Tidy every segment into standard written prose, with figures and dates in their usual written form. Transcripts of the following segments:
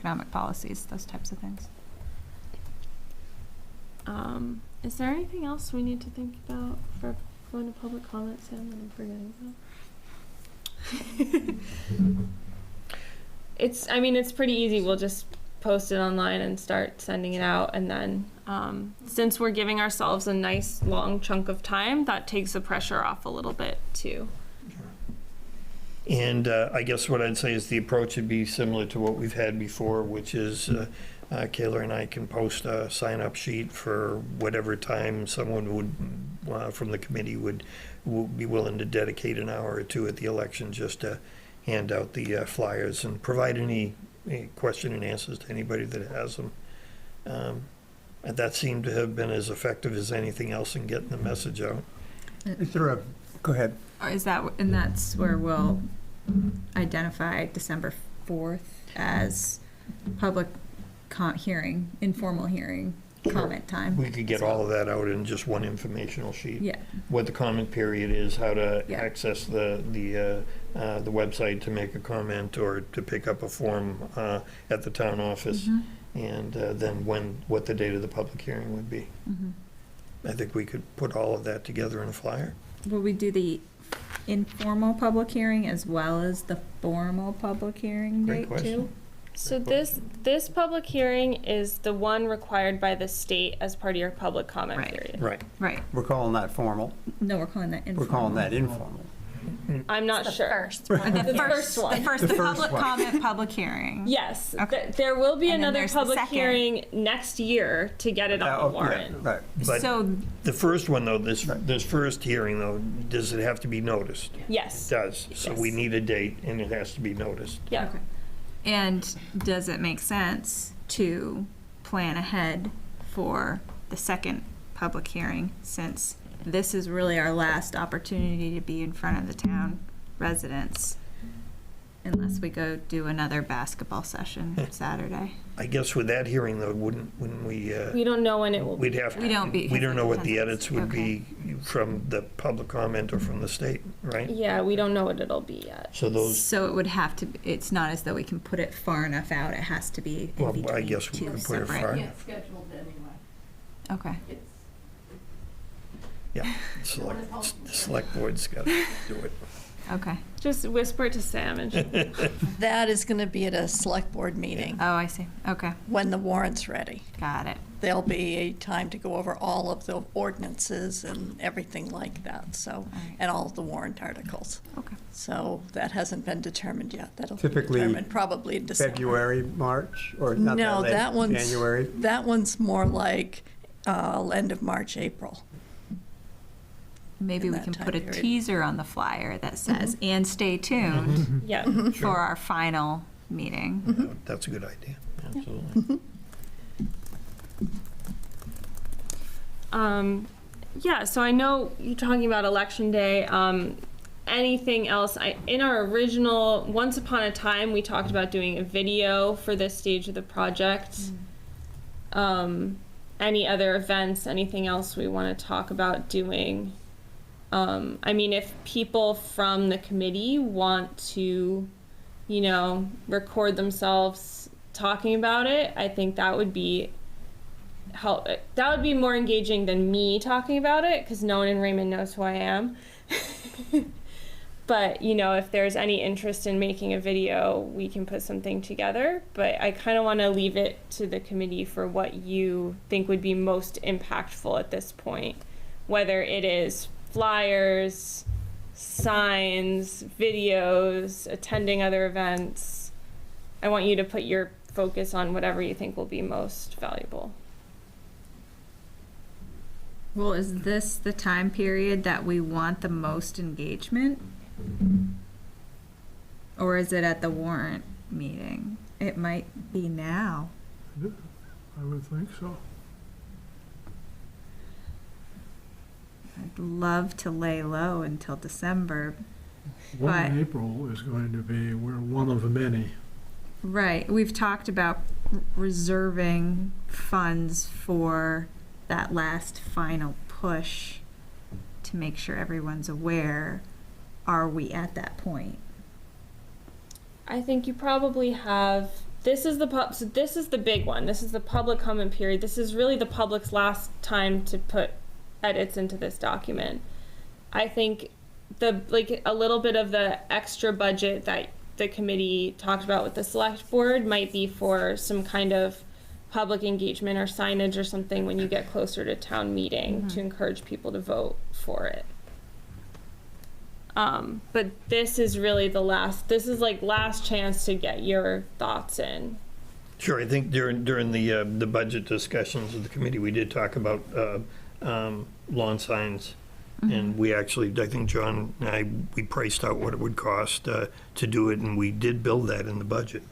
economic policies, those types of things. Is there anything else we need to think about for going to public comment, Sam, that I'm forgetting about? It's pretty easy. We'll just post it online and start sending it out. And then, since we're giving ourselves a nice long chunk of time, that takes the pressure off a little bit too. And I guess what I'd say is the approach would be similar to what we've had before, which is Kayla and I can post a sign-up sheet for whatever time someone would, from the committee would be willing to dedicate an hour or two at the election just to hand out the flyers and provide any question and answers to anybody that has them. And that seemed to have been as effective as anything else in getting the message out. Is there a, go ahead. Or is that, and that's where we'll identify December 4th as public hearing, informal hearing, comment time. We could get all of that out in just one informational sheet. Yeah. What the comment period is, how to Yeah. access the website to make a comment or to pick up a form at the town office, and then what the date of the public hearing would be. I think we could put all of that together in a flyer. Will we do the informal public hearing as well as the formal public hearing Great date question. too? So this public hearing is the one required by the state as part of your public comment Right. period. Right. Right. We're calling that formal. No, we're calling that informal. We're calling that informal. I'm not sure. The first one. The The first public one. comment, public hearing. Yes, Okay. there will be And then another there's the public second. hearing next year to get it on the warrant. Right. But So, the first one, though, this Right. first hearing, though, does it have to be noticed? Yes. It does. So we Yes. need a date, and it has to be noticed. Yeah. okay. And does it make sense to plan ahead for the second public hearing, since this is really our last opportunity to be in front of the town residents, unless we go do another basketball session Saturday? I guess with that hearing, though, wouldn't we, We don't know when it will we'd be. have, We don't we don't know what the because edits would okay. be from the public comment or from the state, right? Yeah, we don't know what it'll be yet. So those, So it would have to, it's not as though we can put it far enough out, it has to be in well, between I guess we two could put it separate. far. It's scheduled anyway. Okay. It's, Yeah, the select board's got to do it. Okay. Just whisper it to Sam and That is going to be at a select board meeting Oh, I see. Okay. when the warrant's ready. Got it. There'll be a time to go over all of the ordinances and everything like that, so, right. and all of the warrant articles. Okay. So that hasn't been determined yet. That'll be Typically determined probably in December. February, March, or not No, late? that one's, January? that one's more like end of March, April. Maybe in we that can time put a period. teaser on the flyer that says, and stay tuned yeah. for our final meeting. That's a good idea, absolutely. Yeah, so I know you're talking about Election Day. Anything else? In our original, once upon a time, we talked about doing a video for this stage of the project. Any other events, anything else we want to talk about doing? I mean, if people from the committee want to, record themselves talking about it, I think that would be more engaging than me talking about it, because no one in Raymond knows who I am. But, if there's any interest in making a video, we can put something together. But I kind of want to leave it to the committee for what you think would be most impactful at this point. Whether it is flyers, signs, videos, attending other events. I want you to put your focus on whatever you think will be most valuable. Well, is this the time period that we want the most engagement? Or is it at the warrant meeting? It might be now. I would think so. I'd love to lay low until December. One in But- April is going to be, we're one of many. Right, we've talked about reserving funds for that last final push to make sure everyone's aware. Are we at that point? I think you probably have this is so this is the big one. This is the public comment period. This is really the public's last time to put edits into this document. I think a little bit of the extra budget that the committee talked about with the select board might be for some kind of public engagement or signage or something when you get closer to town meeting to encourage people to vote for it. But this is really this is like last chance to get your thoughts in. Sure, I think during the budget discussions of the committee, we did talk about lawn signs. And we actually, I think John and I, we priced out what it would cost to do it, and we did build that in the budget.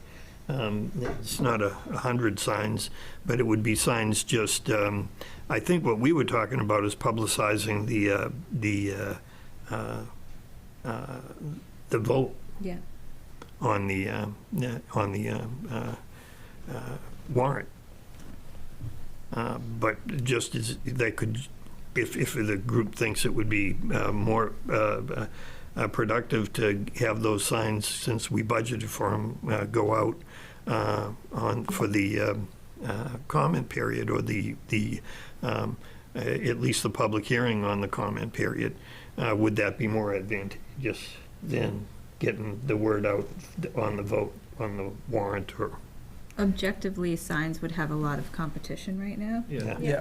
It's not 100 signs, but it would be signs just, I think what we were talking about is publicizing the vote Yeah. on the warrant. But just as they could, if the group thinks it would be more productive to have those signs, since we budgeted for them, go out for the comment period, or the at least the public hearing on the comment period, would that be more advantageous than getting the word out on the vote on the warrant? Or Objectively, signs would have a lot of competition right now. Yeah,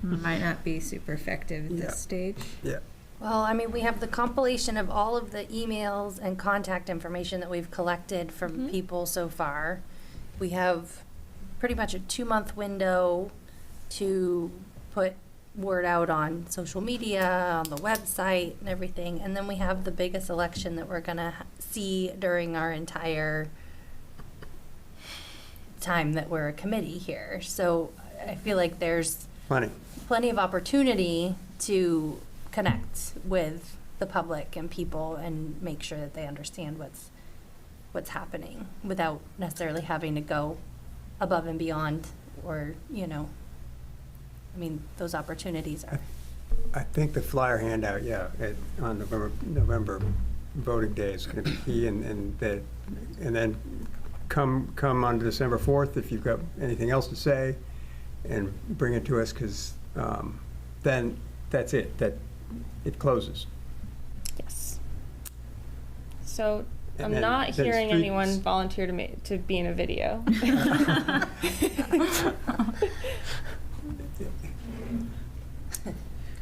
Might not be super effective at Yeah. this stage. yeah. Well, I mean, we have the compilation of all of the emails and contact information that we've collected from people so far. We have pretty much a 2-month window to put word out on social media, on the website and everything. And then we have the biggest election that we're gonna see during our entire time that we're a committee here. So I feel like there's plenty of opportunity to connect with the public and people and make sure that they understand what's happening without necessarily having to go above and beyond, or, you know, I mean, those opportunities are. I think the flyer handout, on November voting day is going to be key, and then come on December 4th if you've got anything else to say, and bring it to us, because then that's it. That it closes. Yes. So And I'm then- not then hearing streets- anyone volunteer to be in a video.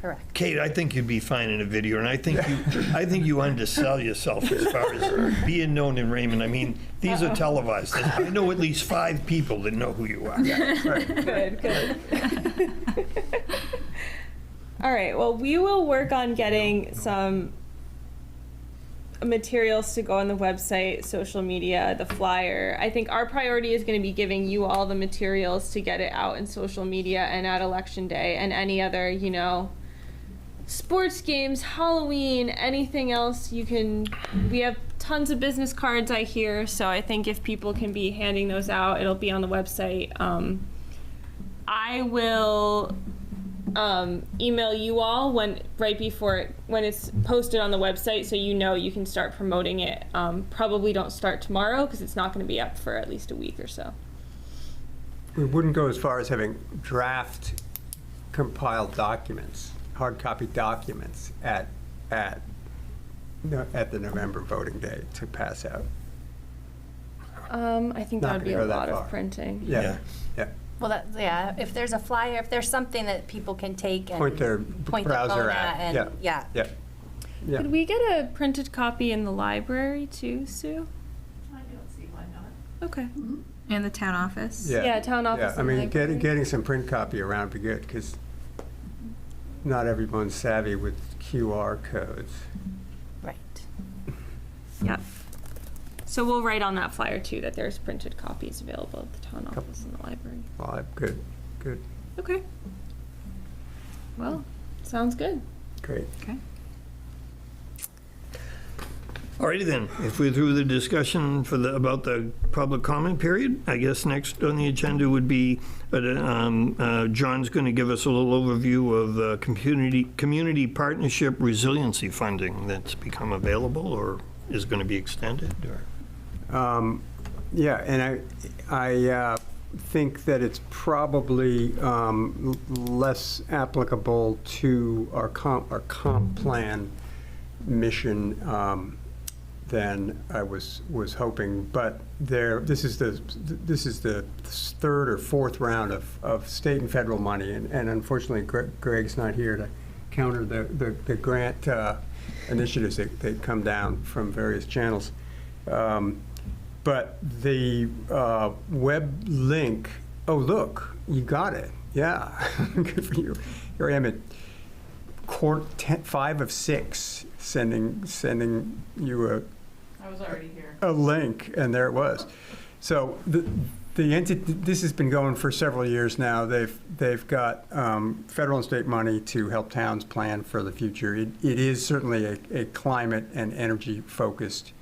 Correct. Kate, I think you'd be fine in a video, and I think you undersell yourself as far as being known in Raymond. I mean, these are televised. I know at least 5 people that know who you are. Good. All right, well, we will work on getting some materials to go on the website, social media, the flyer. I think our priority is going to be giving you all the materials to get it out in social media and at Election Day, and any other, you know, sports games, Halloween, anything else you can. We have tons of business cards, I hear, so I think if people can be handing those out, it'll be on the website. I will email you all when it's posted on the website, so you know you can start promoting it. Probably don't start tomorrow because it's not going to be up for at least a week or so. We wouldn't go as far as having draft compiled documents, hard copy documents at the November voting day to pass out. I think that Not would be gonna a go that lot far. of printing. Yeah. Well, if there's a flyer, if there's something that people can take and Point their point their browser phone at. and, Yeah. Could we get a printed copy in the library too, Sue? I don't see why not. Okay. And the town office. Yeah, town office I and mean, library. getting some print copy around would be good, because not everyone's savvy with QR codes. right. Yep. So we'll write on that flyer too that there's printed copies available at the town office and the library. Well, good, Okay. Well, sounds good. great. Okay. Alrighty then, if we're through the discussion about the public comment period, I guess next on the agenda would be, John's going to give us a little overview of community partnership resiliency funding that's become available or is going to be extended, or? Yeah, and I think that it's probably less applicable to our comp plan mission than I was hoping. But this is the third or fourth round of state and federal money, and unfortunately Greg's not here to counter the grant initiatives that come down from various channels. But the web link, oh, look, you got it. Yeah, good for you. Here I am at 5 of 6 sending you I was already here. a link, and there it was. So the entity, this has been going for several years now. They've got federal and state money to help towns plan for the future. It is certainly a climate and energy focused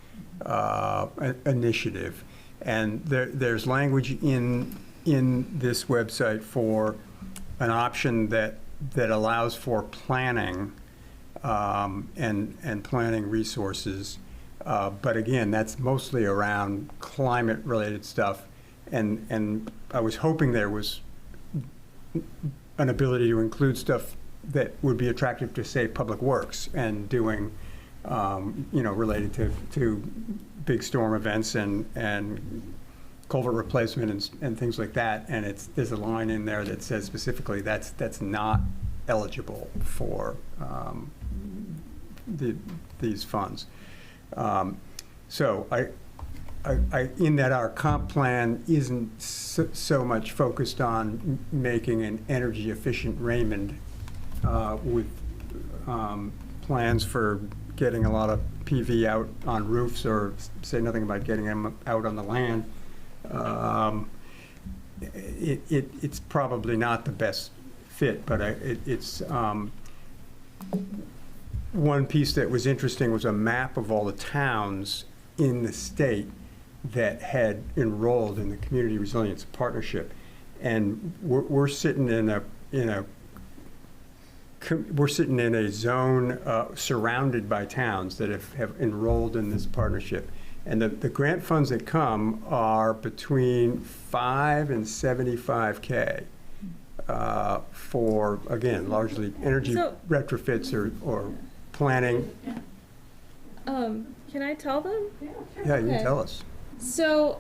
initiative, and there's language in this website for an option that allows for planning and planning resources. But again, that's mostly around climate-related stuff, and I was hoping there was an ability to include stuff that would be attractive to, say, Public Works and doing, related to big storm events and culvert replacement and things like that. And there's a line in there that says specifically that's not eligible for these funds. So I in that our comp plan isn't so much focused on making an energy efficient Raymond with plans for getting a lot of PV out on roofs, or say nothing about getting them out on the land. It's probably not the best fit, but it's one piece that was interesting was a map of all the towns in the state that had enrolled in the Community Resilience Partnership, and we're sitting in a zone surrounded by towns that have enrolled in this partnership, and the grant funds that come are between $5 and $75K for, again, largely energy retrofits or planning. Can I tell them? Yeah, you Okay. can tell us. So,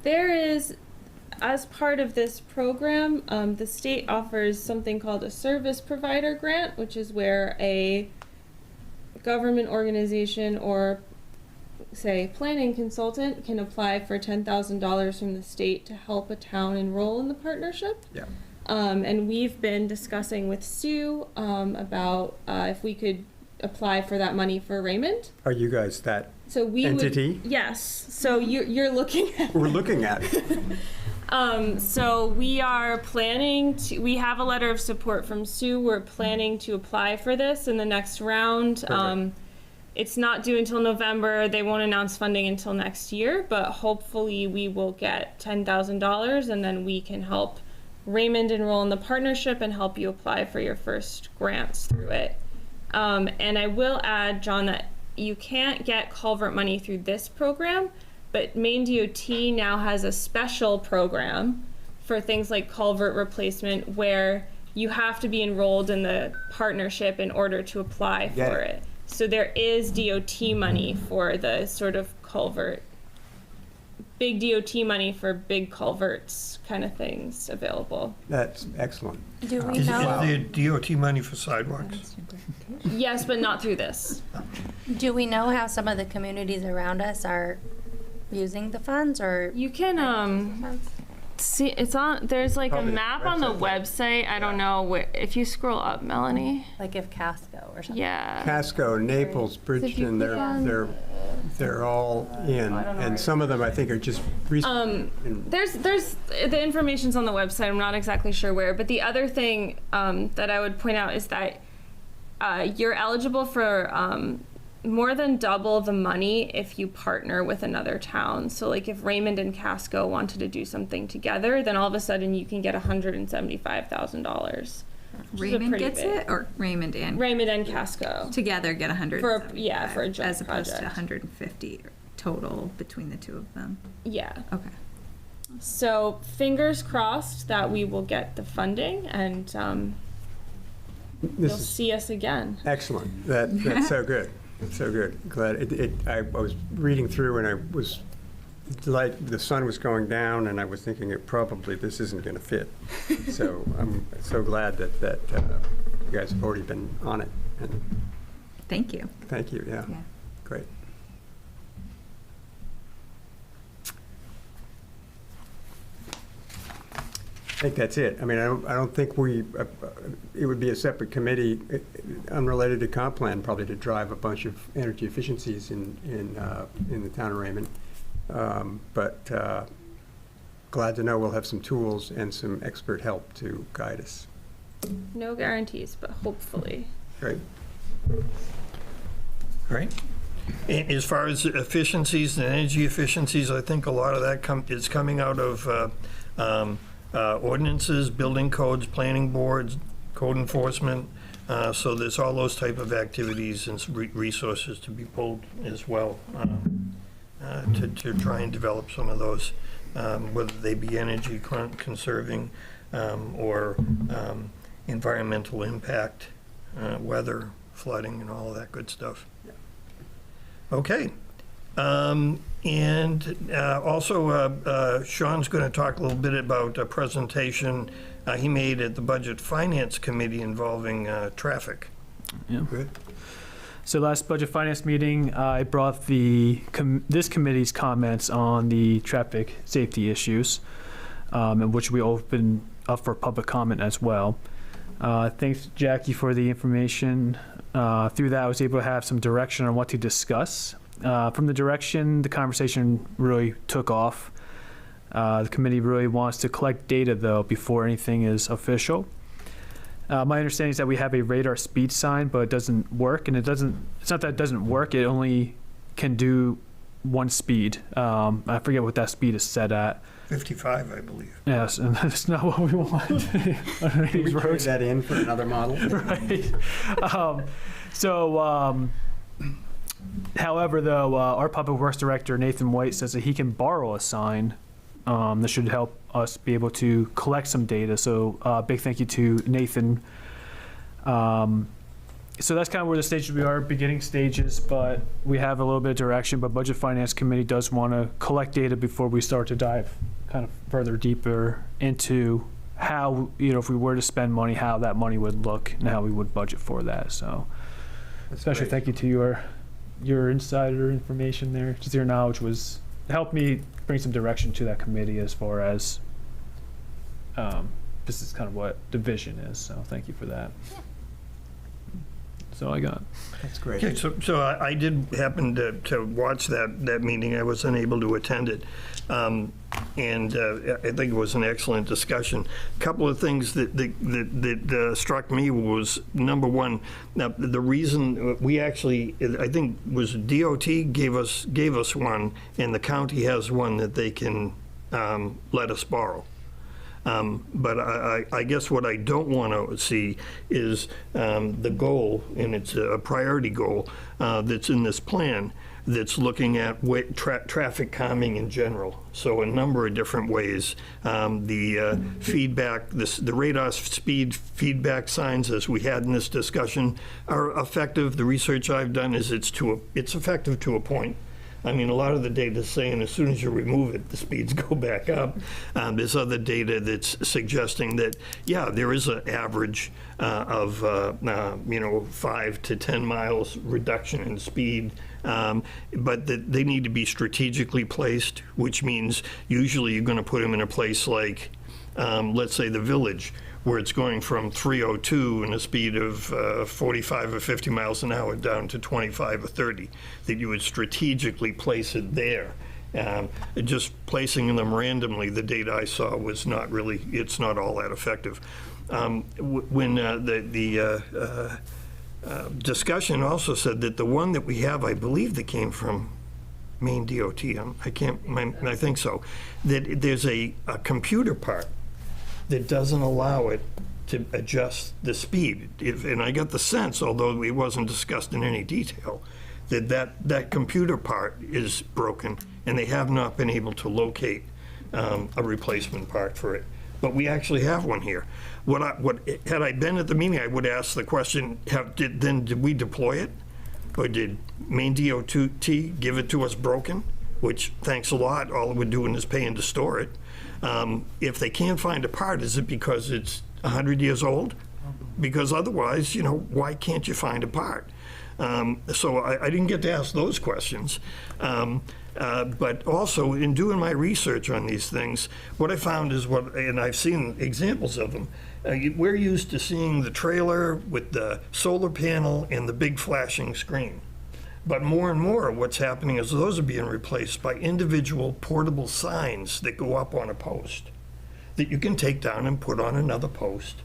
there is, as part of this program, the state offers something called a service provider grant, which is where a government organization or, say, planning consultant can apply for $10,000 from the state to help a town enroll in the partnership. Yeah. And we've been discussing with Sue about if we could apply for that money for Raymond. Are you guys that So we entity? would, yes. So you're looking at. We're looking at it. So we are planning to. We have a letter of support from Sue. We're planning to apply for this in the next round. Perfect. It's not due until November. They won't announce funding until next year, but hopefully we will get $10,000, and then we can help Raymond enroll in the partnership and help you apply for your first grants through it. And I will add, John, that you can't get culvert money through this program, but Maine DOT now has a special program for things like culvert replacement where you have to be enrolled in the partnership in order to apply for it. So there is DOT money for the sort of culvert, big DOT money for big culverts kind of things available. That's excellent. Do we Is know, the DOT money for sidewalks? Yes, but not through this. do we know how some of the communities around us are using the funds, or? You can see it's on. There's like Probably a the map on the website. website. I don't know where. If you scroll up, Melanie. Like if Casco or something? Yeah. Casco, Naples, Bridgeton, click on- they're all in, and some of them I think are just recent. There's the information's on the website. I'm not exactly sure where, but the other thing that I would point out is that you're eligible for more than double the money if you partner with another town. So like if Raymond and Casco wanted to do something together, then all of a sudden you can get $175,000. Raymond gets it, or Raymond and Raymond and Casco together get 100 for a joint as opposed to project. 150 total between the two of them. Yeah. Okay. So fingers crossed that we will get the funding, and This you'll is see us again. excellent. That's so good. So good. Glad I was reading through and I was delighted. The sun was going down and I was thinking this isn't going to fit. So I'm so glad that you guys have already been on it. And Thank you. thank you. Yeah. Yeah. Great. I think that's it. I mean, I don't think it would be a separate committee, unrelated to comp plan, probably to drive a bunch of energy efficiencies in the town of Raymond. But glad to know we'll have some tools and some expert help to guide us. No guarantees, but hopefully. Great. All right. As far as efficiencies and energy efficiencies, I think a lot of that is coming out of ordinances, building codes, planning boards, code enforcement. So there's all those type of activities and resources to be pulled as well to try and develop some of those, whether they be energy conserving or environmental impact, weather, flooding, and all of that good stuff. Okay. And also, Sean's going to talk a little bit about a presentation he made at the Budget Finance Committee involving traffic. Yeah. Good. So last Budget Finance meeting, I brought this committee's comments on the traffic safety issues, in which we opened up for public comment as well. Thanks, Jackie, for the information. Through that, I was able to have some direction on what to discuss. From the direction, the conversation really took off. The committee really wants to collect data, though, before anything is official. My understanding is that we have a radar speed sign, but it doesn't work, and it's not that it doesn't work, it only can do one speed. I forget what that speed is set at. 55, I believe. Yes, and that's not what we want on Can these we trade roads. that in for another model? Right. However, though, our public works director, Nathan White, says that he can borrow a sign that should help us be able to collect some data. So big thank you to Nathan. So that's kind of where the stages we are, beginning stages, but we have a little bit of direction. But Budget Finance Committee does want to collect data before we start to dive kind of further deeper into how, if we were to spend money, how that money would look and how we would budget for that. So especially thank you to your insider information there. Just your knowledge helped me bring some direction to that committee as far as this is kind of what the vision is. So thank you for that. That's all I got. That's great. Okay, so I did happen to watch that meeting. I was unable to attend it. And I think it was an excellent discussion. A couple of things that struck me was, number one, the reason we actually, I think, was DOT gave us one, and the county has one that they can let us borrow. But I guess what I don't want to see is the goal, and it's a priority goal that's in this plan, that's looking at traffic calming in general. So a number of different ways. The feedback, the radar speed feedback signs, as we had in this discussion, are effective. The research I've done is it's effective to a point. I mean, a lot of the data is saying as soon as you remove it, the speeds go back up. There's other data that's suggesting that, yeah, there is an average of 5 to 10 miles reduction in speed, but that they need to be strategically placed, which means usually you're going to put them in a place like, let's say, the Village, where it's going from 302 and a speed of 45 or 50 miles an hour down to 25 or 30, that you would strategically place it there. Just placing them randomly, the data I saw was it's not all that effective. When the discussion also said that the one that we have, I believe that came from Maine DOT, I think so, that there's a computer part that doesn't allow it to adjust the speed. And I got the sense, although it wasn't discussed in any detail, that computer part is broken, and they have not been able to locate a replacement part for it. But we actually have one here. Had I been at the meeting, I would ask the question, did we deploy it? Or did Maine DOT give it to us broken? Which, thanks a lot, all we're doing is paying to store it. If they can't find a part, is it because it's 100 years old? Because otherwise, why can't you find a part? So I didn't get to ask those questions. But also, in doing my research on these things, what I found is and I've seen examples of them, we're used to seeing the trailer with the solar panel and the big flashing screen. But more and more, what's happening is those are being replaced by individual portable signs that go up on a post that you can take down and put on another post.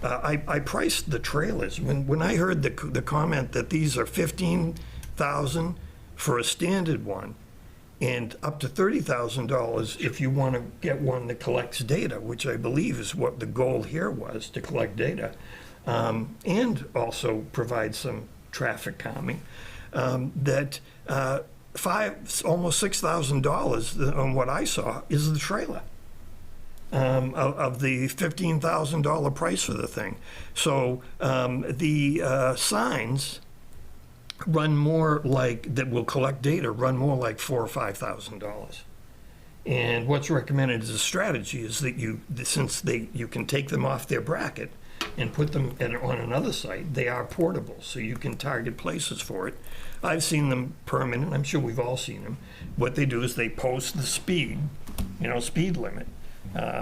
I priced the trailers. When I heard the comment that these are $15,000 for a standard one, and up to $30,000 if you want to get one that collects data, which I believe is what the goal here was, to collect data, and also provide some traffic calming, that almost $6,000 on what I saw is the trailer. Of the $15,000 price for the thing. So the signs run more like, that will collect data, run more like $4,000 or $5,000. And what's recommended as a strategy is that since you can take them off their bracket and put them on another site, they are portable, so you can target places for it. I've seen them permanent, I'm sure we've all seen them. What they do is they post the speed limit,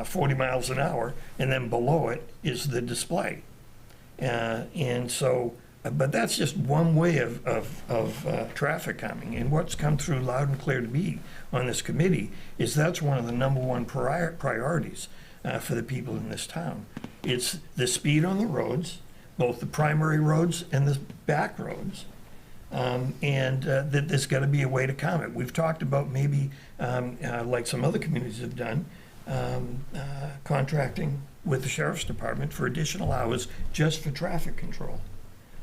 40 miles an hour, and then below it is the display. And so, but that's just one way of traffic calming. And what's come through loud and clear to me on this committee is that's one of the #1 priorities for the people in this town. It's the speed on the roads, both the primary roads and the back roads. And that there's got to be a way to calm it. We've talked about maybe, like some other communities have done, contracting with the sheriff's department for additional hours just for traffic control.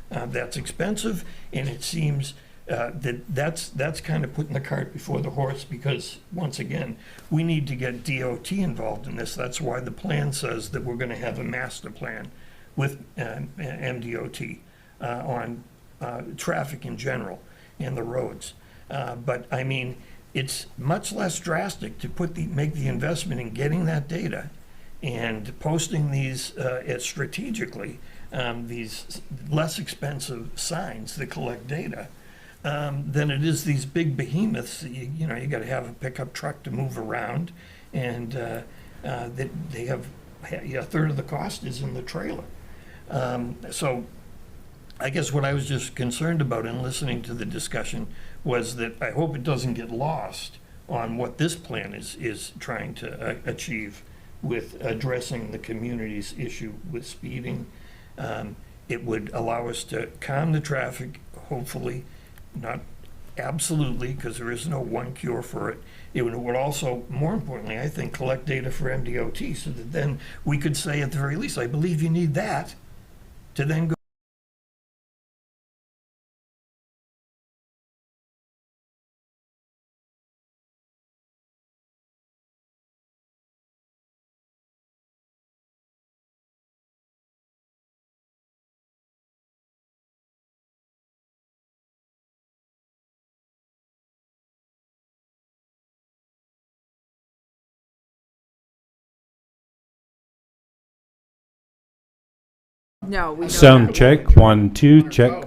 That's expensive, and it seems that's kind of putting the cart before the horse, because once again, we need to get DOT involved in this. That's why the plan says that we're going to have a master plan with MDOT on traffic in general and the roads. But I mean, it's much less drastic to make the investment in getting that data and posting these strategically, these less expensive signs that collect data, than it is these big behemoths. You got to have a pickup truck to move around, and that they have a third of the cost is in the trailer. So I guess what I was just concerned about in listening to the discussion was that I hope it doesn't get lost on what this plan is trying to achieve with addressing the community's issue with speeding. It would allow us to calm the traffic, hopefully, not absolutely, because there is no one cure for it. It would also, more importantly, I think, collect data for MDOT, so that then we could say at the very least, I believe you need that, to then go No, we don't. Sound check, 1, 2, check.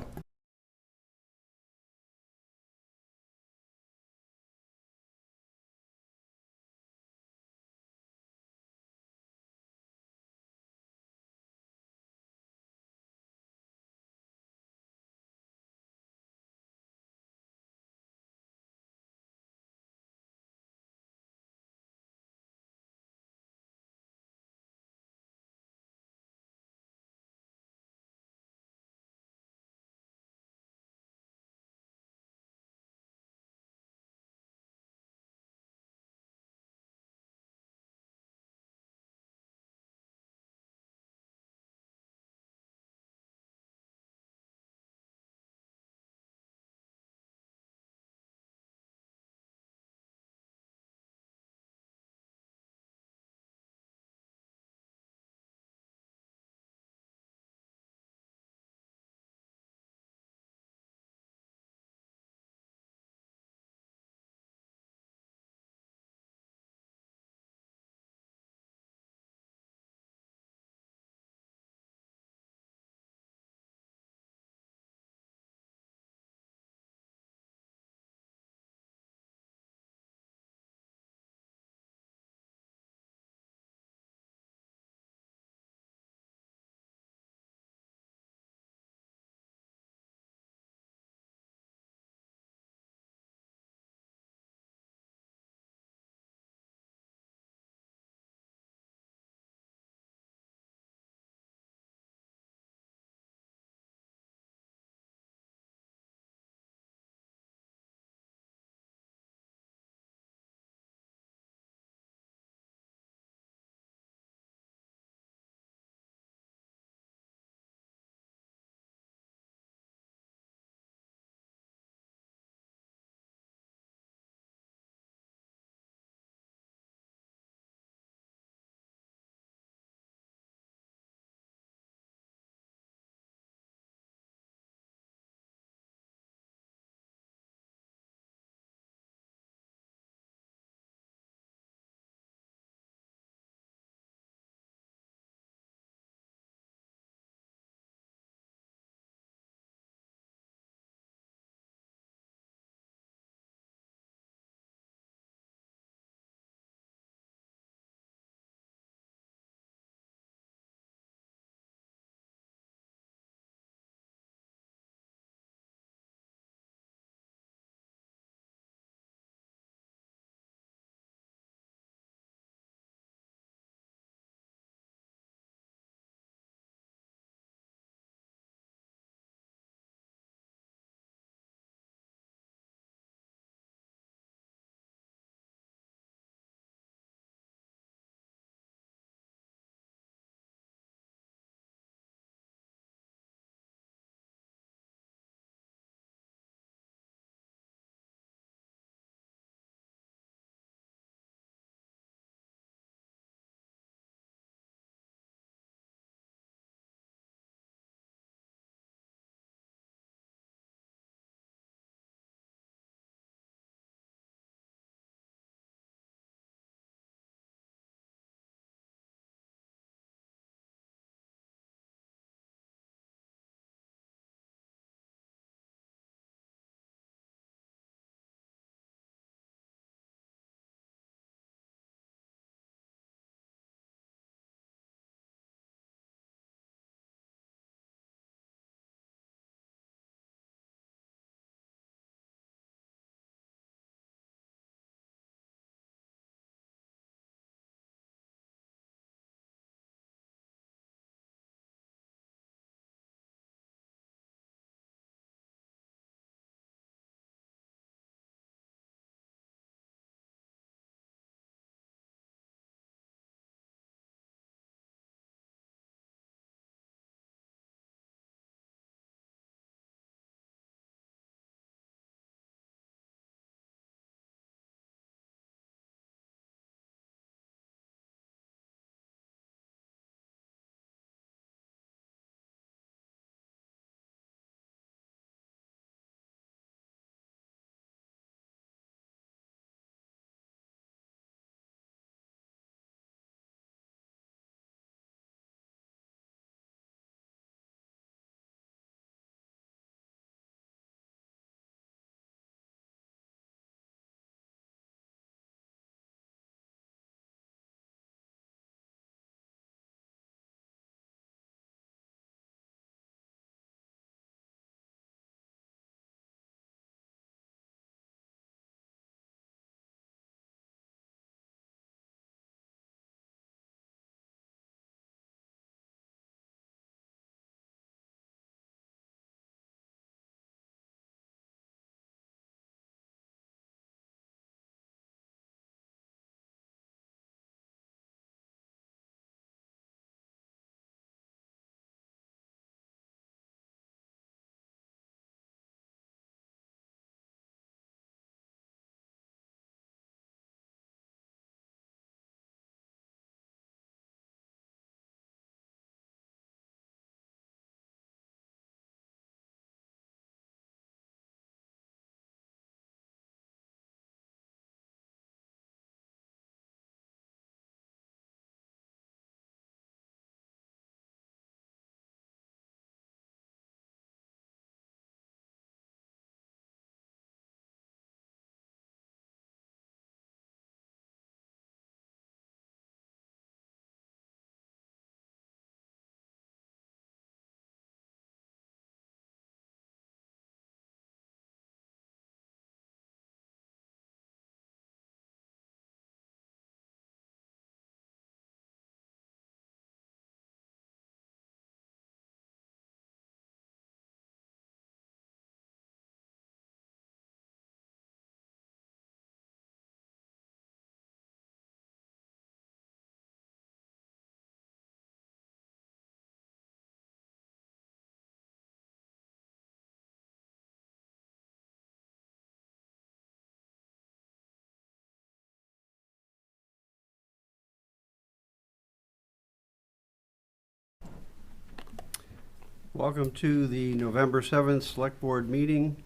Welcome to the November 7th Select Board meeting.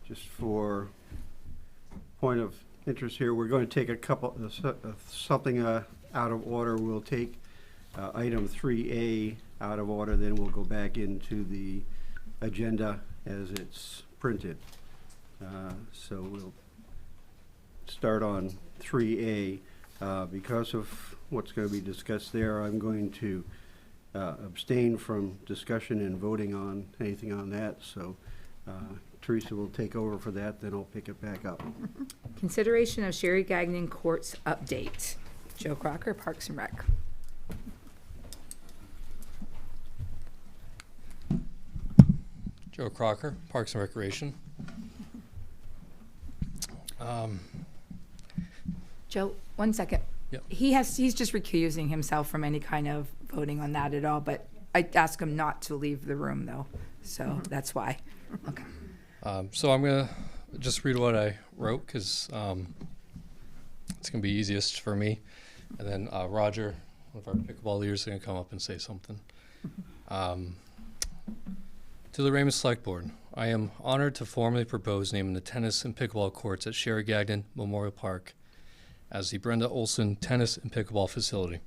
Just for point of interest here, we're going to take a couple, something out of order. We'll take item 3A out of order, then we'll go back into the agenda as it's printed. So we'll start on 3A. Because of what's going to be discussed there, I'm going to abstain from discussion and voting on anything on that. So Teresa will take over for that, then I'll pick it back up. Consideration of Sherry Gagnon Courts update. Joe Crocker, Parks and Rec. Joe Crocker, Parks and Recreation. Joe, 1 second. Yep. He's just recusing himself from any kind of voting on that at all, but I asked him not to leave the room though, so that's why. Okay. So I'm going to just read what I wrote because it's going to be easiest for me. And then Roger, one of our pickleball leaders, is going to come up and say something. To the Raymond Select Board, I am honored to formally propose naming the tennis and pickleball courts at Sherry Gagnon Memorial Park as the Brenda Olson Tennis and Pickleball Facility.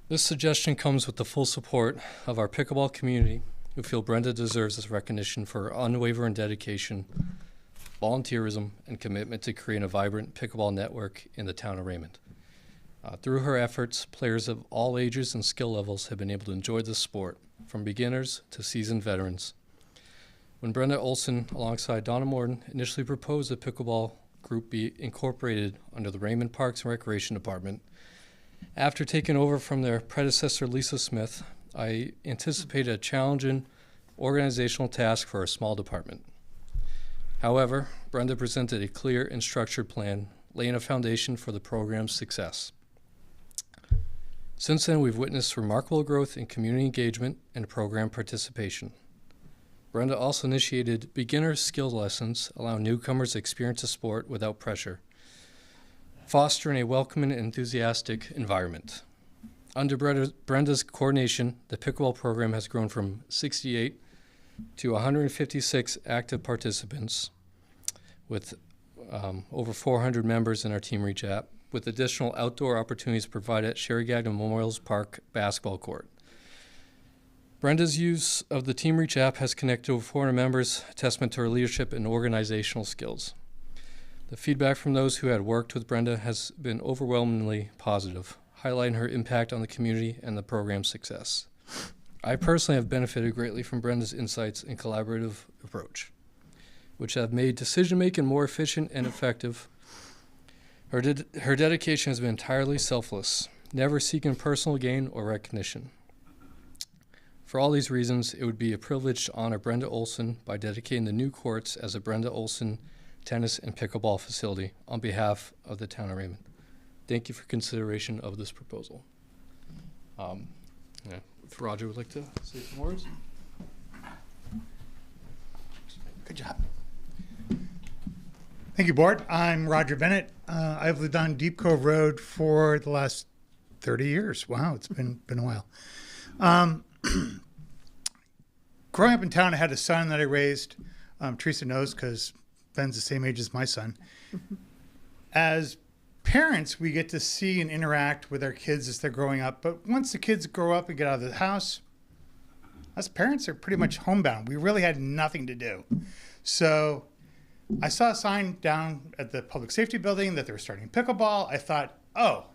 This suggestion comes with the full support of our pickleball community, who feel Brenda deserves this recognition for her unwavering dedication, volunteerism, and commitment to create a vibrant pickleball network in the town of Raymond. Through her efforts, players of all ages and skill levels have been able to enjoy the sport, from beginners to seasoned veterans. When Brenda Olson, alongside Donna Morton, initially proposed the pickleball group be incorporated under the Raymond Parks and Recreation Department, after taking over from their predecessor Lisa Smith, I anticipated a challenging organizational task for a small department. However, Brenda presented a clear and structured plan, laying a foundation for the program's success. Since then, we've witnessed remarkable growth in community engagement and program participation. Brenda also initiated beginner skill lessons, allowing newcomers to experience the sport without pressure, fostering a welcoming and enthusiastic environment. Under Brenda's coordination, the pickleball program has grown from 68 to 156 active participants, with over 400 members in our Team Reach app, with additional outdoor opportunities provided at Sherry Gagnon Memorial Park basketball court. Brenda's use of the Team Reach app has connected over 400 members, a testament to her leadership and organizational skills. The feedback from those who had worked with Brenda has been overwhelmingly positive, highlighting her impact on the community and the program's success. I personally have benefited greatly from Brenda's insights and collaborative approach, which have made decision-making more efficient and effective. Her dedication has been entirely selfless, never seeking personal gain or recognition. For all these reasons, it would be a privilege to honor Brenda Olson by dedicating the new courts as a Brenda Olson Tennis and Pickleball Facility on behalf of the town of Raymond. Thank you for consideration of this proposal. If Roger would like to say some words. Good job. Thank you, Board. I'm Roger Bennett. I've lived on Deep Cove Road for the last 30 years. Wow, it's been a while. Growing up in town, I had a son that I raised. Teresa knows because Ben's the same age as my son. As parents, we get to see and interact with our kids as they're growing up. But once the kids grow up and get out of the house, us parents are pretty much homebound. We really had nothing to do. So I saw a sign down at the public safety building that they were starting pickleball. I thought, oh,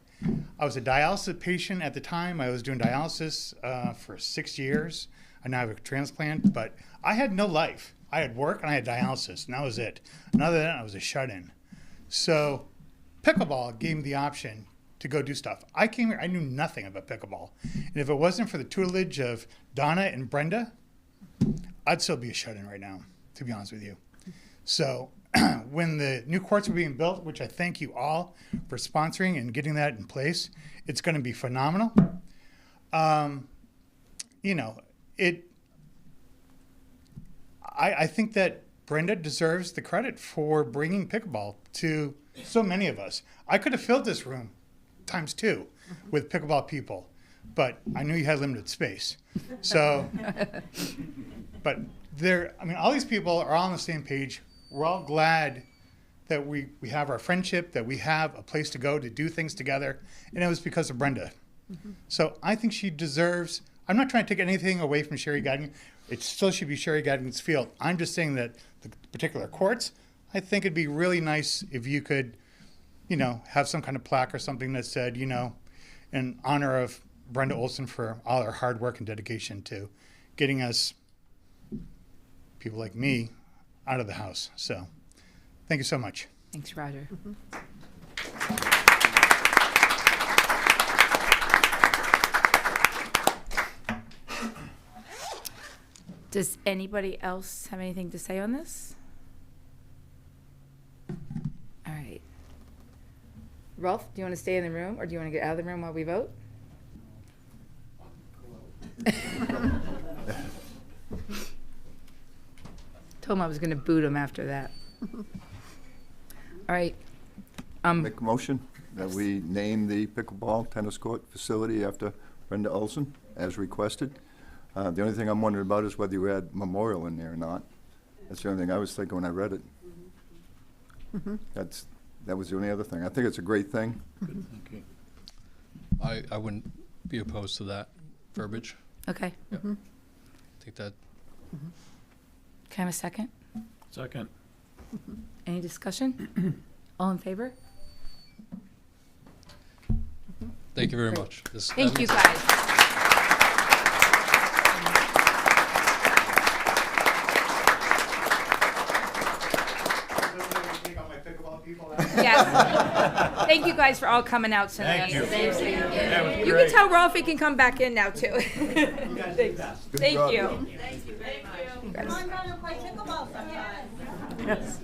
I was a dialysis patient at the time. I was doing dialysis for 6 years. I now have a transplant, but I had no life. I had work and I had dialysis, and that was it. And other than that, I was a shut-in. So pickleball gave me the option to go do stuff. I came here, I knew nothing about pickleball. And if it wasn't for the tutelage of Donna and Brenda, I'd still be a shut-in right now, to be honest with you. So when the new courts were being built, which I thank you all for sponsoring and getting that in place, it's going to be phenomenal. I think that Brenda deserves the credit for bringing pickleball to so many of us. I could have filled this room times 2 with pickleball people. but I knew you had limited space. So, but all these people are all on the same page. We're all glad that we have our friendship, that we have a place to go to do things together, and it was because of Brenda. So I think she deserves, I'm not trying to take anything away from Sherry Gagnon. It still should be Sherry Gagnon's field. I'm just saying that the particular courts, I think it'd be really nice if you could, have some kind of plaque or something that said, in honor of Brenda Olson for all her hard work and dedication to getting us, people like me, out of the house. So thank you so much. Thanks, Roger. Does anybody else have anything to say on this? All right. Rolf, do you want to stay in the room or do you want to get out of the room while we vote? Told him I was going to boot him after that. All right. Make a motion that we name the pickleball tennis court facility after Brenda Olson, as requested. The only thing I'm wondering about is whether you add memorial in there or not. That's the only thing I was thinking when I read it. That was the only other thing. I think it's a great thing. I wouldn't be opposed to that verbiage. Okay. I think that. Can I have a second? Second. Any discussion? All in favor? Thank you very Great. much. Thank you, guys. Yes. Thank you guys for all coming out tonight. Thank you. You can tell Ralphie can come back in now too. Thank you. Yes.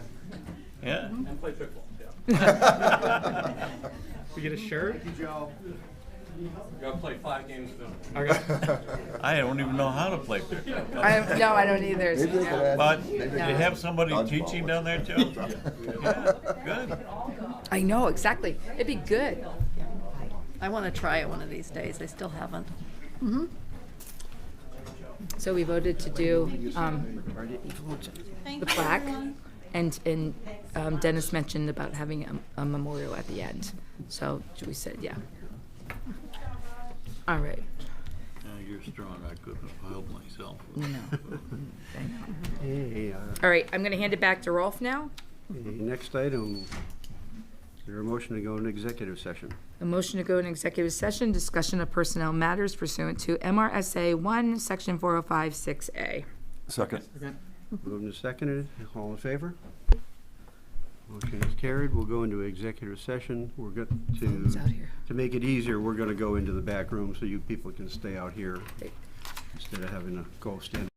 Yeah. And play pickleball. We get a shirt? Gotta play 5 games. I don't even know how to play pickleball. No, I don't either. But you have somebody teaching down there too? Yeah, good. I know, exactly. It'd be good. I want to try it one of these days. I still haven't. So we voted to do the plaque, and Dennis mentioned about having a memorial at the end. So we said, yeah. All right. You're strong. I couldn't have held myself. No. Hey, All right, I'm going to hand it back to Rolf now. next item, is there a motion to go into executive session? A motion to go into executive session, discussion of personnel matters pursuant to MRSA 1, Section 4056A. Second. Moved and seconded. All in favor? Motion is carried. We'll go into executive session. We're going Phone's out here. to make it easier, we're going to go into the back room so you people can stay out here instead of having to go stand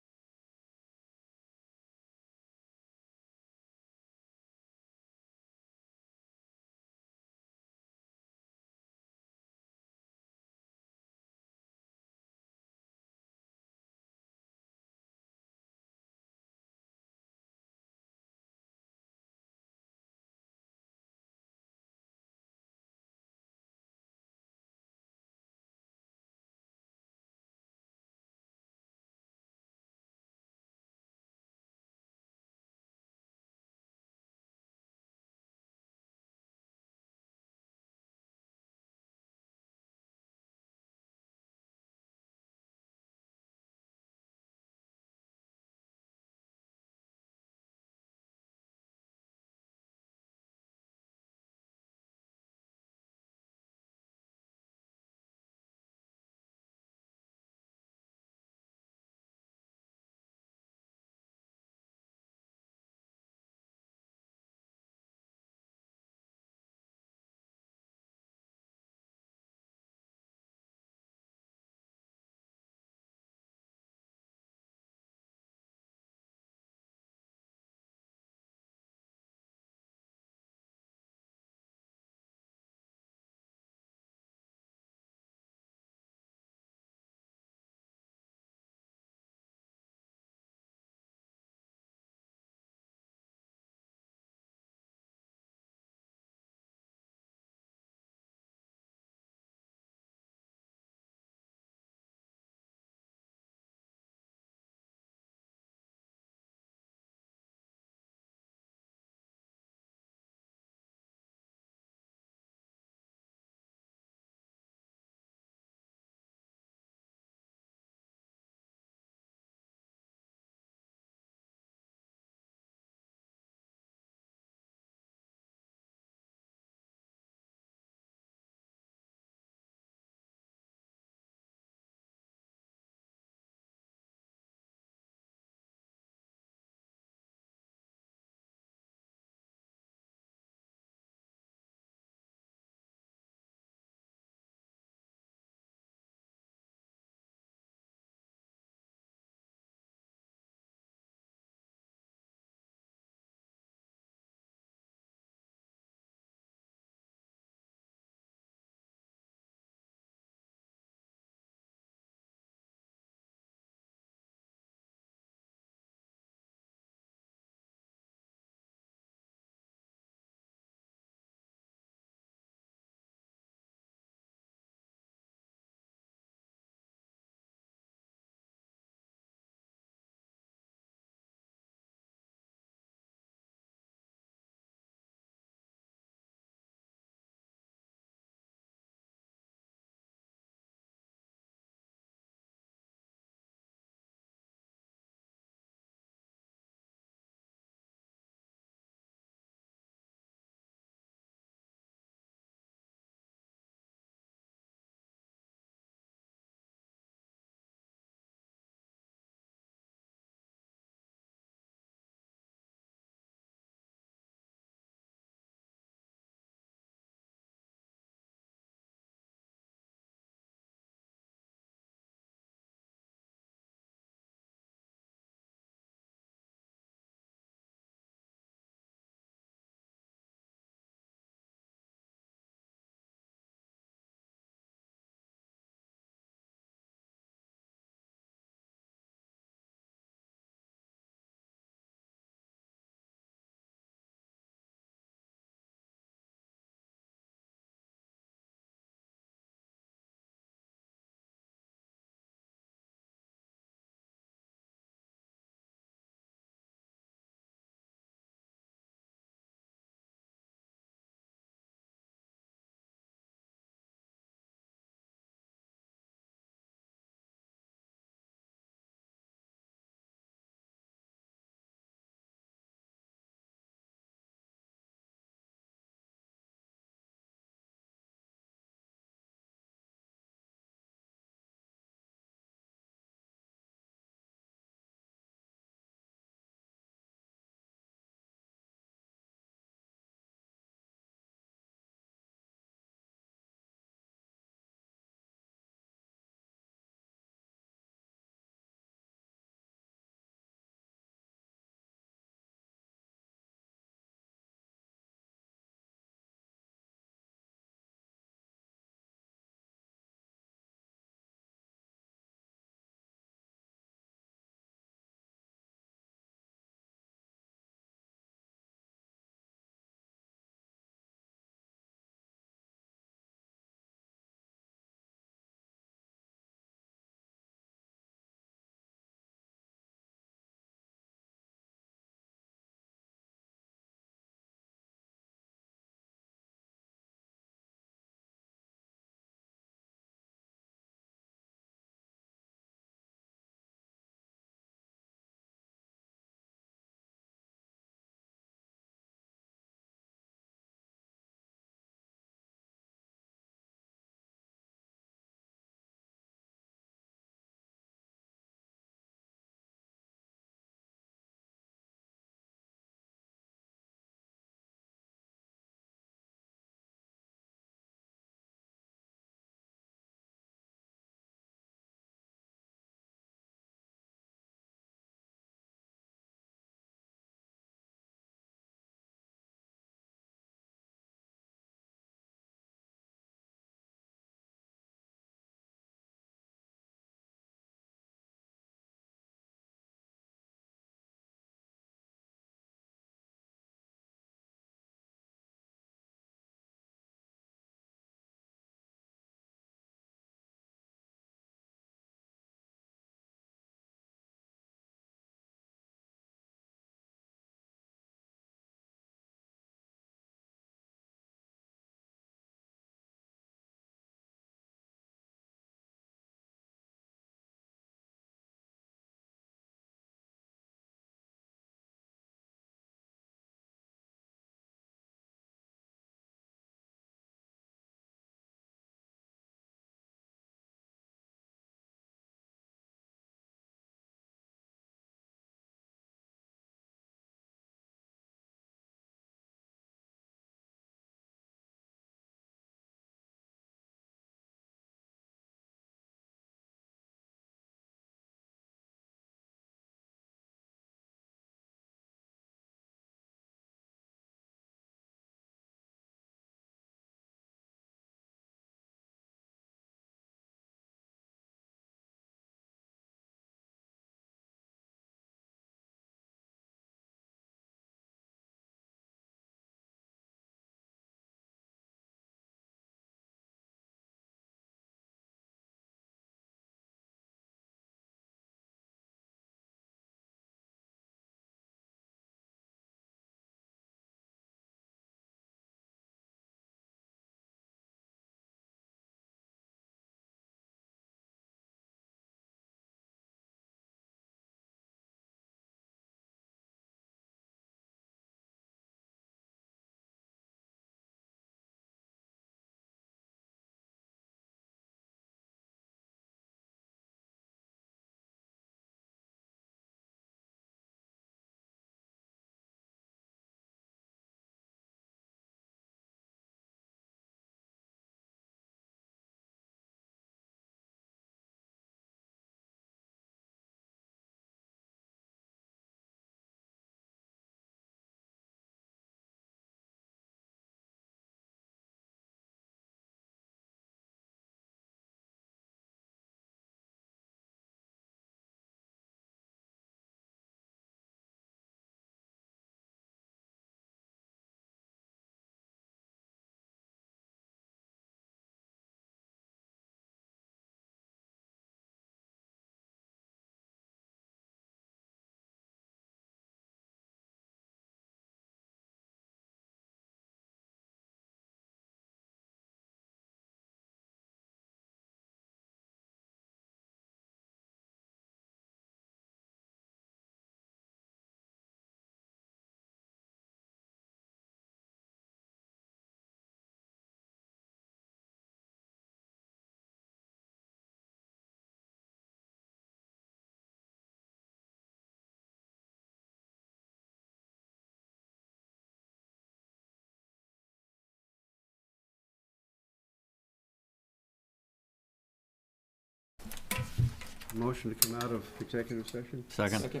Motion to come out of executive session? Second.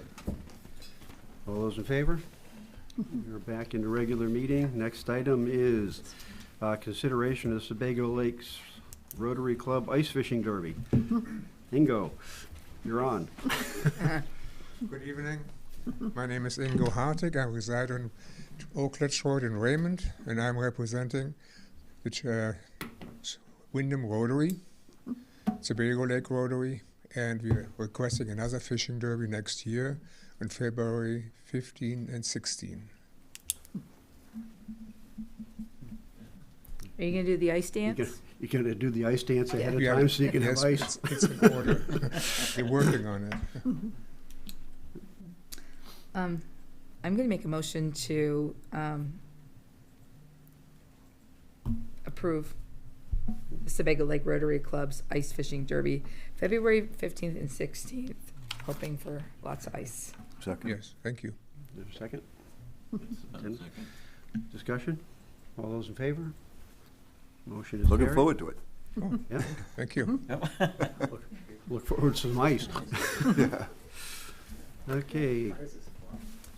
All those in favor? We're back into regular meeting. Next item is consideration of Sebago Lakes Rotary Club Ice Fishing Derby. Ingo, you're on. Good evening. My name is Ingo Hartig. I reside on Oakledge Road in Raymond, and I'm representing the Wyndham Rotary, Sebago Lake Rotary, and we're requesting another fishing derby next year on February 15 and 16. Are you gonna do the ice dance? You're gonna do the ice dance ahead of Yeah, time so you can have yes, ice? It's in order. We're working on it. I'm gonna make a motion to approve the Sebago Lake Rotary Club's Ice Fishing Derby, February 15th and 16th, hoping for lots of ice. Second. Yes, thank you. Is there a second? Discussion? All those in favor? Motion is Looking carried. forward to it. Yeah. Thank you. Look forward to some ice. Yeah. Okay.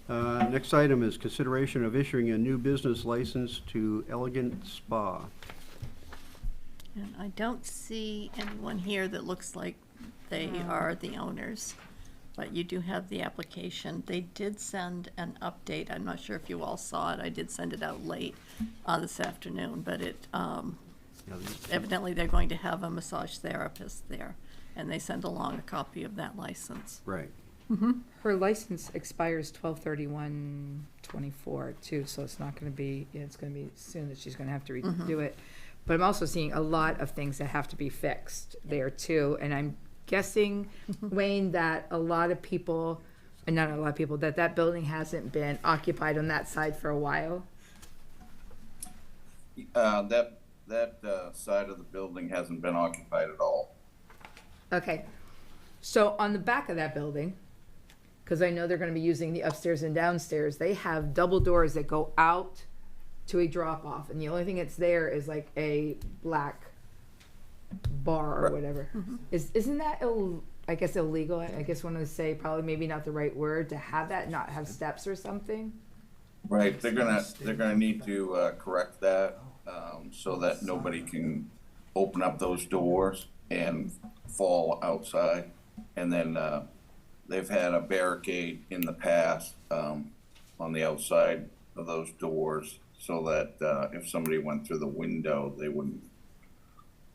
Next item is consideration of issuing a new business license to Elegant Spa. And I don't see anyone here that looks like they are the owners, but you do have the application. They did send an update. I'm not sure if you all saw it. I did send it out late this afternoon, but it evidently they're going to have a massage therapist there, and they send along a copy of that license. Right. Her license expires 12/31/24 too, so it's not gonna be, it's gonna be soon that she's gonna have to redo it. But I'm also seeing a lot of things that have to be fixed there too, and I'm guessing, Wayne, that a lot of people, and not a lot of people, that building hasn't been occupied on that side for a while. That side of the building hasn't been occupied at all. Okay, so on the back of that building, because I know they're gonna be using the upstairs and downstairs, they have double doors that go out to a drop off, and the only thing that's there is like a black bar or whatever. Isn't that I guess illegal? I guess one would say probably maybe not the right word to have that, not have steps or something. Right, they're gonna need to correct that so that nobody can open up those doors and fall outside. And then they've had a barricade in the past on the outside of those doors so that if somebody went through the window, they wouldn't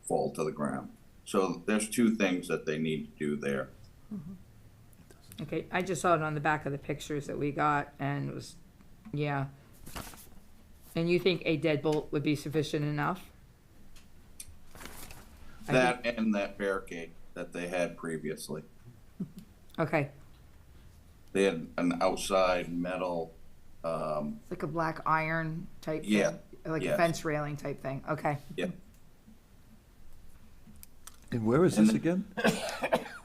fall to the ground. So there's two things that they need to do there. Okay, I just saw it on the back of the pictures that we got, and it was, yeah. And you think a deadbolt would be sufficient enough? That and that barricade that they had previously. Okay, They had an outside metal, like a black iron type thing? Yeah, Like a yes. fence railing type thing, okay. yeah. And where is this again?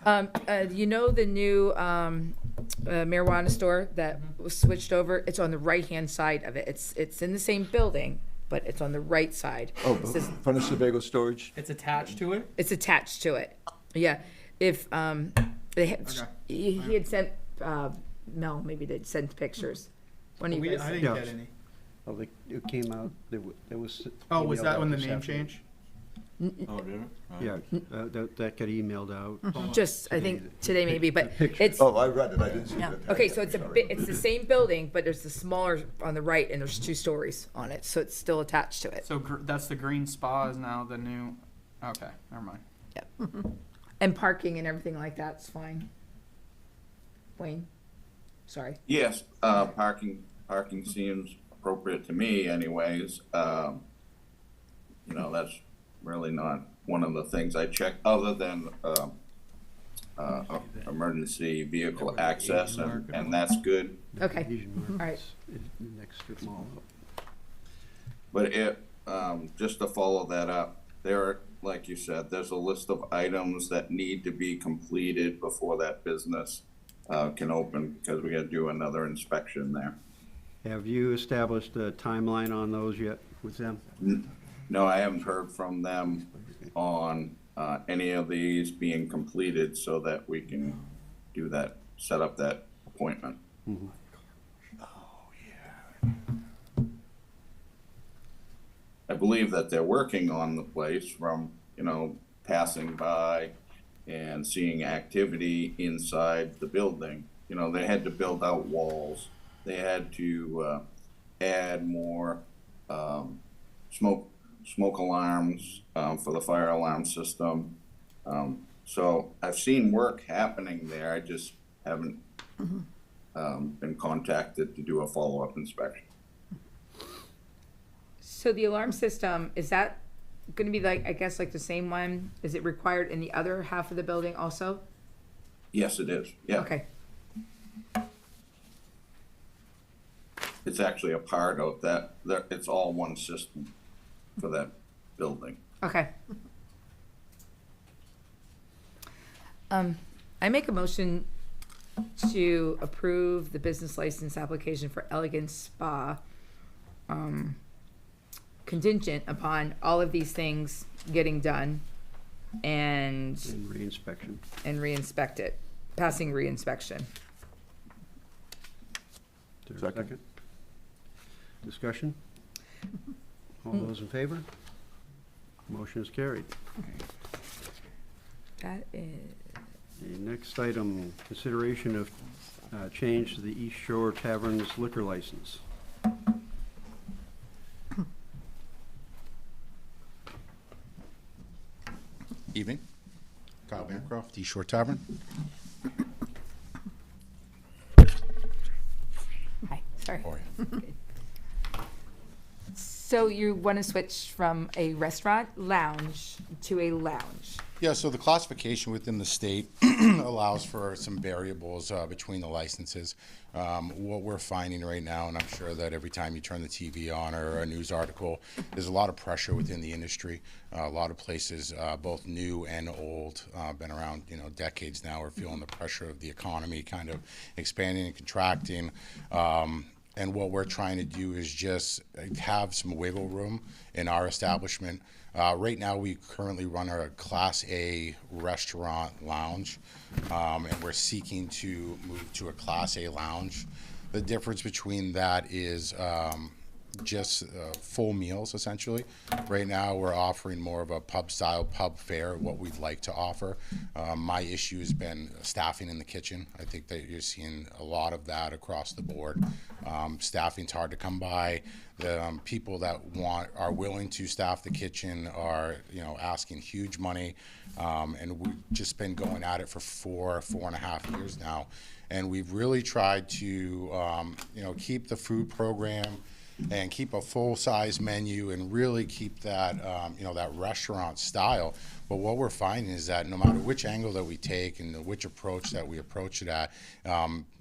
You know the new marijuana store that was switched over? It's on the right-hand side of it. It's in the same building, but it's on the right side. Oh, It says- front of Sebago Storage? It's attached to it? It's attached to it. Yeah. If they had, he had sent Mel, maybe they'd sent pictures. One of you guys I sent- didn't Yeah. get any. Oh, it came out, there was. Oh, was emailed that out when the this name afternoon. change? Oh, did it? Yeah, that got emailed out. Just, I think, today maybe, but picture. it's, Oh, I read it, I didn't see Yeah. that. okay, so it's it's the same building, but there's the smaller on the right, and there's 2 stories on it, so it's still attached to it. So that's the green spa is now the new, okay, never mind. And parking and everything like that's fine. Wayne? Sorry. Yes, parking seems appropriate to me anyways. You know, that's really not one of the things I check, other than emergency vehicle access, and that's good. Okay, Asian all right. Markets is the next strip mall up. But just to follow that up, there are, like you said, there's a list of items that need to be completed before that business can open, because we gotta do another inspection there. Have you established a timeline on those yet with them? No, I haven't heard from them on any of these being completed so that we can do that, set up that appointment. I believe that they're working on the place from, you know, passing by and seeing activity inside the building. You know, they had to build out walls. They had to add more smoke alarms for the fire alarm system. So I've seen work happening there. I just haven't been contacted to do a follow-up inspection. So the alarm system, is that going to be like, I guess, like the same one? Is it required in the other half of the building also? Yes, it is. Yeah. Okay. It's actually a part of that. It's all one system for that building. Okay. I make a motion to approve the business license application for Elegant Spa, contingent upon all of these things getting done and reinspection. And reinspect it, passing reinspection. Second. Discussion? All those in favor? Motion is carried. That is. The next item, consideration of change to the East Shore Tavern's liquor license. Evening. Kyle Bancroft, East Shore Tavern. Hi, sorry. How are you? So you want to switch from a restaurant lounge to a lounge? Yeah, so the classification within the state allows for some variables between the licenses. What we're finding right now, and I'm sure that every time you turn the TV on or a news article, there's a lot of pressure within the industry. A lot of places, both new and old, been around, decades now, are feeling the pressure of the economy kind of expanding and contracting. And what we're trying to do is just have some wiggle room in our establishment. Right now, we currently run our Class A restaurant lounge, and we're seeking to move to a Class A lounge. The difference between that is just full meals, essentially. Right now, we're offering more of a pub-style pub fare, what we'd like to offer. My issue has been staffing in the kitchen. I think that you're seeing a lot of that across the board. Staffing's hard to come by. The people that are willing to staff the kitchen are, asking huge money, and we've just been going at it for 4.5 years now. And we've really tried to, keep the food program and keep a full-size menu and really keep that, that restaurant style. But what we're finding is that no matter which angle that we take and which approach that we approach it at,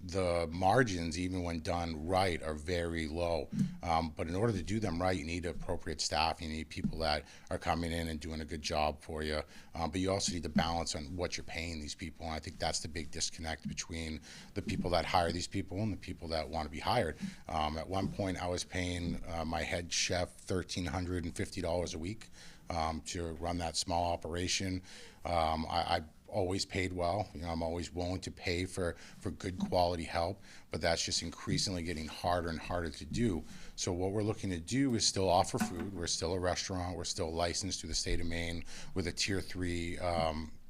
the margins, even when done right, are very low. But in order to do them right, you need appropriate staff. You need people that are coming in and doing a good job for you. But you also need to balance on what you're paying these people. And I think that's the big disconnect between the people that hire these people and the people that want to be hired. At one point, I was paying my head chef $1,350 a week to run that small operation. I always paid well. I'm always willing to pay for good quality help, but that's just increasingly getting harder and harder to do. So what we're looking to do is still offer food. We're still a restaurant. We're still licensed through the state of Maine with a Tier 3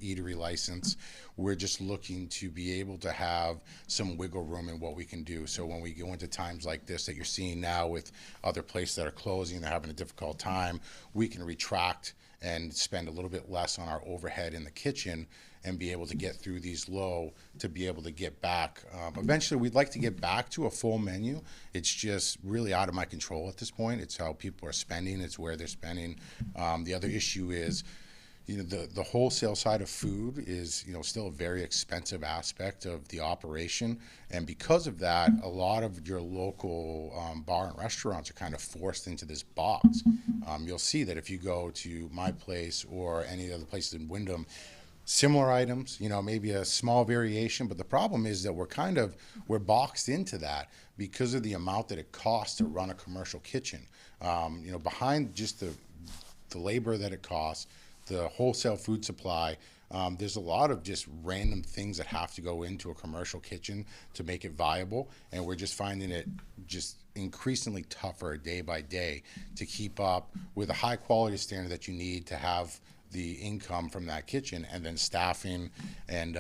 eatery license. We're just looking to be able to have some wiggle room in what we can do. So when we go into times like this that you're seeing now with other places that are closing, they're having a difficult time, we can retract and spend a little bit less on our overhead in the kitchen and be able to get through these low to be able to get back. Eventually, we'd like to get back to a full menu. It's just really out of my control at this point. It's how people are spending. It's where they're spending. The other issue is, the wholesale side of food is, still a very expensive aspect of the operation. And because of that, a lot of your local bar and restaurants are kind of forced into this box. You'll see that if you go to my place or any other places in Wyndham, similar items, maybe a small variation, but the problem is that we're boxed into that because of the amount that it costs to run a commercial kitchen. Behind just the labor that it costs, the wholesale food supply, there's a lot of just random things that have to go into a commercial kitchen to make it viable, and we're just finding it just increasingly tougher day by day to keep up with a high quality standard that you need to have the income from that kitchen, and then staffing and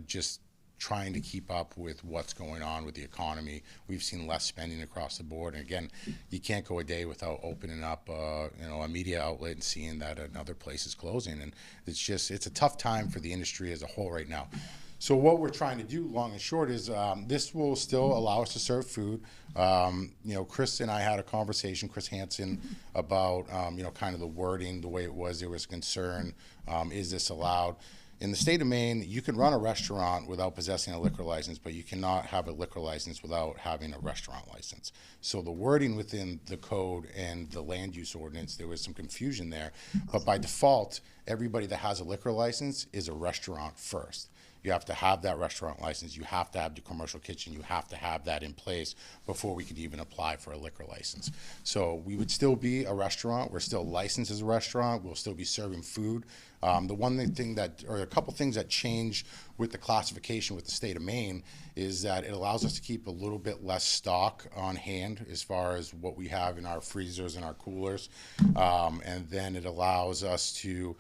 just trying to keep up with what's going on with the economy. We've seen less spending across the board, and again, you can't go a day without opening up a media outlet and seeing that another place is closing, and it's a tough time for the industry as a whole right now. So what we're trying to do, long and short, is this will still allow us to serve food. Chris and I had a conversation, Chris Hansen, about kind of the wording, the way it was. There was concern, is this allowed? In the state of Maine, you can run a restaurant without possessing a liquor license, but you cannot have a liquor license without having a restaurant license. So the wording within the code and the land use ordinance, there was some confusion there. But by default, everybody that has a liquor license is a restaurant first. You have to have that restaurant license. You have to have the commercial kitchen. You have to have that in place before we could even apply for a liquor license. So we would still be a restaurant. We're still licensed as a restaurant. We'll still be serving food. The one thing or a couple things that change with the classification with the state of Maine is that it allows us to keep a little bit less stock on hand as far as what we have in our freezers and our coolers. And then it allows us to,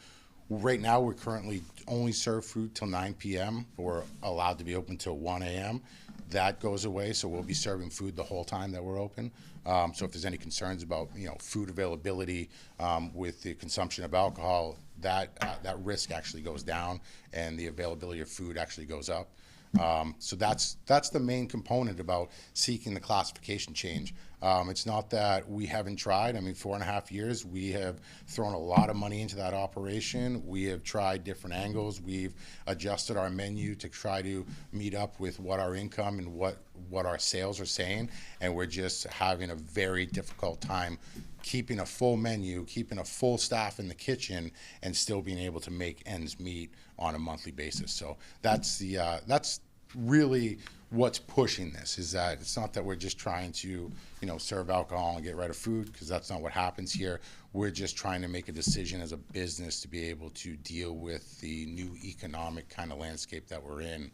right now we're currently only serve food till 9 p.m. We're allowed to be open till 1 a.m. That goes away, so we'll be serving food the whole time that we're open. So if there's any concerns about food availability with the consumption of alcohol, that risk actually goes down, and the availability of food actually goes up. So that's the main component about seeking the classification change. It's not that we haven't tried. I mean, 4.5 years, we have thrown a lot of money into that operation. We have tried different angles. We've adjusted our menu to try to meet up with what our income and what our sales are saying, and we're just having a very difficult time keeping a full menu, keeping a full staff in the kitchen, and still being able to make ends meet on a monthly basis. So that's really what's pushing this, is that it's not that we're just trying to serve alcohol and get rid of food, because that's not what happens here. We're just trying to make a decision as a business to be able to deal with the new economic kind of landscape that we're in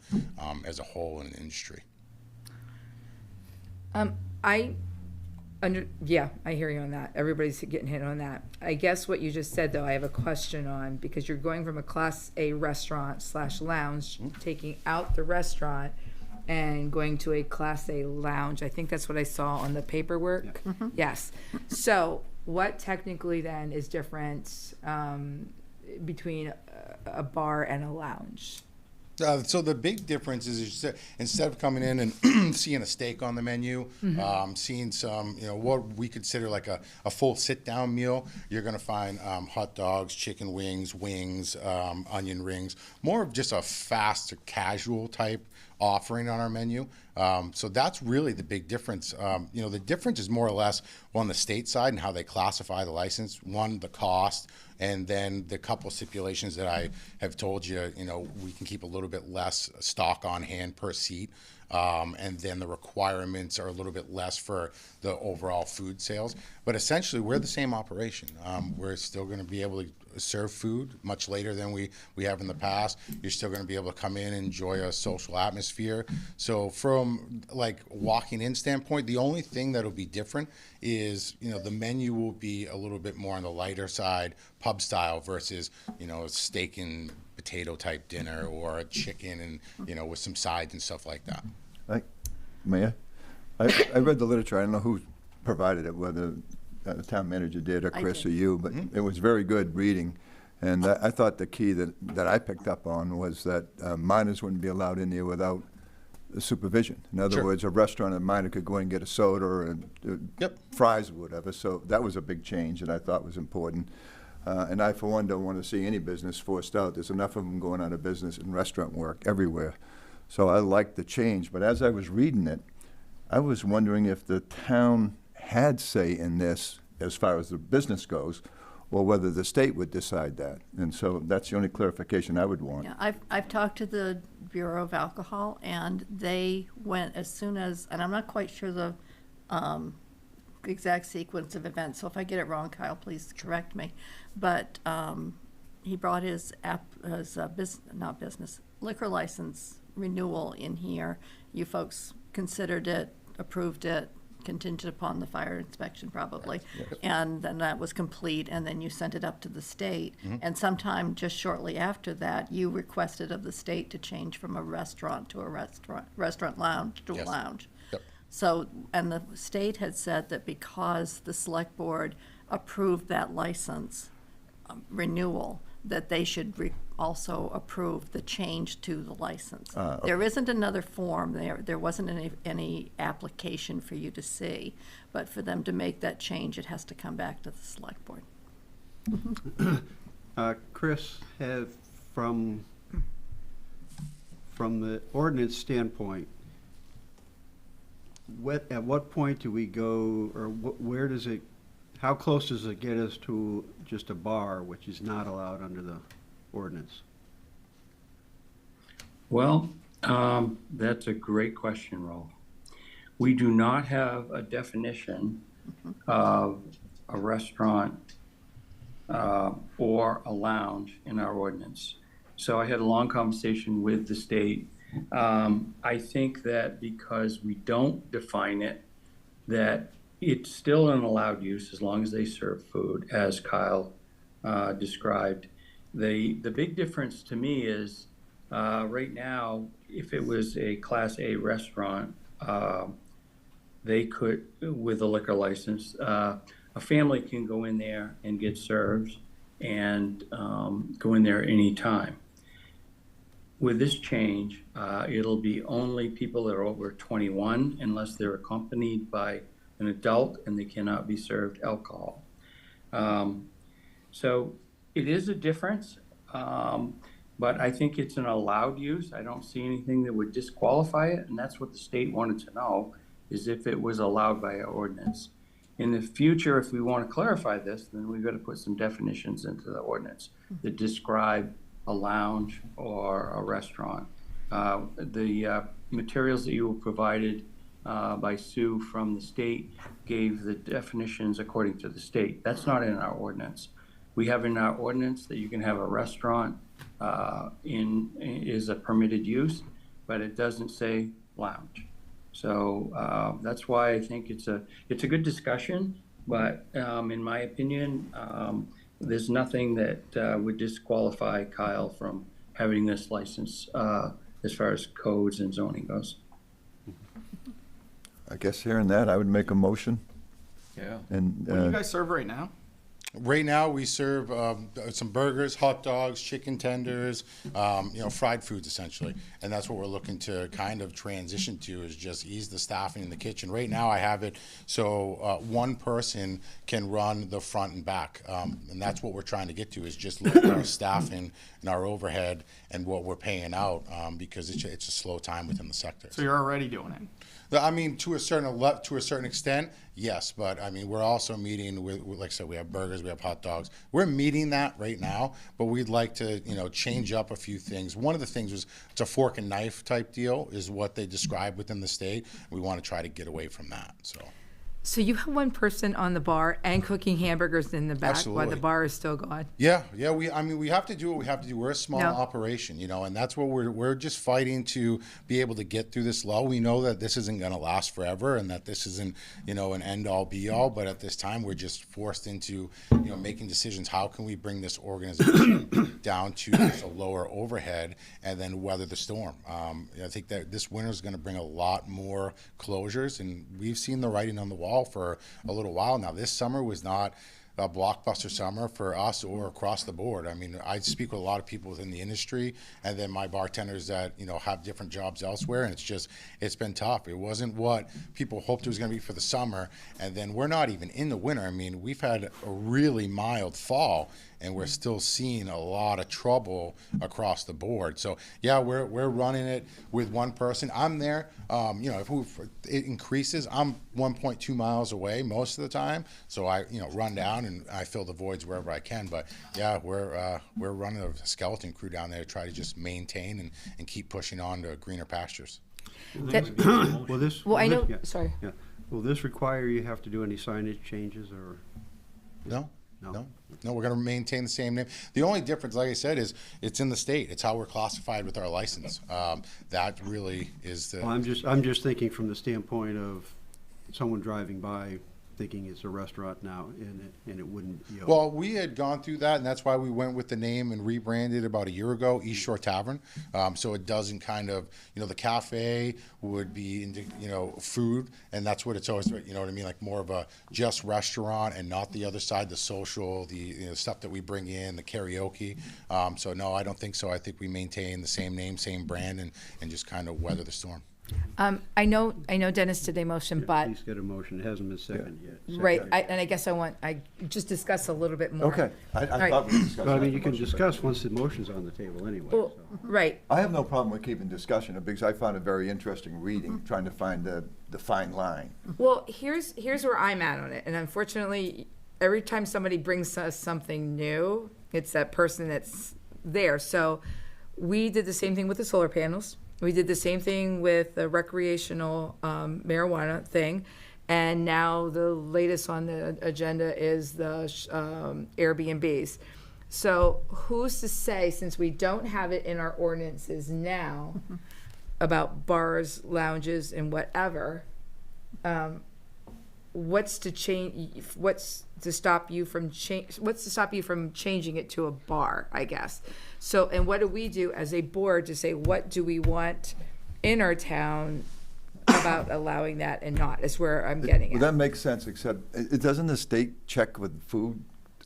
as a whole in the industry. I hear you on that. Everybody's getting hit on that. I guess what you just said, though, I have a question on, because you're going from a Class A restaurant / lounge, taking out the restaurant and going to a Class A lounge. I think that's what I saw on the paperwork. Yeah. Mm-hmm. Yes. So what technically then is different between a bar and a lounge? So the big difference is instead of coming in and seeing a steak on the menu, seeing some, what we consider like a full sit-down meal, you're going to find hot dogs, chicken wings, onion rings, more of just a fast or casual type offering on our menu. So that's really the big difference. The difference is more or less on the state side and how they classify the license. One, the cost, and then the couple stipulations that I have told you, we can keep a little bit less stock on hand per seat. And then the requirements are a little bit less for the overall food sales. But essentially, we're the same operation. We're still going to be able to serve food much later than we have in the past. You're still going to be able to come in and enjoy a social atmosphere. So from like walking in standpoint, the only thing that'll be different is, the menu will be a little bit more on the lighter side, pub style, versus, a steak and potato type dinner, or a chicken and, with some sides and stuff like that. Mayor, I read the literature. I don't know who provided it, whether the town manager did or Chris or you, but it was very good reading. And I thought the key that I picked up on was that minors wouldn't be allowed in there without supervision. In other words, a restaurant, a minor could go in and get a soda or fries or whatever. So that was a big change that I thought was important. And I, for one, don't want to see any business forced out. There's enough of them going out of business in restaurant work everywhere. So I liked the change. But as I was reading it, I was wondering if the town had say in this as far as the business goes, or whether the state would decide that. And so that's the only clarification I would want. Yeah, I've talked to the Bureau of Alcohol, and they went as soon as, and I'm not quite sure the exact sequence of events, so if I get it wrong, Kyle, please correct me. But he brought his liquor license renewal in here. You folks considered it, approved it, contingent upon the fire inspection probably. Yes. And then that was complete, and then you sent it up to the state. And sometime just shortly after that, you requested of the state to change from a restaurant to a restaurant lounge to a Yes. lounge. Yep. So, and the state had said that because the select board approved that license renewal, that they should also approve the change to the license. Okay. There isn't another form, there wasn't any application for you to see, but for them to make that change, it has to come back to the select board. Chris, from the ordinance standpoint, at what point do we go, or where does it, how close does it get us to just a bar, which is not allowed under the ordinance? Well, that's a great question, Rolf. We do not have a definition of a restaurant or a lounge in our ordinance. So I had a long conversation with the state. I think that because we don't define it, that it's still an allowed use as long as they serve food, as Kyle described. The big difference to me is right now, if it was a Class A restaurant, they could, with a liquor license, a family can go in there and get served and go in there anytime. With this change, it'll be only people that are over 21 unless they're accompanied by an adult, and they cannot be served alcohol. So it is a difference, but I think it's an allowed use. I don't see anything that would disqualify it, and that's what the state wanted to know, is if it was allowed by our ordinance. In the future, if we want to clarify this, then we've got to put some definitions into the ordinance that describe a lounge or a restaurant. The materials that you were provided by Sue from the state gave the definitions according to the state. That's not in our ordinance. We have in our ordinance that you can have a restaurant is a permitted use, but it doesn't say lounge. So that's why I think it's a good discussion, but in my opinion, there's nothing that would disqualify Kyle from having this license as far as codes and zoning goes. I guess hearing that, I would make a motion. Yeah. And What do you guys serve right now? Right now, we serve some burgers, hot dogs, chicken tenders, fried foods essentially, and that's what we're looking to kind of transition to, is just ease the staffing in the kitchen. Right now, I have it so one person can run the front and back, and that's what we're trying to get to, is just look at our staffing and our overhead and what we're paying out, because it's a slow time within the sector. So you're already doing it. I mean, to a certain extent, yes. But I mean, we're also meeting with, like I said, we have burgers, we have hot dogs. We're meeting that right now, but we'd like to, change up a few things. One of the things was it's a fork and knife type deal, is what they describe within the state. We want to try to get away from that. So you have one person on the bar and cooking hamburgers in the back while Absolutely. the bar is still going. Yeah. We have to do what we have to do. We're a small No. operation, and that's what we're just fighting to be able to get through this lull. We know that this isn't going to last forever, and that this isn't, an end all be all. But at this time, we're just forced into, making decisions. How can we bring this organization down to a lower overhead and then weather the storm? I think that this winter is going to bring a lot more closures, and we've seen the writing on the wall for a little while now. This summer was not a blockbuster summer for us or across the board. I mean, I speak with a lot of people within the industry, and then my bartenders that, have different jobs elsewhere, and it's been tough. It wasn't what people hoped it was going to be for the summer, and then we're not even in the winter. I mean, we've had a really mild fall, and we're still seeing a lot of trouble across the board. So yeah, we're running it with one person. I'm there. If it increases, I'm 1.2 miles away most of the time. So I, run down and I fill the voids wherever I can. But yeah, we're running a skeleton crew down there to try to just maintain and keep pushing on to greener pastures. Will Sorry. Will this require you have to do any signage changes or? No. No, we're going to maintain the same name. The only difference, like I said, is it's in the state. It's how we're classified with our license. That really is the. Well, I'm just thinking from the standpoint of someone driving by thinking it's a restaurant now, and it wouldn't be. Well, we had gone through that, and that's why we went with the name and rebranded about a year ago, East Shore Tavern. So it doesn't kind of, the cafe would be into, food, and that's what it's always, you know what I mean, like more of a just restaurant and not the other side, the social, the stuff that we bring in, the karaoke. So no, I don't think so. I think we maintain the same name, same brand, and just kind of weather the storm. I know Dennis did a motion, but, He's got a motion, it hasn't been seconded yet. right, I guess I just discuss a little bit more. Okay, I All right. thought we discussed. Well, I mean, that you can motion, but- discuss once the motion's on the table anyway. Well, so. right, I have no problem with keeping discussion because I found it very interesting reading, trying to find the fine line. well, here's where I'm at on it, and unfortunately, every time somebody brings us something new, it's that person that's there. So we did the same thing with the solar panels. We did the same thing with the recreational marijuana thing. And now the latest on the agenda is the Airbnbs. So who's to say, since we don't have it in our ordinances now, about bars, lounges, and whatever, what's to stop you from changing it to a bar, I guess? So, and what do we do as a board to say, what do we want in our town about allowing that and not, is where I'm getting Well, at. that makes sense, except, it doesn't the state check with food?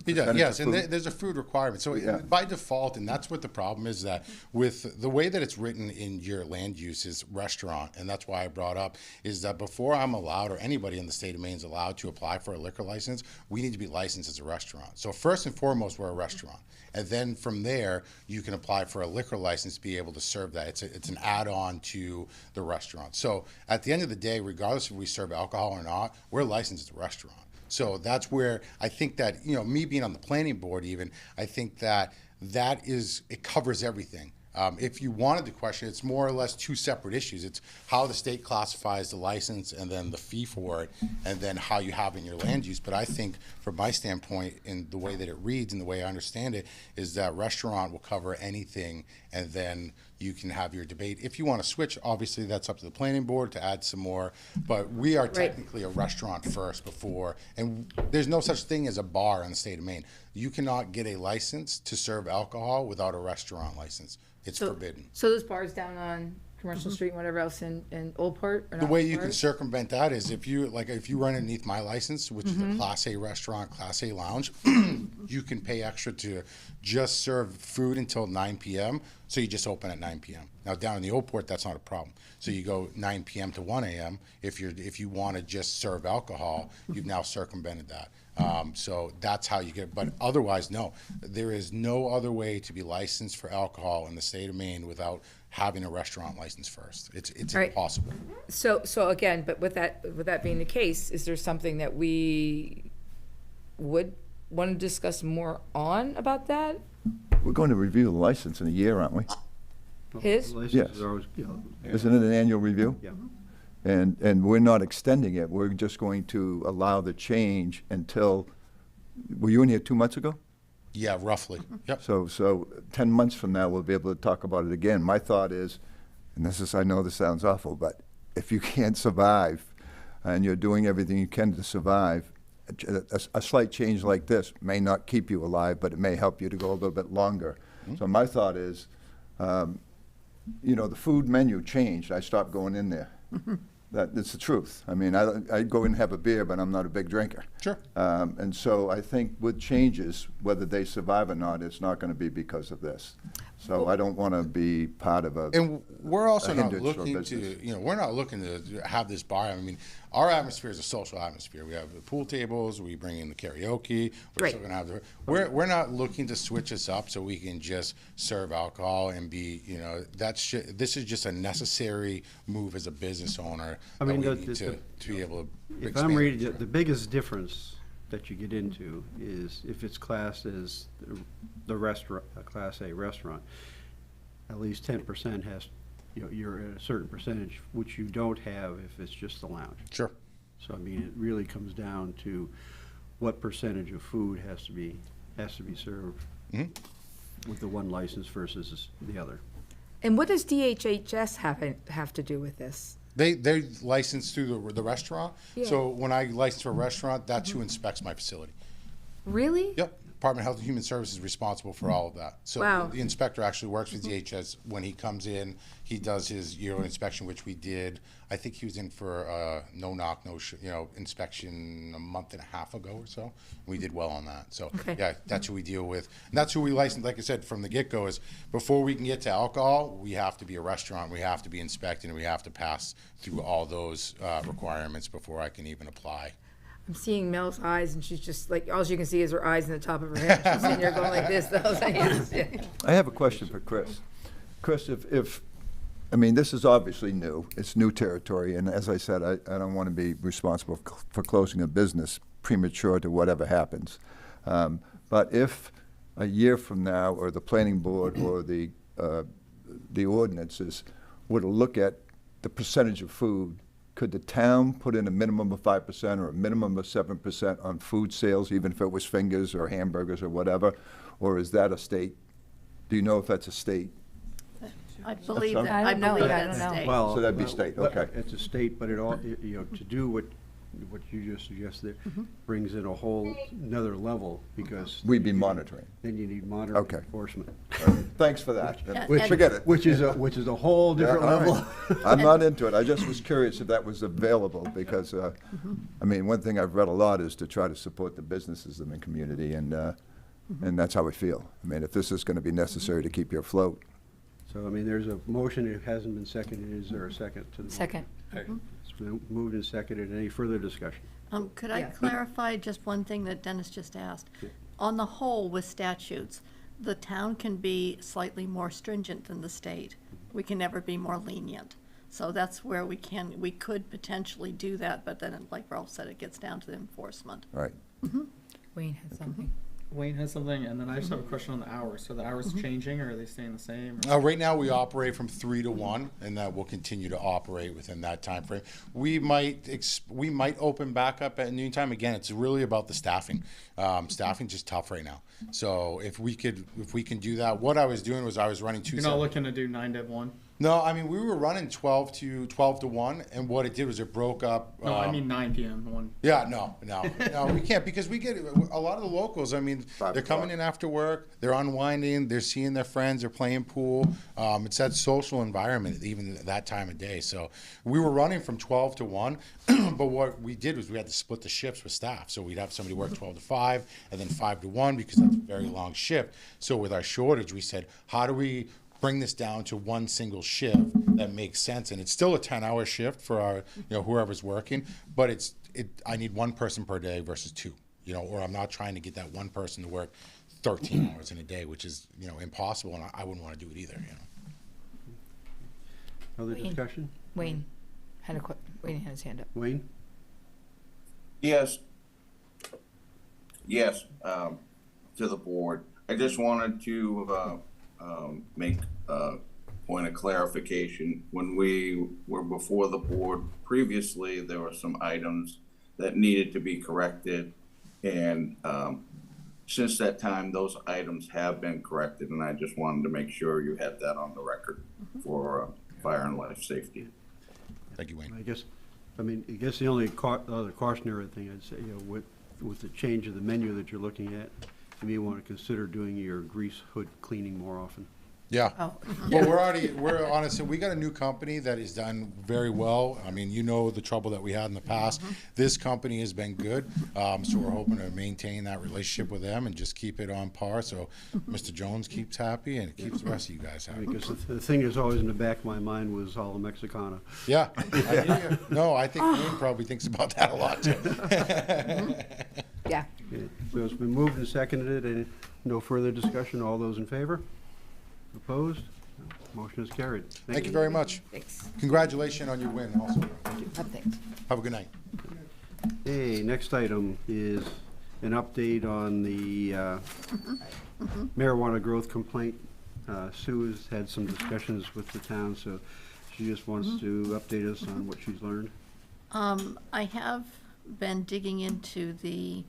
It does, percentage yes, of and food? there's a food requirement. So Yeah. by default, and that's what the problem is, that with the way that it's written in your land use is restaurant, and that's why I brought up, is that before I'm allowed, or anybody in the state of Maine is allowed to apply for a liquor license, we need to be licensed as a restaurant. So first and foremost, we're a restaurant. And then from there, you can apply for a liquor license to be able to serve that. It's an add-on to the restaurant. So at the end of the day, regardless if we serve alcohol or not, we're licensed as a restaurant. So that's where I think that, me being on the planning board even, I think that it covers everything. If you wanted to question, it's more or less two separate issues. It's how the state classifies the license and then the fee for it, and then how you have it in your land use. But I think from my standpoint, in the way that it reads and the way I understand it, is that restaurant will cover anything, and then you can have your debate. If you want to switch, obviously that's up to the planning board to add some more, but we are technically a restaurant first before, and there's no such thing as a bar in the state of Maine. You cannot get a license to serve alcohol without a restaurant license. It's forbidden. So those bars down on Commercial Street and whatever else in Old Port are The not way you bars? can circumvent that is if you run underneath my license, which is a Class A restaurant, Class A lounge, you can pay extra to just serve food until 9 p.m. So you just open at 9 p.m. Now down in the Old Port, that's not a problem. So you go 9 p.m. to 1 a.m. If you want to just serve alcohol, you've now circumvented that. So that's how you get. But otherwise, no, there is no other way to be licensed for alcohol in the state of Maine without having a restaurant license first. It's Right. impossible. So again, but with that being the case, is there something that we would want to discuss more on about that? We're going to review the license in a year, aren't we? His? Licenses are always, Isn't it an annual review? Yeah. And we're not extending it, we're just going to allow the change until, were you in here 2 months ago? Yeah, roughly. Yep. So 10 months from now, we'll be able to talk about it again. My thought is, and I know this sounds awful, but if you can't survive and you're doing everything you can to survive, a slight change like this may not keep you alive, but it may help you to go a little bit longer. So my thought is, the food menu changed. I stopped going in there. It's the truth. I mean, I go in and have a beer, but I'm not a big drinker. Sure. And so I think with changes, whether they survive or not, it's not going to be because of this. So I don't want to be part of a. And we're also not hindrance for looking business. to, we're not looking to have this bar. I mean, our atmosphere is a social atmosphere. We have the pool tables, we bring in the karaoke. We're still gonna have we're not looking to switch this up so we can just serve alcohol and be, this is just a necessary move as a business owner. I mean, that we need to be able to if expand. I'm reading it, the biggest difference that you get into is if it's classed as the restaurant, a Class A restaurant, at least 10% has, you're at a certain percentage, which you don't have if it's just the lounge. Sure. So, I mean, it really comes down to what percentage of food has to be served with the one license versus the other. And what does DHHS have to do with this? They're licensed through the restaurant. Yeah. So when I license for a restaurant, that's who inspects my facility. Really? Yep. Department of Health and Human Services is responsible for all of that. So Wow. the inspector actually works with DHS. When he comes in, he does his yearly inspection, which we did. I think he was in for no-knock, inspection a month and a half ago or so. We did well on that. So Okay. yeah, that's who we deal with. And that's who we license. Like I said, from the get-go is before we can get to alcohol, we have to be a restaurant. We have to be inspected, and we have to pass through all those requirements before I can even apply. I'm seeing Mel's eyes, and she's just like, all you can see is her eyes and the top of her head. She's sitting there going like this. The whole thing. I have a question for Chris. Chris, I mean, this is obviously new. It's new territory, and as I said, I don't want to be responsible for closing a business premature to whatever happens. But if a year from now, or the planning board or the ordinances were to look at the percentage of food, could the town put in a minimum of 5% or a minimum of 7% on food sales, even if it was fingers or hamburgers or whatever? Or is that a state? Do you know if that's a state? I believe sorry? that, I believe that's state. Well, So that'd be state, okay. It's a state, but it all, to do what you just suggested brings in a whole another level, because We'd be monitoring. then you need monitoring Okay. enforcement. Thanks for that. Which, Forget it. which is a whole different Yeah, all level. right. I'm not into it. I just was curious if that was available, because, I mean, one thing I've read a lot is to try to support the businesses in the community, and that's how I feel. I mean, if this is going to be necessary to keep you afloat. So, I mean, there's a motion, it hasn't been seconded. Is there a second to the? Second. It's been moved and seconded. Any further discussion? Could I clarify just one thing that Dennis just asked? Yeah. On the whole, with statutes, the town can be slightly more stringent than the state. We can never be more lenient. So that's where we could potentially do that, but then, like Ralph said, it gets down to the enforcement. Right. Wayne had something. Wayne has something, and then I just have a question on the hours. So the hours changing, or are they staying the same? Right now, we operate from 3 to 1, and that will continue to operate within that time frame. We might open back up at noontime. Again, it's really about the staffing. Staffing's just tough right now. So if we can do that, what I was doing was I was running 2. You're not looking to do 9 to 1. No, I mean we were running 12 to 1, and what it did was it broke up. No, I mean 9 p.m. 1. Yeah, no, we can't, because we get a lot of the locals. I mean, they're coming in after work, they're unwinding, they're seeing their friends, they're playing pool. It's that social environment, even at that time of day. So we were running from 12 to 1, but what we did was we had to split the shifts with staff. So we'd have somebody work 12 to 5, and then 5 to 1, because that's a very long shift. So with our shortage, we said, how do we bring this down to one single shift that makes sense? And it's still a 10-hour shift for our, whoever's working, but I need one person per day versus 2, or I'm not trying to get that one person to work 13 hours in a day, which is, impossible, and I wouldn't want to do it either, Other discussion? Wayne had Wayne had his hand up. Wayne? Yes. Yes, to the board. I just wanted to make a point of clarification. When we were before the board previously, there were some items that needed to be corrected, and since that time, those items have been corrected, and I just wanted to make sure you had that on the record for fire and life safety. Thank you, Wayne. I guess the only other cautionary thing I'd say, with the change of the menu that you're looking at, you may want to consider doing your grease hood cleaning more often. Yeah. Oh. Well, we're honestly, we got a new company that has done very well. I mean, the trouble that we had in the past. This company has been good. So we're hoping to maintain that relationship with them and just keep it on par. So Mr. Jones keeps happy, and it keeps the rest of you guys happy. Because the thing that's always in the back of my mind was all the Mexicana. Yeah. I think Wayne probably thinks about that a lot too. Yeah. Okay, so it's been moved and seconded, and no further discussion. All those in favor? Opposed? Motion is carried. Thank you very much. Thanks. Congratulations on your win also. Thanks. Have a good night. Okay, next item is an update on the marijuana growth complaint. Sue has had some discussions with the town, so she just wants to update us on what she's learned. I have been digging into the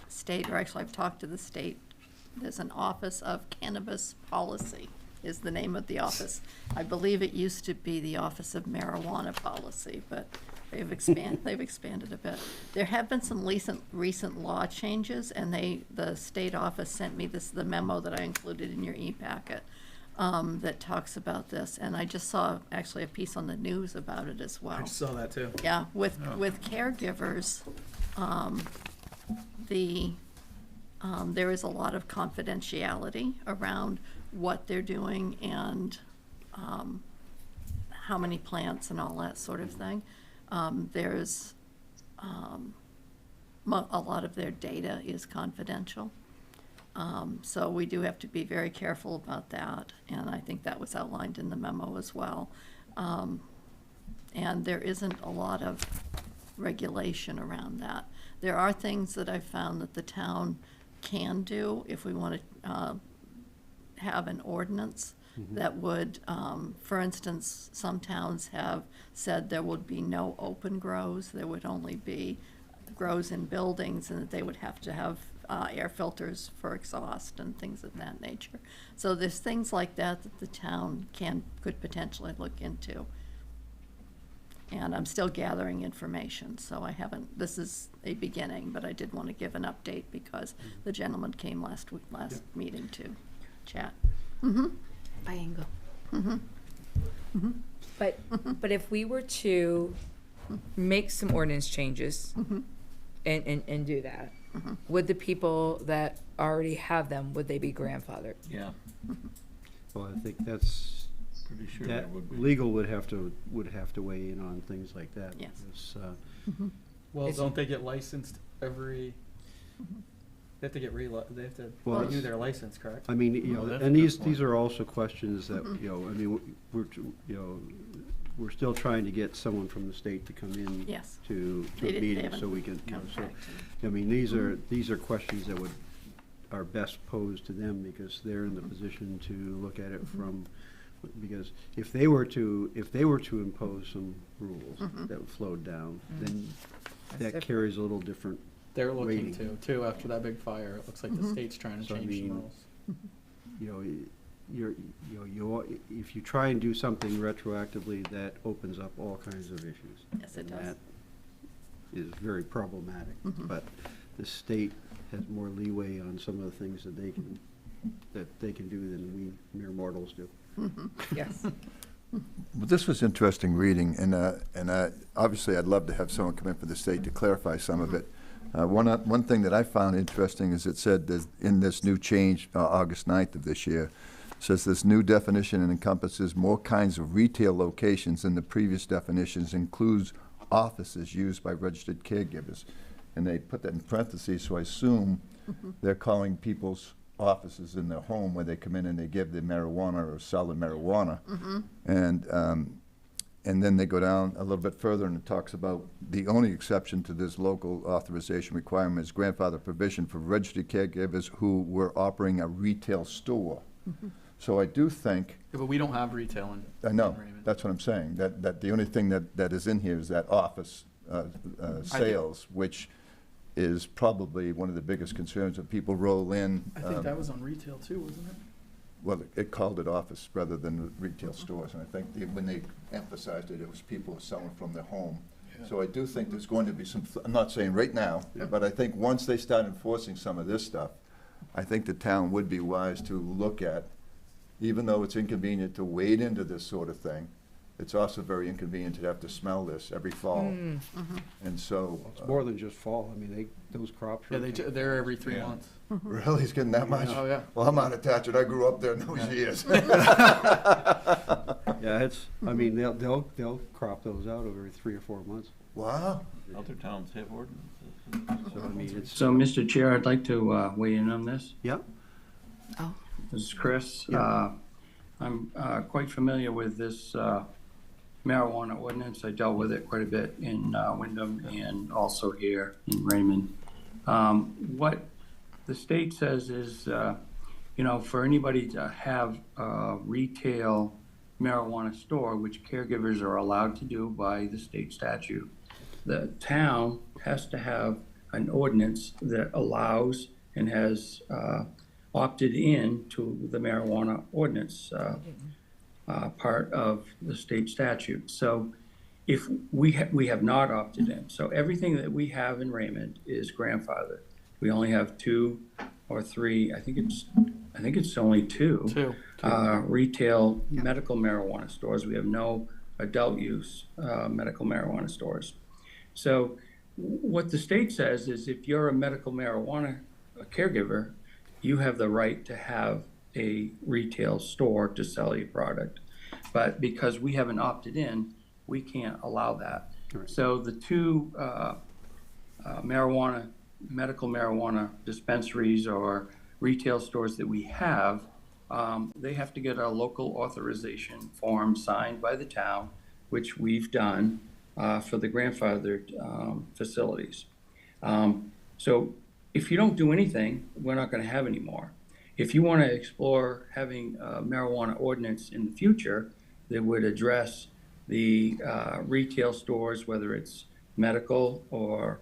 state, or actually I've talked to the state, there's an Office of Cannabis Policy is the name of the office. I believe it used to be the Office of Marijuana Policy, but they've expanded a bit. There have been some recent law changes, and the state office sent me the memo that I included in your e-packet that talks about this, and I just saw actually a piece on the news about it as well. I saw that too. Yeah, with caregivers, there is a lot of confidentiality around what they're doing and how many plants and all that sort of thing. There's a lot of their data is confidential. So we do have to be very careful about that, and I think that was outlined in the memo as well. And there isn't a lot of regulation around that. There are things that I've found that the town can do if we want to have an ordinance that would, for instance, some towns have said there would be no open grows, there would only be grows in buildings, and that they would have to have air filters for exhaust and things of that nature. So there's things like that that the town could potentially look into. And I'm still gathering information, so this is a beginning, but I did want to give an update because the gentleman came last meeting to chat. Biango. But if we were to make some ordinance changes and do that, would the people that already have them, would they be grandfathered? Yeah. Well, I think that's, Pretty sure that that would be. legal would have to weigh in on things like that. Yes. Because, Well, don't they get licensed every? They have to get they have to Well, renew their license, correct? I mean, Oh, that's a and good these point. are also questions that, I mean, we're still trying to get someone from the state to come in Yes. to They a didn't- meeting they so we can, haven't come back to I mean, these are questions that are best posed to them because they're in the position to look at it from, because if they were to impose some rules that flowed down, then that different. carries a little different They're looking waiting. too after that big fire. It looks like the state's trying to So, I change the mean, rules. If you try and do something retroactively, that opens up all kinds of issues. Yes, it And does. that is very problematic, but the state has more leeway on some of the things that they can do than we mere mortals do. Yes. Well, this was interesting reading, and obviously I'd love to have someone come in from the state to clarify some of it. One thing that I found interesting is it said that in this new change, August 9th of this year, says this new definition encompasses more kinds of retail locations than the previous definitions, includes offices used by registered caregivers. And they put that in parentheses, so I assume they're calling people's offices in their home where they come in and they give the marijuana or sell the marijuana. And then they go down a little bit further and it talks about the only exception to this local authorization requirement is grandfather provision for registered caregivers who were operating a retail store. So I do think, Yeah, but we don't have retail in. I know, Raymond. that's what I'm saying, that the only thing that is in here is that office sales, which is probably one of the biggest concerns that people roll in. I think that was on retail too, wasn't it? Well, it called it office rather than retail stores, and I think when they emphasized it, it was people who are selling from their home. So I do think there's going to be some, I'm not saying right now, but I think once they start enforcing some of this stuff, I think the town would be wise to look at, even though it's inconvenient to wade into this sort of thing, it's also very inconvenient to have to smell this every fall. And so. It's more than just fall. I mean, those crops. Yeah, they're every 3 months. Really? It's getting that much? Oh, yeah. Well, I'm out of touch, and I grew up there in those years. Yeah, I mean, they'll crop those out over 3 or 4 months. Wow. Other towns have ordinances. So, I mean, it's. So, Mr. Chair, I'd like to weigh in on this. Yeah. Oh. This is Chris. Yeah. I'm quite familiar with this marijuana ordinance. I dealt with it quite a bit in Wyndham and also here in Raymond. What the state says is, for anybody to have a retail marijuana store, which caregivers are allowed to do by the state statute, the town has to have an ordinance that allows and has opted in to the marijuana ordinance part of the state statute. So if we have not opted in, so everything that we have in Raymond is grandfathered. We only have 2 or 3, I think it's only 2 retail medical marijuana stores. We have no adult use medical marijuana stores. So what the state says is if you're a medical marijuana caregiver, you have the right to have a retail store to sell your product. But because we haven't opted in, we can't allow that. Right. So the 2 medical marijuana dispensaries or retail stores that we have, they have to get a local authorization form signed by the town, which we've done for the grandfathered facilities. So if you don't do anything, we're not going to have any more. If you want to explore having a marijuana ordinance in the future that would address the retail stores, whether it's medical or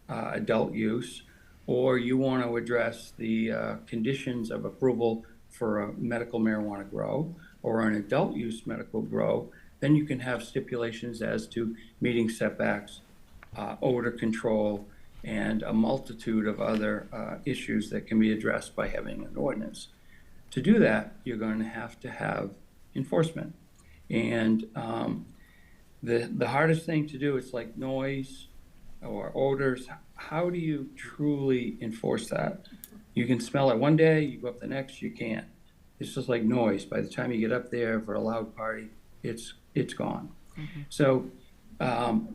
adult use, or you want to address the conditions of approval for a medical marijuana grow or an adult use medical grow, then you can have stipulations as to meeting setbacks, odor control, and a multitude of other issues that can be addressed by having an ordinance. To do that, you're going to have enforcement. And the hardest thing to do is like noise or odors. How do you truly enforce that? You can smell it one day, you go up the next, you can't. It's just like noise. By the time you get up there for a loud party, it's gone. So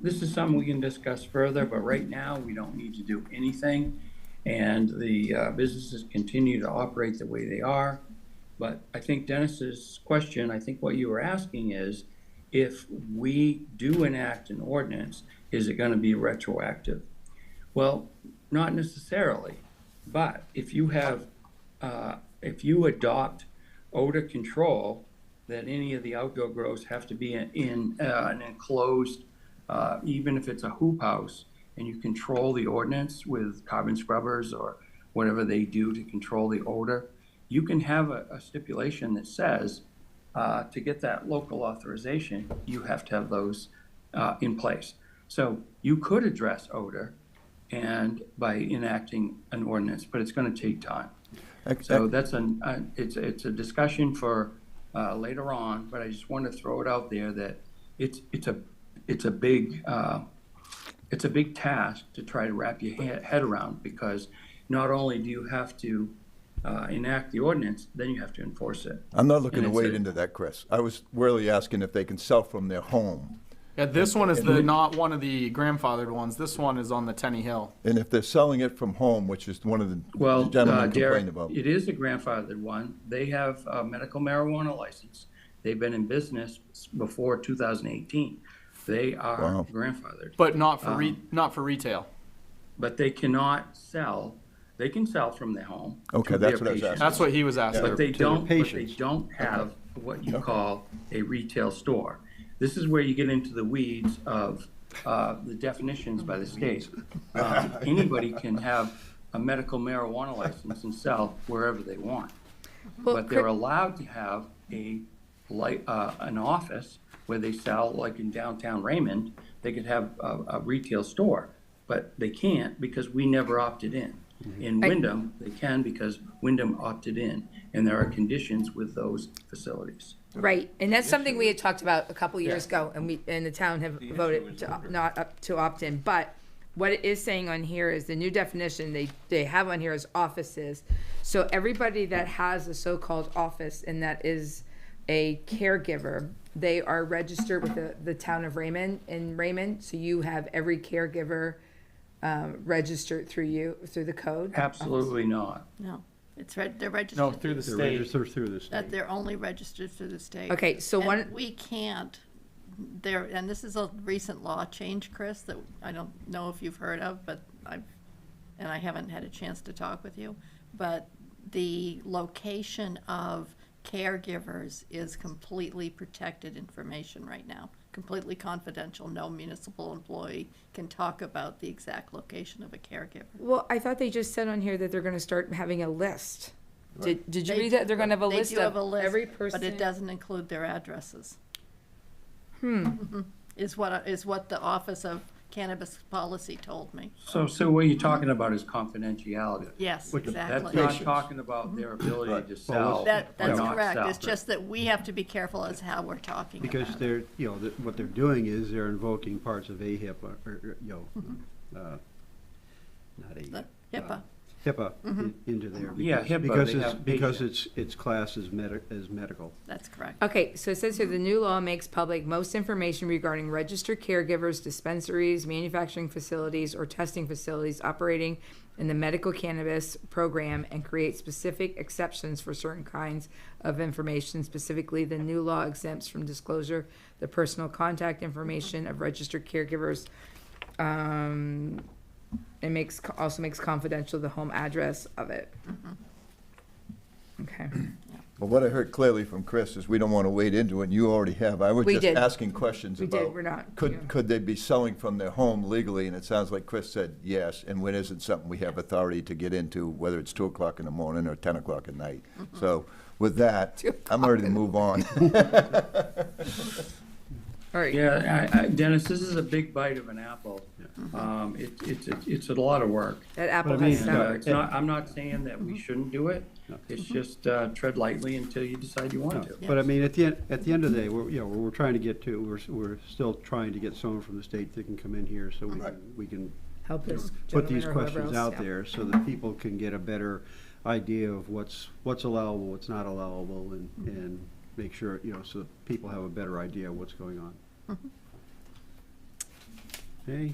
this is something we can discuss further, but right now we don't need to do anything. And the businesses continue to operate the way they are. But I think Dennis's question, I think what you were asking is, if we do enact an ordinance, is it going to be retroactive? Well, not necessarily. But if you adopt odor control, that any of the outdoor grows have to be in an enclosed, even if it's a hoop house, and you control the ordinance with carbon scrubbers or whatever they do to control the odor, you can have a stipulation that says to get that local authorization, you have to have those in place. So you could address odor and by enacting an ordinance, but it's going to take time. So that's it's a discussion for later on, but I just want to throw it out there that it's a big task to try to wrap your head around, because not only do you have to enact the ordinance, then you have to enforce it. I'm not looking to wade into that, Chris. I was really asking if they can sell from their home. Yeah, this one is not one of the grandfathered ones. This one is on the Tenny Hill. And if they're selling it from home, which is one of the gentlemen complained about. It is a grandfathered one. They have a medical marijuana license. They've been in business before 2018. They are grandfathered. But not for retail. But they cannot sell. They can sell from their home. Okay, that's what I was asking. That's what he was asking. But they don't have what you call a retail store. This is where you get into the weeds of the definitions by the state. Anybody can have a medical marijuana license and sell wherever they want. But they're allowed to have an office where they sell, like in downtown Raymond, they could have a retail store, but they can't because we never opted in. In Wyndham, they can because Wyndham opted in, and there are conditions with those facilities. Right, and that's something we had talked about a couple years ago, and the town have voted to opt in. But what it is saying on here is the new definition they have on here is offices. So everybody that has a so-called office and that is a caregiver, they are registered with the town of Raymond in Raymond. So you have every caregiver registered through the code. Absolutely not. No. They're registered. No, through the They're state. registered through the state. That they're only registered through the state. Okay, so And we can't, and this is a recent law change, Chris, that I don't know if you've heard of, but I haven't had a chance to talk with you, but the location of caregivers is completely protected information right now. completely confidential. No municipal employee can talk about the exact location of a caregiver. Well, I thought they just said on here that they're gonna start having a list. Did you They- read that? They're gonna have a they list do have a of list, every person. But it doesn't include their addresses. Hmm. Is what the Office of Cannabis Policy told me. So what you're talking about is confidentiality. Yes, That's exactly. not talking about their ability to sell. That's or not correct. sell. It's just that we have to be careful as how we're talking about Because it. they're, you know, what they're doing is they're invoking parts of AHIP, or, you know, not The AHIP. HIPAA. HIPAA into there. Yeah, because- HIPAA, Because they it's, have because patient. it's classed as medical. That's correct. Okay, so it says here, the new law makes public most information regarding registered caregivers, dispensaries, manufacturing facilities, or testing facilities operating in the medical cannabis program and creates specific exceptions for certain kinds of information. Specifically, the new law exempts from disclosure the personal contact information of registered caregivers. It also makes confidential the home address of it. Okay. Well, what I heard clearly from Chris is we don't want to wade into it, and you already have. I was We just did. asking questions We about. did, we're not, yeah. Could they be selling from their home legally? And it sounds like Chris said yes, and when isn't something we have authority to get into, whether it's 2 o'clock in the morning or 10 o'clock at night. So with that, I'm ready to move on. All right. Yeah, Dennis, this is a big bite of an apple. It's a lot of work. That apple But I mean, has sour. It's not, I'm not saying that we shouldn't do it. It's just tread lightly until you decide you want to. But I mean, at the end of the day, we're trying to get to, we're still trying to get someone from the state that can come in here so we can Help this put these gentleman or whoever questions else, out yeah. there so that people can get a better idea of what's allowable, what's not allowable, and make sure, you know, so that people have a better idea of what's going on. Okay.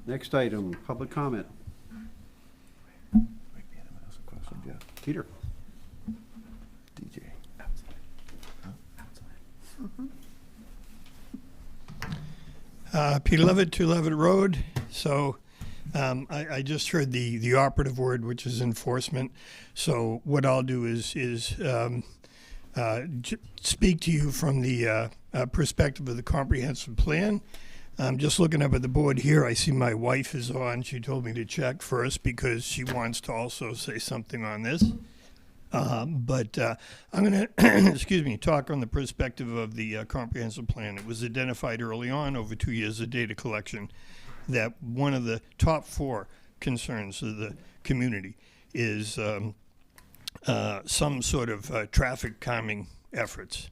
Next item, public comment. Peter. DJ. Peter Levitt, 2 Levitt Road. So I just heard the operative word, which is enforcement. So what I'll do is speak to you from the perspective of the comprehensive plan. I'm just looking up at the board here. I see my wife is on. She told me to check first because she wants to also say something on this. But I'm going to, excuse me, talk on the perspective of the comprehensive plan. It was identified early on, over 2 years of data collection, that one of the top 4 concerns of the community is some sort of traffic calming efforts.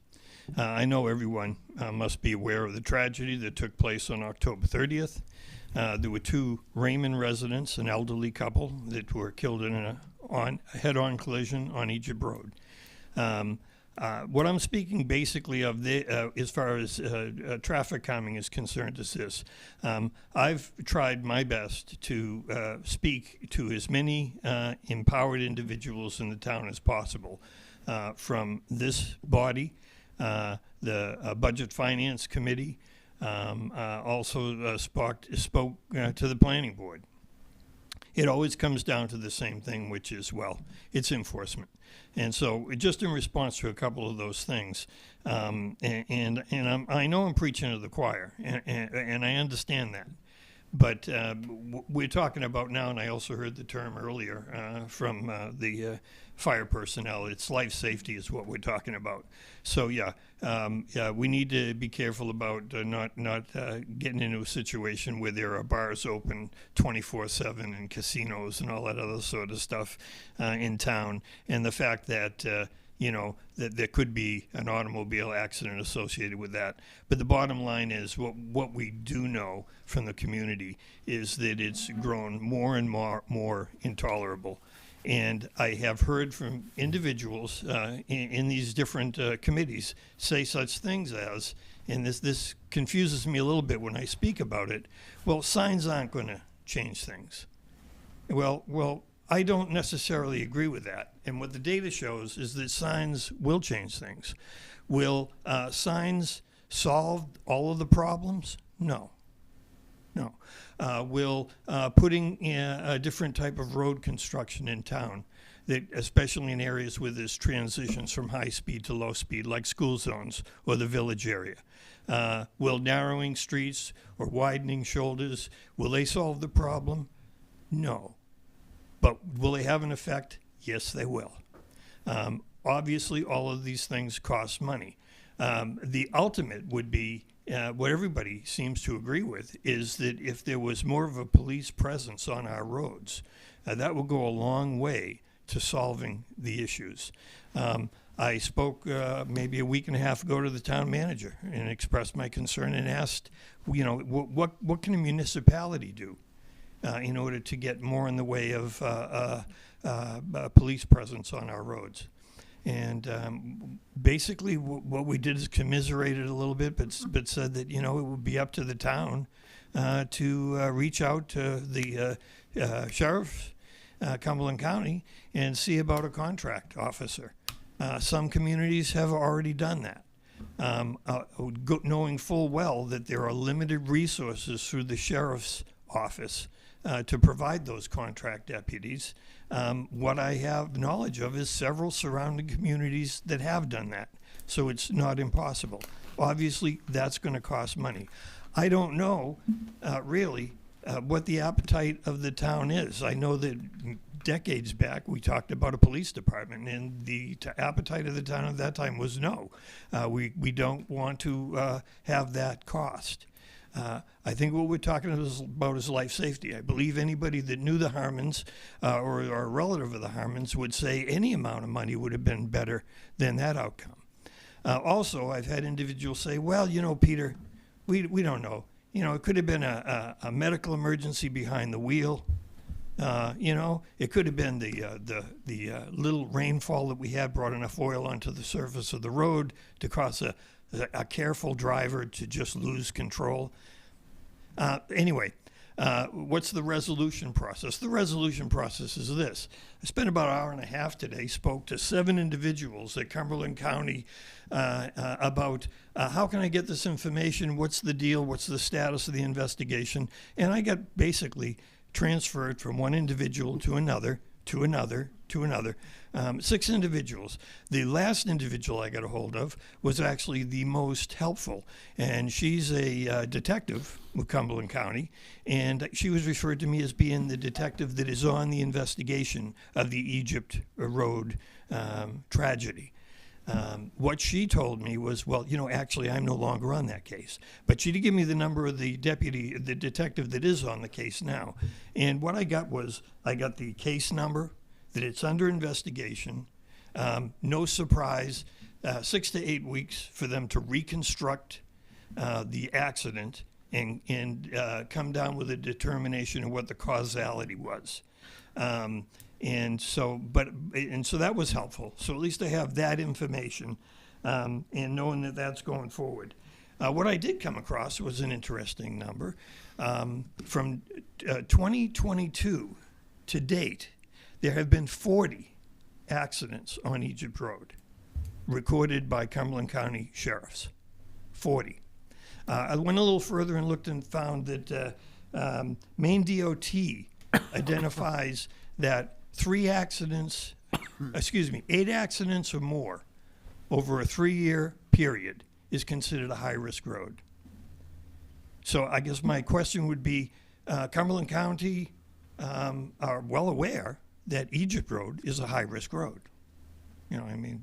I know everyone must be aware of the tragedy that took place on October 30th. There were 2 Raymond residents, an elderly couple, that were killed in a head-on collision on Egypt Road. What I'm speaking basically of as far as traffic calming is concerned is this. I've tried my best to speak to as many empowered individuals in the town as possible, from this body, the Budget Finance Committee, also spoke to the Planning Board. It always comes down to the same thing, which is, well, it's enforcement. And so just in response to a couple of those things, I know I'm preaching to the choir, and I understand that. But we're talking about now, and I also heard the term earlier from the fire personnel, it's life safety is what we're talking about. So yeah, we need to be careful about not getting into a situation where there are bars open 24/7 and casinos and all that other sort of stuff in town. And the fact that that there could be an automobile accident associated with that. But the bottom line is what we do know from the community is that it's grown more and more intolerable. And I have heard from individuals in these different committees say such things as, and this confuses me a little bit when I speak about it, well, signs aren't going to change things. Well, I don't necessarily agree with that. And what the data shows is that signs will change things. Will signs solve all of the problems? No. Will putting in a different type of road construction in town that especially in areas where there's transitions from high speed to low speed, like school zones or the village area. Will narrowing streets or widening shoulders, will they solve the problem? No. But will they have an effect? Yes, they will. Obviously, all of these things cost money. The ultimate would be, what everybody seems to agree with, is that if there was more of a police presence on our roads, that will go a long way to solving the issues. I spoke maybe a week and a half ago to the town manager and expressed my concern and asked, what can a municipality do in order to get more in the way of police presence on our roads? And basically what we did is commiserated a little bit, but said that, it would be up to the town to reach out to the sheriff, Cumberland County, and see about a contract officer. Some communities have already done that, knowing full well that there are limited resources through the sheriff's office to provide those contract deputies. What I have knowledge of is several surrounding communities that have done that, so it's not impossible. Obviously, that's going to cost money. I don't know, really, what the appetite of the town is. I know that decades back we talked about a police department, and the appetite of the town at that time was no. We don't want to have that cost. I think what we're talking about is life safety. I believe anybody that knew the Harmons or a relative of the Harmons would say any amount of money would have been better than that outcome. Also, I've had individuals say, well, Peter, we don't know. It could have been a medical emergency behind the wheel. It could have been the little rainfall that we had brought enough oil onto the surface of the road to cause a careful driver to just lose control. Anyway, what's the resolution process? The resolution process is this. I spent about an hour and a half today, spoke to 7 individuals at Cumberland County about how can I get this information, what's the deal, what's the status of the investigation, and I got basically transferred from one individual to another, to another, to another. 6 individuals. The last individual I got a hold of was actually the most helpful, and she's a detective with Cumberland County, and she was referred to me as being the detective that is on the investigation of the Egypt Road tragedy. What she told me was, well, actually I'm no longer on that case. But she did give me the number of the detective that is on the case now. And what I got was, I got the case number, that it's under investigation, no surprise, 6 to 8 weeks for them to reconstruct the accident and come down with a determination of what the causality was. And so that was helpful. So at least I have that information, and knowing that that's going forward. What I did come across was an interesting number. From 2022 to date, there have been 40 accidents on Egypt Road recorded by Cumberland County sheriffs. 40. I went a little further and looked and found that Maine DOT identifies that 8 accidents or more over a 3-year period is considered a high-risk road. So I guess my question would be, Cumberland County are well aware that Egypt Road is a high-risk road.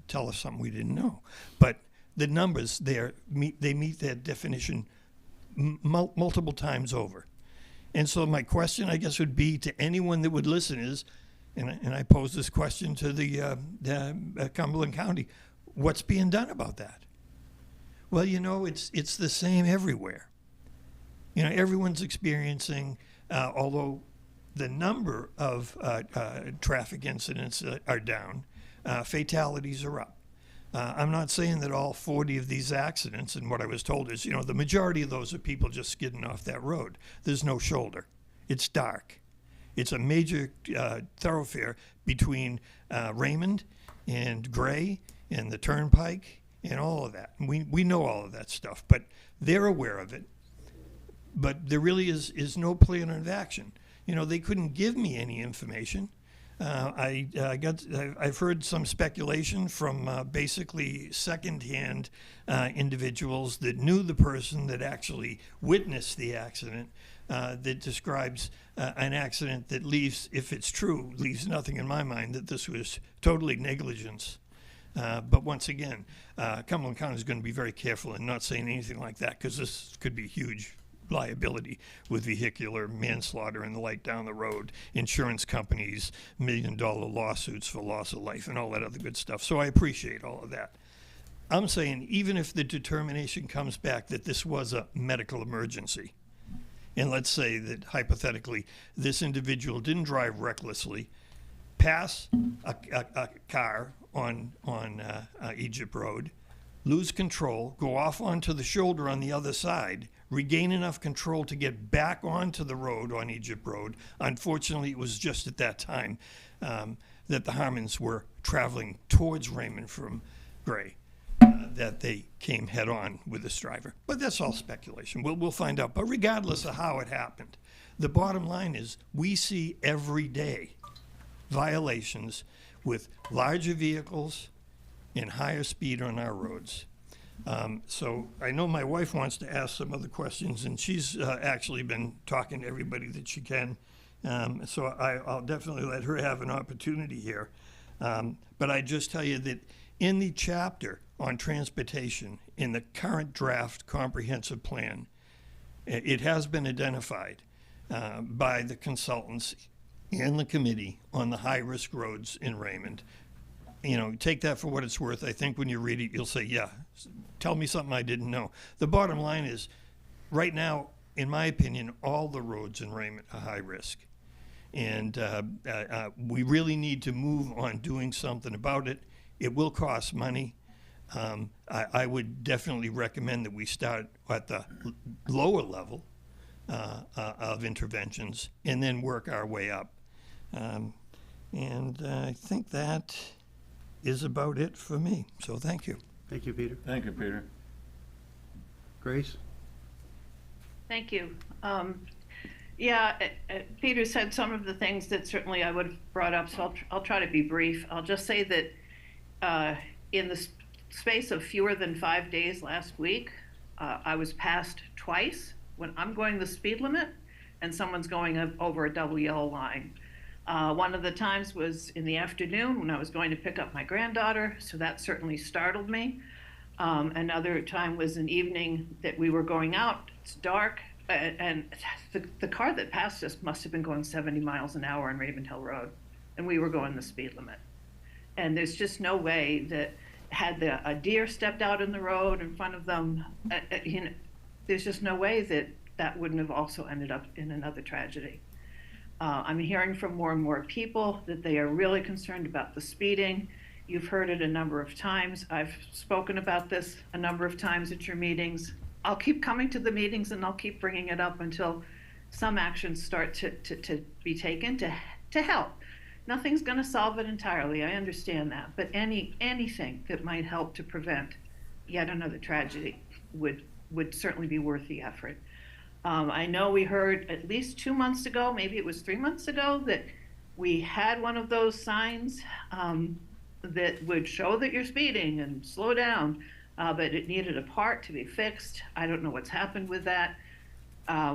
Tell us something we didn't know. But the numbers there, they meet that definition multiple times over. And so my question, I guess, would be to anyone that would listen is, and I pose this question to the Cumberland County, what's being done about that? Well, it's the same everywhere. Everyone's experiencing, although the number of traffic incidents are down, fatalities are up. I'm not saying that all 40 of these accidents, and what I was told is, the majority of those are people just skidding off that road. There's no shoulder. It's dark. It's a major thoroughfare between Raymond and Gray and the Turnpike and all of that. We know all of that stuff, but they're aware of it. But there really is no plan of action. They couldn't give me any information. I've heard some speculation from basically secondhand individuals that knew the person that actually witnessed the accident, that describes an accident that leaves, if it's true, leaves nothing in my mind that this was totally negligence. But once again, Cumberland County is going to be very careful in not saying anything like that, because this could be huge liability with vehicular manslaughter and the like down the road, insurance companies, $1 million lawsuits for loss of life and all that other good stuff. So I appreciate all of that. I'm saying even if the determination comes back that this was a medical emergency, and let's say that hypothetically this individual didn't drive recklessly, pass a car on Egypt Road, lose control, go off onto the shoulder on the other side, regain enough control to get back onto the road on Egypt Road. Unfortunately, it was just at that time that the Harmons were traveling towards Raymond from Gray that they came head on with this driver. But that's all speculation. We'll find out. But regardless of how it happened, the bottom line is we see every day violations with larger vehicles and higher speed on our roads. So I know my wife wants to ask some other questions, and she's actually been talking to everybody that she can. So I'll definitely let her have an opportunity here. But I just tell you that in the chapter on transportation in the current draft comprehensive plan, it has been identified by the consultants and the committee on the high-risk roads in Raymond. You know, take that for what it's worth. I think when you read it, you'll say, yeah, tell me something I didn't know. The bottom line is, right now, in my opinion, all the roads in Raymond are high risk. And we really need to move on doing something about it. It will cost money. I would definitely recommend that we start at the lower level of interventions and then work our way up. And I think that is about it for me. So thank you. Thank you, Peter. Thank you, Peter. Grace? Thank you. Peter said some of the things that certainly I would have brought up, so I'll try to be brief. I'll just say that in the space of fewer than 5 days last week, I was passed twice when I'm going the speed limit and someone's going over a double yellow line. One of the times was in the afternoon when I was going to pick up my granddaughter, so that certainly startled me. Another time was an evening that we were going out, it's dark, and the car that passed us must have been going 70 miles an hour on Raven Hill Road, and we were going the speed limit. And there's just no way that had a deer stepped out in the road in front of them, there's just no way that that wouldn't have also ended up in another tragedy. I'm hearing from more and more people that they are really concerned about the speeding. You've heard it a number of times. I've spoken about this a number of times at your meetings. I'll keep coming to the meetings and I'll keep bringing it up until some actions start to be taken to help. Nothing's going to solve it entirely, I understand that, but anything that might help to prevent yet another tragedy would certainly be worth the effort. I know we heard at least 2 months ago, maybe it was 3 months ago, that we had one of those signs that would show that you're speeding and slow down, but it needed a part to be fixed. I don't know what's happened with that.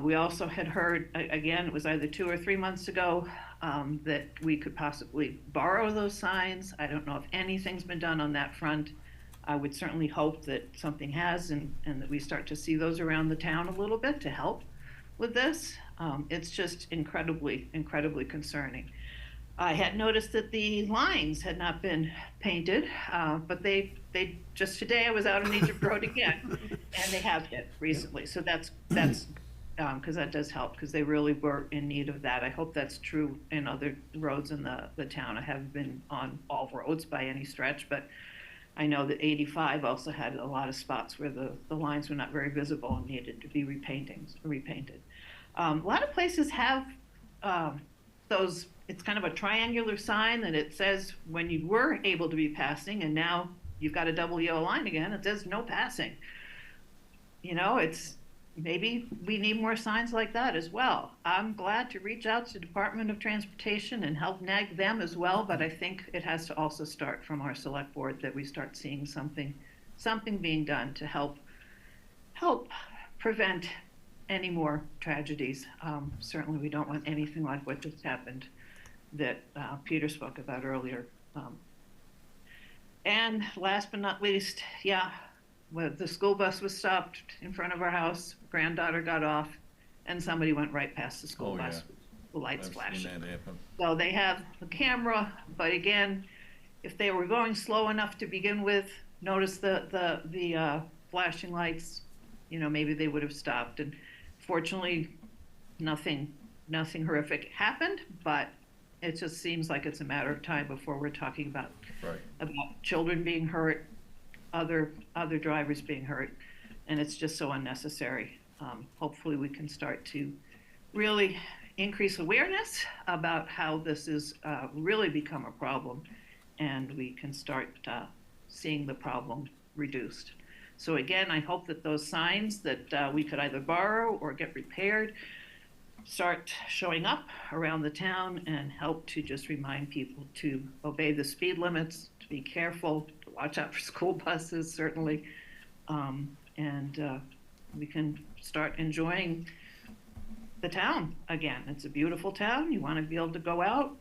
We also had heard, again, it was either 2 or 3 months ago, that we could possibly borrow those signs. I don't know if anything's been done on that front. I would certainly hope that something has and that we start to see those around the town a little bit to help with this. It's just incredibly, incredibly concerning. I had noticed that the lines had not been painted, but they just today I was out on Egypt Road again, and they have been recently. So that's because that does help, because they really were in need of that. I hope that's true in other roads in the town. I haven't been on all roads by any stretch, but I know that 85 also had a lot of spots where the lines were not very visible and needed to be repainted. A lot of places have those, it's kind of a triangular sign that it says when you were able to be passing and now you've got a double yellow line again, it says no passing. You know, maybe we need more signs like that as well. I'm glad to reach out to Department of Transportation and help nag them as well, but I think it has to also start from our select board, that we start seeing something being done to help prevent any more tragedies. Certainly we don't want anything like what just happened that Peter spoke about earlier. And last but not least, the school bus was stopped in front of our house, granddaughter got off, and somebody went right past the school bus, the lights flashing. So they have the camera, but again, if they were going slow enough to begin with, notice the flashing lights, maybe they would have stopped. And fortunately, nothing horrific happened, but it just seems like it's a matter of time before we're talking about children being hurt, other drivers being hurt, and it's just so unnecessary. Hopefully we can start to really increase awareness about how this is really become a problem, and we can start seeing the problem reduced. So again, I hope that those signs that we could either borrow or get repaired start showing up around the town and help to just remind people to obey the speed limits, to be careful, to watch out for school buses, certainly. And we can start enjoying the town again. It's a beautiful town. You want to be able to go out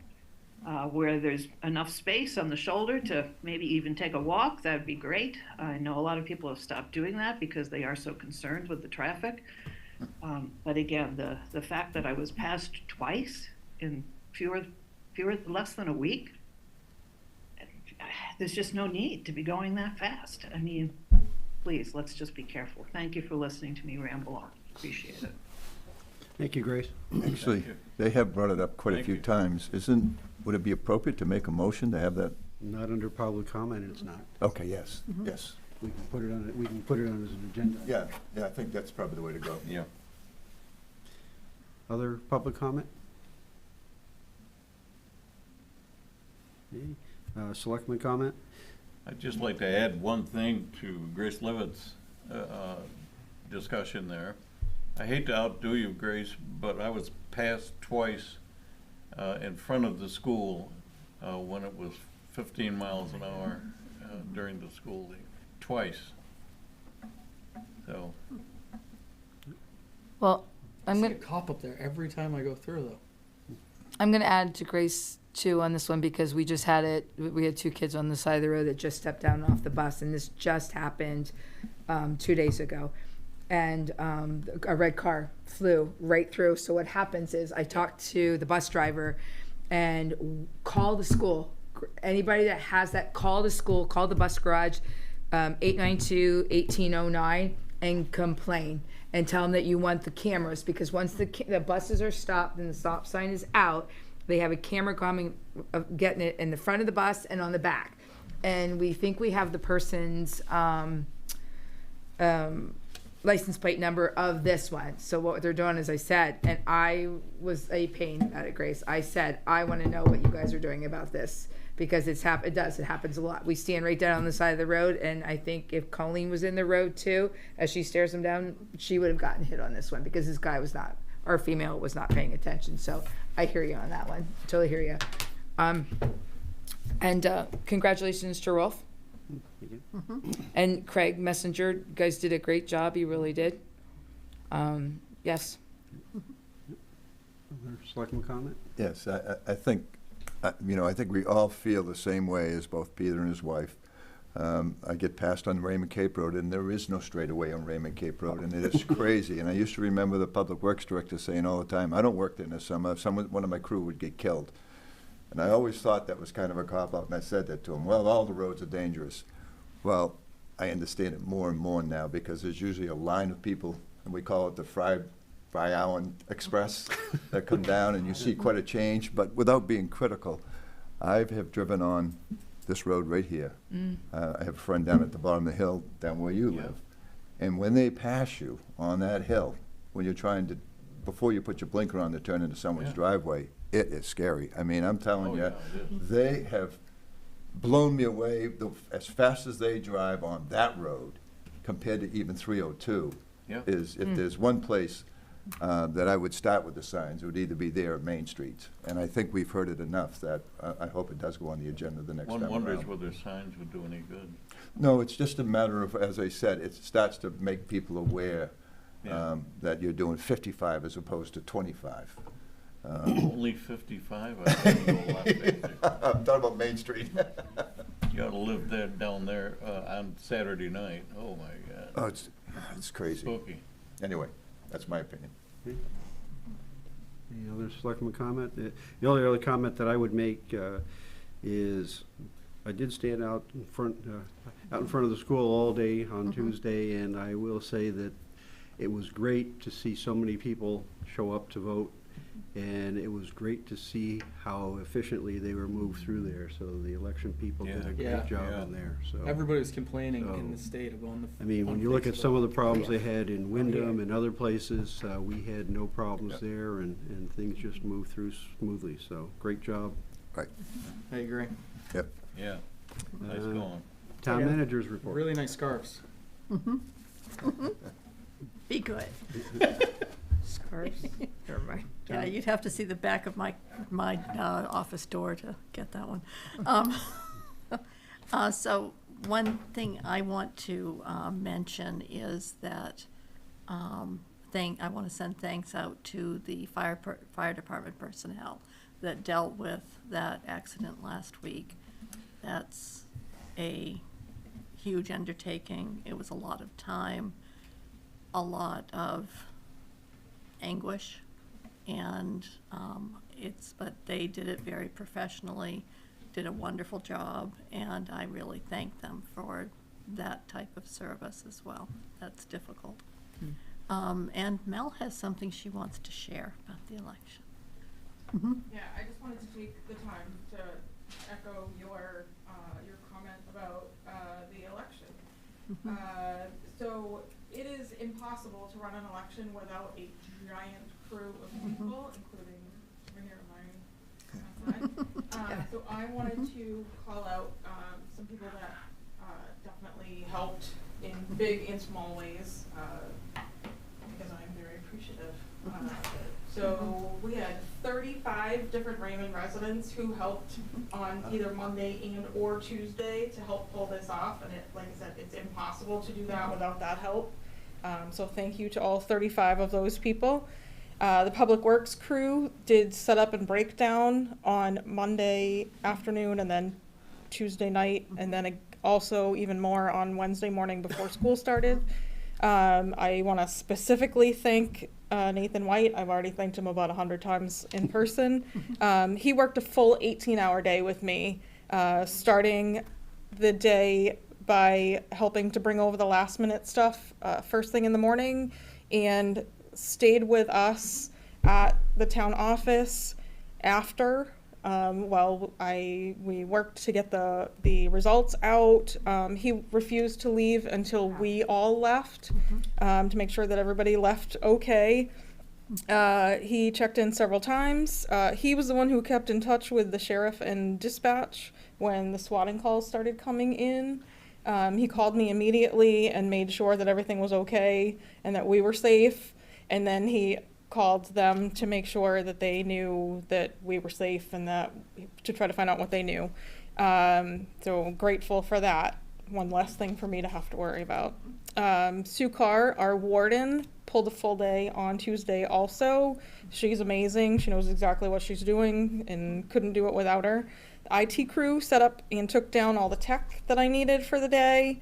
where there's enough space on the shoulder to maybe even take a walk. That'd be great. I know a lot of people have stopped doing that because they are so concerned with the traffic. But again, the fact that I was passed twice in less than a week, there's just no need to be going that fast. I mean, please, let's just be careful. Thank you for listening to me ramble on. Appreciate it. Thank you, Grace. Actually, they have brought it up quite a few times. Would it be appropriate to make a motion to have that? Not under public comment, it's not. Okay, yes, yes. We can put it on as an agenda. Yeah, I think that's probably the way to go. Yeah. Other public comment? Okay. Selectman comment? I'd just like to add one thing to Grace Levitt's discussion there. I hate to outdo you, Grace, but I was passed twice in front of the school when it was 15 miles an hour during the school day. Twice. So. Well, I see a cop up there every time I go through, though. I'm going to add to Grace, too, on this one, because we just had it. We had 2 kids on the side of the road that just stepped down off the bus, and this just happened 2 days ago. And a red car flew right through. So what happens is I talked to the bus driver and call the school. Anybody that has that, call the school, call the bus garage, 892-1809, and complain. And tell them that you want the cameras, because once the buses are stopped and the stop sign is out, they have a camera coming, getting it in the front of the bus and on the back. And we think we have the person's license plate number of this one. So what they're doing, as I said, and I was a pain about it, Grace. I said, I want to know what you guys are doing about this, because it happens a lot. We stand right down on the side of the road, and I think if Colleen was in the road too, as she stares them down, she would have gotten hit on this one, because this guy was not, or female was not paying attention. So I hear you on that one. Totally hear you. And congratulations to Rolf. And Craig Messenger, you guys did a great job. You really did. Yes. Other selectman comment? Yes, I think, I think we all feel the same way as both Peter and his wife. I get passed on Raymond Cape Road, and there is no straightaway on Raymond Cape Road, and it is crazy. And I used to remember the public works director saying all the time, I don't work there in the summer. One of my crew would get killed. And I always thought that was kind of a cop-out, and I said that to him. Well, all the roads are dangerous. Well, I understand it more and more now, because there's usually a line of people, and we call it the Fry Island Express, that come down, and you see quite a change. But without being critical, I have driven on this road right here. I have a friend down at the bottom of the hill, down where you live. And when they pass you on that hill, when you're trying to, before you put your blinker on to turn into someone's driveway, it is scary. I mean, I'm telling you, they have blown me away as fast as they drive on that road compared to even 302. is if there's one place that I would start with the signs, it would either be there or Main Street. And I think we've heard it enough that I hope it does go on the agenda the next time One wonders around. whether signs would do any good. No, it's just a matter of, as I said, it starts to make people aware that you're doing 55 as opposed to 25. Only 55? I think you go a lot faster. I'm talking about Main Street. You ought to live there, down there on Saturday night. Oh, my God. Oh, it's crazy. Spooky. Anyway, that's my opinion. Any other selectman comment? The only other comment that I would make is I did stand out in front of the school all day on Tuesday, and I will say that it was great to see so many people show up to vote, and it was great to see how efficiently they were moved through there. So the election people did a great job in there. So Everybody was complaining in the state of going to. I mean, when you look at some of the problems they had in Wyndham and other places, we had no problems there, and things just moved through smoothly. So great job. Right. I agree. Yep. Yeah. Nice going. Town manager's report. Really nice scarves. Be good. Scarves. Never mind. Yeah, you'd have to see the back of my office door to get that one. So one thing I want to mention is that I want to send thanks out to the fire department personnel that dealt with that accident last week. That's a huge undertaking. It was a lot of time, a lot of anguish, and but they did it very professionally, did a wonderful job, and I really thank them for that type of service as well. That's difficult. And Mel has something she wants to share about the election. Yeah, I just wanted to take the time to echo your comment about the election. So it is impossible to run an election without a giant crew of people, including over here on my side. So I wanted to call out some people that definitely helped in big and small ways, because I'm very appreciative. So we had 35 different Raymond residents who helped on either Monday and or Tuesday to help pull this off, and like I said, it's impossible to do that without that help. So thank you to all 35 of those people. The Public Works crew did set up and breakdown on Monday afternoon and then Tuesday night, and then also even more on Wednesday morning before school started. I want to specifically thank Nathan White. I've already thanked him about 100 times in person. He worked a full 18-hour day with me, starting the day by helping to bring over the last-minute stuff first thing in the morning, and stayed with us at the town office after while we worked to get the results out. He refused to leave until we all left, to make sure that everybody left okay. He checked in several times. He was the one who kept in touch with the sheriff and dispatch when the swatting calls started coming in. He called me immediately and made sure that everything was okay and that we were safe. And then he called them to make sure that they knew that we were safe and to try to find out what they knew. So grateful for that. One less thing for me to have to worry about. Sue Carr, our warden, pulled a full day on Tuesday also. She's amazing. She knows exactly what she's doing and couldn't do it without her. The IT crew set up and took down all the tech that I needed for the day.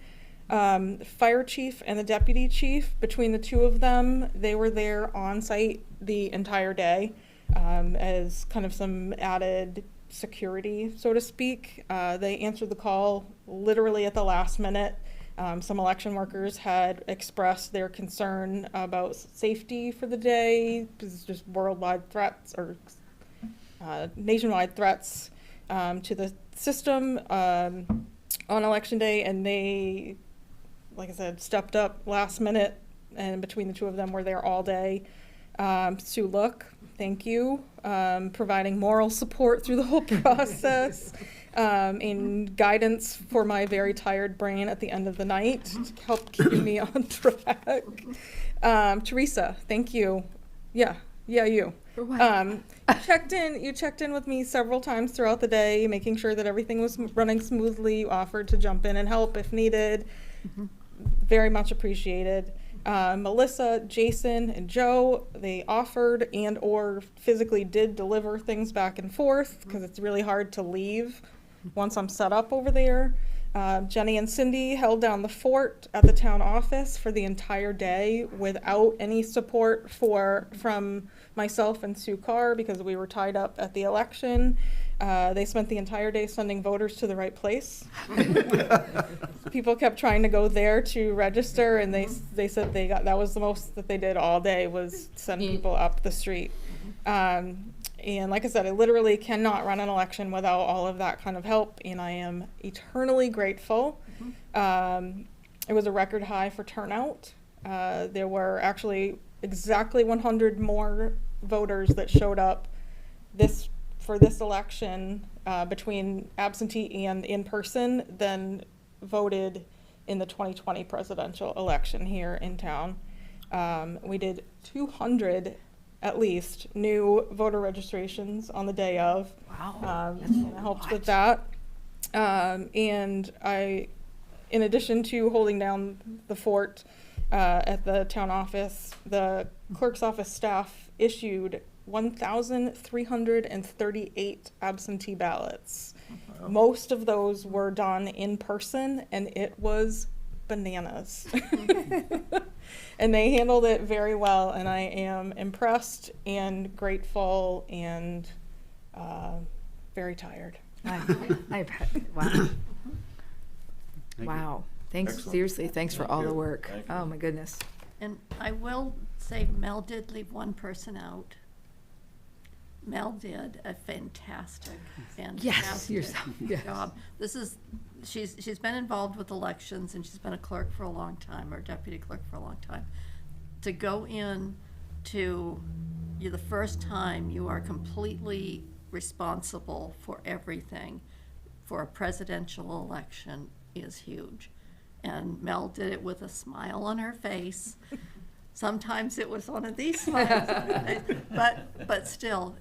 Fire chief and the deputy chief, between the two of them, they were there on site the entire day as kind of some added security, so to speak. They answered the call literally at the last minute. Some election workers had expressed their concern about safety for the day, because it's just worldwide threats or nationwide threats to the system on election day, and they, like I said, stepped up last minute, and between the two of them were there all day. Sue Look, thank you, providing moral support through the whole process. and guidance for my very tired brain at the end of the night to help keep me on track. Teresa, thank you. Yeah, you. For what? You checked in with me several times throughout the day, making sure that everything was running smoothly. You offered to jump in and help if needed. Very much appreciated. Melissa, Jason, and Joe, they offered and or physically did deliver things back and forth because it's really hard to leave once I'm set up over there. Jenny and Cindy held down the fort at the town office for the entire day without any support from myself and Sue Carr because we were tied up at the election. They spent the entire day sending voters to the right place. People kept trying to go there to register, and they said that was the most that they did all day was send people up the street. And like I said, I literally cannot run an election without all of that kind of help, and I am eternally grateful. It was a record high for turnout. There were actually exactly 100 more voters that showed up for this election between absentee and in person than voted in the 2020 presidential election here in town. We did 200 at least new voter registrations on the day of. Wow. And I helped with that. And I, in addition to holding down the fort at the town office, the clerk's office staff issued 1,338 absentee ballots. Wow. Most of those were done in person, and it was bananas. And they handled it very well, and I am impressed and grateful and very tired. Wow. Wow. Thanks. Excellent. Seriously, thanks for all you. the work. Thank you. Oh my goodness. And I will say Mel did leave one person out. Mel did a fantastic yourself. Yes. job. She's been involved with elections, and she's been a clerk for a long time, or deputy clerk for a long time. To go in to the first time you are completely responsible for everything for a presidential election is huge. And Mel did it with a smile on her face. Sometimes it was one of these smiles on her face, but still,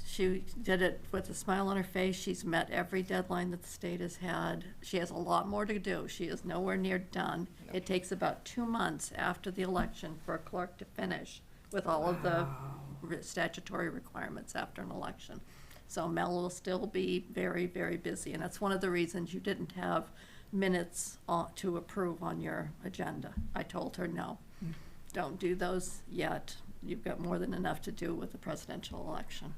she did it with a smile on her face. She's met every deadline that the state has had. She has a lot more to do. She is nowhere near done. It takes about 2 months after the election for a clerk to finish with all of the statutory requirements after an election. So Mel will still be very, very busy, and that's one of the reasons you didn't have minutes to approve on your agenda. I told her no. Don't do those yet. You've got more than enough to do with the presidential election.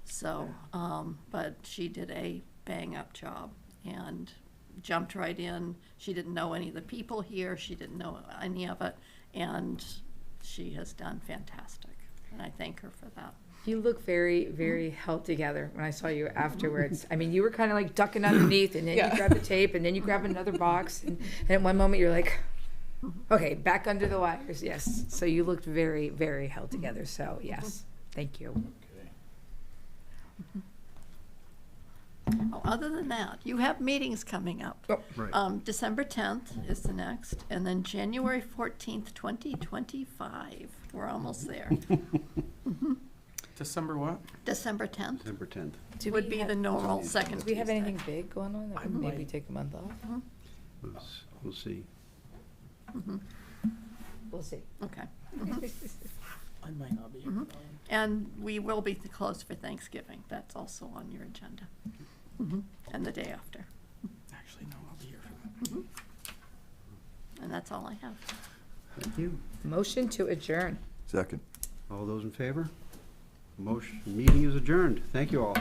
So, but she did a bang-up job and jumped right in. She didn't know any of the people here. She didn't know any of it, and she has done fantastic. And I thank her for that. You look very, very held together when I saw you afterwards. I mean, you were kind of like ducking underneath, and then you grab the tape, and then you grab another box, and at one moment you're like, okay, back under the wires. Yes. So you looked very, very held together. So yes, thank you. Oh, other than that, you have meetings coming up. Oh, right. December 10th is the next, and then January 14th, 2025. We're almost there. December what? December 10th December 10th. would be the normal second Do we have Tuesday. anything big going on that would maybe take a month off? We'll see. We'll see. Okay. I might not be. And we will be closed for Thanksgiving. That's also on your agenda. And the day after. Actually, no, I'll be here for that. And that's all I have. Thank you. Motion to adjourn. Second. All those in favor? Meeting is adjourned. Thank you all.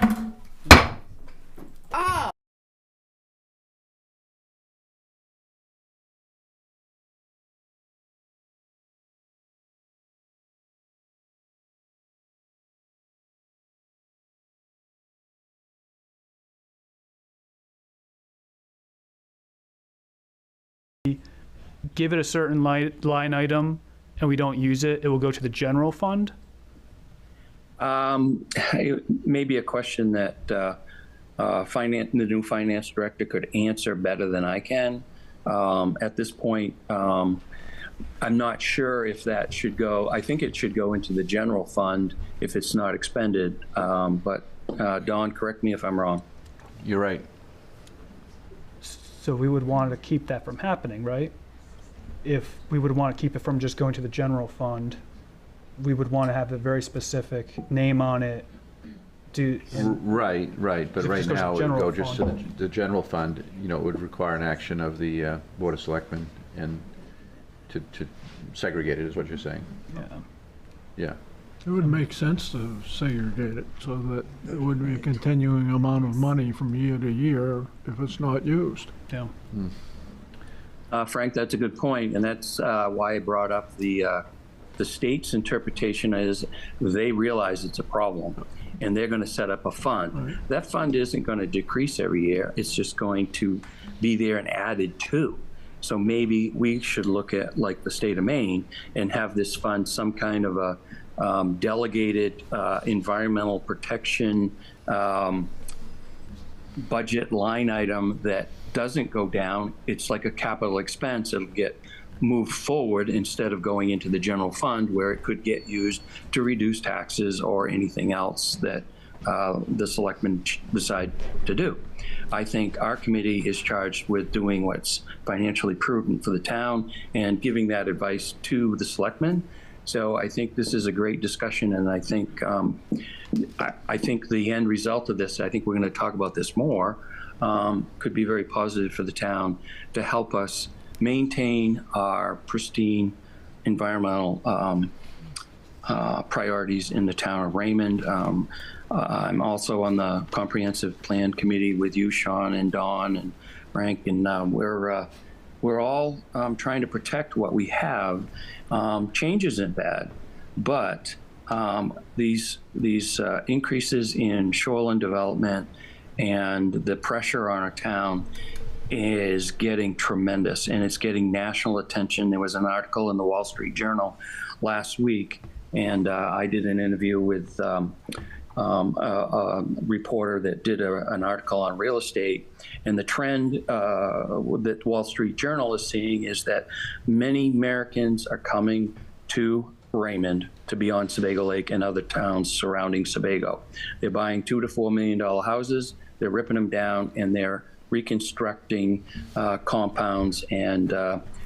Give it a certain line item and we don't use it, it will go to the general fund? It may be a question that the new finance director could answer better than I can. At this point, I'm not sure if that should go. I think it should go into the general fund if it's not expended. But Don, correct me if I'm wrong. You're right. So we would want to keep that from happening, right? If we would want to keep it from just going to the general fund, we would want to have a very specific name on it. Right. But right now, it would go just to the general fund. You know, it would require an action of the Board of Selectmen and to segregate it, is what you're saying. Yeah. Yeah. It would make sense to segregate it so that it would be a continuing amount of money from year to year if it's not used. Yeah. Frank, that's a good point, and that's why I brought up the state's interpretation is they realize it's a problem, and they're going to set up a fund. Right. That fund isn't going to decrease every year. It's just going to be there and added to. So maybe we should look at, like the state of Maine, and have this fund some kind of a delegated environmental protection budget line item that doesn't go down. It's like a capital expense. It'll get moved forward instead of going into the general fund where it could get used to reduce taxes or anything else that the selectmen decide to do. I think our committee is charged with doing what's financially prudent for the town and giving that advice to the selectmen. So I think this is a great discussion, and I think I think the end result of this, I think we're going to talk about this more, could be very positive for the town to help us maintain our pristine environmental priorities in the town of Raymond. I'm also on the comprehensive plan committee with you, Sean and Don and Frank, and we're all trying to protect what we have. Change isn't bad, but these increases in shoreline development and the pressure on our town is getting tremendous, and it's getting national attention. There was an article in the Wall Street Journal last week, and I did an interview with a reporter that did an article on real estate, and the trend that Wall Street Journal is seeing is that many Americans are coming to Raymond to be on Sebago Lake and other towns surrounding Sebago. They're buying $2 to $4 million houses, they're ripping them down, and they're reconstructing compounds and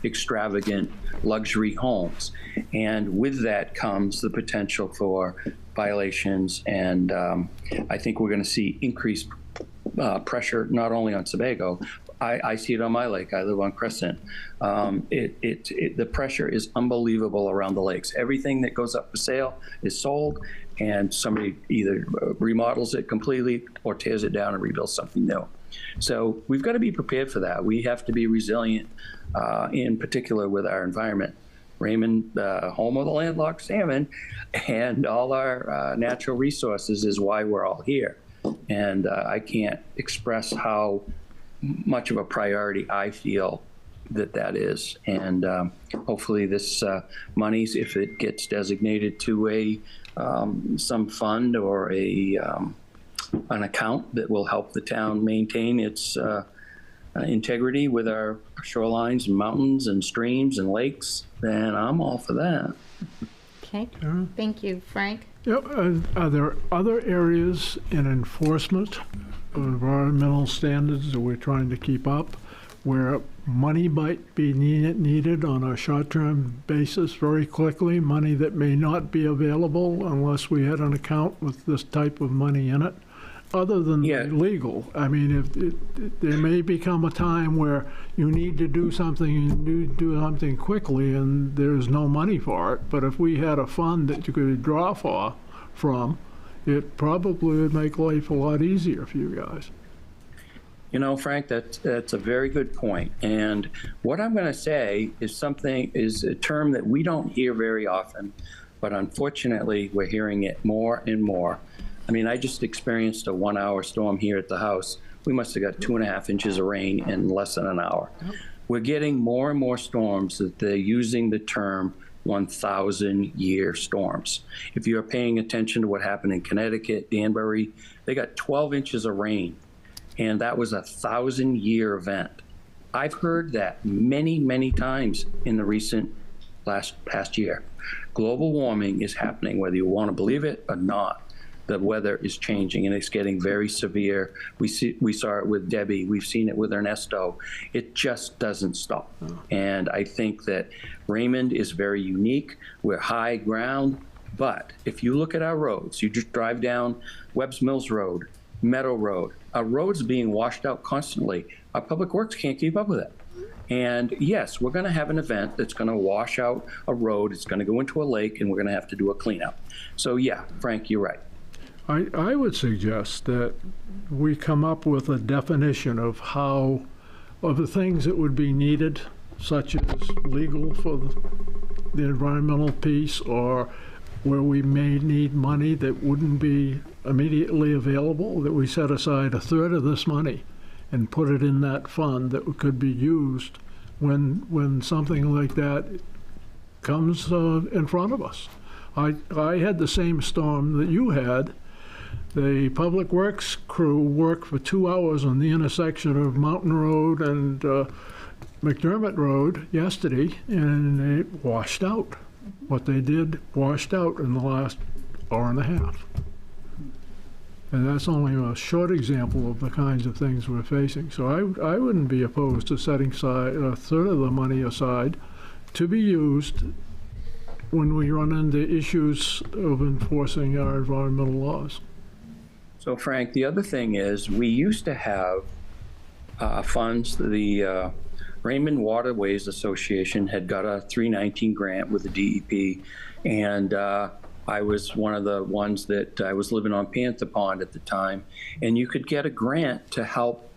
extravagant luxury homes. And with that comes the potential for violations, and I think we're going to see increased pressure not only on Sebago. I see it on my lake. I live on Crescent. The pressure is unbelievable around the lakes. Everything that goes up for sale is sold, and somebody either remodels it completely or tears it down and rebuilds something new. So we've got to be prepared for that. We have to be resilient, in particular with our environment. Raymond, home of the landlocked salmon, and all our natural resources is why we're all here. And I can't express how much of a priority I feel that is. And hopefully this money, if it gets designated to some fund or an account that will help the town maintain its integrity with our shorelines and mountains and streams and lakes, then I'm all for that. Okay, thank you. Frank? Yep. Are there other areas in enforcement of environmental standards that we're trying to keep up where money might be needed on a short-term basis very quickly, money that may not be available unless we had an account with this type of money in it? Other than legal, I mean, there may become a time where you need to do something and do something quickly, and there's no money for it. But if we had a fund that you could draw from, it probably would make life a lot easier for you guys. You know, Frank, that's a very good point. And what I'm going to say is a term that we don't hear very often, but unfortunately, we're hearing it more and more. I mean, I just experienced a 1-hour storm here at the house. We must have got 2.5 inches of rain in less than an hour. We're getting more and more storms that they're using the term 1,000-year storms. If you're paying attention to what happened in Connecticut, Danbury, they got 12 inches of rain and that was a 1,000-year event. I've heard that many, many times in the past year. Global warming is happening, whether you want to believe it or not. The weather is changing and it's getting very severe. We saw it with Debbie. We've seen it with Ernesto. It just doesn't stop. And I think that Raymond is very unique. We're high ground, but if you look at our roads, you just drive down Webbs Mills Road, Meadow Road, our roads being washed out constantly. Our public works can't keep up with it. And yes, we're going to have an event that's going to wash out a road. It's going to go into a lake, and we're going to have to do a cleanup. So yeah, Frank, you're right. I would suggest that we come up with a definition of the things that would be needed, such as legal for the environmental piece, or where we may need money that wouldn't be immediately available, that we set aside a third of this money and put it in that fund that could be used when something like that comes in front of us. I had the same storm that you had. The Public Works crew worked for 2 hours on the intersection of Mountain Road and McDermott Road yesterday, and it washed out. What they did washed out in the last hour and a half. And that's only a short example of the kinds of things we're facing. So I wouldn't be opposed to setting aside a third of the money aside to be used when we run into issues of enforcing our environmental laws. So Frank, the other thing is we used to have funds. The Raymond Waterways Association had got a 319 grant with the DEP, and I was one of the ones that I was living on Panther Pond at the time, and you could get a grant to help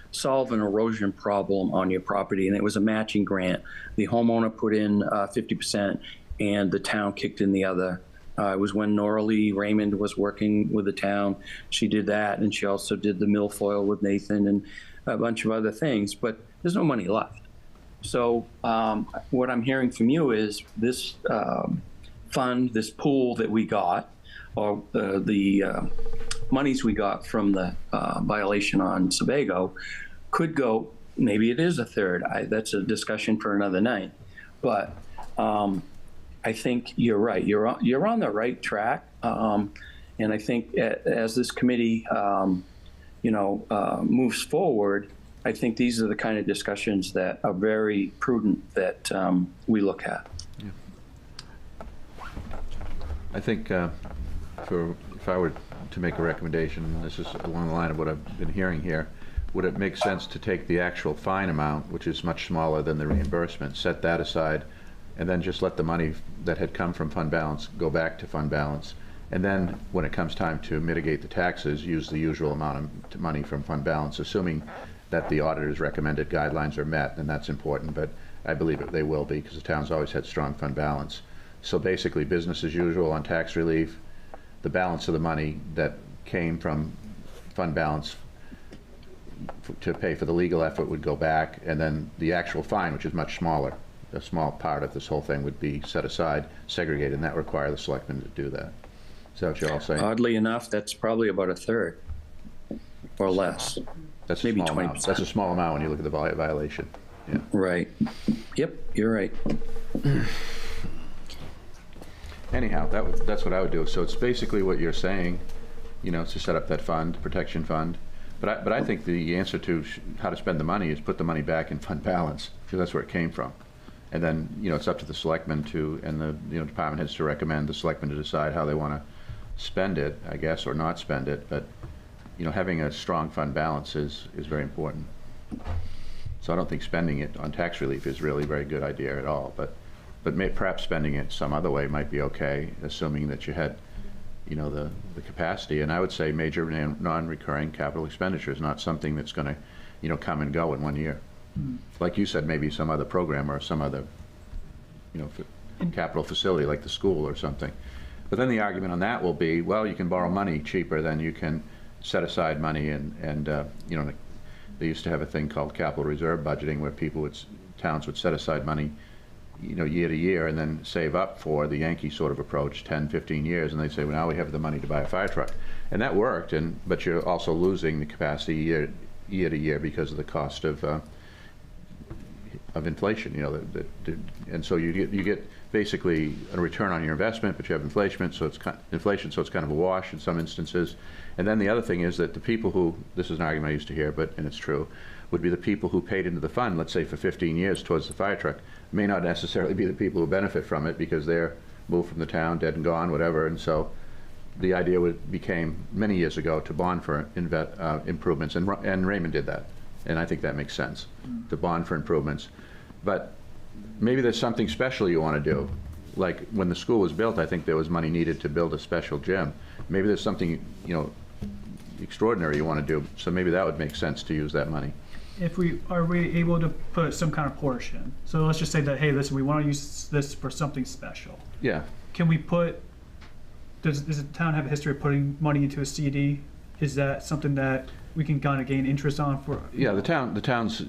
solve an erosion problem on your property, and it was a matching grant. The homeowner put in 50%, and the town kicked in the other. It was when Nora Lee Raymond was working with the town. She did that, and she also did the milfoil with Nathan and a bunch of other things, but there's no money left. So what I'm hearing from you is this fund, this pool that we got, or the monies we got from the violation on Sebago could go, maybe it is a third. That's a discussion for another night. But I think you're right. You're on the right track. And I think as this committee, moves forward, I think these are the kind of discussions that are very prudent that we look at. I think if I were to make a recommendation, and this is along the line of what I've been hearing here, would it make sense to take the actual fine amount, which is much smaller than the reimbursement, set that aside, and then just let the money that had come from fund balance go back to fund balance, and then when it comes time to mitigate the taxes, use the usual amount of money from fund balance, assuming that the auditor's recommended guidelines are met, and that's important, but I believe that they will be, because the town's always had strong fund balance. So basically, business as usual on tax relief. The balance of the money that came from fund balance to pay for the legal effort would go back, and then the actual fine, which is much smaller, a small part of this whole thing, would be set aside, segregated, and that would require the selectmen to do that. Is that what you're all saying? Oddly enough, that's probably about a third or less. That's maybe 20%. That's a small amount when you look at the violation. Yeah. Right. Yep, you're right. Anyhow, that's what I would do. So it's basically what you're saying, to set up that fund, protection fund. But I think the answer to how to spend the money is put the money back in fund balance, because that's where it came from. And then, it's up to the selectmen and the department heads to recommend, the selectmen to decide how they want to spend it, I guess, or not spend it. But, having a strong fund balance is very important. So I don't think spending it on tax relief is really a very good idea at all. But perhaps spending it some other way might be okay, assuming that you had, the capacity. And I would say major non-recurring capital expenditures, not something that's going to, come and go in 1 year. Like you said, maybe some other program or some other, capital facility like the school or something. But then the argument on that will be, well, you can borrow money cheaper than you can set aside money, and they used to have a thing called capital reserve budgeting, where towns would set aside money, year to year, and then save up for the Yankee sort of approach, 10, 15 years, and they say, well, now we have the money to buy a fire truck. And that worked, but you're also losing the capacity year to year because of the cost of inflation, and so you get basically a return on your investment, but you have inflation, so it's kind of a wash in some instances. And then the other thing is that the people who, this is an argument I used to hear, and it's true, would be the people who paid into the fund, let's say for 15 years towards the fire truck, may not necessarily be the people who benefit from it because they're moved from the town, dead and gone, whatever. And so the idea became many years ago to bond for improvements, and Raymond did that. And I think that makes sense, to bond for improvements. But maybe there's something special you want to do. Like when the school was built, I think there was money needed to build a special gym. Maybe there's something, extraordinary you want to do. So maybe that would make sense to use that money. Are we able to put some kind of portion? So let's just say that, hey, listen, we want to use this for something special. Yeah. Can we does the town have a history of putting money into a CD? Is that something that we can kind of gain interest on for? Yeah, the town's,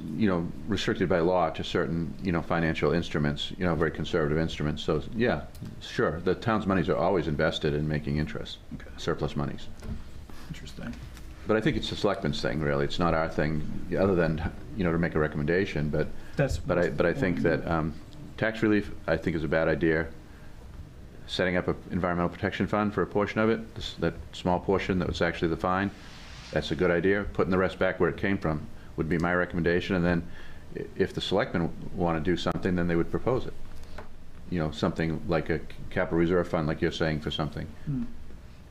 restricted by law to certain, financial instruments, very conservative instruments. So yeah, sure. The town's monies are always invested in making interest, surplus monies. Interesting. But I think it's the selectmen's thing, really. It's not our thing, other than, to make a recommendation. But I think that tax relief, I think, is a bad idea. Setting up an environmental protection fund for a portion of it, that small portion that was actually the fine, that's a good idea. Putting the rest back where it came from would be my recommendation. And then if the selectmen want to do something, then they would propose it. Something like a capital reserve fund, like you're saying, for something.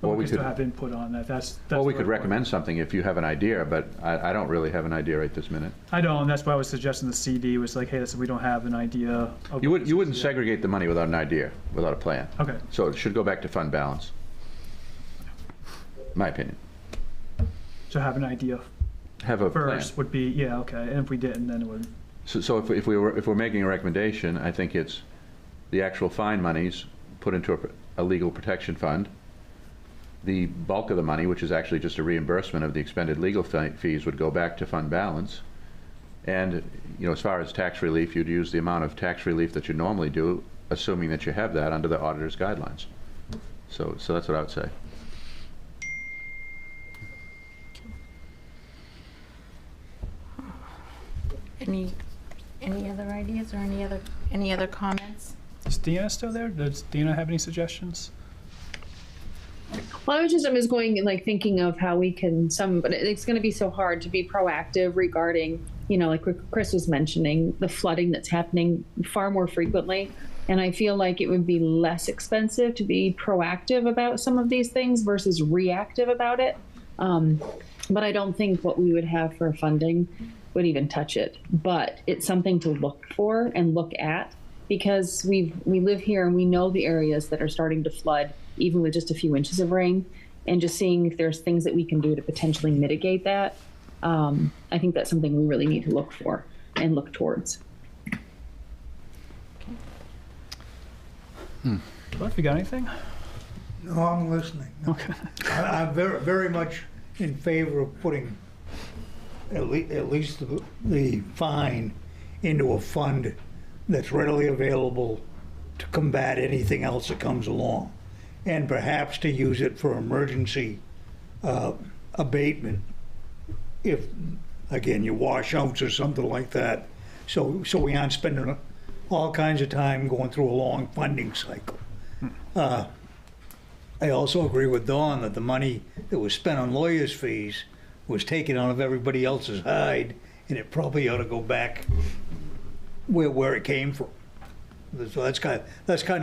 Or we could still have input on that. Well, we could recommend something if you have an idea, but I don't really have an idea right this minute. I don't, and that's why I was suggesting the CD was like, hey, listen, we don't have an idea. You wouldn't segregate the money without an idea, without a plan. Okay. So it should go back to fund balance, my opinion. So have an idea. Have a first plan. Would be, yeah, okay. And if we didn't, then it would. So if we're making a recommendation, I think it's the actual fine monies put into a legal protection fund. The bulk of the money, which is actually just a reimbursement of the expended legal fees, would go back to fund balance. And as far as tax relief, you'd use the amount of tax relief that you normally do, assuming that you have that under the auditor's guidelines. So that's what I would say. Any other ideas or any other comments? Is Deanna still there? Does Deanna have any suggestions? Well, I was just thinking of how we can but it's going to be so hard to be proactive regarding, like Chris was mentioning, the flooding that's happening far more frequently. And I feel like it would be less expensive to be proactive about some of these things versus reactive about it. But I don't think what we would have for funding would even touch it. But it's something to look for and look at, because we live here and we know the areas that are starting to flood, even with just a few inches of rain, and just seeing if there's things that we can do to potentially mitigate that. I think that's something we really need to look for and look towards. Cliff, you got anything? No, I'm listening. No. Okay. I'm very, very much in favor of putting at least the fine into a fund that's readily available to combat anything else that comes along, and perhaps to use it for emergency abatement if, again, you washouts or something like that. So we aren't spending all kinds of time going through a long funding cycle. I also agree with Dawn that the money that was spent on lawyers' fees was taken out of everybody else's hide, and it probably ought to go back where it came from. So that's kind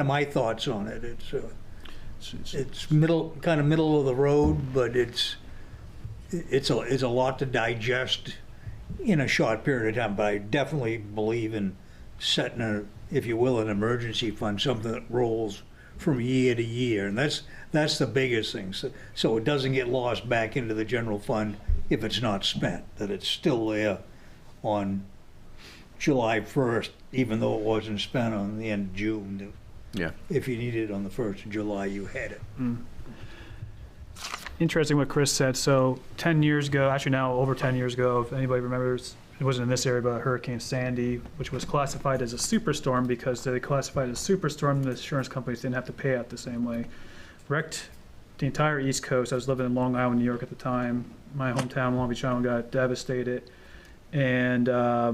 of my thoughts on it. It's kind of middle of the road, but it's a lot to digest in a short period of time. But I definitely believe in setting if you will, an emergency fund, something that rolls from year to year, and that's the biggest thing. So it doesn't get lost back into the general fund if it's not spent. That it's still there on July 1st, even though it wasn't spent on the end of June. Yeah. If you needed it on the 1st of July, you had it. Interesting what Chris said. So 10 years ago, actually now over 10 years ago, if anybody remembers, it wasn't in this area, but Hurricane Sandy, which was classified as a superstorm because they classified it as a superstorm, the insurance companies didn't have to pay out the same way. Wrecked the entire East Coast. I was living in Long Island, New York at the time. My hometown, Long Beach Island, got devastated. And I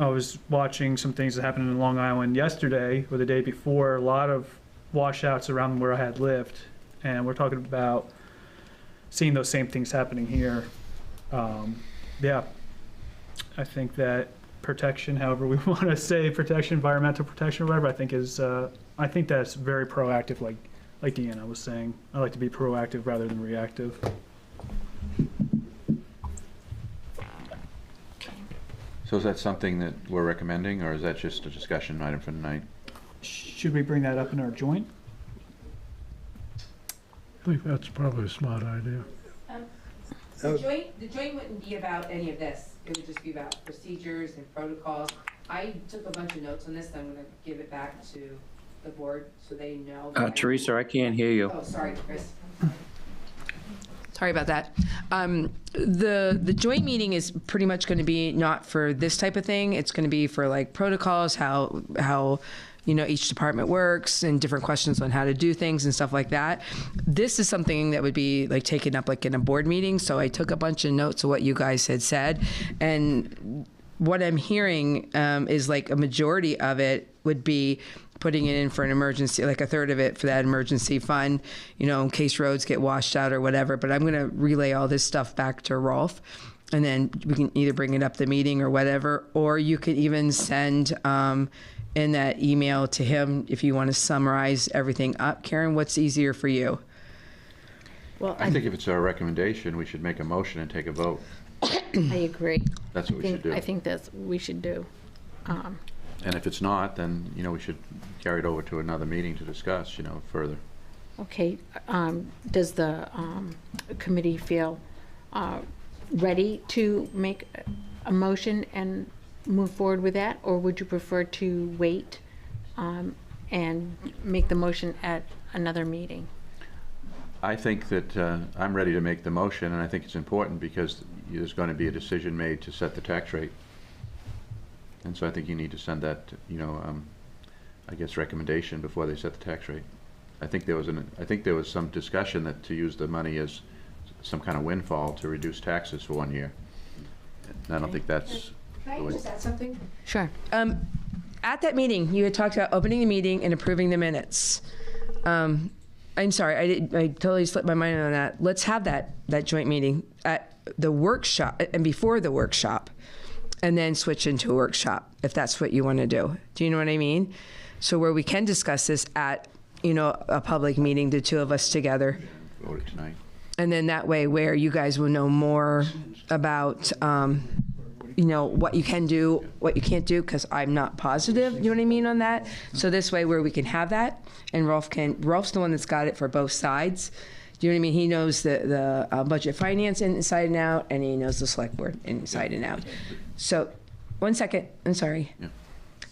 was watching some things that happened in Long Island yesterday or the day before, a lot of washouts around where I had lived. And we're talking about seeing those same things happening here. Yeah, I think that protection, however we want to say protection, environmental protection, or whatever, I think that's very proactive, like Deanna was saying. I like to be proactive rather than reactive. So is that something that we're recommending, or is that just a discussion item for tonight? Should we bring that up in our joint? I think that's probably a smart idea. The joint wouldn't be about any of this. It would just be about procedures and protocols. I took a bunch of notes on this, and I'm gonna give it back to the board so they know. Teresa, I can't hear you. Oh, sorry, Chris. Sorry about that. The joint meeting is pretty much going to be not for this type of thing. It's going to be for like protocols, how each department works, and different questions on how to do things and stuff like that. This is something that would be like taken up like in a board meeting. So I took a bunch of notes of what you guys had said, and what I'm hearing is like a majority of it would be putting it in for an emergency, like a third of it for that emergency fund, in case roads get washed out or whatever. But I'm going to relay all this stuff back to Rolf, and then we can either bring it up the meeting or whatever, or you could even send in that email to him if you want to summarize everything up. Karen, what's easier for you? Well, I think if it's our recommendation, we should make a motion and take a vote. I agree. That's what we should do. I think that's what we should do. And if it's not, then, we should carry it over to another meeting to discuss, further. Okay, does the committee feel ready to make a motion and move forward with that? Or would you prefer to wait and make the motion at another meeting? I think that I'm ready to make the motion, and I think it's important because there's going to be a decision made to set the tax rate. And so I think you need to send that, I guess, recommendation before they set the tax rate. I think there was some discussion that to use the money as some kind of windfall to reduce taxes for 1 year. And I don't think that's. Can I just add something? Sure. At that meeting, you had talked about opening the meeting and approving the minutes. I'm sorry, I totally slipped my mind on that. Let's have that joint meeting at the workshop and before the workshop, and then switch into a workshop if that's what you want to do. Do you know what I mean? So where we can discuss this at, a public meeting, the two of us together. Vote it tonight. And then that way where you guys will know more about, what you can do, what you can't do, because I'm not positive, you know what I mean, on that. So this way where we can have that, and Rolf's the one that's got it for both sides. Do you know what I mean? He knows the budget finance inside and out, and he knows the select board inside and out. So, 1 second, I'm sorry. Yeah.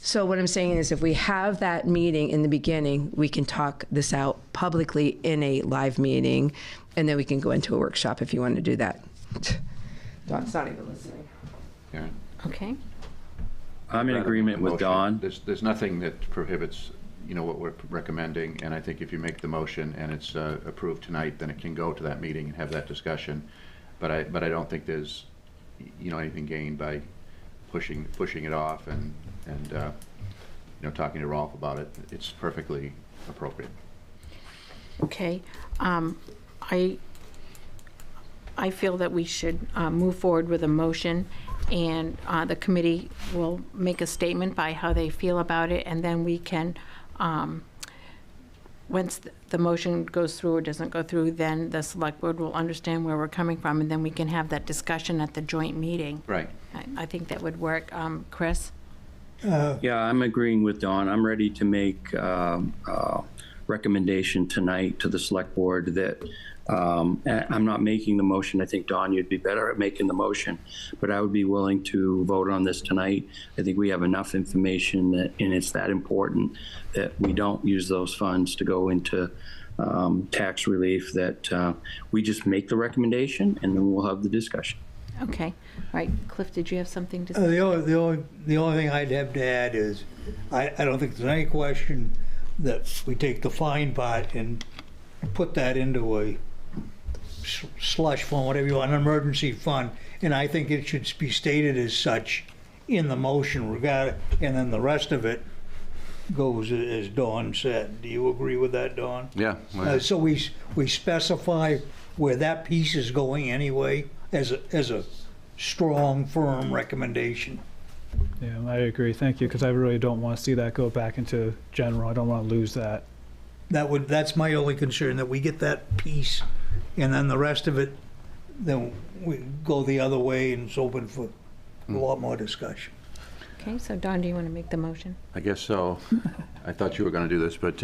So what I'm saying is if we have that meeting in the beginning, we can talk this out publicly in a live meeting, and then we can go into a workshop if you want to do that. Don's not even listening. Karen? Okay. I'm in agreement with Don. There's nothing that prohibits, what we're recommending, and I think if you make the motion and it's approved tonight, then it can go to that meeting and have that discussion. But I don't think there's, anything gained by pushing it off and talking to Rolf about it. It's perfectly appropriate. Okay. I feel that we should move forward with a motion, and the committee will make a statement by how they feel about it, and then we can, once the motion goes through or doesn't go through, then the select board will understand where we're coming from, and then we can have that discussion at the joint meeting. Right. I think that would work. Chris? Yeah, I'm agreeing with Don. I'm ready to make a recommendation tonight to the select board that I'm not making the motion. I think, Don, you'd be better at making the motion, but I would be willing to vote on this tonight. I think we have enough information and it's that important that we don't use those funds to go into tax relief, that we just make the recommendation and then we'll have the discussion. Okay, all right, Cliff, did you have something to say? The only thing I'd have to add is, I don't think there's any question that we take the fine part and put that into a slush fund, whatever you want, an emergency fund, and I think it should be stated as such in the motion, and then the rest of it goes as Dawn said. Do you agree with that, Dawn? Yeah. So we specify where that piece is going anyway, as a strong, firm recommendation. Yeah, I agree. Thank you, because I really don't want to see that go back into general. I don't want to lose that. That's my only concern, that we get that piece, and then the rest of it, then we go the other way, and it's open for a lot more discussion. Okay, so Don, do you want to make the motion? I guess so. I thought you were going to do this, but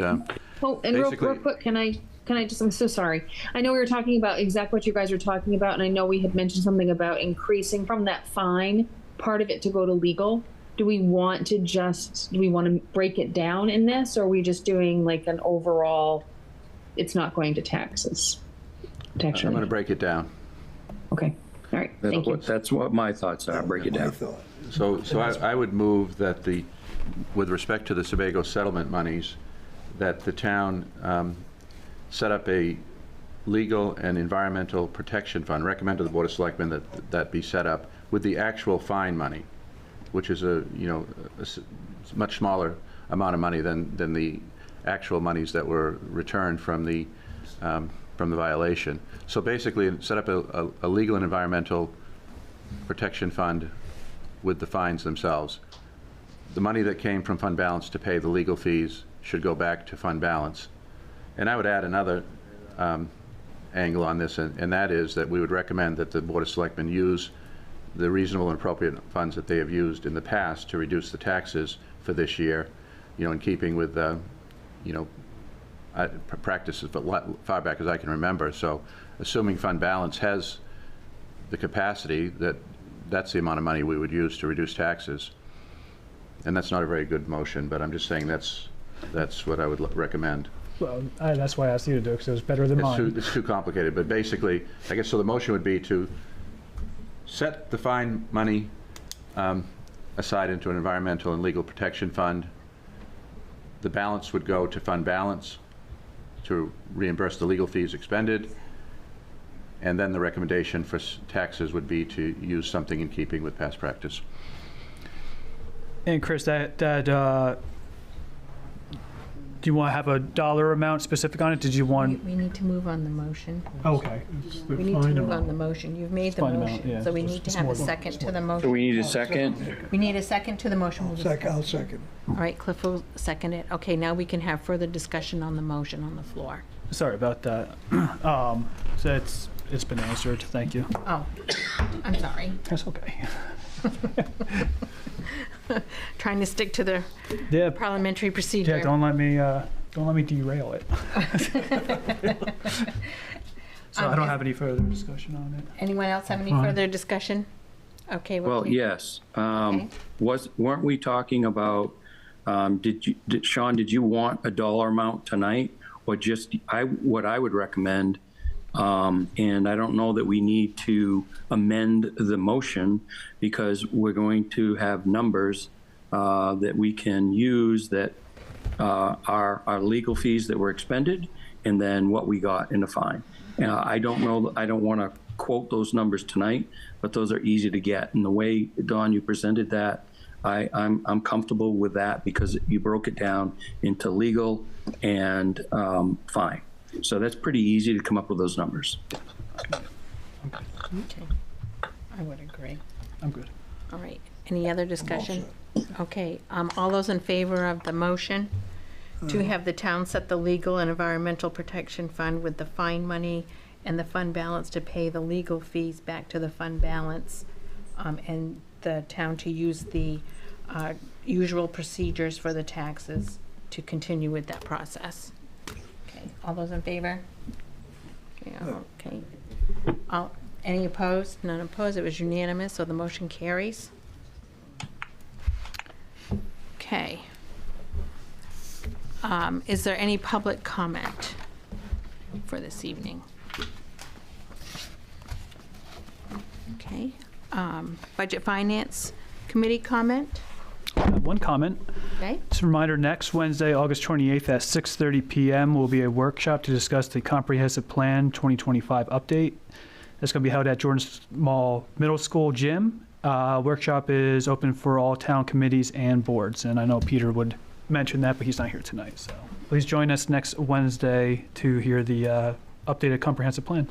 Oh, and real quick, can I just, I'm so sorry. I know we were talking about exactly what you guys were talking about, and I know we had mentioned something about increasing from that fine, part of it to go to legal. Do we want to break it down in this, or are we just doing like an overall, it's not going to taxes? I'm going to break it down. Okay, all right, thank you. That's what my thoughts are, break it down. So I would move that with respect to the Sebago settlement monies, that the town set up a legal and environmental protection fund, recommend to the Board of Selectmen that be set up with the actual fine money, which is a much smaller amount of money than the actual monies that were returned from the violation. So basically, set up a legal and environmental protection fund with the fines themselves. The money that came from fund balance to pay the legal fees should go back to fund balance. And I would add another angle on this, and that is that we would recommend that the Board of Selectmen use the reasonable and appropriate funds that they have used in the past to reduce the taxes for this year, in keeping with, practices far back as I can remember. So assuming fund balance has the capacity, that's the amount of money we would use to reduce taxes. And that's not a very good motion, but I'm just saying that's what I would recommend. Well, that's why I asked you to do it, because it was better than mine. It's too complicated, but basically, I guess, so the motion would be to set the fine money aside into an environmental and legal protection fund. The balance would go to fund balance to reimburse the legal fees expended. And then the recommendation for taxes would be to use something in keeping with past practice. And Chris, do you want to have a dollar amount specific on it? Did you want? We need to move on the motion. Okay. We need to move on the motion. You've made the motion, so we need to have a second to the motion. Do we need a second? We need a second to the motion. I'll second. All right, Cliff will second it. Okay, now we can have further discussion on the motion on the floor. Sorry about that. So it's been answered. Thank you. Oh, I'm sorry. That's okay. Trying to stick to the parliamentary procedure. Yeah, don't let me derail it. So I don't have any further discussion on it. Anyone else have any further discussion? Okay. Well, yes. Weren't we talking about, Sean, did you want a dollar amount tonight? Or just, what I would recommend, and I don't know that we need to amend the motion, because we're going to have numbers that we can use that are our legal fees that were expended, and then what we got in the fine. I don't know, I don't want to quote those numbers tonight, but those are easy to get. And the way, Dawn, you presented that, I'm comfortable with that, because you broke it down into legal and fine. So that's pretty easy to come up with those numbers. Okay. I would agree. I'm good. All right. Any other discussion? Okay. All those in favor of the motion to have the town set the legal and environmental protection fund with the fine money and the fund balance to pay the legal fees back to the fund balance, and the town to use the usual procedures for the taxes to continue with that process. Okay, all those in favor? Okay. Any opposed? None opposed. It was unanimous, so the motion carries. Okay. Is there any public comment for this evening? Okay. Budget Finance Committee comment. One comment. Okay. Just a reminder, next Wednesday, August 28th at 6:30 p.m. will be a workshop to discuss the Comprehensive Plan 2025 update. That's going to be held at Jordan Small Middle School gym. Workshop is open for all town committees and boards, and I know Peter would mention that, but he's not here tonight. So please join us next Wednesday to hear the updated comprehensive plan.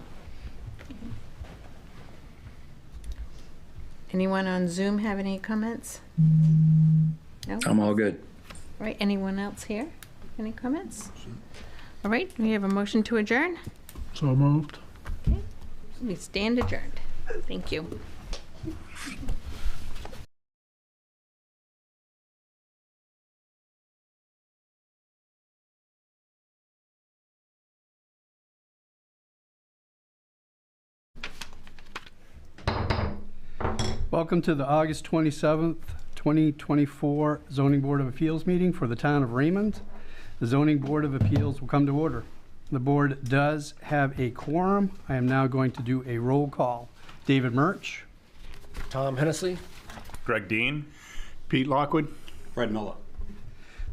Anyone on Zoom have any comments? No? I'm all good. All right, anyone else here? Any comments? All right, we have a motion to adjourn. So moved. Okay, we stand adjourned. Thank you. Welcome to the August 27th, 2024 Zoning Board of Appeals meeting for the town of Raymond. The Zoning Board of Appeals will come to order. The board does have a quorum. I am now going to do a roll call. David Murch. Tom Hennessy. Greg Dean. Pete Lockwood. Fred Miller.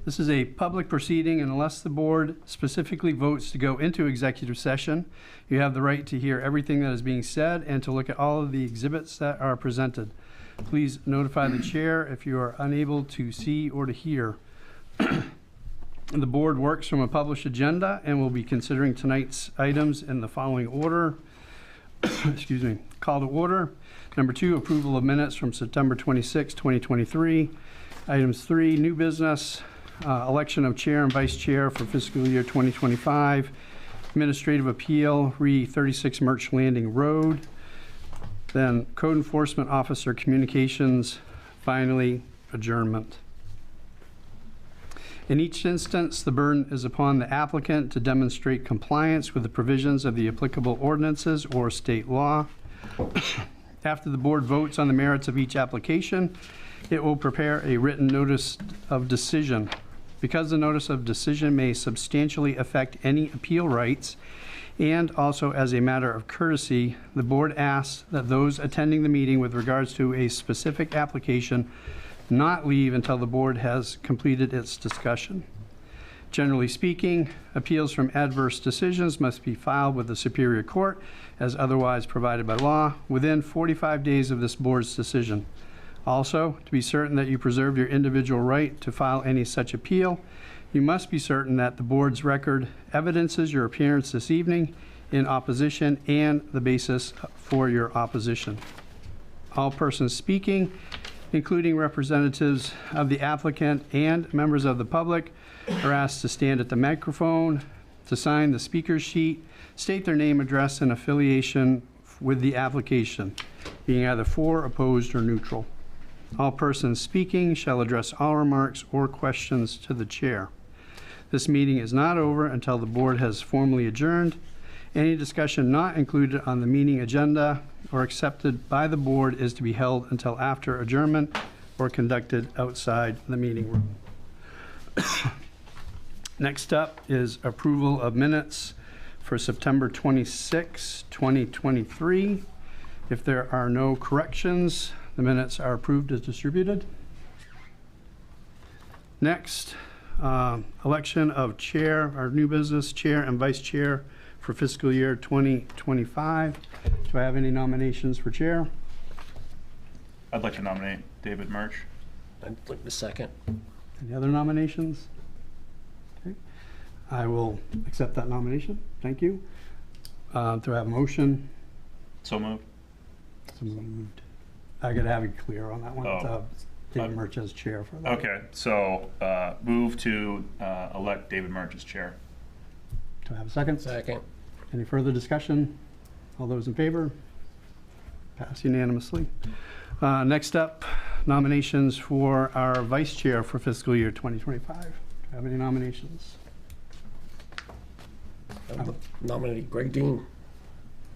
This is a public proceeding, and unless the board specifically votes to go into executive session, you have the right to hear everything that is being said and to look at all of the exhibits that are presented. Please notify the chair if you are unable to see or to hear. The board works from a published agenda and will be considering tonight's items in the following order. Excuse me. Call to order. Number 2, approval of minutes from September 26, 2023. Items 3, new business. Election of chair and vice chair for fiscal year 2025. Administrative appeal, re 36 Merch Landing Road. Then code enforcement officer communications. Finally, adjournment. In each instance, the burden is upon the applicant to demonstrate compliance with the provisions of the applicable ordinances or state law. After the board votes on the merits of each application, it will prepare a written notice of decision. Because the notice of decision may substantially affect any appeal rights, and also as a matter of courtesy, the board asks that those attending the meeting with regards to a specific application not leave until the board has completed its discussion. Generally speaking, appeals from adverse decisions must be filed with the Superior Court as otherwise provided by law within 45 days of this board's decision. Also, to be certain that you preserve your individual right to file any such appeal, you must be certain that the board's record evidences your appearance this evening in opposition and the basis for your opposition. All persons speaking, including representatives of the applicant and members of the public, are asked to stand at the microphone, to sign the speaker's sheet, state their name, address, and affiliation with the application, being either for, opposed, or neutral. All persons speaking shall address all remarks or questions to the chair. This meeting is not over until the board has formally adjourned. Any discussion not included on the meeting agenda or accepted by the board is to be held until after adjournment or conducted outside the meeting room. Next up is approval of minutes for September 26, 2023. If there are no corrections, the minutes are approved as distributed. Next, election of chair, our new business chair and vice chair for fiscal year 2025. Do I have any nominations for chair? I'd like to nominate David Murch. I'd like the second. Any other nominations? Okay. I will accept that nomination. Thank you. Do I have a motion? So moved. So moved. I gotta have it clear on that one. David Murch as chair for that. Okay, so move to elect David Murch as chair. Do I have a second? Second. Any further discussion? All those in favor? Pass unanimously. Next up, nominations for our vice chair for fiscal year 2025. Do I have any nominations? I'd nominate Greg Dean.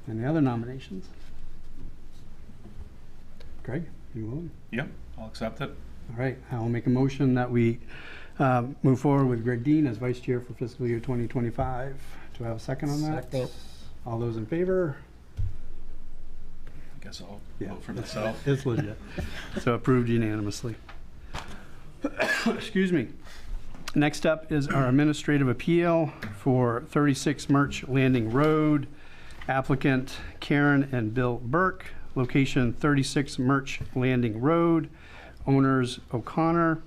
Any other nominations? Greg, you willing? Yep, I'll accept it. All right, I will make a motion that we move forward with Greg Dean as vice chair for fiscal year 2025. Do I have a second on that? Second. All those in favor? I guess I'll Yeah, vote for it's- myself. It's legit. So approved unanimously. Excuse me. Next up is our administrative appeal for 36 Murch Landing Road. Applicant Karen and Bill Burke, location 36 Murch Landing Road. Owners O'Connor.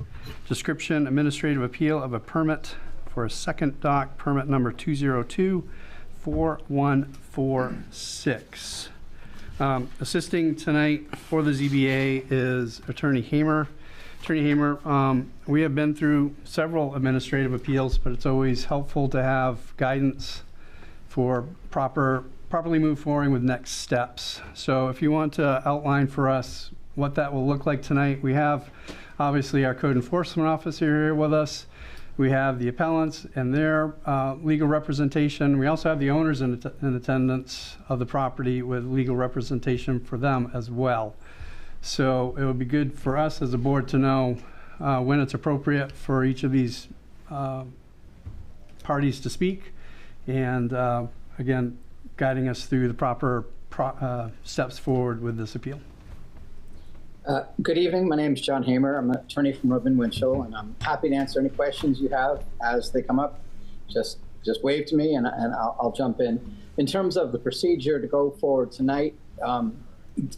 Description, administrative appeal of a permit for a second dock, permit number 202-4146. Assisting tonight for the ZBA is Attorney Hamer. Attorney Hamer, we have been through several administrative appeals, but it's always helpful to have guidance for properly move forward with next steps. So if you want to outline for us what that will look like tonight, we have obviously our code enforcement officer here with us. We have the appellants and their legal representation. We also have the owners in attendance of the property with legal representation for them as well. So it would be good for us as a board to know when it's appropriate for each of these parties to speak, and again, guiding us through the proper steps forward with this appeal. Good evening. My name is John Hamer. I'm an attorney from Rubin Winchell, and I'm happy to answer any questions you have as they come up. Just wave to me, and I'll jump in. In terms of the procedure to go forward tonight,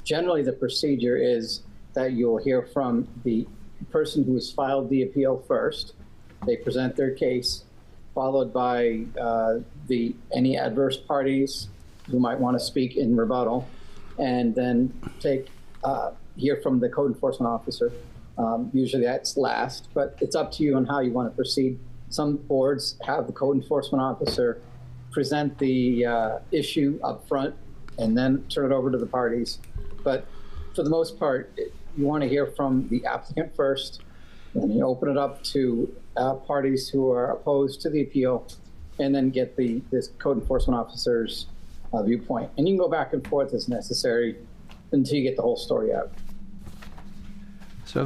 generally the procedure is that you'll hear from the person who has filed the appeal first. They present their case, followed by any adverse parties who might want to speak in rebuttal, and then hear from the code enforcement officer. Usually that's last, but it's up to you on how you want to proceed. Some boards have the code enforcement officer present the issue up front and then turn it over to the parties. But for the most part, you want to hear from the applicant first, and you open it up to parties who are opposed to the appeal, and then get this code enforcement officer's viewpoint. And you can go back and forth as necessary until you get the whole story out. So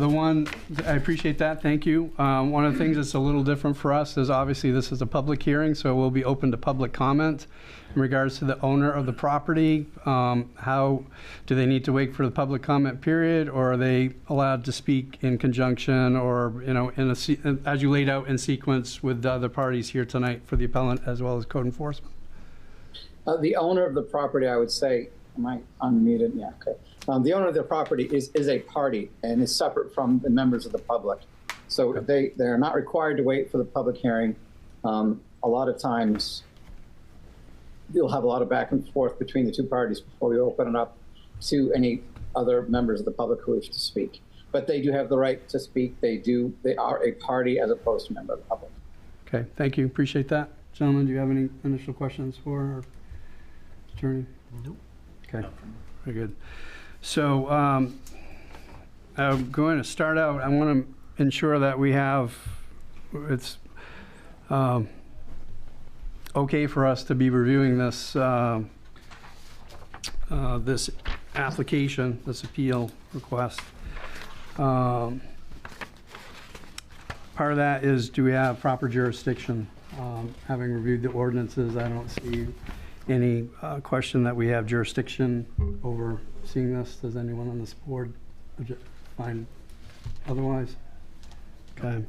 I appreciate that, thank you. One of the things that's a little different for us is obviously this is a public hearing, so we'll be open to public comment in regards to the owner of the property. How do they need to wait for the public comment period, or are they allowed to speak in conjunction, or as you laid out in sequence with the other parties here tonight for the appellant as well as code enforcement? The owner of the property, I would say, am I unmuted? Yeah, okay. The owner of the property is a party and is separate from the members of the public. So they're not required to wait for the public hearing. A lot of times you'll have a lot of back and forth between the two parties before we open it up to any other members of the public who wish to speak. But they do have the right to speak. They are a party as opposed to a member of the public. Okay, thank you, appreciate that. Gentlemen, do you have any initial questions for our attorney? Nope. Okay, very good. So I'm going to start out, I want to ensure that it's okay for us to be reviewing this this application, this appeal request. Part of that is, do we have proper jurisdiction? Having reviewed the ordinances, I don't see any question that we have jurisdiction over seeing this. Does anyone on this board find otherwise? Okay.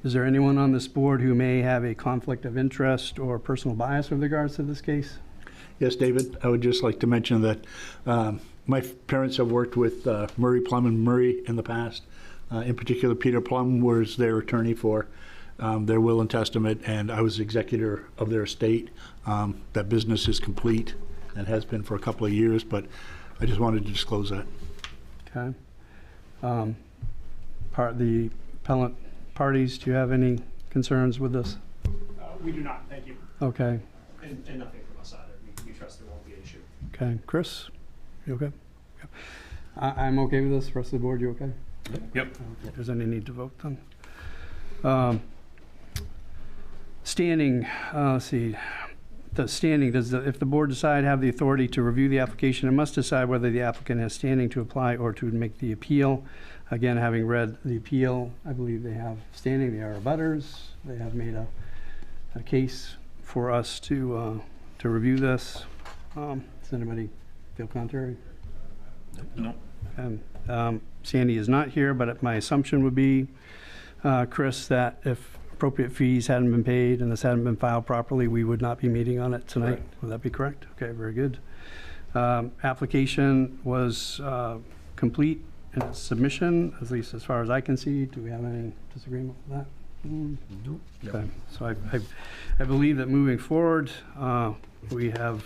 Is there anyone on this board who may have a conflict of interest or personal bias with regards to this case? Yes, David. I would just like to mention that my parents have worked with Murray Plum and Murray in the past. In particular, Peter Plum was their attorney for their will and testament, and I was executor of their estate. That business is complete and has been for a couple of years, but I just wanted to disclose that. Okay. The appellant parties, do you have any concerns with this? We do not, thank you. Okay. And nothing from us either. We trust there won't be an issue. Okay. Chris, you okay? Yep. I'm okay with this. Rest of the board, you okay? Yep. If there's any need to vote then. Standing, let's see. The standing, if the board decide have the authority to review the application, it must decide whether the applicant has standing to apply or to make the appeal. Again, having read the appeal, I believe they have standing. They are abutters. They have made a case for us to review this. Is Does anybody feel contrary? No. And Sandy is not here, but my assumption would be, Chris, that if appropriate fees hadn't been paid and this hadn't been filed properly, we would not be meeting on it tonight. Correct. Would that be correct? Okay, very good. Application was complete in its submission, at least as far as I can see. Do we have any disagreement with that? Nope. Okay, so I believe that moving forward, we have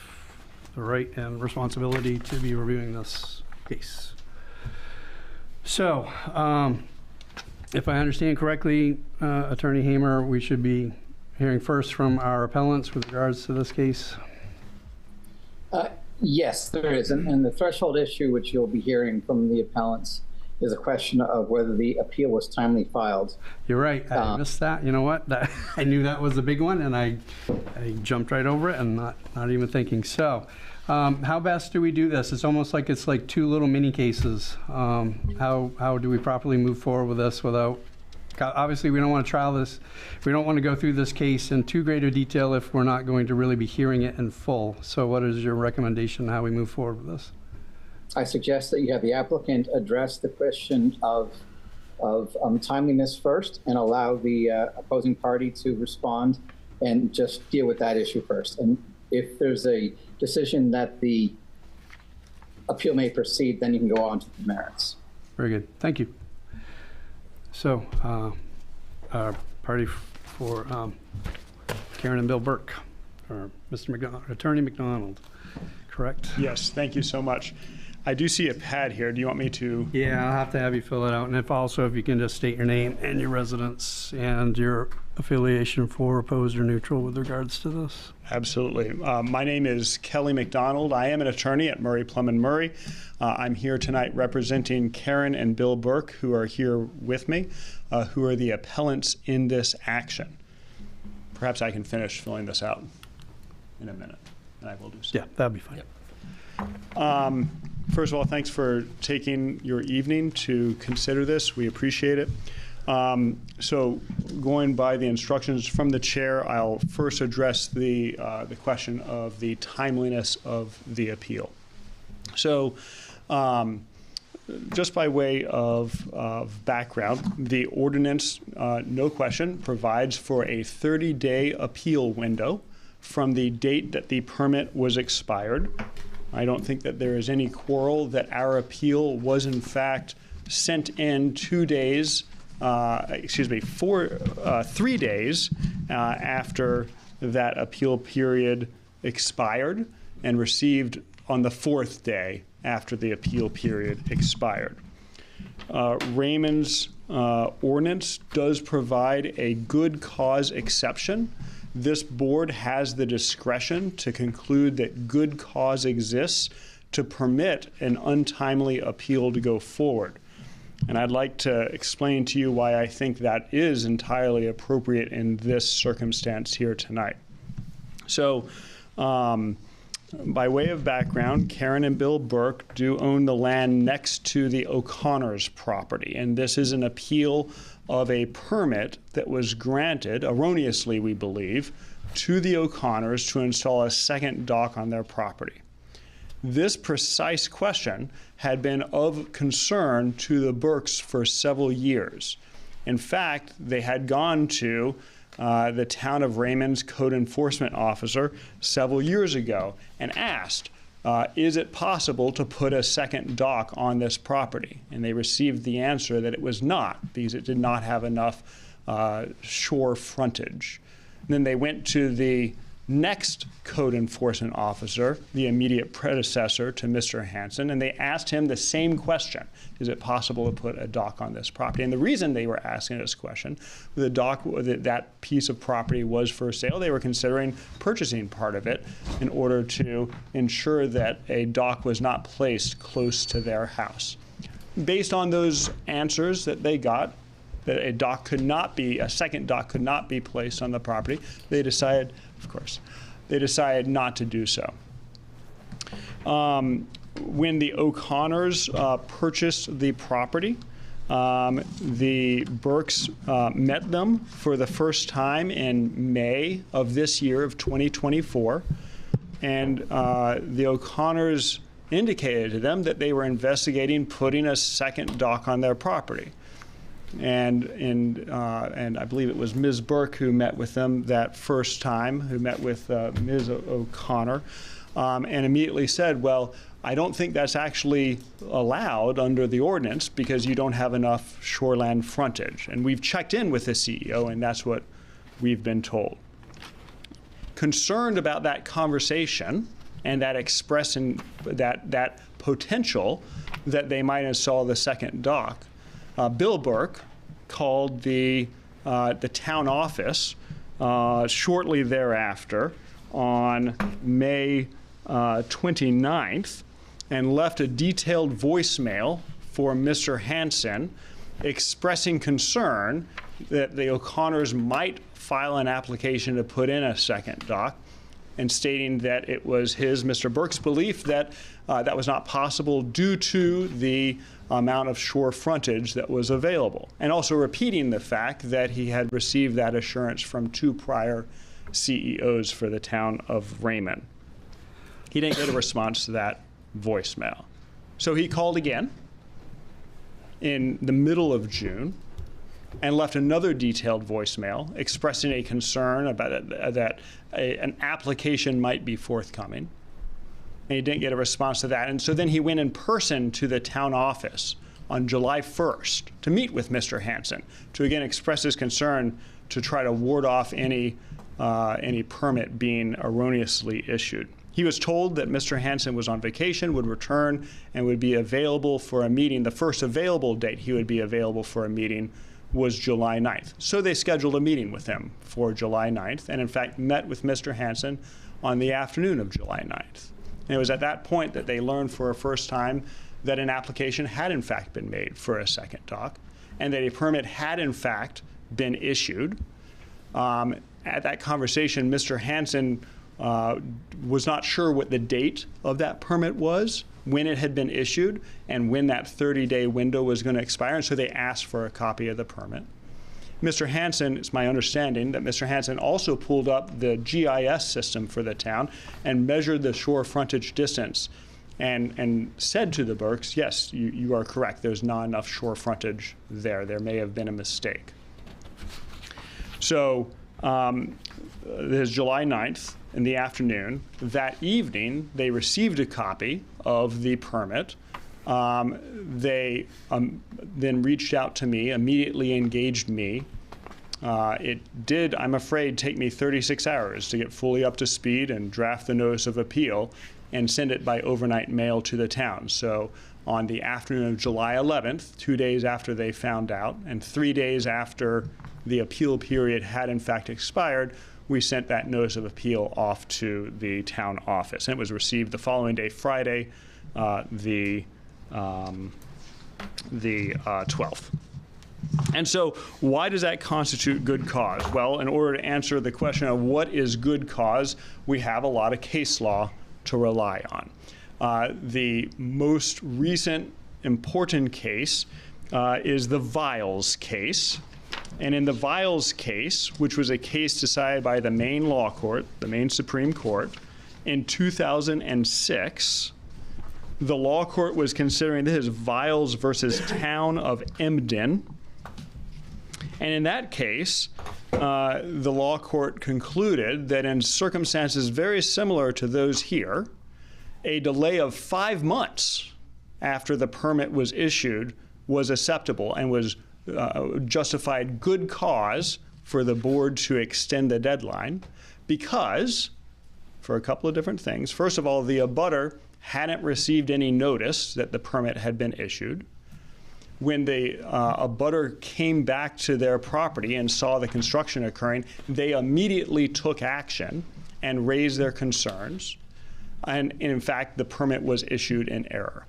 the right and responsibility to be reviewing this case. So, if I understand correctly, Attorney Hamer, we should be hearing first from our appellants with regards to this case. Yes, there is. And the threshold issue, which you'll be hearing from the appellants, is a question of whether the appeal was timely filed. You're right. I missed that. You know what? I knew that was a big one, and I jumped right over it and not even thinking. So, how best do we do this? It's almost like it's like two little mini cases. How do we properly move forward with this without? Obviously, we don't want to trial this. We don't want to go through this case in too greater detail if we're not going to really be hearing it in full. So what is your recommendation how we move forward with this? I suggest that you have the applicant address the question of timeliness first and allow the opposing party to respond and just deal with that issue first. And if there's a decision that the appeal may proceed, then you can go on to the merits. Very good. Thank you. So, our party for Karen and Bill Burke, or Mr. McDonald, Attorney McDonald, correct? Yes, thank you so much. I do see a pad here. Do you want me to? Yeah, I'll have to have you fill it out. And if you can just state your name and your residence and your affiliation for opposed or neutral with regards to this. Absolutely. My name is Kelly McDonald. I am an attorney at Murray, Plum & Murray. I'm here tonight representing Karen and Bill Burke, who are here with me, who are the appellants in this action. Perhaps I can finish filling this out in a minute, and I will do so. Yeah, that'd be fine. Yep. First of all, thanks for taking your evening to consider this. We appreciate it. So going by the instructions from the chair, I'll first address the question of the timeliness of the appeal. So just by way of background, the ordinance, no question, provides for a 30-day appeal window from the date that the permit was expired. I don't think that there is any quarrel that our appeal was in fact sent in 3 days after that appeal period expired and received on the 4th day after the appeal period expired. Raymond's ordinance does provide a good cause exception. This board has the discretion to conclude that good cause exists to permit an untimely appeal to go forward. And I'd like to explain to you why I think that is entirely appropriate in this circumstance here tonight. So, by way of background, Karen and Bill Burke do own the land next to the O'Connor's property, and this is an appeal of a permit that was granted, erroneously we believe, to the O'Connors to install a second dock on their property. This precise question had been of concern to the Burkes for several years. In fact, they had gone to the town of Raymond's code enforcement officer several years ago and asked, is it possible to put a second dock on this property? And they received the answer that it was not, because it did not have enough shore frontage. And then they went to the next code enforcement officer, the immediate predecessor to Mr. Hansen, and they asked him the same question. Is it possible to put a dock on this property? And the reason they were asking this question, the dock, that piece of property was for sale. They were considering purchasing part of it in order to ensure that a dock was not placed close to their house. Based on those answers that they got, that a second dock could not be placed on the property, they decided, of course, they decided not to do so. When the O'Connors purchased the property, the Burkes met them for the first time in May of this year of 2024. and the O'Connors indicated to them that they were investigating putting a second dock on their property. And I believe it was Ms. Burke who met with them that first time, who met with Ms. O'Connor, and immediately said, well, I don't think that's actually allowed under the ordinance because you don't have enough shoreland frontage. And we've checked in with the CEO, and that's what we've been told. Concerned about that conversation and that expressing that potential that they might install the second dock, Bill Burke called the town office shortly thereafter on May 29th and left a detailed voicemail for Mr. Hansen expressing concern that the O'Connors might file an application to put in a second dock, and stating that it was Mr. Burke's belief that that was not possible due to the amount of shore frontage that was available, and also repeating the fact that he had received that assurance from 2 prior CEOs for the town of Raymond. He didn't get a response to that voicemail. So he called again in the middle of June and left another detailed voicemail expressing a concern about that an application might be forthcoming. And he didn't get a response to that. And so then he went in person to the town office on July 1st to meet with Mr. Hansen to again express his concern to try to ward off any permit being erroneously issued. He was told that Mr. Hansen was on vacation, would return, and would be available for a meeting. The first available date he would be available for a meeting was July 9th. So they scheduled a meeting with him for July 9th, and in fact met with Mr. Hansen on the afternoon of July 9th. And it was at that point that they learned for a first time that an application had in fact been made for a second dock, and that a permit had in fact been issued. At that conversation, Mr. Hansen was not sure what the date of that permit was, when it had been issued, and when that 30-day window was going to expire, and so they asked for a copy of the permit. Mr. Hansen, it's my understanding that Mr. Hansen also pulled up the GIS system for the town and measured the shore frontage distance and said to the Burkes, yes, you are correct, there's not enough shore frontage there. There may have been a mistake. So it is July 9th in the afternoon. That evening, they received a copy of the permit. They then reached out to me, immediately engaged me. It did, I'm afraid, take me 36 hours to get fully up to speed and draft the notice of appeal and send it by overnight mail to the town. So on the afternoon of July 11th, 2 days after they found out, and 3 days after the appeal period had in fact expired, we sent that notice of appeal off to the town office. And it was received the following day, Friday, the 12th. And so why does that constitute good cause? Well, in order to answer the question of what is good cause, we have a lot of case law to rely on. The most recent important case is the Viles case. And in the Viles case, which was a case decided by the Maine Law Court, the Maine Supreme Court, in 2006, the law court was considering this as Viles versus Town of Emden. And in that case, the law court concluded that in circumstances very similar to those here, a delay of 5 months after the permit was issued was acceptable and was justified good cause for the board to extend the deadline because, for a couple of different things. First of all, the abutter hadn't received any notice that the permit had been issued. When the abutter came back to their property and saw the construction occurring, they immediately took action and raised their concerns. And in fact, the permit was issued in error.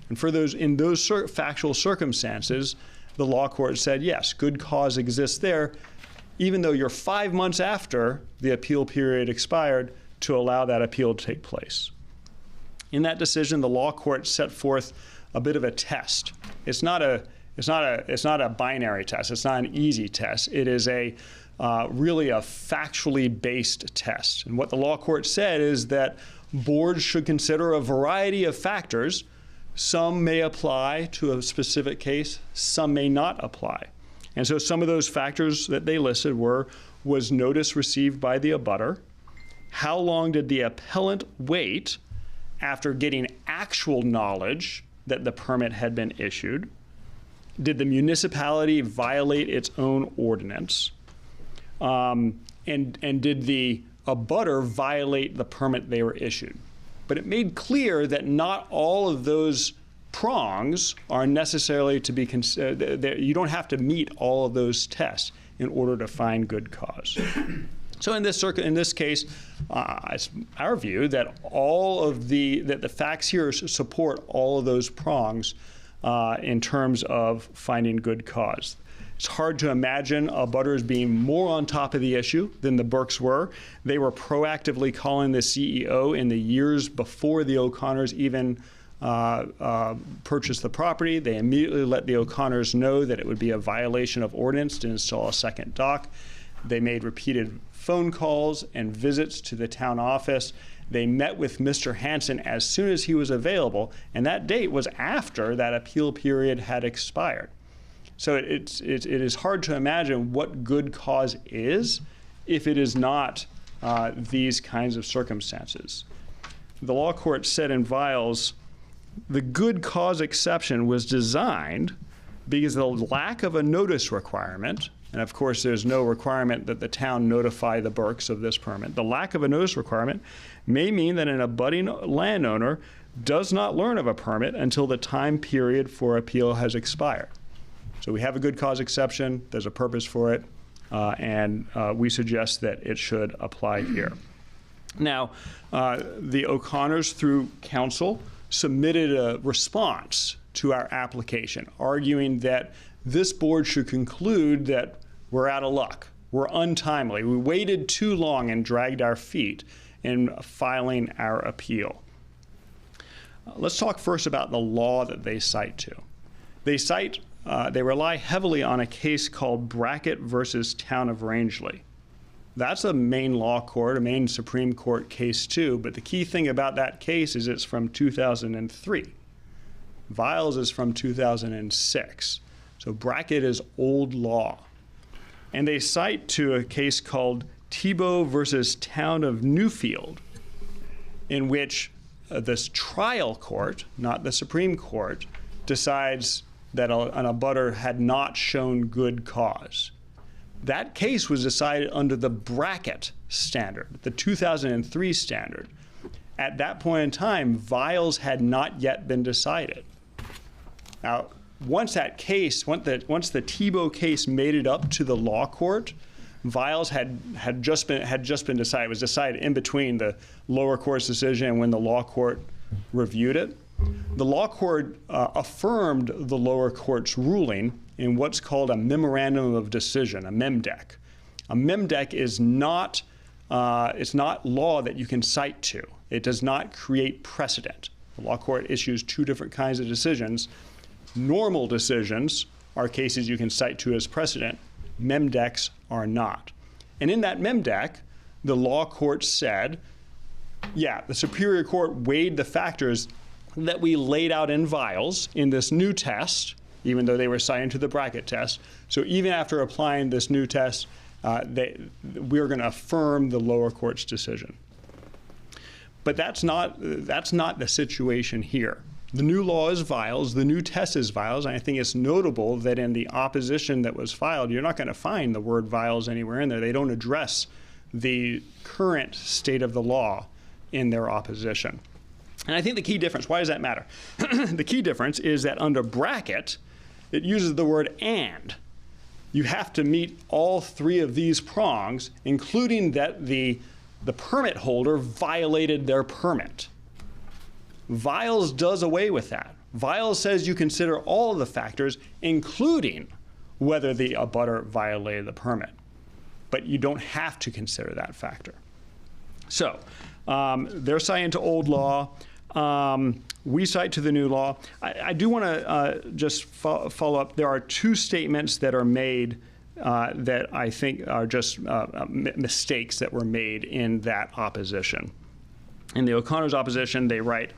And for those, in those factual circumstances, the law court said, yes, good cause exists there, even though you're 5 months after the appeal period expired, to allow that appeal to take place. In that decision, the law court set forth a bit of a test. It's not a binary test. It's not an easy test. It is a really a factually based test. And what the law court said is that boards should consider a variety of factors. Some may apply to a specific case, some may not apply. And so some of those factors that they listed was notice received by the abutter, how long did the appellant wait after getting actual knowledge that the permit had been issued, did the municipality violate its own ordinance, and did the abutter violate the permit they were issued. But it made clear that not all of those prongs are necessarily to be considered. You don't have to meet all of those tests in order to find good cause. So in this case, it's our view that that the facts here support all of those prongs in terms of finding good cause. It's hard to imagine abutters being more on top of the issue than the Burks were. They were proactively calling the CEO in the years before the O'Connors even purchased the property. They immediately let the O'Connors know that it would be a violation of ordinance to install a second dock. They made repeated phone calls and visits to the town office. They met with Mr. Hansen as soon as he was available, and that date was after that appeal period had expired. So it is hard to imagine what good cause is if it is not these kinds of circumstances. The law court said in Viles, the good cause exception was designed because the lack of a notice requirement, and of course there's no requirement that the town notify the Burks of this permit, the lack of a notice requirement may mean that an abutting landowner does not learn of a permit until the time period for appeal has expired. So we have a good cause exception, there's a purpose for it, and we suggest that it should apply here. Now, the O'Connors, through counsel, submitted a response to our application, arguing that this board should conclude that we're out of luck, we're untimely, we waited too long and dragged our feet in filing our appeal. Let's talk first about the law that they cite to. They rely heavily on a case called Brackett versus Town of Rangeley. That's a Maine law court, a Maine Supreme Court case too, but the key thing about that case is it's from 2003. Viles is from 2006. So Brackett is old law. And they cite to a case called Tebow versus Town of Newfield, in which this trial court, not the Supreme Court, decides that an abutter had not shown good cause. That case was decided under the Brackett standard, the 2003 standard. At that point in time, Viles had not yet been decided. Now, once the Tebow case made it up to the law court, Viles had just been decided. It was decided in between the lower court's decision and when the law court reviewed it. The law court affirmed the lower court's ruling in what's called a memorandum of decision, a MEMDEC. A MEMDEC is not law that you can cite to. It does not create precedent. The law court issues two different kinds of decisions. Normal decisions are cases you can cite to as precedent. MEMDECs are not. And in that MEMDEC, the law court said, yeah, the Superior Court weighed the factors that we laid out in Viles in this new test, even though they were citing to the Brackett test. So even after applying this new test, we're going to affirm the lower court's decision. But that's not the situation here. The new law is Viles, the new test is Viles, and I think it's notable that in the opposition that was filed, you're not going to find the word Viles anywhere in there. They don't address the current state of the law in their opposition. And I think the key difference, why does that matter? The key difference is that under Brackett, it uses the word and. You have to meet all three of these prongs, including that the permit holder violated their permit. Viles does away with that. Viles says you consider all of the factors, including whether the abutter violated the permit. But you don't have to consider that factor. So they're citing to old law. We cite to the new law. I do want to just follow up. There are two statements that are made that I think are just mistakes that were made in that opposition. In the O'Connor's opposition, they write,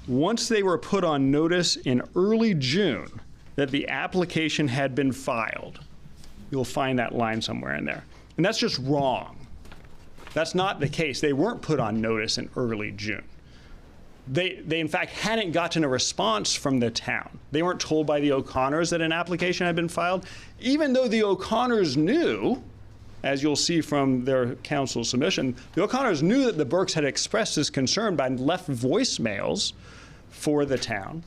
once they were put on notice in early June that the application had been filed. You'll find that line somewhere in there. And that's just wrong. That's not the case. They weren't put on notice in early June. They in fact hadn't gotten a response from the town. They weren't told by the O'Connors that an application had been filed, even though the O'Connors knew, as you'll see from their council submission, the O'Connors knew that the Burkes had expressed this concern by left voicemails for the town.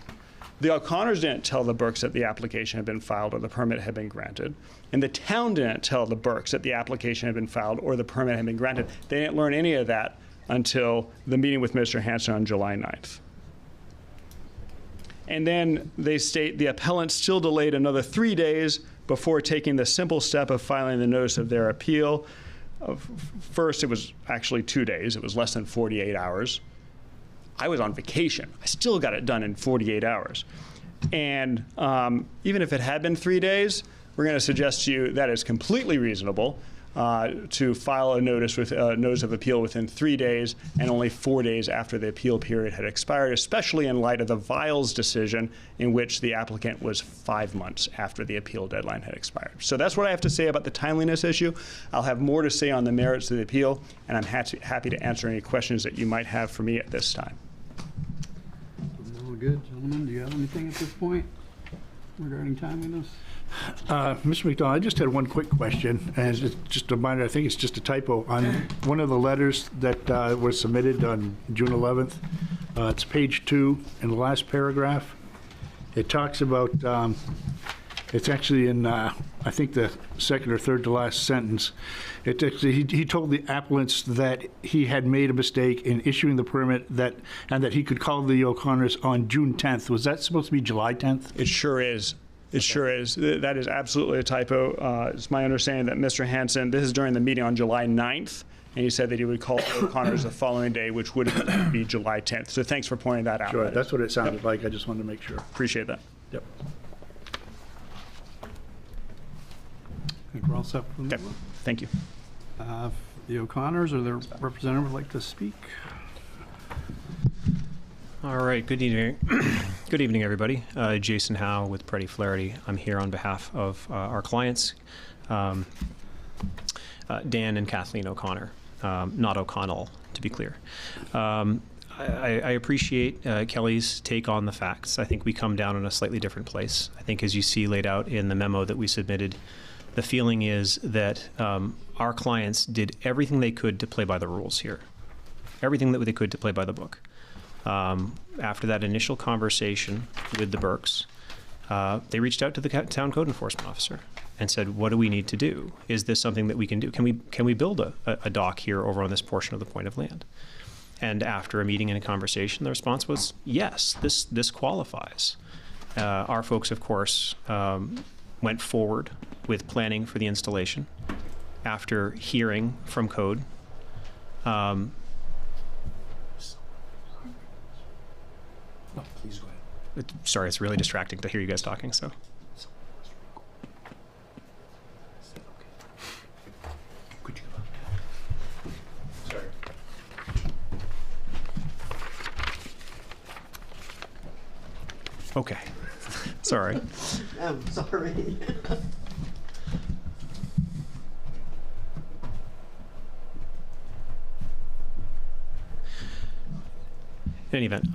The O'Connors didn't tell the Burkes that the application had been filed or the permit had been granted. And the town didn't tell the Burkes that the application had been filed or the permit had been granted. They didn't learn any of that until the meeting with Mr. Hanson on July 9th. And then they state the appellant still delayed another 3 days before taking the simple step of filing the notice of their appeal. First, it was actually 2 days. It was less than 48 hours. I was on vacation. I still got it done in 48 hours. And even if it had been 3 days, we're going to suggest to you that it's completely reasonable to file a notice of appeal within 3 days and only 4 days after the appeal period had expired, especially in light of the Viles decision in which the applicant was 5 months after the appeal deadline had expired. So that's what I have to say about the timeliness issue. I'll have more to say on the merits of the appeal, and I'm happy to answer any questions that you might have for me at this time. All good, gentlemen. Do you have anything at this point regarding timeliness? Mr. McDonald, I just had one quick question, and it's just a reminder, I think it's just a typo. On one of the letters that was submitted on June 11th, it's page 2 in the last paragraph. It talks about, it's actually in, I think, the second or third to last sentence. It actually, he told the applicants that he had made a mistake in issuing the permit and that he could call the O'Connors on June 10th. Was that supposed to be July 10th? It sure is. It sure is. That is absolutely a typo. It's my understanding that Mr. Hanson, this is during the meeting on July 9th, and he said that he would call O'Connors the following day, which would be July 10th. So thanks for pointing that out. Sure, that's what it sounded like. I just wanted to make sure. Appreciate that. Yep. I think we're all set from Okay. Thank you. The O'Connors or their representative would like to speak. All right, good evening. Good evening, everybody. Jason Howe with Preddy Flaherty. I'm here on behalf of our clients, Dan and Kathleen O'Connor, not O'Connell, to be clear. I appreciate Kelly's take on the facts. I think we come down in a slightly different place. I think as you see laid out in the memo that we submitted, the feeling is that our clients did everything they could to play by the rules here, everything that they could to play by the book. After that initial conversation with the Burkes, they reached out to the town code enforcement officer and said, what do we need to do? Is this something that we can do? Can we build a dock here over on this portion of the point of land? And after a meeting and a conversation, the response was, yes, this qualifies. Our folks, of course, went forward with planning for the installation after hearing from code. No, please go ahead. Sorry, it's really distracting to hear you guys talking, so. Could you go up? Sorry. Okay. Sorry. I'm sorry. In any event,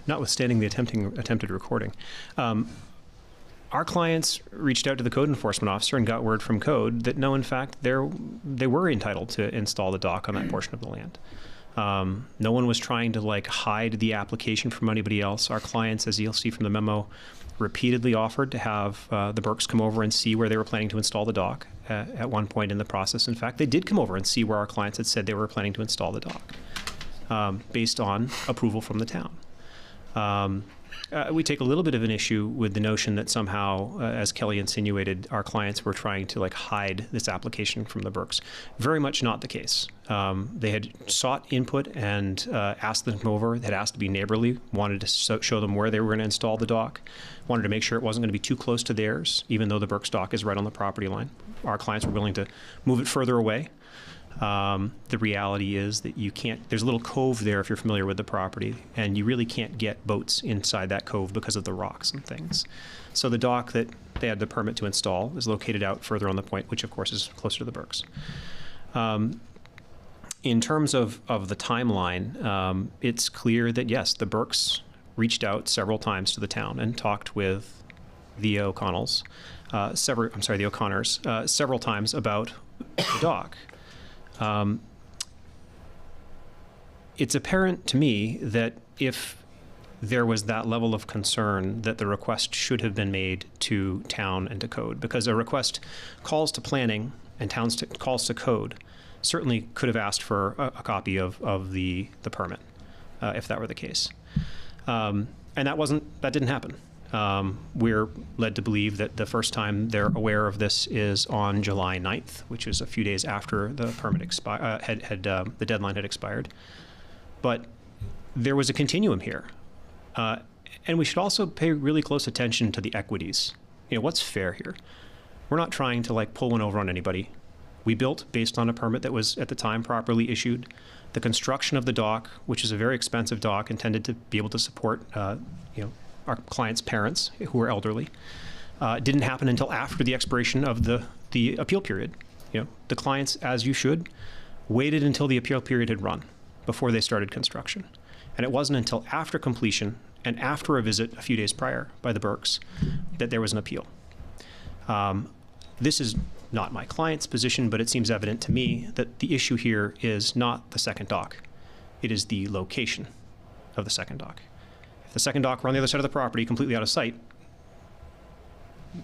notwithstanding the attempted recording, our clients reached out to the code enforcement officer and got word from code that no, in fact, they were entitled to install the dock on that portion of the land. No one was trying to hide the application from anybody else. Our clients, as you'll see from the memo, repeatedly offered to have the Burkes come over and see where they were planning to install the dock at one point in the process. In fact, they did come over and see where our clients had said they were planning to install the dock based on approval from the town. We take a little bit of an issue with the notion that somehow, as Kelly insinuated, our clients were trying to hide this application from the Burkes. Very much not the case. They had sought input and asked them to come over, had asked to be neighborly, wanted to show them where they were going to install the dock, wanted to make sure it wasn't going to be too close to theirs, even though the Burkes dock is right on the property line. Our clients were willing to move it further away. The reality is that you can't, there's a little cove there if you're familiar with the property, and you really can't get boats inside that cove because of the rocks and things. So the dock that they had the permit to install is located out further on the point, which of course is closer to the Burkes. In terms of the timeline, it's clear that yes, the Burkes reached out several times to the town and talked with the O'Connors several times about the dock. It's apparent to me that if there was that level of concern, that the request should have been made to town and to code, because a request calls to planning and calls to code certainly could have asked for a copy of the permit, if that were the case. And that didn't happen. We're led to believe that the first time they're aware of this is on July 9th, which is a few days after the permit the deadline had expired. But there was a continuum here. And we should also pay really close attention to the equities. What's fair here? We're not trying to pull one over on anybody. We built based on a permit that was at the time properly issued. The construction of the dock, which is a very expensive dock intended to be able to support, our clients' parents who are elderly, didn't happen until after the expiration of the appeal period. The clients, as you should, waited until the appeal period had run before they started construction. And it wasn't until after completion and after a visit a few days prior by the Burkes that there was an appeal. This is not my client's position, but it seems evident to me that the issue here is not the second dock. It is the location of the second dock. If the second dock were on the other side of the property, completely out of sight,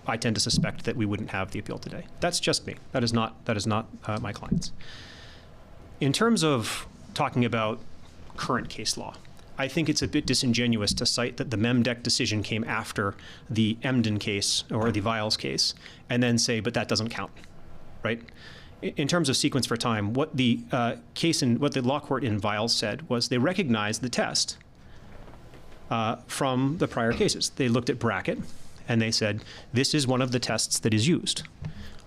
I tend to suspect that we wouldn't have the appeal today. That's just me. That is not my client's. In terms of talking about current case law, I think it's a bit disingenuous to cite that the MEMDEC decision came after the Emden case or the Viles case, and then say, but that doesn't count, right? In terms of sequence for time, what the what the law court in Viles said was they recognized the test from the prior cases. They looked at bracket, and they said, this is one of the tests that is used.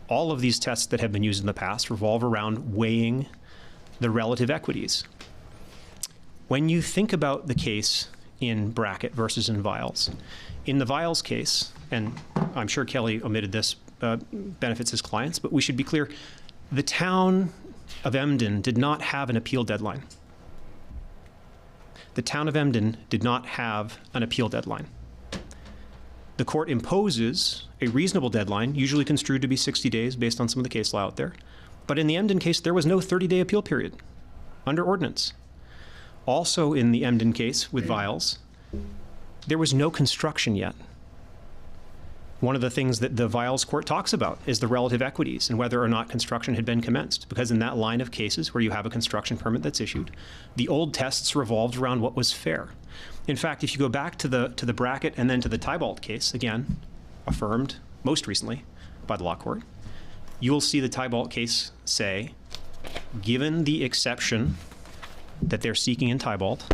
All of these tests that have been used in the past revolve around weighing the relative equities. When you think about the case in bracket versus in Viles, in the Viles case, and I'm sure Kelly omitted this, benefits his clients, but we should be clear, the town of Emden did not have an appeal deadline. The town of Emden did not have an appeal deadline. The court imposes a reasonable deadline, usually construed to be 60 days based on some of the case law out there. But in the Emden case, there was no 30-day appeal period under ordinance. Also in the Emden case with Viles, there was no construction yet. One of the things that the Viles court talks about is the relative equities and whether or not construction had been commenced, because in that line of cases where you have a construction permit that's issued, the old tests revolved around what was fair. In fact, if you go back to the bracket and then to the Tybalt case, again, affirmed most recently by the law court, you will see the Tybalt case say, given the exception that they're seeking in Tybalt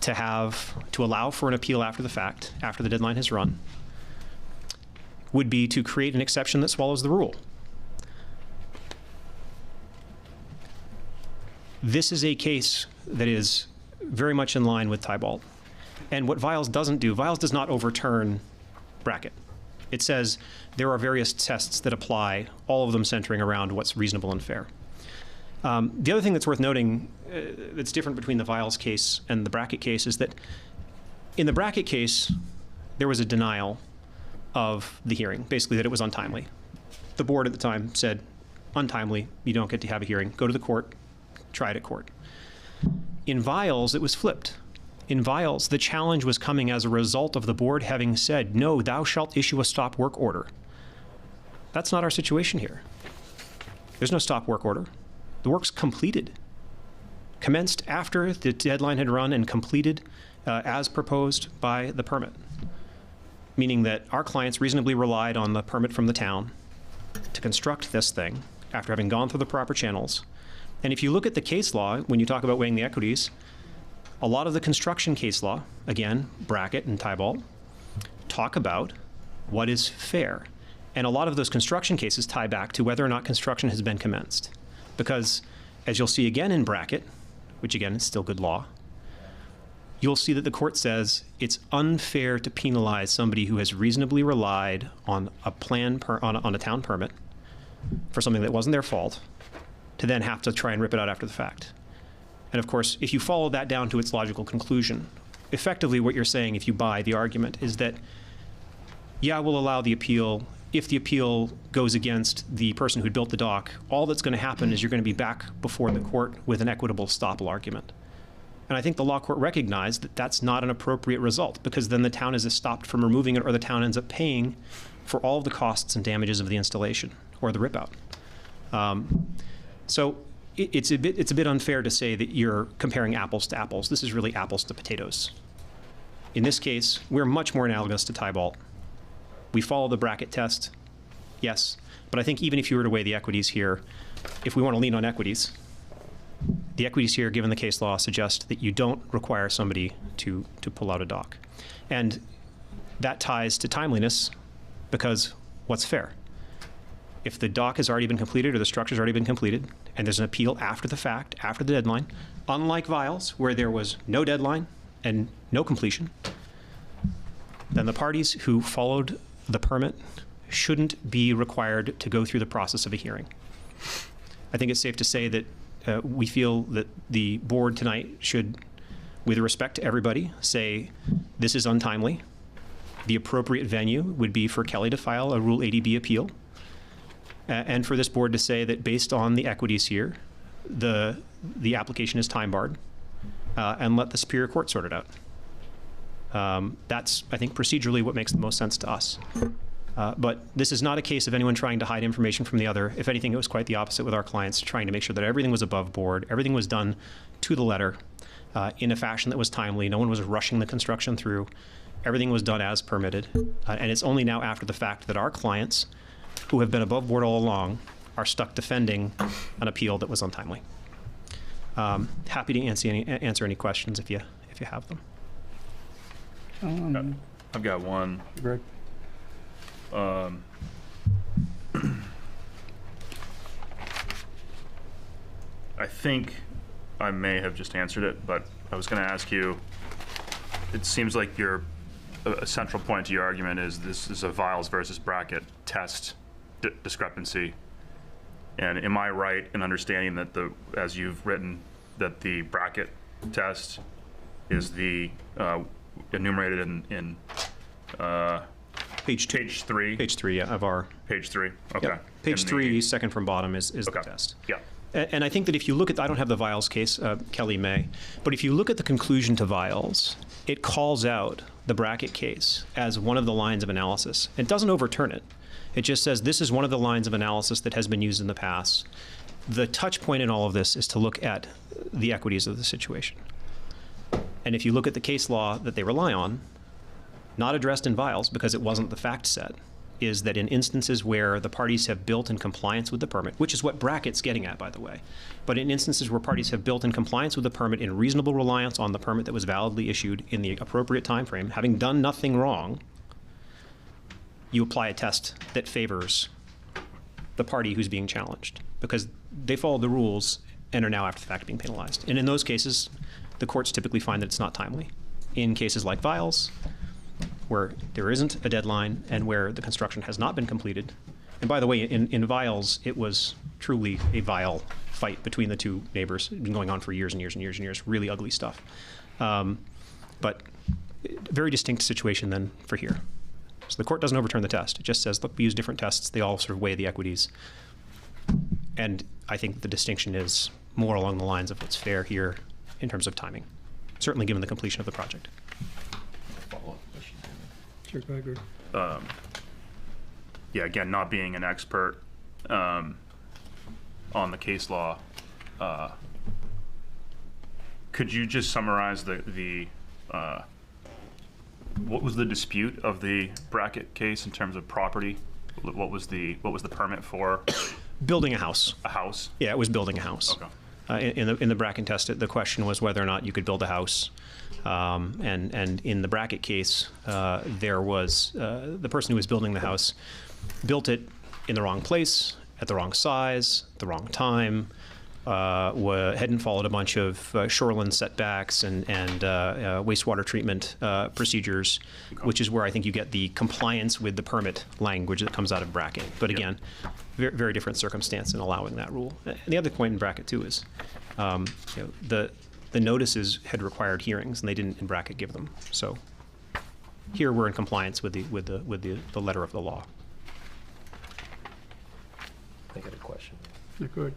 to allow for an appeal after the fact, after the deadline has run, would be to create an exception that swallows the rule. This is a case that is very much in line with Tybalt. And what Viles doesn't do, Viles does not overturn bracket. It says there are various tests that apply, all of them centering around what's reasonable and fair. The other thing that's worth noting that's different between the Viles case and the bracket case is that in the bracket case, there was a denial of the hearing, basically that it was untimely. The board at the time said, untimely, you don't get to have a hearing, go to the court, try it at court. In Viles, it was flipped. In Viles, the challenge was coming as a result of the board having said, no, thou shalt issue a stop work order. That's not our situation here. There's no stop work order. The work's completed. Commenced after the deadline had run and completed as proposed by the permit, meaning that our clients reasonably relied on the permit from the town to construct this thing after having gone through the proper channels. And if you look at the case law, when you talk about weighing the equities, a lot of the construction case law, again, Brackett and Tybalt, talk about what is fair. And a lot of those construction cases tie back to whether or not construction has been commenced. Because, as you'll see again in Brackett, which again is still good law, you'll see that the court says it's unfair to penalize somebody who has reasonably relied on a on a town permit for something that wasn't their fault, to then have to try and rip it out after the fact. And of course, if you follow that down to its logical conclusion, effectively what you're saying, if you buy the argument, is that, yeah, we'll allow the appeal. If the appeal goes against the person who built the dock, all that's going to happen is you're going to be back before the court with an equitable estoppel argument. And I think the law court recognized that that's not an appropriate result, because then the town is stopped from removing it, or the town ends up paying for all of the costs and damages of the installation or the rip out. So it's a bit unfair to say that you're comparing apples to apples. This is really apples to potatoes. In this case, we're much more analogous to Tybalt. We follow the Brackett test, yes, but I think even if you were to weigh the equities here, if we want to lean on equities, the equities here, given the case law, suggest that you don't require somebody to pull out a dock. And that ties to timeliness, because what's fair? If the dock has already been completed or the structure's already been completed, and there's an appeal after the fact, after the deadline, unlike Viles, where there was no deadline and no completion, then the parties who followed the permit shouldn't be required to go through the process of a hearing. I think it's safe to say that we feel that the board tonight should, with respect to everybody, say this is untimely. The appropriate venue would be for Kelly to file a Rule 80B appeal, and for this board to say that based on the equities here, the application is time barred, and let the Superior Court sort it out. That's, I think, procedurally what makes the most sense to us. But this is not a case of anyone trying to hide information from the other. If anything, it was quite the opposite with our clients, trying to make sure that everything was above board, everything was done to the letter, in a fashion that was timely. No one was rushing the construction through. Everything was done as permitted. And it's only now after the fact that our clients, who have been above board all along, are stuck defending an appeal that was untimely. Happy to answer any questions if you have them. I've got one. Greg? I think I may have just answered it, but I was going to ask you, it seems like a central point to your argument is this is a Viles versus Brackett test discrepancy. And am I right in understanding that as you've written, that the Brackett test is the enumerated in page 3? Page 3, yeah, of our... Page 3, okay. Yep. Page 3, second from bottom, is the test. Yeah. And I think that if you look at, I don't have the Viles case, Kelly may, but if you look at the conclusion to Viles, it calls out the Brackett case as one of the lines of analysis. It doesn't overturn it. It just says this is one of the lines of analysis that has been used in the past. The touch point in all of this is to look at the equities of the situation. And if you look at the case law that they rely on, not addressed in Viles because it wasn't the fact set, is that in instances where the parties have built in compliance with the permit, which is what Brackett's getting at, by the way, but in instances where parties have built in compliance with the permit in reasonable reliance on the permit that was validly issued in the appropriate time frame, having done nothing wrong, you apply a test that favors the party who's being challenged, because they followed the rules and are now after the fact being penalized. And in those cases, the courts typically find that it's not timely. In cases like Viles, where there isn't a deadline and where the construction has not been completed. And by the way, in Viles, it was truly a vile fight between the two neighbors. It's been going on for years and years and years and years, really ugly stuff. But very distinct situation then for here. So the court doesn't overturn the test. It just says, look, we use different tests. They all sort of weigh the equities. And I think the distinction is more along the lines of what's fair here in terms of timing, certainly given the completion of the project. Sure, I agree. Yeah, again, not being an expert on the case law, could you just summarize the what was the dispute of the bracket case in terms of property? What was the permit for? Building a house. A house? Yeah, it was building a house. Okay. In the bracket test, the question was whether or not you could build a house. And in the bracket case, there was the person who was building the house built it in the wrong place, at the wrong size, the wrong time, hadn't followed a bunch of shoreline setbacks and wastewater treatment procedures, which is where I think you get the compliance with the permit language that comes out of bracket. But again, very different circumstance in allowing that rule. And the other point in bracket too is, the notices had required hearings, and they didn't in bracket give them. So here we're in compliance with the letter of the law. I got a question. You're good.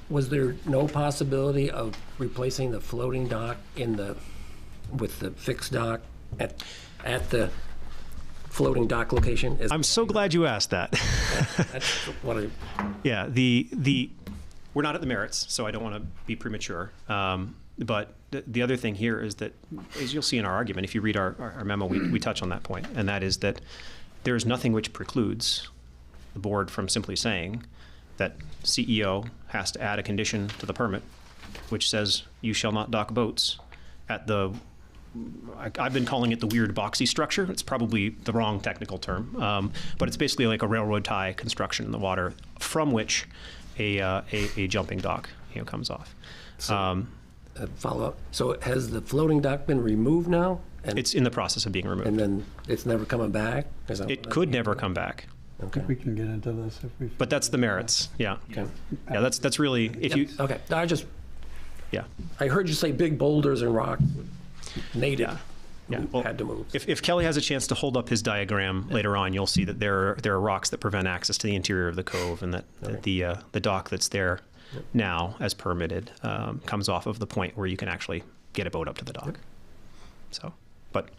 Was there no possibility of replacing the floating dock with the fixed dock at the floating dock location? I'm so glad you asked that. That's what I... Yeah, we're not at the merits, so I don't want to be premature. But the other thing here is that, as you'll see in our argument, if you read our memo, we touch on that point, and that is that there is nothing which precludes the board from simply saying that CEO has to add a condition to the permit which says you shall not dock boats at the, I've been calling it the weird boxy structure. It's probably the wrong technical term, but it's basically like a railroad tie construction in the water from which a jumping dock comes off. Follow up. So has the floating dock been removed now? And it's in the process of being removed. And then it's never coming back? It could never come back. I think we can get into this if we... But that's the merits, yeah. Okay. Yeah, that's really, if you... Okay, Yeah. I heard you say big boulders and rock native. Yeah, well, had to move. If Kelly has a chance to hold up his diagram later on, you'll see that there are rocks that prevent access to the interior of the cove, and that the dock that's there now, as permitted, comes off of the point where you can actually get a boat up to the dock. So, but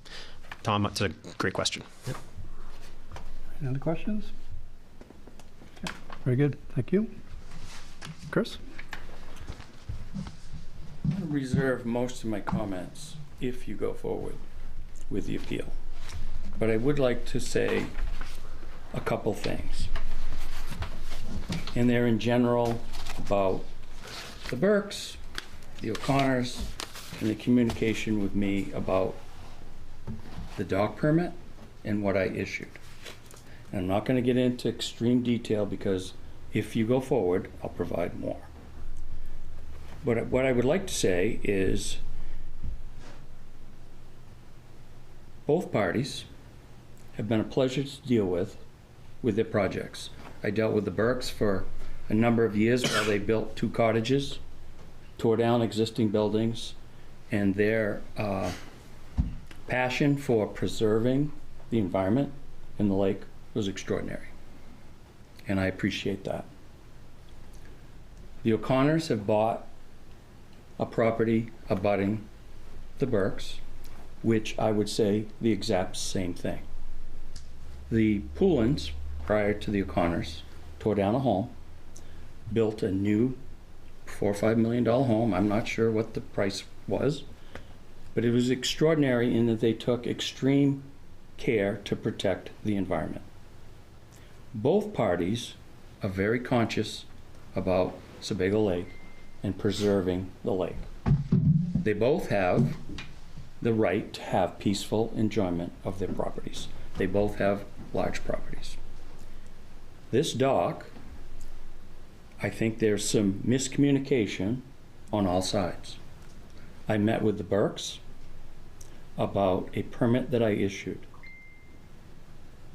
Tom, that's a great question. Any other questions? Okay. Very good. Thank you. Chris? I'm going to reserve most of my comments if you go forward with the appeal. But I would like to say a couple things. And they're in general about the Burks, the O'Connors, and the communication with me about the dock permit and what I issued. And I'm not going to get into extreme detail because if you go forward, I'll provide more. But what I would like to say is both parties have been a pleasure to deal with their projects. I dealt with the Burks for a number of years while they built 2 cottages, tore down existing buildings, and their passion for preserving the environment in the lake was extraordinary. And I appreciate that. The O'Connors have bought a property abutting the Burks, which I would say the exact same thing. The Poulins, prior to the O'Connors, tore down a home, built a new $4 or $5 million home. I'm not sure what the price was, but it was extraordinary in that they took extreme care to protect the environment. Both parties are very conscious about Sebago Lake and preserving the lake. They both have the right to have peaceful enjoyment of their properties. They both have large properties. This dock, I think there's some miscommunication on all sides. I met with the Burks about a permit that I issued.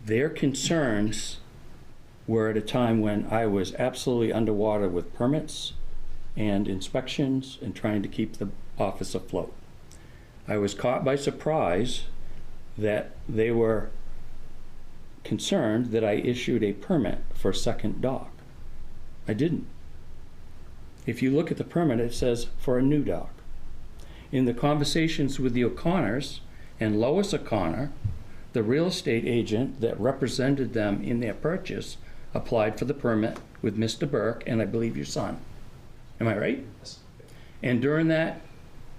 Their concerns were at a time when I was absolutely underwater with permits and inspections and trying to keep the office afloat. I was caught by surprise that they were concerned that I issued a permit for a second dock. I didn't. If you look at the permit, it says for a new dock. In the conversations with the O'Connors and Lois O'Connor, the real estate agent that represented them in their purchase applied for the permit with Mr. Burke and I believe your son. Am I right? And during that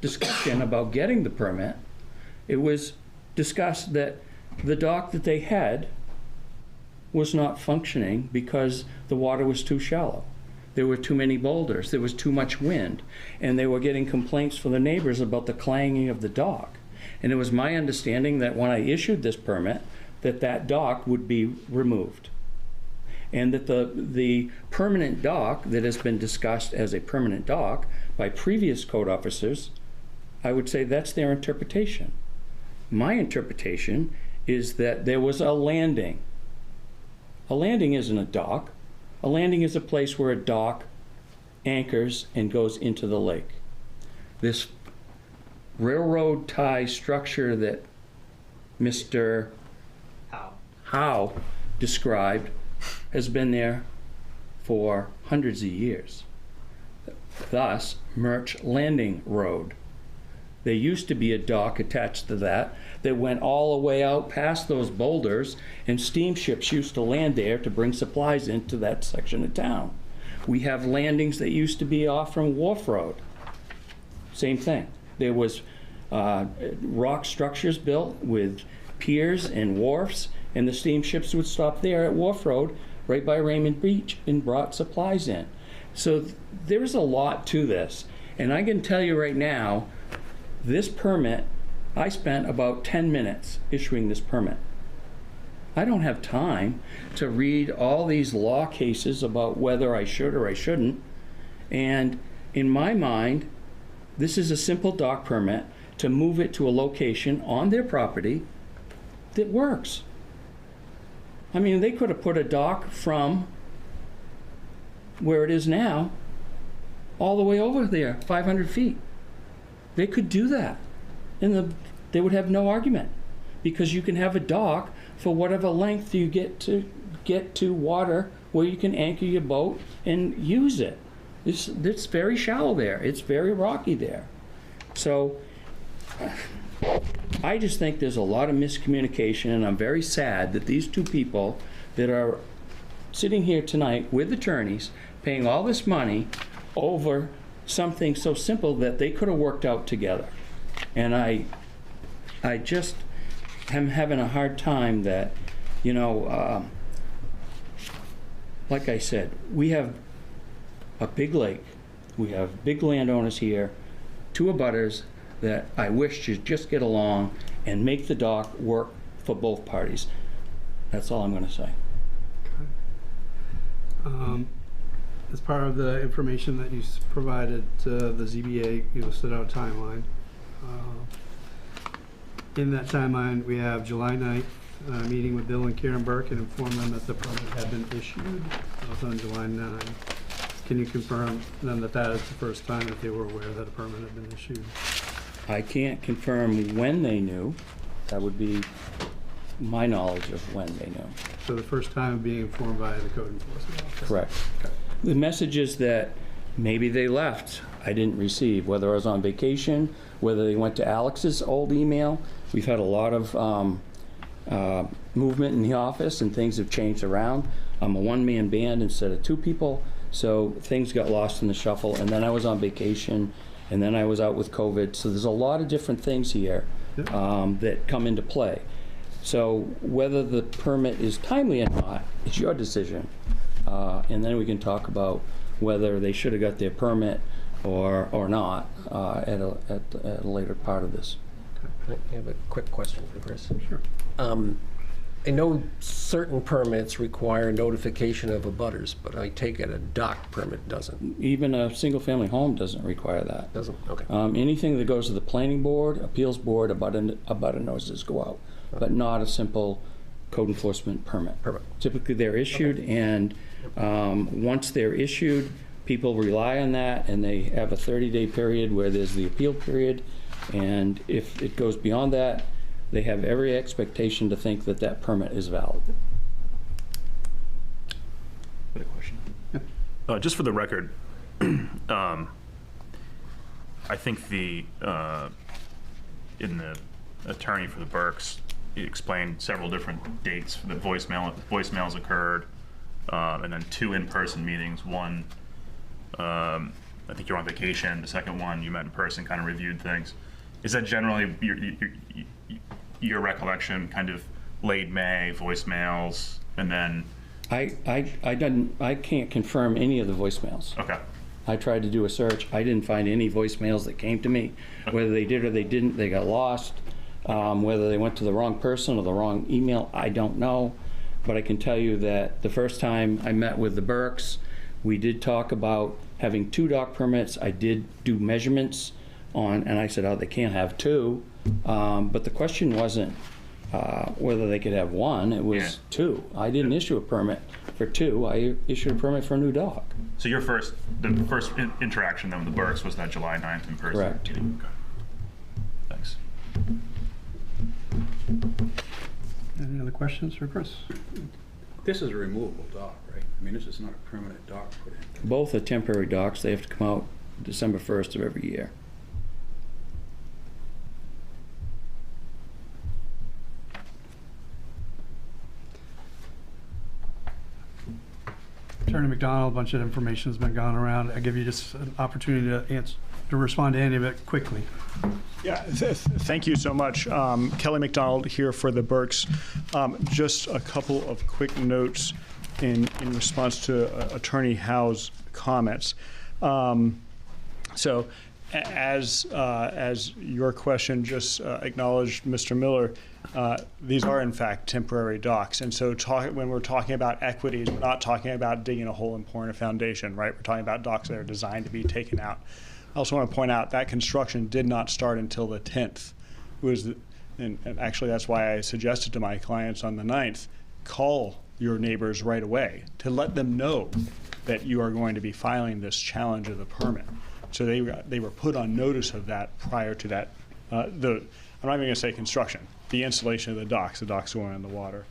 discussion about getting the permit, it was discussed that the dock that they had was not functioning because the water was too shallow. There were too many boulders, there was too much wind, and they were getting complaints from the neighbors about the clanging of the dock. And it was my understanding that when I issued this permit, that dock would be removed. And that the permanent dock that has been discussed as a permanent dock by previous code officers, I would say that's their interpretation. My interpretation is that there was a landing. A landing isn't a dock. A landing is a place where a dock anchors and goes into the lake. This railroad tie structure that Mr. Howe described has been there for hundreds of years. Thus, Murch Landing Road. There used to be a dock attached to that went all the way out past those boulders, and steamships used to land there to bring supplies into that section of town. We have landings that used to be off from Wharf Road. Same thing. There was rock structures built with piers and wharfs, and the steamships would stop there at Wharf Road, right by Raymond Beach, and brought supplies in. So there's a lot to this. And I can tell you right now, this permit, I spent about 10 minutes issuing this permit. I don't have time to read all these law cases about whether I should or I shouldn't. And in my mind, this is a simple dock permit to move it to a location on their property that works. I mean, they could have put a dock from where it is now all the way over there, 500 feet. They could do that, and they would have no argument, because you can have a dock for whatever length you get to water where you can anchor your boat and use it. It's very shallow there. It's very rocky there. So I just think there's a lot of miscommunication, and I'm very sad that these two people that are sitting here tonight with attorneys paying all this money over something so simple that they could have worked out together. And I just am having a hard time that, you know, like I said, we have a big lake, we have big landowners here, two abutters that I wish should just get along and make the dock work for both parties. That's all I'm going to say. As part of the information that you provided to the ZBA, you listed out a timeline. In that timeline, we have July 9th, meeting with Bill and Karen Burke and inform them that the permit had been issued. That was on July 9th. Can you confirm then that that is the first time that they were aware that a permit had been issued? I can't confirm when they knew. That would be my knowledge of when they knew. So the first time of being informed by the code enforcement officer? Correct. Okay. The messages that maybe they left, I didn't receive, whether I was on vacation, whether they went to Alex's old email. We've had a lot of movement in the office, and things have changed around. I'm a one-man band instead of two people, so things got lost in the shuffle, and then I was on vacation, and then I was out with COVID, so there's a lot of different things here that come into play. So whether the permit is timely or not, it's your decision. And then we can talk about whether they should have got their permit or not at a later part of this. I have a quick question for Chris. Sure. I know certain permits require notification of abutters, but I take it a dock permit doesn't. Even a single-family home doesn't require that. Doesn't? Okay. Anything that goes to the planning board, appeals board, abutter notices go out, but not a simple code enforcement permit. Typically they're issued, and once they're issued, people rely on that, and they have a 30-day period where there's the appeal period, and if it goes beyond that, they have every expectation to think that that permit is valid. Got a question? Just for the record, I think the in the attorney for the Burks, he explained several different dates that voicemails occurred, and then 2 in-person meetings. One, I I think you're on vacation. The second one, you met in person, kind of reviewed things. Is that generally your recollection, kind of late May, voicemails, and then? I can't confirm any of the voicemails. Okay. I tried to do a search. I didn't find any voicemails that came to me. Whether they did or they didn't, they got lost. Whether they went to the wrong person or the wrong email, I don't know. But I can tell you that the first time I met with the Burks, we did talk about having 2 dock permits. I did do measurements on, and I said, oh, they can't have 2. But the question wasn't whether they could have 1, it was 2. I didn't issue a permit for 2, I issued a permit for a new dock. So the first interaction then with the Burks was that July 9th in person? Correct. Okay. Thanks. Any other questions for Chris? This is a removable dock, right? I mean, this is not a permanent dock put in. Both are temporary docks. They have to come out December 1st of every year. Attorney McDonald, a bunch of information has been gone around. I give you just an opportunity to respond to any of it quickly. Yeah, thank you so much. Kelly McDonald here for the Burks. Just a couple of quick notes in response to Attorney Howe's comments. So as your question just acknowledged, Mr. Miller, these are in fact temporary docks. And so when we're talking about equities, we're not talking about digging a hole and pouring a foundation, right? We're talking about docks that are designed to be taken out. I also want to point out that construction did not start until the 10th. And actually that's why I suggested to my clients on the 9th, call your neighbors right away to let them know that you are going to be filing this challenge of the permit. So they were put on notice of that prior to that. I'm not even going to say construction, the installation of the docks going in the water.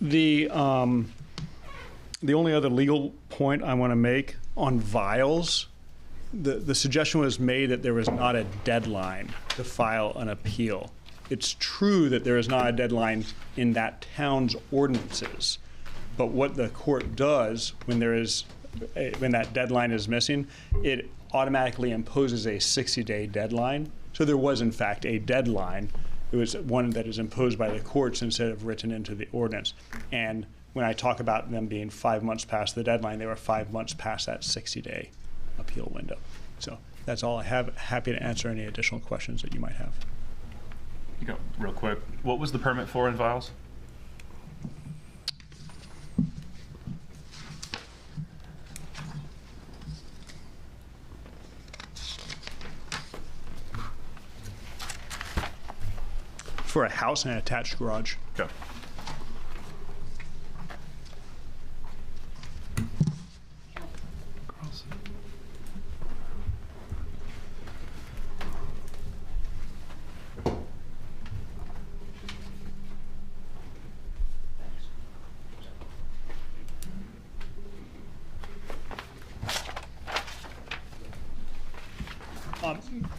The only other legal point I want to make on vials, the suggestion was made that there was not a deadline to file an appeal. It's true that there is not a deadline in that town's ordinances, but what the court does when that deadline is missing, it automatically imposes a 60-day deadline. So there was in fact a deadline. It was one that is imposed by the courts instead of written into the ordinance. And when I talk about them being 5 months past the deadline, they were 5 months past that 60-day appeal window. So that's all I have. Happy to answer any additional questions that you might have. You go real quick. What was the permit for in vials? For a house and an attached garage. Okay.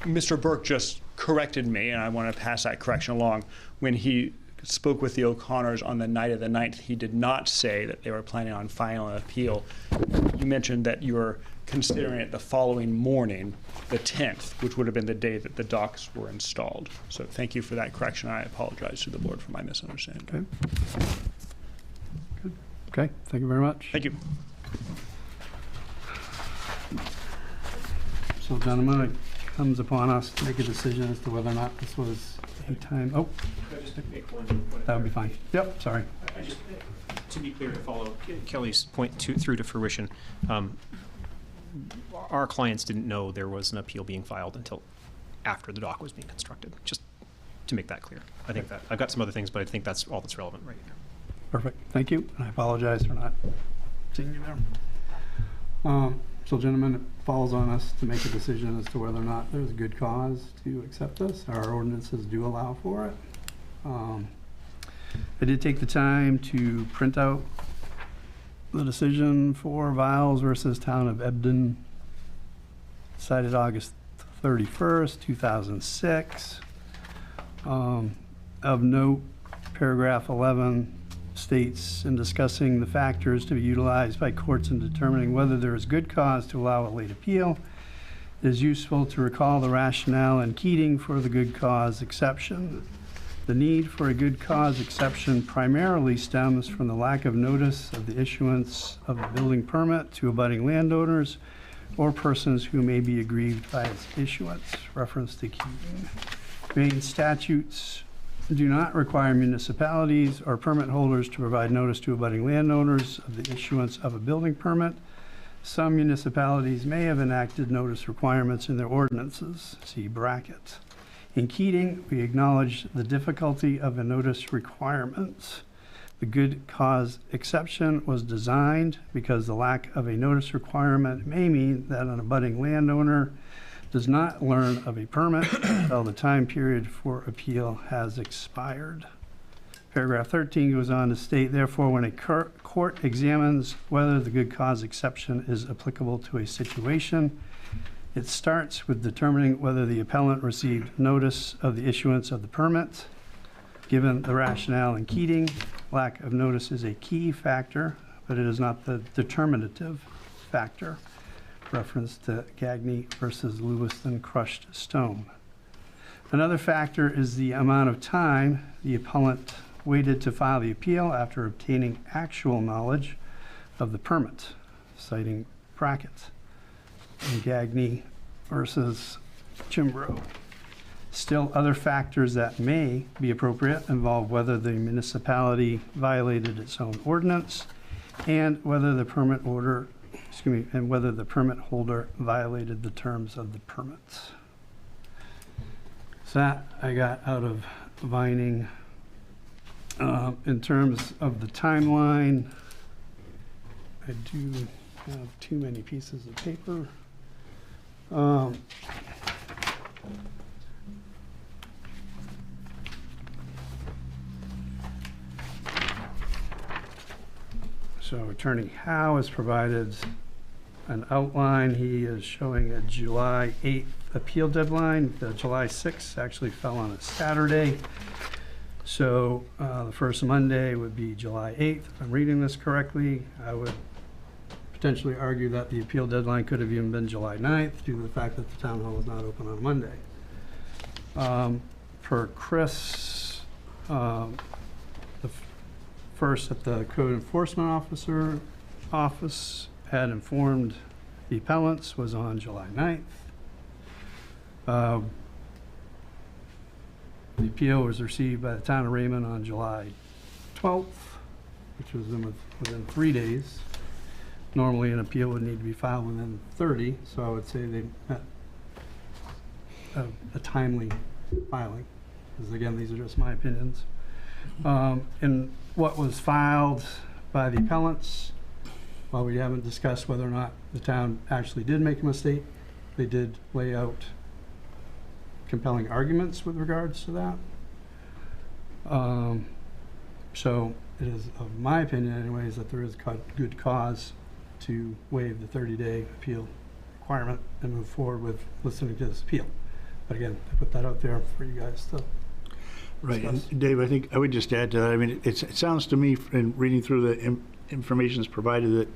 Mr. Burke just corrected me, and I want to pass that correction along. When he spoke with the O'Connors on the night of the 9th, he did not say that they were planning on filing an appeal. You mentioned that you were considering it the following morning, the 10th, which would have been the day that the docks were installed. So thank you for that correction. I apologize to the board for my misunderstanding. Okay. Good. Okay, thank you very much. Thank you. So gentlemen, it comes upon us to make a decision as to whether or not this was a time. Oh, that would be fine. Yep, sorry. To be clear, to follow Kelly's point through to fruition, our clients didn't know there was an appeal being filed until after the dock was being constructed, just to make that clear. I think that I've got some other things, but I think that's all that's relevant right here. Perfect, thank you, and I apologize for not seeing you there. So gentlemen, it falls on us to make a decision as to whether or not there's a good cause to accept this. Our ordinances do allow for it. I did take the time to print out the decision for Viles versus Town of Ebden, cited August 31st, 2006. Of note, paragraph 11 states, in discussing the factors to be utilized by courts in determining whether there is good cause to allow a late appeal, it is useful to recall the rationale in Keating for the good cause exception. The need for a good cause exception primarily stems from the lack of notice of the issuance of a building permit to abutting landowners or persons who may be aggrieved by its issuance. Reference to Keating. Maine statutes do not require municipalities or permit holders to provide notice to abutting landowners of the issuance of a building permit. Some municipalities may have enacted notice requirements in their ordinances. See bracket. In Keating, we acknowledge the difficulty of a notice requirement. The good cause exception was designed because the lack of a notice requirement may mean that an abutting landowner does not learn of a permit until the time period for appeal has expired. Paragraph 13 goes on to state, therefore, when a court examines whether the good cause exception is applicable to a situation, it starts with determining whether the appellant received notice of the issuance of the permit. Given the rationale in Keating, lack of notice is a key factor, but it is not the determinative factor. Reference to Gagne versus Lewiston crushed stone. Another factor is the amount of time the appellant waited to file the appeal after obtaining actual knowledge of the permit, citing brackets in Gagne versus Chimbrow. Still, other factors that may be appropriate involve whether the municipality violated its own ordinance and whether the permit holder violated the terms of the permit. So that I got out of Vining. In terms of the timeline, I do have too many pieces of paper. So Attorney Howe has provided an outline. He is showing a July 8th appeal deadline. The July 6th actually fell on a Saturday. So the first Monday would be July 8th. If I'm reading this correctly, I would potentially argue that the appeal deadline could have even been July 9th due to the fact that the town hall was not open on Monday. For Chris, first at the code enforcement officer office had informed the appellants was on July 9th. The appeal was received by the town of Raymond on July 12th, which was within 3 days. Normally an appeal would need to be filed within 30, so I would say they met a timely filing, because again, these are just my opinions. And what was filed by the appellants, while we haven't discussed whether or not the town actually did make a mistake, they did lay out compelling arguments with regards to that. So it is of my opinion anyways that there is good cause to waive the 30-day appeal requirement and move forward with listening to this appeal. But again, I put that out there for you guys to Right, discuss. and Dave, I think I would just add to that. I mean, it sounds to me, in reading through the information that's provided,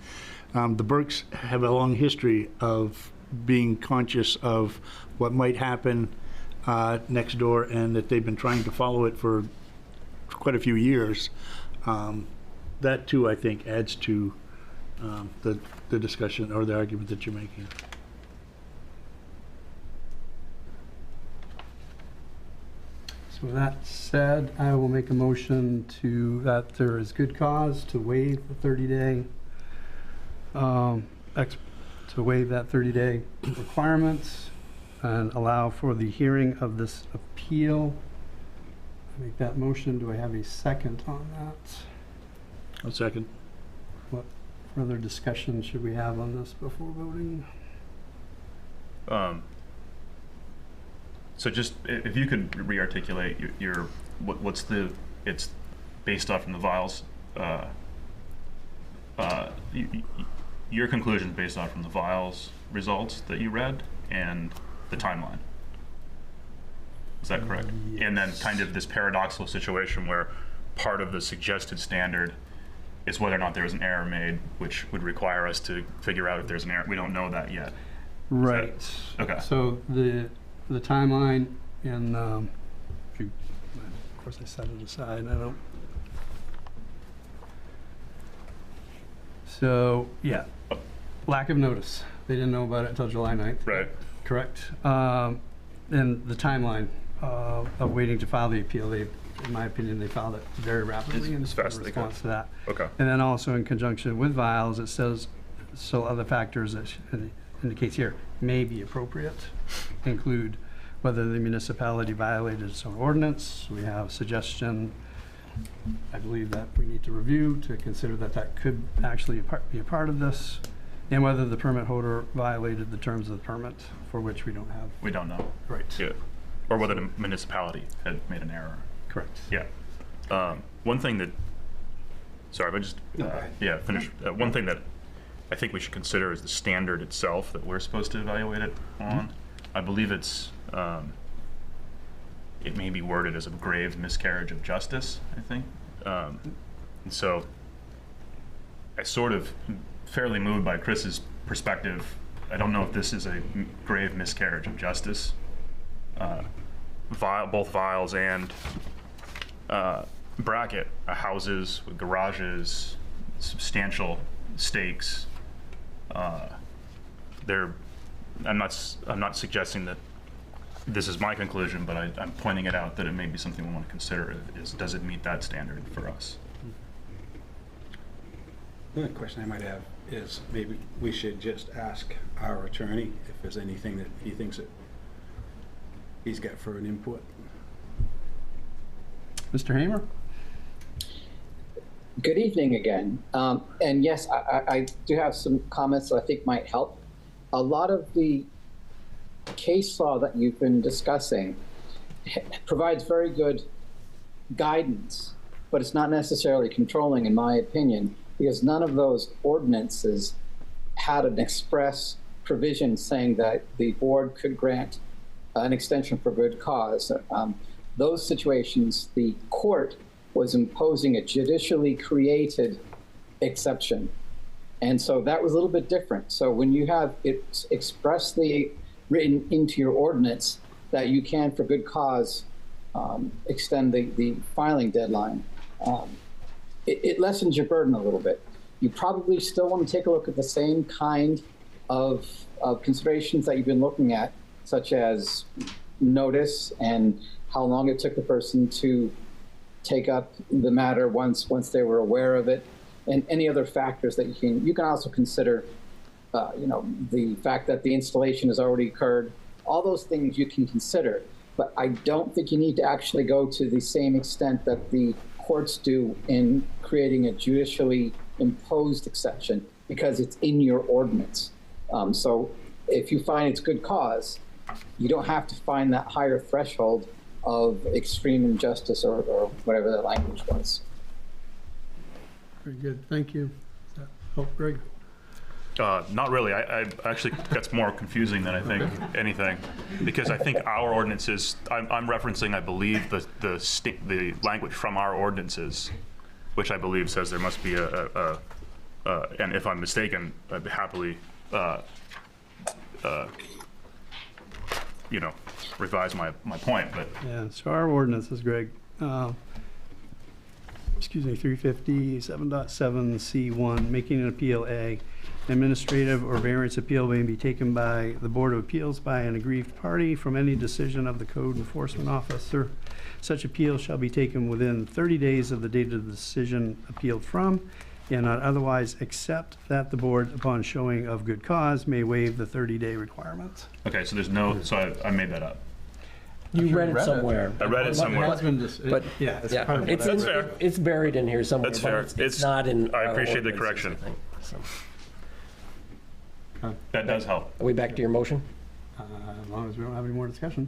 that the Burkes have a long history of being conscious of what might happen next door, and that they've been trying to follow it for quite a few years. That too, I think, adds to the discussion or the argument that you're making. So with that said, I will make a motion that there is good cause to waive the 30-day requirements and allow for the hearing of this appeal. I make that motion. Do I have a second on that? A second. What further discussion should we have on this before voting? So just if you could re-articulate what's it's based off from the vials. Your conclusion is based off from the vials results that you read and the timeline. Is that correct? Yes. And then kind of this paradoxical situation where part of the suggested standard is whether or not there was an error made, which would require us to figure out if there's an error. We don't know that yet. Right. Okay. So the timeline in, of course I set it aside, I don't. So, yeah, lack of notice. They didn't know about it until July 9th. Right. Correct. And the timeline of waiting to file the appeal, in my opinion, they filed it very rapidly in response to that. Okay. And then also in conjunction with vials, it says, so other factors that indicates here may be appropriate include whether the municipality violated its own ordinance. We have suggestion, I believe, that we need to review to consider that that could actually be a part of this, and whether the permit holder violated the terms of the permit, for which we don't have. We don't know. Right. Yeah. Or whether the municipality had made an error. Correct. Yeah. One thing that, sorry, if I just, yeah, finish. One thing that I think we should consider is the standard itself that we're supposed to evaluate it on. I believe it's, it may be worded as a grave miscarriage of justice, I think. And so I sort of fairly moved by Chris's perspective. I don't know if this is a grave miscarriage of justice. Both Vials and Brackett are houses with garages, substantial stakes. I'm not suggesting that this is my conclusion, but I'm pointing it out that it may be something we want to consider. Does it meet that standard for us? The only question I might have is maybe we should just ask our attorney if there's anything that he thinks that he's got for an input. Mr. Hamer? Good evening again. And yes, I do have some comments that I think might help. A lot of the case law that you've been discussing provides very good guidance, but it's not necessarily controlling, in my opinion, because none of those ordinances had an express provision saying that the board could grant an extension for good cause. Those situations, the court was imposing a judicially created exception. And so that was a little bit different. So when you have it expressly written into your ordinance that you can, for good cause, extend the filing deadline, it lessens your burden a little bit. You probably still want to take a look at the same kind of considerations that you've been looking at, such as notice and how long it took the person to take up the matter once they were aware of it, and any other factors that you can also consider. The fact that the installation has already occurred. All those things you can consider, but I don't think you need to actually go to the same extent that the courts do in creating a judicially imposed exception, because it's in your ordinance. So if you find it's good cause, you don't have to find that higher threshold of extreme injustice or whatever the language was. Very good, thank you. Does that help, Greg? Not really. I actually, that's more confusing than I think anything, because I think our ordinances, I'm referencing, I believe, the language from our ordinances, which I believe says there must be and if I'm mistaken, I'd happily, revise my point, but. Yeah, so our ordinances, Greg, 350, 7.7C1, making an appeal A. Administrative or variance appeal may be taken by the Board of Appeals by an aggrieved party from any decision of the code enforcement officer. Such appeal shall be taken within 30 days of the date of the decision appealed from, and not otherwise, except that the board, upon showing of good cause, may waive the 30-day requirement. Okay, so there's no, so I made that up. You read it somewhere. I read it somewhere. But yeah, that's fair. It's buried in here somewhere. That's fair. It's not in. I appreciate the correction. That does help. Are we back to your motion? As long as we don't have any more discussion.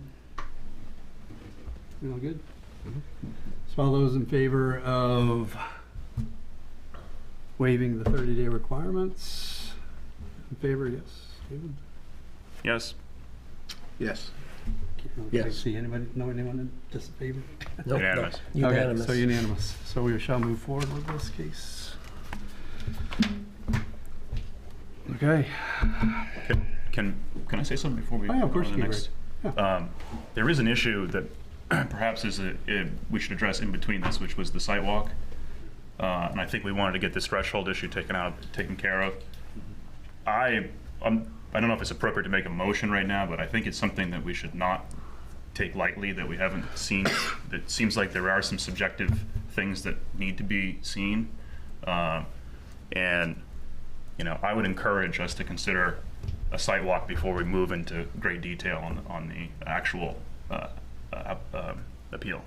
We all good? So all those in favor of waiving the 30-day requirements? In favor, yes. David? Yes. Yes. Okay, Yes. see anybody, know anyone in disfavor? Nope, Unanimous. no. Okay, Unanimous. so unanimous. So we shall move forward with this case. Okay. Can I say something before we Oh, yeah, of go course on to you the can, next? There is an issue that perhaps we should address in between this, which was the site walk. And I think we wanted to get this threshold issue taken care of. I don't know if it's appropriate to make a motion right now, but I think it's something that we should not take lightly, that we haven't seen. It seems like there are some subjective things that need to be seen. And, I would encourage us to consider a site walk before we move into great detail on the actual appeal.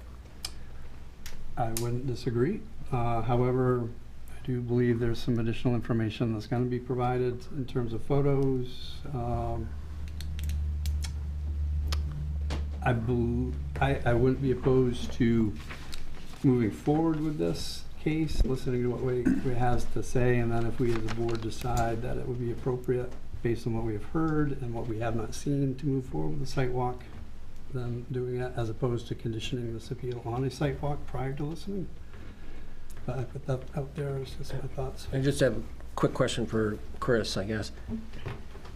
I wouldn't disagree. However, I do believe there's some additional information that's going to be provided in terms of photos. I wouldn't be opposed to moving forward with this case, listening to what Ray has to say, and then if we as a board decide that it would be appropriate based on what we have heard and what we have not seen to move forward with the site walk, then doing that as opposed to conditioning this appeal on a site walk prior to listening. But I put that out there as just my thoughts. I just have a quick question for Chris, I guess.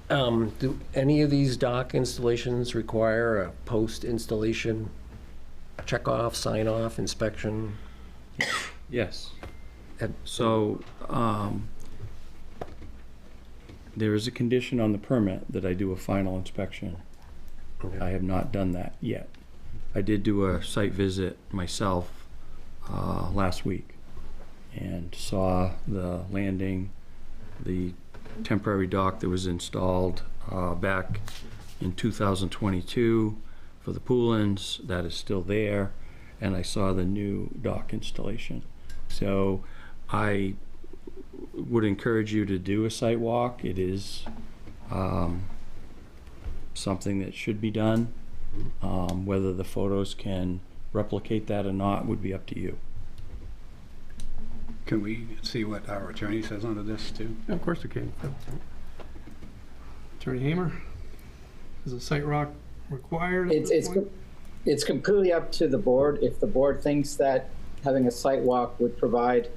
Do any of these dock installations require a post-installation check-off, sign-off, inspection? Yes. So, there is a condition on the permit that I do a final inspection. Okay. I have not done that yet. I did do a site visit myself last week and saw the landing, the temporary dock that was installed back in 2022 for the pool-ins. That is still there, and I saw the new dock installation. So I would encourage you to do a site walk. It is something that should be done. Whether the photos can replicate that or not would be up to you. Can we see what our attorney says under this too? Yeah, of course we can. Attorney Hamer, is a site walk required at this point? It's completely up to the board. If the board thinks that having a site walk would provide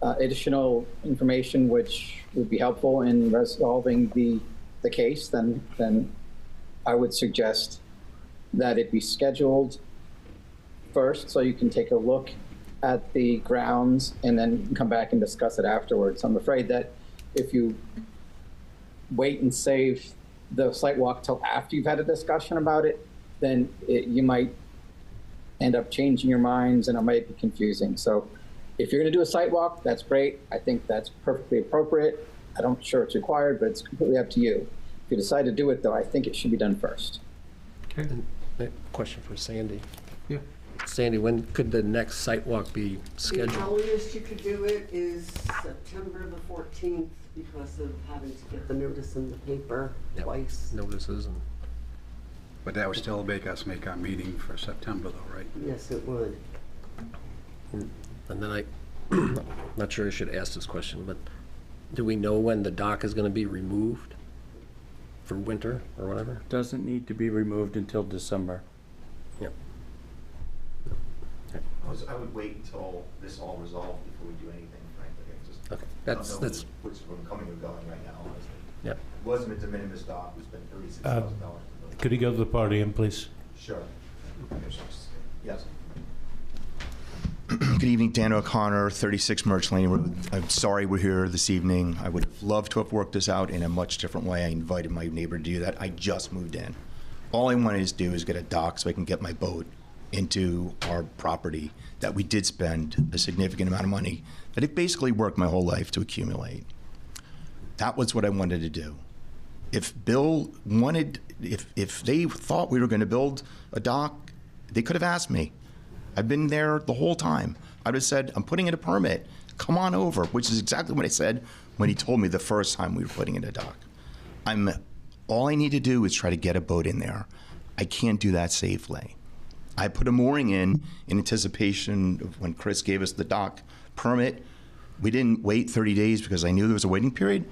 additional information which would be helpful in resolving the case, then I would suggest that it be scheduled first so you can take a look at the grounds and then come back and discuss it afterwards. I'm afraid that if you wait and save the site walk till after you've had a discussion about it, then you might end up changing your minds and it might be confusing. So if you're going to do a site walk, that's great. I think that's perfectly appropriate. I'm sure it's required, but it's completely up to you. If you decide to do it, though, I think it should be done first. Okay. Question for Sandy. Yeah. Sandy, when could the next site walk be The scheduled? earliest you could do it is September the 14th because of having to get the notice in the paper twice. Notices and. But that would still make us make our meeting for September though, right? Yes, it would. And then I'm not sure I should ask this question, but do we know when the dock is going to be removed for winter or whatever? Doesn't need to be removed until December. Yep. I would wait until this all resolved before we do anything, frankly. I just Okay. I don't know which one coming or going right now, honestly. Yep. It wasn't a de minimis dock, we spent $36,000. Could you go to the podium, please? Sure. Yes. Good evening, Dan O'Connor, 36 Merch Lane Road. I'm sorry we're here this evening. I would have loved to have worked this out in a much different way. I invited my neighbor to do that. I just moved in. All I wanted to do is get a dock so I can get my boat into our property that we did spend a significant amount of money that it basically worked my whole life to accumulate. That was what I wanted to do. If Bill wanted, if they thought we were going to build a dock, they could have asked me. I've been there the whole time. I would have said, I'm putting in a permit. Come on over, which is exactly what I said when he told me the first time we were putting in a dock. All I need to do is try to get a boat in there. I can't do that safely. I put a mooring in anticipation of when Chris gave us the dock permit. We didn't wait 30 days because I knew there was a waiting period.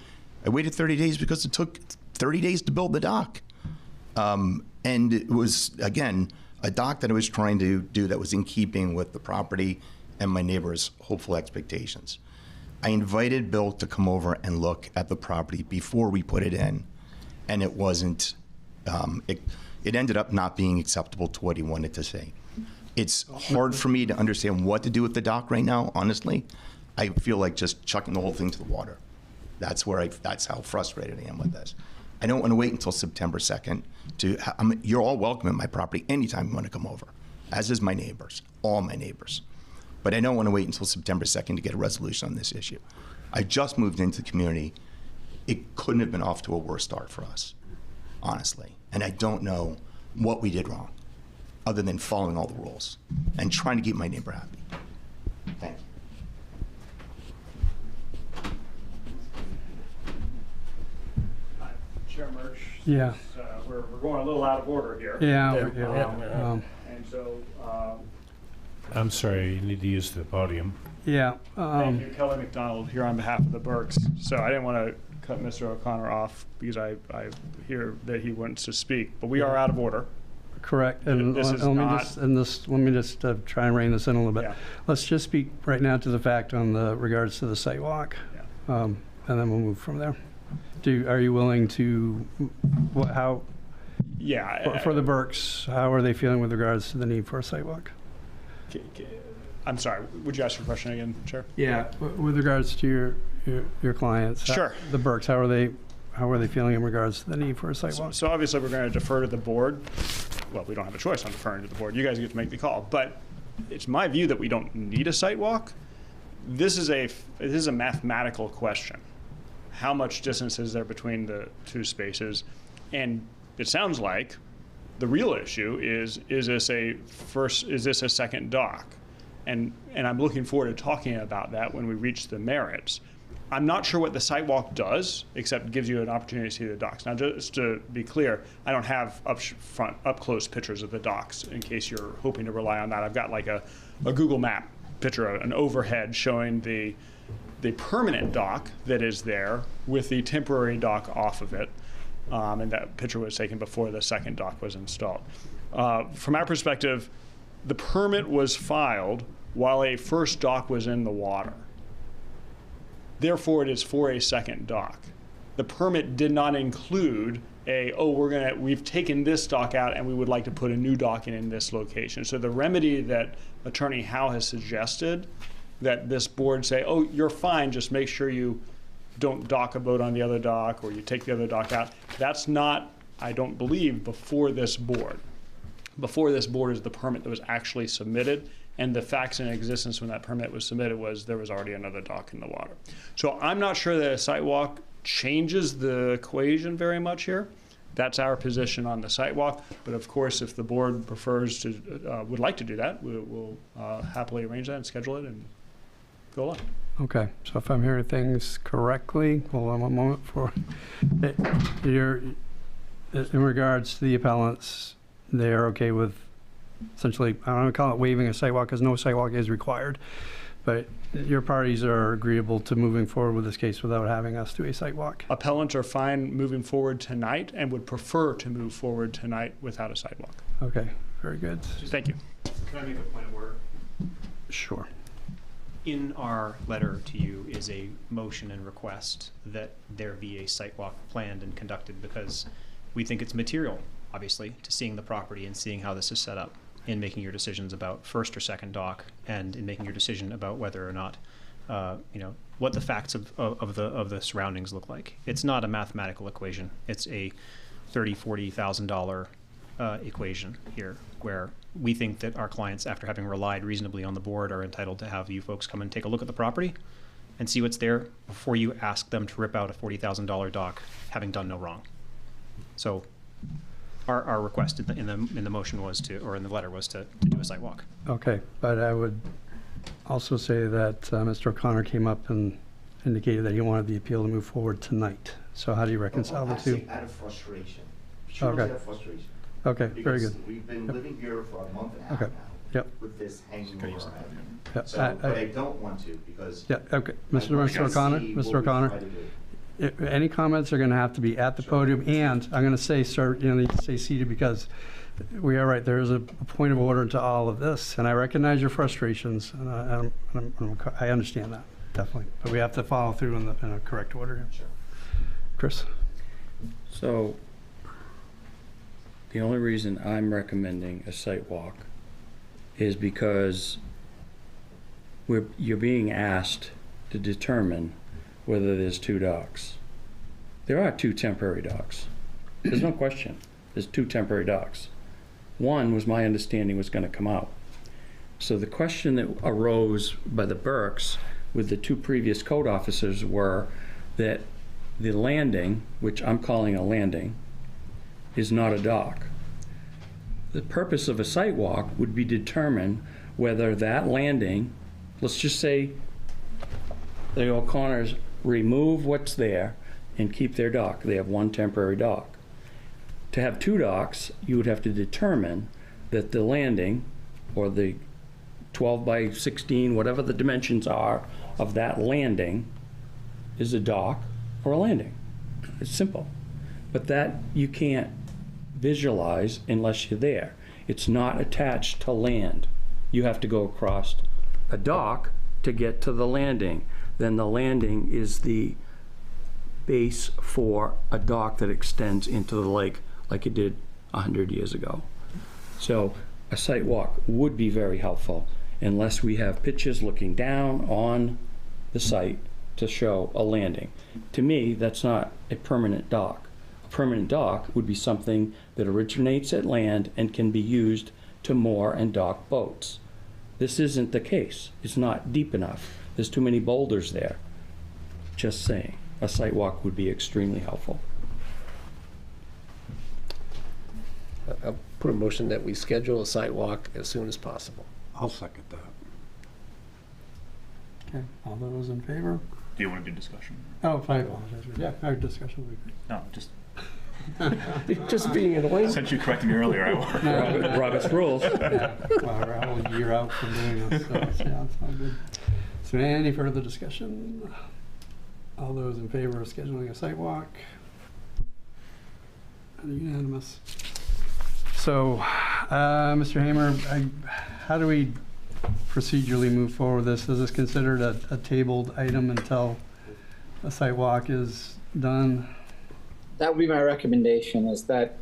I waited 30 days because it took 30 days to build the dock. And it was, again, a dock that I was trying to do that was in keeping with the property and my neighbor's hopeful expectations. I invited Bill to come over and look at the property before we put it in, and it wasn't, it ended up not being acceptable to what he wanted to say. It's hard for me to understand what to do with the dock right now, honestly. I feel like just chucking the whole thing to the water. That's how frustrated I am with this. I don't want to wait until September 2nd you're all welcome at my property anytime you want to come over, as is my neighbors, all my neighbors. But I don't want to wait until September 2nd to get a resolution on this issue. I just moved into the community. It couldn't have been off to a worse start for us, honestly. And I don't know what we did wrong, other than following all the rules and trying to keep my neighbor happy. Thank you. Chair Murch. Yeah. We're going a little out of order here. Yeah. And so. I'm sorry, you need to use the podium. Yeah. Thank you, Kelly McDonald, here on behalf of the Burks. So I didn't want to cut Mr. O'Connor off because I hear that he wants to speak, but we are out of order. Correct. And This is let not- me just try and rein this in a little bit. Yeah. Let's just speak right now to the fact on the regards to the site walk, and then we'll move from there. Are you willing to, how? Yeah. For the Burks, how are they feeling with regards to the need for a site walk? I'm sorry, would you ask your question again, Chair? Yeah, with regards to your clients. Sure. The Burks, how are they feeling in regards to the need for a site walk? So obviously we're going to defer to the board. Well, we don't have a choice on deferring to the board. You guys get to make the call. But it's my view that we don't need a site walk. This is a mathematical question. How much distance is there between the two spaces? And it sounds like the real issue is this a second dock? And I'm looking forward to talking about that when we reach the merits. I'm not sure what the sidewalk does, except gives you an opportunity to see the docks. Now, just to be clear, I don't have up close pictures of the docks in case you're hoping to rely on that. I've got like a Google map picture, an overhead showing the permanent dock that is there with the temporary dock off of it. And that picture was taken before the second dock was installed. From our perspective, the permit was filed while a first dock was in the water. Therefore, it is for a second dock. The permit did not include we've taken this dock out and we would like to put a new dock in this location. So the remedy that Attorney Howe has suggested, that this board say, oh, you're fine, just make sure you don't dock a boat on the other dock or you take the other dock out. That's not, I don't believe, before this board. Before this board is the permit that was actually submitted, and the facts in existence when that permit was submitted was there was already another dock in the water. So I'm not sure that a site walk changes the equation very much here. That's our position on the site walk, but of course if the board prefers to, would like to do that, we'll happily arrange that and schedule it and go on. Okay, so if I'm hearing things correctly, hold on one moment for in regards to the appellants, they are okay with essentially, I don't want to call it waiving a sidewalk because no sidewalk is required, but your parties are agreeable to moving forward with this case without having us do a sidewalk. Appellants are fine moving forward tonight and would prefer to move forward tonight without a sidewalk. Okay, very good. Thank you. Can I make a point of order? Sure. In our letter to you is a motion and request that there be a site walk planned and conducted because we think it's material, obviously, to seeing the property and seeing how this is set up in making your decisions about first or second dock and in making your decision about whether or not, what the facts of the surroundings look like. It's not a mathematical equation. It's a $30,000-$40,000 equation here where we think that our clients, after having relied reasonably on the board, are entitled to have you folks come and take a look at the property and see what's there before you ask them to rip out a $40,000 dock, having done no wrong. So our request in the motion was to, or in the letter was to do a site walk. Okay, but I would also say that Mr. O'Connor came up and indicated that he wanted the appeal to move forward tonight. So how do you reconcile the two? Out of frustration. Okay. Out of frustration. Okay, very Because good. we've been living here for a month and a half Okay. now Yep. with this hanging over our head. Yep. So, but I don't want to because Yeah, okay. I Mr. want to O'Connor, see Mr. what we O'Connor, try to do. any comments are gonna have to be at the podium, and I'm gonna say, sir, you know, you say seated, because we are right, there is a point of order to all of this, and I recognize your frustrations, and I understand that, definitely. But we have to follow through in a correct order here. Sure. Chris? So, the only reason I'm recommending a site walk is because you're being asked to determine whether there's 2 docks. There are 2 temporary docks. There's no question. There's 2 temporary docks. One was my understanding was going to come out. So the question that arose by the Burks with the 2 previous code officers were that the landing, which I'm calling a landing, is not a dock. The purpose of a site walk would be determine whether that landing, let's just say the O'Connors remove what's there and keep their dock. They have 1 temporary dock. To have 2 docks, you would have to determine that the landing, or the 12 by 16, whatever the dimensions are of that landing, is a dock or a landing. It's simple. But that you can't visualize unless you're there. It's not attached to land. You have to go across a dock to get to the landing. Then the landing is the base for a dock that extends into the lake like it did 100 years ago. So a site walk would be very helpful unless we have pictures looking down on the site to show a landing. To me, that's not a permanent dock. A permanent dock would be something that originates at land and can be used to moor and dock boats. This isn't the case. It's not deep enough. There's too many boulders there. Just saying, a site walk would be extremely helpful. I'll put a motion that we schedule a site walk as soon as possible. I'll second that. Okay, all those in favor? Do you want to do discussion? Oh, I apologize. Yeah, our discussion would be great. No, just. Just being annoying. Since you corrected me earlier, I will. Robert's rules. Yeah, well, we're a whole year out from doing this, so it's, yeah, it's all good. So any further discussion? All those in favor of scheduling a site walk? Unanimous. So, Mr. Hamer, how do we procedurally move forward with this? Is this considered a tabled item until a site walk is done? That would be my recommendation, is that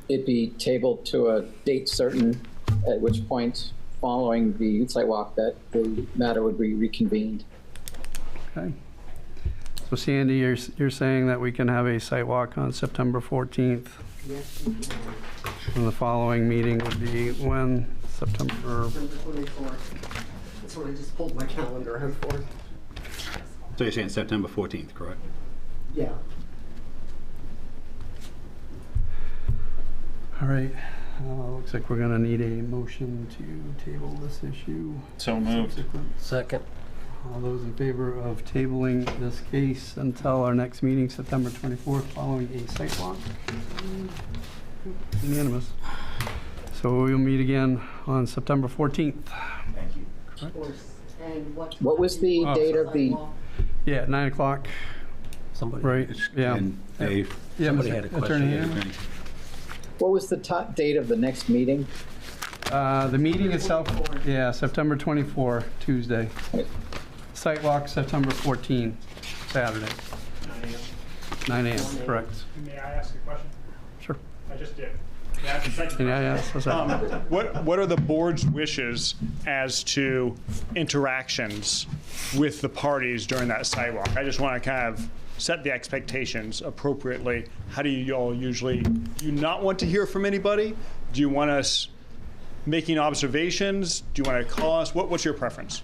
it be tabled to a date certain, at which point, following the site walk, that the matter would be reconvened. Okay. So Sandy, you're saying that we can have a site walk on September 14th? Yes. And the following meeting would be when? September 24th. That's what I just pulled my calendar out for. So you're saying September 14th, correct? Yeah. All right. Looks like we're gonna need a motion to table this issue. So moved. Second. All those in favor of tabling this case until our next meeting, September 24th, following a site walk? Unanimous. So we'll meet again on September 14th. Thank you. Of course. And What was the date of the? Yeah, at 9 o'clock. Somebody. Right, yeah. And Dave. Yeah, Somebody Mr. had a question. Attorney Hamer? What was the date of the next meeting? The meeting itself, yeah, September 24, Tuesday. Site walk, September 14, Saturday. 9 a.m., correct. May I ask a question? Sure. I just did. Thank you. Yeah, what's that? What are the board's wishes as to interactions with the parties during that sidewalk? I just want to kind of set the expectations appropriately. How do you all usually, do you not want to hear from anybody? Do you want us making observations? Do you want to call us? What's your preference?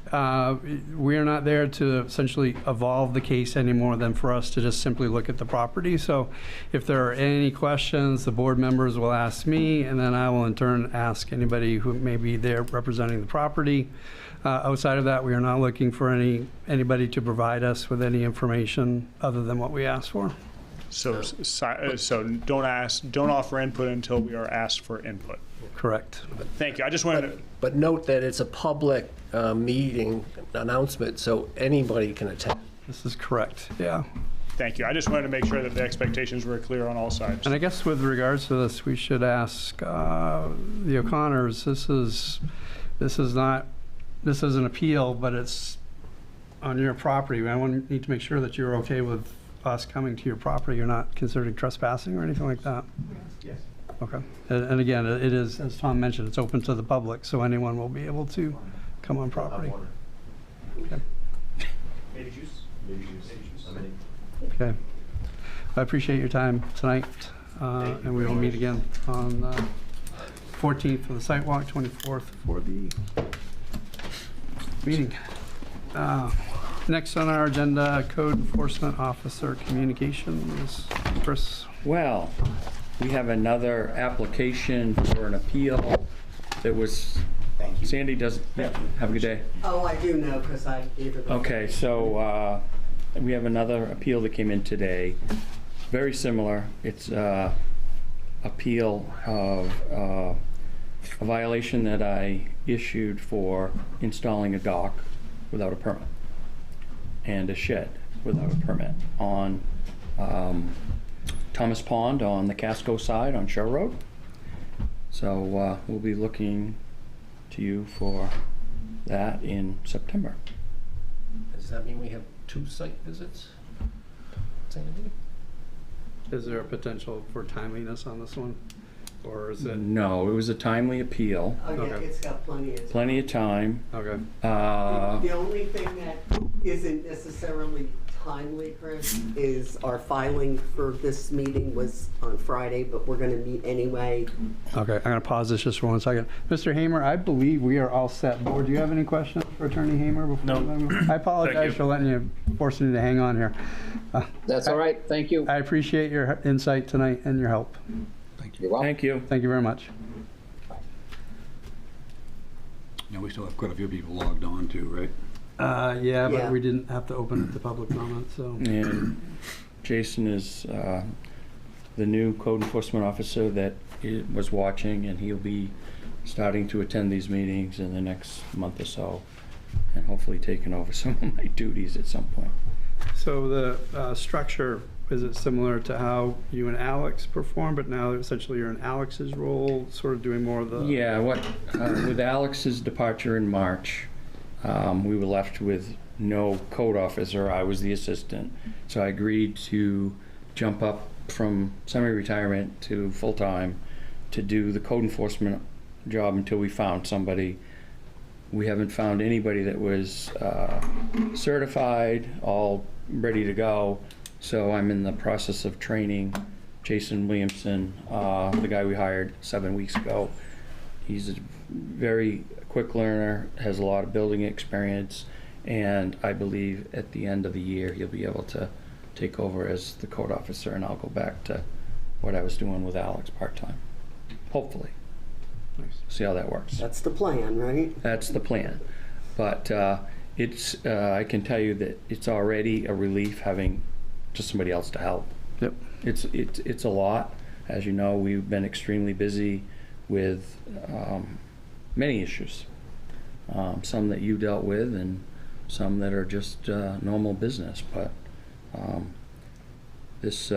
We are not there to essentially evolve the case any more than for us to just simply look at the property. So if there are any questions, the board members will ask me, and then I will in turn ask anybody who may be there representing the property. Outside of that, we are not looking for anybody to provide us with any information other than what we asked for. So don't offer input until we are asked for input. Correct. Thank you. I just wanted to. But note that it's a public meeting announcement, so anybody can attend. This is correct, yeah. Thank you. I just wanted to make sure that the expectations were clear on all sides. And I guess with regards to this, we should ask the O'Connors, this is an appeal, but it's on your property. I need to make sure that you're okay with us coming to your property. You're not considering trespassing or anything like that? Yes. Okay. And again, it is, as Tom mentioned, it's open to the public, so anyone will be able to come on property. Okay. Maybe juice? Maybe juice. Okay. I appreciate your time tonight, and we will meet again on 14th for the site walk, 24th for the meeting. Next on our agenda, Code Enforcement Officer Communications. Chris. Well, we have another application for an appeal that was, Sandy does, yeah, have a good day. Oh, I do know, because I gave it. Okay, so we have another appeal that came in today, very similar. It's appeal of a violation that I issued for installing a dock without a permit and a shed without a permit on Thomas Pond on the Casco side on Shore Road. So we'll be looking to you for that in September. Does that mean we have 2 site visits? Sandy? Is there a potential for timeliness on this one? Or is it? No, it was a timely appeal. Oh, yeah, Okay. it's got plenty of. Plenty of time. Okay. The only thing that isn't necessarily timely, Chris, is our filing for this meeting was on Friday, but we're gonna meet anyway. Okay, I'm gonna pause this just for 1 second. Mr. Hamer, I believe we are all set. Board, do you have any questions for Attorney Hamer? No. I apologize for letting you, forcing you to hang on here. That's all right. Thank you. I appreciate your insight tonight and your help. You're welcome. Thank you. Thank you very much. Now, we still have quite a few people logged on too, right? Yeah, but Yeah. we didn't have to open it to public comment, so. And Jason is the new code enforcement officer that was watching, and he'll be starting to attend these meetings in the next month or so, and hopefully taking over some of my duties at some point. So the structure, is it similar to how you and Alex perform, but now essentially you're in Alex's role, sort of doing more of the? Yeah, with Alex's departure in March, we were left with no code officer. I was the assistant. So I agreed to jump up from semi-retirement to full-time to do the code enforcement job until we found somebody. We haven't found anybody that was certified, all ready to go. So I'm in the process of training Jason Williamson, the guy we hired 7 weeks ago. He's a very quick learner, has a lot of building experience, and I believe at the end of the year he'll be able to take over as the code officer, and I'll go back to what I was doing with Alex part-time, hopefully. Nice. See how that works. That's the plan, right? That's the plan. But it's I can tell you that it's already a relief having just somebody else to help. Yep. It's a lot. As you know, we've been extremely busy with many issues. Some that you dealt with and some that are just normal business. But this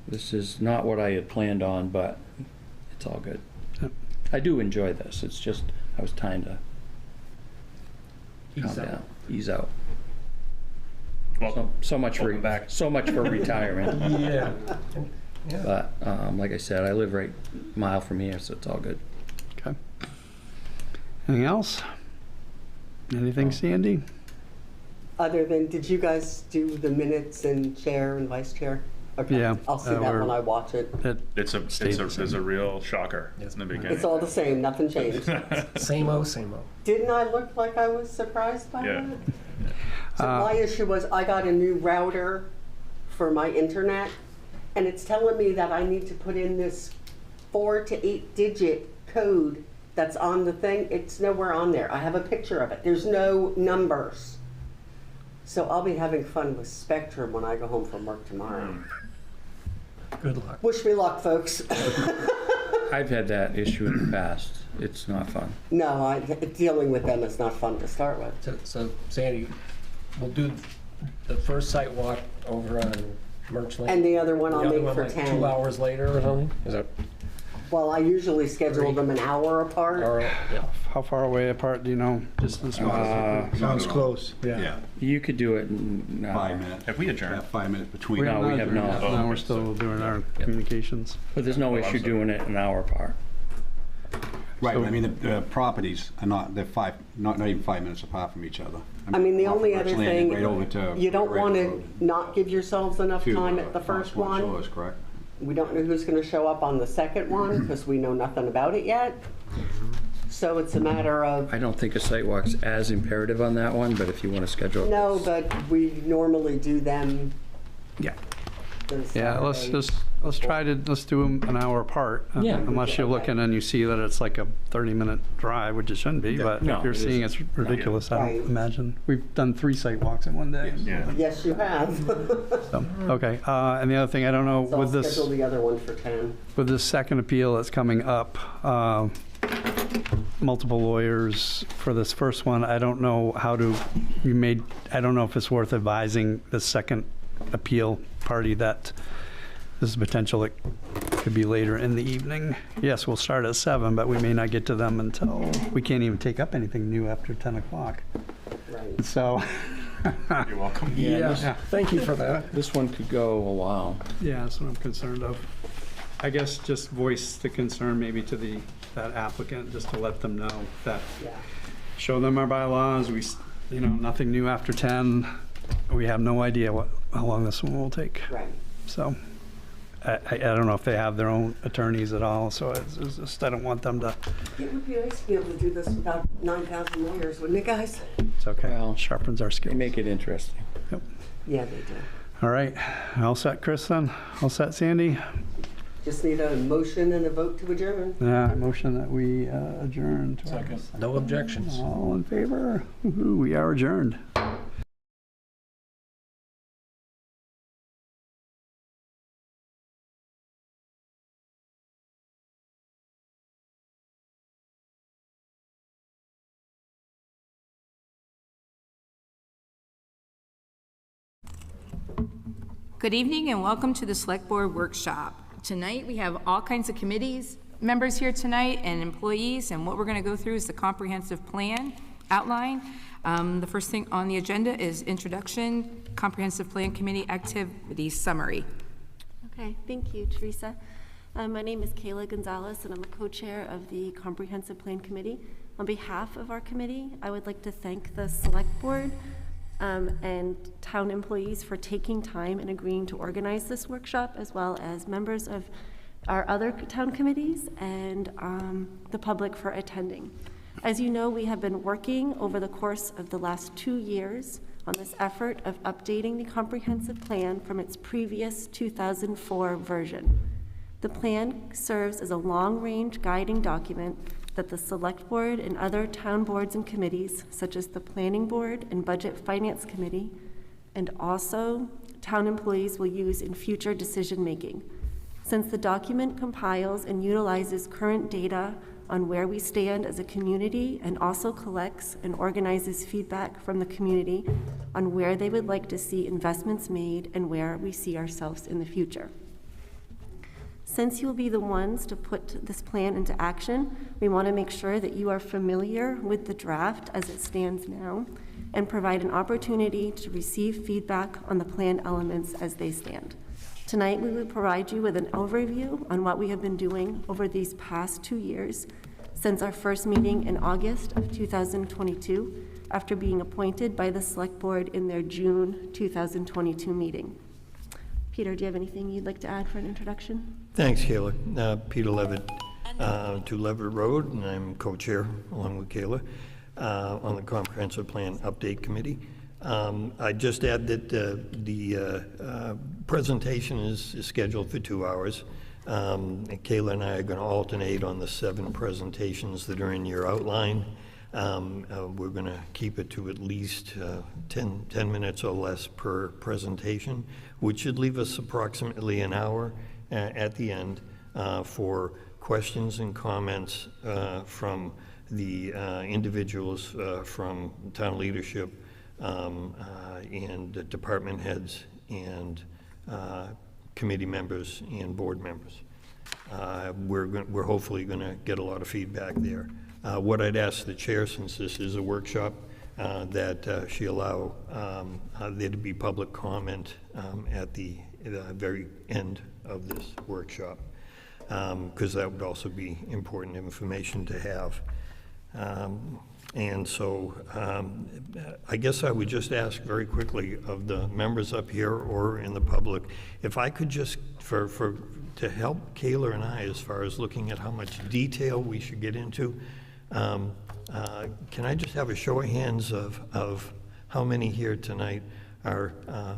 is not what I had planned on, but it's all good. Yep. I do enjoy this. It's just I was trying to calm down, ease out. Welcome. So much for back. So much for retirement. Yeah. But like I said, I live right a mile from here, so it's all good. Okay. Anything else? Anything, Sandy? Other than, did you guys do the minutes and chair and vice chair? Okay. Yeah, I'll see that when I watch it. It's a real shocker in the beginning. It's all the same, nothing changed. Same-o, same-o. Didn't I look like I was surprised by Yeah. that? So my issue was I got a new router for my internet, and it's telling me that I need to put in this 4 to 8 digit code that's on the thing. It's nowhere on there. I have a picture of it. There's no numbers. So I'll be having fun with Spectrum when I go home from work tomorrow. Good luck. Wish me luck, folks. I've had that issue in the past. It's not fun. No, dealing with them is not fun to start with. So Sandy, we'll do The first site walk over on Merch Lane. And the other one I'll The other make one, for like 10. 2 hours later or something? Is that? Well, I usually schedule them an hour apart. Yeah. How far away apart, do you know, distance-wise? Sounds close. Yeah. You could do it in 5 minutes. Have we adjourned? 5 minutes between. No, we have not. No, we're still doing our communications. But there's no issue doing it an hour apart. Right, but I mean, the properties are not, they're not even 5 minutes apart from each other. I mean, the off only Birch other Landing thing, right over to you don't Red want Road to not give yourselves enough to, time at the first North one. Shores, correct? We don't know who's going to show up on the second one because we know nothing about it yet. So it's a matter of, I don't think a site walk's as imperative on that one, but if you want to schedule it. no, but we normally do them. Yeah. Yeah, let's do them an hour apart. Yeah. Unless you're looking and you see that it's like a 30-minute drive, which it shouldn't be, but No, if you're it seeing isn't. it's ridiculous, I Right. don't imagine. We've done 3 site walks in one day. Yeah. Yes, you have. So, okay, and the other thing, I don't know, So I'll with this, schedule the other one for 10. with this second appeal that's coming up, multiple lawyers for this first one, I don't know how to, I don't know if it's worth advising the second appeal party that there's potential it could be later in the evening. Yes, we'll start at 7, but we may not get to them until, we can't even take up anything new after 10 o'clock. Right. So, You're welcome. yeah, Thank you for that. This one could go a while. yeah, that's what I'm concerned of. I guess just voice the concern maybe to that applicant, just to let them know that, Yeah. show them our bylaws, nothing new after 10. We have no idea how long this one will take. Right. So, I don't know if they have their own attorneys at all, so it's just, I don't want them to, It would be nice to be able to do this without 9,000 lawyers, wouldn't it, guys? it's okay, Well, sharpens our They skills. make it interesting. Yeah, they do. All right, all set, Chris, then? All set, Sandy? Just need a motion and a vote to adjourn. Yeah, motion that we adjourn. Second. No objections. All in favor? Woo-hoo, we are adjourned. Good evening and welcome to the Select Board Workshop. Tonight we have all kinds of committees members here tonight and employees, and what we're going to go through is the comprehensive plan outline. The first thing on the agenda is introduction, comprehensive plan committee activity summary. Okay, thank you, Teresa. My name is Kayla Gonzalez, and I'm a co-chair of the Comprehensive Plan Committee. On behalf of our committee, I would like to thank the Select Board and town employees for taking time and agreeing to organize this workshop, as well as members of our other town committees and the public for attending. As you know, we have been working over the course of the last 2 years on this effort of updating the comprehensive plan from its previous 2004 version. The plan serves as a long-range guiding document that the Select Board and other town boards and committees, such as the Planning Board and Budget Finance Committee, and also town employees will use in future decision-making. Since the document compiles and utilizes current data on where we stand as a community and also collects and organizes feedback from the community on where they would like to see investments made and where we see ourselves in the future. Since you'll be the ones to put this plan into action, we want to make sure that you are familiar with the draft as it stands now and provide an opportunity to receive feedback on the plan elements as they stand. Tonight, we will provide you with an overview on what we have been doing over these past 2 years since our first meeting in August of 2022, after being appointed by the Select Board in their June 2022 meeting. Peter, do you have anything you'd like to add for an introduction? Thanks, Kayla. Peter Levitt, 2 Levitt Road, and I'm co-chair, along with Kayla, on the Comprehensive Plan Update Committee. I just add that the presentation is scheduled for 2 hours. Kayla and I are going to alternate on the 7 presentations that are in your outline. We're going to keep it to at least 10 minutes or less per presentation, which should leave us approximately an hour at the end for questions and comments from the individuals from town leadership, and the department heads and committee members and board members. We're hopefully going to get a lot of feedback there. What I'd ask the chair, since this is a workshop, that she allow there to be public comment at the very end of this workshop, because that would also be important information to have. And so I guess I would just ask very quickly of the members up here or in the public, if I could just, to help Kayla and I as far as looking at how much detail we should get into, can I just have a show of hands of how many here tonight are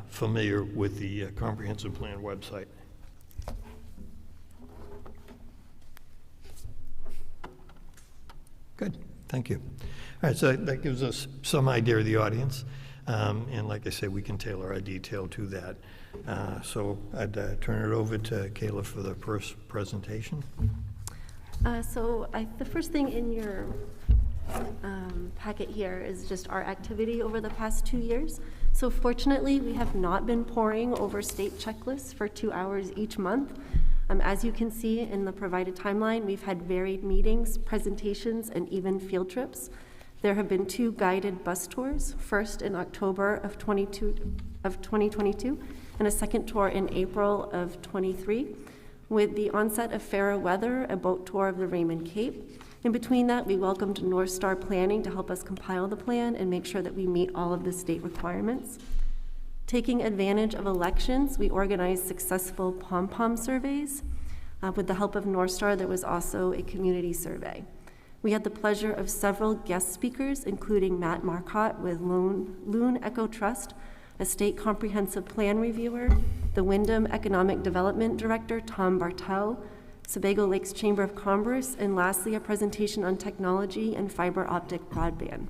familiar with the Comprehensive Plan website? Good, thank you. All right, so that gives us some idea of the audience. And like I say, we can tailor our detail to that. So I'd turn it over to Kayla for the first presentation. The first thing in your packet here is just our activity over the past 2 years. So fortunately, we have not been poring over state checklists for 2 hours each month. As you can see in the provided timeline, we've had varied meetings, presentations, and even field trips. There have been 2 guided bus tours, first in October of 2022, and a second tour in April of 23. With the onset of fairer weather, a boat tour of the Raymond Cape. In between that, we welcomed North Star Planning to help us compile the plan and make sure that we meet all of the state requirements. Taking advantage of elections, we organized successful pom-pom surveys. With the help of North Star, there was also a community survey. We had the pleasure of several guest speakers, including Matt Marcotte with Loon Echo Trust, a state comprehensive plan reviewer, the Wyndham Economic Development Director, Tom Bartel, Sebago Lakes Chamber of Commerce, and lastly, a presentation on technology and fiber optic broadband.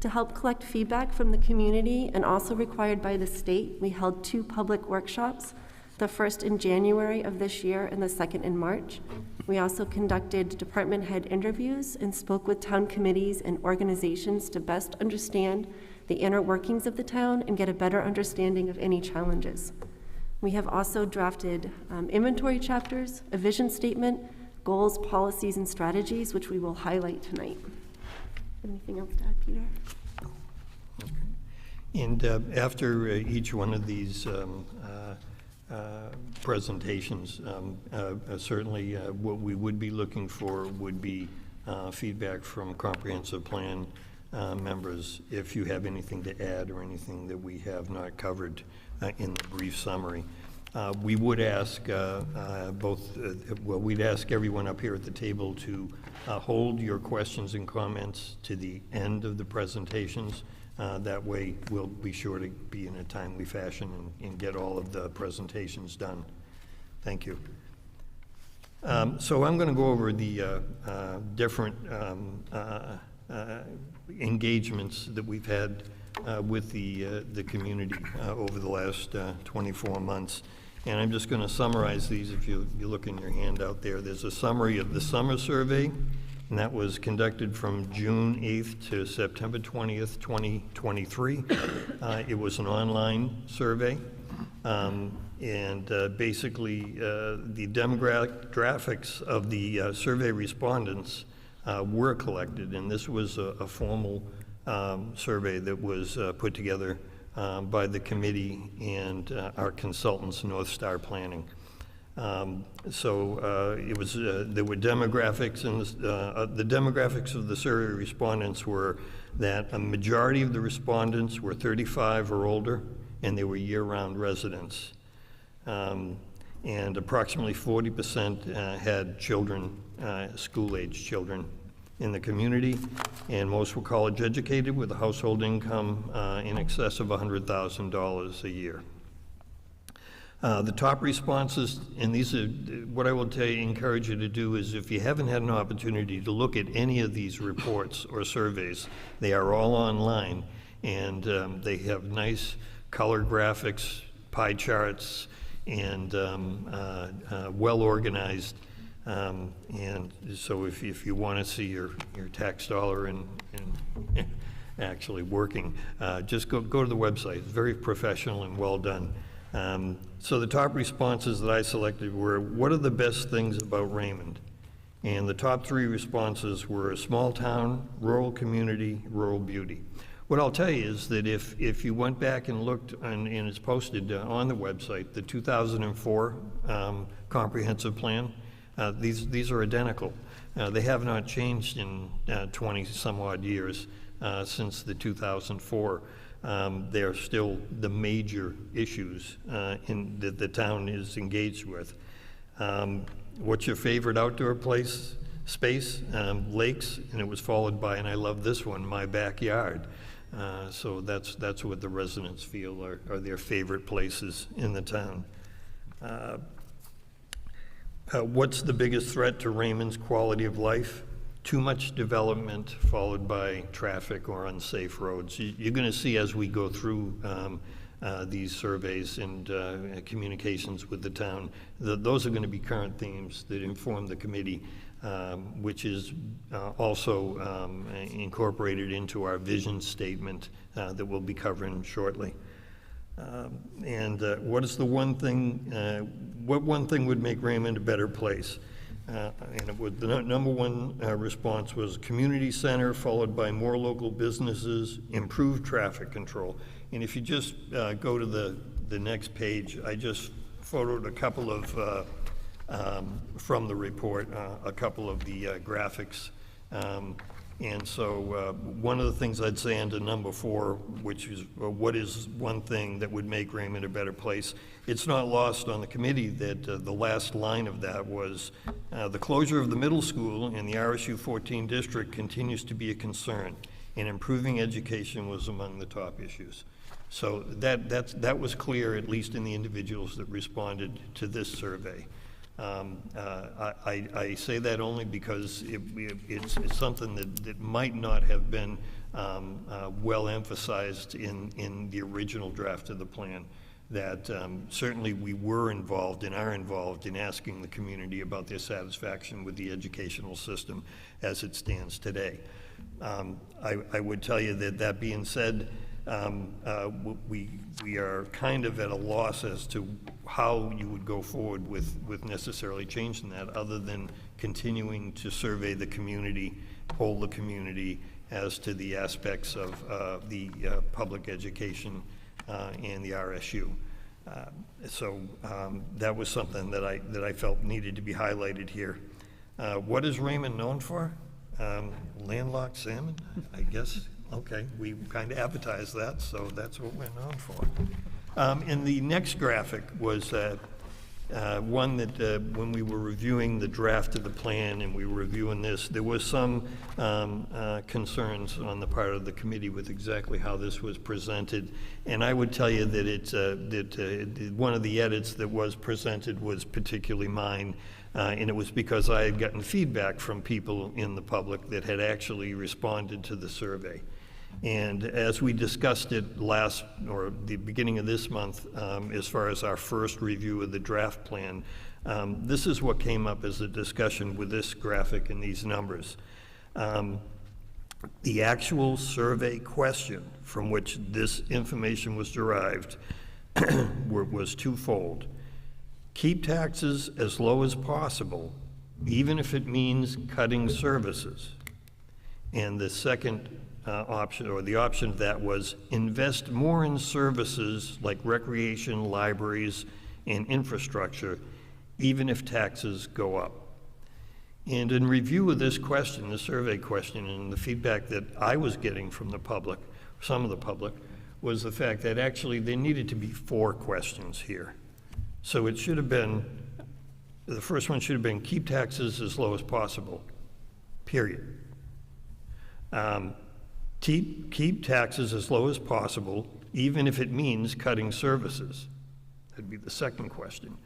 To help collect feedback from the community and also required by the state, we held 2 public workshops, the first in January of this year and the second in March. We also conducted department head interviews and spoke with town committees and organizations to best understand the inner workings of the town and get a better understanding of any challenges. We have also drafted inventory chapters, a vision statement, goals, policies, and strategies, which we will highlight tonight. Anything else to add, Peter? Okay. And after each one of these presentations, certainly what we would be looking for would be feedback from comprehensive plan members if you have anything to add or anything that we have not covered in the brief summary. We would ask we'd ask everyone up here at the table to hold your questions and comments to the end of the presentations. That way we'll be sure to be in a timely fashion and get all of the presentations done. Thank you. So I'm going to go over the different engagements that we've had with the community over the last 24 months. And I'm just going to summarize these. If you look in your handout there, there's a summary of the summer survey, and that was conducted from June 8th to September 20th, 2023. It was an online survey. Basically, the demographics of the survey respondents were collected, and this was a formal survey that was put together by the committee and our consultants, North Star Planning. It was there were demographics, and the demographics of the survey respondents were that a majority of the respondents were 35 or older, and they were year-round residents. And approximately 40% had children, school-age children in the community, and most were college-educated with a household income in excess of $100,000 a year. The top responses, and these are what I will encourage you to do, is if you haven't had an opportunity to look at any of these reports or surveys, they are all online, and they have nice color graphics, pie charts, and well organized. And so if you want to see your tax dollar and actually working. Just go to the website. It's very professional and well done. So the top responses that I selected were, what are the best things about Raymond? And the top 3 responses were small town, rural community, rural beauty. What I'll tell you is that if you went back and looked, and it's posted on the website, the 2004 comprehensive plan, these are identical. They have not changed in 20 some odd years since the 2004. They're still the major issues that the town is engaged with. What's your favorite outdoor space? Lakes, and it was followed by, and I love this one, my backyard. So that's what the residents feel are their favorite places in the town. What's the biggest threat to Raymond's quality of life? Too much development followed by traffic or unsafe roads. You're going to see as we go through these surveys and communications with the town, those are going to be current themes that inform the committee, which is also incorporated into our vision statement that we'll be covering shortly. What is the one thing, what one thing would make Raymond a better place? And it would, the number 1 response was community center, followed by more local businesses, improved traffic control. And if you just go to the next page, I just photoed a couple of, from the report, a couple of the graphics. And so one of the things I'd say under number 4, which is what is one thing that would make Raymond a better place, it's not lost on the committee that the last line of that was the closure of the middle school in the RSU 14 district continues to be a concern, and improving education was among the top issues. So that was clear, at least in the individuals that responded to this survey. I say that only because it's something that might not have been well emphasized in the original draft of the plan, that certainly we were involved and are involved in asking the community about their satisfaction with the educational system as it stands today. I would tell you that being said, we are kind of at a loss as to how you would go forward with necessarily changing that, other than continuing to survey the community, poll the community as to the aspects of the public education and the RSU. So that was something that I felt needed to be highlighted here. What is Raymond known for? Landlocked salmon, I guess. Okay, we kind of advertised that, so that's what we're known for. And the next graphic was one that when we were reviewing the draft of the plan and we were reviewing this, there was some concerns on the part of the committee with exactly how this was presented. And I would tell you that one of the edits that was presented was particularly mine. And it was because I had gotten feedback from people in the public that had actually responded to the survey. And as we discussed it the beginning of this month, as far as our first review of the draft plan, this is what came up as a discussion with this graphic and these numbers. The actual survey question from which this information was derived was twofold. Keep taxes as low as possible, even if it means cutting services. And the second option, or the option of that, was invest more in services like recreation, libraries, and infrastructure, even if taxes go up. And in review of this question, the survey question, and the feedback that I was getting from the public, some of the public, was the fact that actually there needed to be 4 questions here. So it should have been, the first one should have been keep taxes as low as possible, period. Keep taxes as low as possible, even if it means cutting services. That'd be the second question.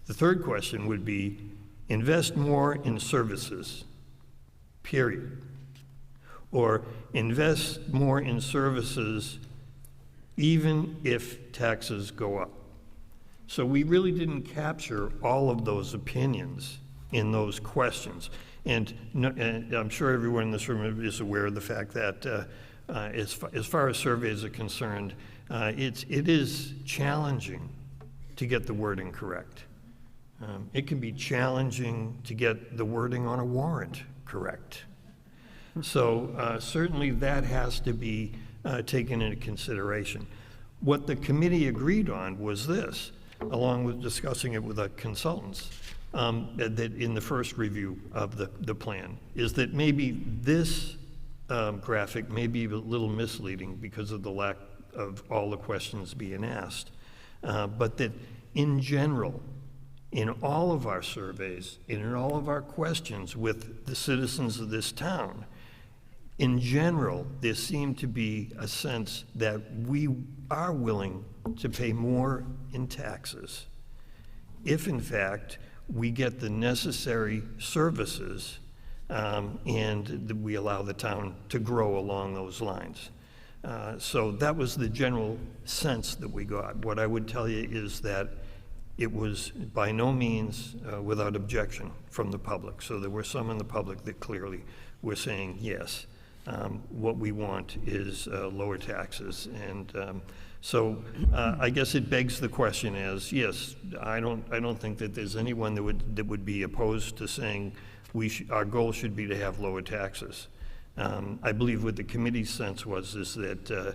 The third question would be invest more in services, period. Or invest more in services, even if taxes go up. So we really didn't capture all of those opinions in those questions. And I'm sure everyone in this room is aware of the fact that as far as surveys are concerned, it is challenging to get the wording correct. It can be challenging to get the wording on a warrant correct. So certainly that has to be taken into consideration. What the committee agreed on was this, along with discussing it with our consultants, that in the first review of the plan, is that maybe this graphic may be a little misleading because of the lack of all the questions being asked. But that in general, in all of our surveys, and in all of our questions with the citizens of this town, in general, there seemed to be a sense that we are willing to pay more in taxes if, in fact, we get the necessary services and we allow the town to grow along those lines. So that was the general sense that we got. What I would tell you is that it was by no means without objection from the public. So there were some in the public that clearly were saying, yes, what we want is lower taxes. And so I guess it begs the question as, yes, I don't think that there's anyone that would be opposed to saying our goal should be to have lower taxes. I believe what the committee's sense was is that,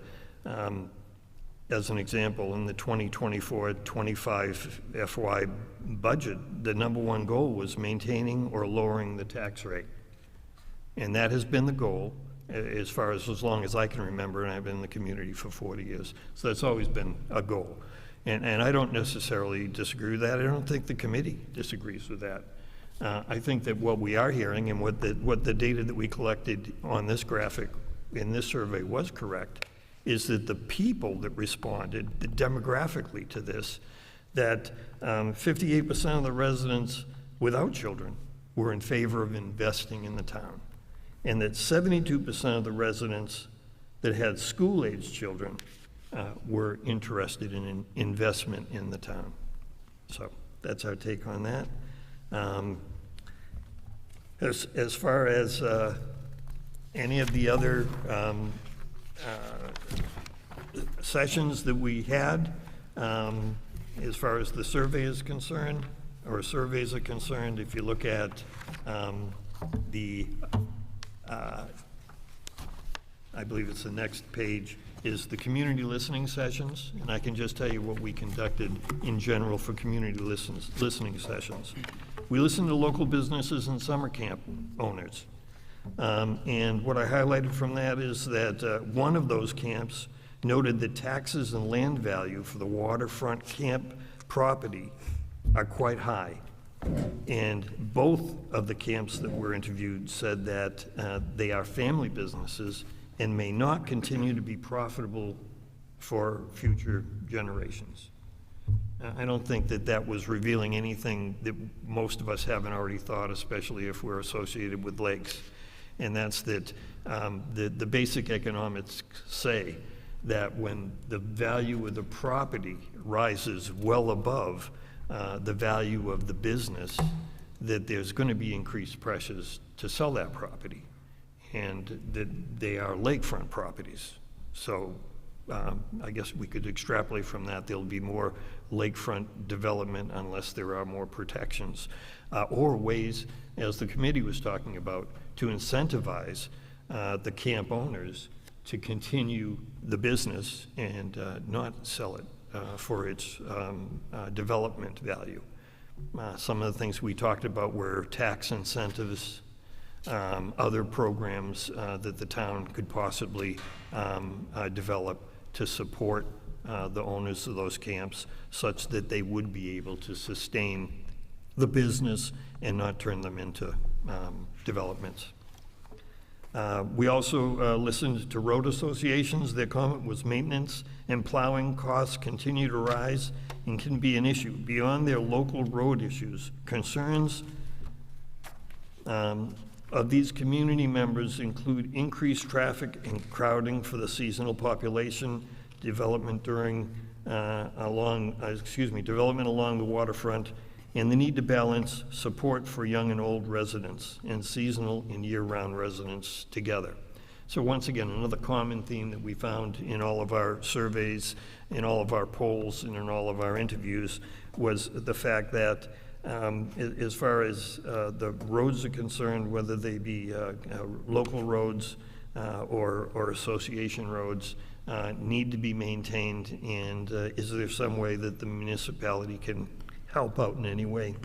as an example, in the 2024-25 FY budget, the number one goal was maintaining or lowering the tax rate. And that has been the goal as long as I can remember, and I've been in the community for 40 years. So that's always been a goal. And I don't necessarily disagree with that. I don't think the committee disagrees with that. I think that what we are hearing and what the data that we collected on this graphic in this survey was correct is that the people that responded demographically to this, that 58% of the residents without children were in favor of investing in the town, and that 72% of the residents that had school-aged children were interested in an investment in the town. So that's our take on that. As far as any of the other sessions that we had, as far as the survey is concerned, or surveys are concerned, if you look at I believe it's the next page, is the community listening sessions, and I can just tell you what we conducted in general for community listening sessions. We listened to local businesses and summer camp owners. And what I highlighted from that is that one of those camps noted that taxes and land value for the waterfront camp property are quite high. And both of the camps that were interviewed said that they are family businesses and may not continue to be profitable for future generations. I don't think that that was revealing anything that most of us haven't already thought, especially if we're associated with lakes. And that's that the basic economics say that when the value of the property rises well above the value of the business, that there's going to be increased pressures to sell that property, and that they are lakefront properties. So I guess we could extrapolate from that there'll be more lakefront development unless there are more protections, or ways, as the committee was talking about, to incentivize the camp owners to continue the business and not sell it for its development value. Some of the things we talked about were tax incentives, other programs that the town could possibly develop to support the owners of those camps such that they would be able to sustain the business and not turn them into developments. We also listened to road associations. Their comment was maintenance and plowing costs continue to rise and can be an issue. Beyond their local road issues, concerns of these community members include increased traffic and crowding for the seasonal population, development along the waterfront, and the need to balance support for young and old residents and seasonal and year-round residents together. So once again, another common theme that we found in all of our surveys, in all of our polls, and in all of our interviews was the fact that as far as the roads are concerned, whether they be local roads or association roads, need to be maintained, and is there some way that the municipality can help out in any way?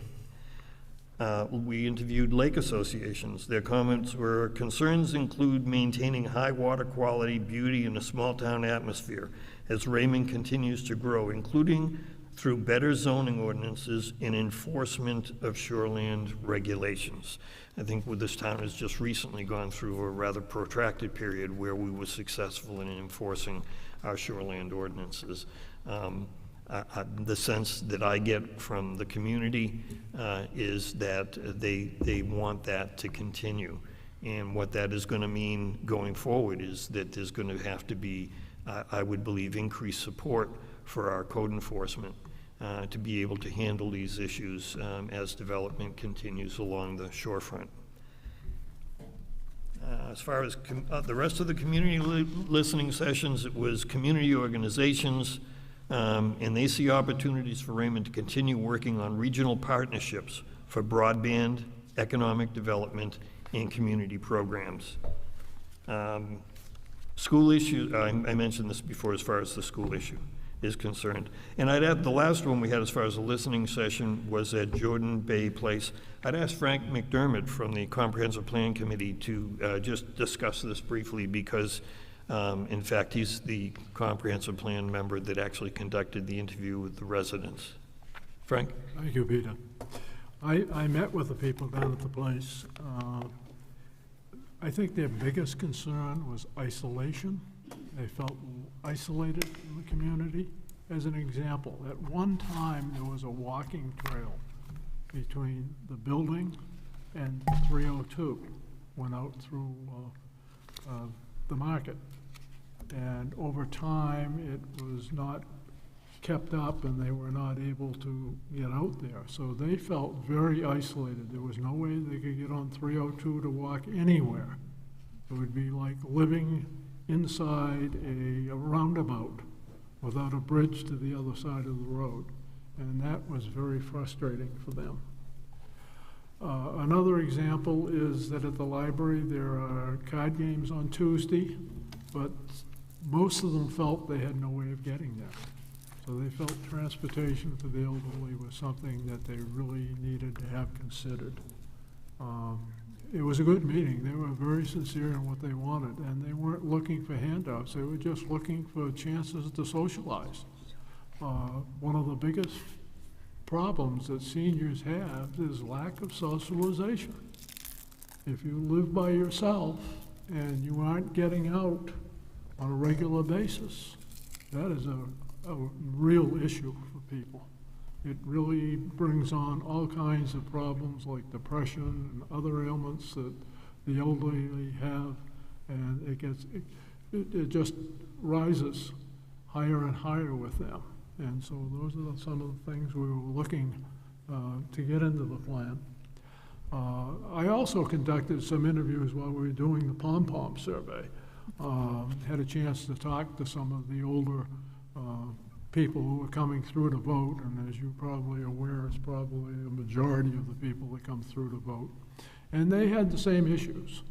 We interviewed lake associations. Their comments were, concerns include maintaining high water quality, beauty, and a small town atmosphere as Raymond continues to grow, including through better zoning ordinances and enforcement of shoreland regulations. I think this town has just recently gone through a rather protracted period where we were successful in enforcing our shoreland ordinances. The sense that I get from the community is that they want that to continue. And what that is going to mean going forward is that there's going to have to be, I would believe, increased support for our code enforcement to be able to handle these issues as development continues along the shorefront. As far as the rest of the community listening sessions, it was community organizations, and they see opportunities for Raymond to continue working on regional partnerships for broadband, economic development, and community programs. School issue, I mentioned this before as far as the school issue is concerned. And I'd add, the last one we had as far as a listening session was at Jordan Bay Place. I'd ask Frank McDermott from the Comprehensive Plan Committee to just discuss this briefly because in fact, he's the comprehensive plan member that actually conducted the interview with the residents. Frank? Thank you, Peter. I met with the people down at the place. I think their biggest concern was isolation. They felt isolated in the community. As an example, at one time there was a walking trail between the building and 302, went out through the market. And over time, it was not kept up and they were not able to get out there. So they felt very isolated. There was no way they could get on 302 to walk anywhere. It would be like living inside a roundabout without a bridge to the other side of the road. And that was very frustrating for them. Another example is that at the library there are card games on Tuesday, but most of them felt they had no way of getting there. So they felt transportation for the elderly was something that they really needed to have considered. It was a good meeting. They were very sincere in what they wanted, and they weren't looking for handouts. They were just looking for chances to socialize. One of the biggest problems that seniors have is lack of socialization. If you live by yourself and you aren't getting out on a regular basis, that is a real issue for people. It really brings on all kinds of problems like depression and other ailments that the elderly have, and it just rises higher and higher with them. And so those are some of the things we were looking to get into the plan. I also conducted some interviews while we were doing the pom-pom survey. Had a chance to talk to some of the older people who were coming through to vote, and as you're probably aware, it's probably a majority of the people that come through to vote. And they had the same issues.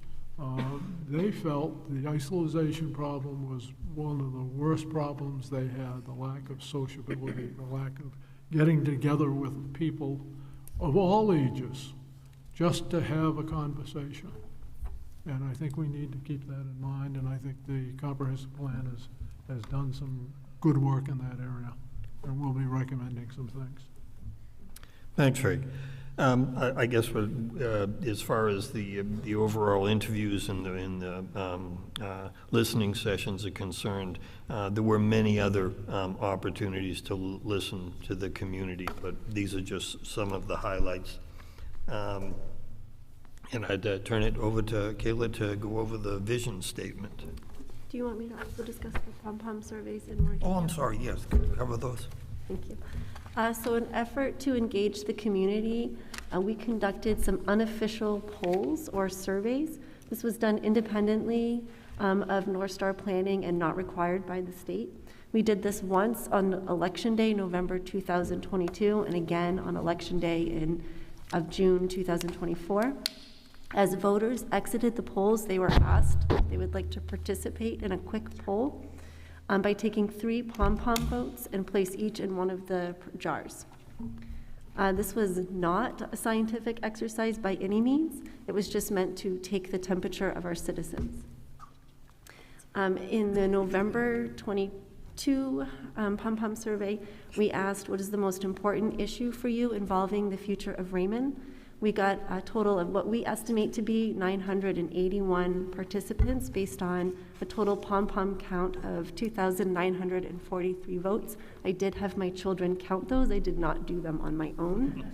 They felt the isolation problem was one of the worst problems they had, the lack of sociability, the lack of getting together with people of all ages just to have a conversation. And I think we need to keep that in mind, and I think the comprehensive plan has done some good work in that area, and we'll be recommending some things. Thanks, Frank. I guess as far as the overall interviews and the listening sessions are concerned, there were many other opportunities to listen to the community, but these are just some of the highlights. And I'd turn it over to Kayla to go over the vision statement. Do you want me to also discuss the pom-pom surveys in more detail? Oh, I'm sorry, yes, cover those. Thank you. So in an effort to engage the community, we conducted some unofficial polls or surveys. This was done independently of North Star planning and not required by the state. We did this once on Election Day, November 2022, and again on Election Day of June 2024. As voters exited the polls, they were asked if they would like to participate in a quick poll by taking 3 pom-pom votes and place each in one of the jars. This was not a scientific exercise by any means. It was just meant to take the temperature of our citizens. In the November 22 pom-pom survey, we asked, what is the most important issue for you involving the future of Raymond? We got a total of what we estimate to be 981 participants based on a total pom-pom count of 2,943 votes. I did have my children count those. I did not do them on my own.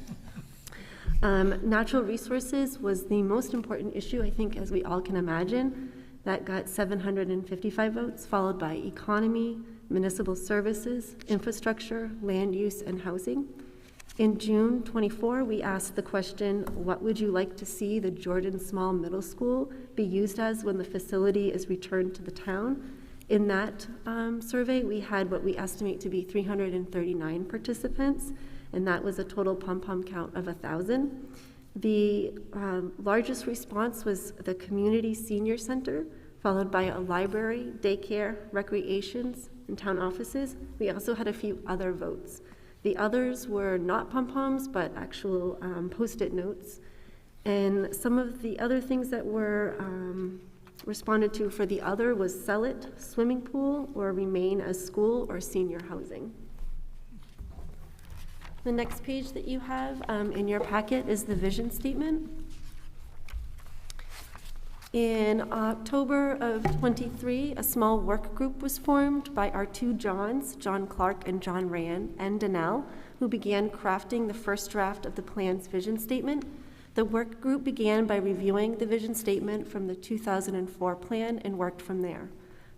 Natural resources was the most important issue, I think, as we all can imagine. That got 755 votes, followed by economy, municipal services, infrastructure, land use, and housing. In June 24, we asked the question, what would you like to see the Jordan Small Middle School be used as when the facility is returned to the town? In that survey, we had what we estimate to be 339 participants, and that was a total pom-pom count of 1,000. The largest response was the Community Senior Center, followed by a library, daycare, recreations, and town offices. We also had a few other votes. The others were not pom-poms, but actual Post-it notes. And some of the other things that were responded to for the other was sell it, swimming pool, or remain as school or senior housing. The next page that you have in your packet is the vision statement. In October of 23, a small work group was formed by our 2 Johns, John Clark and John Rand, and Donnell, who began crafting the first draft of the plan's vision statement. The work group began by reviewing the vision statement from the 2004 plan and worked from there.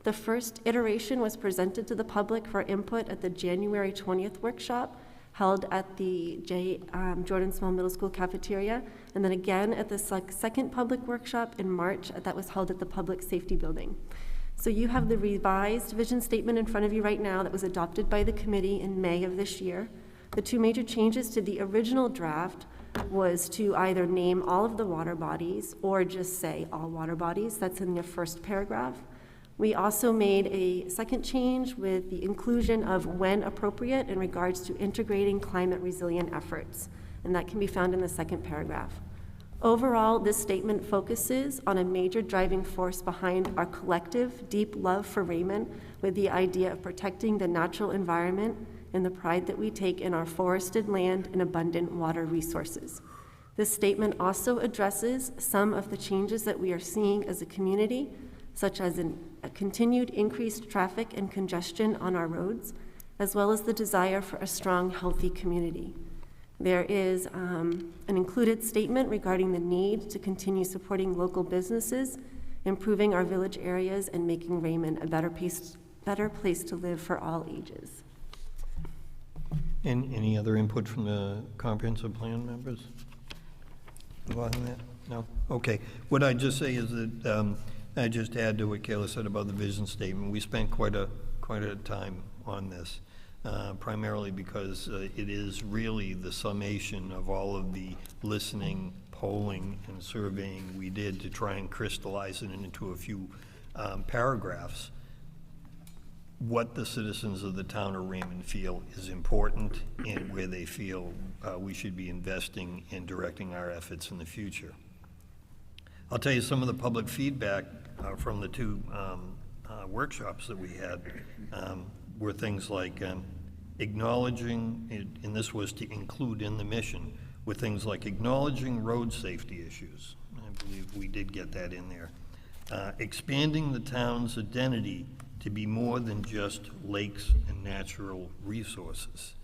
The first iteration was presented to the public for input at the January 20th workshop held at the Jordan Small Middle School cafeteria, and then again at the second public workshop in March that was held at the Public Safety Building. So you have the revised vision statement in front of you right now that was adopted by the committee in May of this year. The 2 major changes to the original draft was to either name all of the water bodies or just say all water bodies. That's in the first paragraph. We also made a second change with the inclusion of when appropriate in regards to integrating climate resilient efforts, and that can be found in the second paragraph. Overall, this statement focuses on a major driving force behind our collective deep love for Raymond, with the idea of protecting the natural environment and the pride that we take in our forested land and abundant water resources. This statement also addresses some of the changes that we are seeing as a community, such as a continued increased traffic and congestion on our roads, as well as the desire for a strong, healthy community. There is an included statement regarding the need to continue supporting local businesses, improving our village areas, and making Raymond a better place to live for all ages. And any other input from the comprehensive plan members? On that? No? Okay. What I just say is that I just add to what Kayla said about the vision statement. We spent quite a time on this, primarily because it is really the summation of all of the listening, polling, and surveying we did to try and crystallize it into a few paragraphs. What the citizens of the town of Raymond feel is important and where they feel we should be investing and directing our efforts in the future. I'll tell you some of the public feedback from the 2 workshops that we had were things like acknowledging, and this was to include in the mission, were things like acknowledging road safety issues. I believe we did get that in there. Expanding the town's identity to be more than just lakes and natural resources.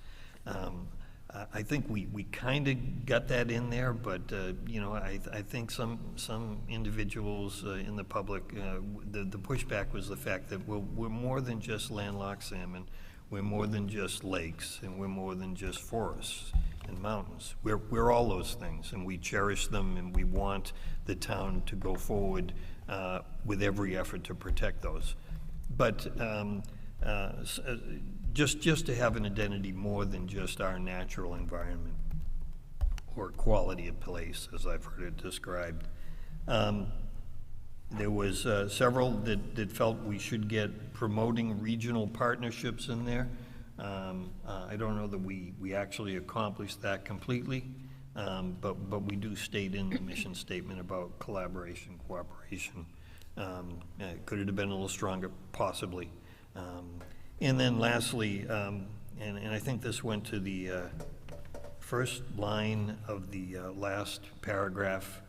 I think we kind of got that in there, but I think some individuals in the public, the pushback was the fact that we're more than just landlocked salmon, we're more than just lakes, and we're more than just forests and mountains. We're all those things, and we cherish them, and we want the town to go forward with every effort to protect those. But just to have an identity more than just our natural environment or quality of place, as I've heard it described. There was several that felt we should get promoting regional partnerships in there. I don't know that we actually accomplished that completely, but we do state in the mission statement about collaboration, cooperation. Could it have been a little stronger? Possibly. And then lastly, and I think this went to the first line of the last paragraph,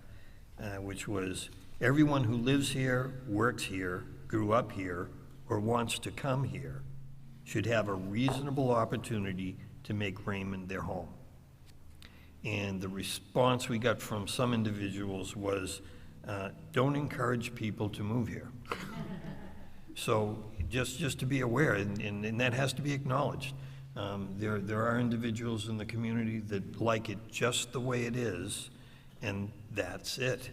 which was, everyone who lives here, works here, grew up here, or wants to come here should have a reasonable opportunity to make Raymond their home. And the response we got from some individuals was, don't encourage people to move here. So just to be aware, and that has to be acknowledged. There are individuals in the community that like it just the way it is, and that's it.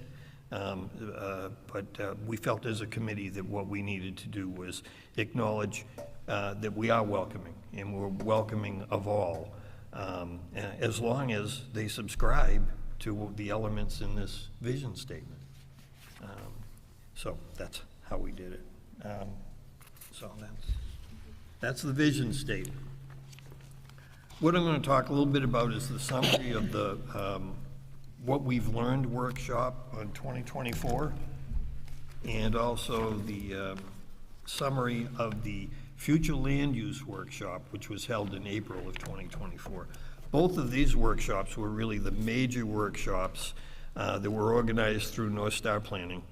But we felt as a committee that what we needed to do was acknowledge that we are welcoming, and we're welcoming of all, as long as they subscribe to the elements in this vision statement. So that's how we did it. So that's the vision statement. What I'm going to talk a little bit about is the summary of the what we've learned workshop on 2024, and also the summary of the future land use workshop, which was held in April of 2024. Both of these workshops were really the major workshops that were organized through North Star Planning,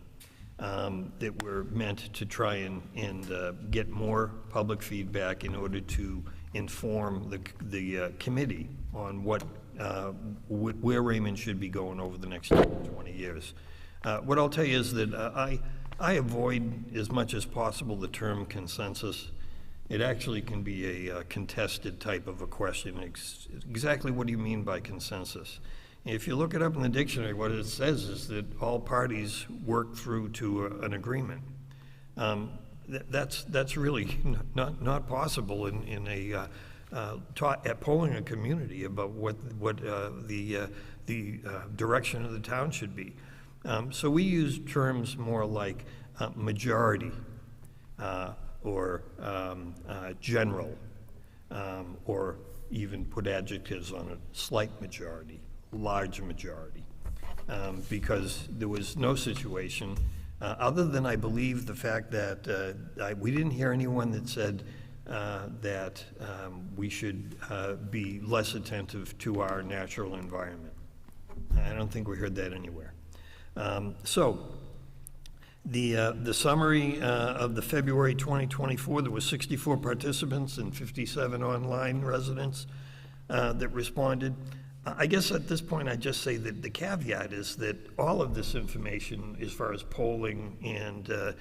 that were meant to try and get more public feedback in order to inform the committee on where Raymond should be going over the next 20 years. What I'll tell you is that I avoid as much as possible the term consensus. It actually can be a contested type of a question. Exactly what do you mean by consensus? If you look it up in the dictionary, what it says is that all parties work through to an agreement. That's really not possible in at polling a community about what the direction of the town should be. So we use terms more like majority or general, or even put adjectives on it, slight majority, large majority, because there was no situation other than, I believe, the fact that we didn't hear anyone that said that we should be less attentive to our natural environment. I don't think we heard that anywhere. So the summary of the February 2024, there were 64 participants and 57 online residents that responded. I guess at this point I'd just say that the caveat is that all of this information, as far as polling and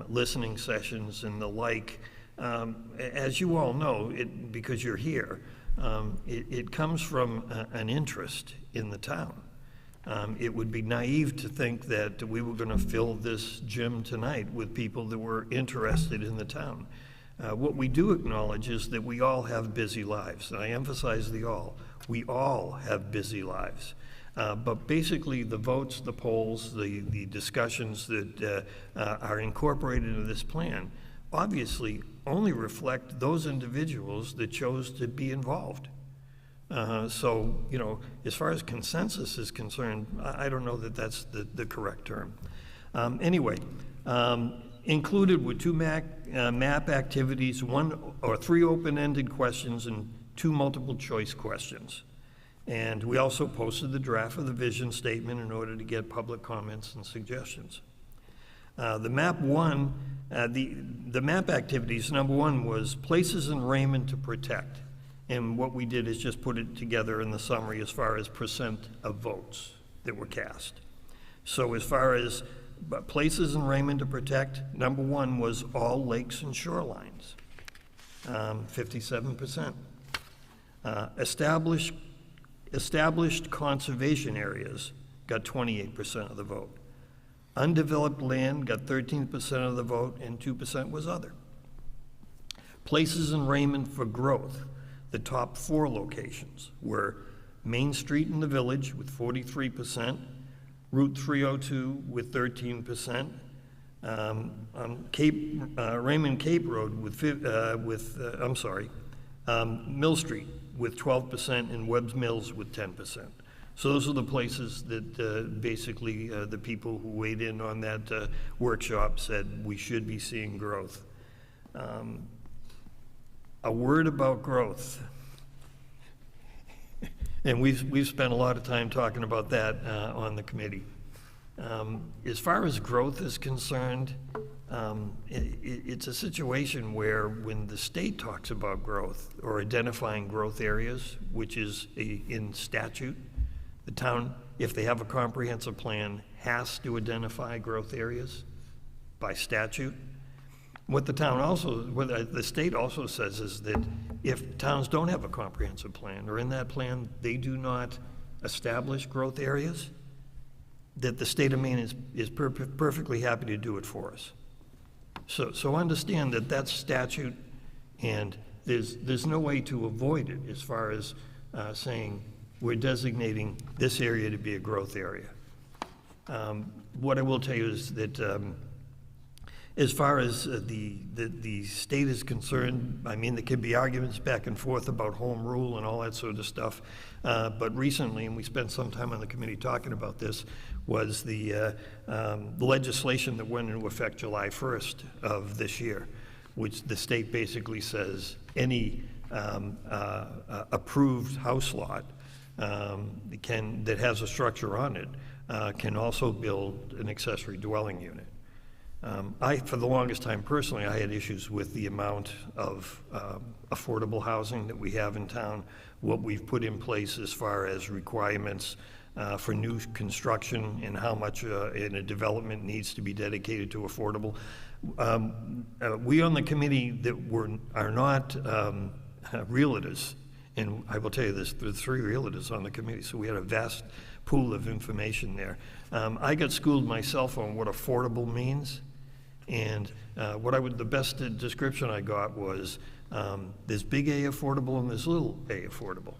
listening sessions and the like, as you all know, because you're here, it comes from an interest in the town. It would be naive to think that we were going to fill this gym tonight with people that were interested in the town. What we do acknowledge is that we all have busy lives, and I emphasize the all. We all have busy lives. But basically, the votes, the polls, the discussions that are incorporated into this plan obviously only reflect those individuals that chose to be involved. So, as far as consensus is concerned, I don't know that that's the correct term. Anyway, included were 2 map activities, 1 or 3 open-ended questions, and 2 multiple choice questions. And we also posted the draft of the vision statement in order to get public comments and suggestions. The map activities, number 1 was places in Raymond to protect. And what we did is just put it together in the summary as far as percent of votes that were cast. So as far as places in Raymond to protect, number 1 was all lakes and shorelines, 57%. Established conservation areas got 28% of the vote. Undeveloped land got 13% of the vote, and 2% was other. Places in Raymond for growth. The top 4 locations were Main Street in the Village with 43%, Route 302 with 13%, Raymond Cape Road Mill Street with 12%, and Webb's Mills with 10%. So those are the places that basically the people who weighed in on that workshop said we should be seeing growth. A word about growth. And we've spent a lot of time talking about that on the committee. As far as growth is concerned, it's a situation where when the state talks about growth or identifying growth areas, which is in statute, the town, if they have a comprehensive plan, has to identify growth areas by statute. What the state also says is that if towns don't have a comprehensive plan, or in that plan they do not establish growth areas, that the state of Maine is perfectly happy to do it for us. So understand that that's statute, and there's no way to avoid it as far as saying we're designating this area to be a growth area. What I will tell you is that as far as the state is concerned, I mean, there can be arguments back and forth about home rule and all that sort of stuff. But recently, and we spent some time on the committee talking about this, was the legislation that went into effect July 1st of this year, which the state basically says any approved house lot that has a structure on it can also build an accessory dwelling unit. For the longest time personally, I had issues with the amount of affordable housing that we have in town, what we've put in place as far as requirements for new construction and how much in a development needs to be dedicated to affordable. We on the committee that are not realtors, and I will tell you this, there are 3 realtors on the committee, so we had a vast pool of information there. I got schooled myself on what affordable means. And the best description I got was there's big A affordable and there's little A affordable.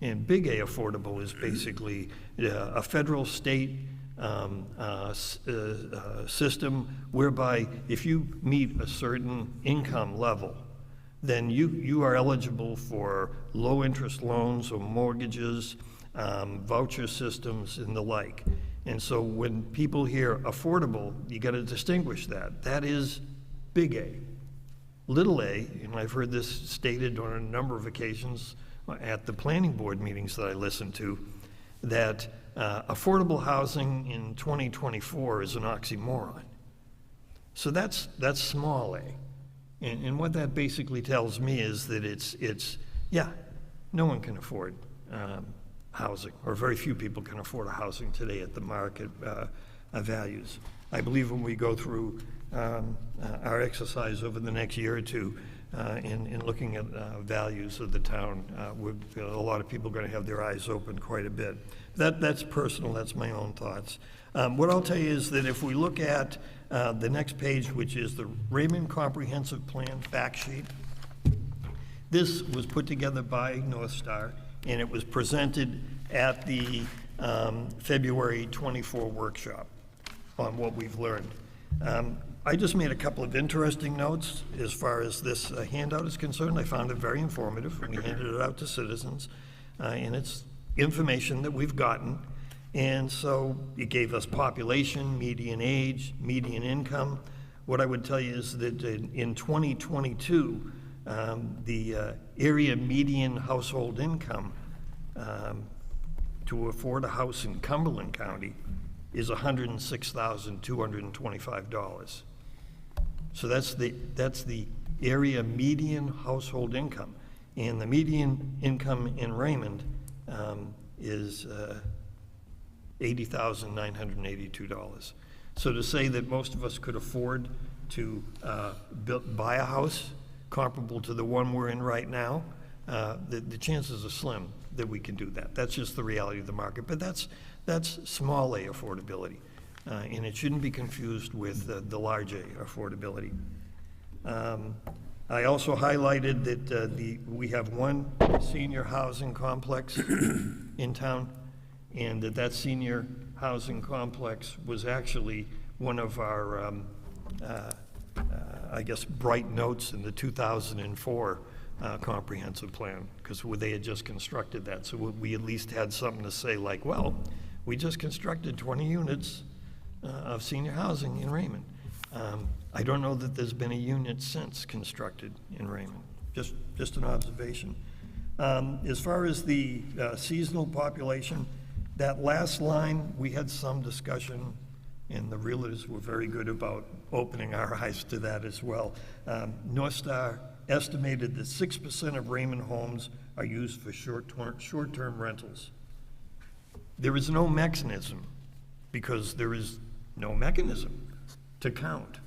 And big A affordable is basically a federal state system whereby if you meet a certain income level, then you are eligible for low interest loans or mortgages, voucher systems and the like. And so when people hear affordable, you got to distinguish that. That is big A. Little a, and I've heard this stated on a number of occasions at the planning board meetings that I listen to, that affordable housing in 2024 is an oxymoron. So that's small a. And what that basically tells me is that no one can afford housing, or very few people can afford a housing today at the market values. I believe when we go through our exercise over the next year or two in looking at values of the town, a lot of people are going to have their eyes open quite a bit. That's personal, that's my own thoughts. What I'll tell you is that if we look at the next page, which is the Raymond Comprehensive Plan fact sheet, this was put together by North Star, and it was presented at the February 24 workshop on what we've learned. I just made a couple of interesting notes as far as this handout is concerned. I found it very informative. We handed it out to citizens, and it's information that we've gotten. And so it gave us population, median age, median income. What I would tell you is that in 2022, the area median household income to afford a house in Cumberland County is $106,225. So that's the area median household income, and the median income in Raymond is $80,982. So to say that most of us could afford to buy a house comparable to the one we're in right now, the chances are slim that we can do that. That's just the reality of the market. But that's small A affordability. and it shouldn't be confused with the large A, affordability. I also highlighted that we have one senior housing complex in town, and that senior housing complex was actually one of our, I guess, bright notes in the 2004 comprehensive plan, because they had just constructed that. So we at least had something to say like, well, we just constructed 20 units of senior housing in Raymond. I don't know that there's been a unit since constructed in Raymond. Just an observation. As far as the seasonal population, that last line, we had some discussion, and the realtors were very good about opening our eyes to that as well. North Star estimated that 6% of Raymond homes are used for short-term rentals. There is no mechanism, because there is no mechanism to count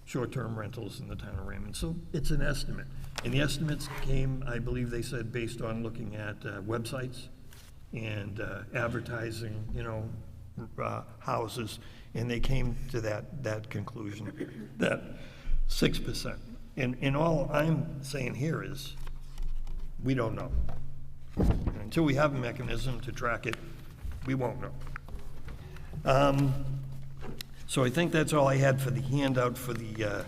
short-term rentals in the town of Raymond. So it's an estimate. And the estimates came, I believe they said, based on looking at websites and advertising, houses, and they came to that conclusion, that 6%. And all I'm saying here is, we don't know. Until we have a mechanism to track it, we won't know. So I think that's all I had for the handout for the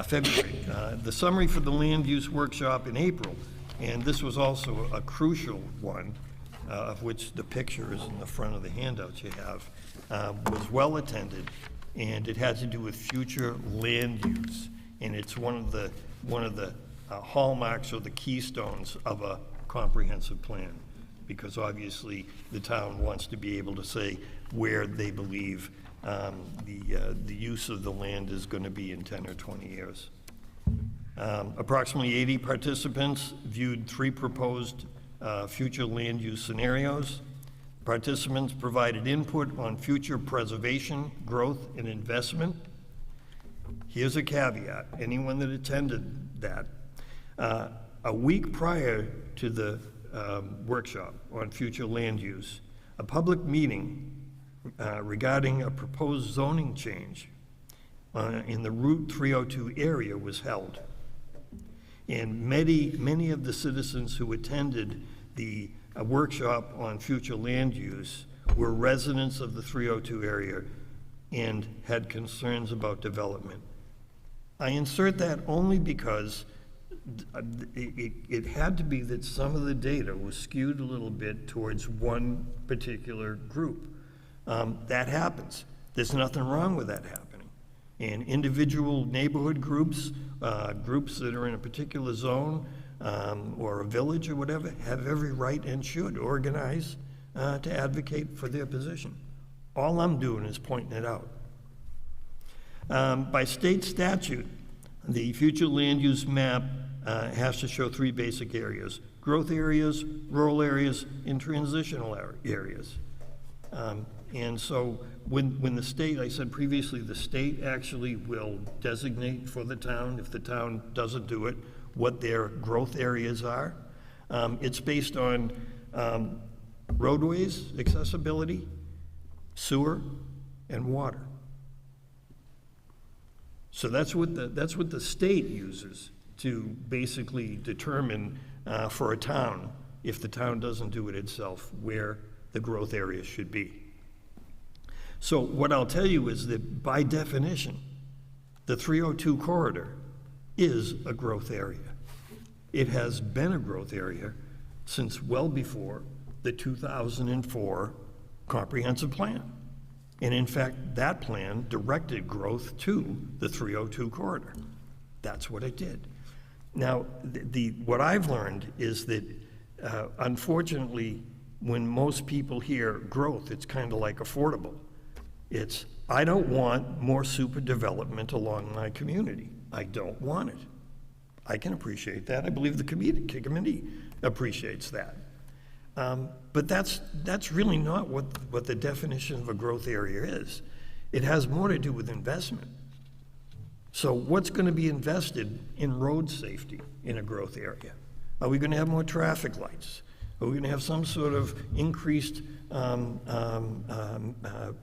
February. The summary for the land use workshop in April, and this was also a crucial one, of which the picture is in the front of the handouts you have, was well attended, and it had to do with future land use. And it's one of the hallmarks or the keystones of a comprehensive plan, because obviously the town wants to be able to say where they believe the use of the land is going to be in 10 or 20 years. Approximately 80 participants viewed 3 proposed future land use scenarios. Participants provided input on future preservation, growth, and investment. Here's a caveat. Anyone that attended that, a week prior to the workshop on future land use, a public meeting regarding a proposed zoning change in the Route 302 area was held. And many of the citizens who attended the workshop on future land use were residents of the 302 area and had concerns about development. I insert that only because it had to be that some of the data was skewed a little bit towards one particular group. That happens. There's nothing wrong with that happening. And individual neighborhood groups, groups that are in a particular zone or a village or whatever, have every right and should organize to advocate for their position. All I'm doing is pointing it out. By state statute, the future land use map has to show 3 basic areas: growth areas, rural areas, and transitional areas. And so when the state, I said previously, the state actually will designate for the town, if the town doesn't do it, what their growth areas are. It's based on roadways, accessibility, sewer, and water. So that's what the state uses to basically determine for a town, if the town doesn't do it itself, where the growth areas should be. So what I'll tell you is that by definition, the 302 corridor is a growth area. It has been a growth area since well before the 2004 comprehensive plan. And in fact, that plan directed growth to the 302 corridor. That's what it did. Now, what I've learned is that, unfortunately, when most people hear growth, it's kind of like affordable. It's, I don't want more super development along my community. I don't want it. I can appreciate that. I believe the committee appreciates that. But that's really not what the definition of a growth area is. It has more to do with investment. So what's going to be invested in road safety in a growth area? Are we going to have more traffic lights? Are we going to have some sort of increased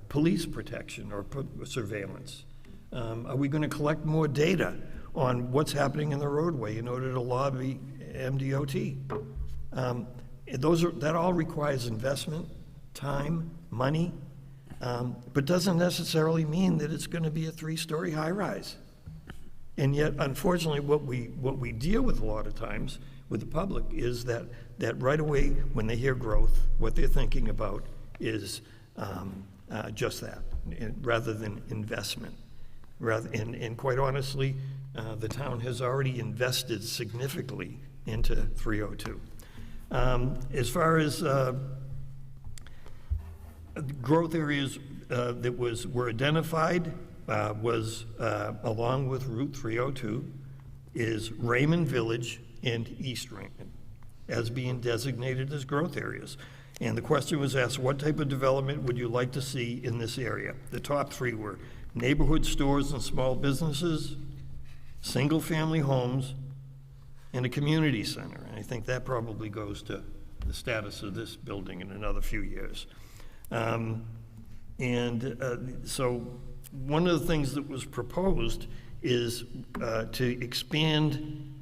police protection or surveillance? Are we going to collect more data on what's happening in the roadway in order to lobby MDOT? That all requires investment, time, money, but doesn't necessarily mean that it's going to be a 3-story high-rise. And yet, unfortunately, what we deal with a lot of times with the public is that right away, when they hear growth, what they're thinking about is just that, rather than investment. And quite honestly, the town has already invested significantly into 302. As far as growth areas that were identified, was along with Route 302, is Raymond Village and East Raymond as being designated as growth areas. And the question was asked, what type of development would you like to see in this area? The top 3 were neighborhood stores and small businesses, single-family homes, and a community center. And I think that probably goes to the status of this building in another few years. So one of the things that was proposed is to expand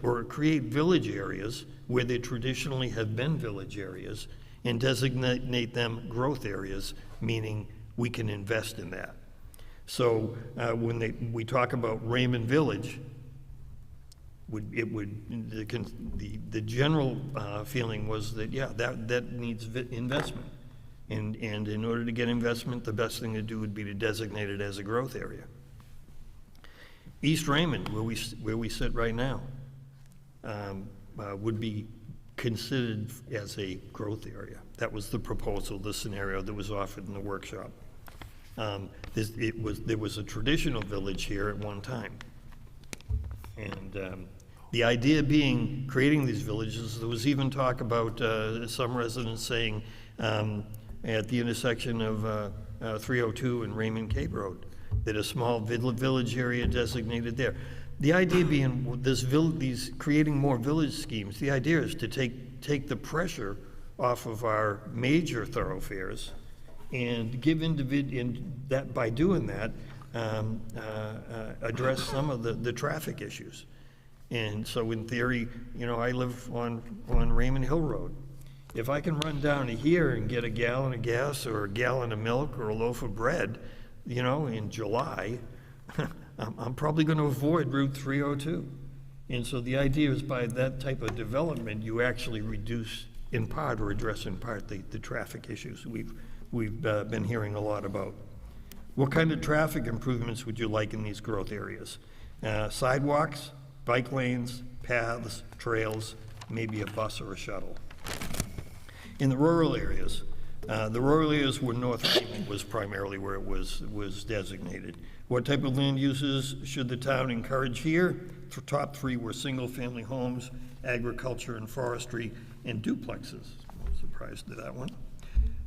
or create village areas where they traditionally have been village areas and designate them growth areas, meaning we can invest in that. So when we talk about Raymond Village, the general feeling was that, yeah, that needs investment. And in order to get investment, the best thing to do would be to designate it as a growth area. East Raymond, where we sit right now, would be considered as a growth area. That was the proposal, the scenario that was offered in the workshop. There was a traditional village here at one time. And the idea being creating these villages, there was even talk about some residents saying at the intersection of 302 and Raymond Cape Road, that a small village area designated there. The idea being these creating more village schemes, the idea is to take the pressure off of our major thoroughfares and give that by doing that, address some of the traffic issues. And so in theory, I live on Raymond Hill Road. If I can run down to here and get a gallon of gas or a gallon of milk or a loaf of bread, in July, I'm probably going to avoid Route 302. And so the idea is by that type of development, you actually reduce in part or address in part the traffic issues we've been hearing a lot about. What kind of traffic improvements would you like in these growth areas? Sidewalks, bike lanes, paths, trails, maybe a bus or a shuttle. In the rural areas where North Raymond was primarily where it was designated. What type of land uses should the town encourage here? The top 3 were single-family homes, agriculture and forestry, and duplexes. I'm surprised at that one.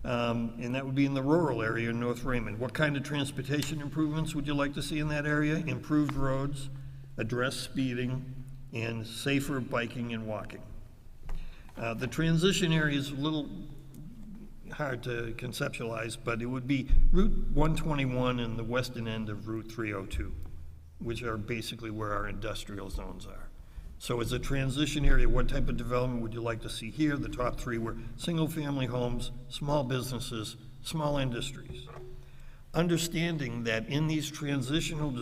And that would be in the rural area in North Raymond. What kind of transportation improvements would you like to see in that area? Improved roads, address speeding, and safer biking and walking. The transition area is a little hard to conceptualize, but it would be Route 121 and the western end of Route 302, which are basically where our industrial zones are. So as a transition area, what type of development would you like to see here? The top 3 were single-family homes, small businesses, small industries. Understanding that in these transitional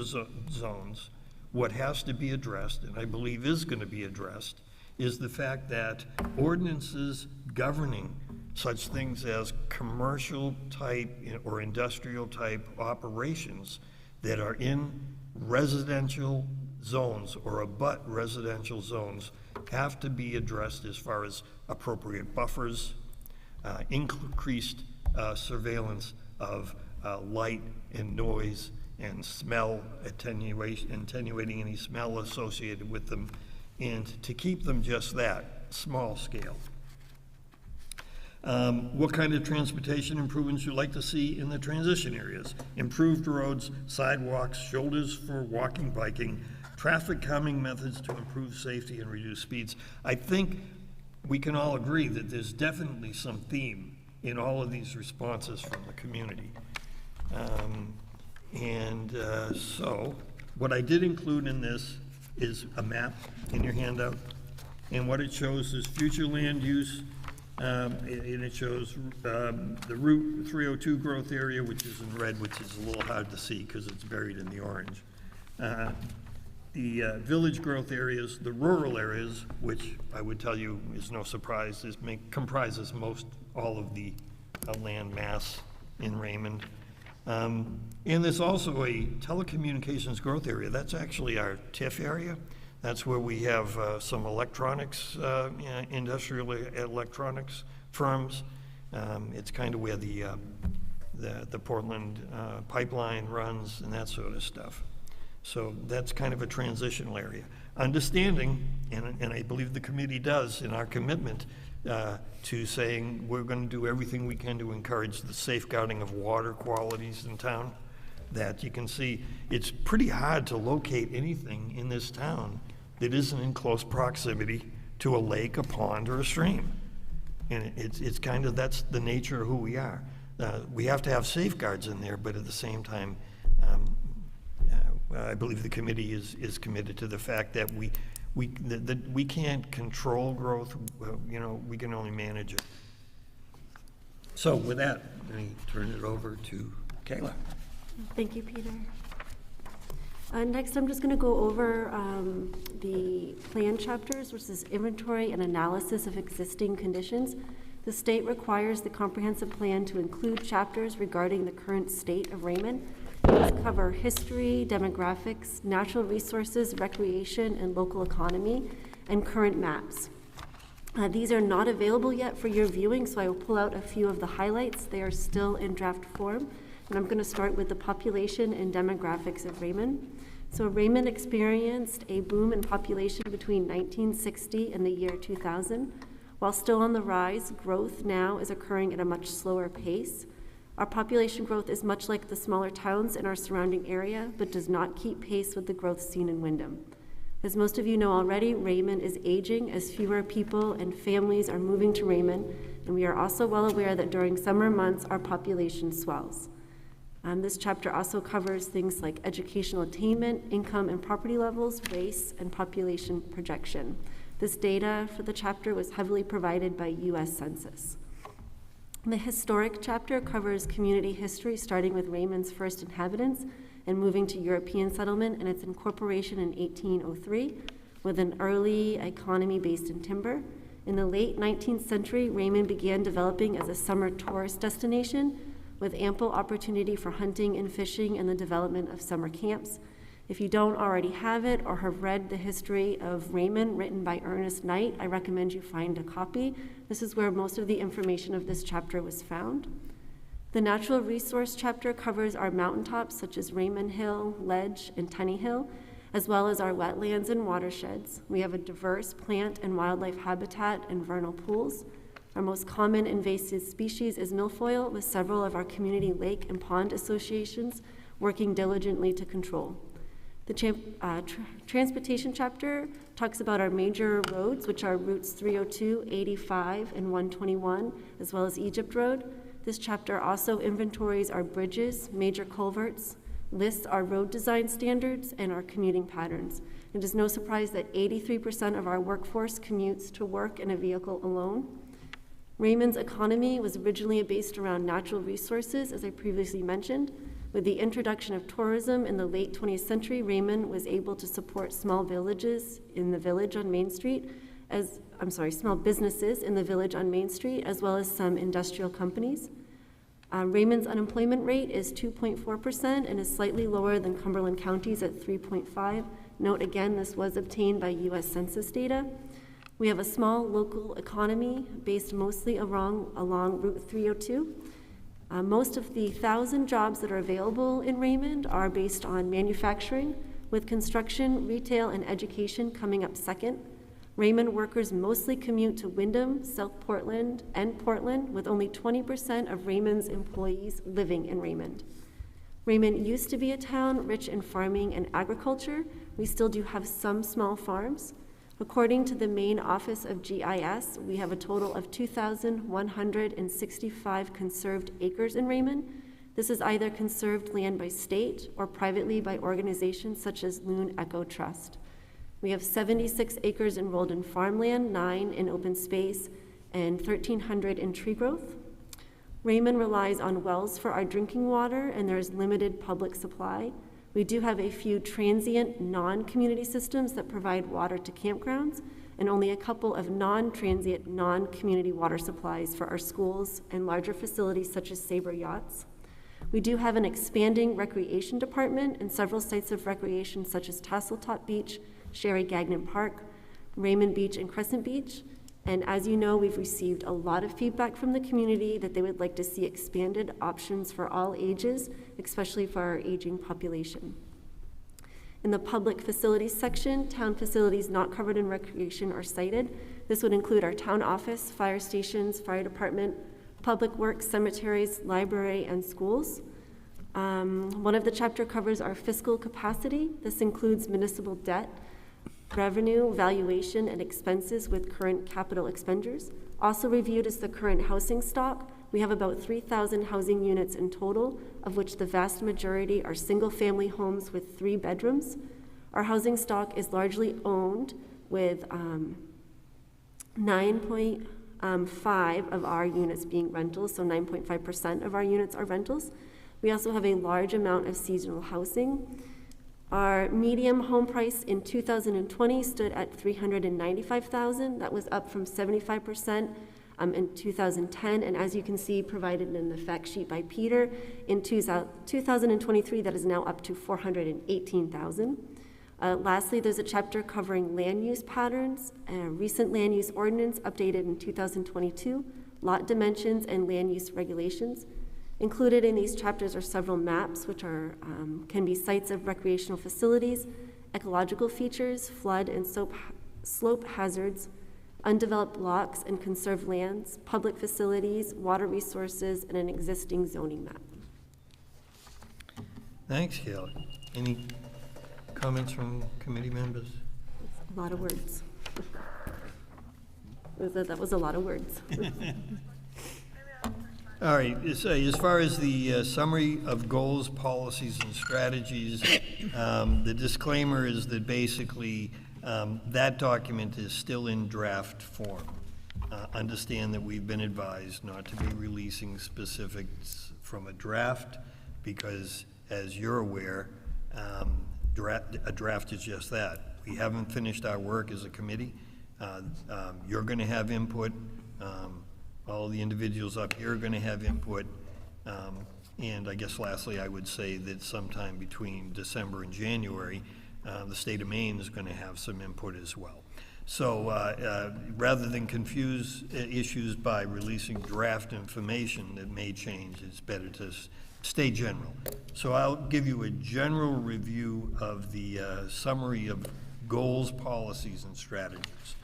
zones, what has to be addressed, and I believe is going to be addressed, is the fact that ordinances governing such things as commercial type or industrial type operations that are in residential zones or abut residential zones have to be addressed as far as appropriate buffers, increased surveillance of light and noise and smell, attenuating any smell associated with them, and to keep them just that, small scale. What kind of transportation improvements you'd like to see in the transition areas? Improved roads, sidewalks, shoulders for walking, biking, traffic calming methods to improve safety and reduce speeds. I think we can all agree that there's definitely some theme in all of these responses from the community. So what I did include in this is a map in your handout, and what it shows is future land use, and it shows the Route 302 growth area, which is in red, which is a little hard to see because it's buried in the orange. The village growth areas, the rural areas, which I would tell you is no surprise, comprises most all of the land mass in Raymond. And there's also a telecommunications growth area. That's actually our TIF area. That's where we have some electronics, industrial electronics firms. It's kind of where the Portland pipeline runs and that sort of stuff. So that's kind of a transitional area. Understanding, and I believe the committee does in our commitment to saying we're going to do everything we can to encourage the safeguarding of water qualities in town, that you can see it's pretty hard to locate anything in this town that isn't in close proximity to a lake, a pond, or a stream. And it's kind of, that's the nature of who we are. We have to have safeguards in there, but at the same time, I believe the committee is committed to the fact that we can't control growth, we can only manage it. So with that, let me turn it over to Kayla. Thank you, Peter. Next, I'm just going to go over the plan chapters, which is inventory and analysis of existing conditions. The state requires the comprehensive plan to include chapters regarding the current state of Raymond. These cover history, demographics, natural resources, recreation, and local economy, and current maps. These are not available yet for your viewing, so I will pull out a few of the highlights. They are still in draft form. And I'm going to start with the population and demographics of Raymond. So Raymond experienced a boom in population between 1960 and the year 2000. While still on the rise, growth now is occurring at a much slower pace. Our population growth is much like the smaller towns in our surrounding area, but does not keep pace with the growth seen in Windham. As most of you know already, Raymond is aging as fewer people and families are moving to Raymond, and we are also well aware that during summer months, our population swells. This chapter also covers things like educational attainment, income and property levels, race, and population projection. This data for the chapter was heavily provided by U.S. Census. The historic chapter covers community history, starting with Raymond's first inhabitants and moving to European settlement and its incorporation in 1803 with an early economy based in timber. In the late 19th century, Raymond began developing as a summer tourist destination with ample opportunity for hunting and fishing and the development of summer camps. If you don't already have it or have read the history of Raymond written by Ernest Knight, I recommend you find a copy. This is where most of the information of this chapter was found. The natural resource chapter covers our mountaintops such as Raymond Hill, Ledge, and Tunney Hill, as well as our wetlands and watersheds. We have a diverse plant and wildlife habitat and vernal pools. Our most common invasive species is milfoil, with several of our community lake and pond associations working diligently to control. The transportation chapter talks about our major roads, which are routes 302, 85, and 121, as well as Egypt Road. This chapter also inventories our bridges, major culverts, lists our road design standards, and our commuting patterns. It is no surprise that 83% of our workforce commutes to work in a vehicle alone. Raymond's economy was originally based around natural resources, as I previously mentioned. With the introduction of tourism in the late 20th century, Raymond was able to support small businesses in the village on Main Street, as well as some industrial companies. Raymond's unemployment rate is 2.4% and is slightly lower than Cumberland County's at 3.5%. Note again, this was obtained by U.S. Census data. We have a small local economy based mostly along Route 302. Most of the 1,000 jobs that are available in Raymond are based on manufacturing, with construction, retail, and education coming up second. Raymond workers mostly commute to Windham, South Portland, and Portland, with only 20% of Raymond's employees living in Raymond. Raymond used to be a town rich in farming and agriculture. We still do have some small farms. According to the Maine Office of GIS, we have a total of 2,165 conserved acres in Raymond. This is either conserved land by state or privately by organizations such as Loon Echo Trust. We have 76 acres enrolled in farmland, 9 in open space, and 1,300 in tree growth. Raymond relies on wells for our drinking water, and there is limited public supply. We do have a few transient non-community systems that provide water to campgrounds, and only a couple of non-transient, non-community water supplies for our schools and larger facilities such as Sabre Yachts. We do have an expanding recreation department and several sites of recreation such as Tasseltop Beach, Sherry Gagnon Park, Raymond Beach, and Crescent Beach. And as you know, we've received a lot of feedback from the community that they would like to see expanded options for all ages, especially for our aging population. In the public facilities section, town facilities not covered in recreation are cited. This would include our town office, fire stations, fire department, public works, cemeteries, library, and schools. One of the chapter covers our fiscal capacity. This includes municipal debt, revenue, valuation, and expenses with current capital expenditures. Also reviewed is the current housing stock. We have about 3,000 housing units in total, of which the vast majority are single-family homes with 3 bedrooms. Our housing stock is largely owned with 9.5 of our units being rentals, so 9.5% of our units are rentals. We also have a large amount of seasonal housing. Our median home price in 2020 stood at $395,000. That was up from 75% in 2010, and as you can see, provided in the fact sheet by Peter, in 2023, that is now up to $418,000. Lastly, there's a chapter covering land use patterns, recent land use ordinance updated in 2022, lot dimensions, and land use regulations. Included in these chapters are several maps, which are can be sites of recreational facilities, ecological features, flood and slope hazards, undeveloped blocks and conserved lands, public facilities, water resources, and an existing zoning map. Thanks, Kayla. Any comments from committee members? A lot of words. That was a lot of words. All right, as far as the summary of goals, policies, and strategies, the disclaimer is that basically that document is still in draft form. Understand that we've been advised not to be releasing specifics from a draft because, as you're aware, a draft is just that. We haven't finished our work as a committee. You're going to have input. All the individuals up here are going to have input. And I guess lastly, I would say that sometime between December and January, the state of Maine is going to have some input as well. So rather than confuse issues by releasing draft information that may change, it's better to stay general. So I'll give you a general review of the summary of goals, policies, and strategies.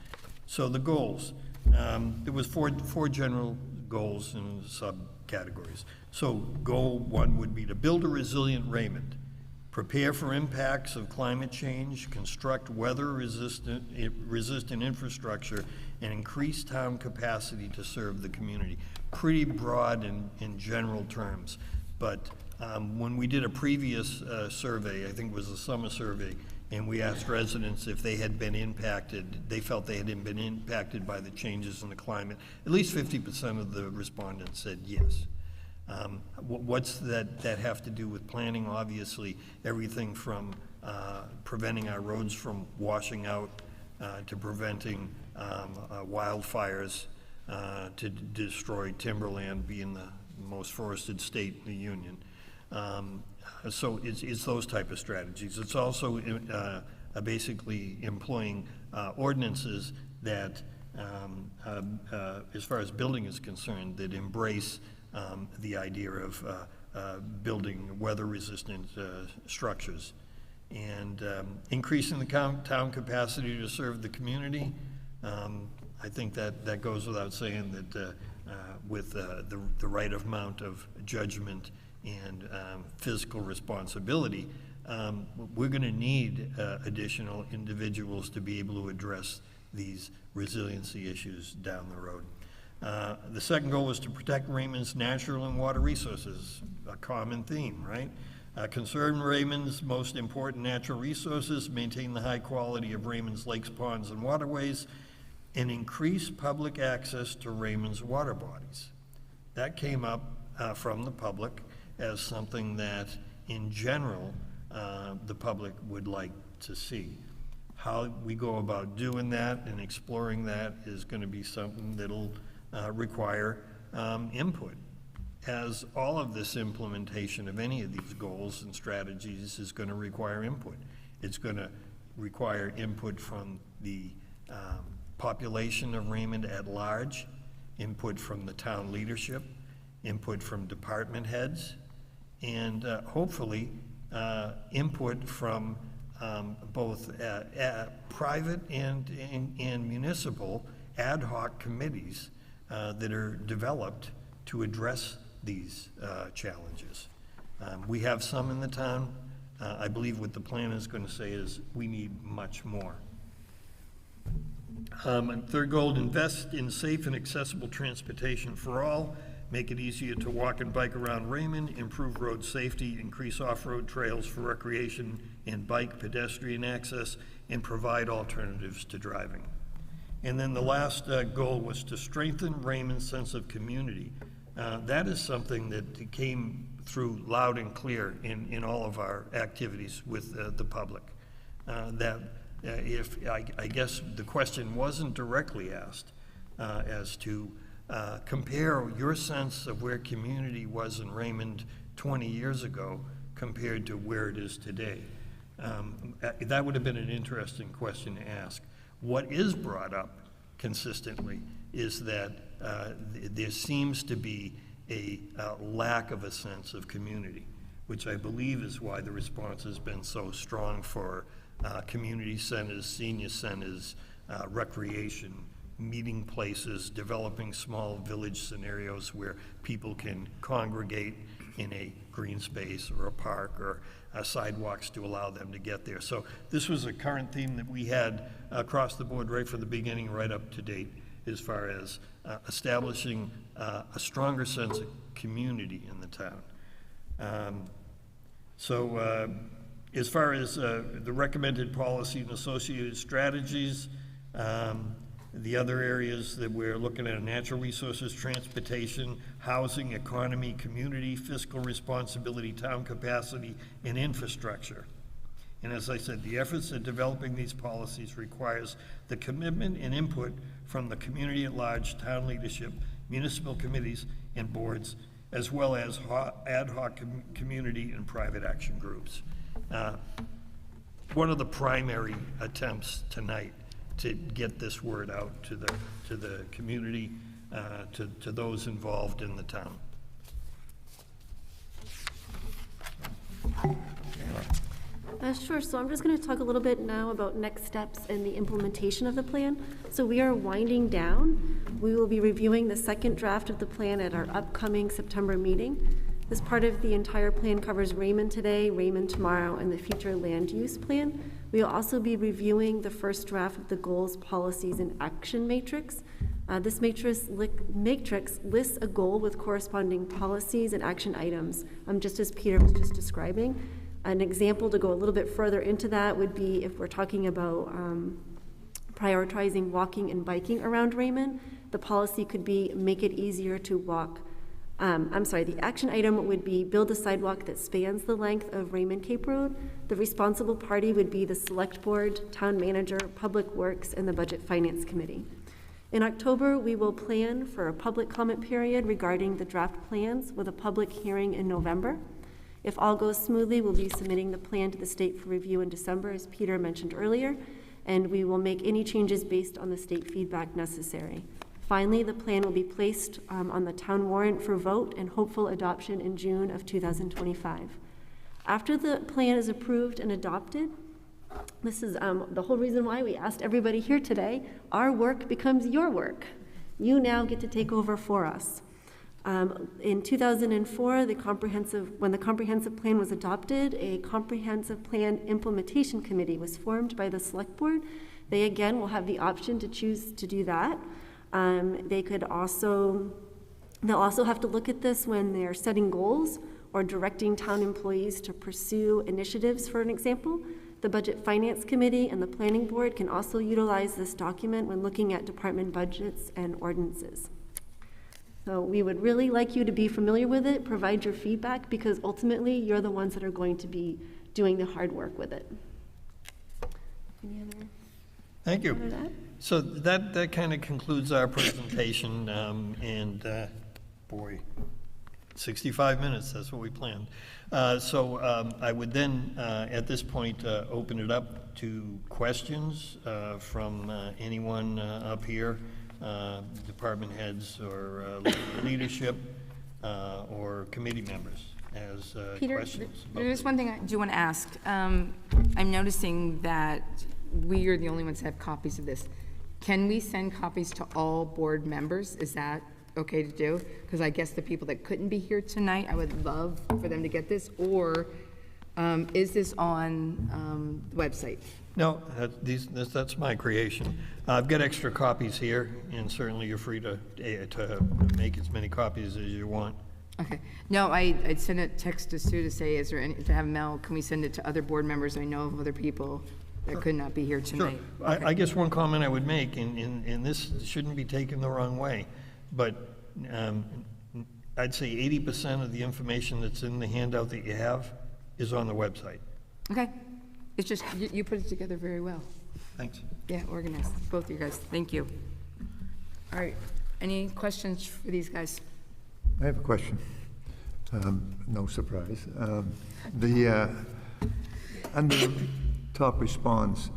So the goals. There was four general goals and subcategories. So goal 1 would be to build a resilient Raymond, prepare for impacts of climate change, construct weather-resistant infrastructure, and increase town capacity to serve the community. Pretty broad in general terms, but when we did a previous survey, I think it was a summer survey, and we asked residents if they had been impacted, they felt they had been impacted by the changes in the climate. At least 50% of the respondents said yes. What's that have to do with planning? Obviously, everything from preventing our roads from washing out to preventing wildfires to destroy timberland, being the most forested state in the Union. So it's those type of strategies. It's also basically employing ordinances that, as far as building is concerned, that embrace the idea of building weather-resistant structures, and increasing the town capacity to serve the community. I think that goes without saying that with the right amount of judgment and fiscal responsibility, we're going to need additional individuals to be able to address these resiliency issues down the road. The second goal was to protect Raymond's natural and water resources, a common theme, right? Conserve Raymond's most important natural resources, maintain the high quality of Raymond's lakes, ponds, and waterways, and increase public access to Raymond's water bodies. That came up from the public as something that, in general, the public would like to see. How we go about doing that and exploring that is going to be something that'll require input, as all of this implementation of any of these goals and strategies is going to require input. It's going to require input from the population of Raymond at large, input from the town leadership, input from department heads, and hopefully input from both private and municipal ad hoc committees that are developed to address these challenges. We have some in the town. I believe what the plan is going to say is we need much more. And third goal, invest in safe and accessible transportation for all, make it easier to walk and bike around Raymond, improve road safety, increase off-road trails for recreation and bike pedestrian access, and provide alternatives to driving. And then the last goal was to strengthen Raymond's sense of community. That is something that came through loud and clear in all of our activities with the public. I guess the question wasn't directly asked as to compare your sense of where community was in Raymond 20 years ago compared to where it is today. That would have been an interesting question to ask. What is brought up consistently is that there seems to be a lack of a sense of community, which I believe is why the response has been so strong for community centers, senior centers, recreation, meeting places, developing small village scenarios where people can congregate in a green space or a park or sidewalks to allow them to get there. So this was a current theme that we had across the board right from the beginning, right up to date, as far as establishing a stronger sense of community in the town. As far as the recommended policy and associated strategies, the other areas that we're looking at are natural resources, transportation, housing, economy, community, fiscal responsibility, town capacity, and infrastructure. And as I said, the efforts at developing these policies requires the commitment and input from the community at large, town leadership, municipal committees and boards, as well as ad hoc community and private action groups. One of the primary attempts tonight to get this word out to the community, to those involved in the town. Sure, so I'm just going to talk a little bit now about next steps and the implementation of the plan. So we are winding down. We will be reviewing the second draft of the plan at our upcoming September meeting. This part of the entire plan covers Raymond today, Raymond tomorrow, and the future land use plan. We will also be reviewing the first draft of the goals, policies, and action matrix. This matrix lists a goal with corresponding policies and action items, just as Peter was just describing. An example to go a little bit further into that would be if we're talking about prioritizing walking and biking around Raymond, the policy could be make it easier to walk. The action item would be build a sidewalk that spans the length of Raymond Cape Road. The responsible party would be the select board, town manager, public works, and the budget finance committee. In October, we will plan for a public comment period regarding the draft plans with a public hearing in November. If all goes smoothly, we'll be submitting the plan to the state for review in December, as Peter mentioned earlier, and we will make any changes based on the state feedback necessary. Finally, the plan will be placed on the town warrant for vote and hopeful adoption in June of 2025. After the plan is approved and adopted, this is the whole reason why we asked everybody here today, our work becomes your work. You now get to take over for us. In 2004, when the comprehensive plan was adopted, a comprehensive plan implementation committee was formed by the select board. They again will have the option to choose to do that. They'll also have to look at this when they're setting goals or directing town employees to pursue initiatives, for an example. The Budget Finance Committee and the Planning Board can also utilize this document when looking at department budgets and ordinances. So we would really like you to be familiar with it, provide your feedback, because ultimately you're the ones that are going to be doing the hard work with it. Any other? Thank you. So that kind of concludes our presentation, boy, 65 minutes, that's what we planned. I would then, at this point, open it up to questions from anyone up here, department heads or leadership or committee members as Peter, questions. there's one thing I do want to ask. I'm noticing that we are the only ones that have copies of this. Can we send copies to all board members? Is that okay to do? Because I guess the people that couldn't be here tonight, I would love for them to get this. Or is this on the website? No, that's my creation. I've got extra copies here, and certainly you're free to make as many copies as you want. Okay. No, I'd send a text to Sue to say, is there any, to have Mel, can we send it to other board members? I know of other people that could not be here tonight. Sure. Okay. I guess one comment I would make, and this shouldn't be taken the wrong way, but I'd say 80% of the information that's in the handout that you have is on the website. Okay. It's just, you put it together very well. Thanks. Yeah, organized, both of you guys. Thank you. All right. Any questions for these guys? I have a question. No surprise. Under top response,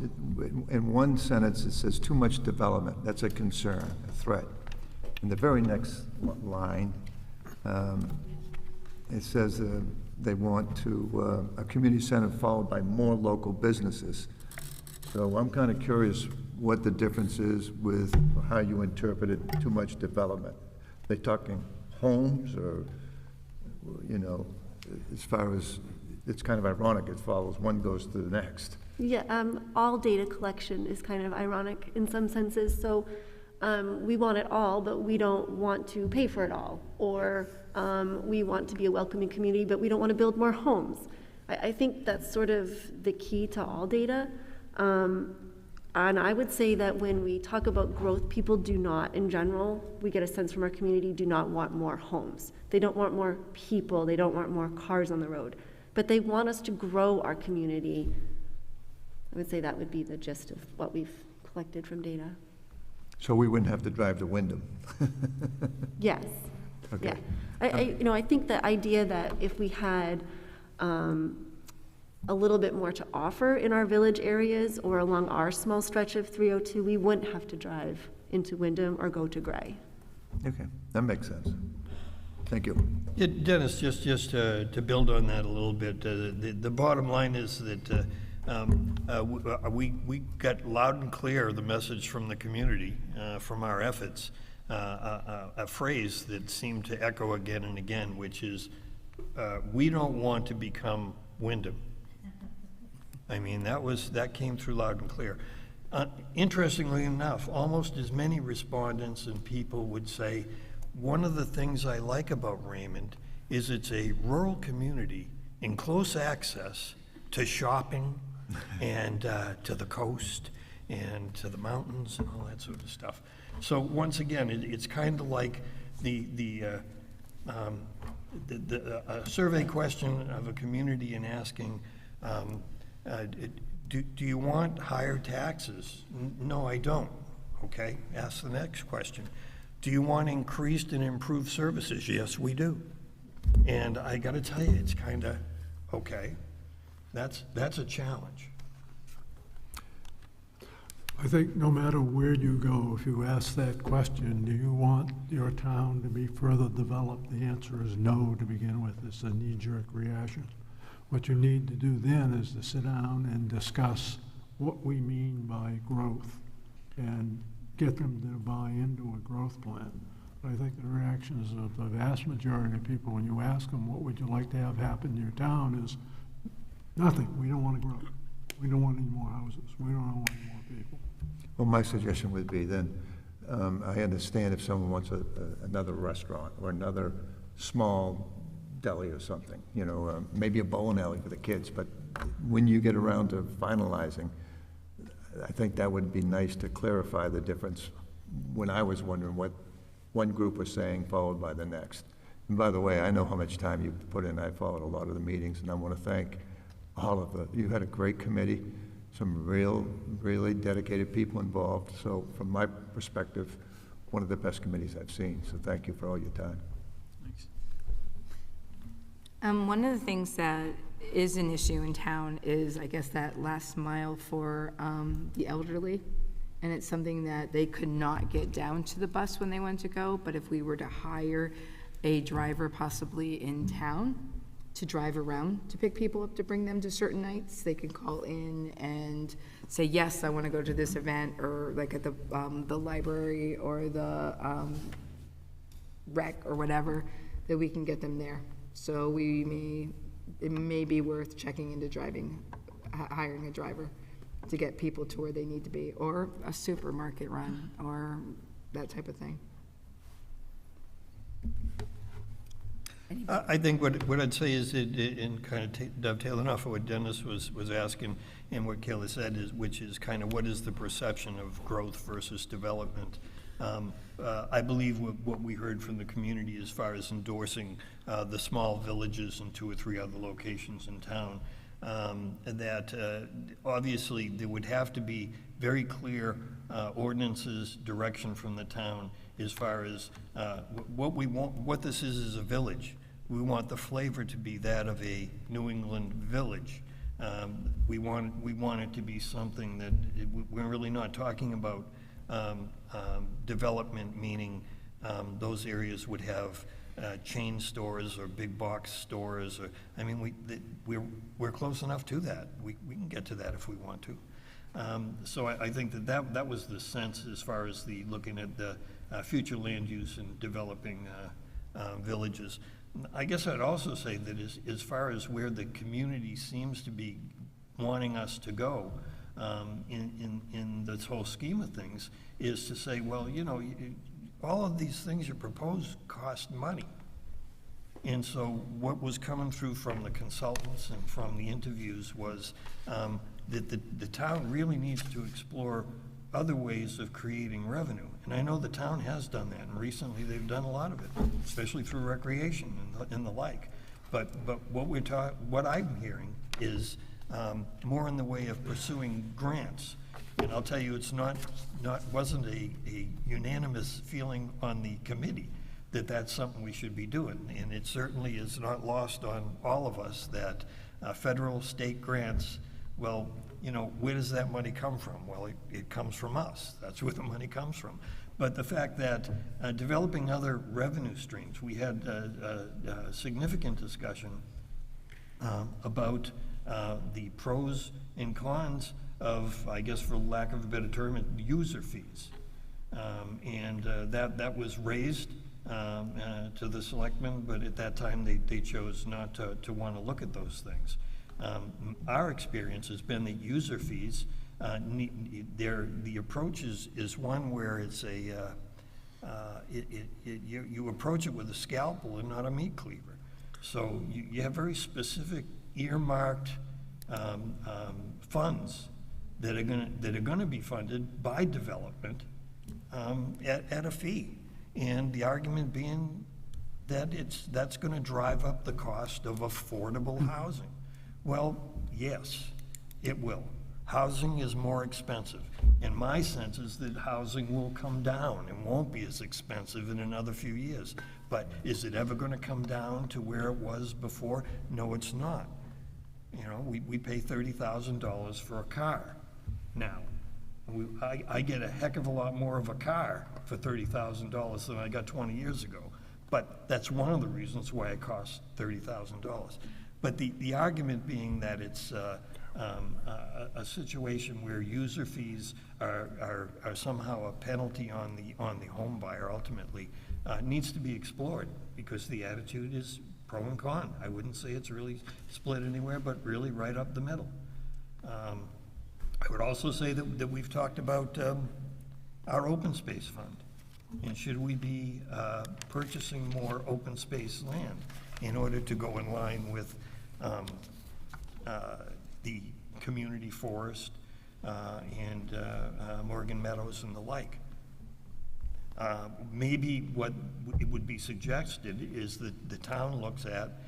in one sentence it says too much development. That's a concern, a threat. In the very next line, it says they want to a community center followed by more local businesses. So I'm kind of curious what the difference is with how you interpreted too much development. They talking homes, or, you know, as far as, it's kind of ironic, it follows, one goes to the next. Yeah, all data collection is kind of ironic in some senses. So we want it all, but we don't want to pay for it all. Or we want to be a welcoming community, but we don't want to build more homes. I think that's sort of the key to all data. And I would say that when we talk about growth, people do not, in general, we get a sense from our community, do not want more homes. They don't want more people. They don't want more cars on the road. But they want us to grow our community. I would say that would be the gist of what we've collected from data. So we wouldn't have to drive to Wyndham? Yes. Okay. Yeah. I think the idea that if we had a little bit more to offer in our village areas or along our small stretch of 302, we wouldn't have to drive into Wyndham or go to Gray. Okay, that makes sense. Thank you. Yeah, Dennis, just to build on that a little bit, the bottom line is that we got loud and clear the message from the community, from our efforts, a phrase that seemed to echo again and again, which is, we don't want to become Wyndham. I mean, that came through loud and clear. Interestingly enough, almost as many respondents and people would say, one of the things I like about Raymond is it's a rural community in close access to shopping and to the coast and to the mountains and all that sort of stuff. So once again, it's kind of like the survey question of a community and asking, do you want higher taxes? No, I don't. Okay, ask the next question. Do you want increased and improved services? Yes, we do. And I got to tell you, it's kind of, okay, that's a challenge. I think no matter where you go, if you ask that question, do you want your town to be further developed? The answer is no to begin with. It's a knee-jerk reaction. What you need to do then is to sit down and discuss what we mean by growth and get them to buy into a growth plan. I think the reactions of the vast majority of people, when you ask them, what would you like to have happen in your town, is nothing. We don't want to grow. We don't want any more houses. We don't want any more people. Well, my suggestion would be then, I understand if someone wants another restaurant or another small deli or something, you know, maybe a bowling alley for the kids, but when you get around to finalizing, I think that would be nice to clarify the difference when I was wondering what one group was saying, followed by the next. And by the way, I know how much time you put in. I followed a lot of the meetings, and I want to thank all of you had a great committee, some really dedicated people involved. So from my perspective, one of the best committees I've seen. So thank you for all your time. One of the things that is an issue in town is, I guess, that last mile for the elderly. And it's something that they could not get down to the bus when they went to go, but if we were to hire a driver possibly in town to drive around to pick people up to bring them to certain nights, they could call in and say, yes, I want to go to this event, or like at the library or the rec or whatever, that we can get them there. So it may be worth checking into hiring a driver to get people to where they need to be, or a supermarket run, or that type of thing. I think what I'd say is, in kind of dovetailing off of what Dennis was asking and what Kayla said, which is kind of what is the perception of growth versus development. I believe what we heard from the community as far as endorsing the small villages and 2 or 3 other locations in town, that obviously there would have to be very clear ordinances, direction from the town as far as what we want. What this is a village. We want the flavor to be that of a New England village. We want it to be something that we're really not talking about development, meaning those areas would have chain stores or big box stores. Or, I mean, we're close enough to that. We can get to that if we want to. So I think that was the sense as far as looking at the future land use and developing villages. I guess I'd also say that as far as where the community seems to be wanting us to go in this whole scheme of things, is to say, well, you know, all of these things you propose cost money. And so what was coming through from the consultants and from the interviews was that the town really needs to explore other ways of creating revenue. And I know the town has done that, and recently they've done a lot of it, especially through recreation and the like. But what I'm hearing is more in the way of pursuing grants. And I'll tell you, wasn't a unanimous feeling on the committee that that's something we should be doing. And it certainly is not lost on all of us that federal, state grants, well, you know, where does that money come from? Well, it comes from us. That's where the money comes from. But the fact that developing other revenue streams, we had a significant discussion about the pros and cons of, I guess for lack of a better term, user fees. And that was raised to the selectmen, but at that time they chose not to want to look at those things. Our experience has been that user fees, the approach is one where it's you approach it with a scalpel and not a meat cleaver. So you have very specific earmarked funds that are going to be funded by development at a fee, and the argument being that that's going to drive up the cost of affordable housing. Well, yes, it will. Housing is more expensive, and my sense is that housing will come down and won't be as expensive in another few years. But is it ever going to come down to where it was before? No, it's not. You know, we pay $30,000 for a car now. I get a heck of a lot more of a car for $30,000 than I got 20 years ago. But that's one of the reasons why it costs $30,000. But the argument being that it's a situation where user fees are somehow a penalty on the home buyer ultimately needs to be explored, because the attitude is pro and con. I wouldn't say it's really split anywhere, but really right up the middle. I would also say that we've talked about our open space fund. And should we be purchasing more open space land in order to go in line with the community forest and Morgan Meadows and the like? Maybe what it would be suggested is that the town looks at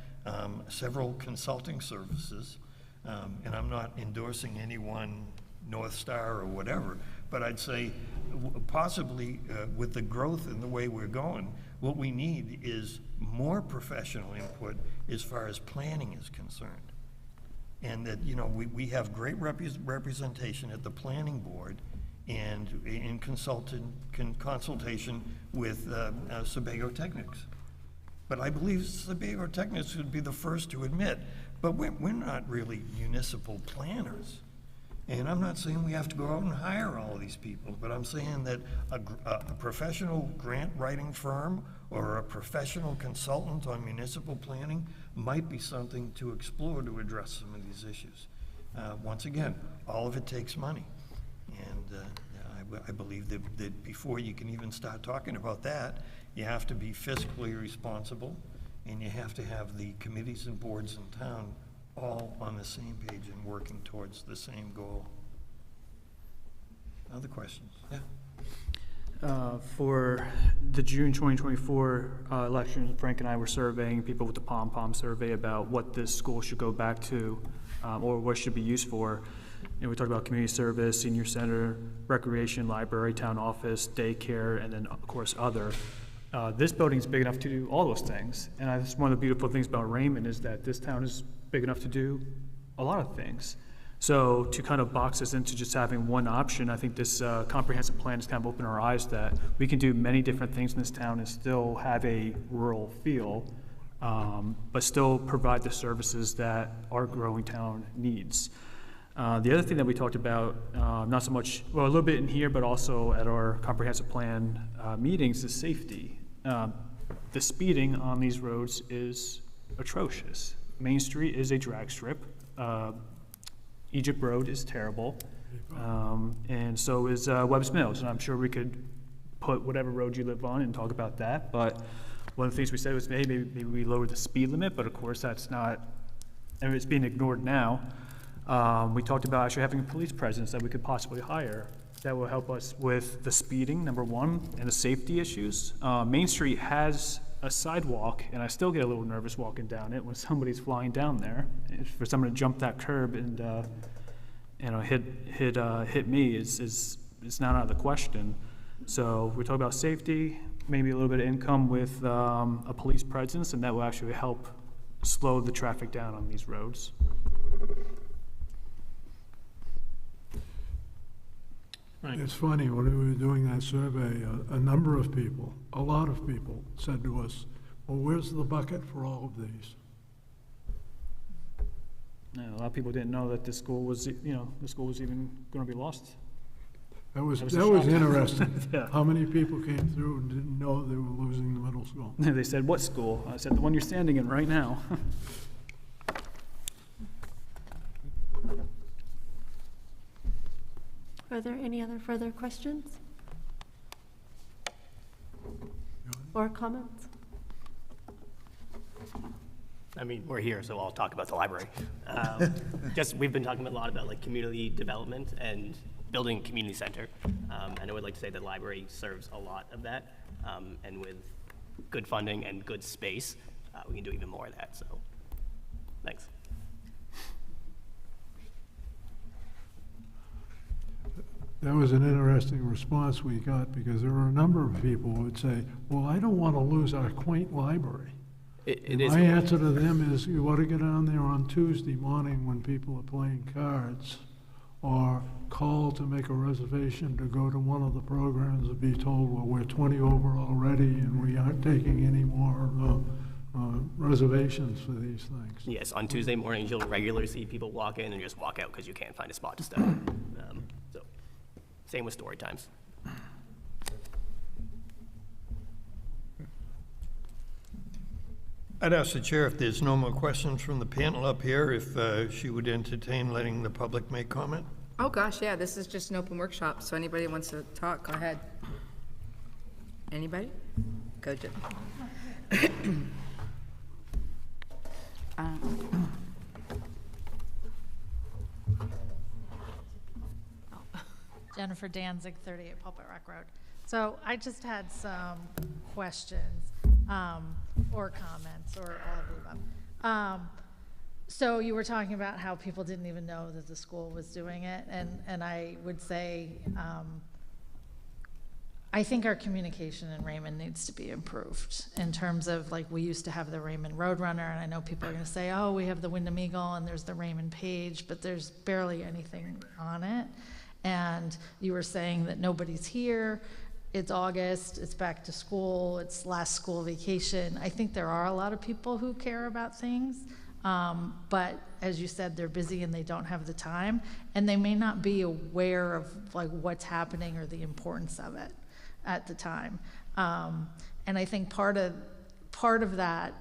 several consulting services, and I'm not endorsing any one North Star or whatever, but I'd say possibly with the growth and the way we're going, what we need is more professional input as far as planning is concerned. And that, you know, we have great representation at the planning board and in consultation with Sebago Technics. But I believe Sebago Technics would be the first to admit, but we're not really municipal planners. And I'm not saying we have to go out and hire all of these people, but I'm saying that a professional grant writing firm or a professional consultant on municipal planning might be something to explore to address some of these issues. Once again, all of it takes money. And I believe that before you can even start talking about that, you have to be fiscally responsible, and you have to have the committees and boards in town all on the same page and working towards the same goal. Other questions? Yeah. For the June 2024 election, Frank and I were surveying people with the Pom survey about what this school should go back to or what it should be used for. And we talked about community service, senior center, recreation, library, town office, daycare, and then, of course, other. This building is big enough to do all those things. And that's one of the beautiful things about Raymond is that this town is big enough to do a lot of things. So to kind of box us into just having one option, I think this comprehensive plan has kind of opened our eyes that we can do many different things in this town and still have a rural feel, but still provide the services that our growing town needs. The other thing that we talked about, not so much, well, a little bit in here, but also at our comprehensive plan meetings, is safety. The speeding on these roads is atrocious. Main Street is a drag strip. Egypt Road is terrible. And so is Webb's Mills. And I'm sure we could put whatever road you live on and talk about that. But one of the things we said was, hey, maybe we lower the speed limit, but of course that's not, and it's being ignored now. We talked about actually having a police presence that we could possibly hire that will help us with the speeding, number one, and the safety issues. Main Street has a sidewalk, and I still get a little nervous walking down it when somebody's flying down there. For someone to jump that curb and hit me is not out of the question. So we talk about safety, maybe a little bit of income with a police presence, and that will actually help slow the traffic down on these roads. It's funny, when we were doing that survey, a number of people, a lot of people said to us, well, where's the bucket for all of these? A lot of people didn't know that the school was even going to be lost. That was a shock. interesting. Yeah. How many people came through and didn't know they were losing the middle school? They said, what school? I said, the one you're standing in right now. Are there any other further questions or comments? I mean, we're here, so I'll talk about the library. We've been talking a lot about like community development and building a community center. And I would like to say that the library serves a lot of that. And with good funding and good space, we can do even more of that, so thanks. That was an interesting response we got, because there were a number of people who would say, well, I don't want to lose our quaint library. My answer to them is, you ought to get on there on Tuesday morning when people are playing cards, or call to make a reservation to go to one of the programs and be told, well, we're 20 over already and we aren't taking any more reservations for these things. Yes, on Tuesday mornings, you'll regularly see people walk in and just walk out because you can't find a spot to study. So, same with story times. I'd ask the chair if there's no more questions from the panel up here, if she would entertain letting the public make comment. Oh, gosh, yeah, this is just an open workshop, so anybody wants to talk, go ahead. Anybody? Go, Jim. Jennifer Danzig, 38 Pulpit Rock Road. So I just had some questions or comments or all of the above. So you were talking about how people didn't even know that the school was doing it, and I would say I think our communication in Raymond needs to be improved in terms of, like, we used to have the Raymond Roadrunner, and I know people are going to say, oh, we have the Wyndham Eagle and there's the Raymond page, but there's barely anything on it. And you were saying that nobody's here. It's August, it's back to school, it's last school vacation. I think there are a lot of people who care about things, but as you said, they're busy and they don't have the time, and they may not be aware of, like, what's happening or the importance of it at the time. And I think part of that,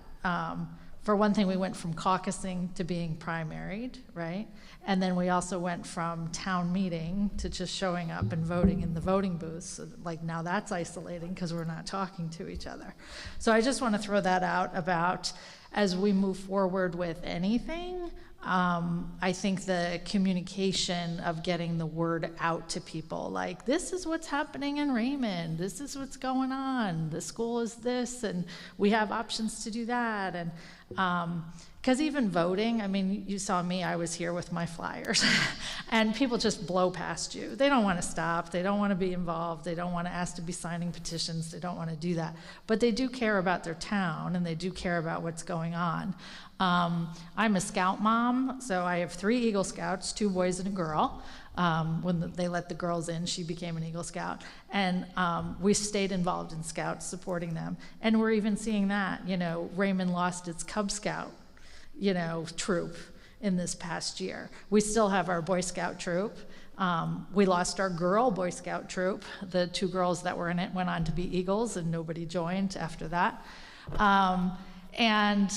for one thing, we went from caucusing to being primaried, right? And then we also went from town meeting to just showing up and voting in the voting booths. So, like, now that's isolating because we're not talking to each other. So I just want to throw that out about, as we move forward with anything, I think the communication of getting the word out to people, like, this is what's happening in Raymond, this is what's going on, the school is this, and we have options to do that. And because even voting, I mean, you saw me, I was here with my flyers, and people just blow past you. They don't want to stop, they don't want to be involved, they don't want to ask to be signing petitions, they don't want to do that. But they do care about their town, and they do care about what's going on. I'm a scout mom, so I have 3 Eagle Scouts, 2 boys and a girl. When they let the girls in, she became an Eagle Scout. And we stayed involved in Scouts, supporting them. And we're even seeing that, you know, Raymond lost its Cub Scout, you know, troop in this past year. We still have our Boy Scout troop. We lost our girl Boy Scout troop. The 2 girls that were in it went on to be Eagles, and nobody joined after that. And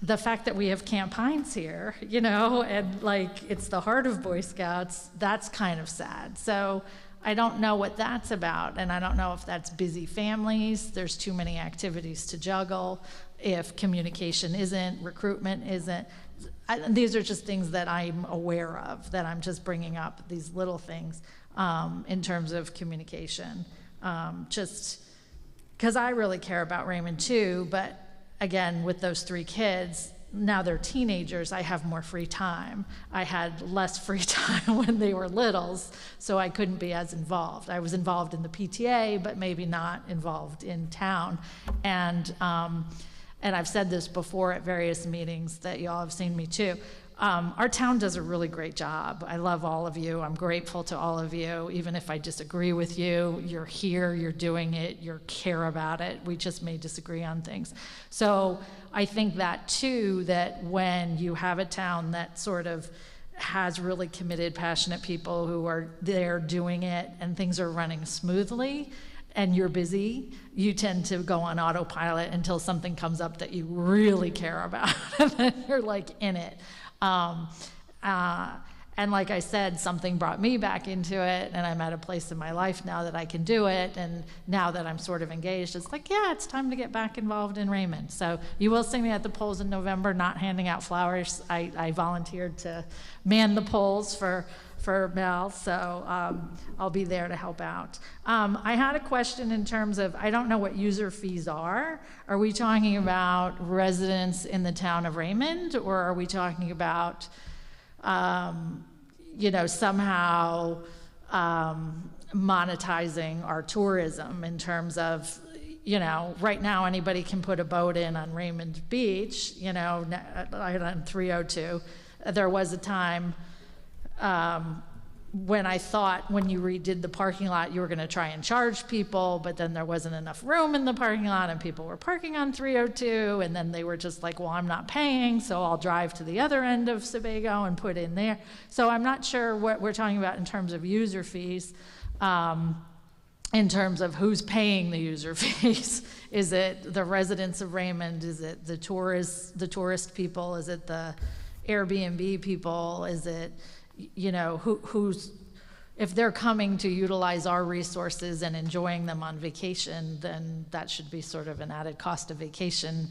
the fact that we have Camp Hines here, you know, and, like, it's the heart of Boy Scouts, that's kind of sad. So I don't know what that's about, and I don't know if that's busy families, there's too many activities to juggle, if communication isn't, recruitment isn't. These are just things that I'm aware of, that I'm just bringing up, these little things in terms of communication. Just because I really care about Raymond too, but again, with those 3 kids, now they're teenagers, I have more free time. I had less free time when they were littles, so I couldn't be as involved. I was involved in the PTA, but maybe not involved in town. And I've said this before at various meetings that y'all have seen me too. Our town does a really great job. I love all of you. I'm grateful to all of you. Even if I disagree with you, you're here, you're doing it, you care about it. We just may disagree on things. So I think that too, that when you have a town that sort of has really committed, passionate people who are there doing it and things are running smoothly, and you're busy, you tend to go on autopilot until something comes up that you really care about, and then you're, like, in it. And like I said, something brought me back into it, and I'm at a place in my life now that I can do it, and now that I'm sort of engaged, it's like, yeah, it's time to get back involved in Raymond. So you will see me at the polls in November, not handing out flowers. I volunteered to man the polls for Mel, so I'll be there to help out. I had a question in terms of, I don't know what user fees are. Are we talking about residents in the town of Raymond, or are we talking about, you know, somehow monetizing our tourism in terms of, you know, right now anybody can put a boat in on Raymond Beach, you know, on 302. There was a time when I thought when you redid the parking lot, you were going to try and charge people, but then there wasn't enough room in the parking lot and people were parking on 302, and then they were just like, well, I'm not paying, so I'll drive to the other end of Sebago and put in there. So I'm not sure what we're talking about in terms of user fees, in terms of who's paying the user fees. Is it the residents of Raymond? Is it the tourist people? Is it the Airbnb people? Is it, you know, who's, if they're coming to utilize our resources and enjoying them on vacation, then that should be sort of an added cost of vacation.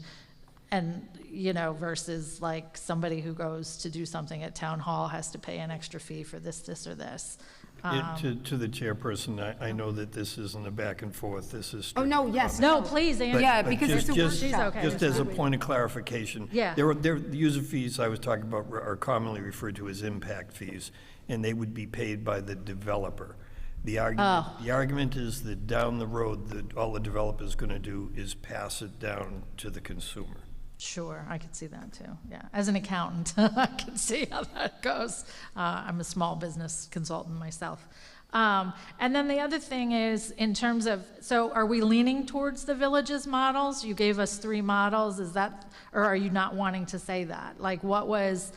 And, you know, versus like somebody who goes to do something at town hall has to pay an extra fee for this, or this. To the chairperson, I know that this isn't a back and forth, this is. Oh, no, yes. No, please, Ann. Yeah, But because it's a workshop. okay. Just as a point of clarification. Yeah. The user fees I was talking about are commonly referred to as impact fees, and they would be paid by the developer. The argument is that down the road, that all the developer's gonna do is pass it down to the consumer. Sure, I could see that too, yeah. As an accountant, I can see how that goes. I'm a small business consultant myself. And then the other thing is, in terms of, so are we leaning towards the villages models? You gave us 3 models, is that, or are you not wanting to say that? Like, what was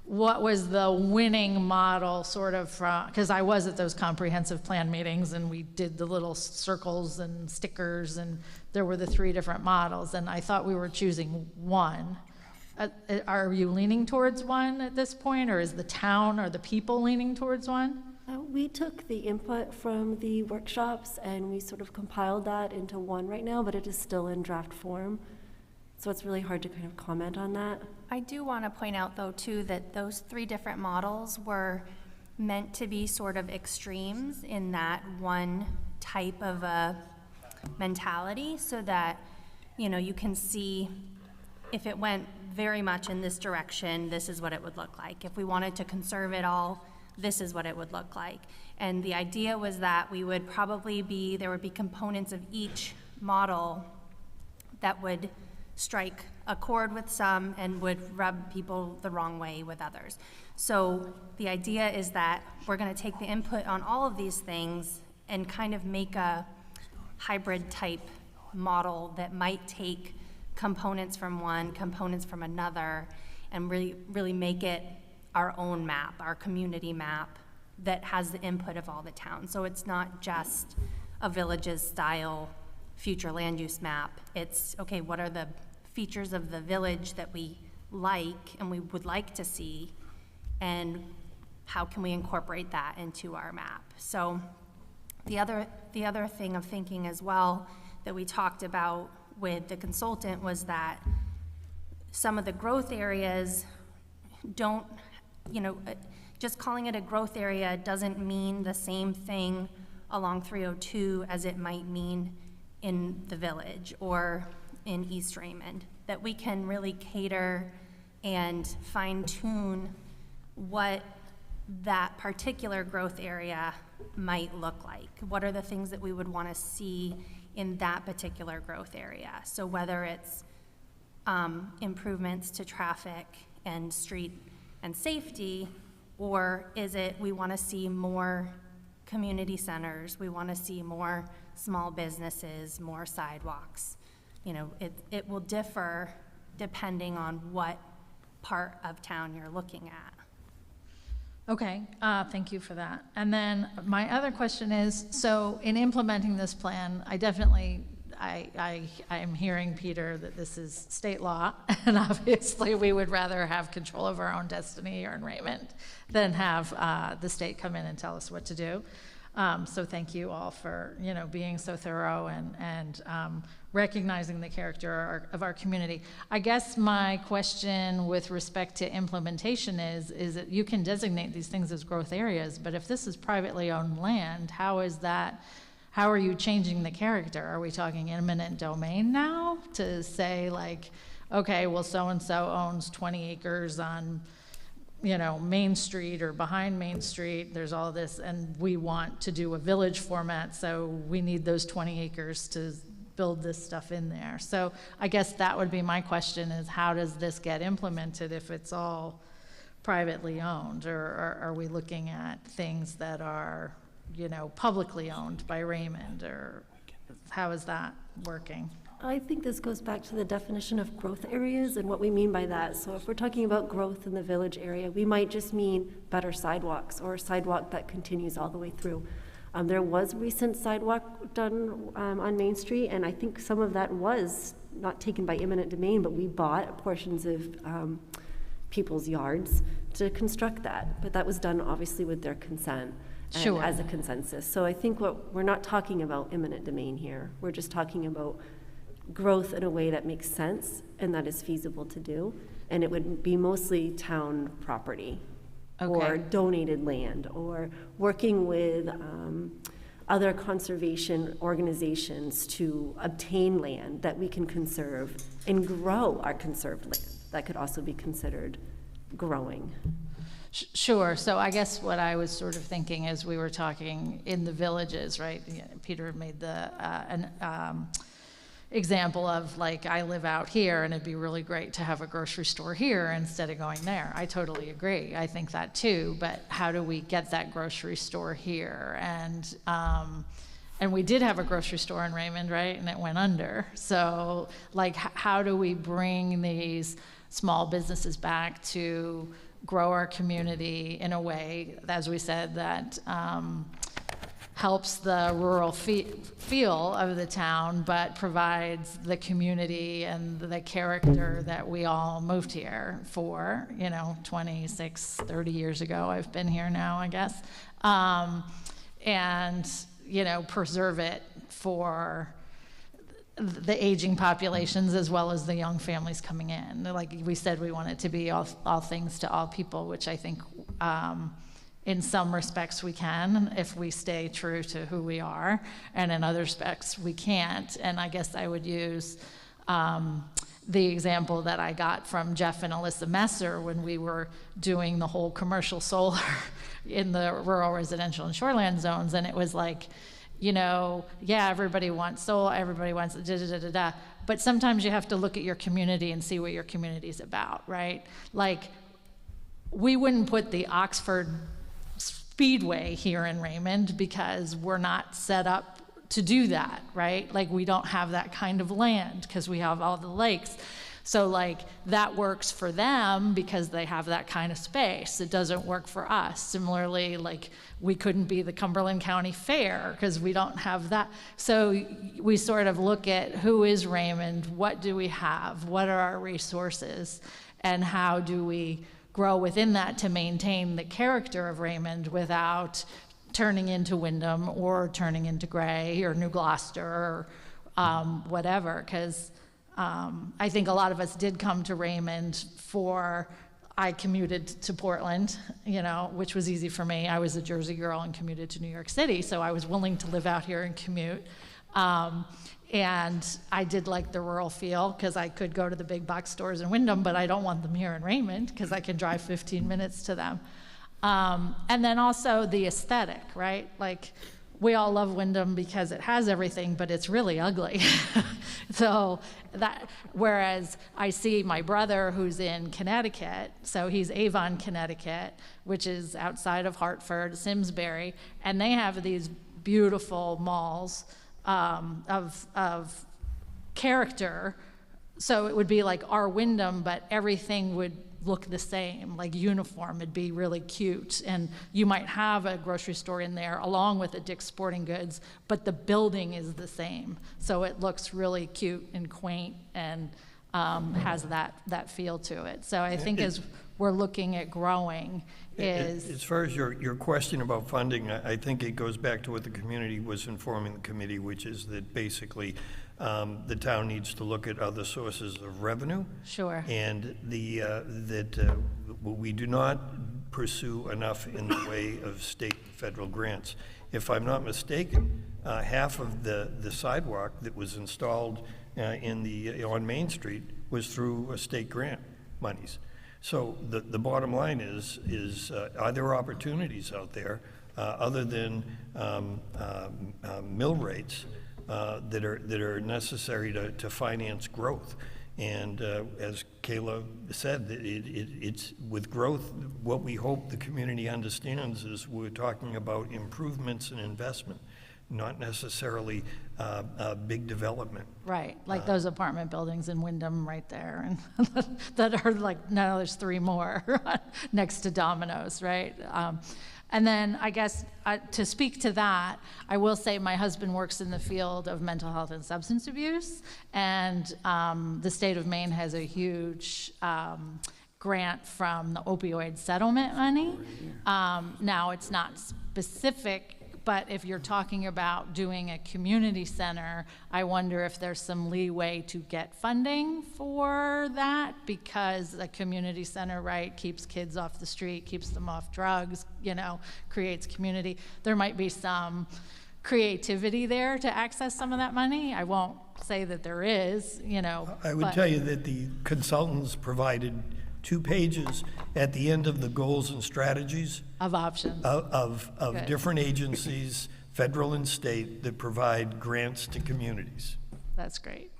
the winning model sort of from, because I was at those comprehensive plan meetings and we did the little circles and stickers and there were the 3 different models and I thought we were choosing one. Are you leaning towards one at this point, or is the town or the people leaning towards one? We took the input from the workshops and we sort of compiled that into one right now, but it is still in draft form. So it's really hard to kind of comment on that. I do want to point out, though, too, that those 3 different models were meant to be sort of extremes in that one type of a mentality, so that, you know, you can see if it went very much in this direction, this is what it would look like. If we wanted to conserve it all, this is what it would look like. And the idea was that we would probably be, there would be components of each model that would strike a chord with some and would rub people the wrong way with others. So the idea is that we're going to take the input on all of these things and kind of make a hybrid type model that might take components from one, components from another, and really make it our own map, our community map that has the input of all the towns. So it's not just a villages style future land use map. It's, okay, what are the features of the village that we like and we would like to see, and how can we incorporate that into our map? So the other thing of thinking as well that we talked about with the consultant was that some of the growth areas don't, you know, just calling it a growth area doesn't mean the same thing along 302 as it might mean in the village or in East Raymond, that we can really cater and fine-tune what that particular growth area might look like. What are the things that we would want to see in that particular growth area? So whether it's improvements to traffic and street and safety, or is it we want to see more community centers, we want to see more small businesses, more sidewalks. You know, it will differ depending on what part of town you're looking at. Okay, thank you for that. And then my other question is, so in implementing this plan, I definitely, I'm hearing, Peter, that this is state law, and obviously we would rather have control of our own destiny here in Raymond than have the state come in and tell us what to do. So thank you all for, you know, being so thorough and recognizing the character of our community. I guess my question with respect to implementation is that you can designate these things as growth areas, but if this is privately owned land, how are you changing the character? Are we talking eminent domain now to say like, okay, well, so-and-so owns 20 acres on, you know, Main Street or behind Main Street, there's all this, and we want to do a village format, so we need those 20 acres to build this stuff in there. So I guess that would be my question, is how does this get implemented if it's all privately owned, or are we looking at things that are, you know, publicly owned by Raymond, or how is that working? I think this goes back to the definition of growth areas and what we mean by that. So if we're talking about growth in the village area, we might just mean better sidewalks or a sidewalk that continues all the way through. There was recent sidewalk done on Main Street, and I think some of that was not taken by eminent domain, but we bought portions of people's yards to construct that. But that was done obviously with their consent. And Sure. as a consensus. So I think we're not talking about eminent domain here. We're just talking about growth in a way that makes sense and that is feasible to do. And it would be mostly town property or donated land, or working with other conservation organizations to obtain land that we can conserve and grow our conserved land. That could also be considered growing. Sure. So I guess what I was sort of thinking as we were talking in the villages, right? Peter made the example of, like, I live out here and it'd be really great to have a grocery store here instead of going there. I totally agree. I think that too. But how do we get that grocery store here? And we did have a grocery store in Raymond, right? And it went under. So, like, how do we bring these small businesses back to grow our community in a way, as we said, that helps the rural feel of the town, but provides the community and the character that we all moved here for, 26, 30 years ago. I've been here now, I guess. And, preserve it for the aging populations as well as the young families coming in. Like we said, we want it to be all things to all people, which I think in some respects we can if we stay true to who we are, and in other respects we can't. And I guess I would use the example that I got from Jeff and Alyssa Messer when we were doing the whole commercial solar in the rural residential and shoreland zones, and it was like, everybody wants solar, everybody wants da-da-da-da-da, but sometimes you have to look at your community and see what your community's about, right? Like, we wouldn't put the Oxford Speedway here in Raymond because we're not set up to do that, right? Like, we don't have that kind of land because we have all the lakes. So, like, that works for them because they have that kind of space. It doesn't work for us. Similarly, like, we couldn't be the Cumberland County Fair because we don't have that. So we sort of look at who is Raymond, what do we have, what are our resources, and how do we grow within that to maintain the character of Raymond without turning into Wyndham or turning into Gray or New Gloucester or whatever, because I think a lot of us did come to Raymond I commuted to Portland, which was easy for me. I was a Jersey girl and commuted to New York City, so I was willing to live out here and commute. And I did like the rural feel because I could go to the big box stores in Wyndham, but I don't want them here in Raymond because I can drive 15 minutes to them. And then also the aesthetic, right? Like, we all love Wyndham because it has everything, but it's really ugly. So whereas I see my brother who's in Connecticut, so he's Avon, Connecticut, which is outside of Hartford, Simsbury, and they have these beautiful malls of character. So it would be like our Wyndham, but everything would look the same, like uniform. It'd be really cute. And you might have a grocery store in there along with a Dick's Sporting Goods, but the building is the same. So it looks really cute and quaint and has that feel to it. So I think as we're looking at growing As far as your question about funding, I think it goes back to what the community was informing the committee, which is that basically the town needs to look at other sources of revenue. Sure. And that we do not pursue enough in the way of state and federal grants. If I'm not mistaken, half of the sidewalk that was installed on Main Street was through state grant monies. So the bottom line is are there opportunities out there other than mill rates that are necessary to finance growth? And as Kayla said, it's with growth, what we hope the community understands is we're talking about improvements and investment, not necessarily big development. Right, like those apartment buildings in Wyndham right there, and that are like, now there's 3 more next to Domino's, right? And then I guess to speak to that, I will say my husband works in the field of mental health and substance abuse, and the state of Maine has a huge grant from the opioid settlement money. Now, it's not specific, but if you're talking about doing a community center, I wonder if there's some leeway to get funding for that, because a community center, right, keeps kids off the street, keeps them off drugs, you know, creates community. There might be some creativity there to access some of that money. I won't say that there is, you know. I would tell you that the consultants provided 2 pages at the end of the goals and strategies of options of different agencies, federal and state, that provide grants to communities. That's great.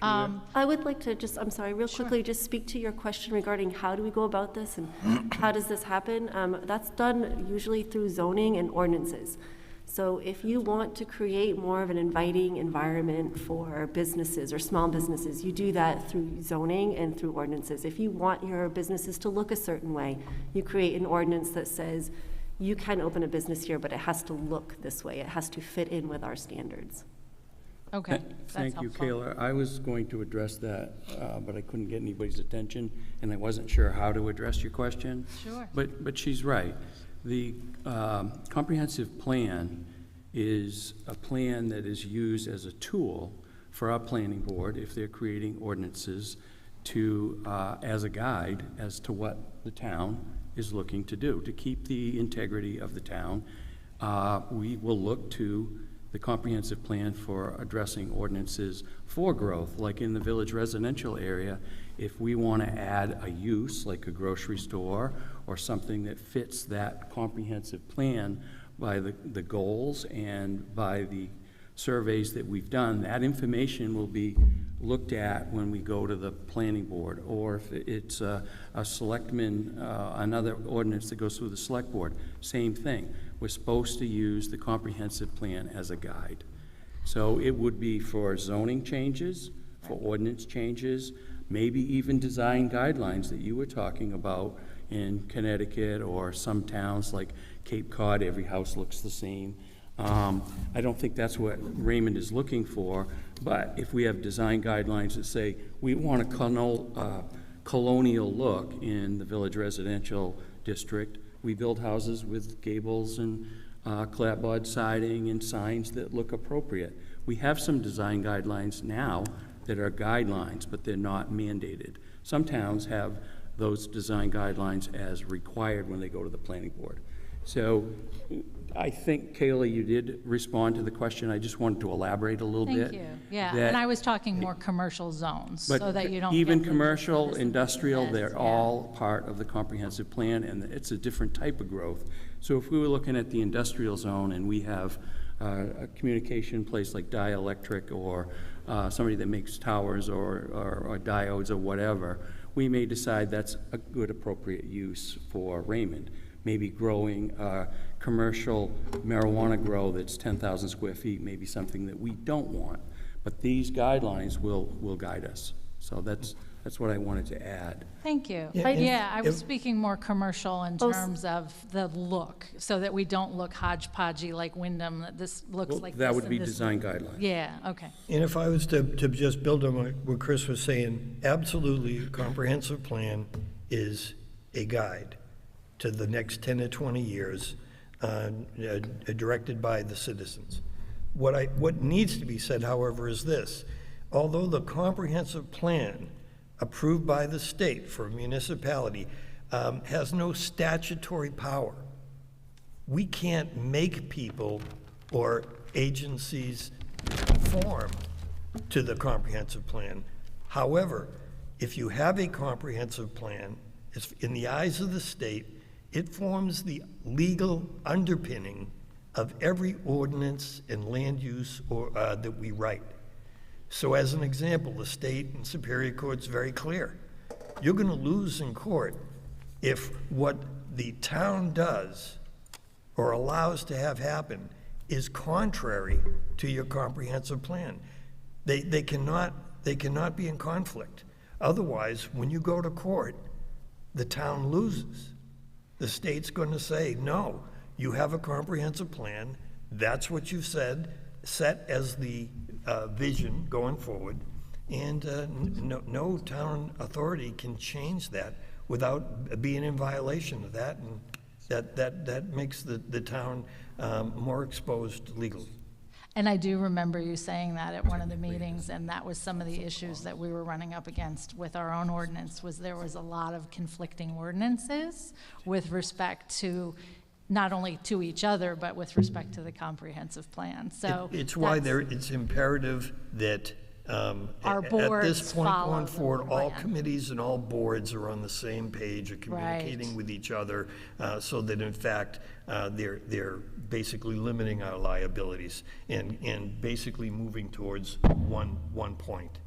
I would like to just, I'm sorry, real quickly, just speak to your question regarding how do we go about this and how does this happen? That's done usually through zoning and ordinances. So if you want to create more of an inviting environment for businesses or small businesses, you do that through zoning and through ordinances. If you want your businesses to look a certain way, you create an ordinance that says you can open a business here, but it has to look this way. It has to fit in with our standards. Okay, Thank you, Kayla. I was going to address that, but I couldn't get anybody's attention, and I wasn't sure how to address your question. Sure. But she's right. The comprehensive plan is a plan that is used as a tool for our planning board, if they're creating ordinances, to as a guide as to what the town is looking to do. To keep the integrity of the town, we will look to the comprehensive plan for addressing ordinances for growth, like in the village residential area. If we want to add a use like a grocery store or something that fits that comprehensive plan by the goals and by the surveys that we've done, that information will be looked at when we go to the planning board. Or if it's a selectman, another ordinance that goes through the select board, same thing. We're supposed to use the comprehensive plan as a guide. So it would be for zoning changes, for ordinance changes, maybe even design guidelines that you were talking about in Connecticut or some towns like Cape Cod. Every house looks the same. I don't think that's what Raymond is looking for, but if we have design guidelines that say we want a colonial look in the village residential district, we build houses with gables and clapboard siding and signs that look appropriate. We have some design guidelines now that are guidelines, but they're not mandated. Some towns have those design guidelines as required when they go to the planning board. So I think, Kayla, you did respond to the question. I just wanted to elaborate a little bit. Thank you. Yeah, and I was talking more commercial zones, so that you don't even get commercial, industrial, they're all part of the comprehensive plan, and it's a different type of growth. So if we were looking at the industrial zone and we have a communication place like Dielectric or somebody that makes towers or diodes or whatever, we may decide that's a good appropriate use for Raymond. Maybe growing commercial marijuana grow that's 10,000 square feet may be something that we don't want. But these guidelines will guide us. So that's what I wanted to add. Thank you. Yeah, I was speaking more commercial in terms of the look, so that we don't look hodgepodgey like Wyndham, that this looks like that this would and be this. design guidelines. Yeah, okay. And if I was to just build on what Chris was saying, absolutely, a comprehensive plan is a guide to the next 10 to 20 years, directed by the citizens. What needs to be said, however, is this. Although the comprehensive plan approved by the state for a municipality has no statutory power, we can't make people or agencies conform to the comprehensive plan. However, if you have a comprehensive plan, it's in the eyes of the state, it forms the legal underpinning of every ordinance and land use that we write. So as an example, the state and Superior Court's very clear. You're going to lose in court if what the town does or allows to have happen is contrary to your comprehensive plan. They cannot be in conflict. Otherwise, when you go to court, the town loses. The state's going to say, no, you have a comprehensive plan. That's what you've said, set as the vision going forward. And no town authority can change that without being in violation of that. And that makes the town more exposed legally. And I do remember you saying that at one of the meetings, and that was some of the issues that we were running up against with our own ordinance, was there was a lot of conflicting ordinances with respect to not only to each other, but with respect to the comprehensive plan. So it's why it's imperative that our at boards this point follow going the forward, all plan. committees and all boards are on the same page, are communicating Right. with each other, so that in fact they're basically limiting our liabilities and basically moving towards one point.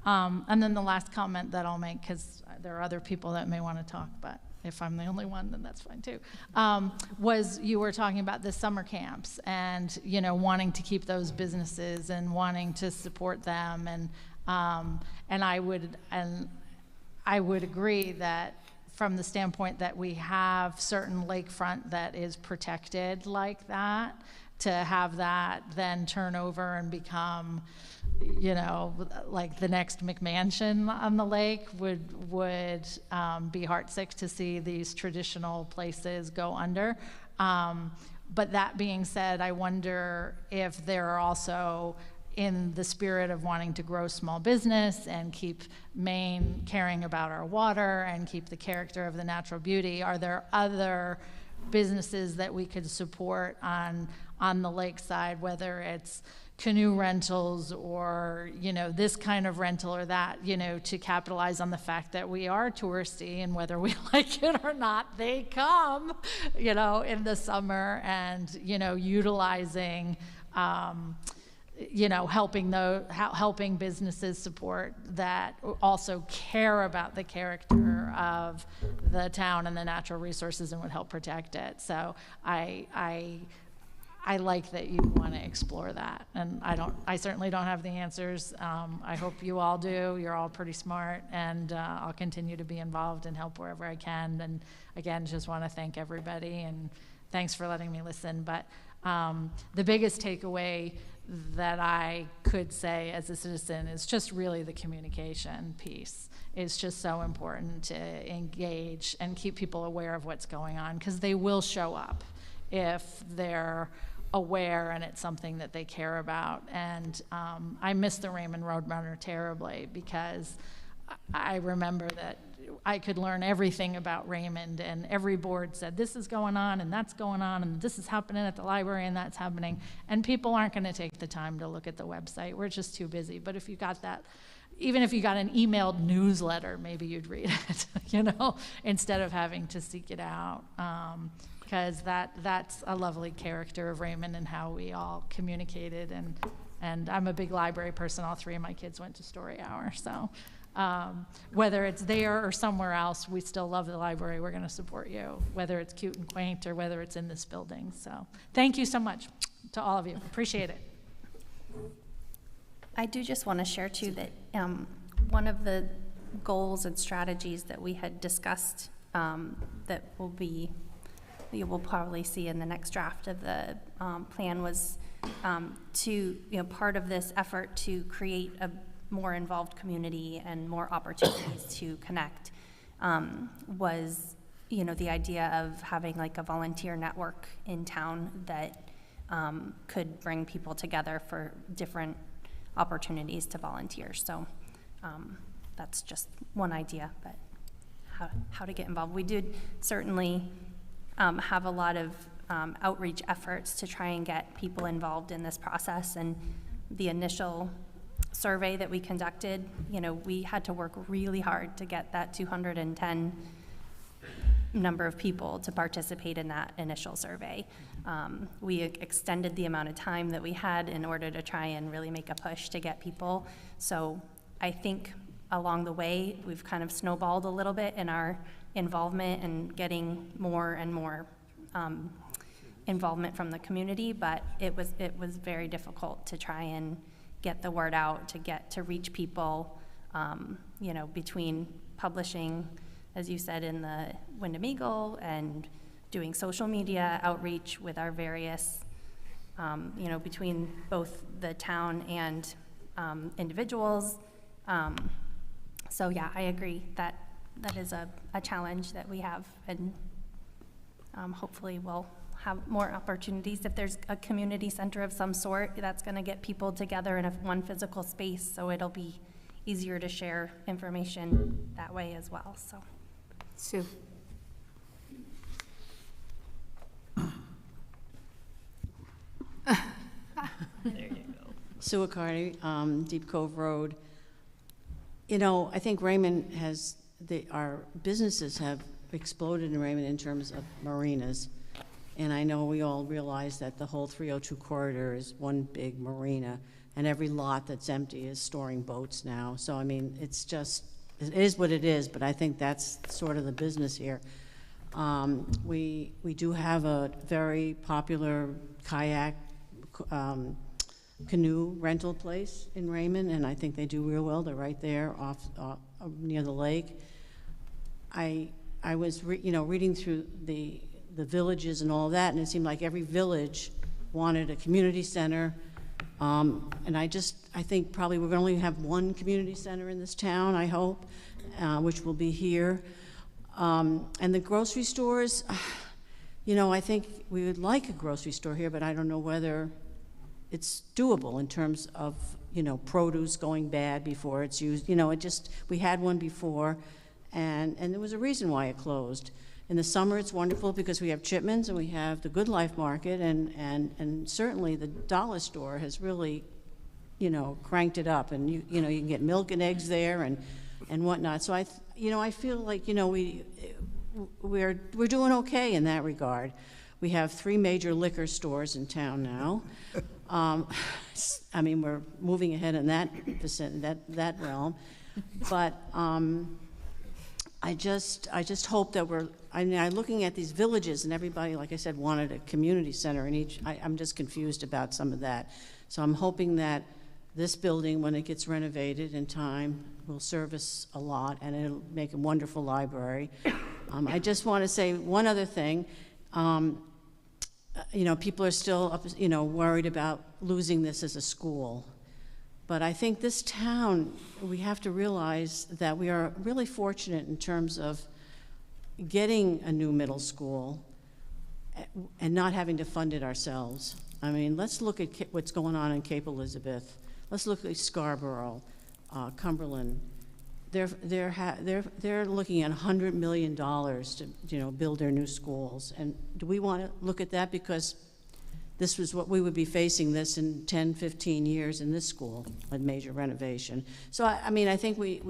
And then the last comment that I'll make, because there are other people that may want to talk, but if I'm the only one, then that's fine too, was you were talking about the summer camps and, you know, wanting to keep those businesses and wanting to support them. And I would agree that from the standpoint that we have certain lakefront that is protected like that, to have that then turn over and become, you know, like the next McMansion on the lake would be heartsick to see these traditional places go under. But that being said, I wonder if there are also, in the spirit of wanting to grow small business and keep Maine caring about our water and keep the character of the natural beauty, are there other businesses that we could support on the lakeside, whether it's canoe rentals or, you know, this kind of rental or that, you know, to capitalize on the fact that we are touristy, and whether we like it or not, they come, you know, in the summer, and, you know, utilizing, you know, helping businesses support that also care about the character of the town and the natural resources and would help protect it. So I like that you want to explore that, and I certainly don't have the answers. I hope you all do. You're all pretty smart, and I'll continue to be involved and help wherever I can. And again, just want to thank everybody, and thanks for letting me listen. But the biggest takeaway that I could say as a citizen is just really the communication piece. It's just so important to engage and keep people aware of what's going on, because they will show up if they're aware and it's something that they care about. And I miss the Raymond Roadrunner terribly, because I remember that I could learn everything about Raymond, and every board said, this is going on, and that's going on, and this is happening at the library, and that's happening. And people aren't going to take the time to look at the website. We're just too busy. But if you got that, even if you got an emailed newsletter, maybe you'd read it, you know, instead of having to seek it out. Because that's a lovely character of Raymond and how we all communicated. And I'm a big library person. All three of my kids went to Story Hour. So whether it's there or somewhere else, we still love the library. We're going to support you, whether it's cute and quaint or whether it's in this building. So thank you so much to all of you. Appreciate it. I do just want to share too that one of the goals and strategies that we had discussed that you will probably see in the next draft of the plan was to, you know, part of this effort to create a more involved community and more opportunities to connect was, you know, the idea of having like a volunteer network in town that could bring people together for different opportunities to volunteer. So that's just one idea, but how to get involved. We did certainly have a lot of outreach efforts to try and get people involved in this process. And the initial survey that we conducted, you know, we had to work really hard to get that 210 number of people to participate in that initial survey. We extended the amount of time that we had in order to try and really make a push to get people. So I think along the way, we've kind of snowballed a little bit in our involvement and getting more and more involvement from the community, but it was very difficult to try and get the word out, to reach people, between publishing, as you said, in the Wyndham Eagle and doing social media outreach with our various, between both the town and individuals. So yeah, I agree that is a challenge that we have, and hopefully we'll have more opportunities if there's a community center of some sort that's going to get people together in one physical space, so it'll be easier to share information that way as well. So, Sue. There you go. Sue Accardi, Deep Cove Road. I think Raymond our businesses have exploded in Raymond in terms of marinas. And I know we all realize that the whole 302 corridor is one big marina, and every lot that's empty is storing boats now. So, I mean, it is what it is, but I think that's sort of the business here. We do have a very popular kayak canoe rental place in Raymond, and I think they do real well. They're right there off near the lake. I was reading through the villages and all that, and it seemed like every village wanted a community center. And I think probably we're going to only have one community center in this town, I hope, which will be here. And the grocery stores, I think we would like a grocery store here, but I don't know whether it's doable in terms of, produce going bad before it's used. We had one before, and there was a reason why it closed. In the summer, it's wonderful because we have Chipman's and we have the Good Life Market, and certainly the dollar store has really, cranked it up. And you can get milk and eggs there and whatnot. So I feel like we're doing okay in that regard. We have 3 major liquor stores in town now. I mean, we're moving ahead in that realm, but I just hope that I'm looking at these villages, and everybody, like I said, wanted a community center in each. I'm just confused about some of that. So I'm hoping that this building, when it gets renovated in time, will service a lot, and it'll make a wonderful library. I just want to say one other thing. People are still, worried about losing this as a school. But I think this town, we have to realize that we are really fortunate in terms of getting a new middle school and not having to fund it ourselves. I mean, let's look at what's going on in Cape Elizabeth. Let's look at Scarborough, Cumberland. They're looking at $100 million to build their new schools. And do we want to look at that because this was what we would be facing this in 10, 15 years in this school, a major renovation. So I mean, I think we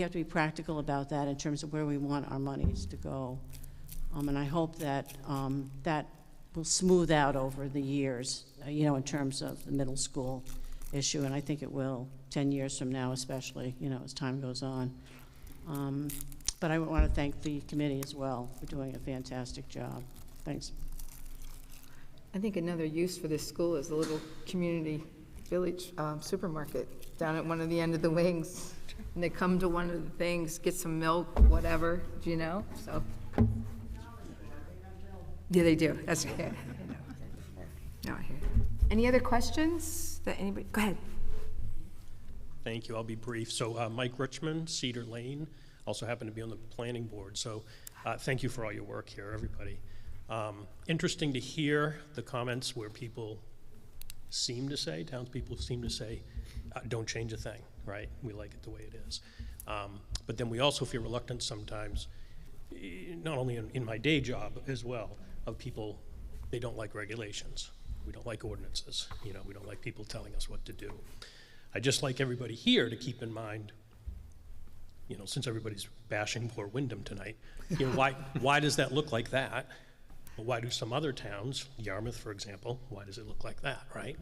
have to be practical about that in terms of where we want our monies to go. And I hope that that will smooth out over the years, in terms of the middle school issue, and I think it will 10 years from now, especially, as time goes on. But I want to thank the committee as well for doing a fantastic job. Thanks. I think another use for this school is a little community village supermarket down at one of the end of the wings. And they come to one of the things, get some milk, whatever, so. Yeah, they do. That's okay. No, I hear. Any other questions that anybody, go ahead. Thank you, I'll be brief. So Mike Richmond, Cedar Lane, also happen to be on the planning board. So thank you for all your work here, everybody. Interesting to hear the comments where people townspeople seem to say, don't change a thing, right? We like it the way it is. But then we also feel reluctant sometimes, not only in my day job as well, of people, they don't like regulations. We don't like ordinances. We don't like people telling us what to do. I just like everybody here to keep in mind, since everybody's bashing poor Wyndham tonight, why does that look like that? But why do some other towns, Yarmouth, for example, why does it look like that, right?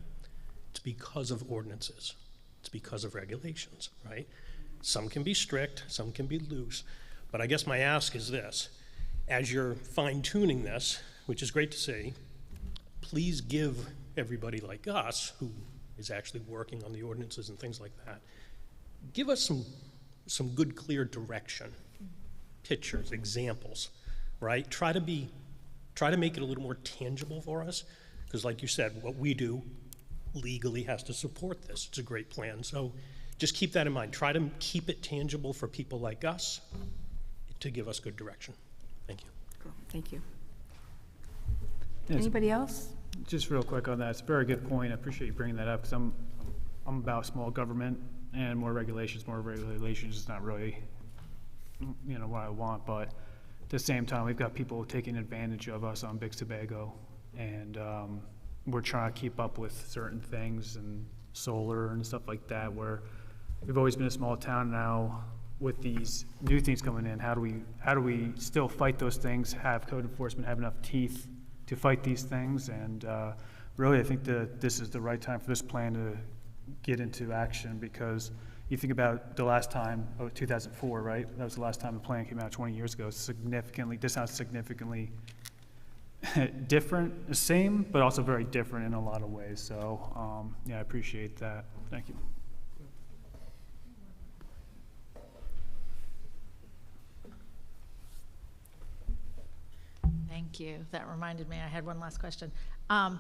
It's because of ordinances. It's because of regulations, right? Some can be strict, some can be loose. But I guess my ask is this: as you're fine-tuning this, which is great to see, please give everybody like us, who is actually working on the ordinances and things like that, give us some good, clear direction, pictures, examples, right? Try to make it a little more tangible for us, because like you said, what we do legally has to support this. It's a great plan. So just keep that in mind. Try to keep it tangible for people like us to give us good direction. Thank you. Cool. Thank you. Yes. Anybody else? Just real quick on that, it's a very good point. I appreciate you bringing that up, because I'm about small government, and more regulations is not really, what I want. But at the same time, we've got people taking advantage of us on Big Sebago, and we're trying to keep up with certain things and solar and stuff like that, where we've always been a small town. Now with these new things coming in, how do we still fight those things, have code enforcement have enough teeth to fight these things? And really, I think that this is the right time for this plan to get into action, because you think about the last time, 2004, right? That was the last time the plan came out 20 years ago. This sounds significantly different, the same, but also very different in a lot of ways. So, yeah, I appreciate that. Thank you. Thank you. That reminded me, I had one last question.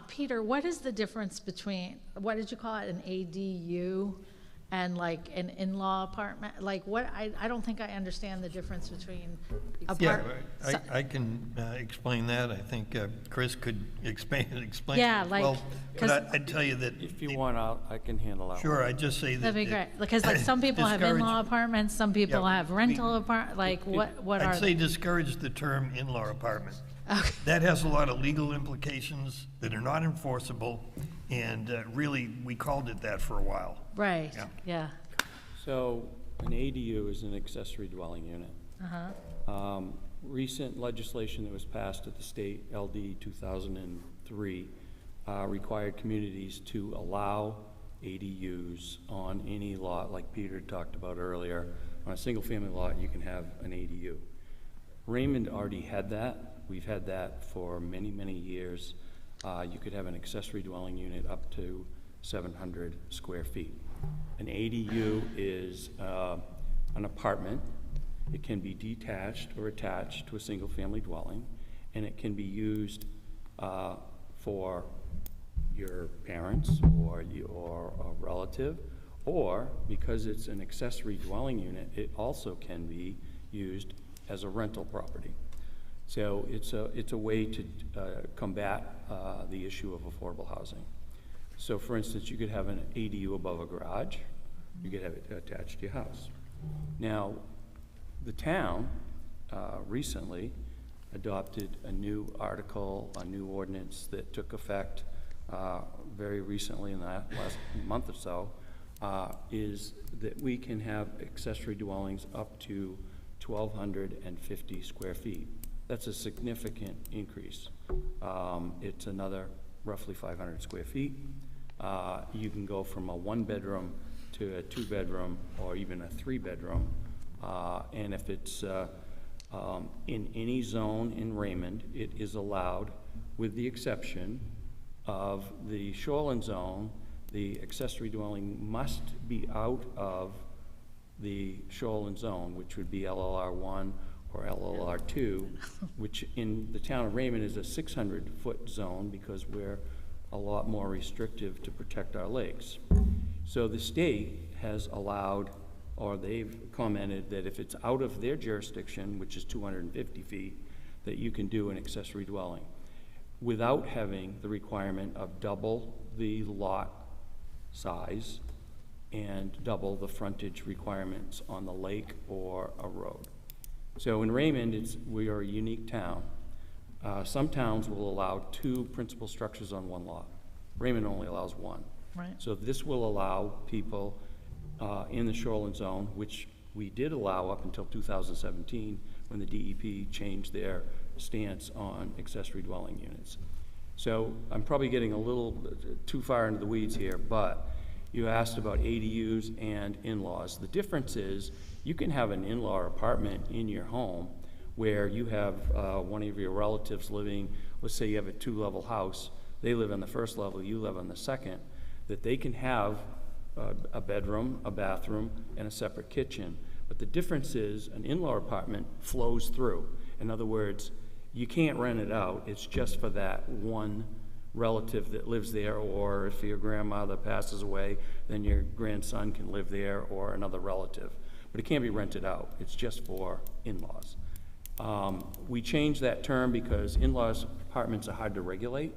Peter, what is the difference between, what did you call it, an ADU and like an in-law apartment? Like what, I don't think I understand the difference between I can explain that. I think Chris could explain it yeah, as like, well. But I'd tell you that If you want, I can handle that. Sure, I'd just say that. that'd be great. Because like some people have in-law apartments, some people have rental apartment, like what are I'd say they? discourage the term in-law apartment. Okay. That has a lot of legal implications that are not enforceable, and really, we called it that for a while. Right, yeah. So an ADU is an accessory dwelling unit. Recent legislation that was passed at the state, LD 2003, required communities to allow ADUs on any lot, like Peter talked about earlier. On a single-family lot, you can have an ADU. Raymond already had that. We've had that for many, many years. You could have an accessory dwelling unit up to 700 square feet. An ADU is an apartment. It can be detached or attached to a single-family dwelling, and it can be used for your parents or a relative, or because it's an accessory dwelling unit, it also can be used as a rental property. So it's a way to combat the issue of affordable housing. So for instance, you could have an ADU above a garage. You could have it attached to your house. Now, the town recently adopted a new article, a new ordinance that took effect very recently in the last month or so, is that we can have accessory dwellings up to 1,250 square feet. That's a significant increase. It's another roughly 500 square feet. You can go from a one-bedroom to a two-bedroom or even a three-bedroom. And if it's in any zone in Raymond, it is allowed, with the exception of the shoreline zone. The accessory dwelling must be out of the shoreline zone, which would be LLR1 or LLR2, which in the town of Raymond is a 600-foot zone because we're a lot more restrictive to protect our lakes. So the state has allowed, or they've commented that if it's out of their jurisdiction, which is 250 feet, that you can do an accessory dwelling without having the requirement of double the lot size and double the frontage requirements on the lake or a road. So in Raymond, we are a unique town. Some towns will allow two principal structures on one lot. Raymond only allows one. Right. So this will allow people in the shoreline zone, which we did allow up until 2017 when the DEP changed their stance on accessory dwelling units. So I'm probably getting a little too far into the weeds here, but you asked about ADUs and in-laws. The difference is you can have an in-law apartment in your home where you have one of your relatives living, let's say you have a 2-level house, they live on the first level, you live on the second, that they can have a bedroom, a bathroom, and a separate kitchen. But the difference is an in-law apartment flows through. In other words, you can't rent it out. It's just for that one relative that lives there, or if your grandmother passes away, then your grandson can live there, or another relative. But it can't be rented out. It's just for in-laws. We changed that term because in-laws apartments are hard to regulate.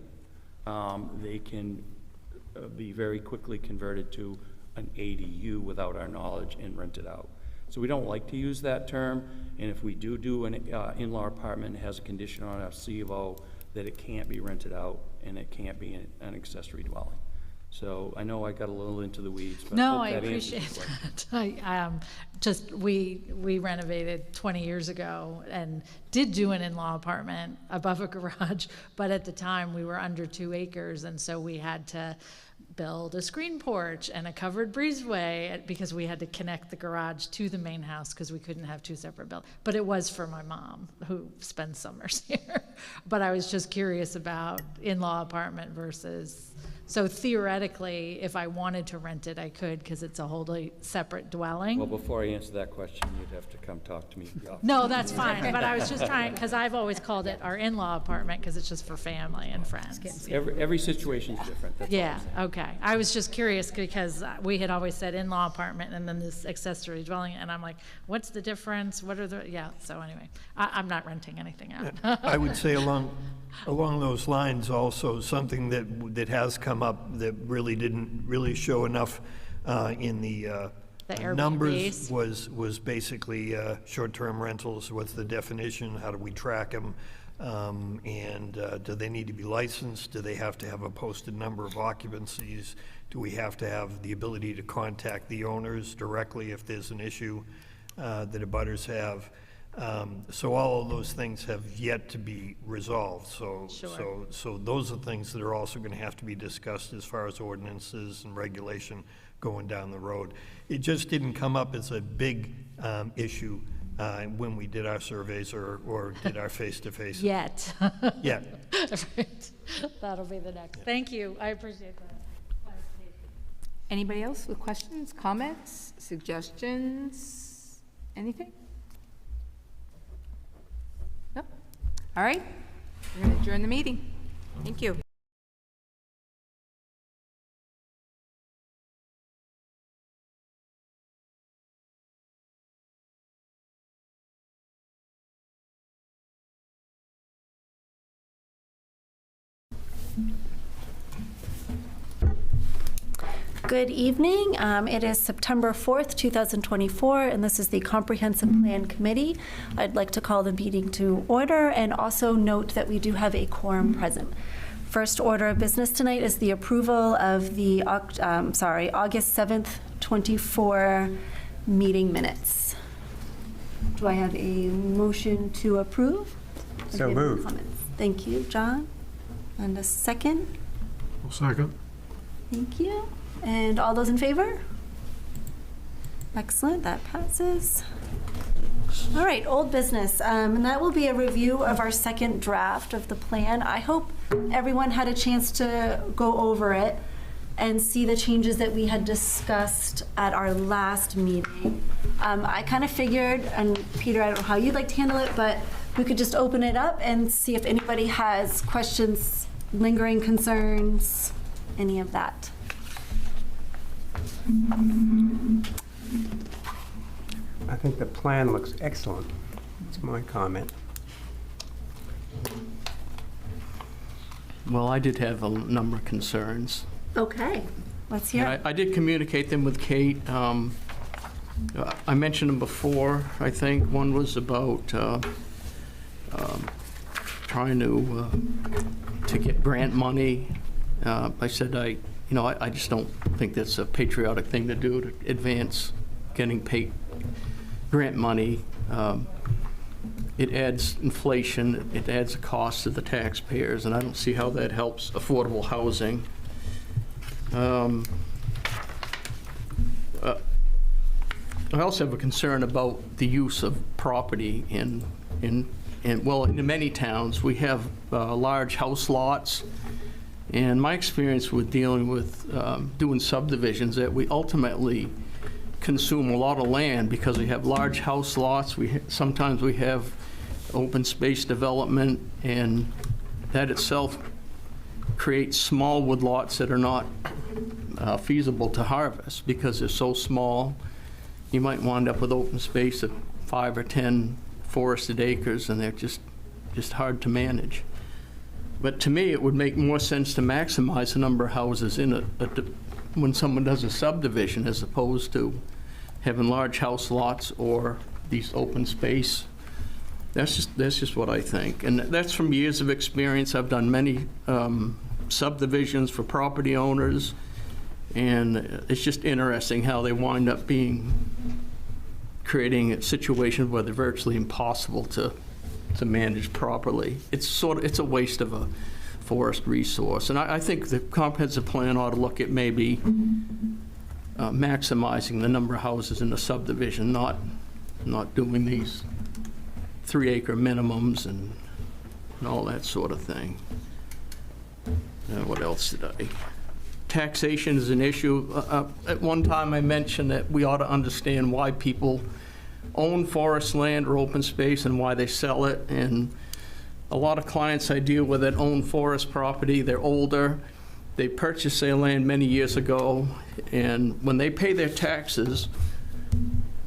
They can be very quickly converted to an ADU without our knowledge and rented out. So we don't like to use that term, and if we do an in-law apartment, it has a condition on our C of O that it can't be rented out and it can't be an accessory dwelling. So I know I got a little into the weeds, but No, hope I that answers your appreciate question. that. We renovated 20 years ago and did do an in-law apartment above a garage, but at the time we were under 2 acres, and so we had to build a screen porch and a covered breezeway because we had to connect the garage to the main house because we couldn't have 2 separate buildings. But it was for my mom who spends summers here. But I was just curious about in-law apartment versus, so theoretically, if I wanted to rent it, I could because it's a wholly separate dwelling. Well, before I answer that question, you'd have to come talk to me. No, that's fine, but I was just trying, because I've always called it our in-law apartment because it's just for family and friends. Every situation's different. That's all I'm Yeah, saying. okay. I was just curious because we had always said in-law apartment and then this accessory dwelling, and I'm like, what's the difference? What are the, yeah, so anyway, I'm not renting anything out. I would say along those lines also, something that has come up that really didn't really show enough in the numbers was basically short-term rentals. What's the definition? How do we track them? And do they need to be licensed? Do they have to have a posted number of occupancies? Do we have to have the ability to contact the owners directly if there's an issue that abutters have? So all of those things have yet to be resolved. So those are things that are also going to have to be discussed as far as ordinances and regulation going down the road. It just didn't come up as a big issue when we did our surveys or did our face-to-face. Yet. Yeah. Right. That'll be the next. Thank you. I appreciate that. Anybody else with questions, comments, suggestions, anything? No? All right. We're going to adjourn the meeting. Thank you. Good evening. It is September 4th, 2024, and this is the Comprehensive Plan Committee. I'd like to call the meeting to order and also note that we do have a quorum present. First order of business tonight is the approval of the August 7th, 24 meeting minutes. Do I have a motion to approve? So moved. Thank you, John. And a second? I'll second. Thank you. And all those in favor? Excellent, that passes. All right, old business, and that will be a review of our second draft of the plan. I hope everyone had a chance to go over it and see the changes that we had discussed at our last meeting. I kind of figured, and Peter, I don't know how you'd like to handle it, but we could just open it up and see if anybody has questions, lingering concerns, any of that. I think the plan looks excellent. That's my comment. Well, I did have a number of concerns. Okay, let's hear it. I did communicate them with Kate. I mentioned them before, I think. One was about trying to get grant money. I said I just don't think that's a patriotic thing to do, to advance getting paid grant money. it adds inflation, it adds a cost to the taxpayers, and I don't see how that helps affordable housing. I also have a concern about the use of property in many towns. We have large house lots, and my experience with dealing with doing subdivisions, that we ultimately consume a lot of land because we have large house lots. Sometimes we have open space development, and that itself creates small woodlots that are not feasible to harvest because they're so small. You might wind up with open space of 5 or 10 forested acres, and they're just hard to manage. But to me, it would make more sense to maximize the number of houses in when someone does a subdivision, as opposed to having large house lots or these open space. That's just what I think, and that's from years of experience. I've done many subdivisions for property owners, and it's just interesting how they wind up creating a situation where they're virtually impossible to manage properly. It's a waste of a forest resource, and I think the comprehensive plan ought to look at maybe maximizing the number of houses in the subdivision, not doing these 3-acre minimums and all that sort of thing. What else did I? Taxation is an issue. At one time I mentioned that we ought to understand why people own forest land or open space and why they sell it. And a lot of clients I deal with that own forest property, they're older, they purchased their land many years ago, and when they pay their taxes,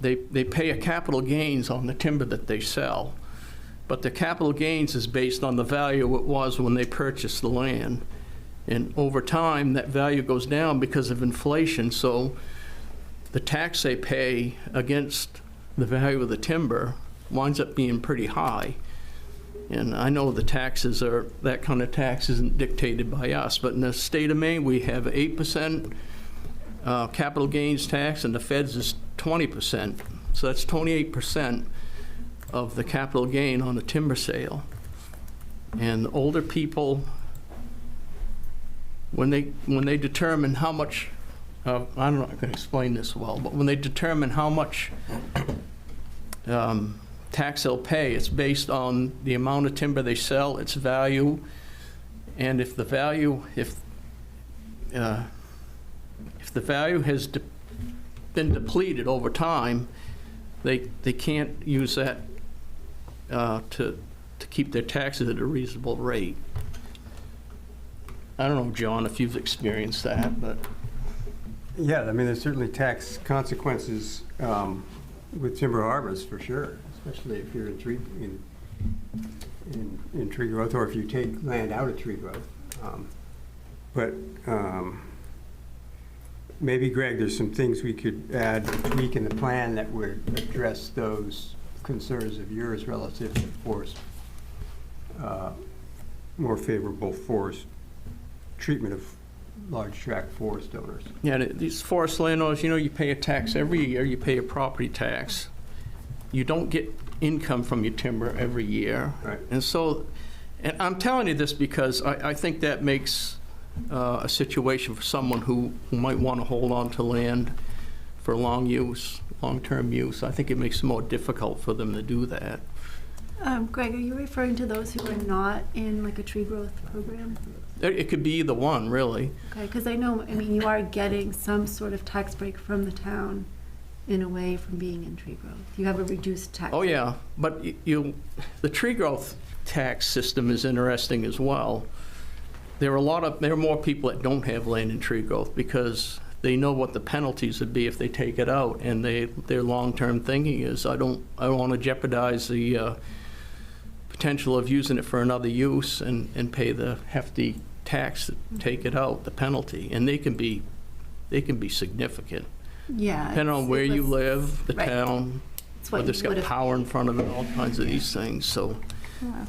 they pay a capital gains on the timber that they sell. But the capital gains is based on the value it was when they purchased the land. And over time, that value goes down because of inflation. So the tax they pay against the value of the timber winds up being pretty high. And I know the taxes that kind of tax isn't dictated by us, but in the state of Maine, we have 8% capital gains tax, and the feds is 20%. So that's 28% of the capital gain on a timber sale. And older people, when they determine how much, I don't know if I can explain this well, but when they determine how much tax they'll pay, it's based on the amount of timber they sell, its value, and if the value has been depleted over time, they can't use that to keep their taxes at a reasonable rate. I don't know, John, if you've experienced that, but. Yeah, I mean, there's certainly tax consequences with timber harvest, for sure, especially if you're in tree growth, or if you take land out of tree growth. But maybe, Greg, there's some things we could add, tweak in the plan that would address those concerns of yours relative to forest, more favorable forest treatment of large tract forest owners. Yeah, these forest landowners, you pay a tax every year. You pay a property tax. You don't get income from your timber every year. Right. And so, and I'm telling you this because I think that makes a situation for someone who might want to hold on to land for long-term use. I think it makes it more difficult for them to do that. Greg, are you referring to those who are not in like a tree growth program? It could be either one, really. Okay, because you are getting some sort of tax break from the town in a way from being in tree growth. You have a reduced tax. Oh, yeah, but the tree growth tax system is interesting as well. There are more people that don't have land in tree growth because they know what the penalties would be if they take it out, and their long-term thinking is, I don't want to jeopardize the potential of using it for another use and pay the hefty tax to take it out, the penalty, and they can be significant. Yeah. Depending on where you live, the right. town, whether it's got power in front of it, all kinds of these things. So, yeah.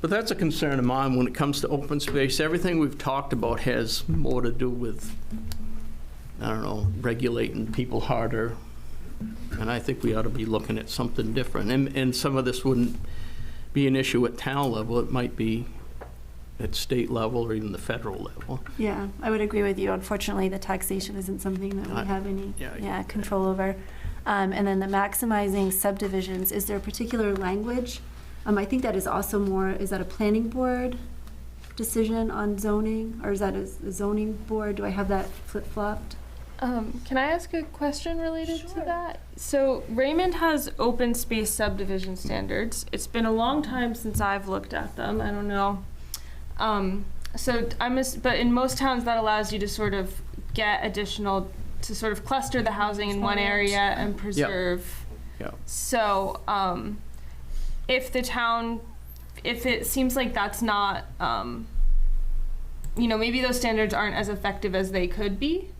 But that's a concern of mine when it comes to open space. Everything we've talked about has more to do with, I don't know, regulating people harder And I think we ought to be looking at something different. And some of this wouldn't be an issue at town level. It might be at state level or even the federal level. Yeah, I would agree with you. Unfortunately, the taxation isn't something that we have any control over. And then the maximizing subdivisions, is there a particular language? I think that is also more, is that a planning board decision on zoning, or is that a zoning board? Do I have that flip-flopped? Can I ask a question related to that? So Raymond has open space subdivision standards. It's been a long time since I've looked at them. I don't know. But in most towns that allows you to sort of get additional, to sort of cluster the housing in one area and preserve. Yeah. So if it seems like that's not, maybe those standards aren't as effective as they could be.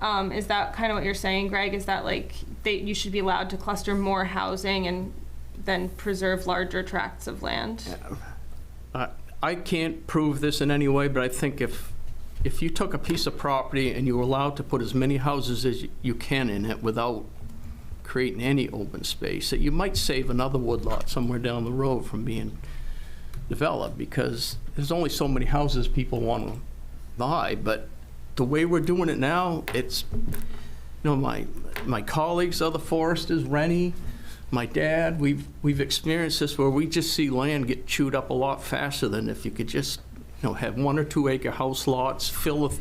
Is that kind of what you're saying, Greg? Is that like you should be allowed to cluster more housing and then preserve larger tracts of land? I can't prove this in any way, but I think if you took a piece of property and you were allowed to put as many houses as you can in it without creating any open space, that you might save another woodlot somewhere down the road from being developed, because there's only so many houses people want to buy. But the way we're doing it now, it's, my colleagues, other foresters, Rennie, my dad, we've experienced this where we just see land get chewed up a lot faster than if you could just, have 1 or 2 acre house lots, fill with,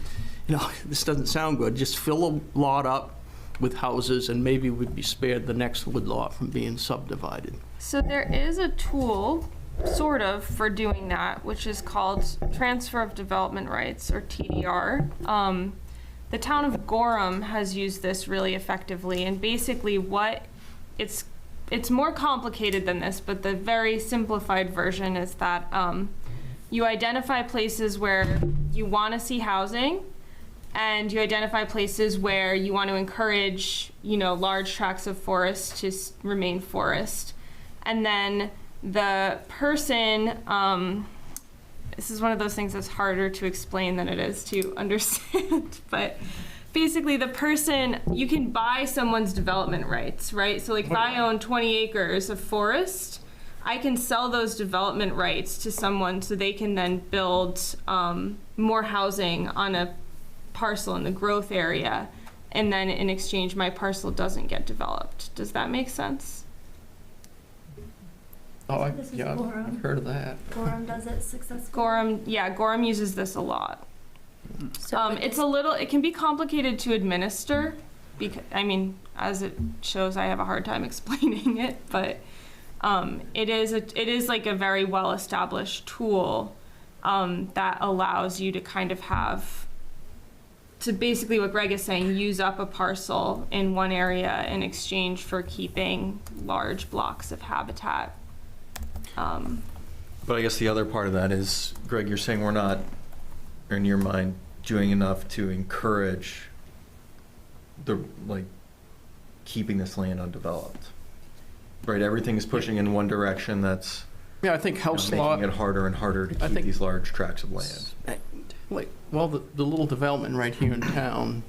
this doesn't sound good, just fill a lot up with houses, and maybe we'd be spared the next woodlot from being subdivided. So there is a tool, sort of, for doing that, which is called Transfer of Development Rights, or TDR. The town of Gorham has used this really effectively, and basically it's more complicated than this, but the very simplified version is that you identify places where you want to see housing, and you identify places where you want to encourage, large tracts of forest to remain forest. And then the person, this is one of those things that's harder to explain than it is to understand, but basically the person, you can buy someone's development rights, right? So like if I own 20 acres of forest, I can sell those development rights to someone so they can then build more housing on a parcel in the growth area, and then in exchange my parcel doesn't get developed. Does that make sense? Oh, I've heard of that. Gorham does it successfully? Gorham uses this a lot. So it can be complicated to administer, because, as it shows, I have a hard time explaining it, but it is like a very well-established tool that allows you to kind of to basically what Greg is saying, use up a parcel in one area in exchange for keeping large blocks of habitat. But I guess the other part of that is, Greg, you're saying we're not, in your mind, doing enough to encourage keeping this land undeveloped. Right, everything is pushing in one direction. That's I think house lot making it harder and harder to keep these large tracts of land. The little development right here in town,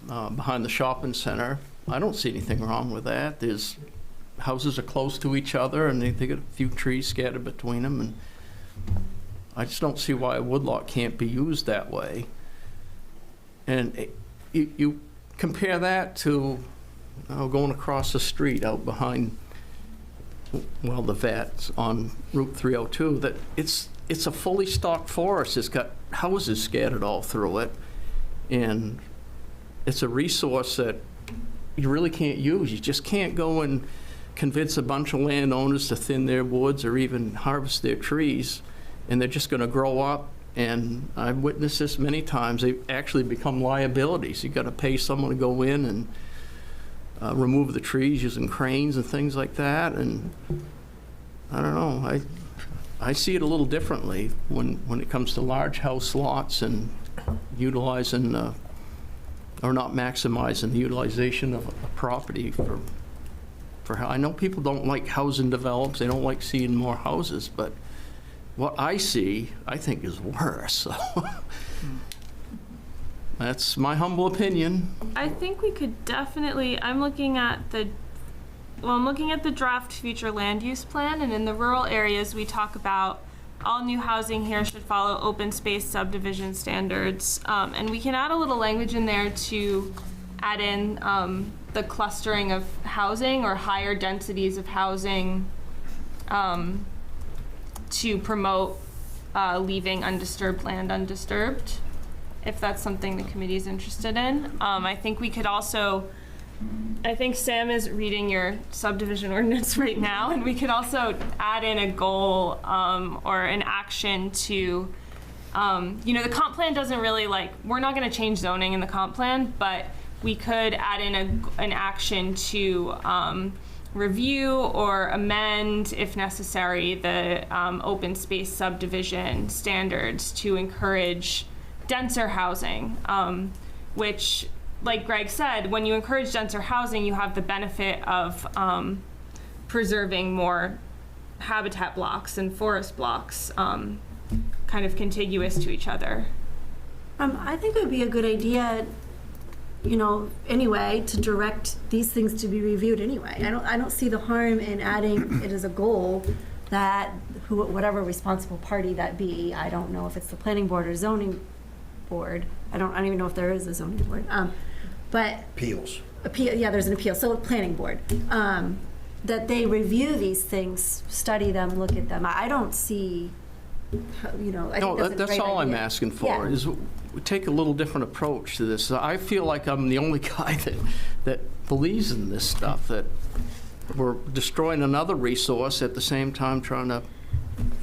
behind the shopping center, I don't see anything wrong with that. There's houses are close to each other, and they got a few trees scattered between them, and I just don't see why a woodlot can't be used that way. And you compare that to going across the street out behind, the vet on Route 302, that it's a fully stocked forest. It's got houses scattered all through it, and it's a resource that you really can't use. You just can't go and convince a bunch of landowners to thin their woods or even harvest their trees, and they're just going to grow up. And I've witnessed this many times. They actually become liabilities. You've got to pay someone to go in and remove the trees using cranes and things like that. And I don't know. I see it a little differently when it comes to large house lots and utilizing or not maximizing the utilization of a property for I know people don't like housing develops. They don't like seeing more houses, but what I see, I think, is worse. So That's my humble opinion. I think we could definitely, I'm looking at the draft future land use plan, and in the rural areas, we talk about all new housing here should follow open space subdivision standards. And we can add a little language in there to add in the clustering of housing or higher densities of housing to promote leaving undisturbed land undisturbed, if that's something the committee is interested in. I think we could also, I think Sam is reading your subdivision ordinance right now, and we could also add in a goal or an action to, you know, the comp plan doesn't really we're not going to change zoning in the comp plan, but we could add in an action to review or amend, if necessary, the open space subdivision standards to encourage denser housing, which, like Greg said, when you encourage denser housing, you have the benefit of preserving more habitat blocks and forest blocks kind of contiguous to each other. I think it would be a good idea, you know, anyway, to direct these things to be reviewed anyway. I don't see the harm in adding it as a goal that whatever responsible party that be, I don't know if it's the planning board or zoning board. I don't even know if there is a zoning board. But Appeals. Yeah, there's an appeal. So planning board, that they review these things, study them, look at them. I don't see, you know, I think that's a that's great all I'm idea. asking for, Yeah. is we take a little different approach to this. I feel like I'm the only guy that believes in this stuff, that we're destroying another resource at the same time trying to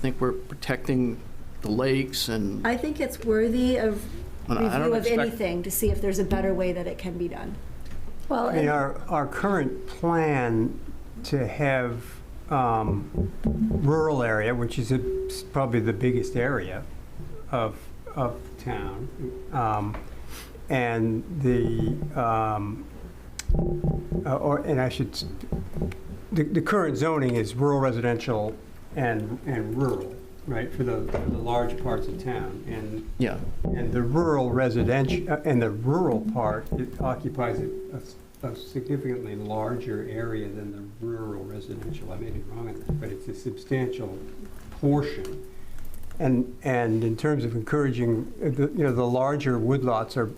think we're protecting the lakes. And I think it's worthy of Well, I don't review of expect- anything to see if there's a better way that it can be done. Well, I mean, our current plan to have rural area, which is probably the biggest area of town, and the current zoning is rural residential and rural, right, for the large parts of town. And yeah, and the rural residential and the rural part, it occupies a significantly larger area than the rural residential. I made it wrong on that, but it's a substantial portion. And in terms of encouraging, the larger woodlots are,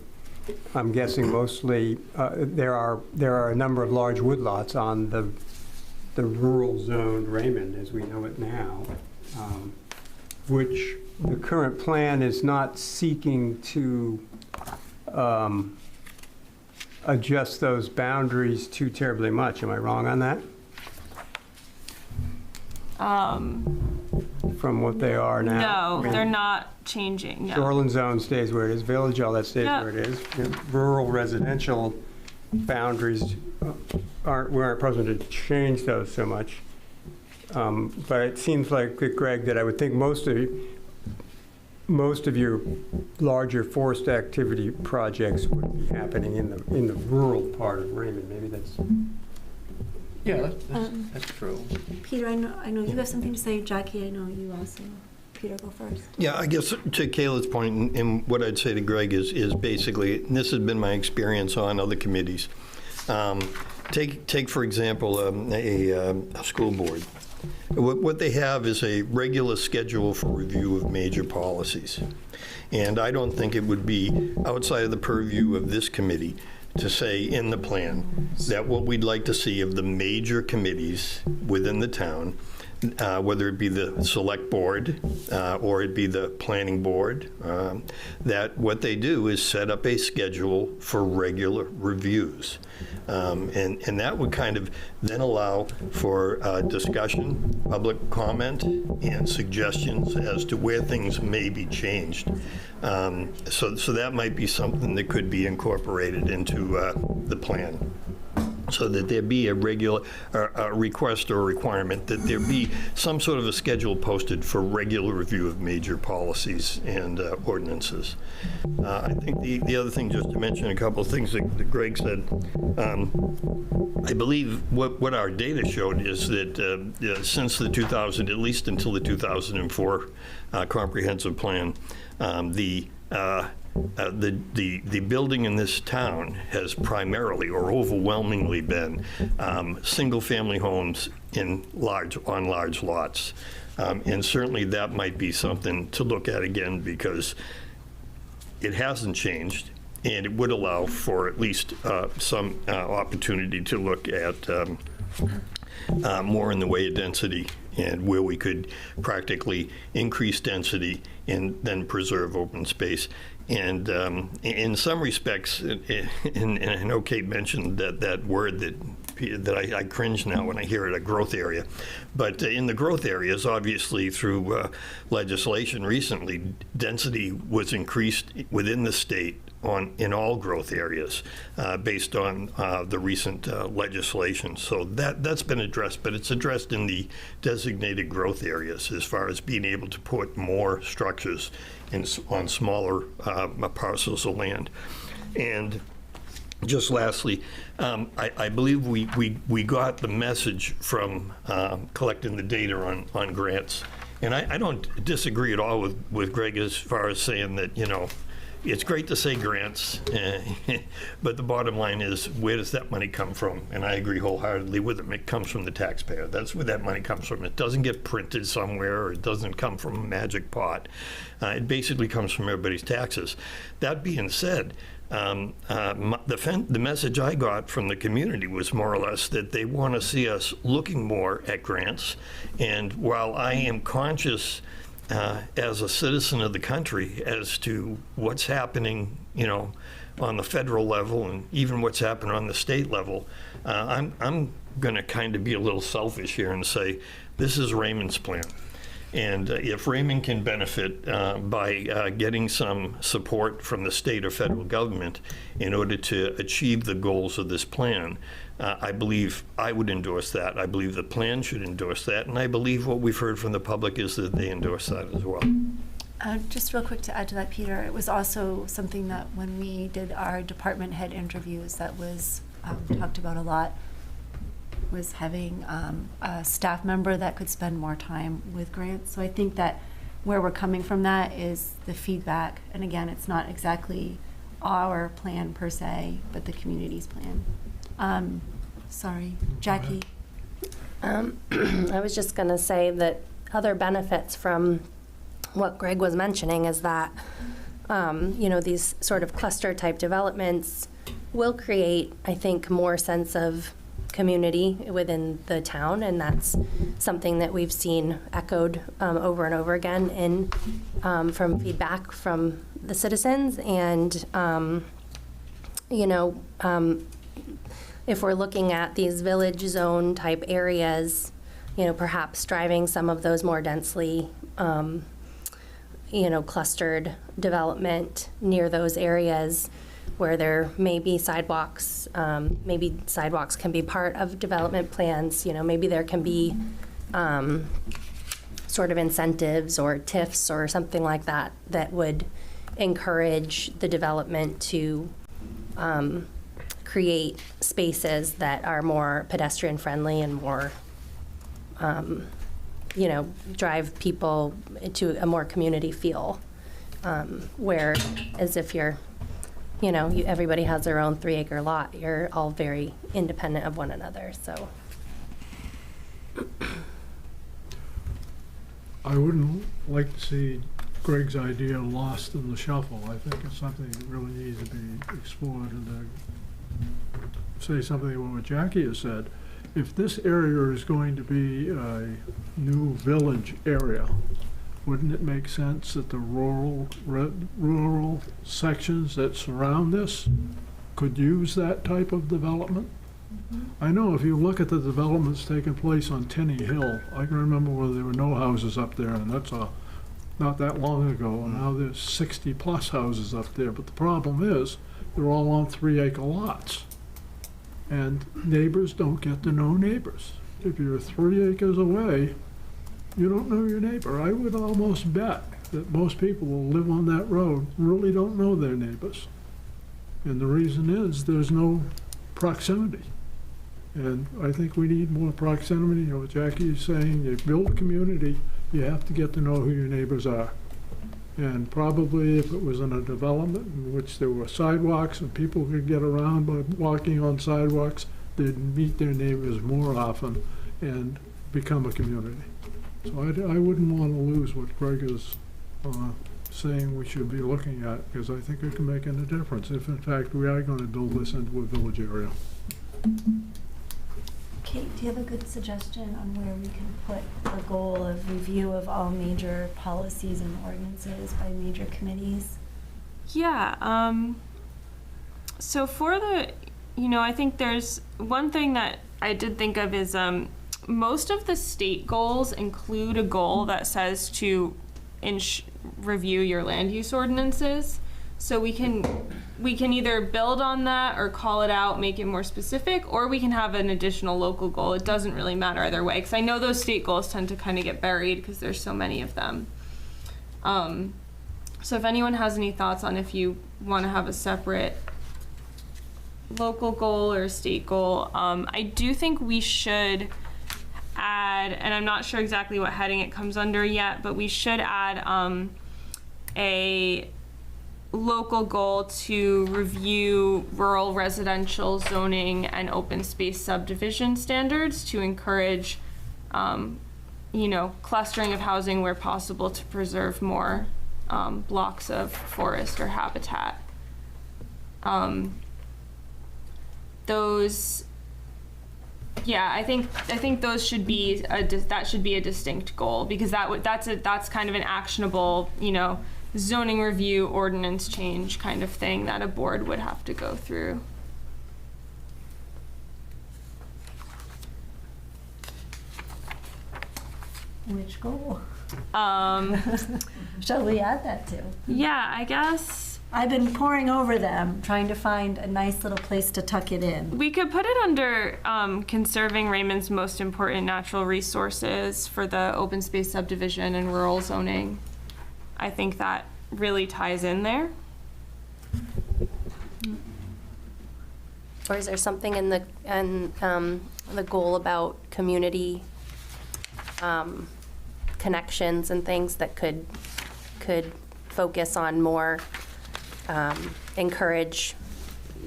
I'm guessing mostly, there are a number of large woodlots on the rural zoned Raymond as we know it now, which the current plan is not seeking to adjust those boundaries too terribly much. Am I wrong on that? From what they are now? No, I mean, they're not changing, no. Shoreland zone stays where it is, village, all that stays Yeah. where it is. Rural residential boundaries we aren't proposing to change those so much. But it seems like, Greg, that I would think most of your larger forest activity projects would be happening in the rural part of Raymond. Maybe that's. Yeah, that's true. Peter, I know you have something to say. Jackie, I know you also. Peter, go first. Yeah, I guess to Kayla's point, and what I'd say to Greg is basically, and this has been my experience on other committees. Take for example, a school board. What they have is a regular schedule for review of major policies. And I don't think it would be outside of the purview of this committee to say in the plan that what we'd like to see of the major committees within the town, whether it be the select board or it be the planning board, that what they do is set up a schedule for regular reviews. And that would kind of then allow for discussion, public comment, and suggestions as to where things may be changed. So that might be something that could be incorporated into the plan, so that there be a regular request or requirement that there be some sort of a schedule posted for regular review of major policies and ordinances. I think the other thing, just to mention a couple of things that Greg said, I believe what our data showed is that since the at least until the 2004 comprehensive plan, the the building in this town has primarily or overwhelmingly been single-family homes on large lots. And certainly that might be something to look at again, because it hasn't changed, and it would allow for at least some opportunity to look at more in the way of density, and where we could practically increase density and then preserve open space. And in some respects, and I know Kate mentioned that word that I cringe now when I hear it, a growth area. But in the growth areas, obviously through legislation recently, density was increased within the state in all growth areas based on the recent legislation. So that's been addressed, but it's addressed in the designated growth areas as far as being able to put more structures on smaller parcels of land. And just lastly, I believe we got the message from collecting the data on grants. And I don't disagree at all with Greg as far as saying that, it's great to say grants, but the bottom line is, where does that money come from? And I agree wholeheartedly with him. It comes from the taxpayer. That's where that money comes from. It doesn't get printed somewhere, or it doesn't come from a magic pot. It basically comes from everybody's taxes. That being said, the message I got from the community was more or less that they want to see us looking more at grants. And while I am conscious as a citizen of the country as to what's happening, on the federal level and even what's happening on the state level, I'm going to kind of be a little selfish here and say, this is Raymond's plan. And if Raymond can benefit by getting some support from the state or federal government in order to achieve the goals of this plan, I believe I would endorse that. I believe the plan should endorse that. And I believe what we've heard from the public is that they endorse that as well. Just real quick to add to that, Peter, it was also something that when we did our department head interviews that was talked about a lot, was having a staff member that could spend more time with grants. So I think that where we're coming from that is the feedback. And again, it's not exactly our plan per se, but the community's plan. Sorry, Jackie. I was just going to say that other benefits from what Greg was mentioning is that, these sort of cluster type developments will create, I think, more sense of community within the town, and that's something that we've seen echoed over and over again from feedback from the citizens. And if we're looking at these village zone type areas, perhaps driving some of those more densely clustered development near those areas where there may be sidewalks. Maybe sidewalks can be part of development plans. Maybe there can be sort of incentives or TIFs or something like that that would encourage the development to create spaces that are more pedestrian friendly and more, drive people to a more community feel, where as if you're, everybody has their own 3-acre lot. You're all very independent of one another, so. I wouldn't like to see Greg's idea lost in the shuffle. I think it's something that really needs to be explored. And to say something about what Jackie has said, if this area is going to be a new village area, wouldn't it make sense that the rural sections that surround this could use that type of development? I know if you look at the developments taking place on Tenney Hill, I can remember where there were no houses up there, and that's not that long ago, and now there's 60+ houses up there. But the problem is, they're all on 3-acre lots, and neighbors don't get to know neighbors. If you're 3 acres away, you don't know your neighbor. I would almost bet that most people who live on that road really don't know their neighbors. And the reason is there's no proximity. And I think we need more proximity. What Jackie is saying, you build a community, you have to get to know who your neighbors are. And probably if it was in a development in which there were sidewalks and people could get around by walking on sidewalks, they'd meet their neighbors more often and become a community. So I wouldn't want to lose what Greg is saying we should be looking at, because I think it can make a difference if in fact we are going to build this into a village area. Kate, do you have a good suggestion on where we can put the goal of review of all major policies and ordinances by major committees? Yeah, so for the, I think there's one thing that I did think of is most of the state goals include a goal that says to review your land use ordinances. So we can either build on that or call it out, make it more specific, or we can have an additional local goal. It doesn't really matter either way, because I know those state goals tend to kind of get buried because there's so many of them. So if anyone has any thoughts on if you want to have a separate local goal or a state goal, I do think we should add, and I'm not sure exactly what heading it comes under yet, but we should add a local goal to review rural residential zoning and open space subdivision standards to encourage, clustering of housing where possible to preserve more blocks of forest or habitat. I think those should be that should be a distinct goal, because that's kind of an actionable, zoning review, ordinance change kind of thing that a board would have to go through. Which goal? Shall we add that to? Yeah, I guess. I've been poring over them, trying to find a nice little place to tuck it in. We could put it under conserving Raymond's most important natural resources for the open space subdivision and rural zoning. I think that really ties in there. Or is there something in the goal about community connections and things that could focus on more, encourage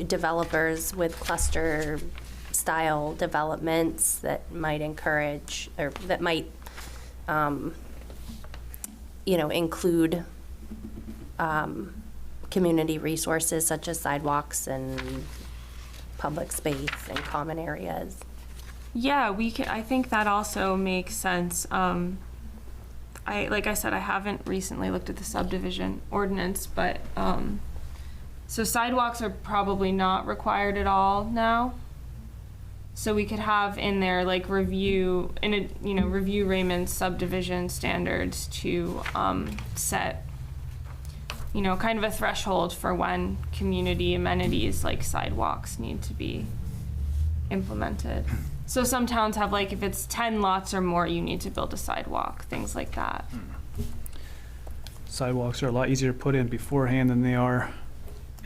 developers with cluster style developments that might encourage, or that might include community resources such as sidewalks and public space and common areas? Yeah, I think that also makes sense. Like I said, I haven't recently looked at the subdivision ordinance, but so sidewalks are probably not required at all now. So we could have in there like review Raymond's subdivision standards to set, kind of a threshold for when community amenities like sidewalks need to be implemented. So some towns have, like, if it's 10 lots or more, you need to build a sidewalk, things like that. Sidewalks are a lot easier to put in beforehand than they are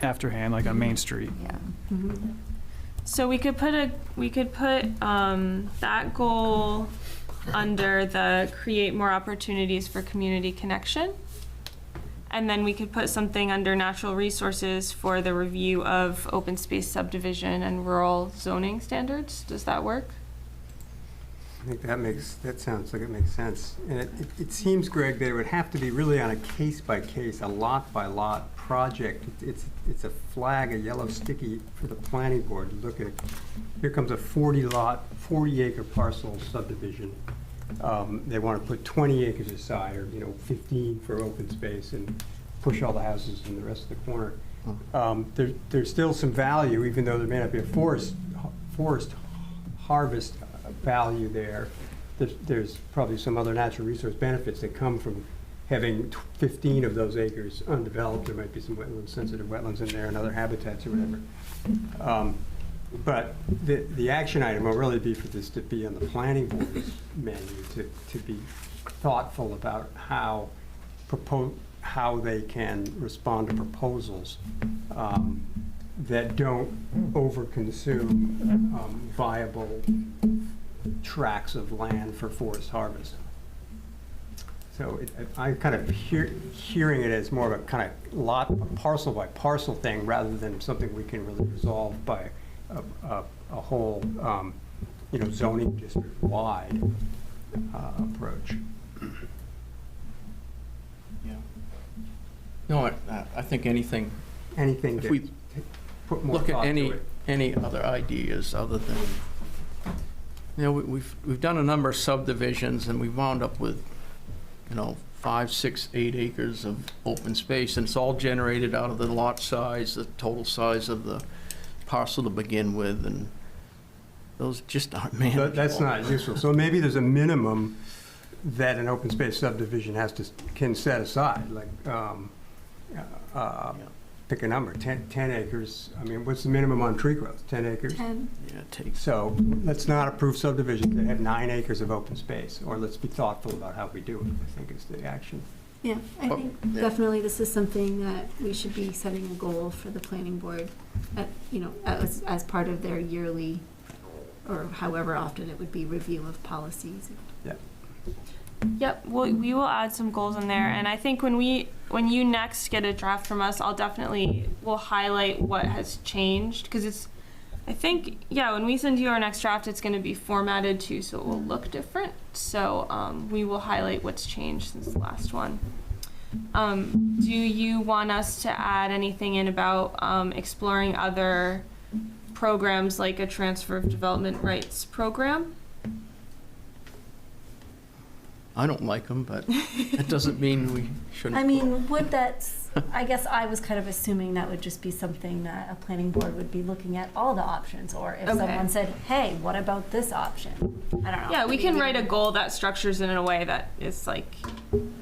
afterhand, like on Main Street. Yeah. Mm-hmm. So we could put that goal under the create more opportunities for community connection. And then we could put something under natural resources for the review of open space subdivision and rural zoning standards. Does that work? I think that sounds like it makes sense. And it seems, Greg, that it would have to be really on a case-by-case, a lot-by-lot project. It's a flag, a yellow sticky for the planning board to look at. Here comes a 40-acre parcel subdivision. They want to put 20 acres aside, or 15 for open space, and push all the houses in the rest of the corner. There's still some value, even though there may not be a forest harvest value there. There's probably some other natural resource benefits that come from having 15 of those acres undeveloped. There might be some sensitive wetlands in there and other habitats or whatever. But the action item will really be for this to be on the planning board's menu, to be thoughtful about how they can respond to proposals that don't overconsume viable tracts of land for forest harvest. Does So I'm kind of hearing it as more of a kind of lot, parcel by parcel thing, rather than something we can really resolve by a whole, zoning district-wide approach. Yeah. No, I think anything, Anything if that we put more look at thought to it. any other ideas other than, we've done a number of subdivisions and we've wound up with, 5, 6, 8 acres of open space, and it's all generated out of the lot size, the total size of the parcel to begin with, and those just aren't manageable. That's not useful. So maybe there's a minimum that an open space subdivision can set aside, like, pick a number, 10 acres. I mean, what's the minimum on tree growth? 10 acres? 10. Yeah, it takes. So let's not approve subdivisions that have 9 acres of open space, or let's be thoughtful about how we do it, I think is the action. Yeah, I think definitely this is something that we should be setting a goal for the planning board as part of their yearly, or however often it would be, review of policies. Yeah. Yep, we will add some goals in there, and I think when you next get a draft from us, we'll highlight what has changed, because I think, when we send you our next draft, it's going to be formatted too, so it will look different. So we will highlight what's changed since the last one. Do you want us to add anything in about exploring other programs like a transfer of development rights program? I don't like them, but that doesn't mean we shouldn't. I mean, I guess I was kind of assuming that would just be something that a planning board would be looking at all the options, or if someone said, hey, what about this option? I don't know. Yeah, we can write a goal that structures it in a way that is like,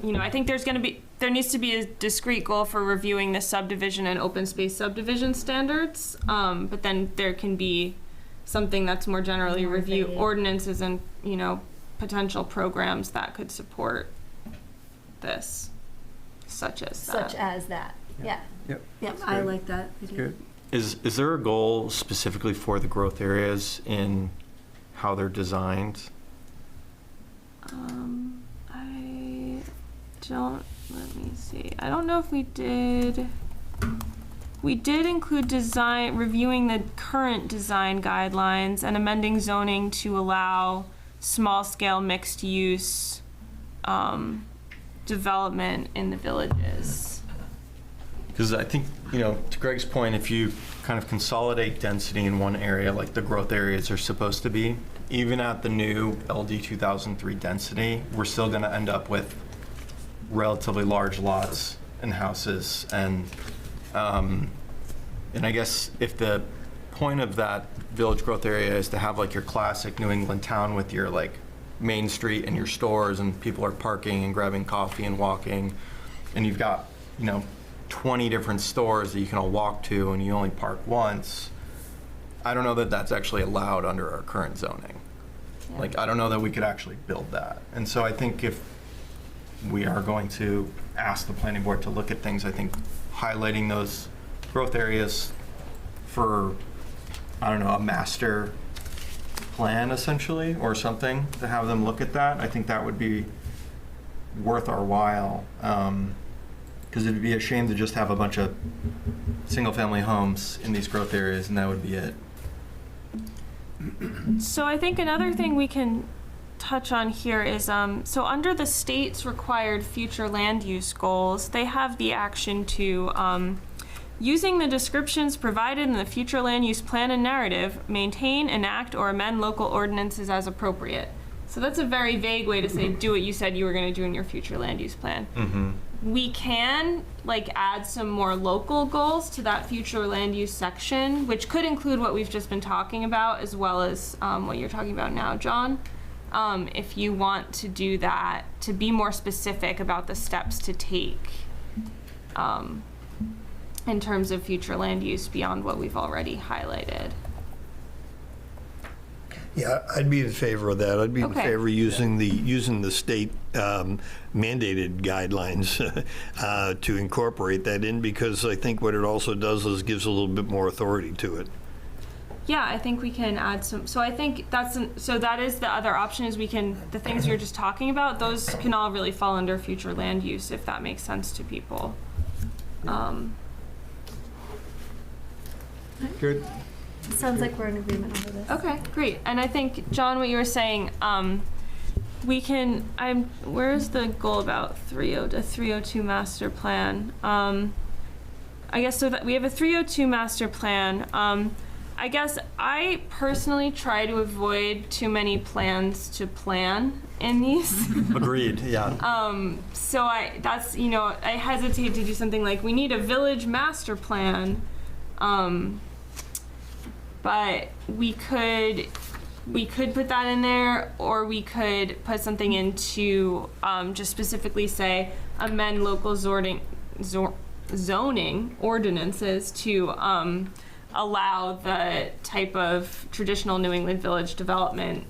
I think there needs to be a discrete goal for reviewing the subdivision and open space subdivision standards, but then there can be something that's more generally review ordinances and, potential programs that could support this, such as that. Yeah. Yep. Yep, I like that. Good. Is there a goal specifically for the growth areas in how they're designed? Let me see. I don't know if we did. We did include reviewing the current design guidelines and amending zoning to allow small-scale mixed-use development in the villages. Because I think, to Greg's point, if you kind of consolidate density in one area, like the growth areas are supposed to be, even at the new LD 2003 density, we're still going to end up with relatively large lots and houses. And I guess if the point of that village growth area is to have like your classic New England town with your like main street and your stores and people are parking and grabbing coffee and walking, and you've got 20 different stores that you can all walk to and you only park once, I don't know that that's actually allowed under our current zoning. Yeah. Like, I don't know that we could actually build that. And so I think if we are going to ask the planning board to look at things, I think highlighting those growth areas for, I don't know, a master plan essentially, or something, to have them look at that, I think that would be worth our while. Because it'd be a shame to just have a bunch of single-family homes in these growth areas and that would be it. So I think another thing we can touch on here is, so under the state's required future land use goals, they have the action to, using the descriptions provided in the future land use plan and narrative, maintain, enact, or amend local ordinances as appropriate. So that's a very vague way to say, do what you said you were going to do in your future land use plan. Mm-hmm. We can add some more local goals to that future land use section, which could include what we've just been talking about, as well as what you're talking about now, John. If you want to do that, to be more specific about the steps to take in terms of future land use beyond what we've already highlighted. Yeah, I'd be in favor of that. I'd be in favor of using the state mandated guidelines to incorporate that in, because I think what it also does is gives a little bit more authority to it. Yeah, I think we can add some, so I think so that is the other option is the things you're just talking about, those can all really fall under future land use, if that makes sense to people. Good. Sounds like we're in agreement over this. Okay, great. And I think, John, what you were saying, we can, where's the goal about 302 master plan? I guess so that we have a 302 master plan. I guess I personally try to avoid too many plans to plan in these. Agreed, yeah. So I hesitate to do something like, we need a village master plan. But we could put that in there, or we could put something into just specifically say amend local zoning ordinances to allow the type of traditional New England village development,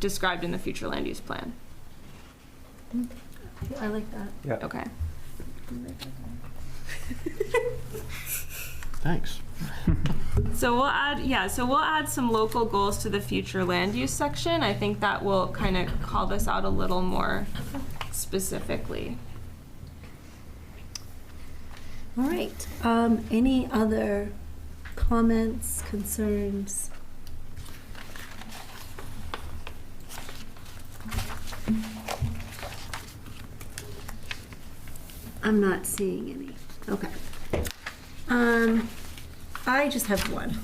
described in the future land use plan. I like that. Yeah. Okay. Thanks. So we'll add some local goals to the future land use section. I think that will kind of call this out a little more specifically. All right. Any other comments, concerns? I'm not seeing any. Okay. I just have one,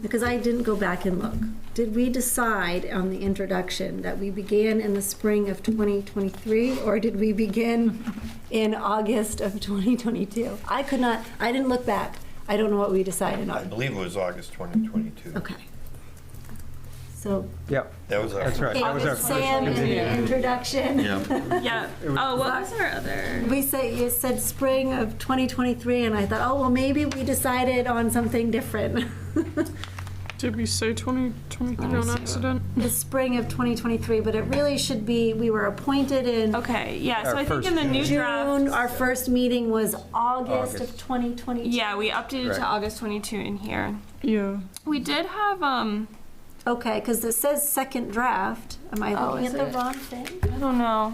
because I didn't go back and look. Did we decide on the introduction that we began in the spring of 2023, or did we begin in August of 2022? I didn't look back. I don't know what we decided I on. believe it was August 2022. Okay. So. Yep. That was our. That's right. That was our first Sam in committee. the introduction. Yeah. Yeah. Oh, what was our other? You said spring of 2023, and I thought, oh, well, maybe we decided on something different. Did we say 2023 on accident? The spring of 2023, but it really should be, we were appointed in Okay, yeah, so Our I think first in the new June. draft. Our first meeting was August of 2022. Yeah, we updated Right. to August 22 in here. Yeah. We did have, Okay, because it says second draft. Am I looking is at the it? wrong thing? I don't know.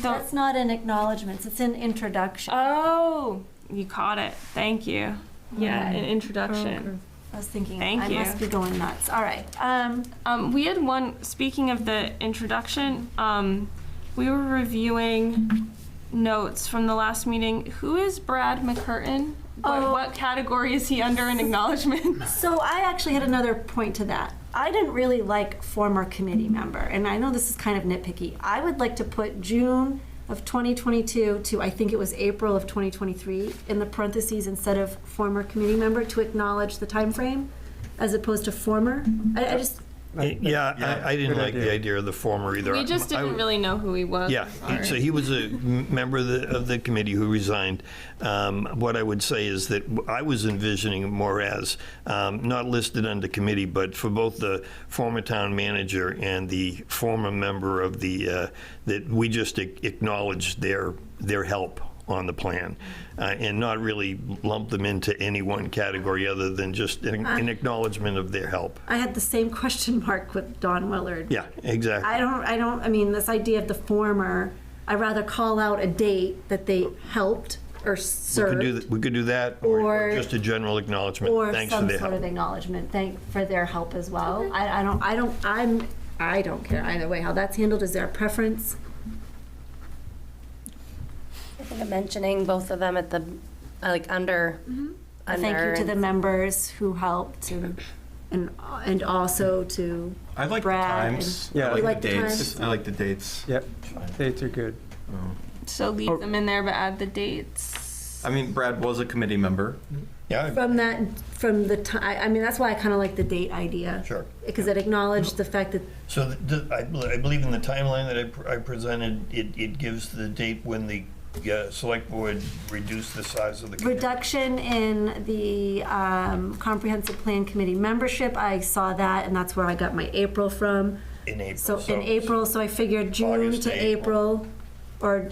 That's not in acknowledgements, it's in introduction. Oh, you caught it. Thank you. Yeah, Okay. an introduction. I was thinking, Thank I you. must be going nuts. All right. We had one, speaking of the introduction, we were reviewing notes from the last meeting. Who is Brad McCurtain? What category is he under in acknowledgement? So I actually had another point to that. I didn't really like former committee member, and I know this is kind of nitpicky. I would like to put June of 2022 to, I think it was April of 2023, in the parentheses instead of former committee member, to acknowledge the time frame, as opposed to former. I just, Yeah, I didn't Good like the idea. idea of the former either. We just didn't really know who he was. Yeah, so he was a member of the committee who resigned. What I would say is that I was envisioning it more as not listed under committee, but for both the former town manager and the former member of the, that we just acknowledged their help on the plan, and not really lump them into any one category other than just an acknowledgement of their help. I had the same question mark with Don Willard. Yeah, exactly. I mean, this idea of the former, I'd rather call out a date that they helped or served. We could do that, Or- or just a general acknowledgement. Or Thanks for some their sort help. of acknowledgement, for their help as well. I don't care either way how that's handled. Is there a preference? I think I'm mentioning both of them at the, under. A thank you to the members who helped and also to I like the Brad. times. Yeah. I You like like the the dates. times? I like the dates. Yep, dates are good. So leave them in there, but add the dates. I mean, Brad was a committee member. Yeah, From the time, I mean, that's why I kind of like the date idea. Sure. Because it acknowledged the fact that, so I believe in the timeline that I presented, it gives the date when the select board reduced the size of the committee. reduction in the comprehensive plan committee membership, I saw that, and that's where I got my April from. In April. So in April, so I figured June August to to April. or,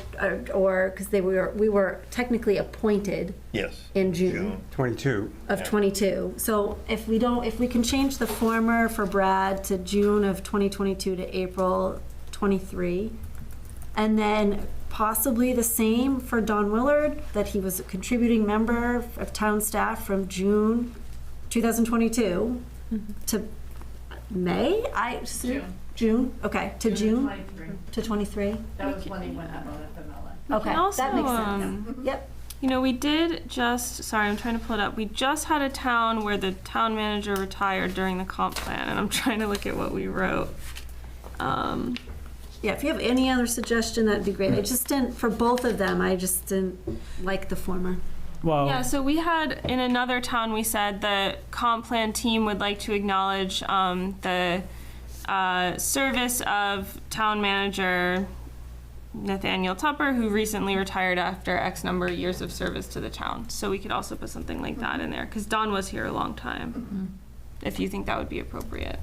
because we were technically appointed Yes. in June 22. of 22. So if we can change the former for Brad to June of 2022 to April 23, and then possibly the same for Don Willard, that he was a contributing member of town staff from June 2022 to May? June, okay, to June? To 23? That was when he went up on FMLA. Okay, that makes sense. Yep. You know, we did just, sorry, I'm trying to pull it up. We just had a town where the town manager retired during the comp plan, and I'm trying to look at what we wrote. Yeah, if you have any other suggestion, that'd be great. I just didn't, for both of them, I just didn't like the former. Well, Yeah, so we had, in another town, we said the comp plan team would like to acknowledge the service of town manager Nathaniel Tupper, who recently retired after X number of years of service to the town. So we could also put something like that in there, because Don was here a long time, if you think that would be appropriate.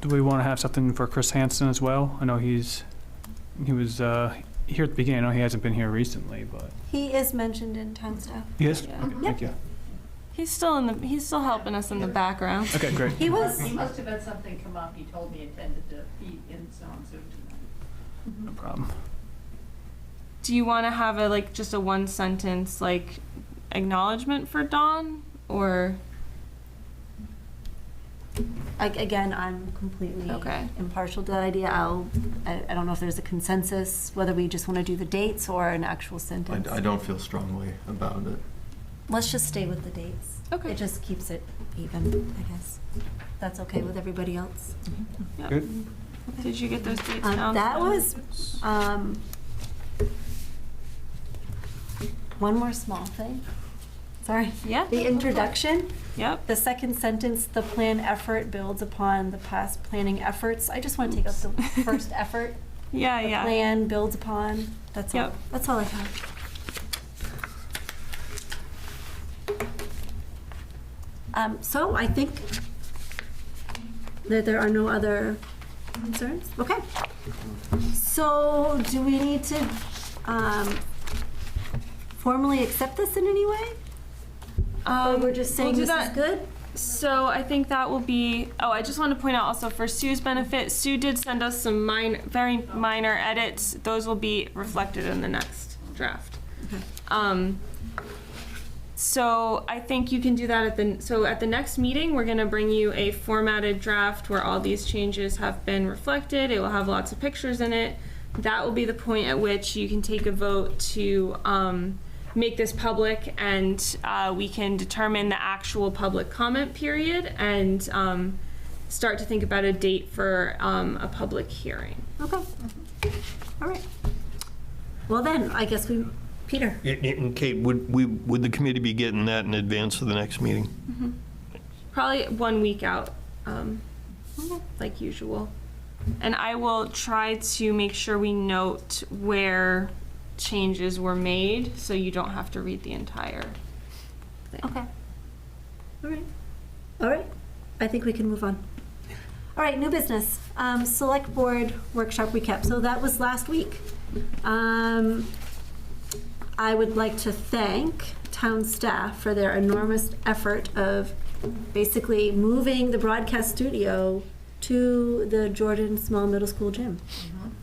do we want to have something for Chris Hansen as well? I know he was here at the beginning. I know he hasn't been here recently, but He is mentioned in town staff. yes. Yeah. Okay, thank you. He's still helping us in the background. Okay, great. He was. He must have had something come up. He told me he intended to be in on Zoom tonight. No problem. Do you want to have just a one sentence acknowledgement for Don, or? Again, I'm completely Okay. impartial to that idea. I don't know if there's a consensus, whether we just want to do the dates or an actual sentence. I don't feel strongly about it. Let's just stay with the dates. Okay. It just keeps it even, I guess. That's okay with everybody else? Yep. Good. Did you get those dates down? That was, one more small thing. Sorry. Yeah. The introduction. Yep. The second sentence, the plan effort builds upon the past planning efforts. I just want to take out the first effort. Yeah, The yeah. plan builds upon. That's all. Yep. That's all I have. So I think that there are no other concerns. Okay. So do we need to formally accept this in any way? Or we're just saying we'll do this is that. good? So I think that will be, I just want to point out also for Sue's benefit, Sue did send us some very minor edits. Those will be reflected in the next draft. Okay. So I think you can do that at the next meeting, we're gonna bring you a formatted draft where all these changes have been reflected. It will have lots of pictures in it. That will be the point at which you can take a vote to make this public, and we can determine the actual public comment period and start to think about a date for a public hearing. Okay. All right. Well then, I guess Peter. And Kate, would the committee be getting that in advance of the next meeting? Probably 1 week out, like usual. And I will try to make sure we note where changes were made, so you don't have to read the entire thing. Okay. All right. All right. I think we can move on. All right, new business. Select board workshop recap. So that was last week. I would like to thank town staff for their enormous effort of basically moving the broadcast studio to the Jordan Small Middle School gym.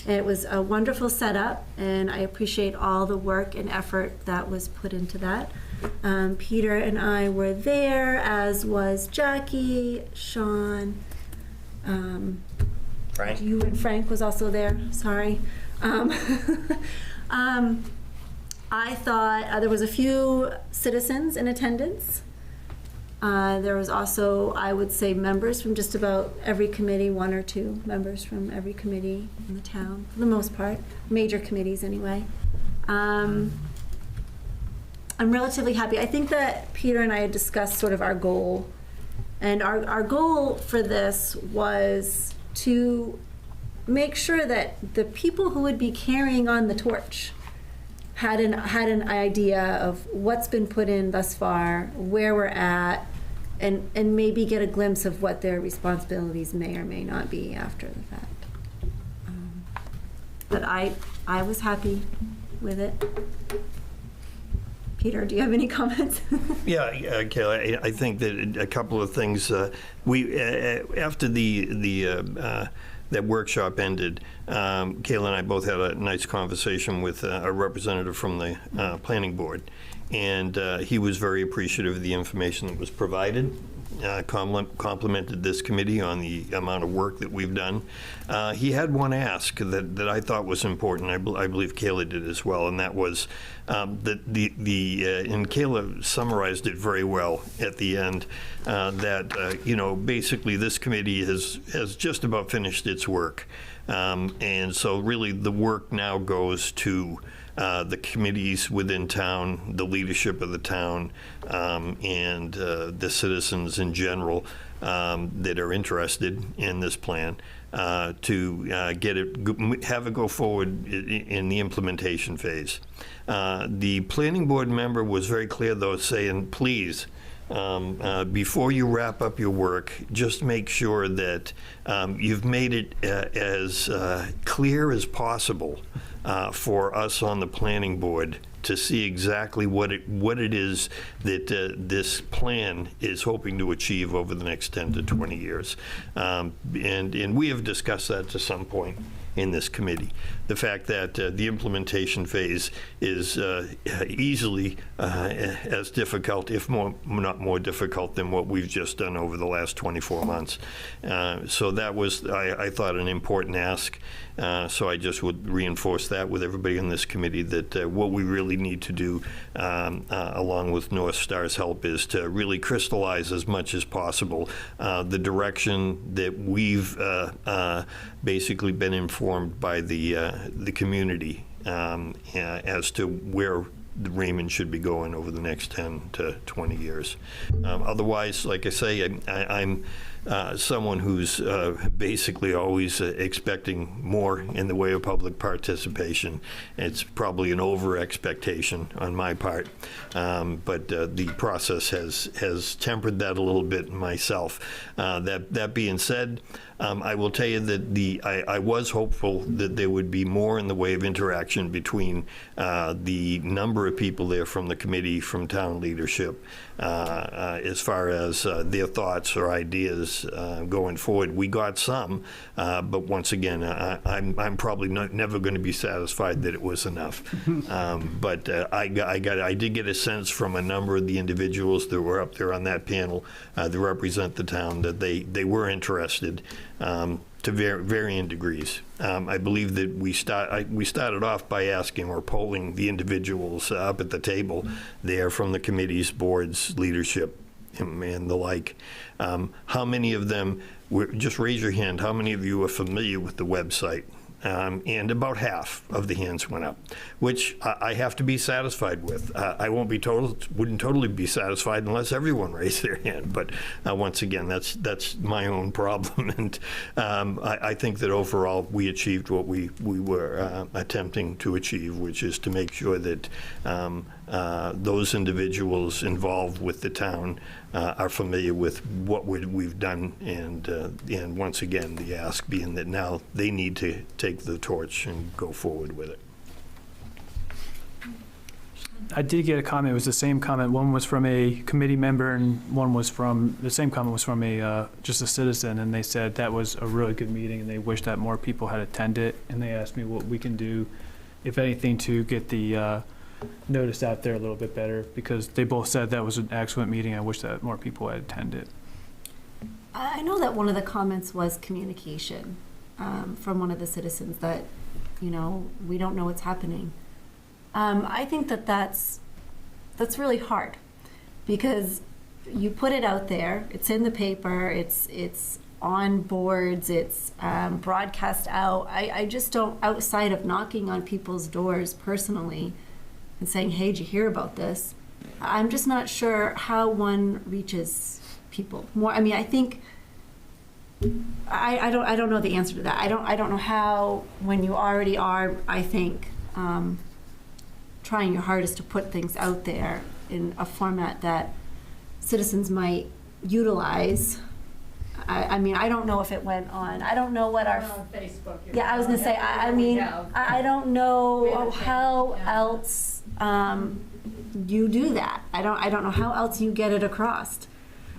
It was a wonderful setup, and I appreciate all the work and effort that was put into that. Peter and I were there, as was Jackie, Sean, Frank? You and Frank was also there, sorry. I thought there was a few citizens in attendance. There was also, I would say, members from just about every committee, 1 or 2 members from every committee in the town, for the most part, major committees anyway. I'm relatively happy. I think that Peter and I had discussed sort of our goal, and our goal for this was to make sure that the people who would be carrying on the torch had an idea of what's been put in thus far, where we're at, and maybe get a glimpse of what their responsibilities may or may not be after the fact. but I was happy with it. Peter, do you have any comments? Yeah, Kayla, I think that a couple of things. We after that workshop ended, Kayla and I both had a nice conversation with a representative from the planning board, and he was very appreciative of the information that was provided. Complimented this committee on the amount of work that we've done. He had one ask that I thought was important. I believe Kayla did as well, and that was that and Kayla summarized it very well at the end. That basically this committee has just about finished its work, and so really the work now goes to the committees within town, the leadership of the town, and the citizens in general that are interested in this plan to have it go forward in the implementation phase. The planning board member was very clear, though, saying, please, before you wrap up your work, just make sure that you've made it as clear as possible for us on the planning board to see exactly what it is that this plan is hoping to achieve over the next 10 to 20 years. And we have discussed that to some point in this committee. The fact that the implementation phase is easily as difficult, if not more difficult, than what we've just done over the last 24 months. So that was, I thought, an important ask. So I just would reinforce that with everybody in this committee, that what we really need to do, along with North Star's help, is to really crystallize as much as possible the direction that we've basically been informed by the community as to where the Raymond should be going over the next 10 to 20 years. Otherwise, like I say, I'm someone who's basically always expecting more in the way of public participation. It's probably an over-expectation on my part, but the process has tempered that a little bit myself. That being said, I will tell you that I was hopeful that there would be more in the way of interaction between the number of people there from the committee, from town leadership, as far as their thoughts or ideas going forward. We got some, but once again, I'm probably never going to be satisfied that it was enough. But I did get a sense from a number of the individuals that were up there on that panel that represent the town that they were interested to varying degrees. I believe that we started off by asking or polling the individuals up at the table there from the committees, boards, leadership, and the like. How many of them just raise your hand, how many of you are familiar with the website? And about half of the hands went up, which I have to be satisfied with. I wouldn't totally be satisfied unless everyone raised their hand. But once again, that's my own problem. And I think that overall we achieved what we were attempting to achieve, which is to make sure that those individuals involved with the town are familiar with what we've done, and once again, the ask being that now they need to take the torch and go forward with it. I did get a comment. It was the same comment. One was from a committee member, and the same comment was from just a citizen, and they said that was a really good meeting, and they wish that more people had attended, and they asked me what we can do, if anything, to get the notice out there a little bit better, because they both said that was an excellent meeting. I wish that more people had attended. I know that one of the comments was communication from one of the citizens, that, we don't know what's happening. I think that's really hard, because you put it out there, it's in the paper, it's on boards, it's broadcast out. I just don't, outside of knocking on people's doors personally and saying, hey, did you hear about this? I'm just not sure how one reaches people more. I mean, I think, I don't know the answer to that. I don't know how, when you already are, I think, trying your hardest to put things out there in a format that citizens might utilize. I mean, I don't know if it went on. I don't know what our. On Facebook. Yeah, I was gonna say, I mean, I don't know how else you do that. I don't know how else you get it across.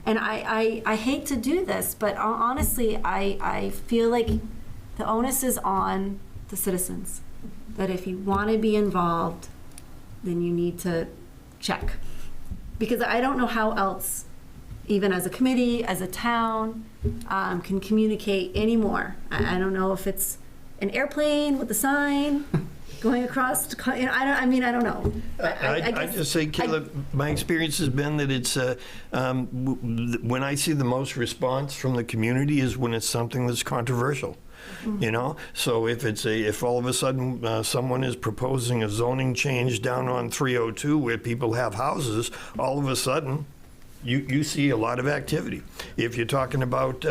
And I hate to do this, but honestly, I feel like the onus is on the citizens. That if you want to be involved, then you need to check. Because I don't know how else, even as a committee, as a town, can communicate anymore. I don't know if it's an airplane with a sign going across, I don't know. I just say, Caleb, my experience has been that it's, when I see the most response from the community is when it's something that's controversial. You know, so if all of a sudden someone is proposing a zoning change down on 302 where people have houses, all of a sudden you see a lot of activity. If you're talking about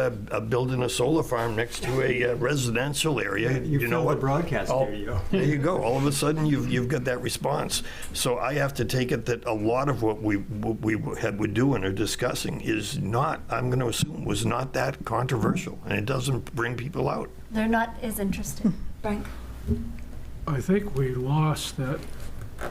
building a solar farm next to a residential area, you know what? The broadcast studio. There you go. All of a sudden you've got that response. So I have to take it that a lot of what we're doing or discussing is not, I'm going to assume, was not that controversial, and it doesn't bring people out. They're not as interested. Frank? I think we lost that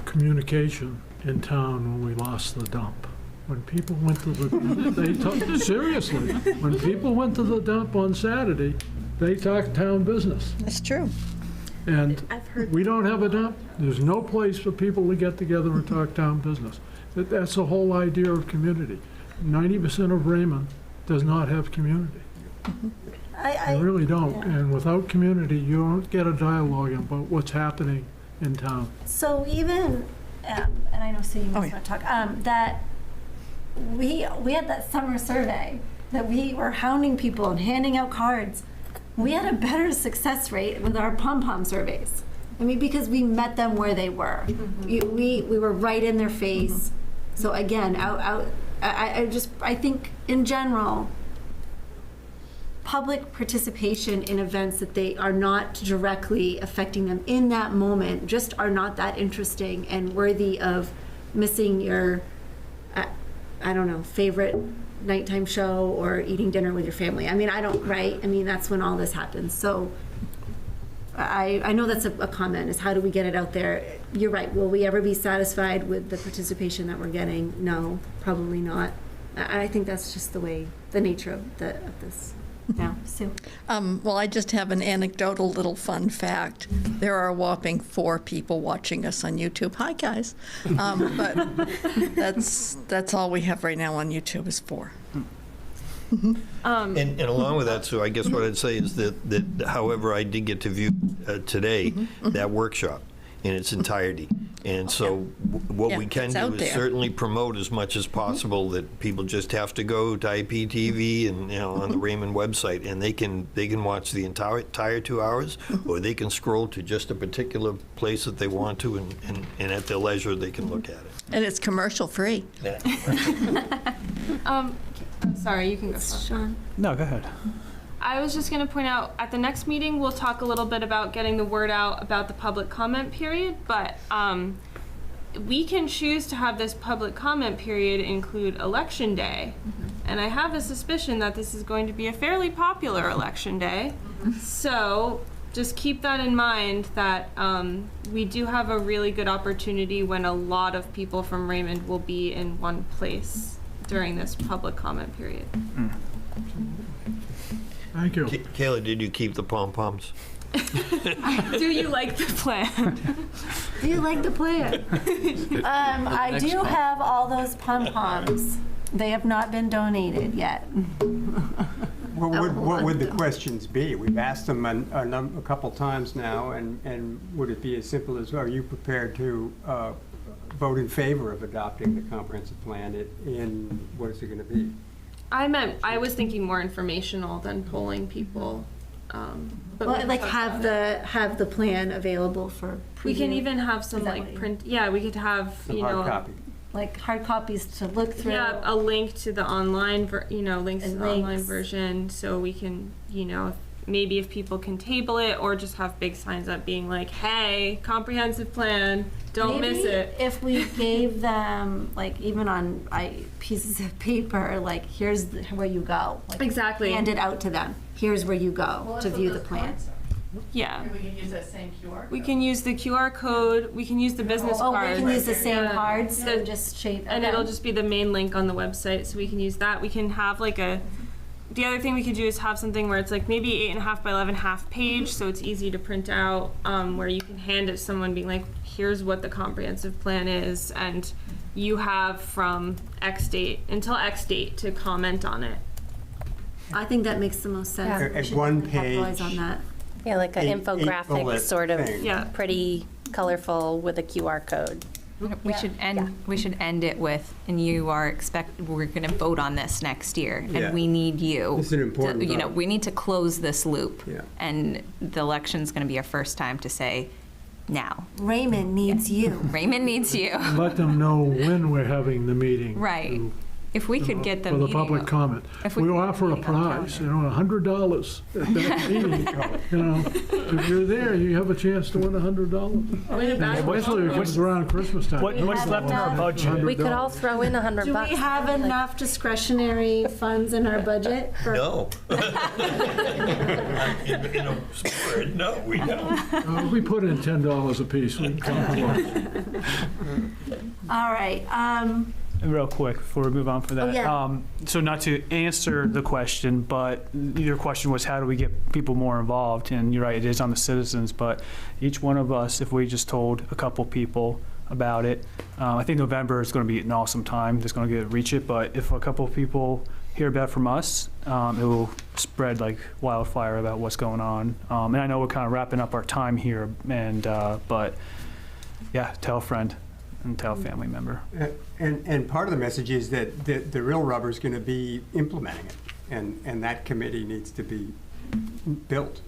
communication in town when we lost the dump. When people went to the, seriously, when people went to the dump on Saturday, they talked town business. That's true. And we don't have a dump. There's no place for people to get together and talk town business. That's the whole idea of community. 90% of Raymond does not have community. They really don't. Yeah. And without community, you don't get a dialogue about what's happening in town. So even, and I know Sue, you want to talk, that we had that summer survey that we were hounding people and handing out cards. We had a better success rate with our pom-pom surveys. I mean, because we met them where they were. We were right in their face. So again, I think in general, public participation in events that they are not directly affecting them in that moment just are not that interesting and worthy of missing your, I don't know, favorite nighttime show or eating dinner with your family. I mean, right? I mean, that's when all this happens. So I know that's a comment, is how do we get it out there? You're right. Will we ever be satisfied with the participation that we're getting? No, probably not. I think that's just the nature of this. Now, Sue. Well, I just have an anecdotal little fun fact. There are a whopping 4 people watching us on YouTube. Hi, guys. But that's all we have right now on YouTube is 4. And along with that, Sue, I guess what I'd say is that however, I did get to view today that workshop in its entirety. And so what we can do is certainly promote as much as possible that people just have to go to IPTV and on the Raymond website, and they can watch the entire 2 hours, or they can scroll to just a particular place that they want to, and at their leisure they can look at it. And it's commercial free. Yeah. Sorry, you can go, Sean. No, go ahead. I was just going to point out, at the next meeting, we'll talk a little bit about getting the word out about the public comment period, but we can choose to have this public comment period include Election Day. And I have a suspicion that this is going to be a fairly popular Election Day. So just keep that in mind, that we do have a really good opportunity when a lot of people from Raymond will be in one place during this public comment period. Thank you. Kayla, did you keep the pom-poms? Do you like the plan? Do you like the plan? I do have all those pom-poms. They have not been donated yet. What would the questions be? We've asked them a couple times now, and would it be as simple as, are you prepared to vote in favor of adopting the comprehensive plan? What is it going to be? I was thinking more informational than polling people. But well, like have the plan available for preview. We can even have some like print. Yeah, we could have hard copy. Like hard copies to look through. Yeah, a link to the online links to the online version, so we can maybe if people can table it or just have big signs up being like, hey, comprehensive plan, don't miss Maybe it. if we gave them, like, even on pieces of paper, like, here's where you go. Like, Exactly. hand it out to them. Here's where you go to view the plan. Yeah. We can use that same QR We can use the QR code, we can use the business Oh, we cards. can use the same cards The- and just shape. And okay. it'll just be the main link on the website, so we can use that. We can have like the other thing we could do is have something where it's like maybe 8.5 by 11 half page, so it's easy to print out, where you can hand it to someone being like, here's what the comprehensive plan is, and you have from X date until X date to comment on it. I think that makes the most sense. Yeah. We At should one capitalize page, on that. Yeah, like an Eight infographic, bullet sort of thing. Yeah. pretty colorful with a QR code. We should end it with, and we're gonna vote on this next year, Yeah. and we need you. It's an important to- vote. we need to close this loop. Yeah. And the election's gonna be our first time to say, now. Raymond needs you. Raymond needs you. Let them know when we're having the meeting. Right. If we could get the For the meeting. public comment. If We we could offer a get the meeting on prize, $100 at that meeting. If you're there, you have a chance to win $100. Especially if it's around Christmas time. What's left in our budget? We could all throw in $100. Do we have enough discretionary funds in our budget? No. In a spirit, no, we don't. We put in $10 apiece. We can come close. All right, Real quick, before we move on for that. Oh, yeah. So not to answer the question, but your question was how do we get people more involved? And you're right, it is on the citizens, but each one of us, if we just told a couple people about it, I think November is going to be an awesome time. It's going to reach it, but if a couple people hear about it from us, it will spread like wildfire about what's going on. And I know we're kind of wrapping up our time here, and but yeah, tell a friend and tell a family member. And part of the message is that the real rubber is going to be implementing it, and that committee needs to be built.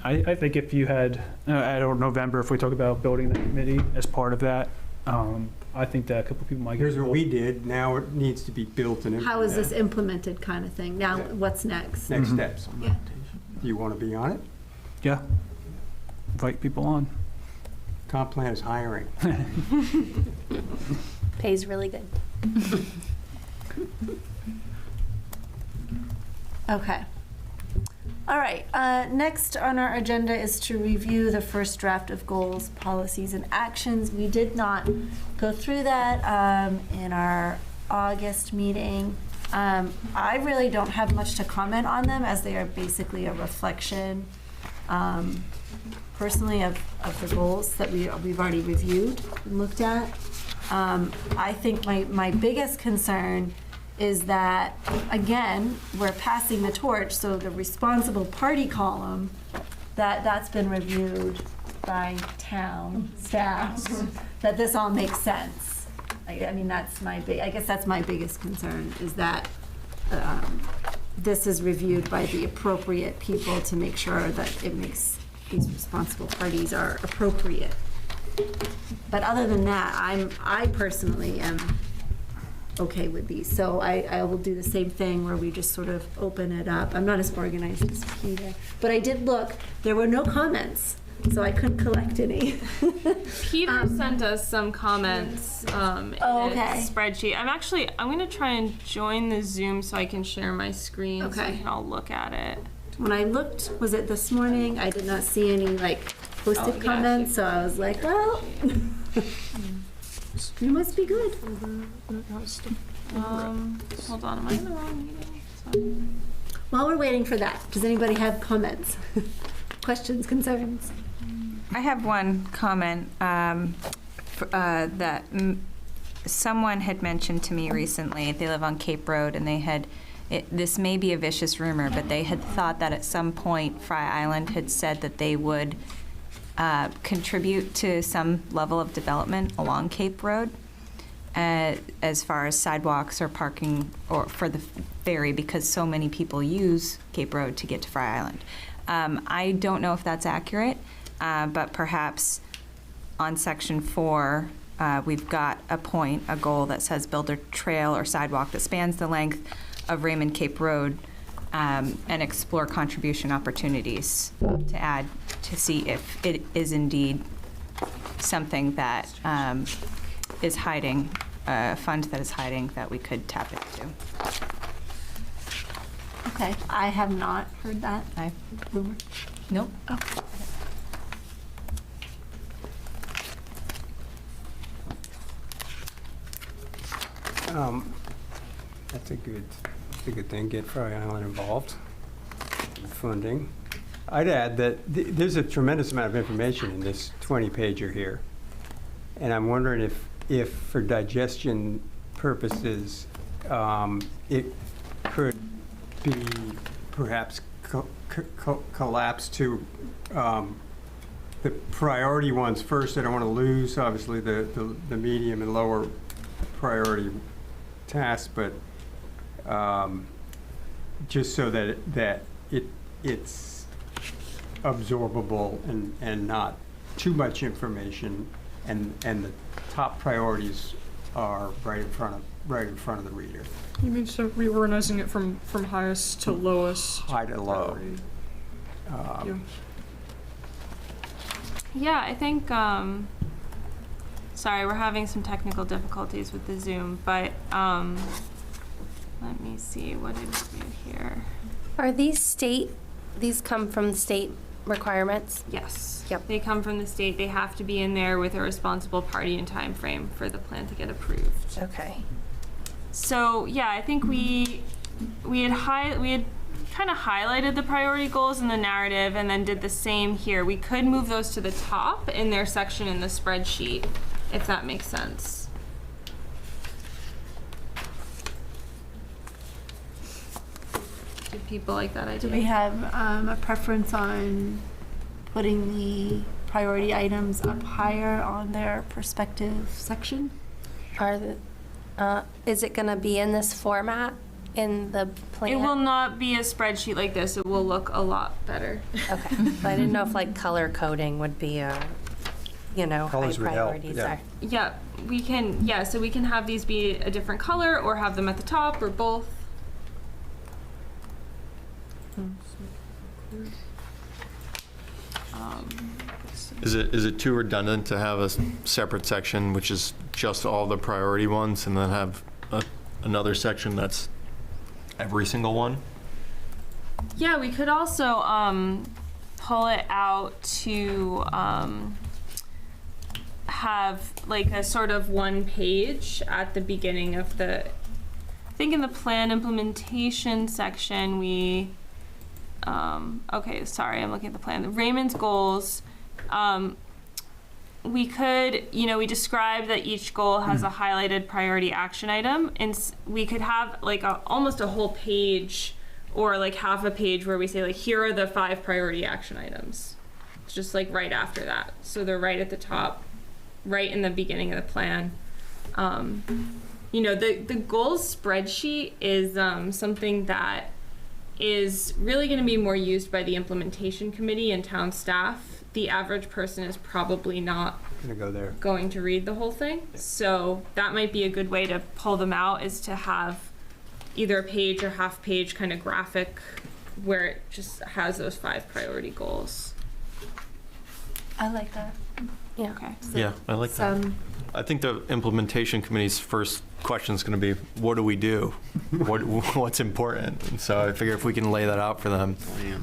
I think if you had, at November, if we talk about building the committee as part of that, I think that a couple people might get Here's what we involved. did, now it needs to be built and implemented. how is this implemented kind of thing? Now, what's next? Next steps. Yeah. Do you want to be on it? Yeah. Invite people on. Comp plan is hiring. Pays really good. Okay. All right, next on our agenda is to review the first draft of goals, policies, and actions. We did not go through that in our August meeting. I really don't have much to comment on them, as they are basically a reflection, personally, of the goals that we've already reviewed and looked at. I think my biggest concern is that, again, we're passing the torch, so the responsible party column, that's been reviewed by town staff, that this all makes sense. I mean, that's I guess that's my biggest concern, is that this is reviewed by the appropriate people to make sure that it makes these responsible parties are appropriate. But other than that, I personally am okay with these. So I will do the same thing where we just sort of open it up. I'm not as organized as Peter, but I did look. There were no comments, so I couldn't collect any. Peter sent us some comments in okay. a spreadsheet. I'm going to try and join the Zoom so I can share my screen so we can all look at it. When I looked, was it this morning? I did not see any posted comments, so I was like, well, you must be good. Hold on, am I in the wrong meeting? While we're waiting for that, does anybody have comments, questions, concerns? I have one comment that someone had mentioned to me recently. They live on Cape Road, and they had, this may be a vicious rumor, but they had thought that at some point Fry Island had said that they would contribute to some level of development along Cape Road as far as sidewalks or parking or for the ferry, because so many people use Cape Road to get to Fry Island. I don't know if that's accurate, but perhaps on Section 4, we've got a goal that says build a trail or sidewalk that spans the length of Raymond Cape Road and explore contribution opportunities to add, to see if it is indeed something that is hiding, a fund that is hiding that we could tap into. Okay, I have not heard that rumor. Nope. Oh. That's a good thing, get Frog Island involved in funding. I'd add that there's a tremendous amount of information in this 20-pager here. And I'm wondering if for digestion purposes, it could be perhaps collapsed to the priority ones first. I don't want to lose, obviously, the medium and lower priority tasks, but just so that it's absorbable and not too much information, and the top priorities are right in front of the reader. You mean so reorganizing it from highest to lowest? High to low. Yeah, I think, sorry, we're having some technical difficulties with the Zoom, but let me see, what did we do here? Are these come from state requirements? Yes. Yep. They come from the state. They have to be in there with a responsible party and time frame for the plan to get approved. Okay. So yeah, I think we had kind of highlighted the priority goals in the narrative and then did the same here. We could move those to the top in their section in the spreadsheet, if that makes sense. Do people like that idea? Do we have a preference on putting the priority items up higher on their perspective section? Is it going to be in this format in the plan? It will not be a spreadsheet like this. It will look a lot better. Okay. But I didn't know if like color coding would be a, high Colors would help, priorities. yeah. Yeah, we can, so we can have these be a different color or have them at the top or both. Is it too redundant to have a separate section which is just all the priority ones and then have another section that's every single one? Yeah, we could also pull it out to have like a sort of one page at the beginning of I think in the plan implementation section we, okay, sorry, I'm looking at the plan. Raymond's goals, we could, we describe that each goal has a highlighted priority action item, and we could have like almost a whole page or like half a page where we say like, here are the 5 priority action items. It's just like right after that. So they're right at the top, right in the beginning of the plan. The goals spreadsheet is something that is really going to be more used by the implementation committee and town staff. The average person is probably not going to read the whole thing. So that might be a good way to pull them out, is to have either a page or half page kind of graphic where it just has those 5 priority goals. I like that. Yeah. Okay. Yeah, I like that. I think the implementation committee's first question is going to be, what do we do? What's important? And so I figure if we can lay that out for them,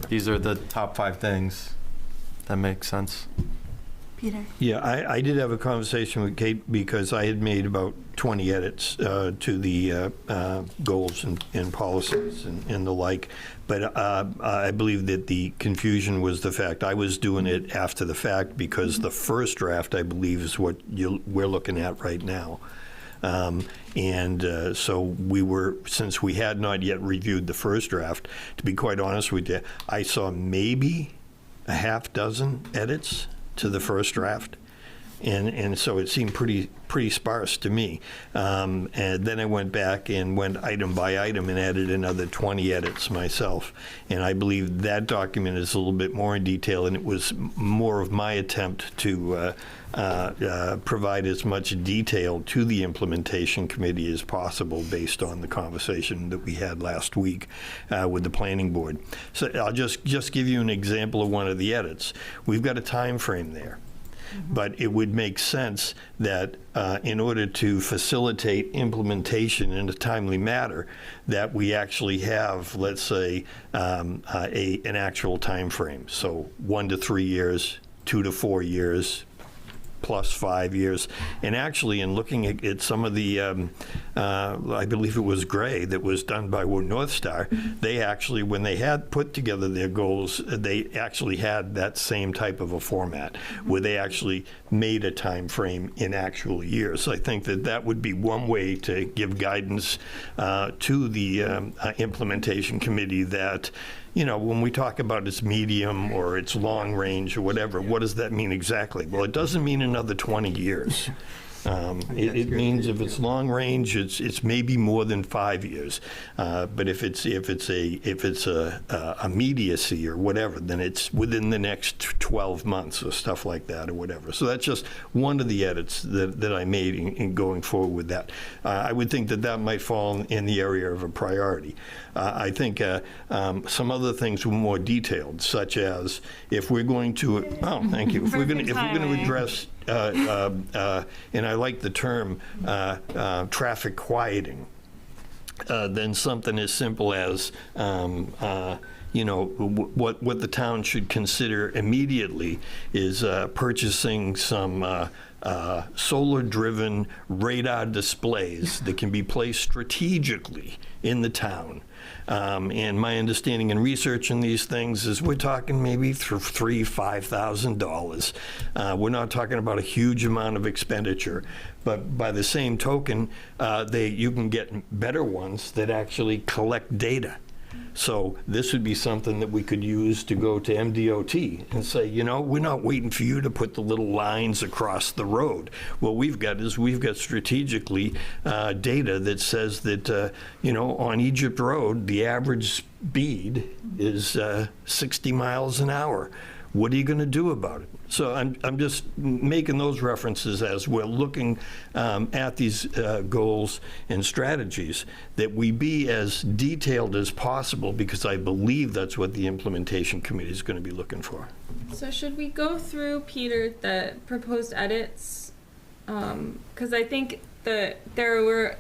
these are the top 5 things. That makes sense. Peter? Yeah, I did have a conversation with Kate because I had made about 20 edits to the goals and policies and the like. But I believe that the confusion was the fact I was doing it after the fact, because the first draft, I believe, is what we're looking at right now. So we were, since we had not yet reviewed the first draft, to be quite honest with you, I saw maybe a half dozen edits to the first draft. And so it seemed pretty sparse to me. And then I went back and went item by item and added another 20 edits myself. And I believe that document is a little bit more in detail, and it was more of my attempt to provide as much detail to the implementation committee as possible based on the conversation that we had last week with the planning board. So I'll just give you an example of one of the edits. We've got a time frame there. But it would make sense that in order to facilitate implementation in a timely manner, that we actually have, let's say, an actual time frame. So 1 to 3 years, 2 to 4 years, plus 5 years. And actually, in looking at some of the, I believe it was Gray that was done by North Star, they actually, when they had put together their goals, they actually had that same type of a format where they actually made a time frame in actual years. So I think that that would be one way to give guidance to the implementation committee that, you know, when we talk about its medium or its long range or whatever, what does that mean exactly? Well, it doesn't mean another 20 years. It means if it's long range, it's maybe more than 5 years. But if it's a immediacy or whatever, then it's within the next 12 months or stuff like that or whatever. So that's just one of the edits that I made in going forward with that. I would think that might fall in the area of a priority. I think some other things were more detailed, such as if we're going to, thank you. If we're going to address, and I like the term traffic quieting, then something as simple as, you know, what the town should consider immediately is purchasing some solar-driven radar displays that can be placed strategically in the town. And my understanding and research in these things is we're talking maybe $3,000–$5,000. We're not talking about a huge amount of expenditure, but by the same token, you can get better ones that actually collect data. So this would be something that we could use to go to MDOT and say, you know, we're not waiting for you to put the little lines across the road. What we've got strategically data that says that, you know, on Egypt Road, the average speed is 60 miles an hour. What are you going to do about it? So I'm just making those references as we're looking at these goals and strategies, that we be as detailed as possible, because I believe that's what the implementation committee is going to be looking for. So should we go through, Peter, the proposed edits? Because I think they were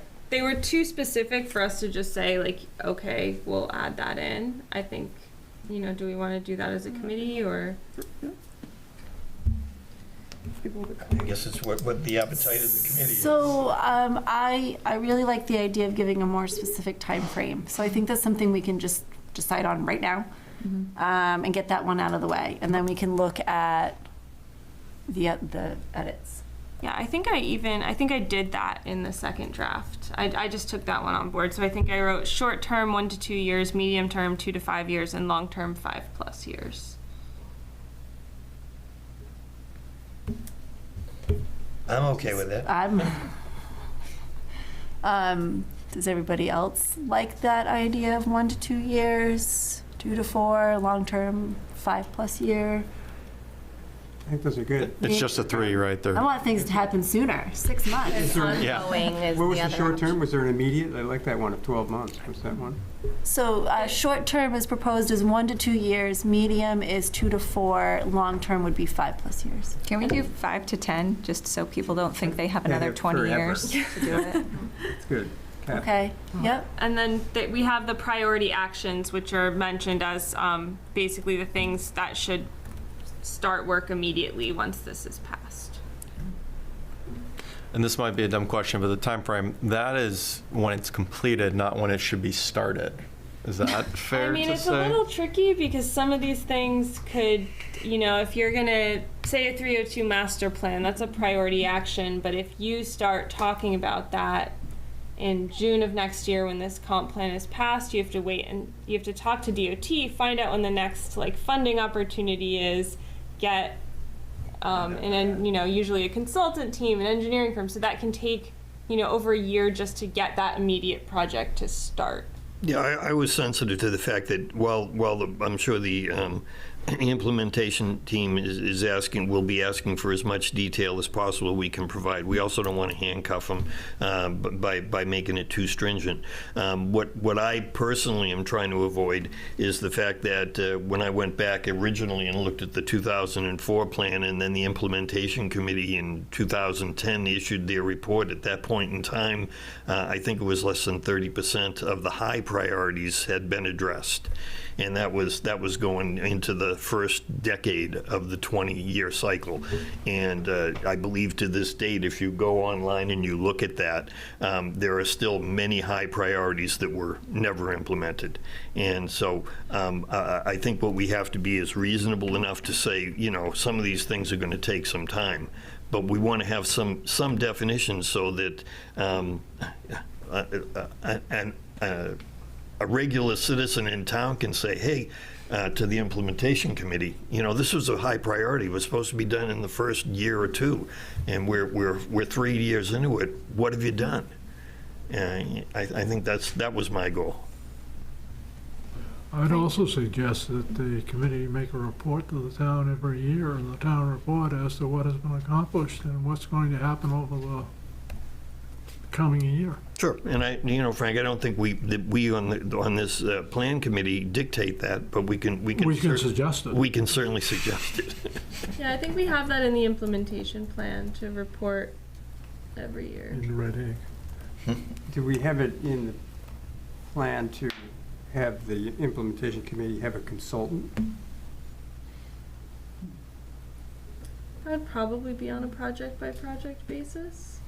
too specific for us to just say, like, okay, we'll add that in. I think, you know, do we want to do that as a committee, or? I guess it's what the appetite of the committee is. So I really like the idea of giving a more specific time frame. So I think that's something we can just decide on right now, and get that one out of the way, and then we can look at the edits. Yeah, I think I did that in the second draft. I just took that one on board. So I think I wrote short term 1 to 2 years, medium term 2 to 5 years, and long term 5+ years. I'm okay with that. Does everybody else like that idea of 1 to 2 years, 2 to 4, long term 5+ year? I think those are good. It's just a 3 right there. I want things to happen sooner, 6 months. Ongoing is What was the the other short option. term? Was there an immediate? I like that one of 12 months. Was that one? So short term is proposed as 1 to 2 years, medium is 2 to 4, long term would be 5+ years. Can we do 5 to 10, just so people don't think they have another 20 forever. years to do it? That's good. Okay, yep. And then we have the priority actions, which are mentioned as basically the things that should start work immediately once this is passed. And this might be a dumb question, but the time frame, that is when it's completed, not when it should be started. Is that fair to say? I mean, it's a little tricky because some of these things could, you know, if you're going to say a 302 master plan, that's a priority action. But if you start talking about that in June of next year when this comp plan is passed, you have to wait and you have to talk to DOT, find out when the next like funding opportunity is, get and then, usually a consultant team, an engineering firm, so that can take, over a year just to get that immediate project to start. Yeah, I was sensitive to the fact that while I'm sure the implementation team will be asking for as much detail as possible we can provide. We also don't want to handcuff them by making it too stringent. What I personally am trying to avoid is the fact that when I went back originally and looked at the 2004 plan, and then the implementation committee in 2010 issued their report, at that point in time, I think it was less than 30% of the high priorities had been addressed. And that was going into the first decade of the 20-year cycle. And I believe to this date, if you go online and you look at that, there are still many high priorities that were never implemented. And so I think what we have to be is reasonable enough to say, some of these things are going to take some time. But we want to have some definition so that a regular citizen in town can say, hey, to the implementation committee, this was a high priority. It was supposed to be done in the first year or two, and we're 3 years into it. What have you done? I think that was my goal. I'd also suggest that the committee make a report to the town every year in the town report as to what has been accomplished and what's going to happen over the coming year. Sure, and Frank, I don't think we on this plan committee dictate that, but we can suggest it. We can certainly suggest it. Yeah, I think we have that in the implementation plan to report every year. In red ink. Do we have it in the plan to have the implementation committee have a consultant? I'd probably be on a project-by-project basis.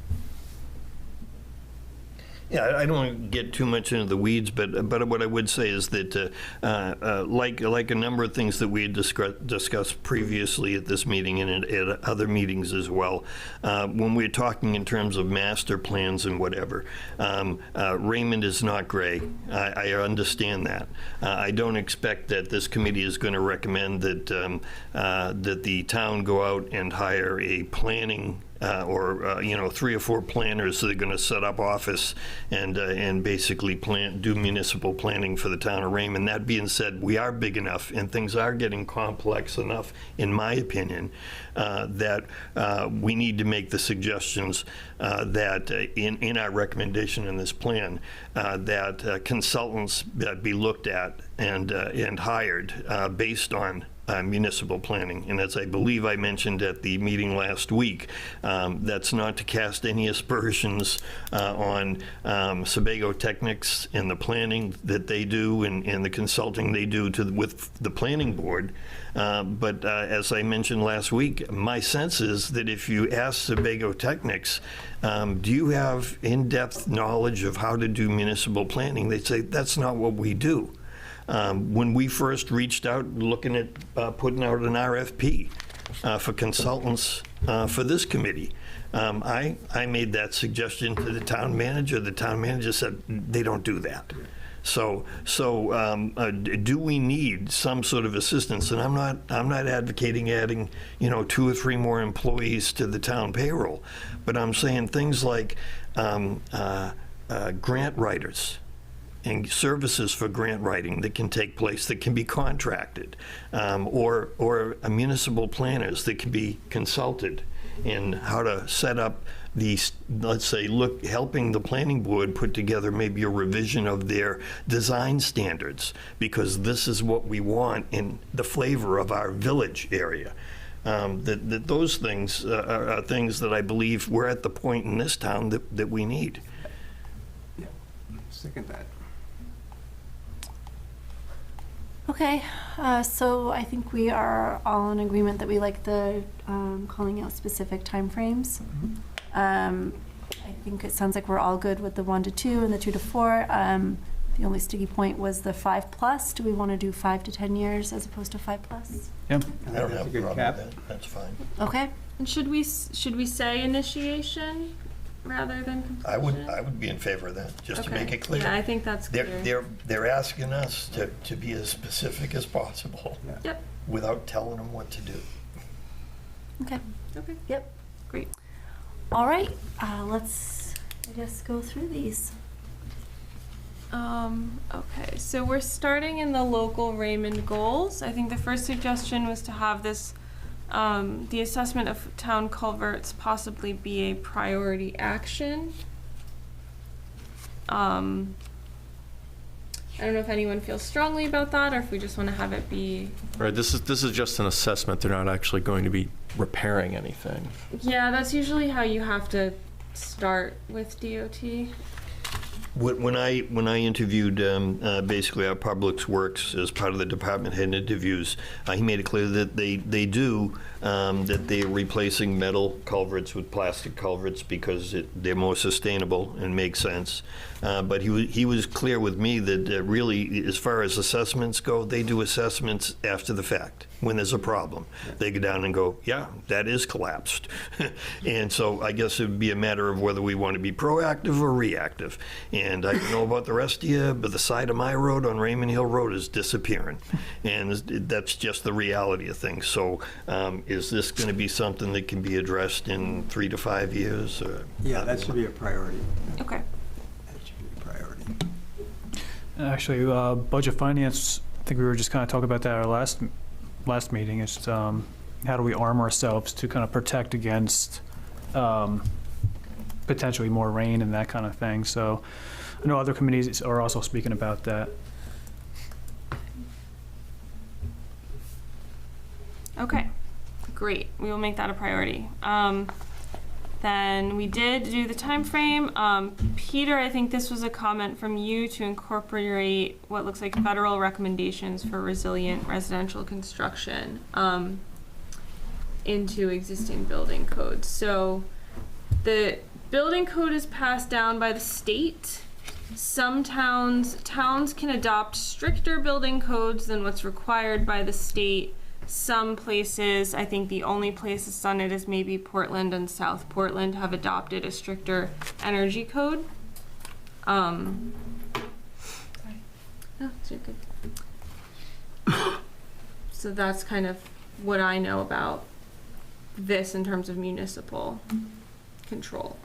Yeah, I don't want to get too much into the weeds, but what I would say is that, like a number of things that we had discussed previously at this meeting and at other meetings as well, when we're talking in terms of master plans and whatever, Raymond is not gray. I understand that. I don't expect that this committee is going to recommend that that the town go out and hire a planning or 3 or 4 planners that are going to set up office and basically do municipal planning for the town of Raymond. That being said, we are big enough and things are getting complex enough, in my opinion, that we need to make the suggestions that in our recommendation in this plan that consultants be looked at and hired based on municipal planning. And as I believe I mentioned at the meeting last week, that's not to cast any aspersions on Sebago Technics and the planning that they do and the consulting they do with the planning board. But as I mentioned last week, my sense is that if you ask Sebago Technics, do you have in-depth knowledge of how to do municipal planning? They'd say, that's not what we do. When we first reached out looking at putting out an RFP for consultants for this committee, I made that suggestion to the town manager. The town manager said they don't do that. So do we need some sort of assistance? And I'm not advocating adding 2 or 3 more employees to the town payroll, but I'm saying things like grant writers and services for grant writing that can take place, that can be contracted, or municipal planners that can be consulted in how to set up these, let's say, helping the planning board put together maybe a revision of their design standards, because this is what we want in the flavor of our village area. That those things are things that I believe we're at the point in this town that we need. Yeah, second that. Okay, so I think we are all in agreement that we like the calling out specific timeframes. I think it sounds like we're all good with the 1 to 2 and the 2 to 4. The only sticky point was the 5+. Do we want to do 5 to 10 years as opposed to 5+? Yeah, I don't have a problem with that. That's fine. Okay. And should we say initiation rather than completion? I would be in favor of that, just to make it clear. Yeah, I think that's clear. They're asking us to be as specific as possible. Yep. Without telling them what to do. Okay. Okay. Yep. Great. All right, let's, I guess, go through these. Okay, so we're starting in the local Raymond goals. I think the first suggestion was to have this, the assessment of town culverts possibly be a priority action. I don't know if anyone feels strongly about that, or if we just want to have it be. Right, this is just an assessment. They're not actually going to be repairing anything. Yeah, that's usually how you have to start with DOT. When I interviewed basically our Public Works as part of the department head interviews, he made it clear that they do, that they're replacing metal culverts with plastic culverts because they're more sustainable and make sense. But he was clear with me that really, as far as assessments go, they do assessments after the fact, when there's a problem. They go down and go, yeah, that is collapsed. And so I guess it would be a matter of whether we want to be proactive or reactive. And I don't know about the rest of you, but the side of my road on Raymond Hill Road is disappearing. And that's just the reality of things. So is this going to be something that can be addressed in 3 to 5 years? Or Yeah, that should be a priority. Okay. That should be a priority. Actually, budget finance, I think we were just kind of talking about that at our last meeting. Is how do we arm ourselves to kind of protect against potentially more rain and that kind of thing. So I know other committees are also speaking about that. Okay, great. We will make that a priority. Then we did do the time frame. Peter, I think this was a comment from you to incorporate what looks like federal recommendations for resilient residential construction into existing building codes. So the building code is passed down by the state. Some towns can adopt stricter building codes than what's required by the state. Some places, I think the only place that's done it is maybe Portland and South Portland, have adopted a stricter energy code. No, it's good. So that's kind of what I know about this in terms of municipal control.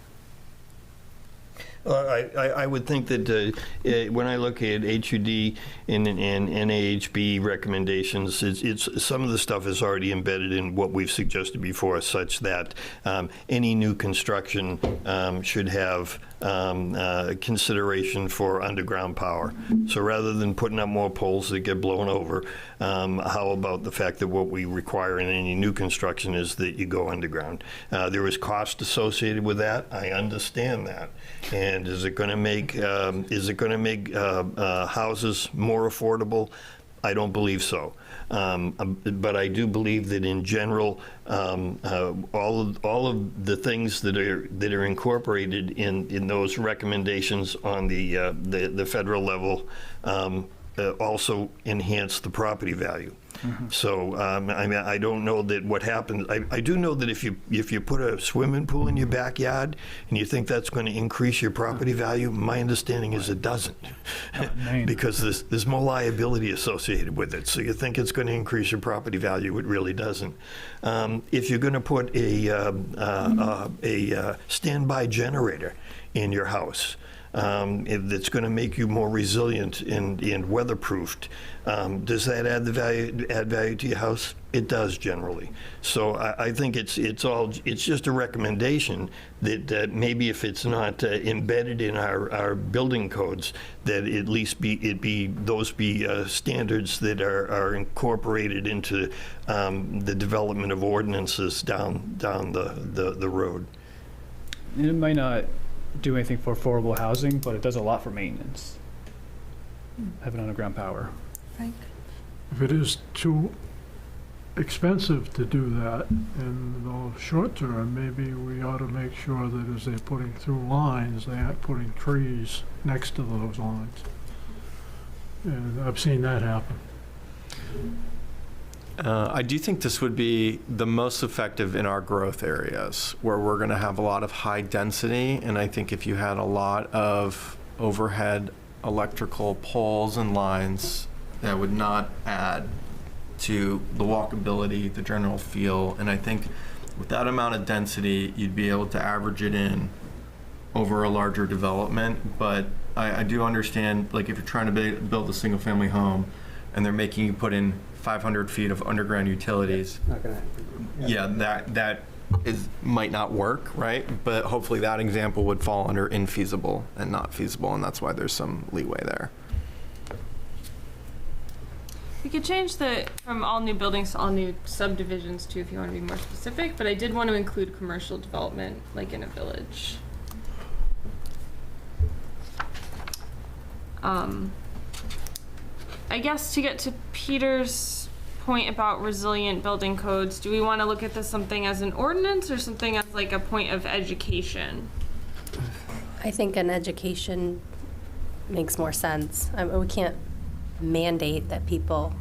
I would think that when I look at HUD and NAHB recommendations, it's some of the stuff is already embedded in what we've suggested before, such that any new construction should have consideration for underground power. So rather than putting up more poles that get blown over, how about the fact that what we require in any new construction is that you go underground? There is cost associated with that. I understand that. And is it going to make houses more affordable? I don't believe so. But I do believe that in general, all of the things that are incorporated in those recommendations on the federal level also enhance the property value. Mm-hmm. So I mean, I don't know that what happens. I do know that if you put a swimming pool in your backyard and you think that's going to increase your property value, my understanding is it doesn't, because there's more liability associated with it. So you think it's going to increase your property value, it really doesn't. If you're going to put a standby generator in your house, that's going to make you more resilient and weatherproofed. Does that add value to your house? It does generally. So I think it's just a recommendation that maybe if it's not embedded in our building codes, that at least those be standards that are incorporated into the development of ordinances down the road. It might not do anything for affordable housing, but it does a lot for maintenance. Having underground power. Frank? If it is too expensive to do that in the short term, maybe we ought to make sure that as they're putting through lines, they aren't putting trees next to those lines. And I've seen that happen. I do think this would be the most effective in our growth areas where we're going to have a lot of high density. And I think if you had a lot of overhead electrical poles and lines, that would not add to the walkability, the general feel. And I think with that amount of density, you'd be able to average it in over a larger development. But I do understand, like, if you're trying to build a single-family home and they're making you put in 500 feet of underground utilities, Not gonna happen. yeah, that might not work, right? But hopefully that example would fall under infeasible and not feasible, and that's why there's some leeway there. We could change from all new buildings to all new subdivisions too, if you want to be more specific, but I did want to include commercial development, like in a village. I guess to get to Peter's point about resilient building codes, do we want to look at this something as an ordinance or something as like a point of education? I think an education makes more sense. I mean, we can't mandate that people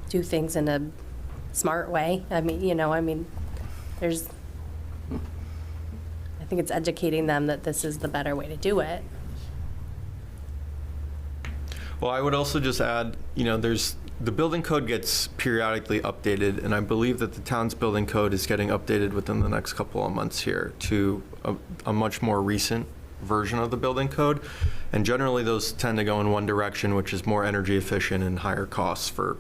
do things in a smart way. I mean, I think it's educating them that this is the better way to do it. Well, I would also just add, the building code gets periodically updated, and I believe that the town's building code is getting updated within the next couple of months here to a much more recent version of the building code. And generally those tend to go in one direction, which is more energy efficient and higher costs for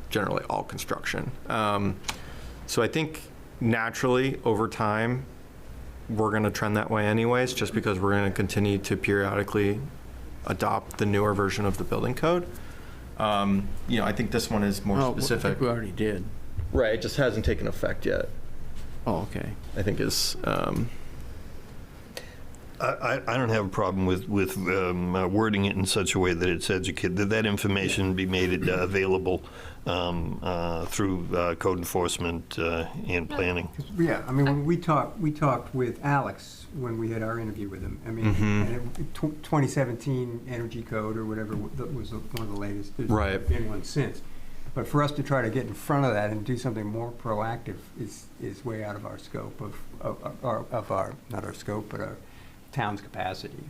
generally all construction. So I think naturally over time, we're going to trend that way anyways, just because we're going to continue to periodically adopt the newer version of the building code. I think this one is more specific. I think we already did. Right, it just hasn't taken effect yet. Oh, okay. I think is. I don't have a problem with wording it in such a way that it's that information be made available through code enforcement and planning. Yeah, I mean, when we talked with Alex when we had our interview with him. I mean, and 2017 Energy Code or whatever that was one of the latest. There's right. been one since. But for us to try to get in front of that and do something more proactive is way out of our scope of our not our scope but our town's capacity.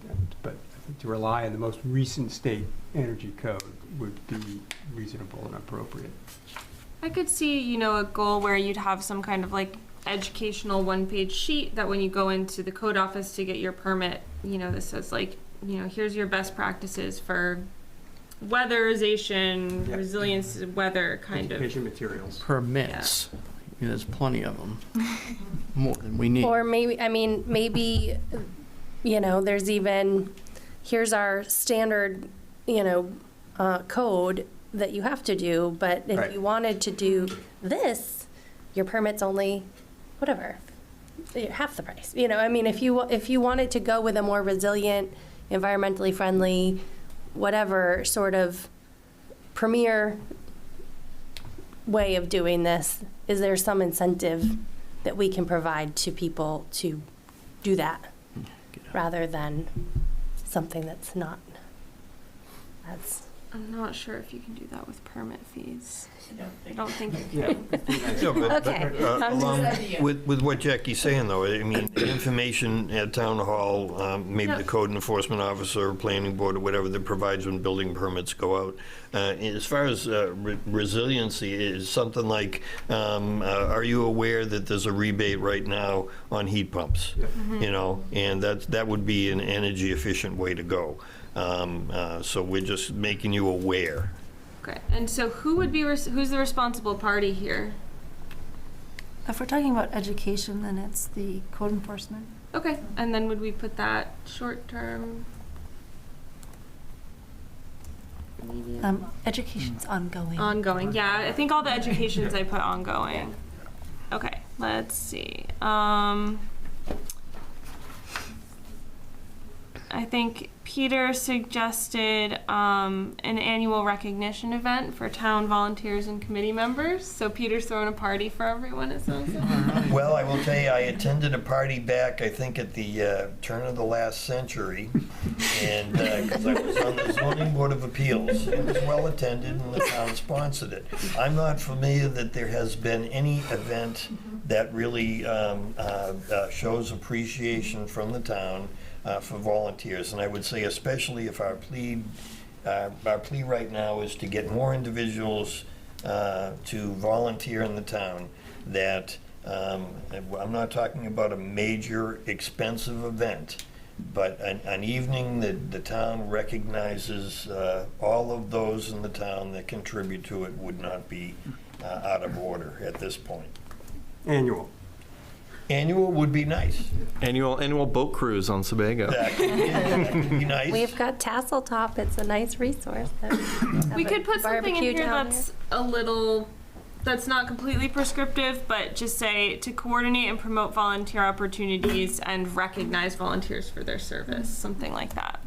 But to rely on the most recent state energy code would be reasonable and appropriate. I could see, a goal where you'd have some kind of like educational one-page sheet that when you go into the code office to get your permit, this says like, here's your best practices for weatherization, resilience, weather kind Education materials. Permits. Yeah, there's plenty of them. More than we need. Or maybe, there's even, here's our standard, code that you have to do, but if you wanted to do this, your permit's only, whatever, half the price. If you wanted to go with a more resilient, environmentally friendly, whatever sort of premier way of doing this, is there some incentive that we can provide to people to do that rather than something that's not as... I'm not sure if you can do that with permit fees. I don't think you Yeah. can. Okay. With what Jackie's saying, though, I mean, information at town hall, maybe the code enforcement officer, or planning board, or whatever that provides when building permits go out. As far as resiliency, is something like, are you aware that there's a rebate right now on heat pumps? And that would be an energy efficient way to go. So we're just making you aware. Okay, and so who's the responsible party here? If we're talking about education, then it's the code enforcement. Okay, and then would we put that short term? Education's ongoing. Ongoing, yeah. I think all the educations I put ongoing. Okay, let's see. I think Peter suggested an annual recognition event for town volunteers and committee members. So Peter's throwing a party for everyone, it sounds like. Well, I will tell you, I attended a party back, I think, at the turn of the last century, and because I was on the zoning board of appeals. It was well attended, and the town sponsored it. I'm not familiar that there has been any event that really shows appreciation from the town for volunteers, and I would say especially if our plea right now is to get more individuals to volunteer in the town, that I'm not talking about a major expensive event, but an evening that the town recognizes all of those in the town that contribute to it would not be out of order at this point. Annual. Annual would be nice. Annual boat cruise on Sebago. That could be nice. We've got Tassel Top, it's a nice resource. We could put something in Barbecue here down that's a little, that's not completely prescriptive, but just say to coordinate and promote volunteer opportunities and recognize volunteers for their service, something like that.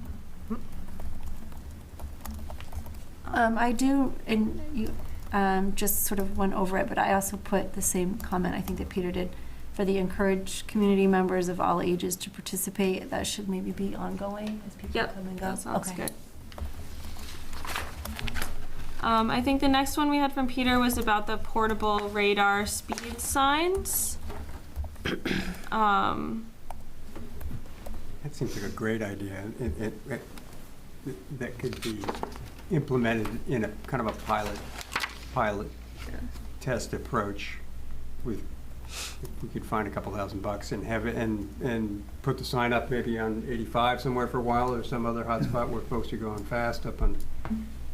I do, and you just sort of went over it, but I also put the same comment I think that Peter did for the encourage community members of all ages to participate. That should maybe be ongoing as people come and go. That sounds Okay. good. I think the next one we had from Peter was about the portable radar speed signs. That seems like a great idea. That could be implemented in a kind of a pilot test approach with, if we could find a couple $1,000 and have it, and put the sign up maybe on 85 somewhere for a while, or some other hot spot where folks are going fast up on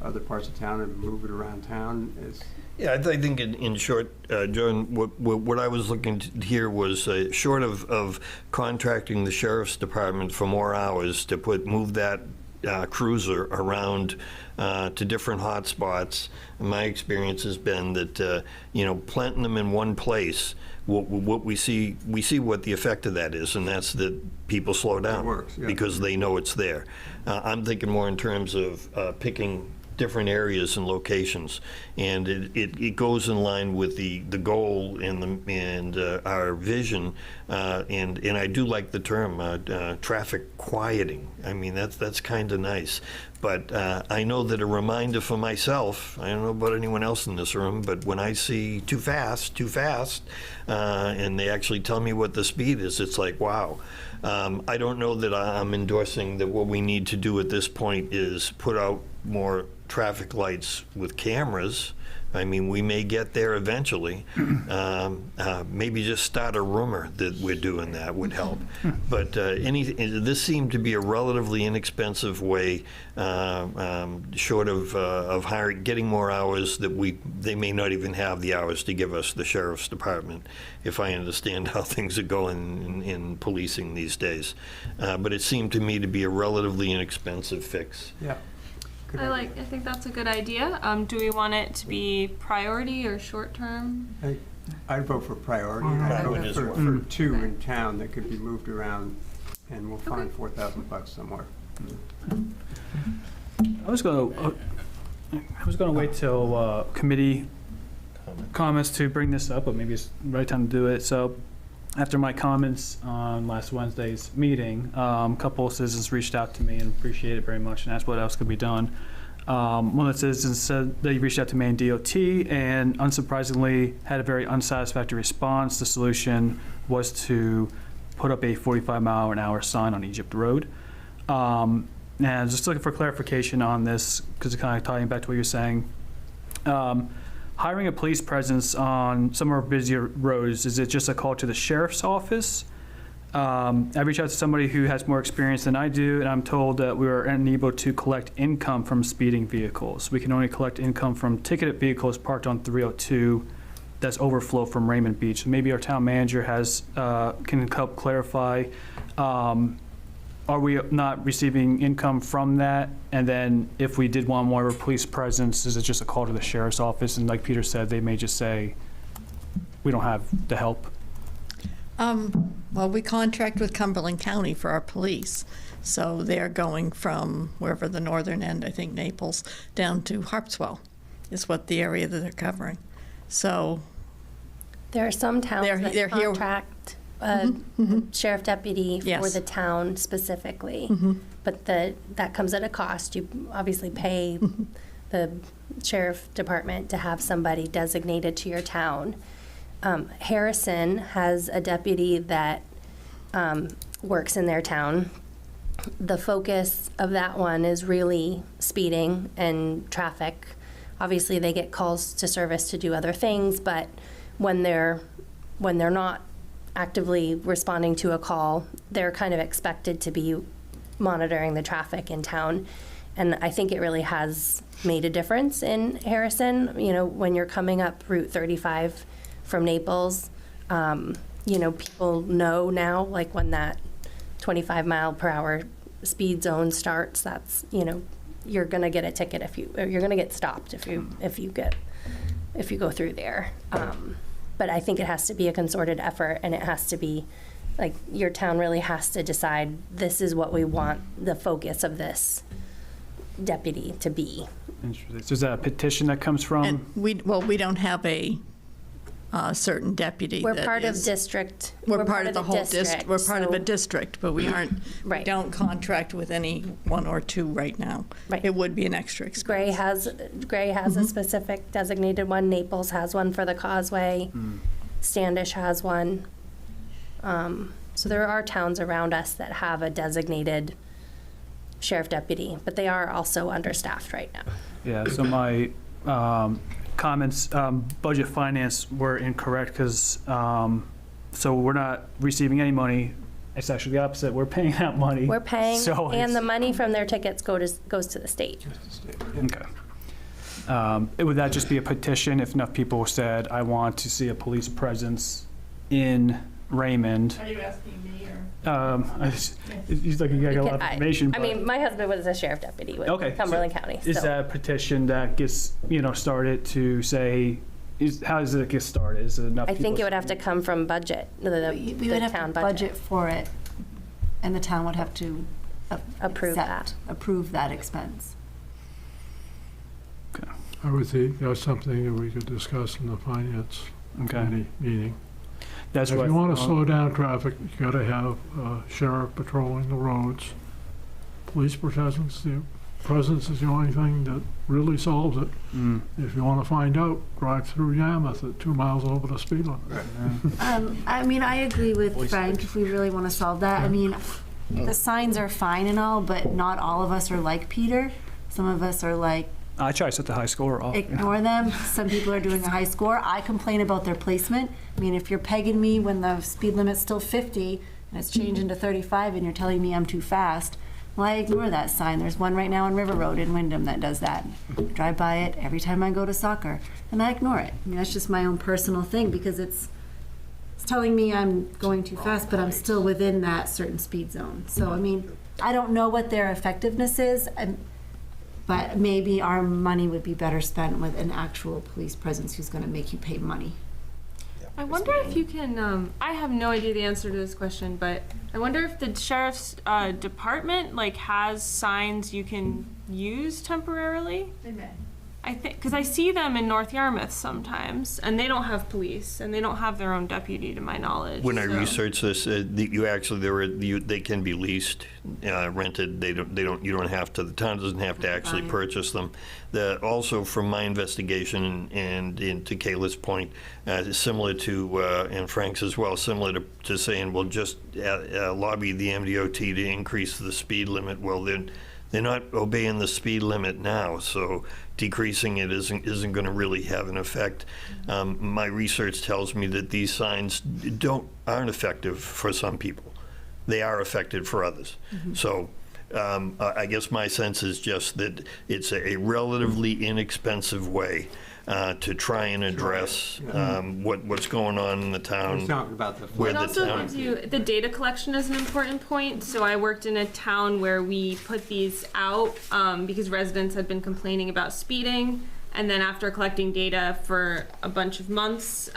other parts of town, and move it around town. Yeah, I think in short, John, what I was looking to hear was short of contracting the sheriff's department for more hours to move that cruiser around to different hot spots. My experience has been that planting them in one place, what we see what the effect of that is, and that's that people slow down. It works, yeah. Because they know it's there. I'm thinking more in terms of picking different areas and locations, and it goes in line with the goal and our vision, and I do like the term traffic quieting. I mean, that's kind of nice, but I know that a reminder for myself, I don't know about anyone else in this room, but when I see too fast, and they actually tell me what the speed is, it's like, wow. I don't know that I'm endorsing that what we need to do at this point is put out more traffic lights with cameras. I mean, we may get there eventually. Maybe just start a rumor that we're doing that would help. But this seemed to be a relatively inexpensive way, short of getting more hours that they may not even have the hours to give us, the sheriff's department, if I understand how things are going in policing these days. But it seemed to me to be a relatively inexpensive fix. Yeah. I think that's a good idea. Do we want it to be priority or short term? I'd vote for priority. I'd vote for two in town that could be moved around, and we'll find $4,000 somewhere. I was gonna wait till committee comments to bring this up, but maybe it's the right time to do it. So after my comments on last Wednesday's meeting, a couple of citizens reached out to me and appreciated it very much and asked what else could be done. One of the citizens said they reached out to Maine DOT and unsurprisingly had a very unsatisfactory response. The solution was to put up a 45-mile-an-hour sign on Egypt Road. And just looking for clarification on this, because it's kind of tying back to what you're saying. Hiring a police presence on some of our busier roads, is it just a call to the sheriff's office? I reached out to somebody who has more experience than I do, and I'm told that we are unable to collect income from speeding vehicles. We can only collect income from ticketed vehicles parked on 302 that's overflow from Raymond Beach. Maybe our town manager can help clarify. Are we not receiving income from that? And then if we did want more of a police presence, is it just a call to the sheriff's office? And like Peter said, they may just say, we don't have the help. Well, we contract with Cumberland County for our police. So they're going from wherever the northern end, I think Naples, down to Harpswell is what the area that they're covering. So there are some towns that contract sheriff deputy for the town specifically, but that comes at a cost. You obviously pay the sheriff department to have somebody designated to your town. Harrison has a deputy that works in their town. The focus of that one is really speeding and traffic obviously they get calls to service to do other things, but when they're not actively responding to a call, they're kind of expected to be monitoring the traffic in town. And I think it really has made a difference in Harrison. You know, when you're coming up Route 35 from Naples, you know, people know now, like when that 25 mile per hour speed zone starts, that's, you know, you're gonna get a ticket or you're gonna get stopped if you go through there. But I think it has to be a concerted effort, and it has to be, like, your town really has to decide, this is what we want the focus of this deputy to be. Interesting. So is that a petition that comes from? And we don't have a certain deputy. We're that part of is- district. We're part of the whole district. We're part of a so- district, but we aren't, we Right. don't contract with any one or two right now. Right. It would be an extra expense. Gray has a specific designated one. Naples has one for the Causeway. Standish has one. So there are towns around us that have a designated sheriff deputy, but they are also understaffed right now. Yeah, so my comments, budget finance were incorrect because, so we're not receiving any money. It's actually the opposite. We're paying out money. We're paying, So and the it's- money from their tickets goes to the state. Okay. Would that just be a petition if enough people said, I want to see a police presence in Raymond? Are you asking me or? He's like, you got a lot of information. I but- mean, my husband was a sheriff deputy with Okay, Cumberland County. Is so- that a petition that gets, started to say, how does it get started? Is it enough I people? think it would have to come from budget, We would have to town budget for it, and the town would have to Approve approve that expense. I would think that's something that we could discuss in the finance committee meeting. That's If what you want I to thought. slow down traffic, you got to have sheriff patrolling the roads. Police presence is the only thing that really solves it. If you want to find out, drive through Yarmouth at 2 miles over the speed limit. I mean, I agree with Frank, if we really want to solve that. I mean, the signs are fine and all, but not all of us are like Peter. Some of us are like, I try to set the high score off. ignore them. Some people are doing a high score. I complain about their placement. I mean, if you're pegging me when the speed limit's still 50 and it's changing to 35 and you're telling me I'm too fast, well, I ignore that sign. There's one right now on River Road in Wyndham that does that. I drive by it every time I go to soccer, and I ignore it. I mean, that's just my own personal thing because it's telling me I'm going too fast, but I'm still within that certain speed zone. So, I mean, I don't know what their effectiveness is, but maybe our money would be better spent with an actual police presence who's going to make you pay money. I wonder if you can, I have no idea the answer to this question, but I wonder if the sheriff's department has signs you can use temporarily? They may. I think, because I see them in North Yarmouth sometimes, and they don't have police, and they don't have their own deputy, to my knowledge. When I so- researched this, they can be leased, rented. You don't have to. The town doesn't have to actually purchase them. Also, from my investigation and to Kayla's point, similar to and Frank's as well, similar to saying, well, just lobby the MDOT to increase the speed limit. Well, they're not obeying the speed limit now, so decreasing it isn't going to really have an effect. My research tells me that these signs aren't effective for some people. They are effective for others. So I guess my sense is just that it's a relatively inexpensive way to try and address what's going on in the town. We're talking about the where It the also town- gives you, the data collection is an important point. So I worked in a town where we put these out because residents had been complaining about speeding. And then after collecting data for a bunch of months,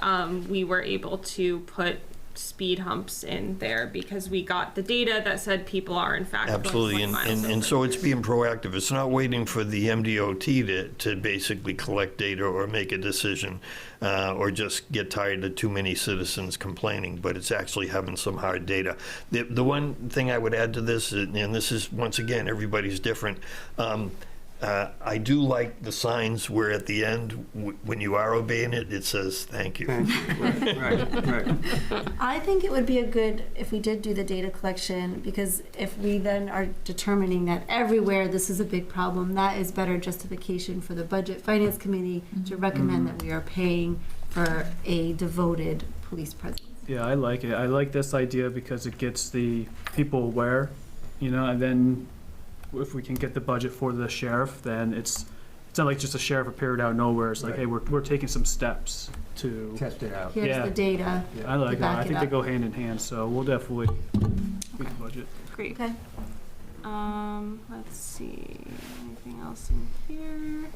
we were able to put speed humps in there because we got the data that said people are in fact going Absolutely, 20 miles and so it's being proactive. It's not waiting for the MDOT to basically collect data or make a decision, or just get tired of too many citizens complaining, but it's actually having some hard data. The one thing I would add to this, and this is, once again, everybody's different, I do like the signs where at the end, when you are obeying it, it says, thank you. Right. I think it would be a good if we did do the data collection, because if we then are determining that everywhere this is a big problem, that is better justification for the Budget Finance Committee to recommend that we are paying for a devoted police presence. Yeah, I like it. I like this idea because it gets the people aware, and then if we can get the budget for the sheriff, then it's not like just a sheriff appeared out of nowhere. It's like, hey, we're taking some steps to test it out. Here's the data. I like to that. back I it think they up. go hand in hand, so we'll definitely tweak the budget. Great. Okay. Let's see, anything else in here?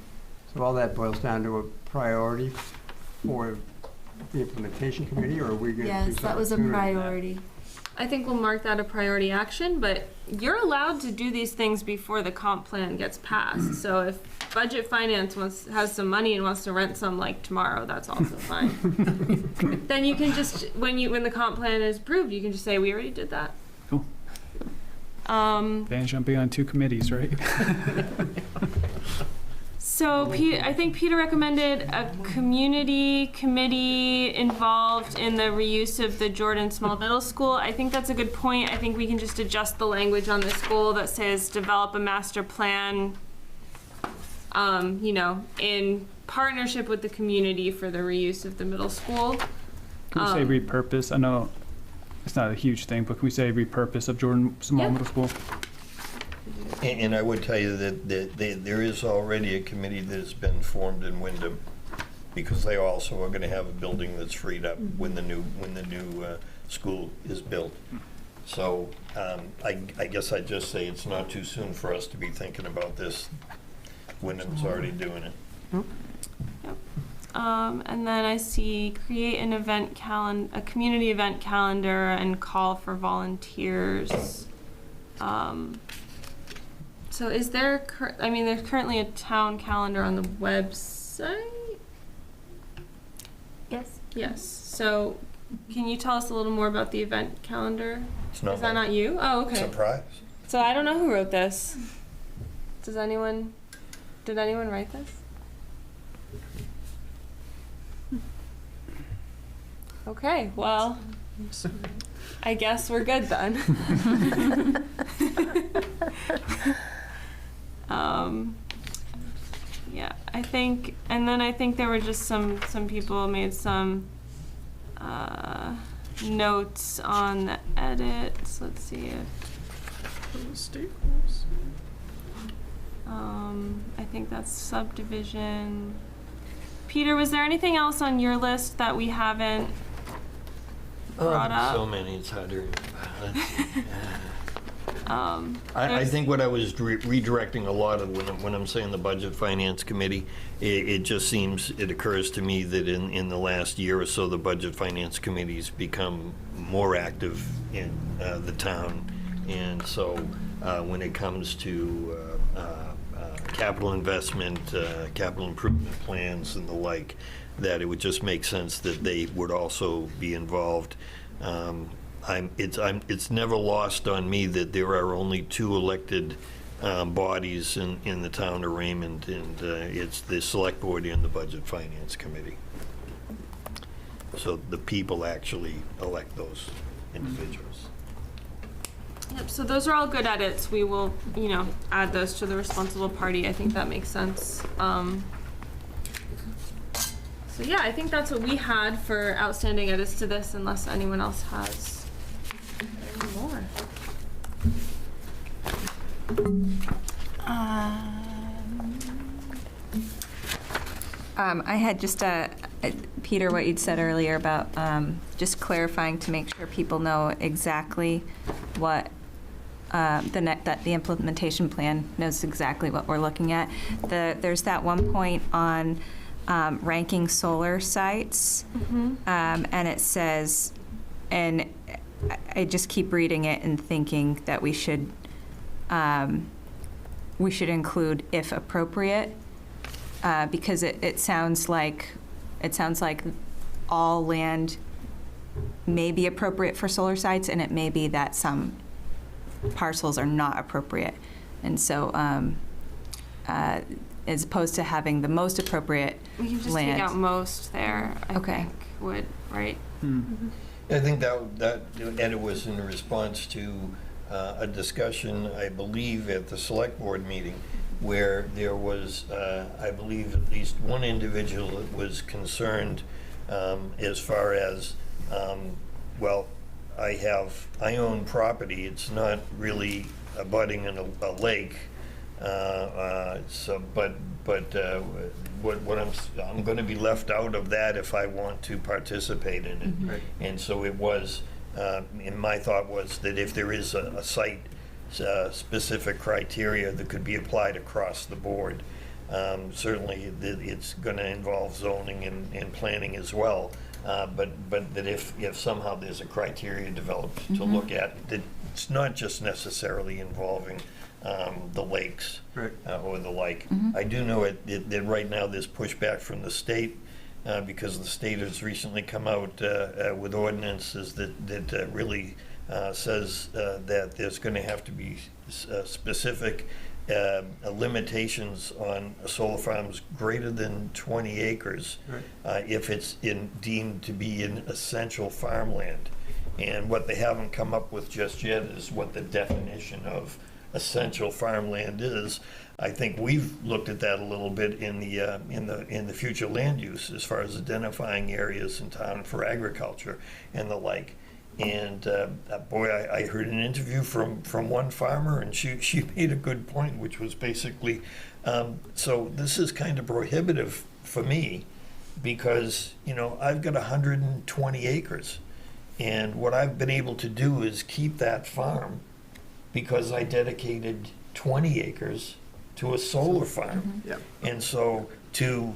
So all that boils down to a priority for the implementation committee, or are we going to do Yes, something that was a sooner than that? priority. I think we'll mark that a priority action, but you're allowed to do these things before the comp plan gets passed. So if Budget Finance has some money and wants to rent some like tomorrow, that's also fine. Then you can just, when the comp plan is approved, you can just say, we already did that. Cool. Advantage on being on 2 committees, right? So I think Peter recommended a community committee involved in the reuse of the Jordan Small Middle School. I think that's a good point. I think we can just adjust the language on this goal that says develop a master plan, in partnership with the community for the reuse of the middle school. Can we say repurpose? I know it's not a huge thing, but can we say repurpose of Jordan Small Middle School? And I would tell you that there is already a committee that has been formed in Wyndham, because they also are going to have a building that's freed up when the new school is built. So I guess I'd just say it's not too soon for us to be thinking about this. Wyndham's already doing it. Yep. And then I see create an a community event calendar and call for volunteers. So is there, there's currently a town calendar on the website? Yes. Yes. So can you tell us a little more about the event calendar? It's not Is that not you? Oh, okay. Surprise. So I don't know who wrote this. Did anyone write this? Okay, well, I guess we're good then. Yeah, I think there were just some people made some notes on the edits. Let's see if I think that's subdivision. Peter, was there anything else on your list that we haven't brought up? So many, it's hard to I think what I was redirecting a lot of when I'm saying the Budget Finance Committee, it just seems, it occurs to me that in the last year or so, the Budget Finance Committee's become more active in the town. And so when it comes to capital investment, capital improvement plans and the like, that it would just make sense that they would also be involved. It's never lost on me that there are only 2 elected bodies in the town of Raymond, and it's the Select Board and the Budget Finance Committee. So the people actually elect those individuals. Yep, so those are all good edits. We will, add those to the responsible party. I think that makes sense. So yeah, I think that's what we had for outstanding edits to this, unless anyone else has any more. I had just Peter, what you'd said earlier about just clarifying to make sure people know exactly what that the implementation plan knows exactly what we're looking at. There's that one point on ranking solar sites, and it says, and I just keep reading it and thinking that we should include if appropriate, because it sounds like all land may be appropriate for solar sites, and it may be that some parcels are not appropriate. And so as opposed to having the most appropriate We can just land. take out most there, I Okay. think, would, right? I think that edit was in response to a discussion, I believe, at the select board meeting, where there was, I believe, at least one individual that was concerned as far as, well, I own property, it's not really abutting in a lake, so, but what I'm going to be left out of that if I want to participate in it. Right. And so it was, and my thought was that if there is a site specific criteria that could be applied across the board, certainly it's going to involve zoning and planning as well. But that if somehow there's a criteria developed to look at, that it's not just necessarily involving the lakes or the like. I do know that right now there's pushback from the state because the state has recently come out with ordinances that really says that there's going to have to be specific limitations on solar farms greater than 20 acres if it's deemed to be in essential farmland. And what they haven't come up with just yet is what the definition of essential farmland is. I think we've looked at that a little bit in the future land use as far as identifying areas in town for agriculture and the like. And boy, I heard an interview from one farmer, and she made a good point, which was basically, so this is kind of prohibitive for me because, I've got 120 acres. And what I've been able to do is keep that farm because I dedicated 20 acres to a solar farm. And so to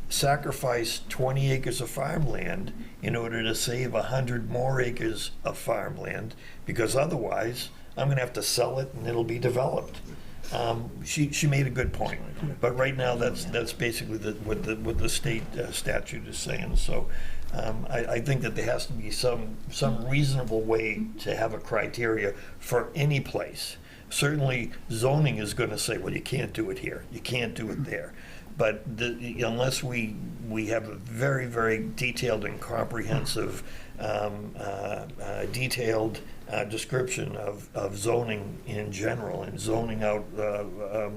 sacrifice 20 acres of farmland in order to save 100 more acres of farmland, because otherwise I'm going to have to sell it and it'll be developed. She made a good point, but right now that's basically what the state statute is saying. So I think that there has to be some reasonable way to have a criteria for any place. Certainly zoning is going to say, well, you can't do it here, you can't do it there. But unless we have a very, very detailed and comprehensive, detailed description of zoning in general and zoning out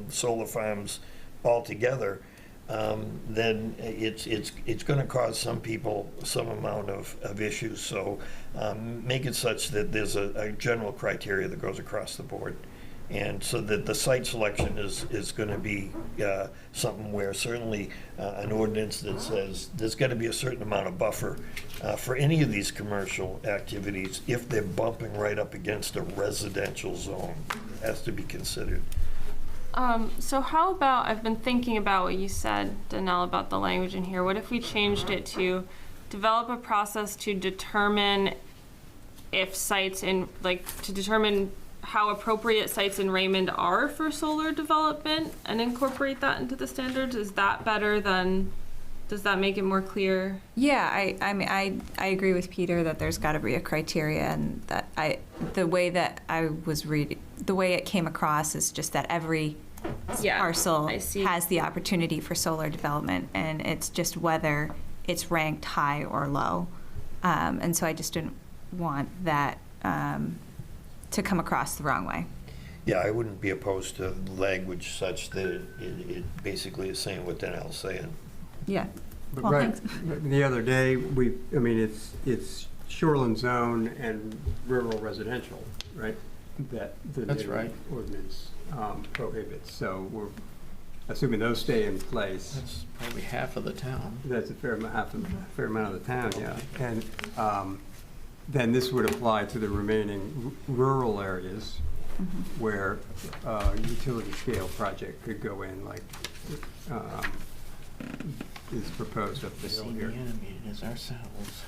solar farms altogether, then it's going to cause some people some amount of issues. So make it such that there's a general criteria that goes across the board. And so that the site selection is going to be something where certainly an ordinance that says there's got to be a certain amount of buffer for any of these commercial activities if they're bumping right up against a residential zone. It has to be considered. So how about, I've been thinking about what you said, Danelle, about the language in here. What if we changed it to develop a process to determine if sites to determine how appropriate sites in Raymond are for solar development and incorporate that into the standards? Is that better than, does that make it more clear? Yeah, I agree with Peter that there's got to be a criteria, and that the way that I was reading, the way it came across is just that every parcel has the opportunity for solar development, and it's just whether it's ranked high or low. And so I just didn't want that to come across the wrong way. Yeah, I wouldn't be opposed to language such that it basically is saying what Danelle's saying. Yeah. But Well, right, thanks. the other day, it's shoreline zone and rural residential, right? That the That's new right. ordinance prohibits. So we're assuming those stay in place. That's probably half of the town. That's a fair amount of the town, yeah. And then this would apply to the remaining rural areas where a utility scale project could go in, like is proposed up the hill here. Animated as ourselves.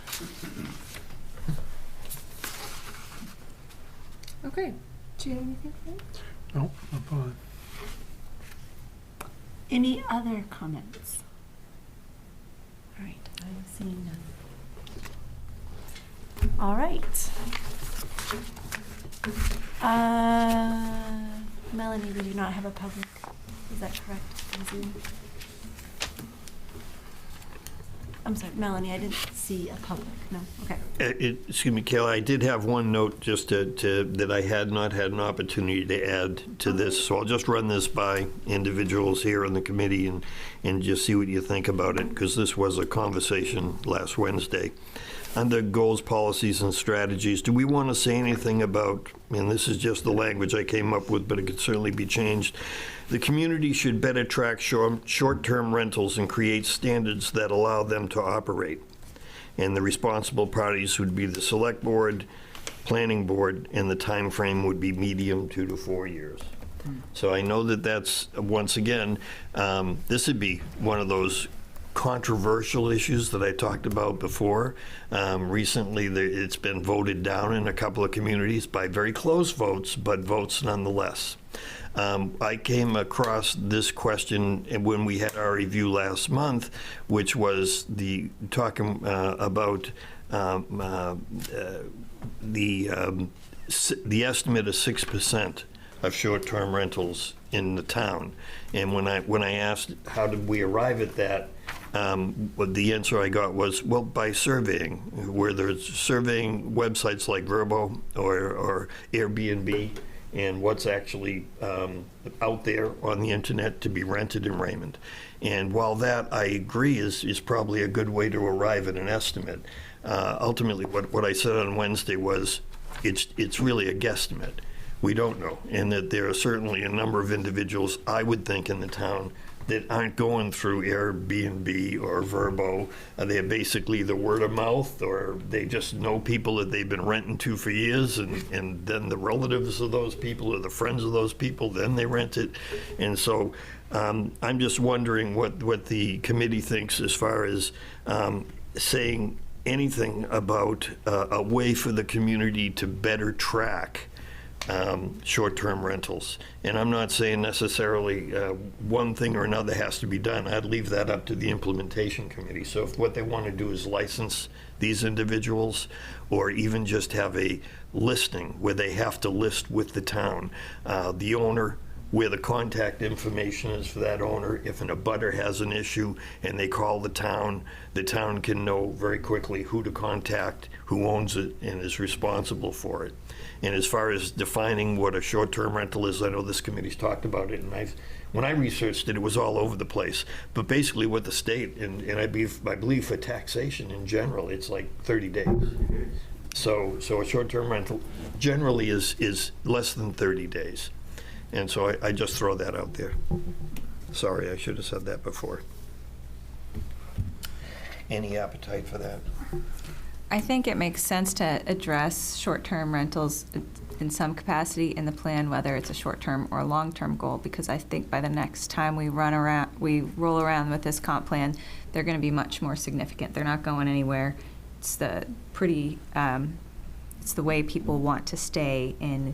Okay. Do you have anything for that? No, I'm fine. Any other comments? All right, I'm seeing none. All right. Melanie, we do not have a public Is that correct? on Zoom? I'm sorry, Melanie, I didn't see a public, no, okay. Excuse me, Kayla, I did have one note just that I had not had an opportunity to add to this, so I'll just run this by individuals here on the committee and just see what you think about it, because this was a conversation last Wednesday. Under goals, policies, and strategies, do we want to say anything about, and this is just the language I came up with, but it could certainly be changed, the community should better track short-term rentals and create standards that allow them to operate. And the responsible parties would be the select board, planning board, and the time frame would be medium 2 to 4 years. So I know that that's, once again, this would be one of those controversial issues that I talked about before. Recently, it's been voted down in a couple of communities by very close votes, but votes nonetheless. I came across this question when we had our review last month, which was talking about the estimate of 6% of short-term rentals in the town. And when I asked how did we arrive at that, the answer I got was, well, by surveying, where there's surveying websites like Verbo or Airbnb, and what's actually out there on the internet to be rented in Raymond. And while that, I agree, is probably a good way to arrive at an estimate, ultimately what I said on Wednesday was it's really a guesstimate. We don't know, and that there are certainly a number of individuals, I would think, in the town that aren't going through Airbnb or Verbo. They're basically the word of mouth, or they just know people that they've been renting to for years, and then the relatives of those people or the friends of those people, then they rent it. And so I'm just wondering what the committee thinks as far as saying anything about a way for the community to better track short-term rentals. And I'm not saying necessarily one thing or another has to be done. I'd leave that up to the implementation committee. So if what they want to do is license these individuals, or even just have a listing where they have to list with the town, the owner, where the contact information is for that owner. If an abutter has an issue and they call the town can know very quickly who to contact, who owns it, and is responsible for it. And as far as defining what a short-term rental is, I know this committee's talked about it, and when I researched it, it was all over the place. But basically what the state, and I believe for taxation in general, it's like 30 days. So a short-term rental generally is less than 30 days. And so I just throw that out there. Sorry, I should have said that before. Any appetite for that? I think it makes sense to address short-term rentals in some capacity in the plan, whether it's a short-term or long-term goal, because I think by the next time we roll around with this comp plan, they're going to be much more significant. They're not going anywhere. It's the way people want to stay in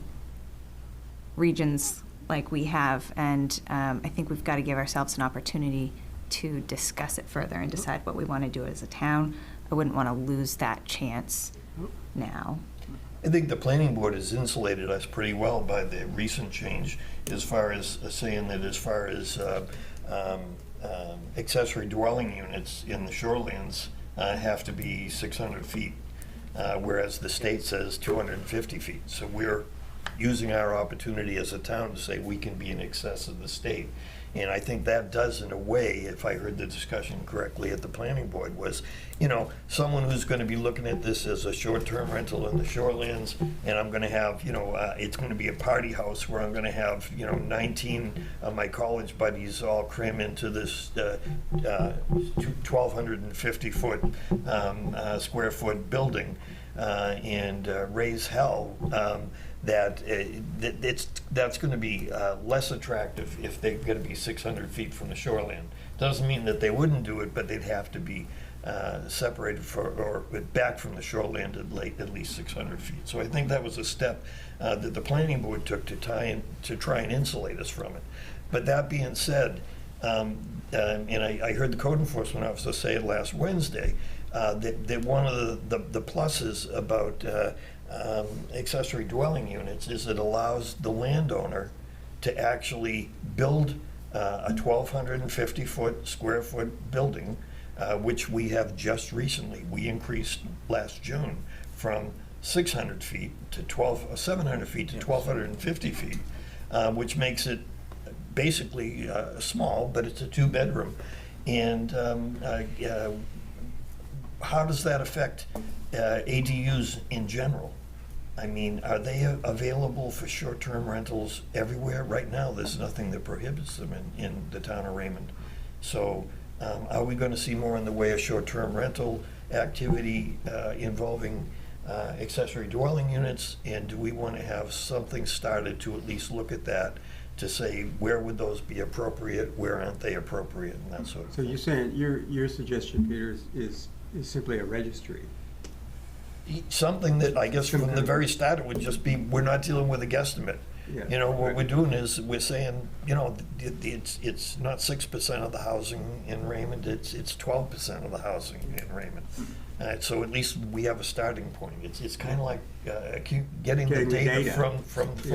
regions like we have, and I think we've got to give ourselves an opportunity to discuss it further and decide what we want to do as a town. I wouldn't want to lose that chance now. I think the planning board has insulated us pretty well by the recent change as far as saying that as far as accessory dwelling units in the shorelands have to be 600 feet, whereas the state says 250 feet. So we're using our opportunity as a town to say we can be in excess of the state. And I think that does, in a way, if I heard the discussion correctly at the planning board, was, someone who's going to be looking at this as a short-term rental in the shorelands, and I'm going to have, it's going to be a party house where I'm going to have, 19 of my college buddies all cram into this 1,250 square foot building and raise hell. That's going to be less attractive if they're going to be 600 feet from the shoreline. Doesn't mean that they wouldn't do it, but they'd have to be separated or back from the shoreline at least 600 feet. So I think that was a step that the planning board took to try and insulate us from it. But that being said, and I heard the code enforcement officer say it last Wednesday, that one of the pluses about accessory dwelling units is it allows the landowner to actually build a 1,250 square foot building, which we have just recently, we increased last June from 600 feet to 700 feet to 1,250 feet, which makes it basically small, but it's a 2-bedroom. And how does that affect ADUs in general? I mean, are they available for short-term rentals everywhere? Right now, there's nothing that prohibits them in the town of Raymond. So are we going to see more in the way of short-term rental activity involving accessory dwelling units? And do we want to have something started to at least look at that, to say where would those be appropriate, where aren't they appropriate, and that sort of thing? So you're saying, your suggestion, Peter, is simply a registry? Something that, I guess, from the very start, it would just be, we're not dealing with a guesstimate. Yeah. You know, what we're doing is, we're saying, you know, it's not 6% of the housing in Raymond, it's 12% of the housing in Raymond. So at least we have a starting point. It's kind of like getting the data from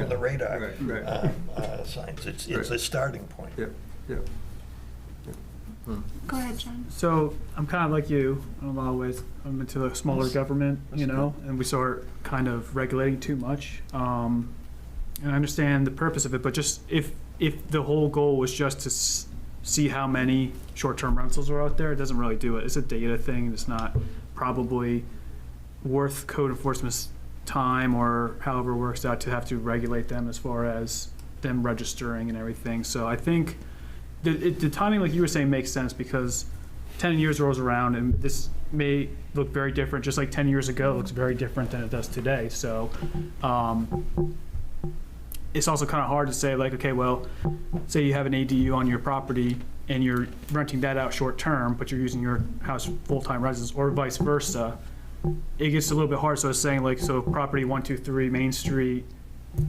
the radar signs. It's a starting point. Go ahead, John. So I'm kind of like you in a lot of ways. I'm into a smaller government, you know, and we start kind of regulating too much. And I understand the purpose of it, but just if the whole goal was just to see how many short-term rentals are out there, it doesn't really do it. It's a data thing. It's not probably worth code enforcement's time, or however it works out, to have to regulate them as far as them registering and everything. So I think the timing, like you were saying, makes sense, because 10 years rolls around and this may look very different. Just like 10 years ago, it looks very different than it does today. So it's also kind of hard to say, like, okay, well, say you have an ADU on your property and you're renting that out short term, but you're using your house full-time residence, or vice versa. It gets a little bit hard. So it's saying, like, so property 123 Main Street,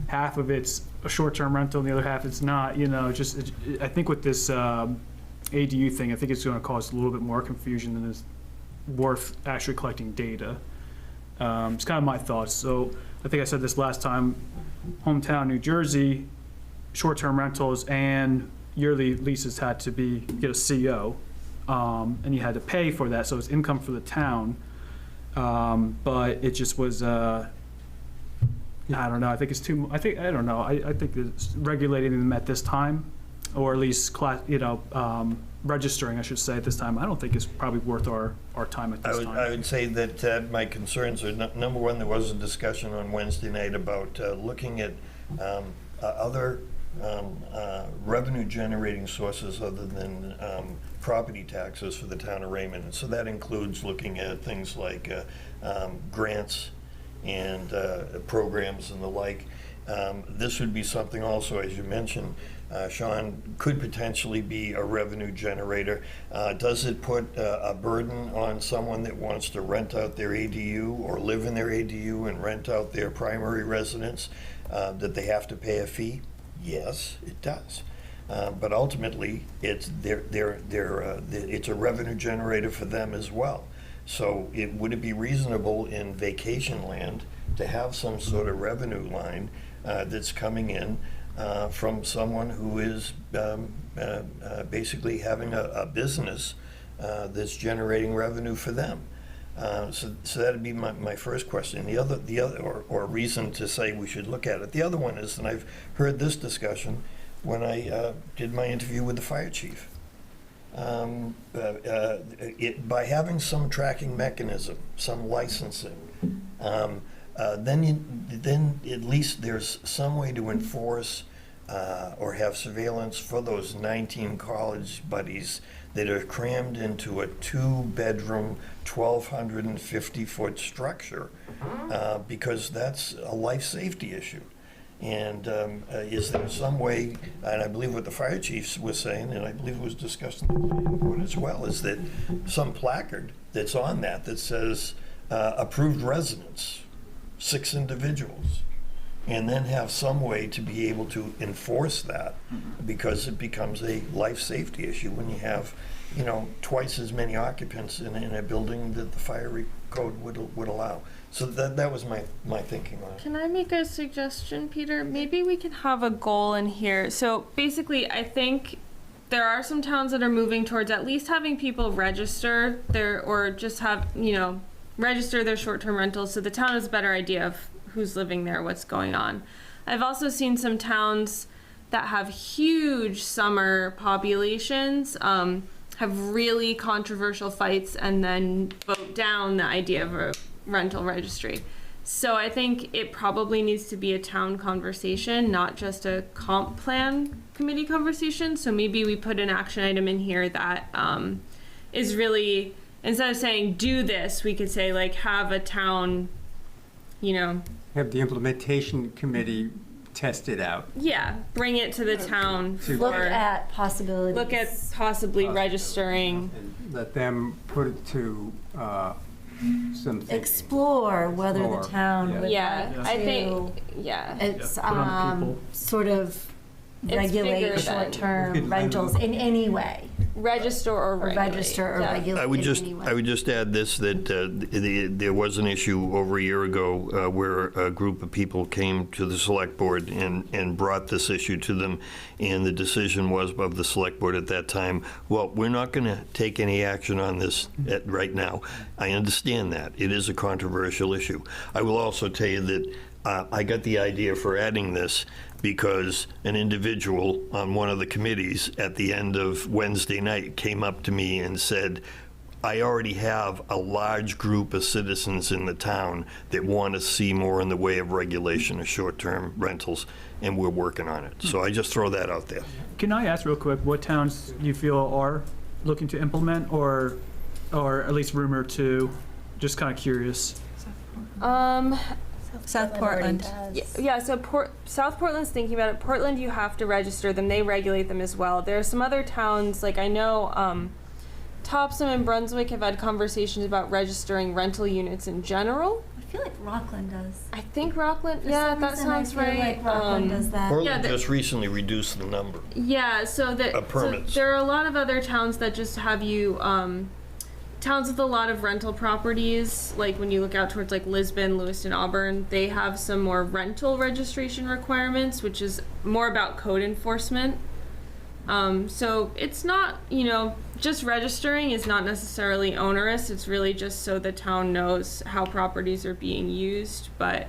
half of it's a short-term rental and the other half it's not, you know. Just I think with this ADU thing, I think it's going to cause a little bit more confusion than is worth actually collecting data. It's kind of my thoughts. So I think I said this last time, hometown New Jersey, short-term rentals and yearly leases had to get a CO, and you had to pay for that, so it's income for the town. But it just was, I don't know, I think it's too, I don't know, I think it's regulating them at this time, or at least registering, I should say, at this time, I don't think it's probably worth our time at this time. I would say that my concerns are, number one, there was a discussion on Wednesday night about looking at other revenue generating sources other than property taxes for the town of Raymond. And so that includes looking at things like grants and programs and the like. This would be something also, as you mentioned, Sean, could potentially be a revenue generator. Does it put a burden on someone that wants to rent out their ADU or live in their ADU and rent out their primary residence, that they have to pay a fee? Yes, it does. But ultimately, it's a revenue generator for them as well. So would it be reasonable in vacation land to have some sort of revenue line that's coming in from someone who is basically having a business that's generating revenue for them? So that'd be my first question. The other, or reason to say we should look at it. The other one is, and I've heard this discussion when I did my interview with the fire chief. By having some tracking mechanism, some licensing, then at least there's some way to enforce or have surveillance for those 19 college buddies that are crammed into a 2-bedroom, 1,250-foot structure, because that's a life safety issue. And is there some way, and I believe what the fire chief was saying, and I believe it was discussed in the planning board as well, is that some placard that's on that says approved residents, 6 individuals, and then have some way to be able to enforce that, because it becomes a life safety issue when you have, twice as many occupants in a building that the fire code would allow. So that was my thinking on it. Can I make a suggestion, Peter? Maybe we can have a goal in here. So basically, I think there are some towns that are moving towards at least having people register their, or just have, register their short-term rentals so the town has a better idea of who's living there, what's going on. I've also seen some towns that have huge summer populations have really controversial fights and then vote down the idea of a rental registry. So I think it probably needs to be a town conversation, not just a comp plan committee conversation. So maybe we put an action item in here that is really, instead of saying do this, we could say like have a town, Have the implementation committee test it out. Yeah, bring it to the town. Look at possibilities. Look at possibly registering. And let them put it to some thinking. Explore whether the town would Yeah, like I to, think, it's Put on the people. sort of It's regulate bigger than- short-term rentals in any way. Register or regulate. Register or Yeah. regulate I would in just, any way. I would just add this, that there was an issue over a year ago where a group of people came to the select board and brought this issue to them, and the decision was of the select board at that time, well, we're not going to take any action on this right now. I understand that. It is a controversial issue. I will also tell you that I got the idea for adding this because an individual on one of the committees at the end of Wednesday night came up to me and said, I already have a large group of citizens in the town that want to see more in the way of regulation of short-term rentals, and we're working on it. So I just throw that out there. Can I ask real quick, what towns you feel are looking to implement or at least rumored to? Just kind of curious. South Portland. Yeah, so South Portland's thinking about it. Portland, you have to register them. They regulate them as well. There are some other towns, like I know Topsom and Brunswick have had conversations about registering rental units in general. I feel like Rockland does. I think Rockland, For yeah, some that reason, I sounds feel right. like Rockland does that. Portland just recently reduced the number. Yeah, so that permits. So there are a lot of other towns that just have you towns with a lot of rental properties, like when you look out towards like Lisbon, Lewiston, Auburn, they have some more rental registration requirements, which is more about code enforcement. So it's not, just registering is not necessarily onerous. It's really just so the town knows how properties are being used. But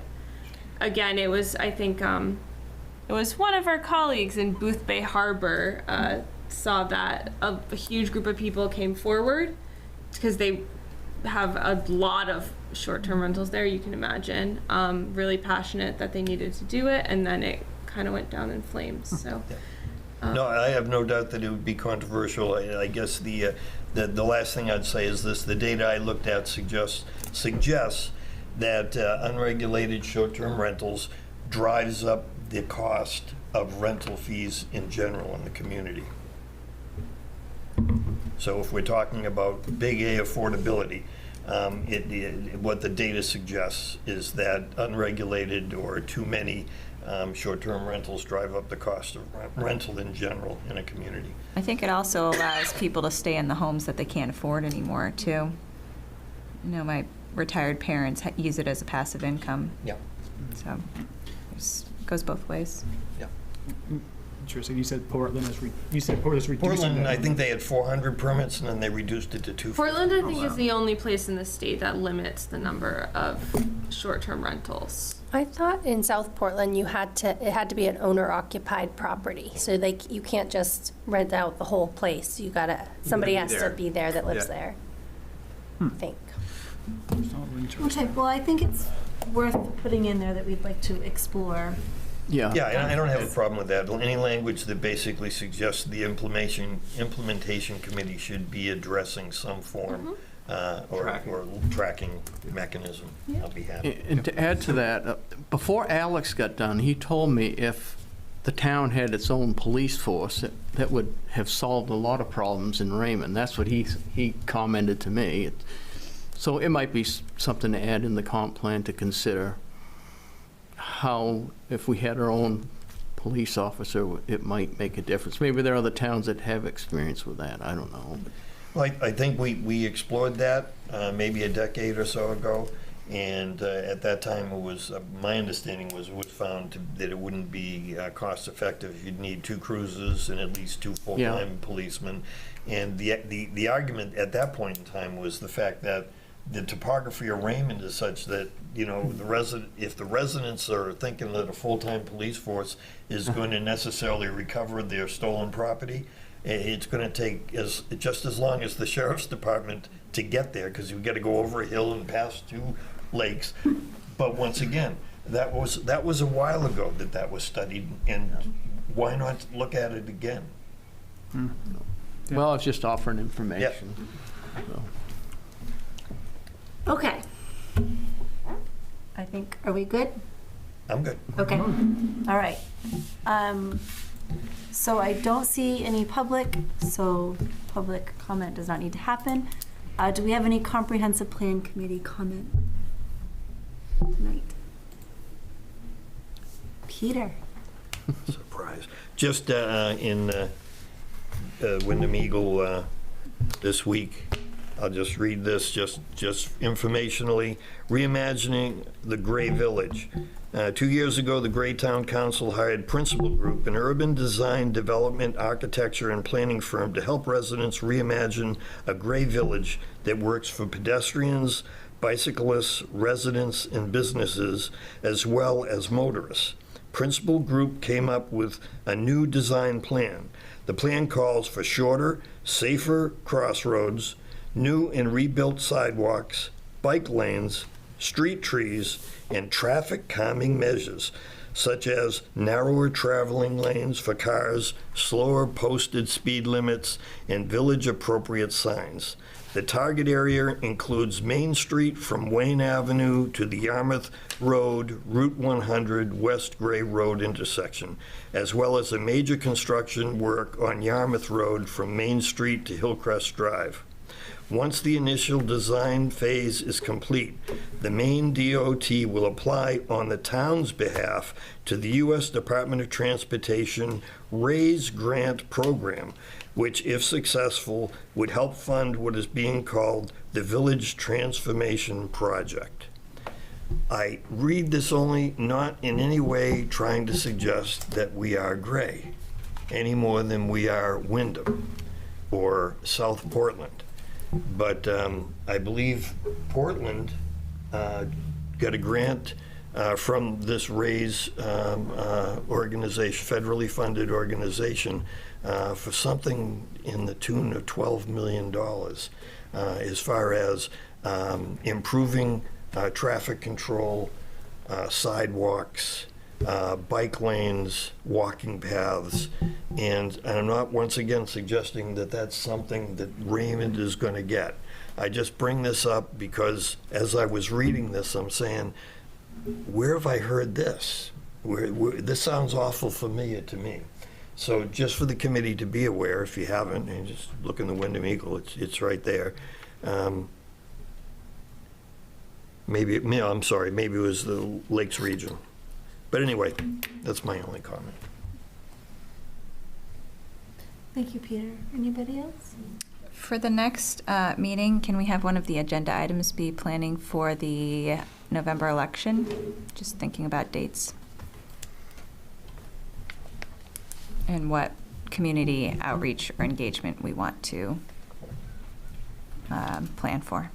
again, it was, I think, it was one of our colleagues in Booth Bay Harbor saw that a huge group of people came forward because they have a lot of short-term rentals there, you can imagine, really passionate that they needed to do it, and then it kind of went down in flames, so. No, I have no doubt that it would be controversial. I guess the last thing I'd say is this: the data I looked at suggests that unregulated short-term rentals drives up the cost of rental fees in general in the community. So if we're talking about big A affordability, what the data suggests is that unregulated or too many short-term rentals drive up the cost of rental in general in a community. I think it also allows people to stay in the homes that they can't afford anymore, too. My retired parents use it as a passive income. Yeah. So it goes both ways. Yeah. Interesting. You said Portland is reducing. Portland, I think they had 400 permits, and then they reduced it to 250. Portland, I think, is the only place in the state that limits the number of short-term rentals. I thought in South Portland it had to be an owner-occupied property, so you can't just rent out the whole place. Somebody has to be there that lives there. I think. Okay, well, I think it's worth putting in there that we'd like to explore. Yeah, and I don't have a problem with that. Any language that basically suggests the implementation committee should be addressing some form or tracking mechanism, I'll be happy. And to add to that, before Alex got done, he told me if the town had its own police force, that would have solved a lot of problems in Raymond. That's what he commented to me. So it might be something to add in the comp plan to consider. How, if we had our own police officer, it might make a difference. Maybe there are other towns that have experience with that. I don't know. Well, I think we explored that maybe a decade or so ago, And at that time, it was, my understanding was found that it wouldn't be cost effective. You'd need 2 cruisers and at least 2 full-time policemen. And the argument at that point in time was the fact that the topography of Raymond is such that, you know, if the residents are thinking that a full-time police force is going to necessarily recover their stolen property, it's going to take just as long as the sheriff's department to get there, because you've got to go over a hill and pass 2 lakes. But once again, that was a while ago that was studied, and why not look at it again? Well, I was just offering information. So. Okay. I think, are we good? I'm good. Okay. All right. So I don't see any public, so public comment does not need to happen. Do we have any comprehensive plan committee comment tonight? Peter. Surprise. Just in Wyndham Eagle this week, I'll just read this just informationally. Reimagining the Gray Village. 2 years ago, the Gray Town Council hired Principal Group, an urban design, development, architecture, and planning firm to help residents reimagine a gray village that works for pedestrians, bicyclists, residents, and businesses, as well as motorists. Principal Group came up with a new design plan. The plan calls for shorter, safer crossroads, new and rebuilt sidewalks, bike lanes, street trees, and traffic calming measures, such as narrower traveling lanes for cars, slower posted speed limits, and village-appropriate signs. The target area includes Main Street from Wayne Avenue to the Yarmouth Road, Route 100, West Gray Road intersection, as well as a major construction work on Yarmouth Road from Main Street to Hillcrest Drive. Once the initial design phase is complete, the Maine DOT will apply on the town's behalf to the U.S. Department of Transportation RAISE grant program, which, if successful, would help fund what is being called the Village Transformation Project. I read this only not in any way trying to suggest that we are Gray, any more than we are Wyndham or South Portland. But I believe Portland got a grant from this RAISE organization, federally funded organization, for something in the tune of $12 million as far as improving traffic control, sidewalks, bike lanes, walking paths, and I'm not once again suggesting that that's something that Raymond is going to get. I just bring this up because as I was reading this, I'm saying, where have I heard this? This sounds awful familiar to me. So just for the committee to be aware, if you haven't, and just look in the Wyndham Eagle, it's right there. Maybe it was the Lakes region. But anyway, that's my only comment. Thank you, Peter. Anybody else? For the next meeting, can we have one of the agenda items be planning for the November election? Just thinking about dates. And what community outreach or engagement we want to plan for.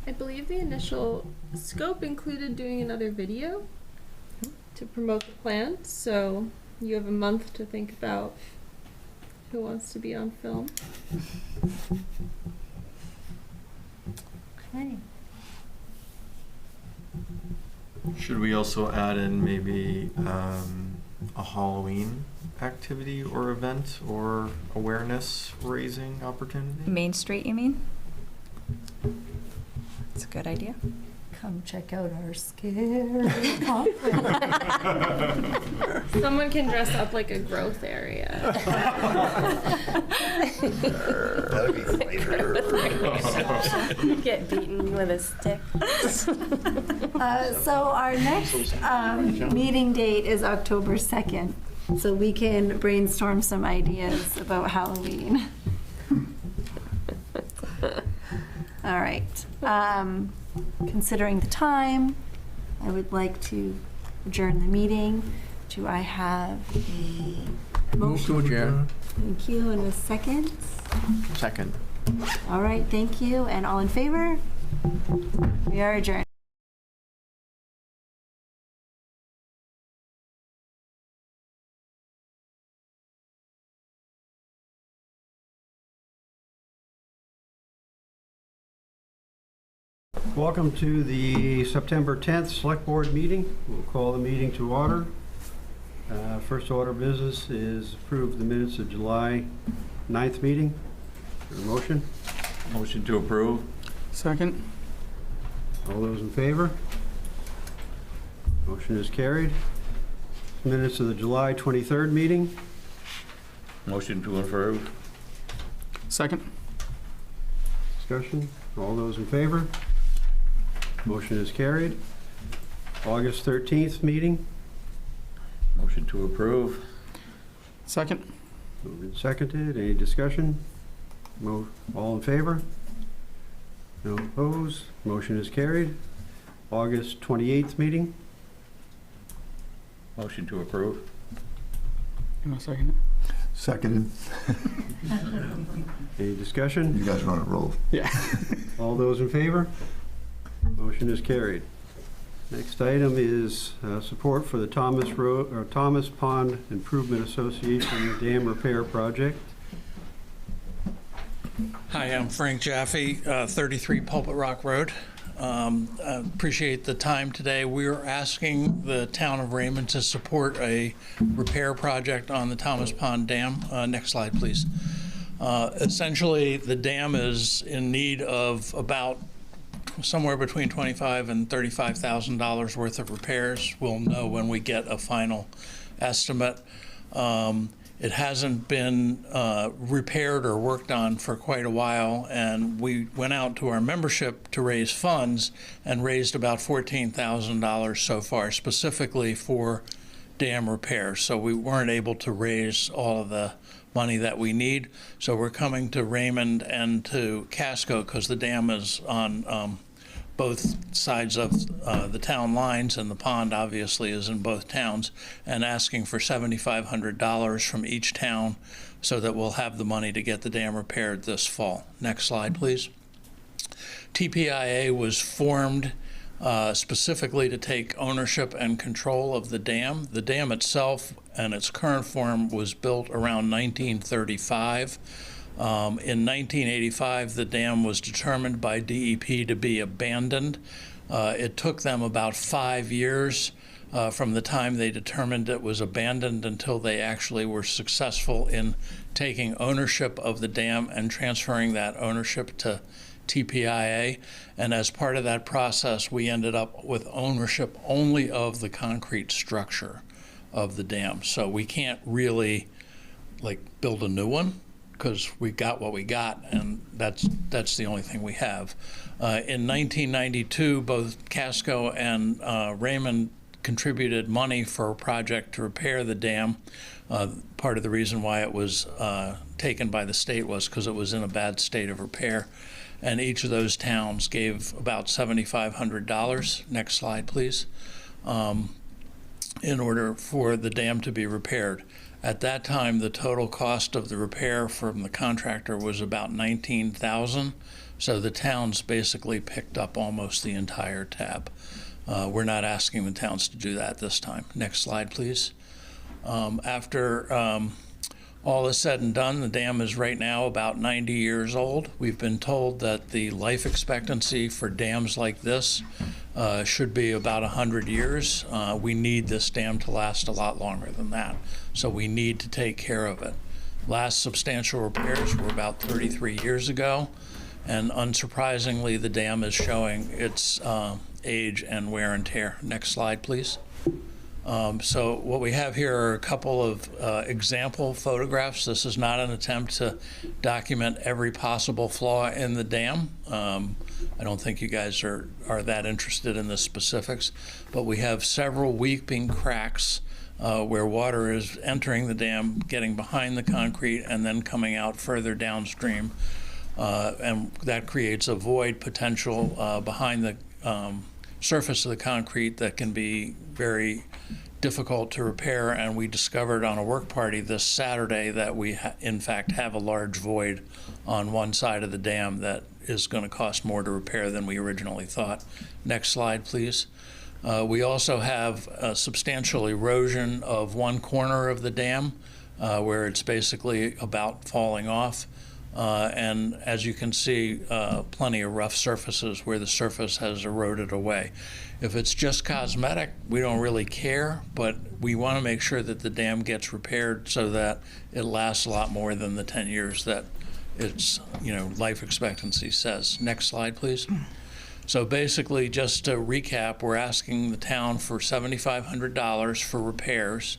I believe the initial scope included doing another video to promote the plan, so you have a month to think about who wants to be on film. Okay. Should we also add in maybe a Halloween activity or event or awareness raising opportunity? Main Street, you mean? That's a good idea. Come check out our scary conference. Someone can dress up like a growth area. That'd be funny. Get beaten with a stick. So our next meeting date is October 2nd, so we can brainstorm some ideas about Halloween. All right. Considering the time, I would like to adjourn the meeting. Do I have a Move to motion? adjourn. Thank you, and a second? Second. All right, thank you, and all in favor? We are adjourned. Welcome to the September 10th Select Board meeting. We'll call the meeting to order. First order of business is approve the minutes of July 9th meeting. Is there a motion? Motion to approve. Second. All those in favor? Motion is carried. Minutes of the July 23rd meeting. Motion to approve. Second. Discussion. All those in favor? Motion is carried. August 13th meeting. Motion to approve. Second. Moved and seconded. Any discussion? All in favor? No opposed. Motion is carried. August 28th meeting. Motion to approve. You want to second it? Seconded. Any discussion? You guys are on a roll. Yeah. All those in favor? Motion is carried. Next item is support for the Thomas Pond Improvement Association Dam Repair Project. Hi, I'm Frank Jaffe, 33 Pulpit Rock Road. I appreciate the time today. We are asking the town of Raymond to support a repair project on the Thomas Pond Dam. Next slide, please. Essentially, the dam is in need of about somewhere between $25,000 and $35,000 worth of repairs. We'll know when we get a final estimate. It hasn't been repaired or worked on for quite a while, and we went out to our membership to raise funds and raised about $14,000 so far, specifically for dam repairs. So we weren't able to raise all of the money that we need. So we're coming to Raymond and to Casco because the dam is on both sides of the town lines, and the pond obviously is in both towns, and asking for $7,500 from each town so that we'll have the money to get the dam repaired this fall. Next slide, please. TPIA was formed specifically to take ownership and control of the dam. The dam itself and its current form was built around 1935. In 1985, the dam was determined by DEP to be abandoned. It took them about 5 years from the time they determined it was abandoned until they actually were successful in taking ownership of the dam and transferring that ownership to TPIA. And as part of that process, we ended up with ownership only of the concrete structure of the dam. So we can't really build a new one, because we got what we got, and that's the only thing we have. In 1992, both Casco and Raymond contributed money for a project to repair the dam. Part of the reason why it was taken by the state was because it was in a bad state of repair. And each of those towns gave about $7,500. Next slide, please. In order for the dam to be repaired. At that time, the total cost of the repair from the contractor was about $19,000. So the towns basically picked up almost the entire tab. We're not asking the towns to do that this time. Next slide, please. After all is said and done, the dam is right now about 90 years old. We've been told that the life expectancy for dams like this should be about 100 years. We need this dam to last a lot longer than that, so we need to take care of it. Last substantial repairs were about 33 years ago, and unsurprisingly, the dam is showing its age and wear and tear. Next slide, please. So what we have here are a couple of example photographs. This is not an attempt to document every possible flaw in the dam. I don't think you guys are that interested in the specifics, but we have several weeping cracks where water is entering the dam, getting behind the concrete, and then coming out further downstream. and that creates a void potential behind the surface of the concrete that can be very difficult to repair. And we discovered on a work party this Saturday that we in fact have a large void on one side of the dam that is going to cost more to repair than we originally thought. Next slide, please. We also have a substantial erosion of one corner of the dam where it's basically about falling off. And as you can see, plenty of rough surfaces where the surface has eroded away. If it's just cosmetic, we don't really care, but we want to make sure that the dam gets repaired so that it lasts a lot more than the 10 years that its life expectancy says. Next slide, please. So basically, just to recap, we're asking the town for $7,500 for repairs.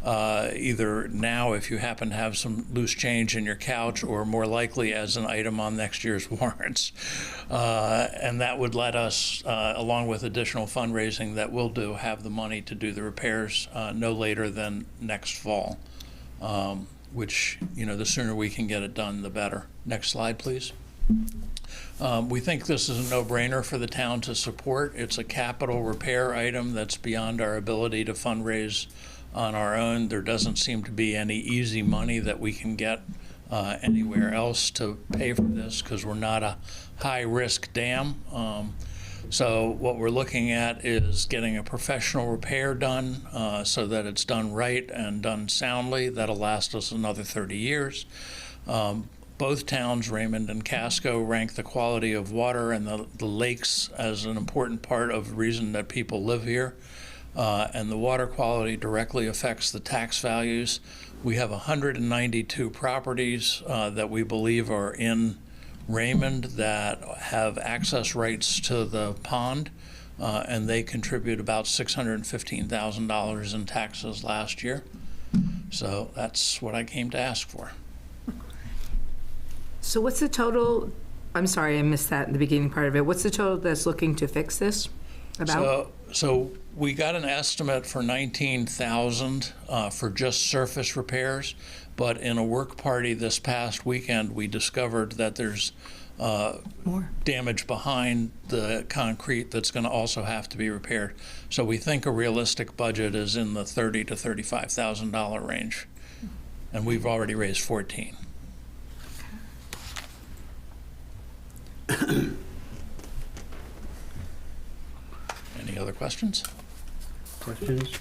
Either now if you happen to have some loose change in your couch, or more likely as an item on next year's warrants. And that would let us, along with additional fundraising that we'll do, have the money to do the repairs no later than next fall, which, the sooner we can get it done, the better. Next slide, please. We think this is a no-brainer for the town to support. It's a capital repair item that's beyond our ability to fundraise on our own. There doesn't seem to be any easy money that we can get anywhere else to pay for this because we're not a high-risk dam. So what we're looking at is getting a professional repair done so that it's done right and done soundly. That'll last us another 30 years. Both towns, Raymond and Casco, rank the quality of water and the lakes as an important part of the reason that people live here. And the water quality directly affects the tax values. We have 192 properties that we believe are in Raymond that have access rights to the pond, and they contribute about $615,000 in taxes last year. So that's what I came to ask for. So what's the total, I'm sorry, I missed that in the beginning part of it. What's the total that's looking to fix this about? So we got an estimate for $19,000 for just surface repairs, but in a work party this past weekend, we discovered that there's more damage behind the concrete that's going to also have to be repaired. So we think a realistic budget is in the $30,000 to $35,000 range, and we've already raised 14. Any other questions? Questions?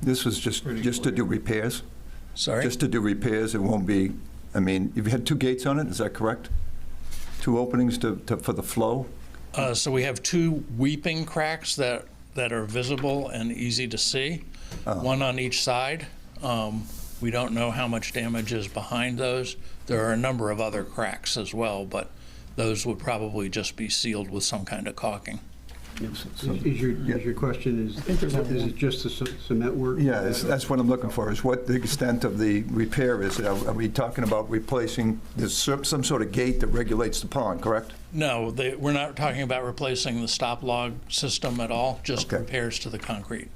This was just to do repairs? Sorry? Just to do repairs, it won't be, you've had 2 gates on it, is that correct? 2 openings for the flow? So we have 2 weeping cracks that are visible and easy to see, one on each side. We don't know how much damage is behind those. There are a number of other cracks as well, but those would probably just be sealed with some kind of caulking. Is your question, is it just the cement work? Yeah, that's what I'm looking for, is what the extent of the repair is. Are we talking about replacing, there's some sort of gate that regulates the pond, correct? No, we're not talking about replacing the stop log system at all, just repairs to the concrete.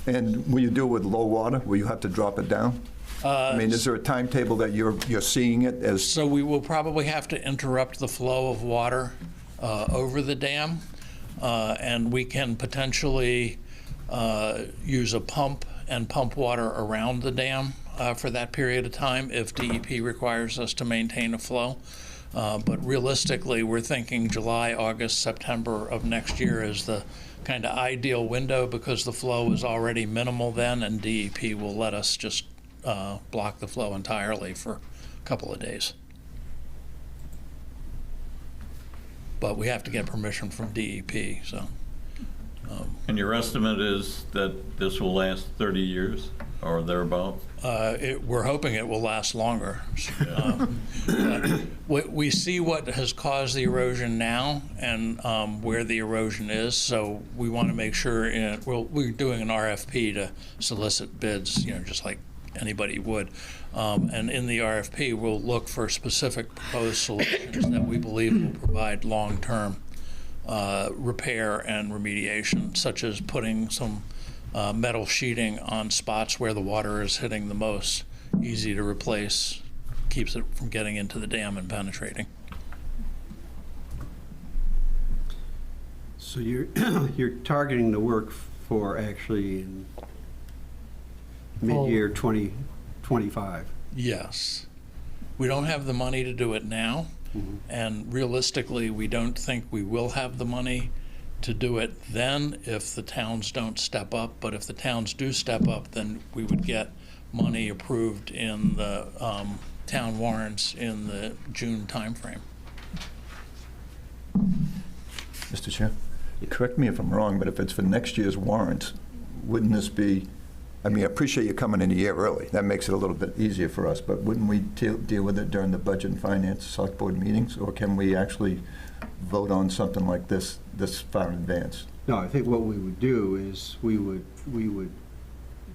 And will you do it with low water? Will you have to drop it down? Is there a timetable that you're seeing it as? So we will probably have to interrupt the flow of water over the dam, and we can potentially use a pump and pump water around the dam for that period of time if DEP requires us to maintain a flow. But realistically, we're thinking July, August, September of next year is the kind of ideal window because the flow is already minimal then, and DEP will let us just block the flow entirely for a couple of days. But we have to get permission from DEP, so. And your estimate is that this will last 30 years or thereabouts? We're hoping it will last longer. We see what has caused the erosion now and where the erosion is, so we want to make sure, we're doing an RFP to solicit bids, just like anybody would. And in the RFP, we'll look for specific proposed solutions that we believe will provide long-term repair and remediation, such as putting some metal sheeting on spots where the water is hitting the most, easy to replace, keeps it from getting into the dam and penetrating. So you're, you're targeting the work for actually in mid-year 2025? Yes. We don't have the money to do it now, and realistically, we don't think we will have the money to do it then if the towns don't step up. But if the towns do step up, then we would get money approved in the town warrants in the June timeframe. Mr. Chair, correct me if I'm wrong, but if it's for next year's warrant, wouldn't this be, I mean, I appreciate you coming in a year early. That makes it a little bit easier for us, but wouldn't we deal with it during the Budget and Finance Select Board meetings? Or can we actually vote on something like this far in advance? No, I think what we would do is we would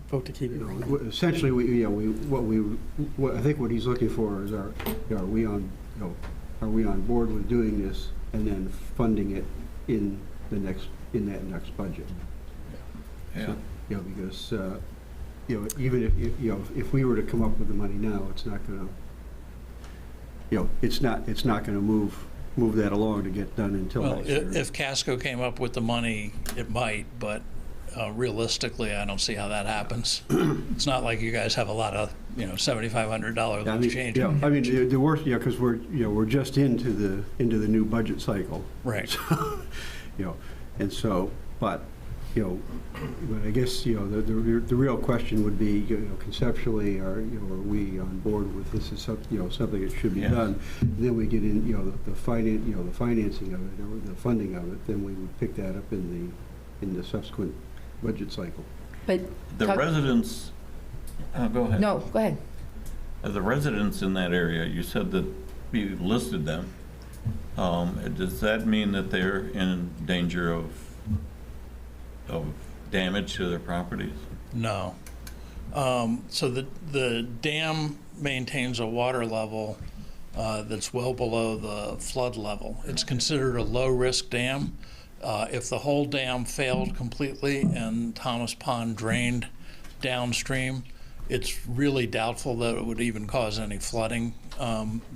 vote to keep it going. Essentially, I think what he's looking for is are we on board with doing this and then funding it in that next budget? Yeah. So, because even if we were to come up with the money now, it's not going to it's not going to move that along to get done until Well, next year. if Casco came up with the money, it might, but realistically, I don't see how that happens. It's not like you guys have a lot of, $7,500 loose change. Yeah, I mean, the worst, because we're just into the new budget cycle. Right. So, and so, but I guess, the real question would be, conceptually, are we on board with this is something that should be done? And then we get in, the financing of it or the funding of it, then we would pick that up in the subsequent budget cycle. But the residents, go ahead. No, go ahead. The residents in that area, you said that you listed them. Does that mean that they're in danger of damage to their properties? No. So the dam maintains a water level that's well below the flood level. It's considered a low-risk dam. If the whole dam failed completely and Thomas Pond drained downstream, it's really doubtful that it would even cause any flooding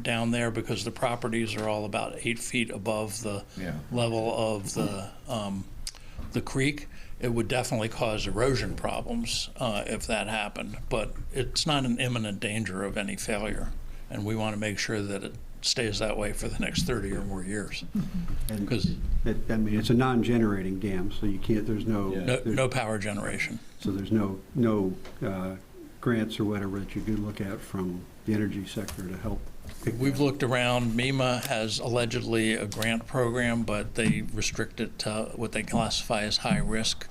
down there because the properties are all about 8 feet above the level of the creek. It would definitely cause erosion problems if that happened, but it's not an imminent danger of any failure, and we want to make sure that it stays that way for the next 30 or more years. Because I mean, it's a non-generating dam, so you can't. There's no power generation. So there's no grants or whatever that you could look at from the energy sector to help. We've looked around. MEMA has allegedly a grant program, but they restrict it to what they classify as high-risk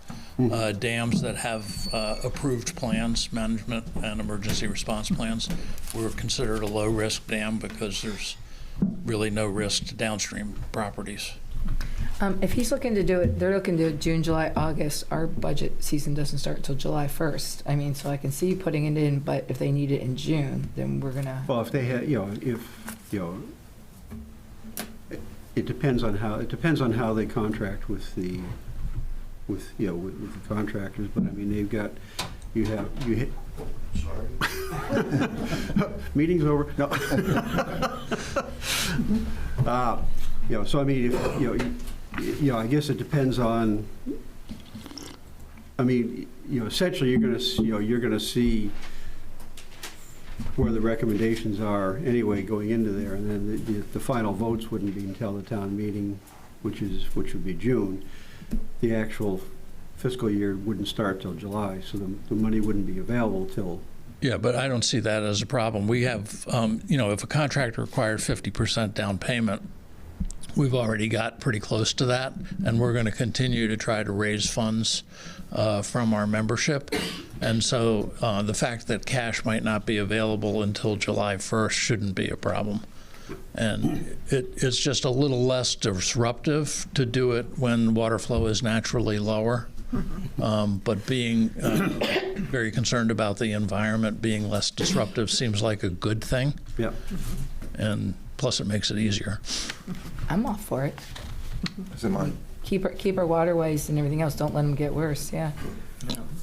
dams that have approved plans, management and emergency response plans. We're considered a low-risk dam because there's really no risk to downstream properties. If he's looking to do it, they're looking to do it June, July, August. Our budget season doesn't start until July 1st. I mean, so I can see you putting it in, but if they need it in June, then we're gonna. Well, if they had, it depends on how they contract with the contractors. But I mean, Sorry. Meeting's over. No. So I mean, if, I guess it depends on. I mean, essentially, you're going to see where the recommendations are anyway going into there, and then the final votes wouldn't be until the town meeting, which would be June. The actual fiscal year wouldn't start till July, so the money wouldn't be available till. Yeah, but I don't see that as a problem. We have, if a contractor required 50% down payment, we've already got pretty close to that, and we're going to continue to try to raise funds from our membership. And so the fact that cash might not be available until July 1st shouldn't be a problem. And it's just a little less disruptive to do it when water flow is naturally lower. But being very concerned about the environment being less disruptive seems like a good thing. Yeah. And plus it makes it easier. I'm all for it. Is it mine? Keep our waterways and everything else. Don't let them get worse. Yeah.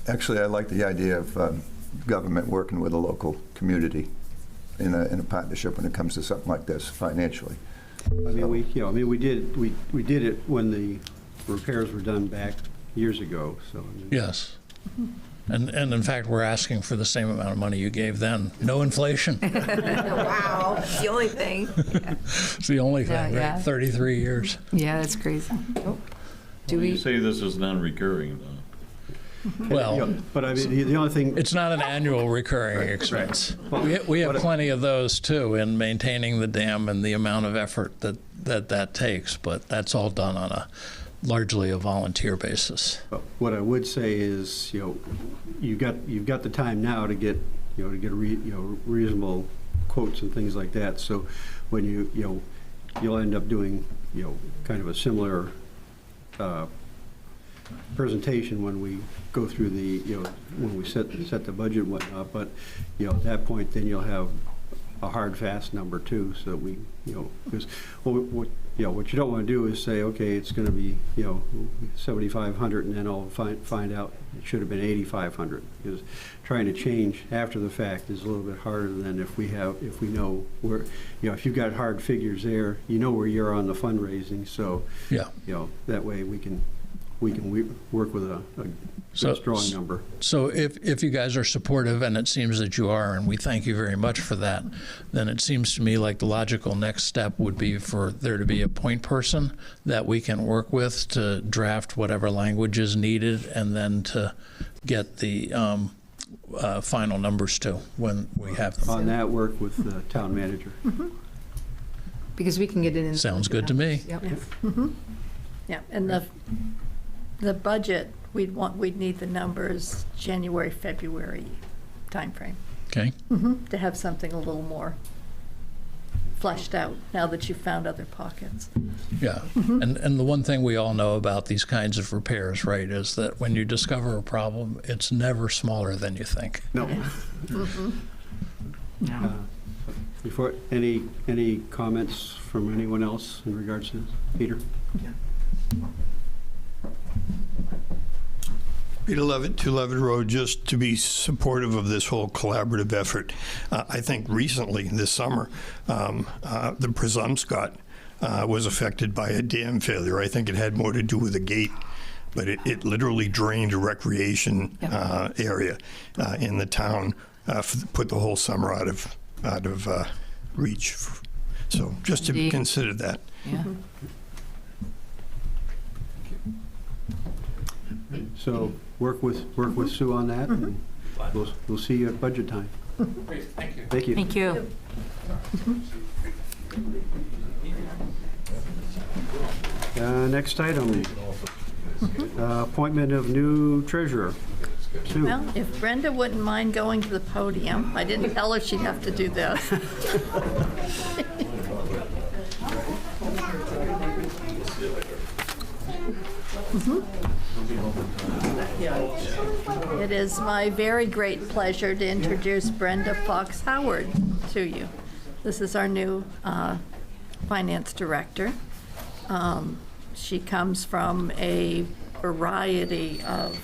Actually, I like the idea of government working with a local community in a partnership when it comes to something like this financially. I mean, we did it when the repairs were done back years ago, so. I mean, Yes. And in fact, we're asking for the same amount of money you gave then. No inflation. Wow, it's the only thing. It's the only thing, Yeah, right? 33 years. Yeah, that's crazy. You say this is non-recurring, though. Well, but I mean, the only thing. It's not an annual recurring expense. Right. We have plenty of those, too, in maintaining the dam and the amount of effort that takes, but that's all done on a largely a volunteer basis. But what I would say is, you've got the time now to get, reasonable quotes and things like that. So when you'll end up doing, kind of a similar presentation when we go through the, when we set the budget and whatnot. But, at that point, then you'll have a hard, fast number too, so that we, because what you don't want to do is say, okay, it's going to be, 7,500, and then I'll find out it should have been 8,500. Because trying to change after the fact is a little bit harder than if we know where, if you've got hard figures there, where you're on the fundraising. So, yeah, that way we can work with a strong number. So if you guys are supportive, and it seems that you are, and we thank you very much for that, then it seems to me like the logical next step would be for there to be a point person that we can work with to draft whatever language is needed, and then to get the final numbers to when we have them. On that, work with the town manager. Because we can get it in. Sounds good to me. Yep. Yeah, and the budget, we'd need the numbers January, February timeframe. Okay. To have something a little more fleshed out now that you've found other pockets. Yeah, and the one thing we all know about these kinds of repairs, right, is that when you discover a problem, it's never smaller than you think. No. Before, any comments from anyone else in regards to this? Peter? Peter Levitt, 2 Levitt Road, just to be supportive of this whole collaborative effort. I think recently, this summer, the Presumpscot was affected by a dam failure. I think it had more to do with a gate, but it literally drained a recreation area in the town, put the whole summer out of reach. So just to consider that. Yeah. So work with Sue on that, and we'll see you at budget time. Great, thank you. Thank you. Thank you. Next item, appointment of new treasurer. Sue. Well, if Brenda wouldn't mind going to the podium, I didn't tell her she'd have to do this. It is my very great pleasure to introduce Brenda Fox Howard to you. This is our new finance director. She comes from a variety of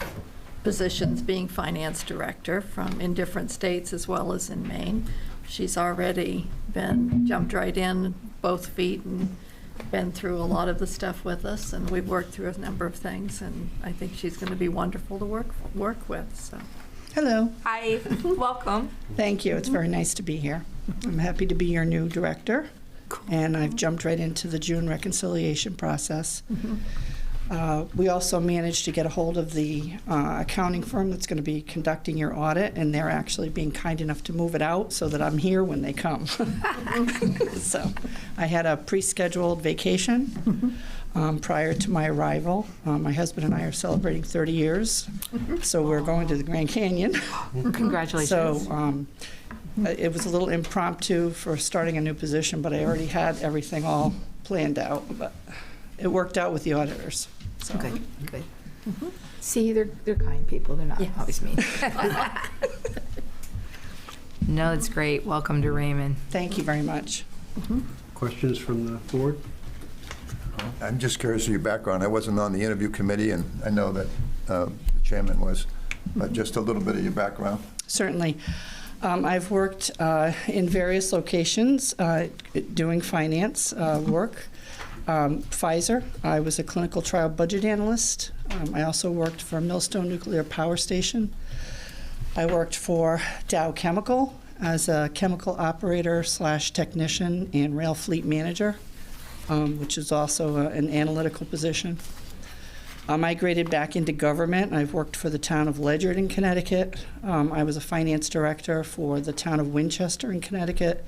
positions being finance director in different states as well as in Maine. She's already jumped right in, both feet, and been through a lot of the stuff with us, and we've worked through a number of things, and I think she's going to be wonderful to work with. So, hello. Hi, welcome. Thank you. It's very nice to be here. I'm happy to be your new director, and I've jumped right into the June reconciliation process. We also managed to get a hold of the accounting firm that's going to be conducting your audit, and they're actually being kind enough to move it out so that I'm here when they come. So I had a pre-scheduled vacation prior to my arrival. My husband and I are celebrating 30 years, so we're going to the Grand Canyon. Congratulations. So it was a little impromptu for starting a new position, but I already had everything all planned out. But it worked out with the auditors. So. Good. See, they're kind people. They're not always mean. No, it's great. Welcome to Raymond. Thank you very much. Questions from the board? I'm just curious of your background. I wasn't on the interview committee, and I know that the chairman was, but just a little bit of your background. Certainly. I've worked in various locations doing finance work. Pfizer, I was a clinical trial budget analyst. I also worked for Millstone Nuclear Power Station. I worked for Dow Chemical as a chemical operator / technician and rail fleet manager, which is also an analytical position. I migrated back into government. I've worked for the town of Ledyard in Connecticut. I was a finance director for the town of Winchester in Connecticut.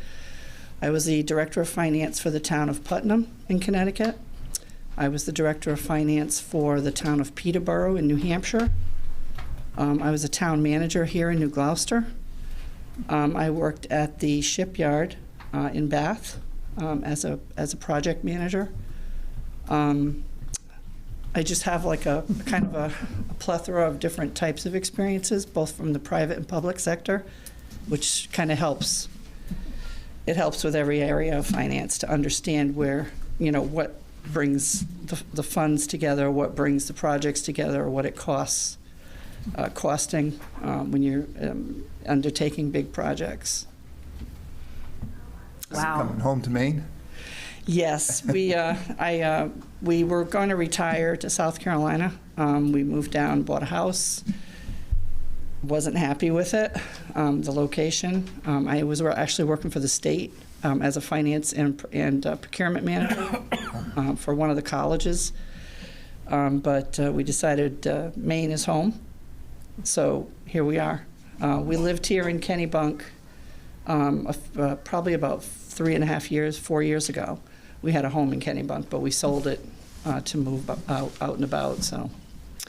I was the director of finance for the town of Putnam in Connecticut. I was the director of finance for the town of Peterborough in New Hampshire. I was a town manager here in New Gloucester. I worked at the shipyard in Bath as a project manager. I just have like a kind of a plethora of different types of experiences, both from the private and public sector, which kind of helps. It helps with every area of finance to understand where, what brings the funds together, what brings the projects together, or what it costs, costing when you're undertaking big projects. Wow. Coming home to Maine? Yes, we were going to retire to South Carolina. We moved down, bought a house. Wasn't happy with it, the location. I was actually working for the state as a finance and procurement manager for one of the colleges. But we decided Maine is home, so here we are. We lived here in Kennebunk probably about 4 years ago. We had a home in Kennebunk, but we sold it to move out and about. So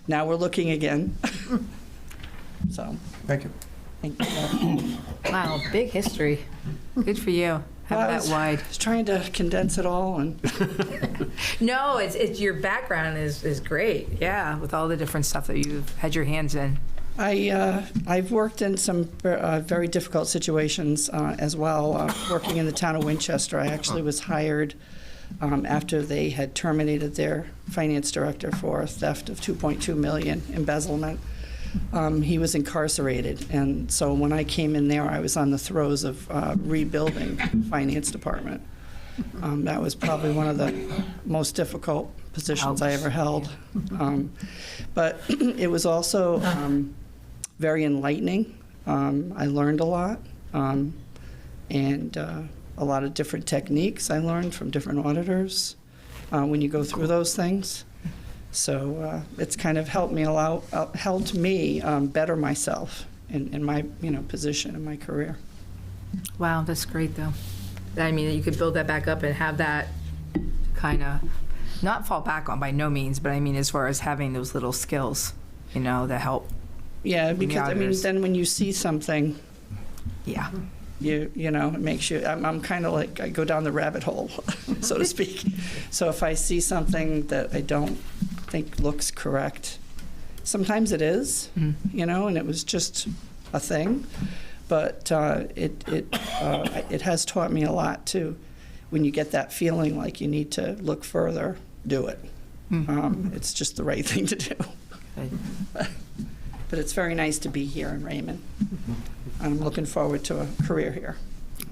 now we're looking again. So thank you. Thank you. Wow, big history. Good for you. Have that wide. I was trying to condense it all, and no, it's your background is great. Yeah, with all the different stuff that you've had your hands in. I've worked in some very difficult situations as well. Working in the town of Winchester, I actually was hired after they had terminated their finance director for theft of $2.2 million, embezzlement. He was incarcerated, and so when I came in there, I was on the throes of rebuilding the finance department. That was probably one of the most difficult positions I ever held. But it was also very enlightening. I learned a lot, and a lot of different techniques I learned from different auditors when you go through those things. So it's kind of helped me better myself in my position in my career. Wow, that's great though. I mean, you could build that back up and have that kind of not fall back on by no means, but I mean as far as having those little skills, that help. Yeah, because then when you see something, yeah, it makes you. I'm kind of like I go down the rabbit hole, so to speak. So if I see something that I don't think looks correct, sometimes it is, and it was just a thing, but it has taught me a lot too. When you get that feeling like you need to look further, do it. It's just the right thing to do. But it's very nice to be here in Raymond. I'm looking forward to a career here.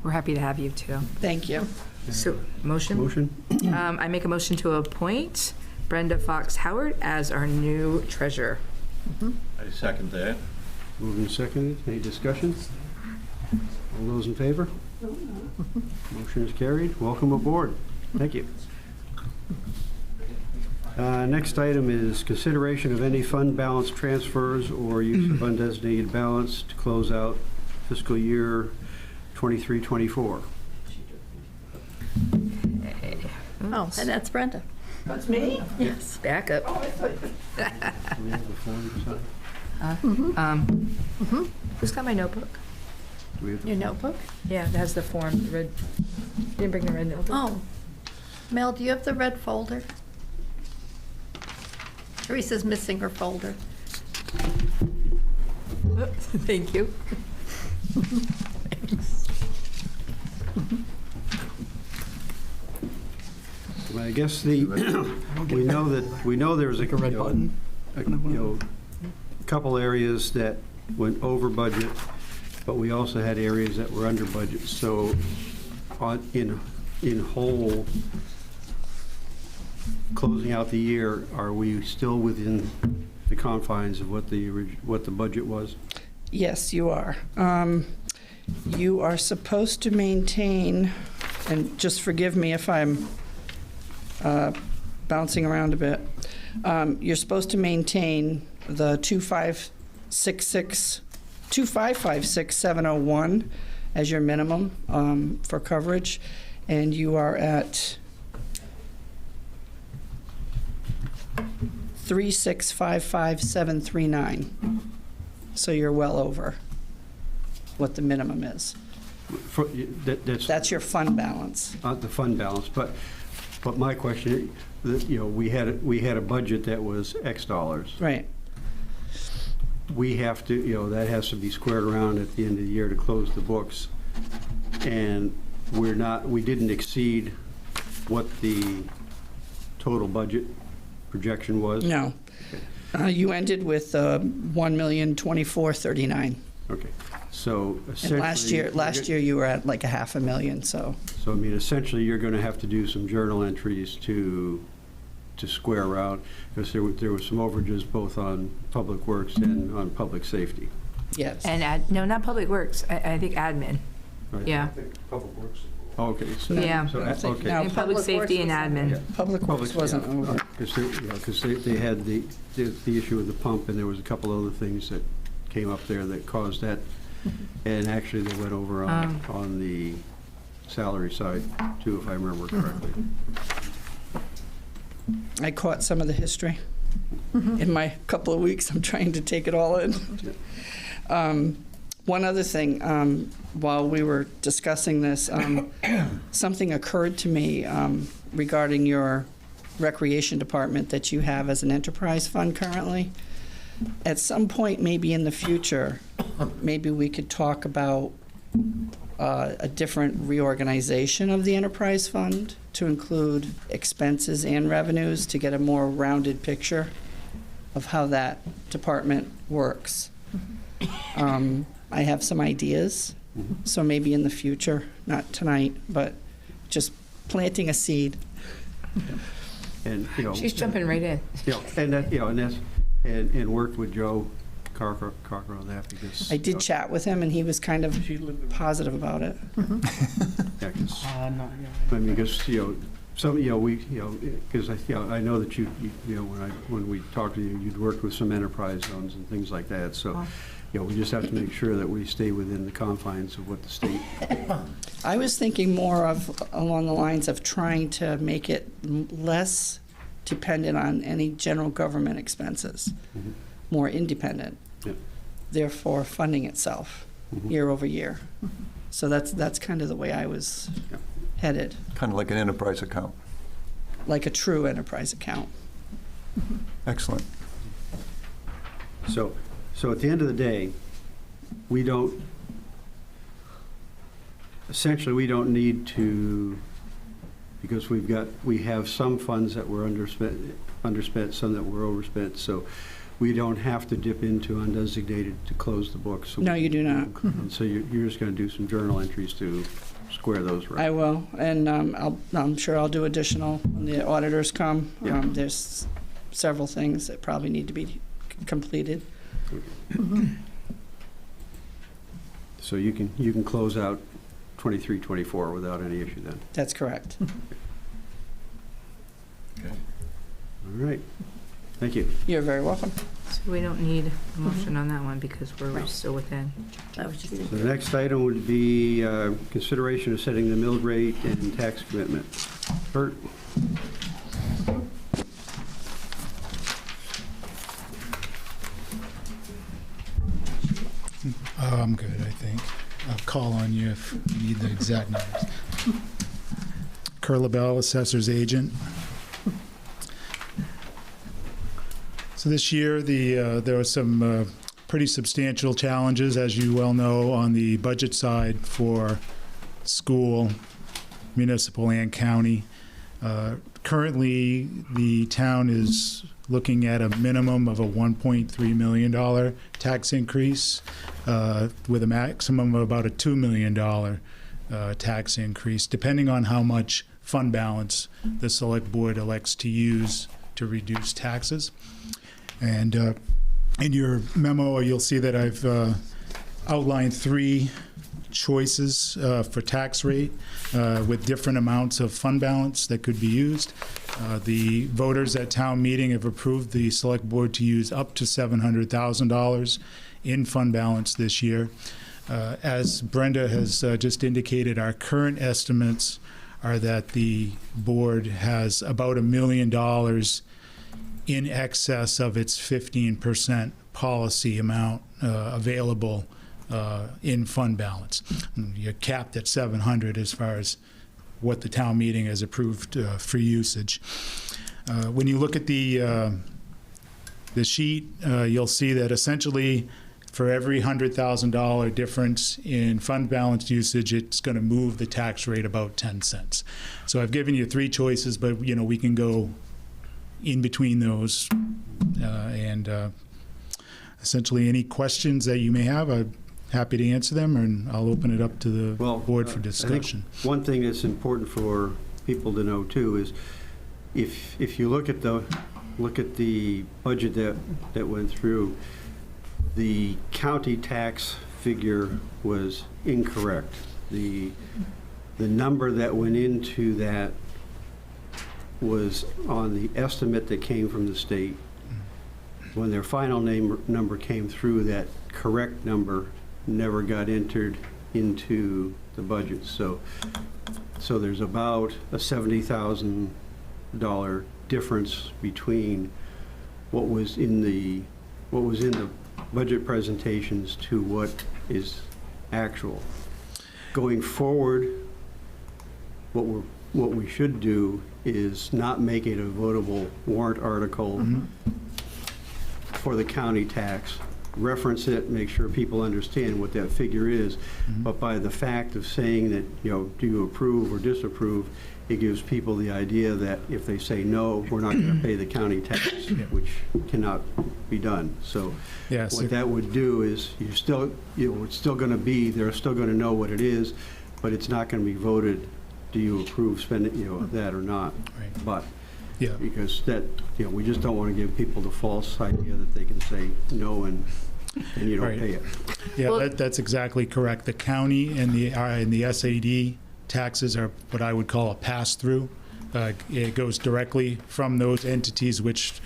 We're happy to have you too. Thank you. So, motion? I make a motion to appoint Brenda Fox Howard as our new treasurer. I second that. Moved and seconded. Any discussion? All those in favor? Motion is carried. Welcome aboard. Thank you. Next item is consideration of any fund balance transfers or use of undesignated balance to close out fiscal year 23-24. Oh, and that's Brenda. That's me? Yes. Back up. Do we have the form to sign? Who's got my notebook? Do we have the Your notebook? Yeah, it has the form. The red. You didn't bring the red notebook. Oh, Mel, do you have the red folder? Teresa's missing her folder. Thank you. Well, I guess we know there's a red button. Couple areas that went over budget. but we also had areas that were under budget. So in whole, closing out the year, are we still within the confines of what the budget was? Yes, you are. You are supposed to maintain, and just forgive me if I'm bouncing around a bit. You're supposed to maintain the 2556701 as your minimum for coverage, and you are at 3655739. So you're well over what the minimum is. That's your fund balance. The fund balance, but my question, we had a budget that was X dollars. Right. We have to, that has to be squared around at the end of the year to close the books. And we didn't exceed what the total budget projection was? No. You ended with $1,024,039. Okay. So And essentially. last year you were at like $500,000, so. So I mean, essentially, you're going to have to do some journal entries to square around, because there were some overages both on Public Works and on Public Safety. Yes. And no, not Public Works, I think admin. Right. Yeah. Public Works. Okay. So, Yeah. So, okay. And Public Safety and admin. Yeah. Public Works wasn't over. Because they had the issue with the pump, and there was a couple other things that came up there that caused that. And actually, they went over on the salary side, too, if I remember correctly. I caught some of the history. In my couple of weeks, I'm trying to take it all in. One other thing, while we were discussing this, something occurred to me regarding your recreation department that you have as an enterprise fund currently. At some point, maybe in the future, maybe we could talk about a different reorganization of the enterprise fund to include expenses and revenues to get a more rounded picture of how that department works. I have some ideas, so maybe in the future, not tonight, but just planting a seed. And She's jumping right in. And worked with Joe Carker on that, because I did chat with him, and he was kind of positive about it. Yeah, 'cause, I mean, because because I know that when we talked to you, you'd worked with some enterprise zones and things like that. So, we just have to make sure that we stay within the confines of what the state. I was thinking more along the lines of trying to make it less dependent on any general government expenses, more independent, therefore funding itself year over year. So that's kind of the way I was headed. Kind of like an enterprise account. Like a true enterprise account. Excellent. So at the end of the day, we don't need to, because we have some funds that were underspent, some that were overspent, so we don't have to dip into undesignated to close the books. So No, you do not. And so you're just going to do some journal entries to square those right. I will, and I'm sure I'll do additional when the auditors come. Yeah. There's several things that probably need to be completed. So you can close out 23, 24 without any issue then? That's correct. Okay. All right. Thank you. You're very welcome. So we don't need a motion on that one because we're still within. So the next item would be consideration of setting the milled rate and tax commitment. Bert? I'm good, I think. I'll call on you if you need the exact numbers. Curla Bell, Assessor's Agent. So this year, there were some pretty substantial challenges, as you well know, on the budget side for school, municipal, and county. Currently, the town is looking at a minimum of a $1.3 million tax increase with a maximum of about a $2 million tax increase, depending on how much fund balance the select board elects to use to reduce taxes. And in your memo, you'll see that I've outlined 3 choices for tax rate with different amounts of fund balance that could be used. The voters at town meeting have approved the select board to use up to $700,000 in fund balance this year. As Brenda has just indicated, our current estimates are that the board has about $1 million in excess of its 15% policy amount available in fund balance. You're capped at 700 as far as what the town meeting has approved for usage. When you look at the sheet, you'll see that essentially for every $100,000 difference in fund balance usage, it's going to move the tax rate about 10 cents. So I've given you 3 choices, but we can go in between those. And essentially any questions that you may have, I'm happy to answer them, and I'll open it up to the board for discussion. I think one thing that's important for people to know too is if you look at the budget that went through, the county tax figure was incorrect. The number that went into that was on the estimate that came from the state. When their final number came through, that correct number never got entered into the budget. So there's about a $70,000 difference between what was in the budget presentations to what is actual. Going forward, what we should do is not make it a votable warrant article for the county tax. Reference it, make sure people understand what that figure is. But by the fact of saying that, do you approve or disapprove, it gives people the idea that if they say no, we're not going to pay the county tax, which cannot be done. So what that would do is it's still going to be, they're still going to know what it is, but it's not going to be voted, do you approve spending, that or not. Right. But because that, we just don't want to give people the false idea that they can say no and you don't pay it. Yeah, that's exactly correct. The county and the SAD taxes are what I would call a pass-through. It goes directly from those entities which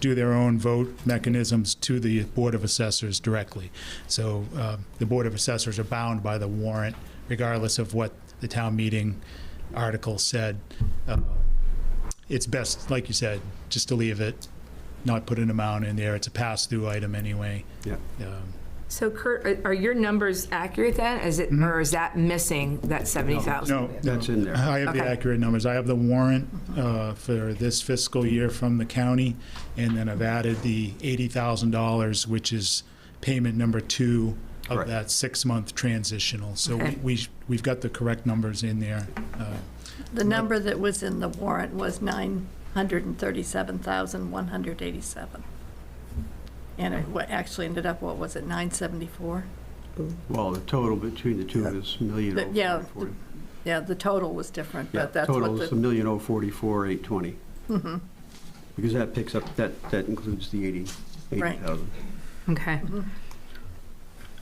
do their own vote mechanisms to the Board of Assessors directly. So the Board of Assessors are bound by the warrant, regardless of what the town meeting article said. It's best, like you said, just to leave it, not put an amount in there. It's a pass-through item anyway. Yeah. So Kurt, are your numbers accurate then? Is it, or is that missing that 70,000? No, that's in there. I have the accurate numbers. I have the warrant for this fiscal year from the county, and then I've added the $80,000, which is payment number 2 of that 6-month transitional. So we've got the correct numbers in there. The number that was in the warrant was $937,187. And it actually ended up, what was it, 974? Well, the total between the two is $1,044,820. Yeah, the total was different, but that's what total is $1,044,820. Because that picks up, that includes the 80,000. Okay.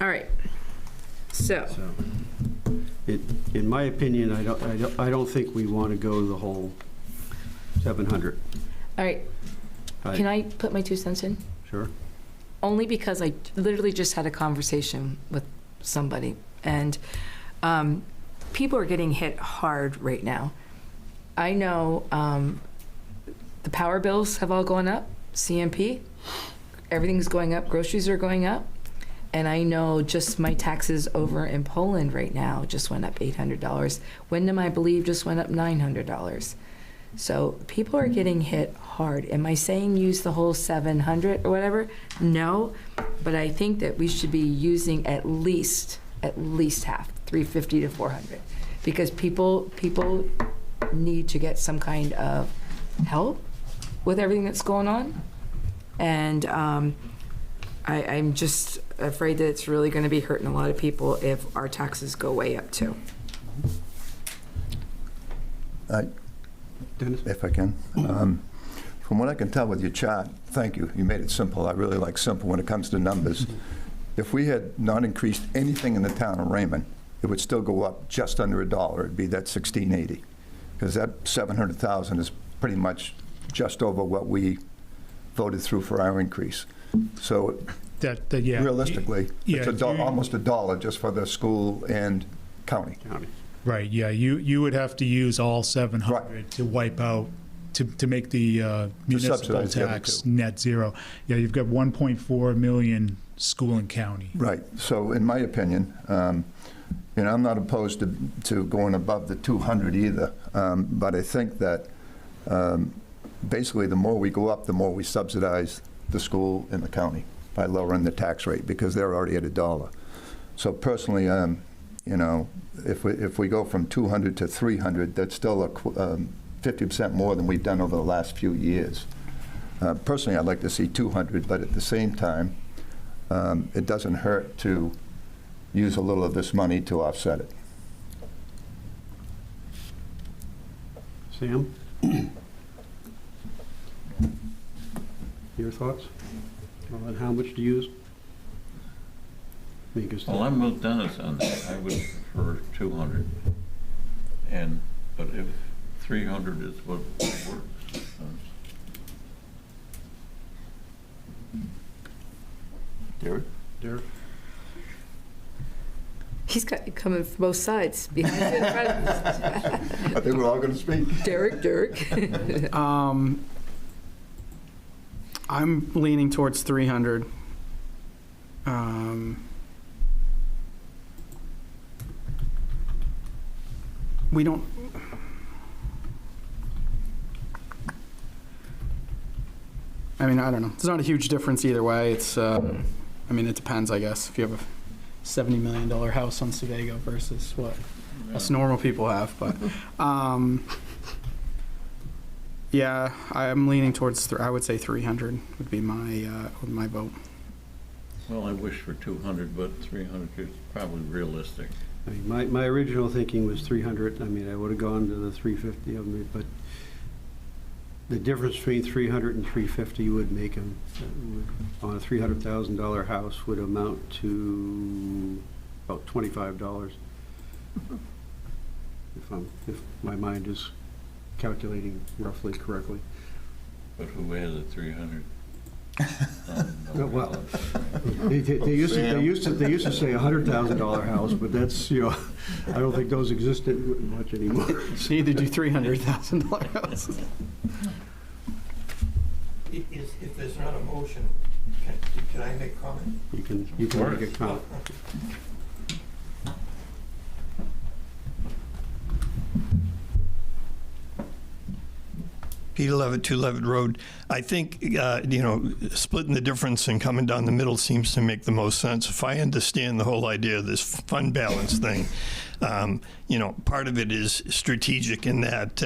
All right. So in my opinion, I don't think we want to go the whole 700. All right. Can I put my 2 cents in? Sure. Only because I literally just had a conversation with somebody, and people are getting hit hard right now. I know the power bills have all gone up, CMP, everything's going up, groceries are going up, and I know just my taxes over in Poland right now just went up $800. Wyndham, I believe, just went up $900. So people are getting hit hard. Am I saying use the whole 700 or whatever? No, but I think that we should be using at least half, 350 to 400, because people need to get some kind of help. with everything that's going on. And I'm just afraid that it's really going to be hurting a lot of people if our taxes go way up too. If I can. From what I can tell with your chart, thank you, you made it simple. I really like simple when it comes to numbers. If we had not increased anything in the town of Raymond, it would still go up just under $1. It'd be that $16.80, because that $700,000 is pretty much just over what we voted through for our increase. So realistically, it's almost $1 just for the school and county. Right, yeah, you would have to use all 700 to wipe out, to make the municipal subsidize the other tax two. net zero. Yeah, you've got 1.4 million school and county. Right, so in my opinion, I'm not opposed to going above the 200 either, but I think that basically the more we go up, the more we subsidize the school and the county by lowering the tax rate, because they're already at $1. So personally, if we go from 200 to 300, that's still 50% more than we've done over the last few years. Personally, I'd like to see 200, but at the same time, it doesn't hurt to use a little of this money to offset it. Sam? Your thoughts on how much to use? Well, I'm with Dennis on that. I would prefer 200. But if 300 is what works. Derek? He's got you coming from both sides. Behind you and in front of you. I think we're all going to speak. Derek. I'm leaning towards 300. We don't. I mean, I don't know. It's not a huge difference either way. It's, I mean, it depends, I guess. If you have a $70 million house on Sevago versus what us normal people have, but yeah, I'm leaning towards. I would say 300 would be my vote. Well, I wish for 200, but 300 is probably realistic. I mean, my original thinking was 300. I mean, I would have gone to the 350 of me, but the difference between 300 and 350 would make them, on a $300,000 house, would amount to about $25. If my mind is calculating roughly correctly. But who has a 300? Well, they used to say $100,000 house, but that's, I don't think those exist much anymore. So either do $300,000 houses. If there's not a motion, can I make comment? You can make a comment. Peter Levitt, 2 Levitt Road. I think, splitting the difference and coming down the middle seems to make the most sense. If I understand the whole idea of this fund balance thing, part of it is strategic in that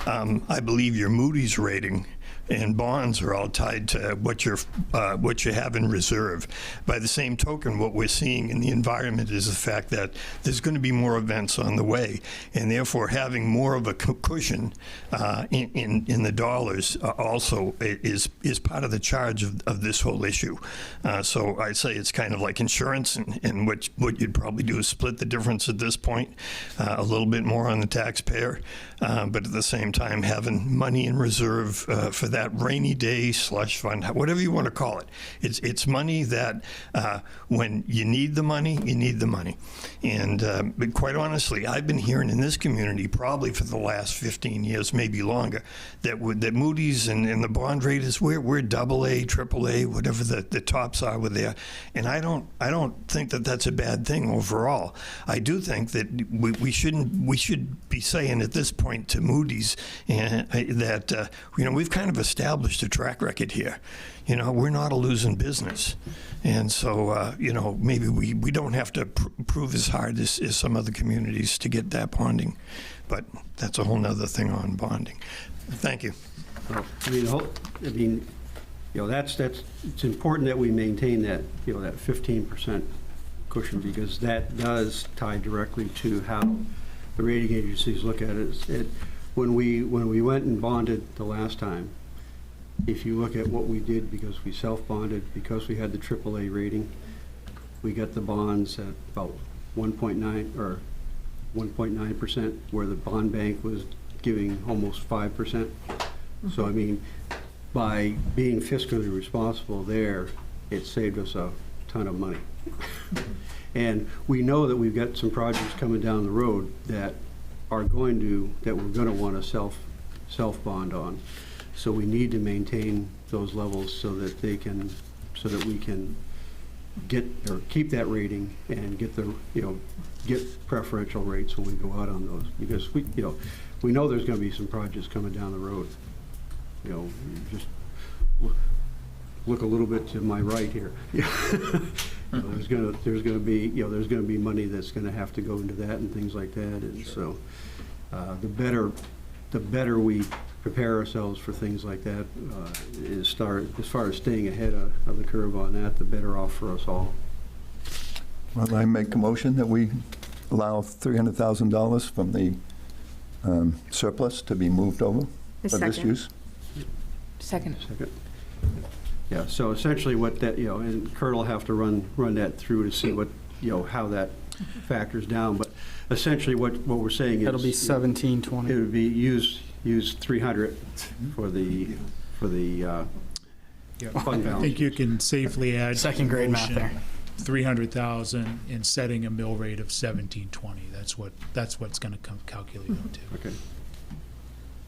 I believe your Moody's rating and bonds are all tied to what you have in reserve. By the same token, what we're seeing in the environment is the fact that there's going to be more events on the way, and therefore having more of a cushion in the dollars also is part of the charge of this whole issue. So I'd say it's kind of like insurance, and what you'd probably do is split the difference at this point, a little bit more on the taxpayer, but at the same time having money in reserve for that rainy day slush fund, whatever you want to call it. It's money that when you need the money, you need the money. And but quite honestly, I've been hearing in this community probably for the last 15 years, maybe longer, that Moody's and the bond rate is we're AA, AAA, whatever the tops are with there. And I don't think that that's a bad thing overall. I do think that we should be saying at this point to Moody's that we've kind of established a track record here. We're not a losing business. And so, maybe we don't have to prove as hard as some other communities to get that bonding. But that's a whole nother thing on bonding. Thank you. Well, I mean, it's important that we maintain that, that 15% cushion, because that does tie directly to how the rating agencies look at it. When we went and bonded the last time, if you look at what we did, because we self-bonded, because we had the AAA rating, we got the bonds at about 1.9 or 1.9%, where the bond bank was giving almost 5%. So I mean, by being fiscally responsible there, it saved us a ton of money. And we know that we've got some projects coming down the road that we're going to want to self-bond on. So we need to maintain those levels so that we can get or keep that rating and get get preferential rates when we go out on those, because we know there's going to be some projects coming down the road. Just look a little bit to my right here. There's going to be money that's going to have to go into that and things like that, and so the better we prepare ourselves for things like that, as far as staying ahead of the curve on that, the better off for us all. Well, I make a motion that we allow $300,000 from the surplus to be moved over for this use. Second. Yeah, so essentially what that, and Kurt will have to run that through to see what, how that factors down, but essentially what we're saying is... It'll be 1720. It would be use 300 for the fund balance. I think you can safely add second grade math there. 300,000 and setting a mill rate of 1720. That's what's going to come calculate out to. Okay.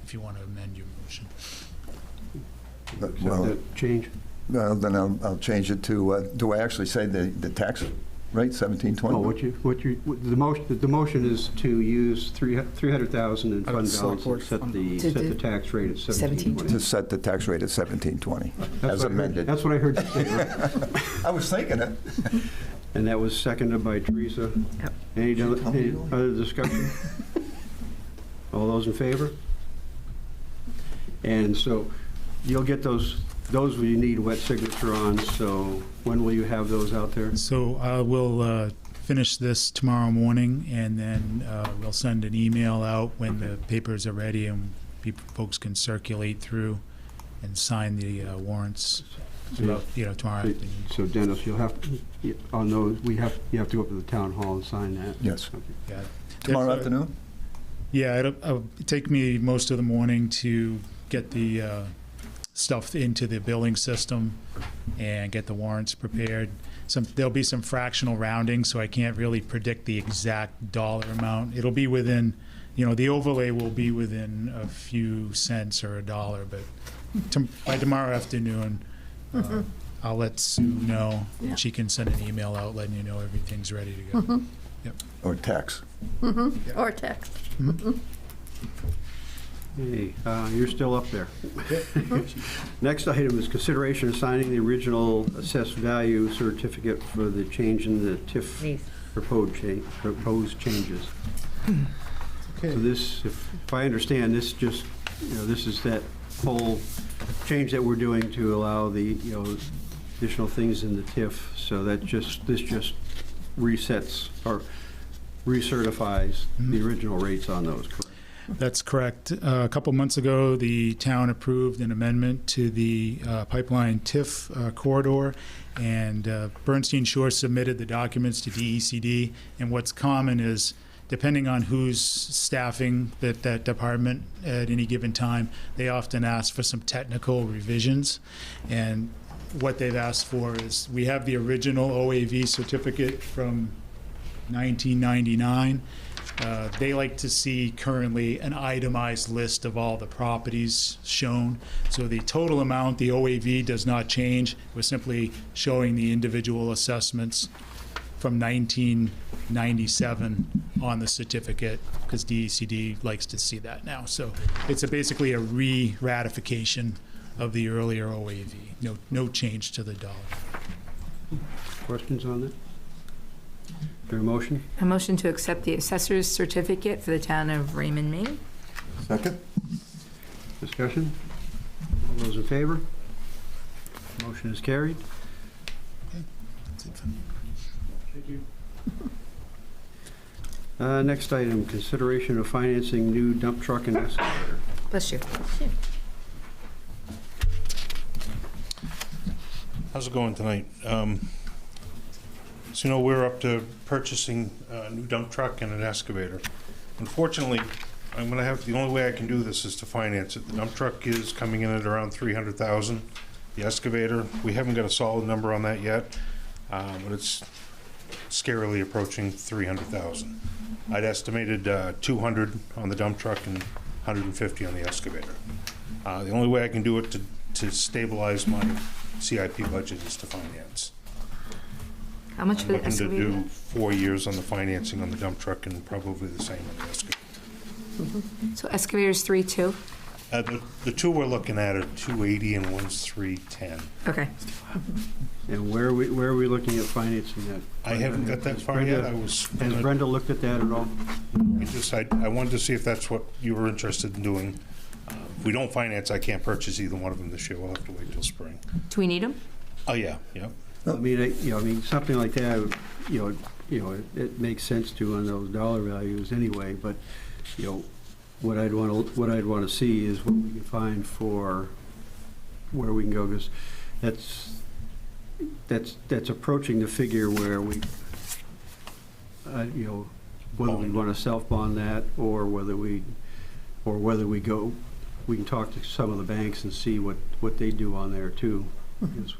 If you want to amend your motion. Well, change? Well, then I'll change it to, do I actually say the tax rate, 1720? Oh, the motion is to use 300,000 in fund balance and set the tax rate at 1720. To set the tax rate at 1720, as amended. That's what I heard you say, right? I was thinking it. And that was seconded by Teresa. Yep. Any other discussion? All those in favor? And so you'll get those you need wet signature on, so when will you have those out there? So I will finish this tomorrow morning, and then we'll send an email out when the papers are ready, and folks can circulate through and sign the warrants tomorrow afternoon. So Dennis, you'll have to, on those, you have to go up to the town hall and sign that? Yes. Okay. Yeah. Tomorrow afternoon? Yeah, it'll take me most of the morning to get the stuff into the billing system and get the warrants prepared. There'll be some fractional rounding, so I can't really predict the exact dollar amount. It'll be within, the overlay will be within a few cents or $1, but by tomorrow afternoon, I'll let Sue know. Yeah. She can send an email out letting you know everything's ready to go. Yep. Or tax. Or text. Hey, you're still up there. Next item is consideration of signing the original assessed value certificate for the change in the TIF proposed changes. Okay. So this, if I understand, this just, this is that whole change that we're doing to allow the, additional things in the TIF. So that this just resets or recertifies the original rates on those, correct? That's correct. A couple months ago, the town approved an amendment to the pipeline TIF corridor, and Bernstein Shore submitted the documents to DECD. And what's common is, depending on who's staffing that department at any given time, they often ask for some technical revisions. And what they've asked for is, we have the original OAV certificate from 1999. They like to see currently an itemized list of all the properties shown. So the total amount, the OAV, does not change. We're simply showing the individual assessments from 1997 on the certificate, because DECD likes to see that now. So it's basically a re-ratification of the earlier OAV. No change to the dollar. Questions on that? Is there a motion? A motion to accept the assessor's certificate for the town of Raymond, Maine. Second. Discussion? All those in favor? Motion is carried. Thank you. Next item, consideration of financing new dump truck and excavator. Bless you. How's it going tonight? So, you know, we're up to purchasing a new dump truck and an excavator. Unfortunately, I'm gonna have, the only way I can do this is to finance it. The dump truck is coming in at around 300,000. The excavator, we haven't got a solid number on that yet, but it's scarily approaching 300,000. I'd estimated 200 on the dump truck and 150 on the excavator. The only way I can do it to stabilize my CIP budget is to finance. How much for the Looking to excavator? do 4 years on the financing on the dump truck and probably the same on the excavator. So excavator's 3.2? The two we're looking at are 280 and one's 310. Okay. And where are we looking at financing that? I haven't got that far yet. Has Brenda looked at that at all? I wanted to see if that's what you were interested in doing. If we don't finance, I can't purchase either one of them this year. We'll have to wait till spring. Do we need them? Oh, yeah, yeah. I mean, something like that, it makes sense to on those dollar values anyway, but, what I'd want to see is what we can find for where we can go, because that's approaching the figure where we, whether we want to self-bond that or whether we go, we can talk to some of the banks and see what they do on there too. Because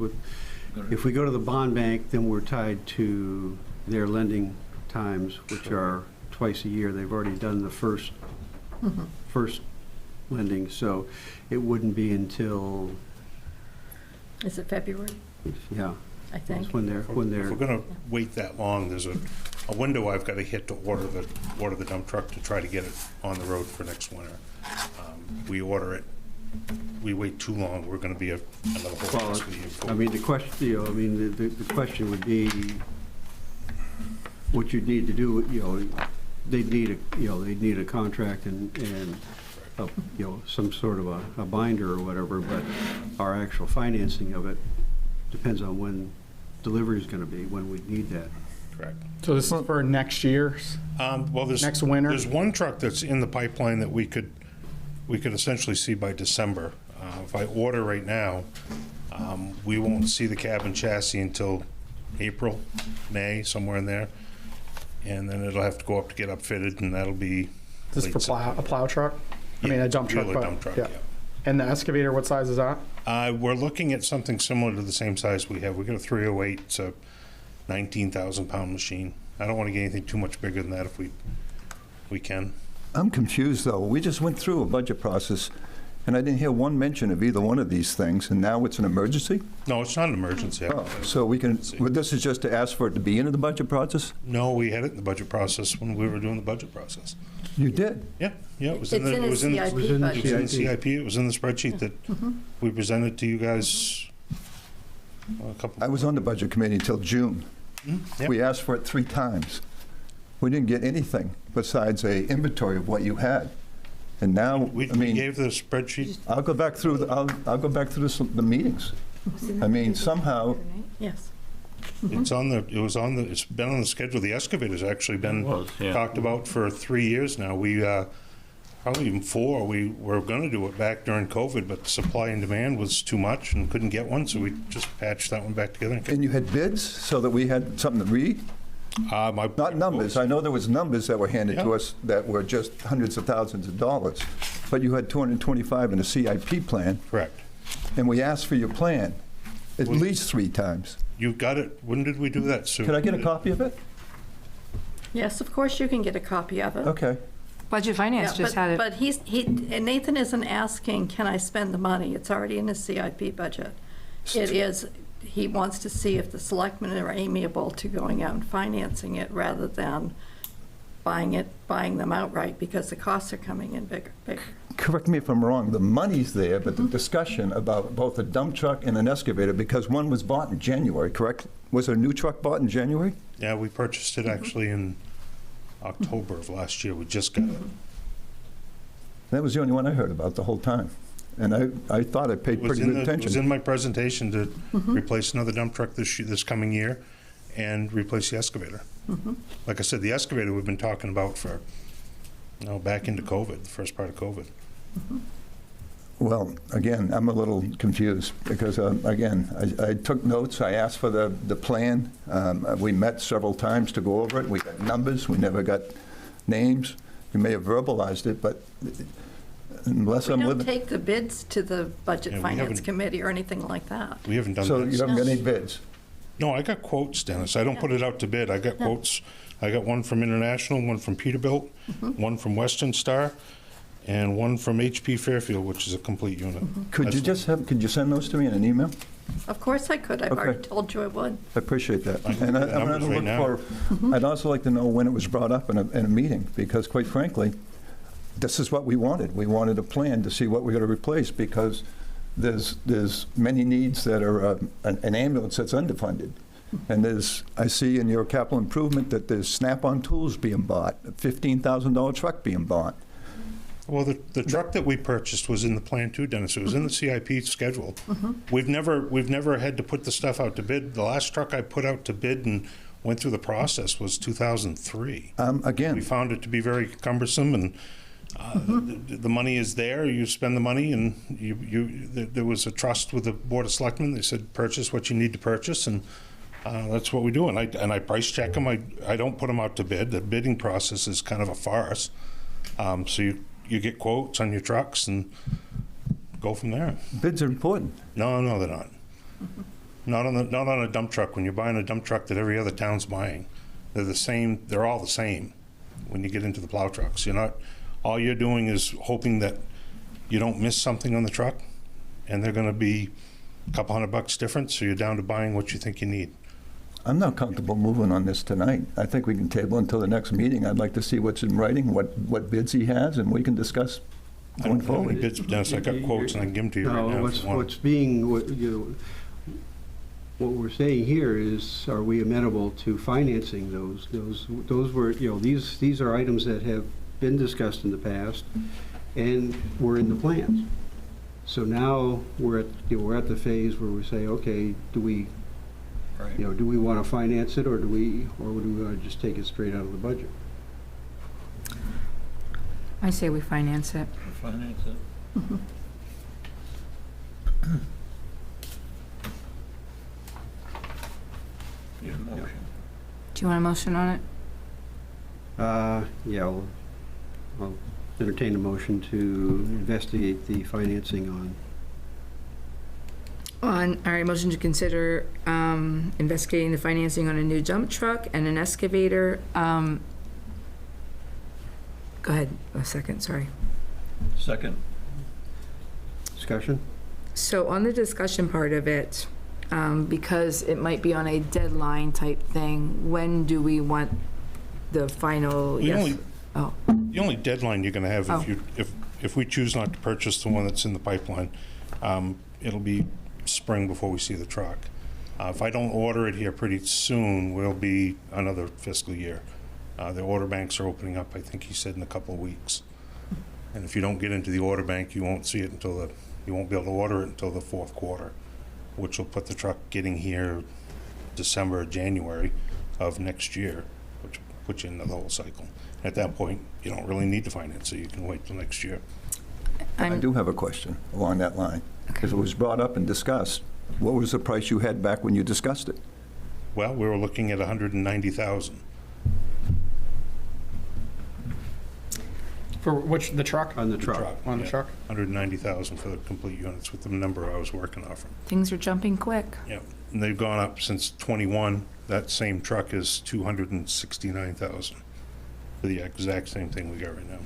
if we go to the bond bank, then we're tied to their lending times, which are twice a year. They've already done the first lending, so it wouldn't be until, Is it February? yeah. I think. When they're. If we're gonna wait that long, there's a window I've got to hit to order the dump truck to try to get it on the road for next winter. We order it, we wait too long, we're gonna be another whole Well, fiscal year. I mean, the question, the question would be, what you need to do, they'd need a contract and some sort of a binder or whatever, but our actual financing of it depends on when delivery is gonna be, when we need that. Correct. So this is for next year's? Well, next winter? There's one truck that's in the pipeline that we could essentially see by December. If I order right now, we won't see the cab and chassis until April, May, somewhere in there. And then it'll have to go up to get upfitted, and that'll be. This is for a plow truck? I mean, a dump truck. Wheeler dump truck, yeah. And the excavator, what size is that? We're looking at something similar to the same size we have. We got a 308, it's a 19,000-pound machine. I don't want to get anything too much bigger than that if we can. I'm confused, though. We just went through a budget process, and I didn't hear one mention of either one of these things, and now it's an emergency? No, it's not an emergency. Oh, so we can, this is just to ask for it to be in the budget process? No, we had it in the budget process when we were doing the budget process. You did? Yeah, it was It's in the CIP. It was in the spreadsheet that we presented to you guys a couple. I was on the budget committee until June. Yep. We asked for it 3 times. We didn't get anything besides a inventory of what you had. And now, We gave the spreadsheet. I'll go back through the meetings. I mean, somehow, Yes. It's been on the schedule. The excavator's actually been talked about for 3 years now. We, probably even 4, we were gonna do it back during COVID, but supply and demand was too much and couldn't get one, so we just patched that one back together. and you had bids so that we had something to read? Not numbers. I know there was numbers that were handed to us that were just hundreds of thousands of dollars, but you had 225 in a CIP plan. Correct. And we asked for your plan at least 3 times. You got it. When did we do that, Sue? Could I get a copy of it? Yes, of course you can get a copy of it. Okay. Budget Finance Yeah, just had it. But and Nathan isn't asking, can I spend the money? It's already in his CIP budget. It is, he wants to see if the selectmen are amiable to going out and financing it rather than buying them outright because the costs are coming in bigger. Correct me if I'm wrong, the money's there, but the discussion about both a dump truck and an excavator, because one was bought in January, correct? Was a new truck bought in January? Yeah, we purchased it actually in October of last year. We just got it. That was the only one I heard about the whole time. and I thought I paid pretty good It was attention. in my presentation to Mm-hmm. replace another dump truck this coming year and replace the excavator. Mm-hmm. Like I said, the excavator we've been talking about for, back into COVID, the first part of COVID. Well, again, I'm a little confused because, again, I took notes, I asked for the plan. We met several times to go over it. We got numbers, we never got names. You may have verbalized it, but unless I'm We don't living... take the bids to the Budget Yeah, we Finance haven't- Committee or anything like that. We haven't done So that. you haven't got any bids? No, I got quotes, Dennis. I don't put it out to bid. I got quotes. I got one from International, one from Peterbilt, one from Western Star, and one from HP Fairfield, which is a complete unit. Could you That's could you send those to me in an email? Of course I could. I've Okay. already told you I would. I appreciate that. I can And get the I'm numbers going to right look for, I'd also like to know when it was brought up in a meeting, because quite frankly, this is what we wanted. We wanted a plan to see what we're going to replace, because there's many needs that are an ambulance that's underfunded. And I see in your capital improvement that there's Snap-on tools being bought, a $15,000 truck being bought. Well, the truck that we purchased was in the plan too, Dennis. It was in the CIP schedule. We've never had to put the stuff out to bid. The last truck I put out to bid and went through the process was 2003. Again, We found it to be very cumbersome, and the money is there. You spend the money, and there was a trust with the Board of Selectmen. They said, purchase what you need to purchase, and that's what we do. And I price check them. I don't put them out to bid. The bidding process is kind of a farce. So you get quotes on your trucks and go from there. bids are important. No, they're not. Not on a dump truck. When you're buying a dump truck that every other town's buying, they're the same. They're all the same. When you get into the plow trucks, all you're doing is hoping that you don't miss something on the truck, and they're going to be a couple $100 difference. So you're down to buying what you think you need. I'm not comfortable moving on this tonight. I think we can table until the next meeting. I'd like to see what's in writing, what bids he has, and we can discuss I going don't have any forward. bids, Dennis. I got quotes, and I can give them to you right now. if you want. What we're saying here is, are we amenable to financing those? Those were, these are items that have been discussed in the past and were in the plans. So now we're at the phase where we say, okay, do we want to finance it, or do we want to just take it straight out of the budget? I say we finance it. Finance it. Need a motion. Do you want a motion on it? Yeah, I'll entertain a motion to investigate the financing on. All right, motion to consider investigating the financing on a new dump truck and an excavator. Go ahead, a second, sorry. Second. Discussion? So on the discussion part of it, because it might be on a deadline type thing, when do we want the final? The only deadline you're going to have if we choose not to purchase the one that's in the pipeline, it'll be spring before we see the truck. If I don't order it here pretty soon, we'll be another fiscal year. The order banks are opening up, I think he said, in a couple of weeks. And if you don't get into the order bank, you won't see it you won't be able to order it until the fourth quarter, which will put the truck getting here December or January of next year, which puts you into the whole cycle. At that point, you don't really need to finance it. You can wait till next year. I do have a question along that line, because it was brought up and discussed. What was the price you had back when you discussed it? Well, we were looking at $190,000. For the truck? On the truck. On the truck? $190,000 for the complete units with the number I was working off from. Things are jumping quick. Yeah, and they've gone up since '21. That same truck is $269,000 for the exact same thing we got right now.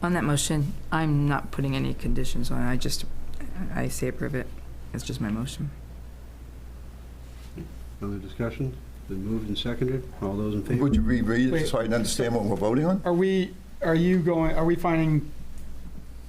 On that motion, I'm not putting any conditions on it. I say approve it. It's just my motion. Other discussion? Been moved and seconded. All those in favor? Would you reread it Wait. so I can understand what we're voting on? Are we finding,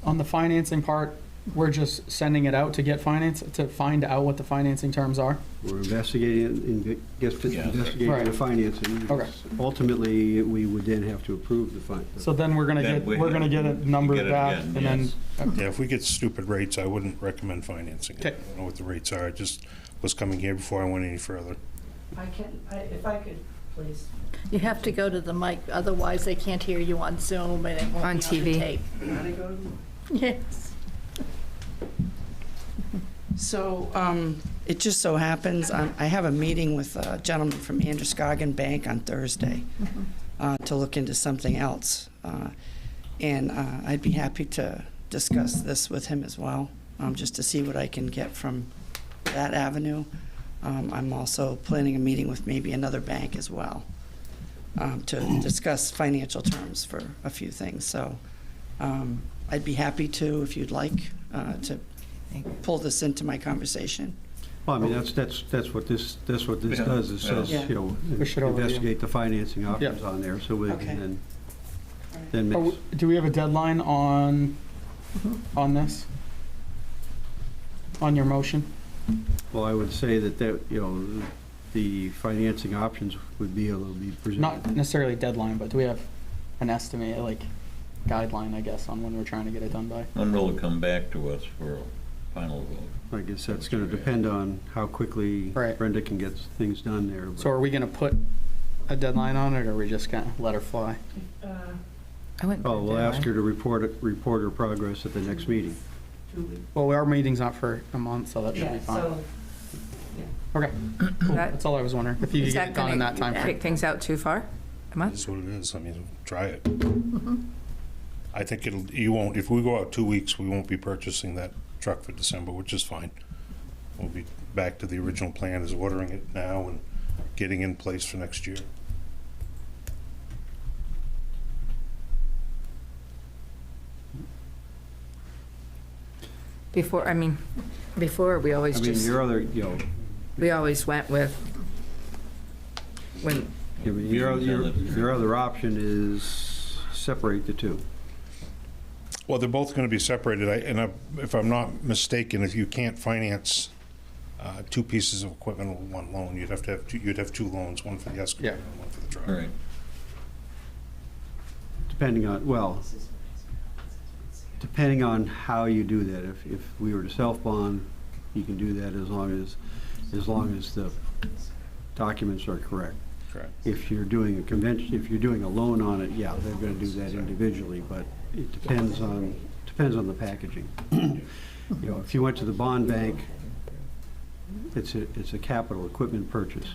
on the financing part, we're just sending it out to get finance, to find out what the financing terms are? We're investigating Right. the financing. Okay. Ultimately, we would then have to approve the So then we're gonna Then get, we're gonna get a number get it back, again, and then, yes. Yeah, if we get stupid rates, I wouldn't recommend financing it. Okay. I don't know what the rates are. I just was coming here before I went any further. If I could, please. You have to go to the mic, otherwise they can't hear you on Zoom and it won't On be on the TV. tape. Yes. So, it just so happens, I have a meeting with a gentleman from Androscoggin Bank on Thursday to look into something else. And I'd be happy to discuss this with him as well, just to see what I can get from that avenue. I'm also planning a meeting with maybe another bank as well to discuss financial terms for a few things. So I'd be happy to, if you'd like, to pull this into my conversation. Well, I mean, that's what this does, is says, Yeah. you know, Push it over to you. investigate the financing options on there, so we Okay. can then Oh, mix. do we have a deadline on this? On your motion? Well, I would say that, you know, the financing options would be able to be presented. Not necessarily a deadline, but do we have an estimate, like guideline, I guess, on when we're trying to get it done by? When will it come back to us for a final vote? I guess that's going to depend on how quickly Right. Brenda can get things done there. So are we gonna put a deadline on it, or are we just gonna let her fly? I wouldn't. Oh, we'll ask her to report her progress at the next meeting. Well, our meeting's not for a month, so that should be fine. Okay, cool. That's all I was wondering, if you could Is get that it done in gonna that time frame. kick things out too far? A It month? is what it is. I mean, try it. I think you won't, if we go out 2 weeks, we won't be purchasing that truck for December, which is fine. We'll be back to the original plan, is ordering it now and getting in place for next year. Before we always I mean, just, your other, you know, we always went with, when, I mean, your other option is separate the two. Well, they're both going to be separated, if I'm not mistaken, if you can't finance two pieces of equipment with one loan, you'd have two loans, one for the excavator and one for the truck. All right. Depending on how you do that. If we were to self-bond, you can do that as long as the documents are correct. Correct. If you're doing a loan on it, yeah, they're gonna do that individually, but it depends on the packaging. You know, if you went to the bond bank, it's a capital equipment purchase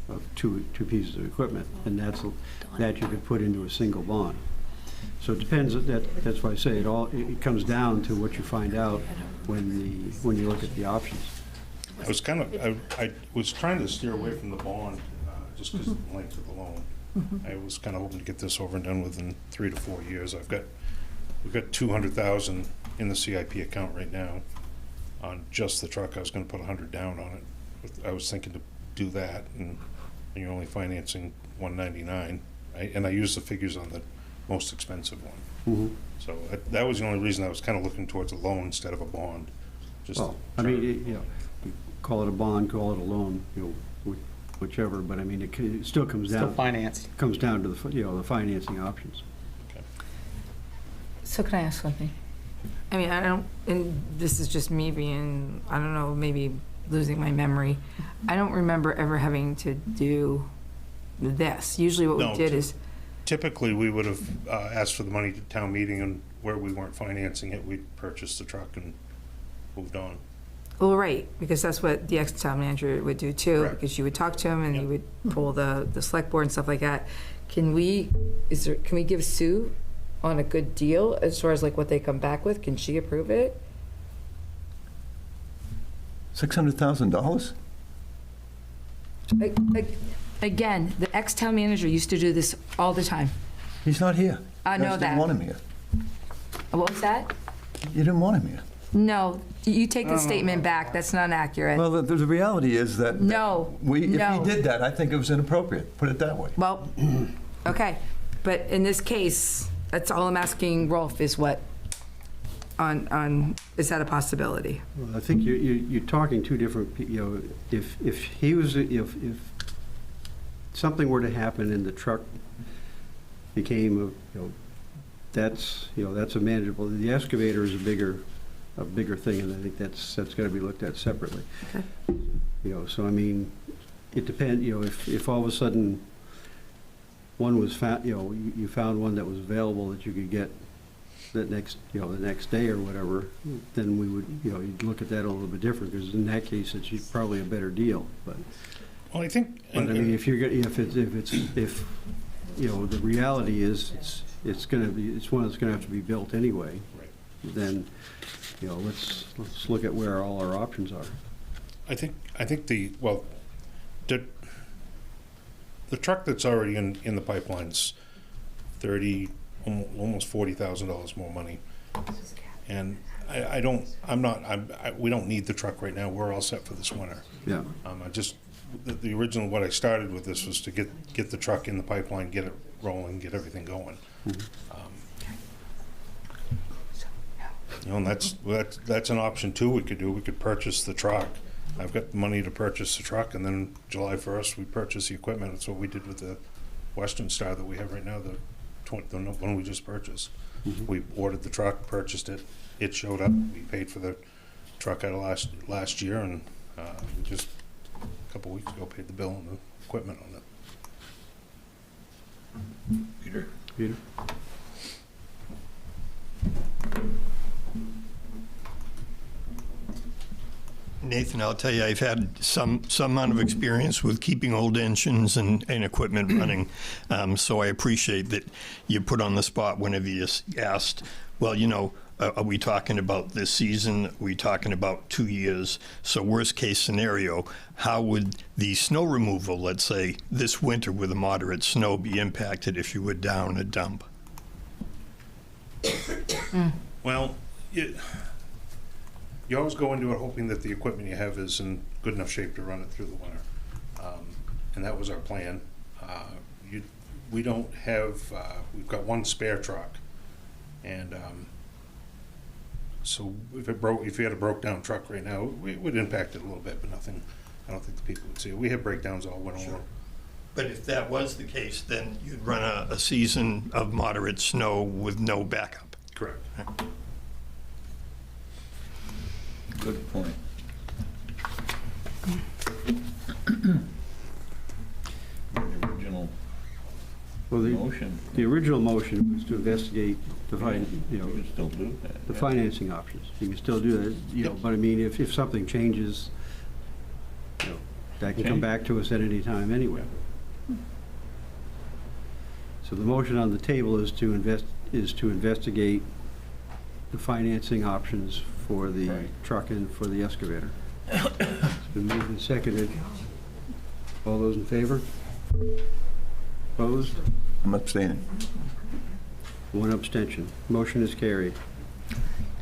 of two pieces of equipment, and that you could put into a single bond. So it depends, that's why I say it comes down to what you find out when you look at the options. I was trying to steer away from the bond, just because of the length of the loan. I was kind of hoping to get this over and done within 3 to 4 years. We've got $200,000 in the CIP account right now on just the truck. I was going to put $100 down on it. I was thinking to do that, and you're only financing $199, right? And I used the figures on the most expensive one. So that was the only reason I was kind of looking towards a loan instead of a bond. Well, I mean, you call it a bond, call it a loan, whichever, but I mean, it still comes down. Still financed. Comes down to the financing options. so can I ask something? I mean, and this is just me being, I don't know, maybe losing my memory. I don't remember ever having to do this. Usually what we did is, Typically, we would have asked for the money to town meeting, and where we weren't financing it, we'd purchased the truck and moved on. well, right, because that's what the ex-town manager would do too, Correct. because you would talk to him and he would pull the select board and stuff like that. Can we give Sue on a good deal as far as like what they come back with? Can she approve it? $600,000? Again, the ex-town manager used to do this all the time. He's not here. I know You guys that. didn't want him here. What was that? You didn't want him here. No, you take the statement back. That's not accurate. Well, the reality is that No, if he no. did that, I think it was inappropriate. Put it that way. Well, okay, but in this case, that's all I'm asking Rolf is what is that a possibility? Well, I think you're talking two different, if something were to happen and the truck became, that's a manageable, the excavator is a bigger thing, and I think that's got to be looked at separately. Okay. So I mean, it depends, if all of a sudden one was found, you found one that was available that you could get the next day or whatever, then we would, you'd look at that a little bit different, because in that case, it's probably a better deal, but. Well, I think. But I mean, if the reality is, it's one that's gonna have to be built anyway, then, let's look at where all our options are. I think the truck that's already in the pipeline's almost $40,000 more money. And we don't need the truck right now. We're all set for this winter. Yeah. The original, what I started with this was to get the truck in the pipeline, get it rolling, get everything going. And that's an option too we could do. We could purchase the truck. I've got the money to purchase the truck, and then July 1st we purchase the equipment. That's what we did with the Western Star that we have right now, the one we just purchased. We ordered the truck, purchased it, it showed up, we paid for the truck out of last year, and we just a couple weeks ago paid the bill and the equipment on it. Peter? Nathan, I'll tell you, I've had some amount of experience with keeping old engines and equipment running, so I appreciate that you put on the spot whenever you asked, well, are we talking about this season? Are we talking about 2 years? So worst case scenario, how would the snow removal, let's say, this winter with a moderate snow be impacted if you were down a dump? Well, you always go into it hoping that the equipment you have is in good enough shape to run it through the winter. And that was our plan. We don't have, we've got one spare truck. And so if you had a broke down truck right now, it would impact it a little bit, but nothing, I don't think the people would see it. We have breakdowns all winter long. But if that was the case, then you'd run a season of moderate snow with no backup. Correct. Good point. The original motion was to investigate the You can still do that. the financing options. You can still do that, but I mean, if something changes, that can come back to us at any time anyway. So the motion on the table is to investigate the financing options for the truck and for the excavator. It's been moved and seconded. All those in favor? Opposed? I'm abstaining. One abstention. Motion is carried.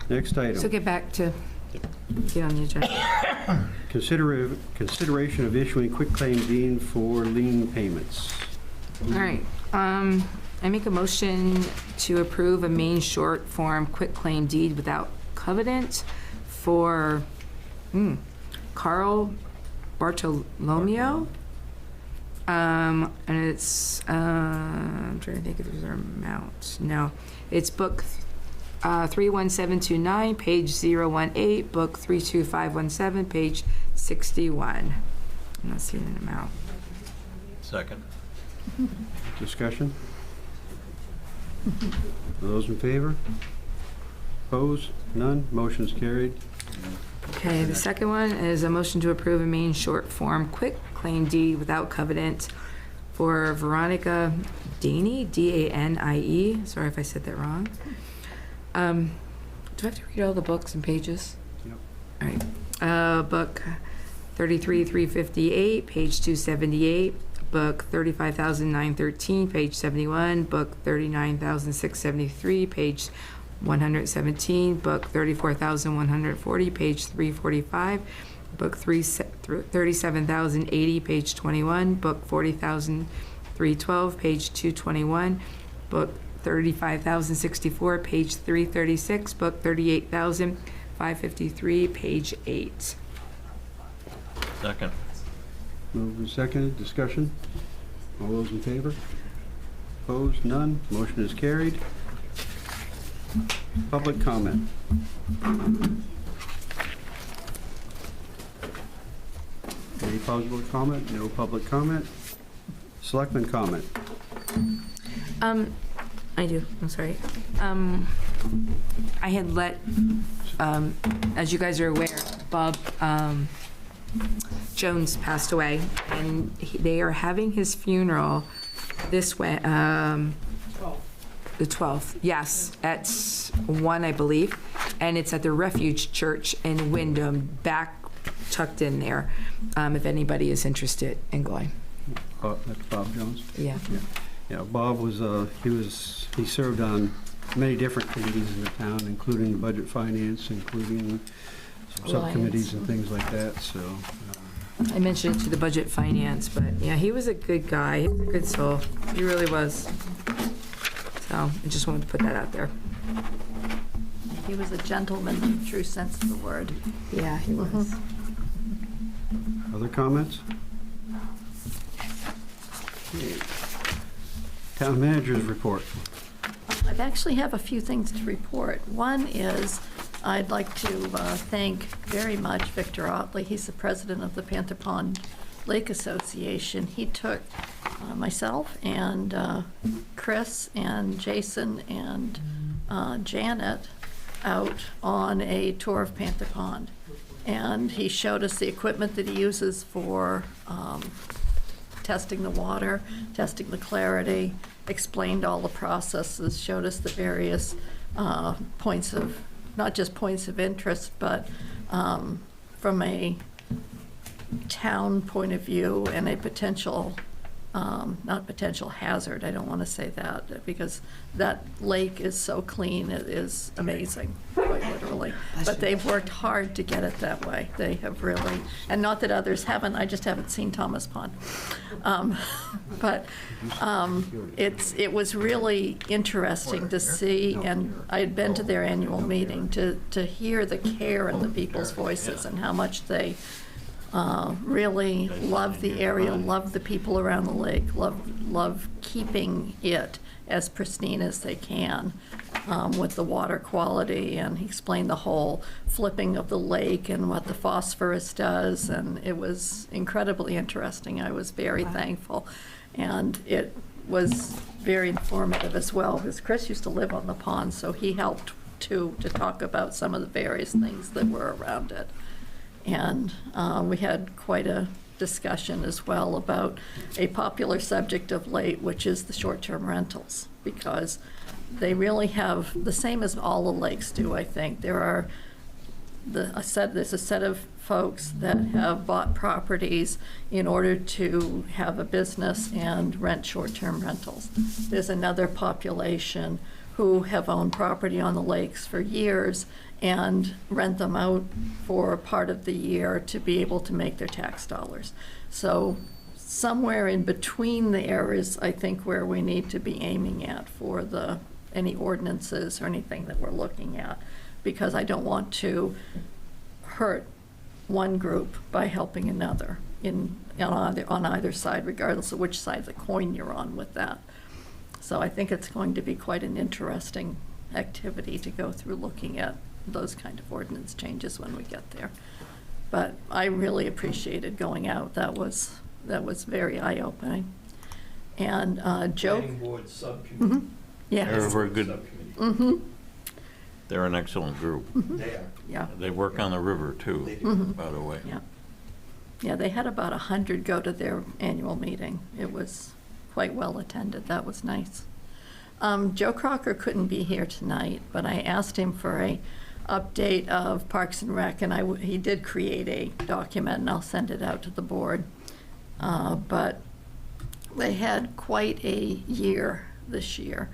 Next item. So get on the agenda. Consideration of issuing quitclaim deed for lien payments. All right. I make a motion to approve a Maine short form quitclaim deed without covenant for Carl Bartolomeo. And it's, I'm trying to think if there's an amount. No, it's book 31729, page 018, book 32517, page 61. I'm not seeing an amount. Second. Discussion? Those in favor? Opposed? None? Motion is carried. Okay, the second one is a motion to approve a Maine short form quitclaim deed without covenant for Veronica Danie, D-A-N-I-E. Sorry if I said that wrong. Do I have to read all the books and pages? Yep. All right. Book 33358, page 278. Book 35913, page 71. Book 39673, page 117, book 34,140, page 345, book 37,080, page 21, book 40,312, page 221, book 35,064, page 336, book 38,553, page 8. Second. Moved and seconded, discussion? All those in favor? Opposed, none, motion is carried. Public comment. Any public comment? No public comment? Selectman comment. I do, I'm sorry. I had let, as you guys are aware, Bob Jones passed away, and they are having his funeral this way, the 12th, yes, at 1, I believe, and it's at the Refuge Church in Wyndham, back tucked in there, if anybody is interested in going. That's Bob Jones? Yeah. Yeah, Bob was, he served on many different committees in the town, including budget finance, including some subcommittees and things like that, so. I mentioned it to the budget finance, but yeah, he was a good guy, he was a good soul, he really was. So I just wanted to put that out there. He was a gentleman in the true sense of the word. Yeah, he was. Other comments? Okay. Town manager's report. I actually have a few things to report. One is I'd like to thank very much Victor Otley. He's the president of the Panther Pond Lake Association. He took myself and Chris and Jason and Janet out on a tour of Panther Pond. And he showed us the equipment that he uses for testing the water, testing the clarity, explained all the processes, showed us the various points of, not just points of interest, but from a town point of view and a potential, not potential hazard, I don't want to say that, because that lake is so clean, it is amazing, quite literally. But they've worked hard to get it that way. They have really, and not that others haven't, I just haven't seen Thomas Pond. But it was really interesting to see, and I had been to their annual meeting, to hear the care in the people's voices and how much they really love the area, love the people around the lake, love keeping it as pristine as they can with the water quality. And he explained the whole flipping of the lake and what the phosphorus does, and it was incredibly interesting. I was very thankful, and it was very informative as well, because Chris used to live on the pond, so he helped to talk about some of the various things that were around it. And we had quite a discussion as well about a popular subject of late, which is the short-term rentals, because they really have, the same as all the lakes do, I think. There's a set of folks that have bought properties in order to have a business and rent short-term rentals. There's another population who have owned property on the lakes for years and rent them out for part of the year to be able to make their tax dollars. So somewhere in between there is, I think, where we need to be aiming at for any ordinances or anything that we're looking at, because I don't want to hurt one group by helping another on either side, regardless of which side of the coin you're on with that. So I think it's going to be quite an interesting activity to go through looking at those kind of ordinance changes when we get there. But I really appreciated going out. That was very eye-opening. And Joe. Planning board subcommittee. Yeah. They're a very good. Mm-hmm. They're an excellent group. They are. Yeah. They work on the river too, They do. by the way. Yeah. Yeah, they had about 100 go to their annual meeting. It was quite well attended. That was nice. Joe Crocker couldn't be here tonight, but I asked him for a update of Parks and Rec, and he did create a document, and I'll send it out to the board. But they had quite a year this year.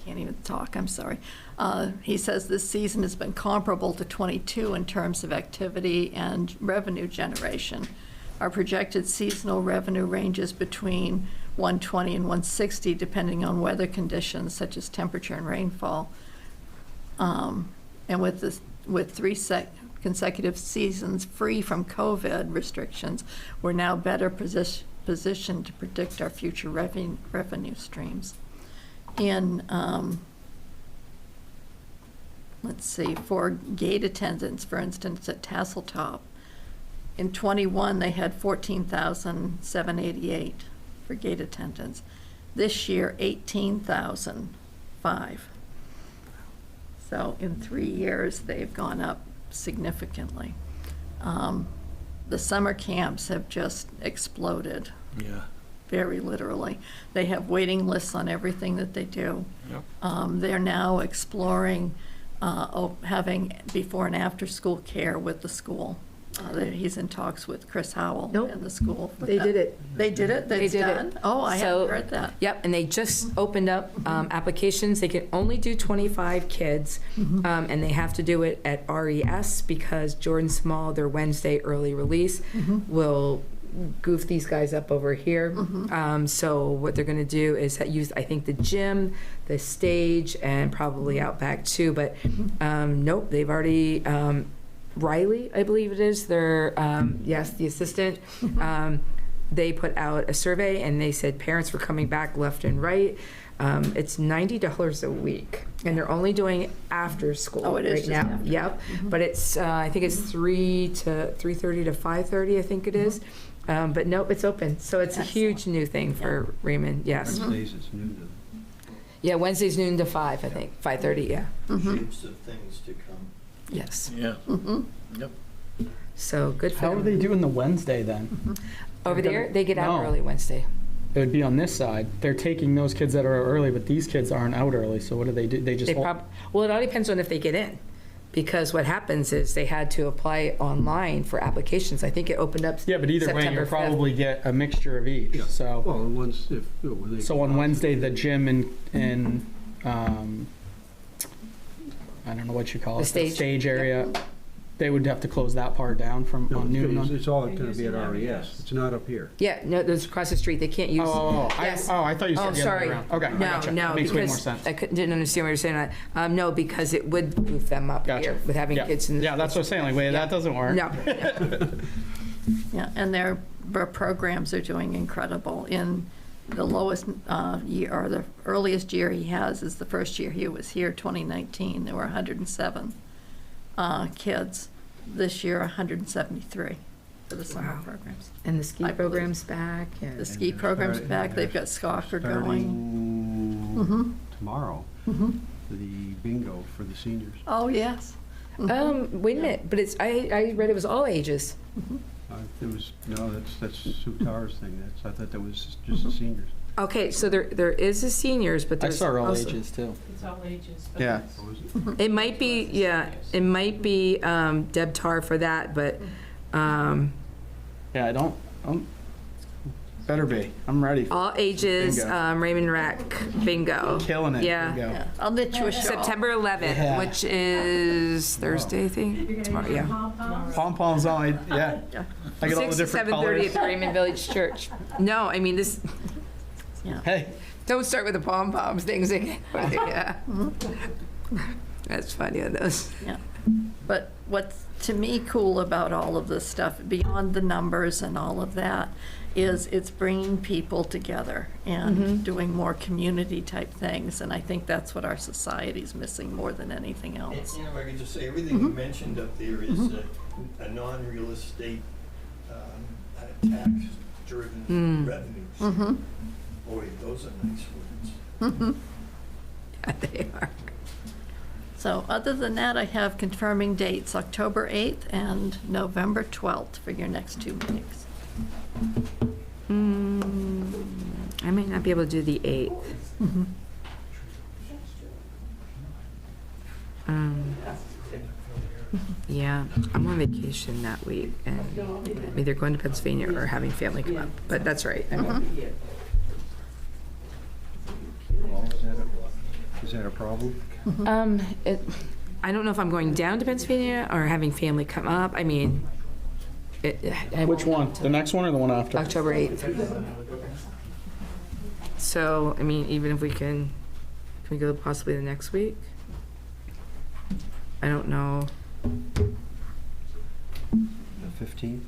can't even talk, I'm sorry. He says this season has been comparable to '22 in terms of activity and revenue generation. Our projected seasonal revenue ranges between 120 and 160, depending on weather conditions such as temperature and rainfall. And with three consecutive seasons free from COVID restrictions, we're now better positioned to predict our future revenue streams. In, let's see, for gate attendance, for instance, at Tasseltop, in '21, they had 14,788 for gate attendance. This year, 18,005. So in 3 years, they've gone up significantly. The summer camps have just exploded. Yeah. Very literally. They have waiting lists on everything that they do. Yep. They're now exploring having before and after school care with the school. He's in talks with Chris Howell and the school. They did it. They did it? They did done? it. Oh, I So- haven't heard that. Yep, and they just opened up applications. They can only do 25 kids, and they have to do it at RES because Jordan Small, their Wednesday early release, will goof these guys up over here. So what they're going to do is use, I think, the gym, the stage, and probably out back too. But nope, they've already. Riley, I believe it is, their, yes, the assistant, they put out a survey and they said parents were coming back left and right. It's $90 a week, and they're only doing it after school Oh, it is right just now. after. Yep, but it's, I think it's 3:30 to 5:30, I think it is. But nope, it's open, so it's a huge new thing for Raymond, yes. Wednesdays, it's noon to. Yeah, Wednesday's noon to 5, I think, 5:30, yeah. Shapes of things to come. Yes. Yeah. Yep. So good for How are them. they doing the Wednesday then? Over there, they get out No. early Wednesday. It would be on this side. They're taking those kids that are early, but these kids aren't out early, so what do? They just. Well, it all depends on if they get in. Because what happens is they had to apply online for applications. I think it opened up Yeah, but either way, September you'll 5th. probably get a mixture of each, so. Well, once, if, when they. So on Wednesday, the gym and I don't know what you call it. The stage. Area, they would have to close that part down from No, on noon on. it's all going to be at RES. It's not up here. Yeah, no, there's across the street. They can't use. Yes. I thought you said Oh, the other way sorry. around. Okay, I No, gotcha. no, Makes way more because sense. I didn't understand what you're saying. No, because it would move them up Gotcha. here with having Yeah. kids in the. Yeah, that's what I'm saying. Like, wait, that doesn't work. No. Yeah, and their programs are doing incredible. In the lowest year, or the earliest year he has is the first year he was here, 2019. There were 107 kids. This year, 173 for the summer programs. And the ski program's back. The ski program's back. They've got soccer going. Tomorrow, the bingo for the seniors. Oh, yes. Wait a minute, but it's, I read it was all ages. It was, no, that's Sue Tarr's thing. I thought that was just the seniors. Okay, so there is a seniors, but I there's saw all also, ages too. It's all ages. Yeah. It might be, yeah, it might be Deb Tar for that, but Yeah, I don't. Better be. I'm ready. all ages, Bingo. Raymond Rack bingo. Killing it. Yeah. Bingo. Yeah, I'll knit you a shawl. September 11th, Yeah. which is Thursday, I think. Tomorrow, yeah. Pom poms on. Yeah. I get all the 6 to different 7:30 colors. at the Raymond Village Church. No, I mean this. Hey. Don't start with the pom poms things again. Yeah. That's funny on those. Yeah. But what's to me cool about all of this stuff, beyond the numbers and all of that, is it's bringing people together and doing more community type things. And I think that's what our society's missing more than anything else. You know, I could just say, everything you mentioned up there is a non-real estate, tax-driven revenue. Boy, those are nice words. Yeah, they are. So other than that, I have confirming dates, October 8th and November 12th for your next 2 meetings. I might not be able to do the 8th. Yeah, I'm on vacation that week, and I'm either going to Pennsylvania or having family come up, but that's right. I won't be here. Is that a problem? I don't know if I'm going down to Pennsylvania or having family come up. I mean, Which one? The next one or the one after? October 8th. So, I mean, even if can we go possibly the next week? I don't know. The 15th?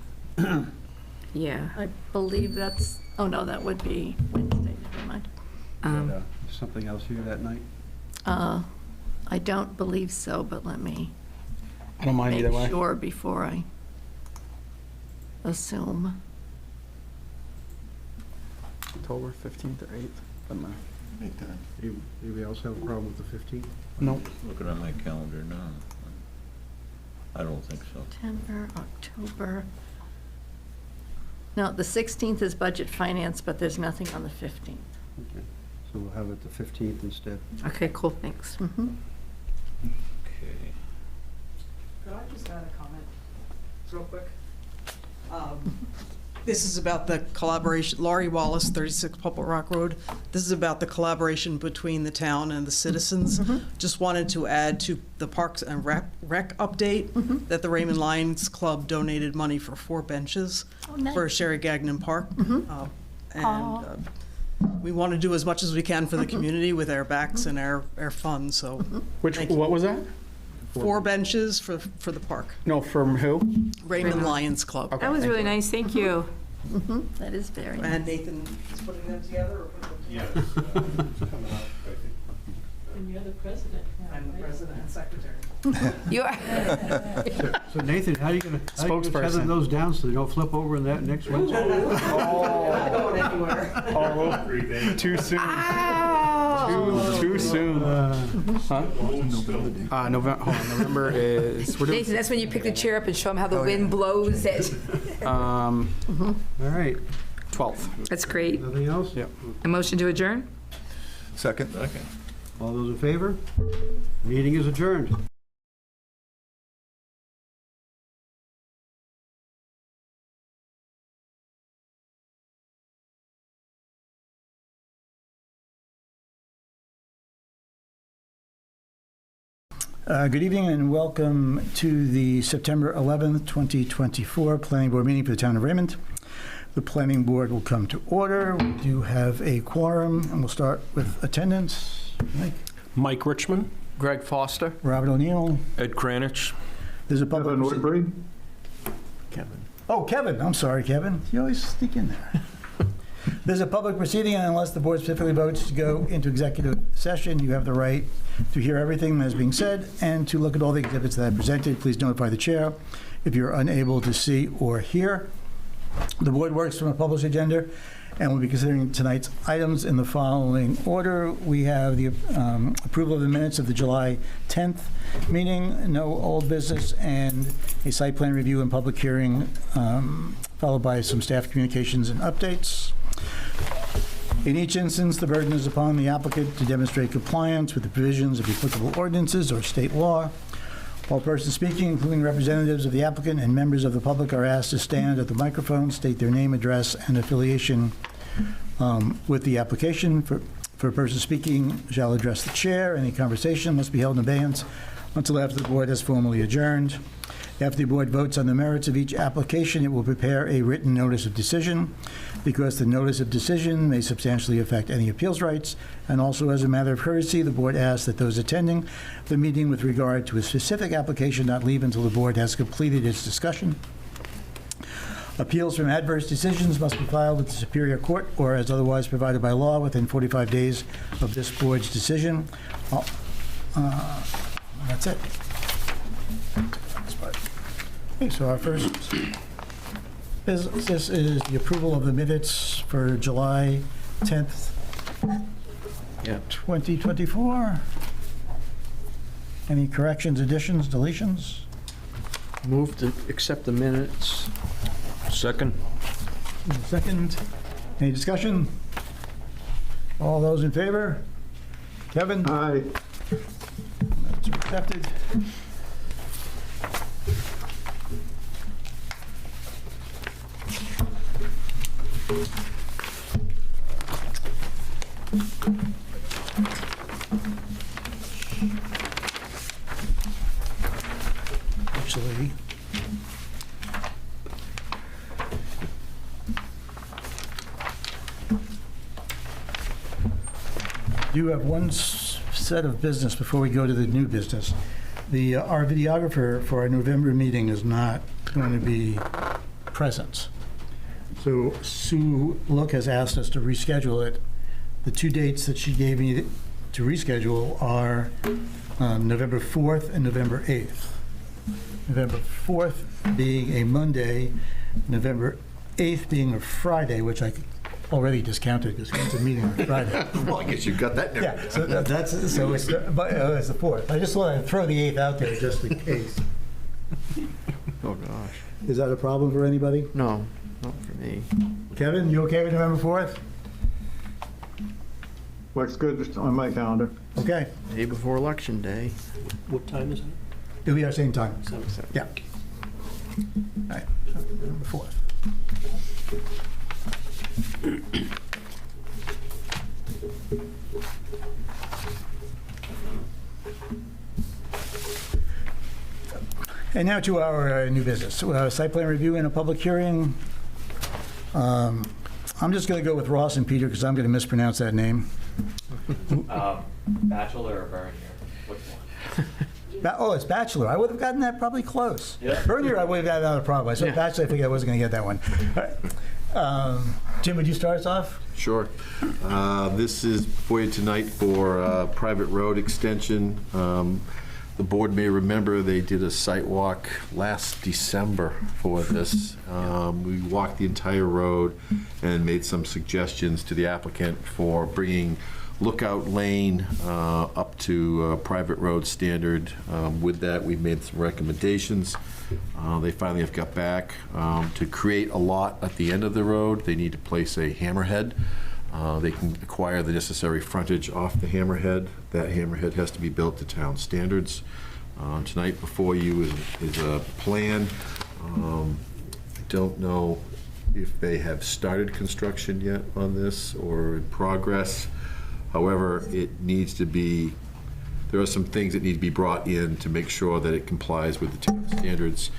Yeah. I believe that's, oh no, that would be Wednesday, never mind. Something else here that night? I don't believe so, but let me I don't mind either way. make sure before I assume. October 15th or 8th. Doesn't matter. Anybody else have a problem with the 15th? Nope. Looking at my calendar now. I don't think so. September, October. No, the 16th is budget finance, but there's nothing on the 15th. Okay, so we'll have it the 15th instead. Okay, cool, thanks. Mm-hmm. Okay. Could I just add a comment real quick? This is about the collaboration, Laurie Wallace, 36 Pulpit Rock Road. This is about the collaboration between the town and the citizens. Just wanted to add to the Parks and Rec update that the Raymond Lions Club donated money for 4 benches for Sherry Gagnon Park. We want to do as much as we can for the community with our backs and our funds, so. What was that? 4 benches for the park. No, from who? Raymond Lions Club. That was really nice, thank you. That is very nice. And Nathan is putting them together? Or putting them together? Yeah, it's coming up, I think. And you're the president now, I'm the president and secretary. You are. So Nathan, how are you going to Spokesperson. tether those down so they don't flip over in that next Wednesday? Not going anywhere. Oh, too soon. Too soon. November is. Nathan, that's when you pick the chair up and show them how the wind blows it. All right. 12th. That's great. Nothing else? Yep. A motion to adjourn? Second? All those in favor? Meeting is adjourned. Good evening and welcome to the September 11th, 2024 Planning Board meeting for the Town of Raymond. The Planning Board will come to order. We do have a quorum, and we'll start with attendance. Mike Richmond, Greg Foster, Robert O'Neill. Ed Kranich. There's a public... Kevin. Oh, Kevin. I'm sorry, Kevin. You always sneak in there. There's a public proceeding, and unless the board specifically votes to go into executive session, you have the right to hear everything that is being said and to look at all the exhibits that I presented. Please notify the chair if you're unable to see or hear. The board works from a published agenda and will be considering tonight's items in the following order. We have the approval of the minutes of the July 10th meeting, no old business, and a site plan review and public hearing, followed by some staff communications and updates. In each instance, the burden is upon the applicant to demonstrate compliance with the provisions of applicable ordinances or state law. All persons speaking, including representatives of the applicant and members of the public, are asked to stand at the microphone, state their name, address, and affiliation with the application. For a person speaking shall address the chair. Any conversation must be held in abeyance until after the board has formally adjourned. After the board votes on the merits of each application, it will prepare a written notice of decision. Because the notice of decision may substantially affect any appeals rights, and also as a matter of courtesy, the board asks that those attending the meeting with regard to a specific application not leave until the board has completed its discussion. Appeals from adverse decisions must be filed with the Superior Court or as otherwise provided by law within 45 days of this board's decision. That's it. Okay, so our first business is the approval of the minutes for July 10th, 2024. Any corrections, additions, deletions? Move to accept the minutes. Second. Second. Any discussion? All those in favor? Kevin? Aye. That's accepted. do have one set of business before we go to the new business. Our videographer for our November meeting is not going to be present. So Sue Look has asked us to reschedule it. The two dates that she gave me to reschedule are November 4th and November 8th. November 4th being a Monday, November 8th being a Friday, which I already discounted because it's a meeting on Friday. Well, I guess you've got that. Yeah, so it's the 4th. I just want to throw the 8th out there just in case. Oh, gosh. Is that a problem for anybody? No, not for me. Kevin, you okay with November 4th? Looks good on my calendar. Okay. Day before Election Day. What time is it? It'll be our same time. 7. Yeah. All right, so November 4th. And now to our new business. Site plan review and a public hearing. I'm just going to go with Ross and Peter because I'm going to mispronounce that name. Bachelor or Bernier? Which one? Oh, it's Bachelor. I would have gotten that probably close. Yeah. Bernier, I would have had another problem. I said Bachelor, I figured I wasn't going to get that one. All right. Jim, would you start us off? Sure. This is for you tonight for private road extension. The board may remember they did a site walk last December for this. We walked the entire road and made some suggestions to the applicant for bringing Lookout Lane up to private road standard. With that, we've made some recommendations. They finally have got back. To create a lot at the end of the road, they need to place a hammerhead. They can acquire the necessary frontage off the hammerhead. That hammerhead has to be built to town standards. Tonight before you is a plan. I don't know if they have started construction yet on this or in progress. However, it needs to be, there are some things that need to be brought in to make sure that it complies with the town standards.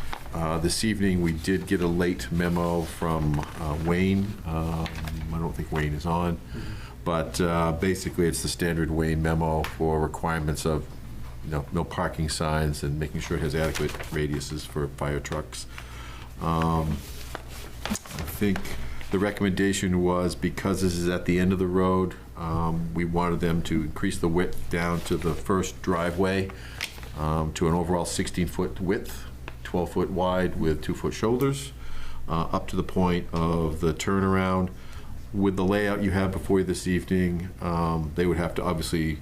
This evening, we did get a late memo from Wayne. I don't think Wayne is on, but basically it's the standard Wayne memo for requirements of no parking signs and making sure it has adequate radiuses for fire trucks. I think the recommendation was because this is at the end of the road, we wanted them to increase the width down to the first driveway to an overall 16-foot width, 12-foot wide with 2-foot shoulders, up to the point of the turnaround. With the layout you have before you this evening, they would have to obviously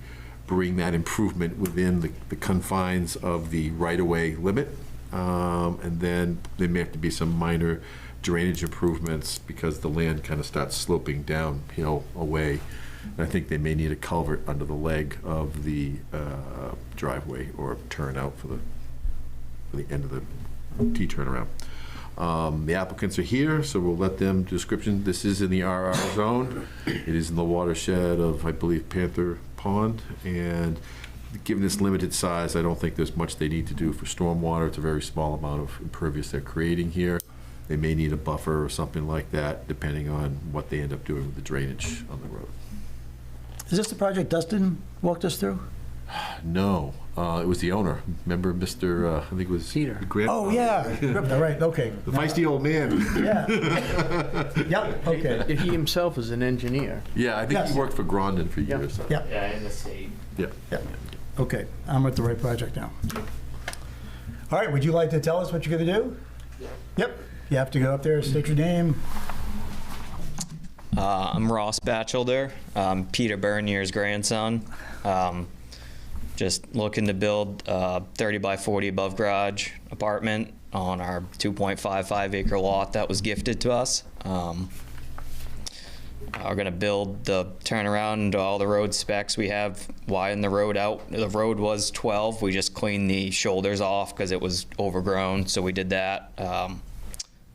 bring that improvement within the confines of the right-of-way limit. And then there may have to be some minor drainage improvements because the land kind of starts sloping downhill away. And I think they may need a culvert under the leg of the driveway or turnout for the end of the T turnaround. The applicants are here, so we'll let them description. This is in the RR zone. It is in the watershed of, I believe, Panther Pond. And given this limited size, I don't think there's much they need to do for stormwater. It's a very small amount of impervious they're creating here. They may need a buffer or something like that, depending on what they end up doing with the drainage on the road. Is this the project Dustin walked us through? No, it was the owner. Remember Mr. I think it was Peter. Oh, yeah. Right, okay. The feisty old man. Yeah. Yep, okay. He himself is an engineer. Yeah, I think he worked for Grondin for years. Yep. Yeah, in the state. Yeah. Yep. Okay, I'm with the right project now. All right, would you like to tell us what you're going to do? Yep. You have to go up there, state your name. I'm Ross Batchelder. I'm Peter Bernier's grandson. Just looking to build a 30 by 40 above garage apartment on our 2.55 acre lot that was gifted to us. We're going to build the turnaround to all the road specs we have, widen the road out. The road was 12. We just cleaned the shoulders off because it was overgrown, so we did that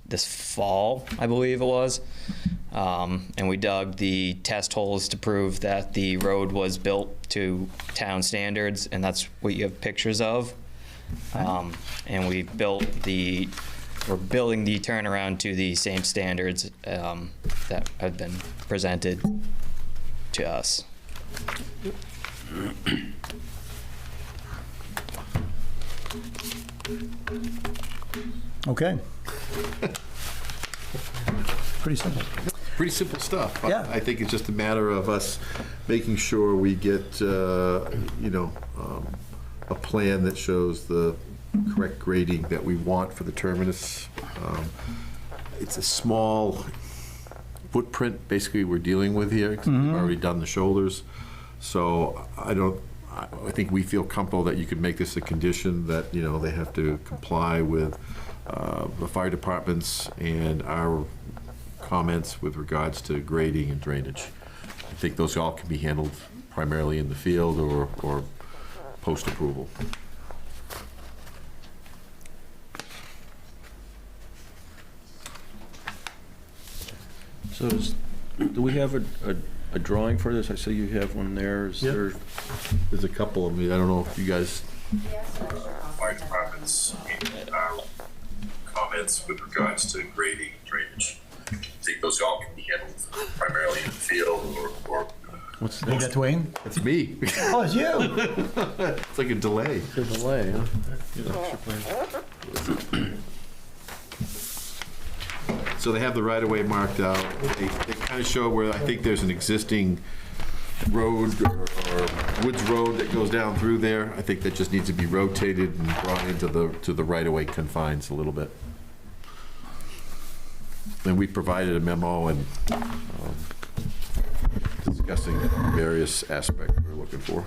this fall, I believe it was. And we dug the test holes to prove that the road was built to town standards, and that's what you have pictures of. And we're building the turnaround to the same standards that have been presented to us. Okay. Pretty simple. Pretty simple stuff. Yeah. I think it's just a matter of us making sure we get, a plan that shows the correct grading that we want for the terminus. It's a small footprint, basically, we're dealing with here, 'cause we've already done the shoulders. So I think we feel comfortable that you could make this a condition that, they have to comply with the fire departments and our comments with regards to grading and drainage. I think those all can be handled primarily in the field or post-approval. So do we have a drawing for this? I see you have one there. Is there? There's a couple of them. I don't know if you guys. Fire departments and comments with regards to grading and drainage. I think those all can be handled primarily in the field or What's that? That's Wayne? It's me. Oh, it's you. It's like a delay. It's a delay, huh? So they have the right-of-way marked out. They kind of show where I think there's an existing road or woods road that goes down through there. I think that just needs to be rotated and brought into the right-of-way confines a little bit. And we provided a memo and discussing various aspects we're looking for.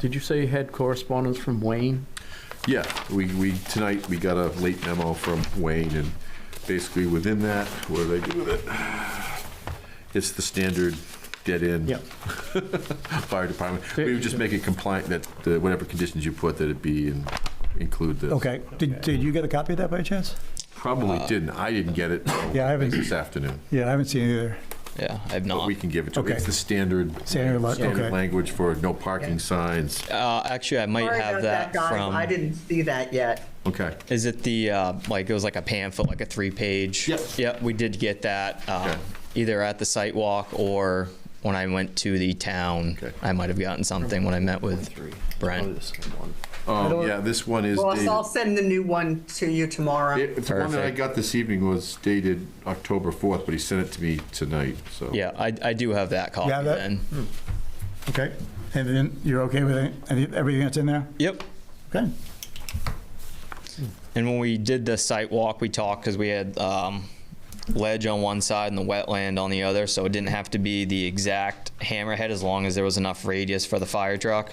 Did you say you had correspondence from Wayne? Yeah, tonight we got a late memo from Wayne, and basically within that, what do they do with it? It's the standard dead end. Yep. Fire department. We would just make it compliant that whatever conditions you put, that it be and include this. Okay. Did you get a copy of that by chance? Probably didn't. I didn't get it. Yeah, I haven't this afternoon. Yeah, I haven't seen it either. Yeah, I have not. But we can give it to you. Okay. It's the standard okay. language for no parking signs. Actually, I might Sorry have about that guys. from. I didn't see that yet. Okay. Is it the it was like a pamphlet, like a 3-page? Yep. Yep, we did get that either at the site walk or when I went to the town. Okay. I might have gotten something when I met with Brent. Oh, yeah, this one is Well, dated. I'll send the new one to you tomorrow. The one that I got this evening was dated October 4th, but he sent it to me tonight, so. Yeah, I do have that copy have that? then. Okay. And then you're okay with everything that's in there? Yep. Okay. And when we did the site walk, we talked because we had ledge on one side and the wetland on the other, so it didn't have to be the exact hammerhead as long as there was enough radius for the fire truck.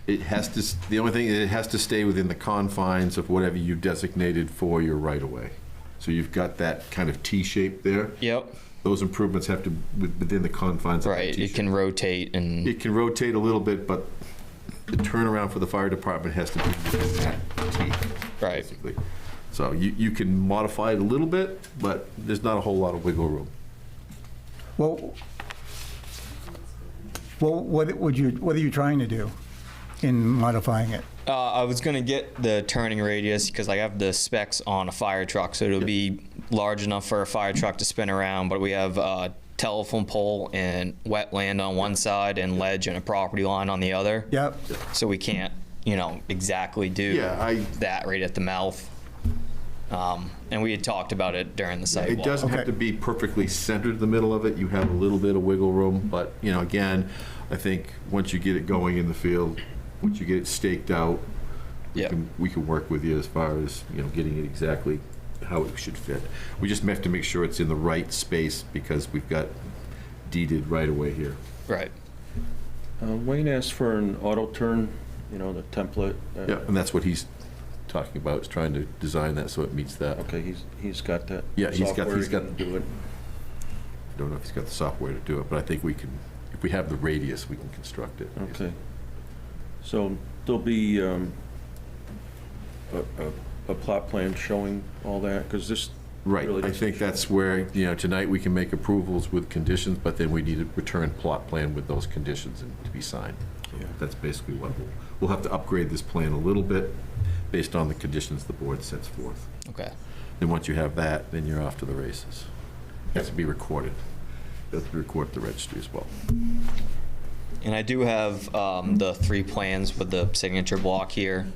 It has to, the only thing, it has to stay within the confines of whatever you designated for your right-of-way. So you've got that kind of T shape there. Yep. Those improvements have to, within the confines of that Right, T it shape. can rotate and. It can rotate a little bit, but the turnaround for the fire department has to be within that T. Right. Basically. So you can modify it a little bit, but there's not a whole lot of wiggle room. Well, what are you trying to do in modifying it? I was gonna get the turning radius because I have the specs on a fire truck, so it'll be large enough for a fire truck to spin around. But we have a telephone pole and wetland on one side and ledge and a property line on the other. Yep. So we can't, exactly do that right at the mouth. And we had talked about it during the site It walk. doesn't have to be perfectly centered in the middle of it. You have a little bit of wiggle room, but, again, I think once you get it going in the field, once you get it staked out, we can work with you as far as, getting it exactly how it should fit. We just have to make sure it's in the right space because we've got deeded right away here. Right. Wayne asked for an auto turn, the template. Yeah, and that's what he's talking about, is trying to design that so it meets that. Okay, he's got that. Yeah, he's got software to do it. I don't know if he's got the software to do it, but I think we can, if we have the radius, we can construct it. Okay. So there'll be a plot plan showing all that, because this. Right, really I think that's where, tonight we can make approvals with conditions, but then we need a return plot plan with those conditions and to be signed. So that's basically what we'll have to upgrade this plan a little bit based on the conditions the board sets forth. Okay. Then once you have that, then you're off to the races. has to be recorded. It has to be recorded at the registry as well. And I do have the 3 plans with the signature block here.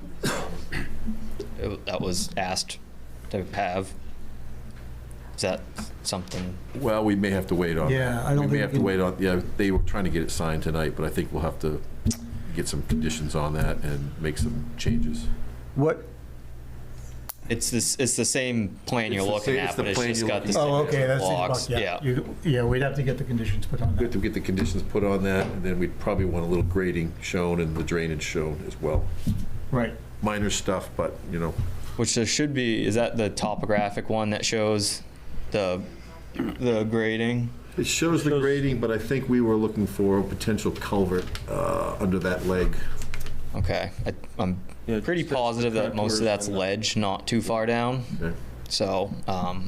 That was asked to have. Is that something? Well, we may have to wait on. Yeah, I don't We may think have we to can- wait on, yeah, they were trying to get it signed tonight, but I think we'll have to get some conditions on that and make some changes. What, It's the same plan you're It's the looking same- at, it's the but it's plan just you're got the looking oh, okay, signature that's blocks. it. Yeah. Yeah, we'd have to get the conditions put on We that. have to get the conditions put on that, and then we'd probably want a little grading shown and the drainage shown as well. Right. Minor stuff, but, you know, Which there should be. Is that the topographic one that shows the grading? it shows the grading, but I think we were looking for a potential culvert under that leg. Okay, I'm pretty positive that most of that's ledge, not too far down. Okay. So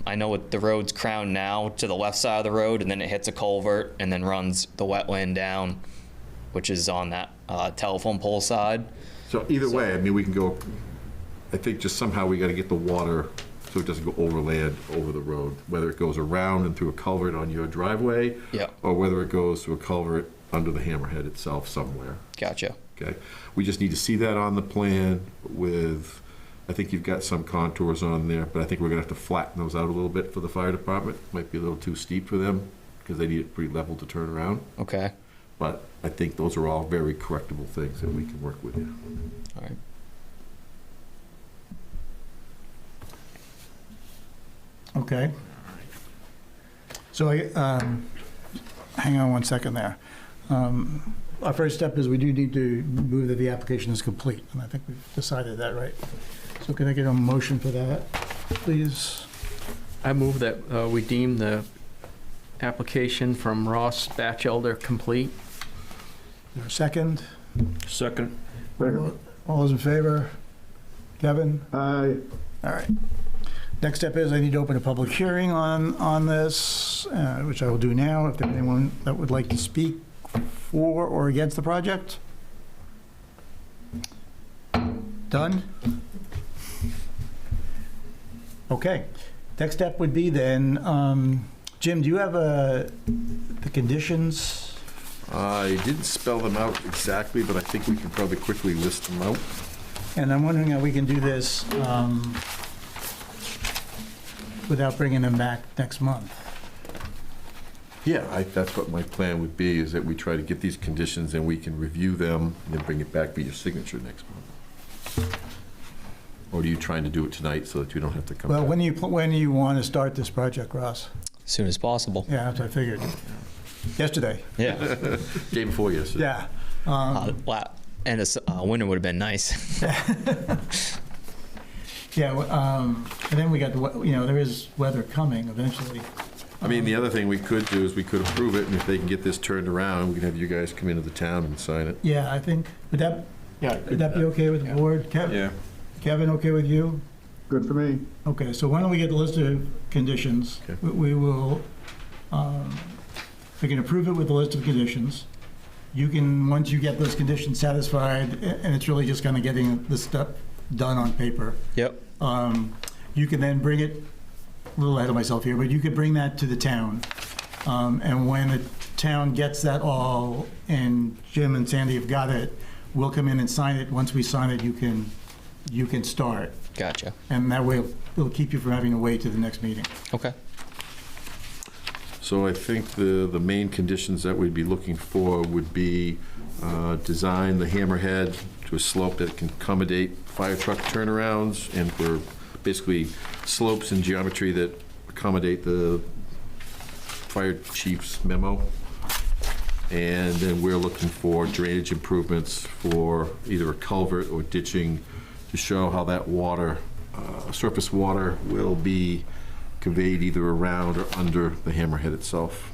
I know what the road's crowned now to the left side of the road, and then it hits a culvert and then runs the wetland down, which is on that telephone pole side. So either way, I mean, we can go, I think just somehow we got to get the water so it doesn't go overland over the road, whether it goes around and through a culvert on your driveway, Yeah. or whether it goes through a culvert under the hammerhead itself somewhere. Gotcha. Okay, we just need to see that on the plan with, I think you've got some contours on there, but I think we're gonna have to flatten those out a little bit for the fire department. Might be a little too steep for them, because they need it pretty level to turn around. Okay. But I think those are all very correctable things that we can work with you. All right. Okay. So hang on one second there. Our first step is we do need to move that the application is complete, and I think we've decided that, right? So can I get a motion for that, please? I move that we deem the application from Ross Batchelder complete. Is there a second? Second. All those in favor? Kevin? Aye. All right. Next step is I need to open a public hearing on this, which I will do now. If there's anyone that would like to speak for or against the project? Done? Okay. Next step would be then, Jim, do you have the conditions? I didn't spell them out exactly, but I think we can probably quickly list them out. And I'm wondering how we can do this without bringing them back next month. Yeah, that's what my plan would be, is that we try to get these conditions and we can review them and then bring it back for your signature next month. Or are you trying to do it tonight so that you don't have to come Well, back? when do you want to start this project, Ross? As soon as possible. Yeah, that's what I figured. Yesterday. Yeah. Day before yesterday. Yeah. Wow. And a winter would have been nice. Yeah, and then we got there is weather coming eventually. I mean, the other thing we could do is we could approve it, and if they can get this turned around, we can have you guys come into the town and sign it. Yeah, I think, would that be okay with the board? Yeah. Kevin, okay with you? Good for me. Okay, so why don't we get the list of conditions? Okay. We will, we can approve it with the list of conditions. You can, once you get those conditions satisfied, and it's really just kind of getting this stuff done on paper. Yep. You can then bring it, a little ahead of myself here, but you could bring that to the town. And when the town gets that all, and Jim and Sandy have got it, we'll come in and sign it. Once we sign it, you can start. Gotcha. And that way, it'll keep you from having to wait to the next meeting. Okay. So I think the main conditions that we'd be looking for would be design the hammerhead to a slope that can accommodate fire truck turnarounds, and for basically slopes and geometry that accommodate the fire chief's memo. And then we're looking for drainage improvements for either a culvert or ditching to show how that water, surface water, will be conveyed either around or under the hammerhead itself.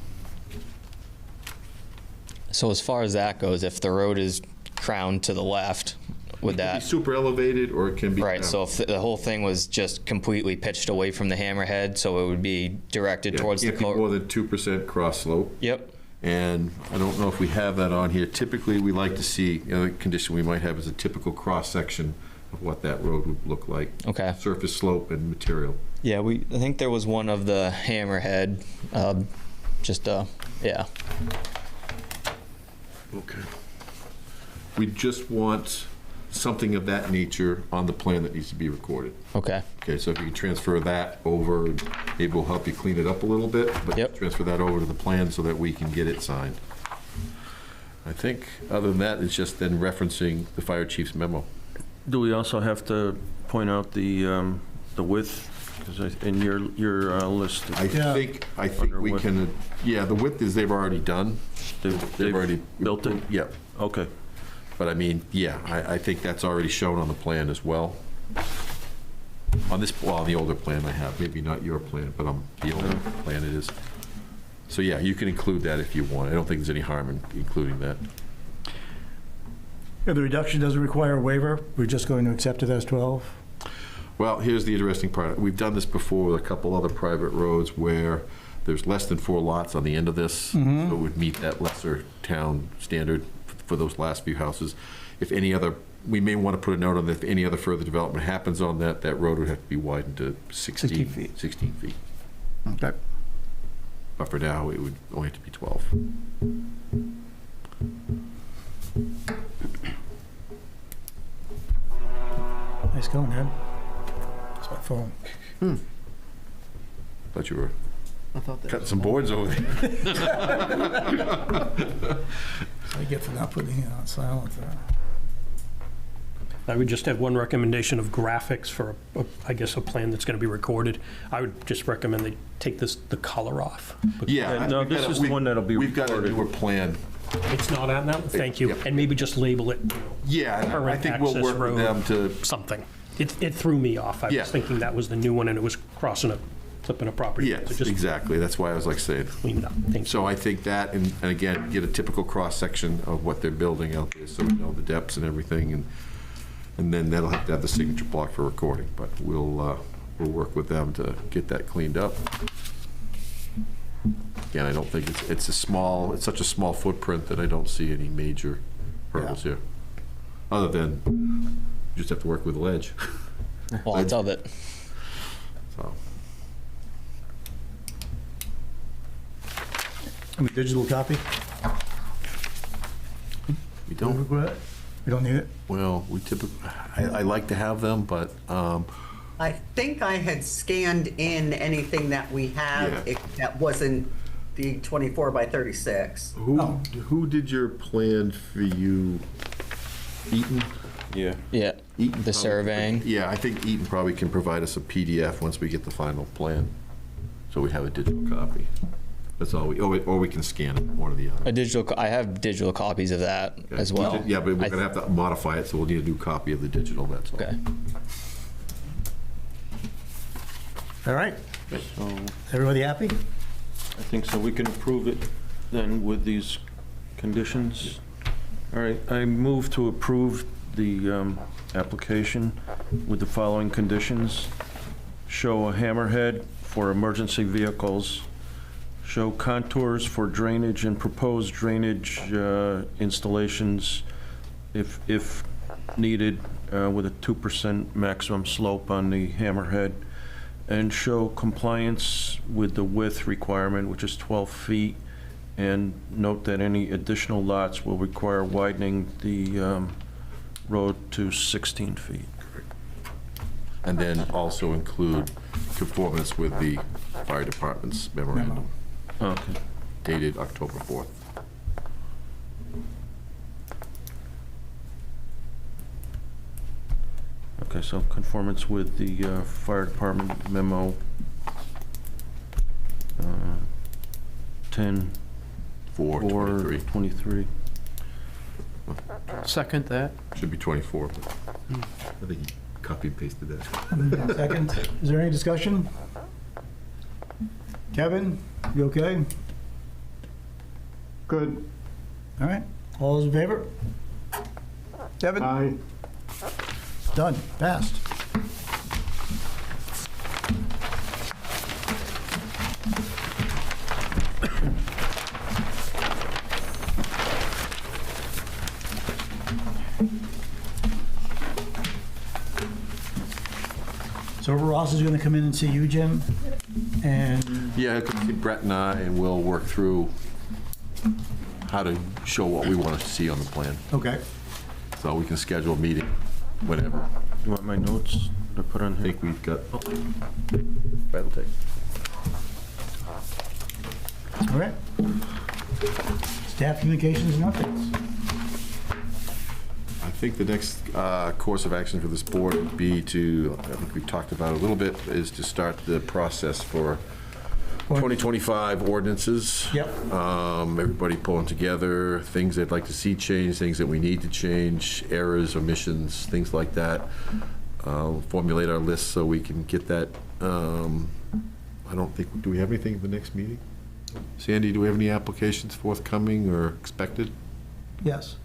So as far as that goes, if the road is crowned to the left, would It can that... be super elevated, or it can be Right, down. so if the whole thing was just completely pitched away from the hammerhead, so it would be directed Yeah, towards the... can't be more than 2% cross slope. Yep. And I don't know if we have that on here. Typically, we like to see, the condition we might have is a typical cross-section of what that road would look like. Okay. Surface slope and material. Yeah, I think there was one of the hammerhead, yeah. Okay. We just want something of that nature on the plan that needs to be recorded. Okay. Okay, so if you can transfer that over, maybe we'll help you clean it up a little bit, but transfer that over to the plan so that we can get it signed. I think, other than that, it's just then referencing the fire chief's memo. Do we also have to point out the width? Because in your list. I think we can, the width is they've already done. They've already built it? Yeah. Okay. But I mean, I think that's already shown on the plan as well. On this, well, on the older plan I have, maybe not your plan, but on the older plan it is. So yeah, you can include that if you want. I don't think there's any harm in including that. The reduction doesn't require a waiver. We're just going to accept it as 12. Well, here's the interesting part. We've done this before with a couple other private roads where there's less than 4 lots on the end of this, so it would meet that lesser town standard for those last few houses. If any other, we may want to put a note on that if any other further development happens on that, that road would have to be widened to 16 feet. 16 feet. Okay. But for now, it would only have to be 12. Nice going, Ed. That's my phone. Thought you were I thought that cutting some boards over there. I get for not putting it on silent there. I would just have one recommendation of graphics for, I guess, a plan that's going to be recorded. I would just recommend they take the color off. Yeah. No, this is the one that'll be We've got a recorded. newer plan. It's not on that one? Thank you. Yep. And maybe just label it. Yeah, I current think we'll access work with road, them to, something. It threw me off. I Yeah. was thinking that was the new one and it was flipping a property. yes, So just exactly. That's why I was like saying. clean it up. Thank you. So I think that, and again, get a typical cross-section of what they're building out there, so we know the depths and everything, and then that'll have to have the signature block for recording, but we'll work with them to get that cleaned up. Again, I don't think it's such a small footprint that I don't see any major hurdles here, other than you just have to work with ledge. Well, it's of it. So. And a digital copy? We don't. We don't need it? Well, we typically, I like to have them, but I think I had scanned in anything that we have that wasn't the 24 by 36. who did your plan for you? Eaton? Yeah. Yeah. Eaton The surveying. Yeah, I think Eaton probably can provide us a PDF once we get the final plan, so we have a digital copy. That's all or we can scan it, one or the other. I have digital copies of that as well. Yeah, but we're gonna have to modify it, so we'll need a new copy of the digital, that's all. Okay. All right. So Everybody happy? I think so. We can approve it then with these conditions. All right, I move to approve the application with the following conditions. Show a hammerhead for emergency vehicles. Show contours for drainage and proposed drainage installations if needed with a 2% maximum slope on the hammerhead. And show compliance with the width requirement, which is 12 feet. And note that any additional lots will require widening the road to 16 feet. And then also include conformance with the fire department's memorandum. Okay. Dated October 4th. Okay, so conformance with the fire department memo 10/4/23. Second that. Should be 24, but I think he copy and pasted that. Second. Is there any discussion? Kevin, you okay? Good. All right. All those in favor? Kevin? Aye. Done. Passed. So Ross is going to come in and see you, Jim, and Yeah, Brett and I, and we'll work through how to show what we want to see on the plan. okay. So we can schedule a meeting whenever. You want my notes to put on I here? think we've got, Brett will take. All right. Staff communications and updates. I think the next course of action for this board would be to, I think we've talked about it a little bit, is to start the process for 2025 ordinances. Yep. Everybody pulling together, things they'd like to see change, things that we need to change, errors, omissions, things like that. Formulate our list so we can get that. I don't think, do we have anything at the next meeting? Sandy, do we have any applications forthcoming or expected? Yes.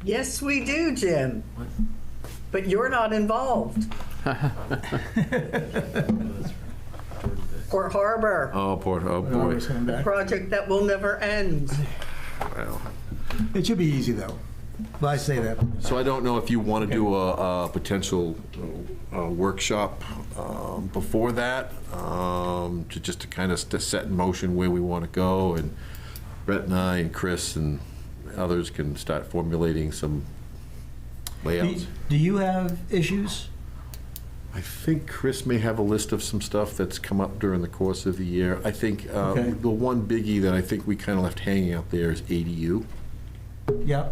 Yes, we do, Jim. But you're not involved. Port Harbor, Oh, oh boy. Always coming the back. project that will never end. Well, It should be easy, though. Well, I say that. so I don't know if you want to do a potential workshop before that, to just to kind of set in motion where we want to go, and Brett and I and Chris and others can start formulating some layouts. Do you have issues? I think Chris may have a list of some stuff that's come up during the course of the year. I think Okay. the one biggie that I think we kind of left hanging out there is ADU. Yeah.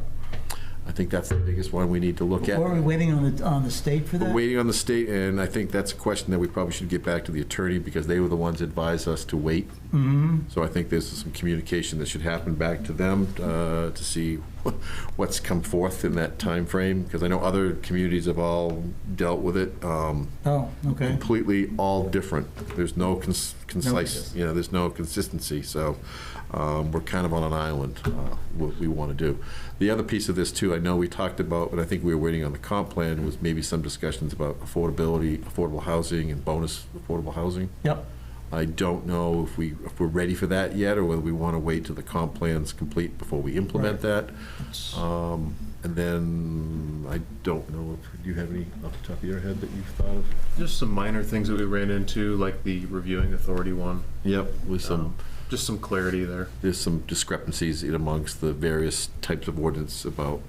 I think that's the biggest one we need to look at. Or are we waiting on the state for We're that? waiting on the state, and I think that's a question that we probably should get back to the attorney, because they were the ones that advised us to wait. Mm-hmm. So I think there's some communication that should happen back to them to see what's come forth in that time frame, because I know other communities have all dealt with it. Oh, okay. Completely all different. There's no concise, consistency. there's no consistency. So we're kind of on an island, what we want to do. The other piece of this too, I know we talked about, but I think we were waiting on the comp plan, was maybe some discussions about affordability, affordable housing and bonus affordable housing. Yep. I don't know if we're ready for that yet, or whether we want to wait till the comp plan's complete before we implement that. And then I don't know, do you have any off the top of your head that you've thought of? Just some minor things that we ran into, like the reviewing authority one. Yep, with some. Just some clarity there. There's some discrepancies in amongst the various types of ordinance about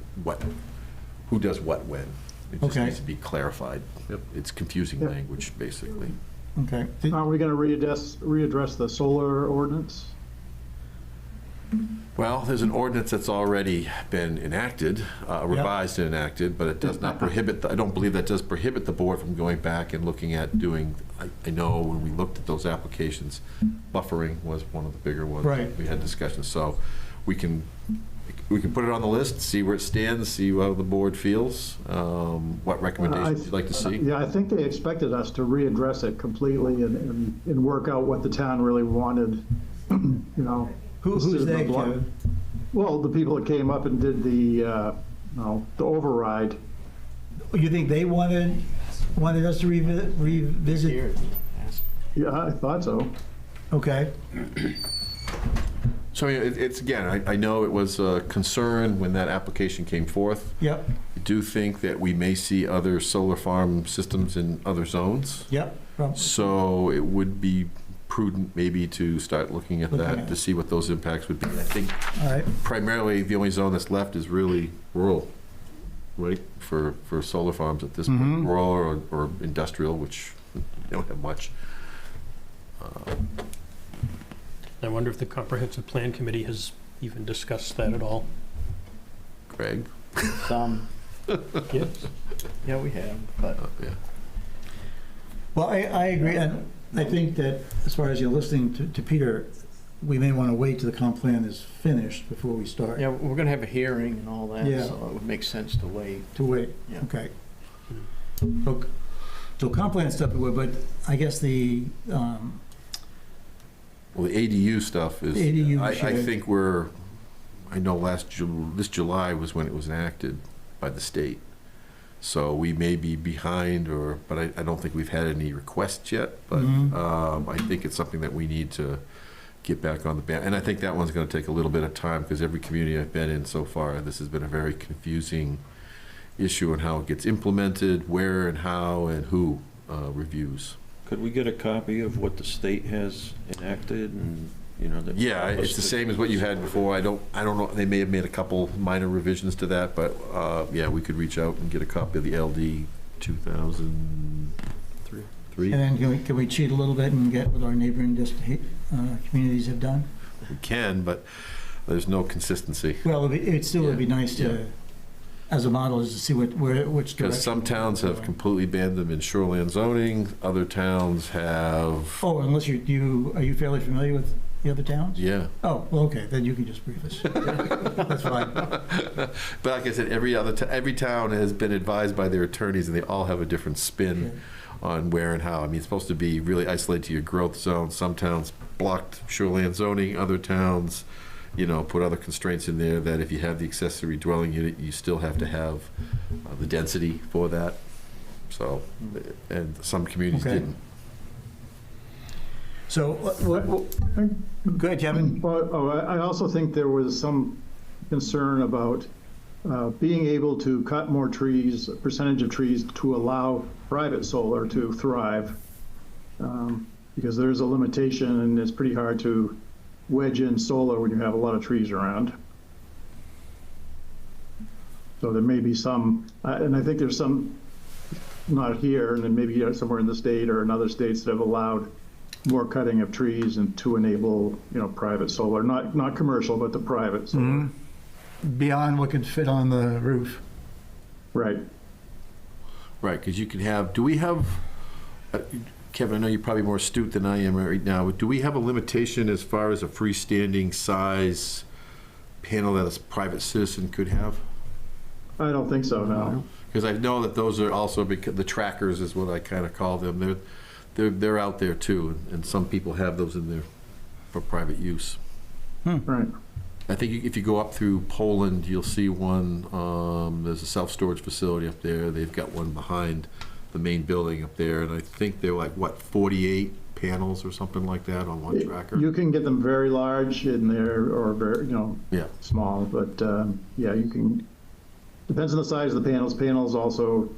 who does what when. It just Okay. needs to be clarified. Yep. It's confusing language, basically. Okay. Are we going to readdress the solar ordinance? Well, there's an ordinance that's already been enacted, revised and enacted, but it does not prohibit, I don't believe that does prohibit the board from going back and looking at doing, I know when we looked at those applications, buffering was one of the bigger ones. Right. We had discussions, so we can put it on the list, see where it stands, see how the board feels, what recommendations you'd like to see. Yeah, I think they expected us to readdress it completely and work out what the town really wanted, you know. Who's they, Kevin? Well, the people that came up and did the override. You think they wanted us to revisit? Yeah, I thought so. Okay. So it's, again, I know it was a concern when that application came forth. Yep. I do think that we may see other solar farm systems in other zones. Yep. Probably. So it would be prudent maybe to start looking at that to see what those impacts would be. I think All right. primarily the only zone that's left is really rural, right, for solar farms at this point, rural or industrial, which they don't have much. I wonder if the Comprehensive Plan Committee has even discussed that at all. Greg? Some. Yes. Yeah, we have, but. Yeah. Well, I agree, and I think that as far as you're listening to Peter, we may want to wait till the comp plan is finished before we start. Yeah, we're going to have a hearing and all that, Yeah. so it would make sense to wait. Yeah. Okay. So comp plan stuff, but I guess the, Well, the ADU stuff is, ADU I should- think I know this July was when it was enacted by the state. So we may be behind, but I don't think we've had any requests yet. But I think it's something that we need to get back on the band. And I think that one's going to take a little bit of time, because every community I've been in so far, this has been a very confusing issue on how it gets implemented, where and how and who. reviews. Could we get a copy of what the state has enacted and, you know? that- Yeah, it's the same as what you had before. I don't know, they may have made a couple minor revisions to that, but, yeah, we could reach out and get a copy of the LD 2003. And then can we cheat a little bit and get what our neighboring communities have done? We can, but there's no consistency. Well, it still would be nice to, as a model, is to see which direction. Because some towns have completely banned them in shoreline zoning, other towns have, Oh, unless are you fairly familiar with the other towns? yeah. Oh, well, okay, then you can just brief us. That's fine. But like I said, every town has been advised by their attorneys, and they all have a different spin on where and how. I mean, it's supposed to be really isolated to your growth zone. Some towns blocked shoreline zoning, other towns, you know, put other constraints in there that if you have the accessory dwelling unit, you still have to have the density for that. So, and some communities Okay. didn't. So, go ahead, Kevin. Well, I also think there was some concern about being able to cut more trees, a percentage of trees to allow private solar to thrive. Because there's a limitation and it's pretty hard to wedge in solar when you have a lot of trees around. So there may be some, and I think there's some, not here, and then maybe somewhere in the state or in other states that have allowed more cutting of trees and to enable, you know, private solar, not commercial, but the private solar. Mm-hmm. Beyond what could fit on the roof. Right. Right, because you can have, do we have, Kevin, I know you're probably more astute than I am right now, but do we have a limitation as far as a freestanding size panel that a private citizen could have? I don't think so, no. Because I know that those are also, because the trackers is what I kind of call them. They're out there too, and some people have those in there for private use. Right. I think if you go up through Poland, you'll see one, there's a self-storage facility up there. They've got one behind the main building up there, and I think they're like, what, 48 panels or something like that on one tracker? You can get them very large in there or very, you know, small, but yeah, you can, depends on the size of the panels. Panels also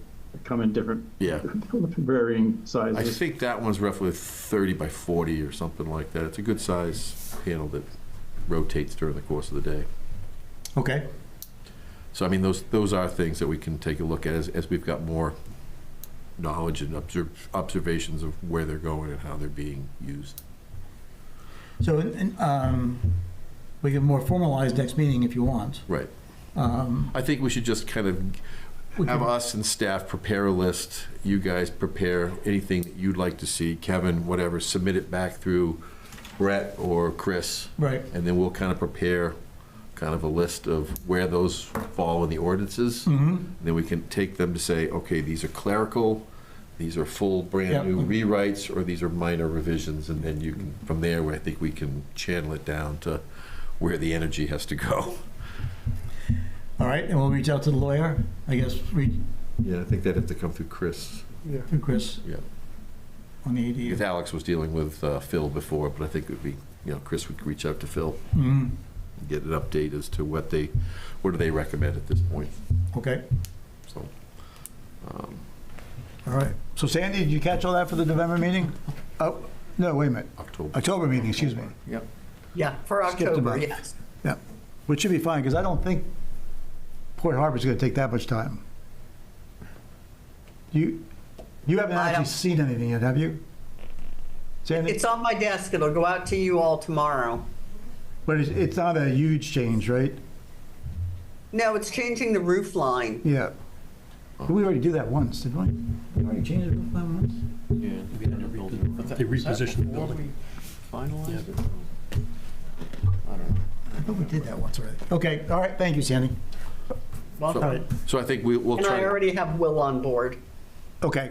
come in different, varying sizes. I think that one's roughly 30 by 40 or something like that. It's a good size panel that rotates during the course of the day. Okay. So, I mean, those are things that we can take a look at as we've got more knowledge and observations of where they're going and how they're being used. So we can more formalize next meeting if you want. Right. I think we should just kind of have us and staff prepare a list. You guys prepare anything that you'd like to see. Kevin, whatever, submit it back through Brett or Chris. Right. And then we'll kind of prepare kind of a list of where those fall in the ordinances. Mm-hmm. Then we can take them to say, okay, these are clerical, these are full brand-new rewrites, or these are minor revisions, and then you can, from there, I think we can channel it down to where the energy has to go. All right, and we'll reach out to the lawyer, I guess, Yeah, I think that'd have to come through Chris. through Chris Yeah. on the ADU. Because Alex was dealing with Phil before, but I think it would be, Chris would reach out to Phil. Mhm. Get an update as to what do they recommend at this point. Okay. So, All right. So Sandy, did you catch all that for the November meeting? Oh, no, wait a minute. October meeting, excuse me. Yep. Yeah, for Skipped a October, month. yes. Yeah, which should be fine, because I don't think Port Harbor's going to take that much time. You haven't actually seen anything yet, have you? Sandy? It's on my desk. It'll go out to you all tomorrow. But it's not a huge change, right? No, it's changing the roof line. Yeah. We already do that once, didn't we? We already changed the roof line once? Yeah. They repositioned the building. Finalized it? I thought we did that once already. Okay, all right, thank you, Sandy. So I think we'll And try. I already have Will on board. Okay.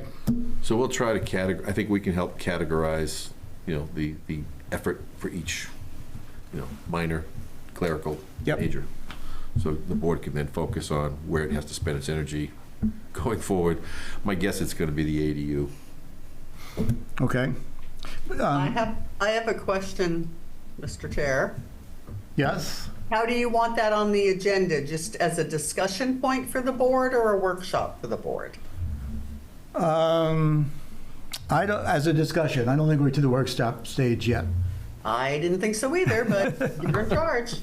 So we'll try to I think we can help categorize, the effort for each, minor, clerical, major. So the board can then focus on where it has to spend its energy going forward. My guess it's going to be the ADU. Okay. I have a question, Mr. Chair. Yes? How do you want that on the agenda? Just as a discussion point for the board or a workshop for the board? I don't, as a discussion, I don't think we're to the workshop stage yet. I didn't think so either, but you're in charge.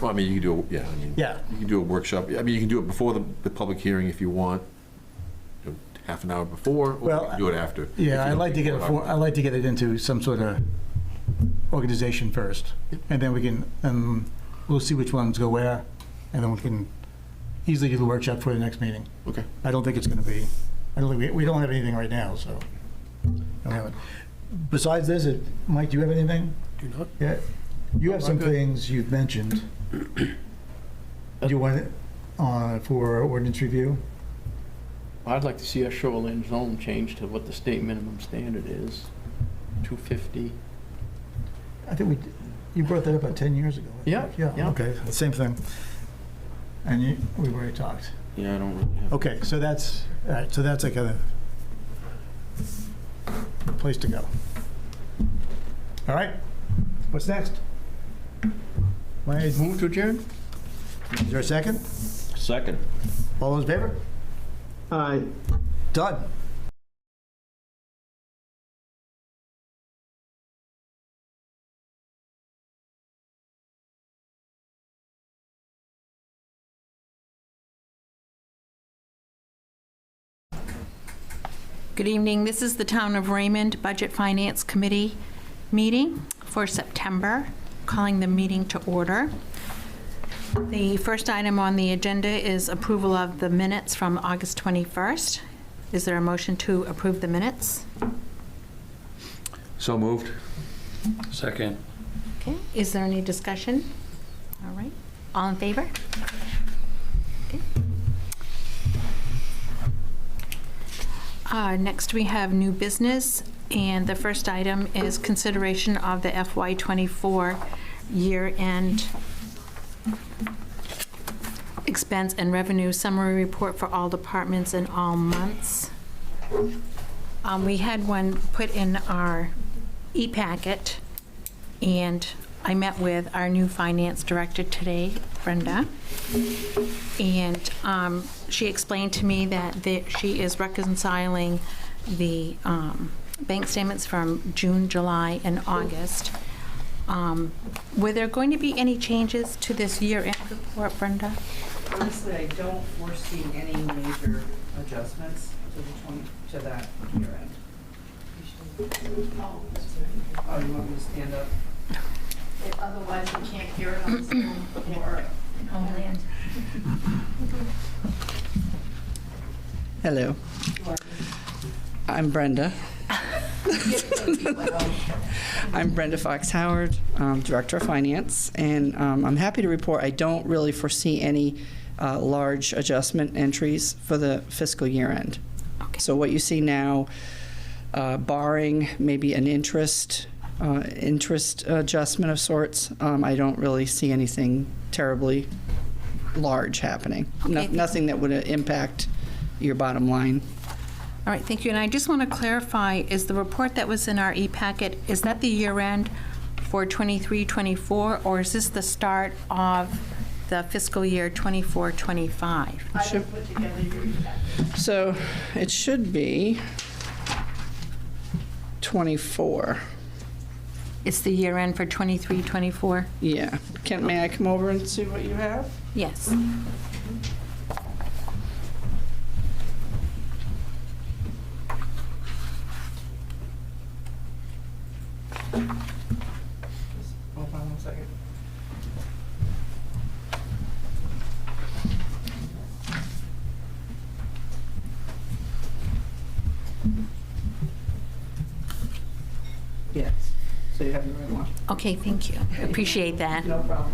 Well, I mean, you can do, you can do a workshop. I mean, you can do it before the public hearing if you want, half an hour before, or you can do it after. Yeah, I'd like to get I'd like to get it into some sort of organization first, and then we can, we'll see which ones go where, and then we can easily do the workshop for the next meeting. Okay. I don't think it's going to be, I don't think we don't have anything right now, so. Don't have it. Besides this, Mike, do you have anything? Do not. Yeah. You have some things you've mentioned. Do you want it for ordinance review? I'd like to see our shoreline zone change to what the state minimum standard is, 250. I think you brought that up about 10 years ago. Yeah. Okay, same thing. And we've already talked. Yeah, I don't really have. Okay, so that's, all right, so that's like a place to go. All right, what's next? Move to adjourn? Is there a second? Second. All those in favor? Aye. Done. Good evening. This is the Town of Raymond Budget Finance Committee meeting for September, calling the meeting to order. The first item on the agenda is approval of the minutes from August 21st. Is there a motion to approve the minutes? So moved. Second. Okay. Is there any discussion? All right. All in favor? Okay. Next, we have new business, and the first item is consideration of the FY24 year-end expense and revenue summary report for all departments and all months. We had one put in our e-packet, and I met with our new finance director today, Brenda, and she explained to me that she is reconciling the bank statements from June, July, and August. Were there going to be any changes to this year-end report, Brenda? Honestly, I don't foresee any major adjustments to that year end. Oh, you want me to stand up? Otherwise, we can't hear it on Zoom or Homeland. Hello. I'm Brenda. I'm Brenda Fox Howard, Director of Finance, and I'm happy to report I don't really foresee any large adjustment entries for the fiscal year end. Okay. So what you see now, barring maybe an interest adjustment of sorts, I don't really see anything terribly large happening. Okay. Nothing that would impact your bottom line. All right, thank you. And I just want to clarify, is the report that was in our e-packet, is that the year-end for 23-24, or is this the start of the fiscal year 24-25? I should put together your e-packet. So it should be 24. It's the year-end for 23-24? Yeah. May I come over and see what you have? Yes. Hold on one second. Yes. So you have the right one. Okay, thank you. I appreciate that. No problem.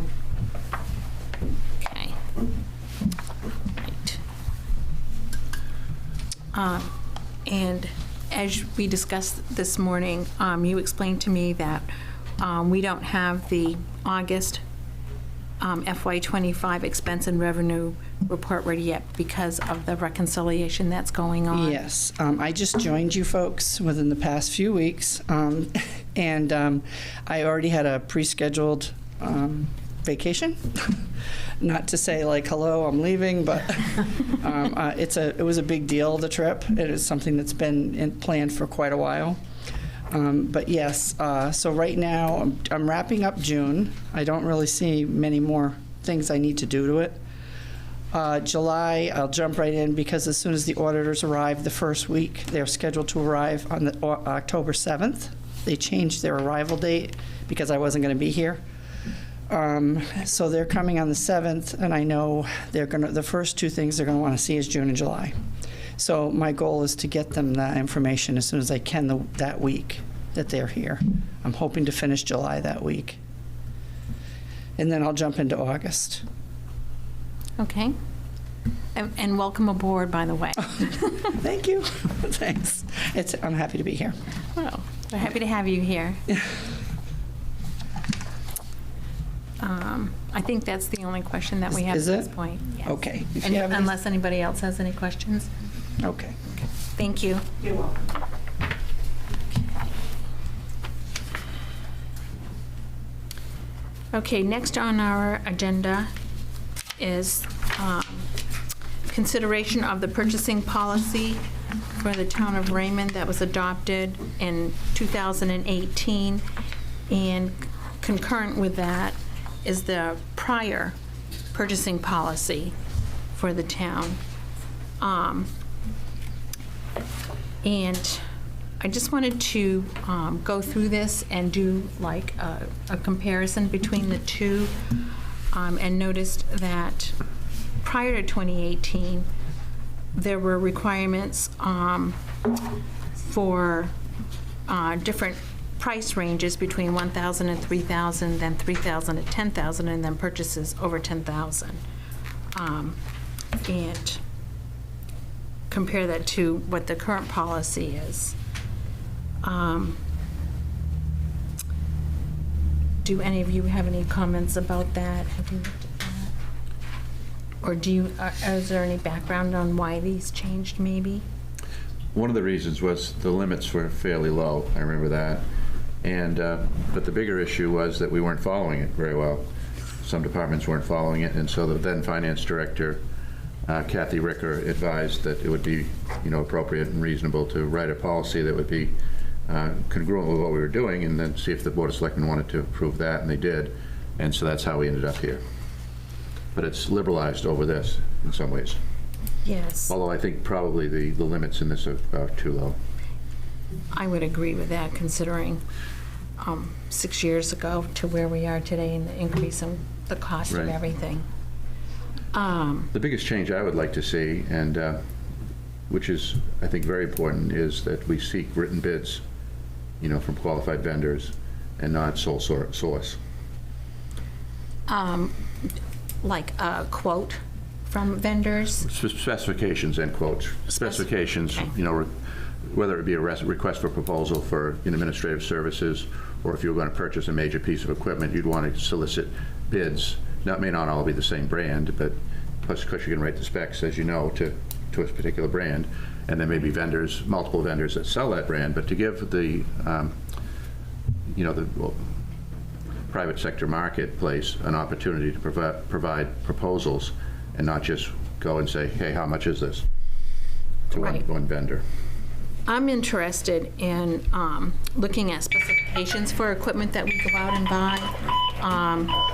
Okay. Right. And as we discussed this morning, you explained to me that we don't have the August FY25 expense and revenue report ready yet because of the reconciliation that's going on. Yes. I just joined you folks within the past few weeks, and I already had a pre-scheduled vacation. Not to say like, hello, I'm leaving, but it was a big deal, the trip. It is something that's been planned for quite a while. But yes, so right now I'm wrapping up June. I don't really see many more things I need to do to it. July, I'll jump right in because as soon as the auditors arrive the first week, they're scheduled to arrive on the October 7th. They changed their arrival date because I wasn't going to be here. So they're coming on the 7th, and I know the first two things they're going to want to see is June and July. So my goal is to get them that information as soon as I can that week that they're here. I'm hoping to finish July that week. And then I'll jump into August. Okay. And welcome aboard, by the way. Thank you. Thanks. I'm happy to be here. Well, we're happy to have you here. I think that's the only question that we have at this point. Yes. Okay. Unless anybody else has any questions. Okay. Thank you. You're welcome. Okay, next on our agenda is consideration of the purchasing policy for the town of Raymond that was adopted in 2018. And concurrent with that is the prior purchasing policy for the town. And I just wanted to go through this and do like a comparison between the two, and noticed that prior to 2018, there were requirements for different price ranges between $1,000 and $3,000, then $3,000 to $10,000, and then purchases over $10,000. And compare that to what the current policy is. Do any of you have any comments about that? Have you looked at that? Or is there any background on why these changed, maybe? One of the reasons was the limits were fairly low, I remember that. And, but the bigger issue was that we weren't following it very well. Some departments weren't following it, and so the then finance director, Kathy Ricker, advised that it would be, appropriate and reasonable to write a policy that would be congruent with what we were doing, and then see if the Board of Selectmen wanted to approve that, and they did. And so that's how we ended up here. But it's liberalized over this in some ways. Yes. Although I think probably the limits in this are too low. I would agree with that, considering 6 years ago to where we are today and the increase in the cost of Right. everything. The biggest change I would like to see, and which is, I think, very important, is that we seek written bids, from qualified vendors and not sole source. Like a quote from vendors? Specifications and quotes. Specifications, whether it be a request for proposal for administrative services, or if you were going to purchase a major piece of equipment, you'd want to solicit bids. Now, it may not all be the same brand, but plus, because you can write the specs, as you know, to a particular brand, and there may be vendors, multiple vendors that sell that brand, but to give the, the private sector marketplace an opportunity to provide proposals and not just go and say, hey, how much is this, to one vendor. I'm interested in looking at specifications for equipment that we go out and buy,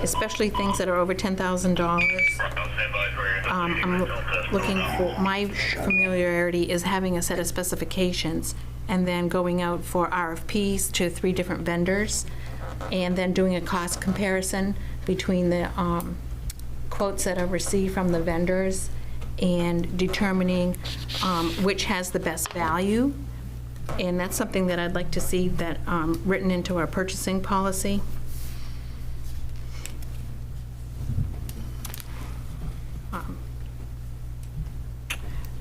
especially things that are over $10,000. I'm looking for, my familiarity is having a set of specifications and then going out for RFPs to 3 different vendors, and then doing a cost comparison between the quotes that are received from the vendors and determining which has the best value. And that's something that I'd like to see that written into our purchasing policy.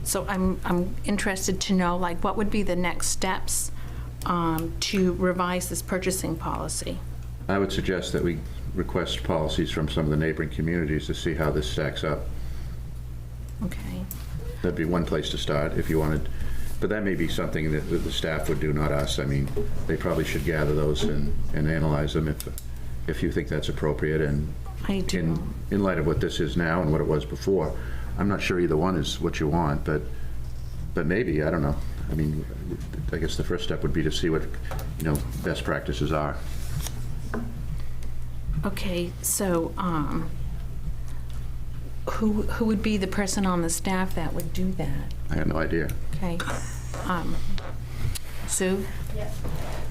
So I'm interested to know, like, what would be the next steps to revise this purchasing policy? I would suggest that we request policies from some of the neighboring communities to see how this stacks up. Okay. That'd be one place to start if you wanted, but that may be something that the staff would do, not us. I mean, they probably should gather those and analyze them if you think that's appropriate, and I do. In light of what this is now and what it was before. I'm not sure either one is what you want, but maybe, I don't know. I mean, I guess the first step would be to see what, best practices are. Okay, so who would be the person on the staff that would do that? I have no idea. Okay. Sue? Yes.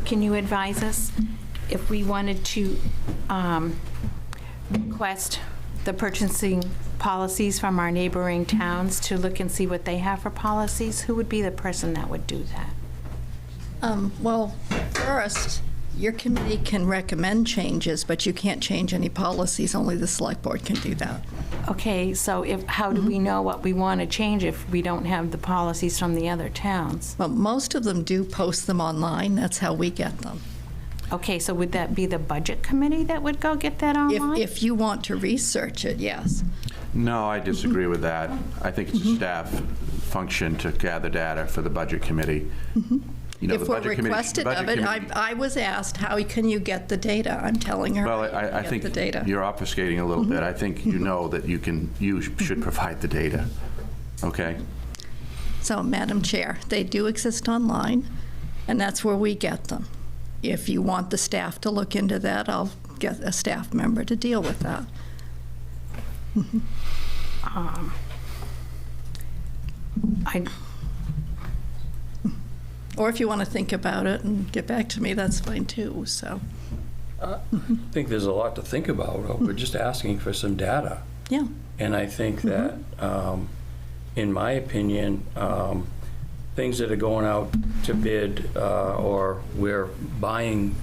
Can you advise us if we wanted to request the purchasing policies from our neighboring towns to look and see what they have for policies? Who would be the person that would do that? Well, first, your committee can recommend changes, but you can't change any policies. Only the select board can do that. Okay, so how do we know what we want to change if we don't have the policies from the other towns? Well, most of them do post them online. That's how we get them. Okay, so would that be the budget committee that would go get that online? If you want to research it, yes. No, I disagree with that. I think it's a staff function to gather data for the budget committee. If we're requested of it, I was asked, how can you get the data? I'm telling her, well, I think you're obfuscating a little bit. I think you know that you should provide the data. Okay? So, Madam Chair, they do exist online, and that's where we get them. If you want the staff to look into that, I'll get a staff member to deal with that. Or if you want to think about it and get back to me, that's fine too, so. I think there's a lot to think about. We're just asking for some data. Yeah. And I think that, in my opinion, things that are going out to bid or we're buying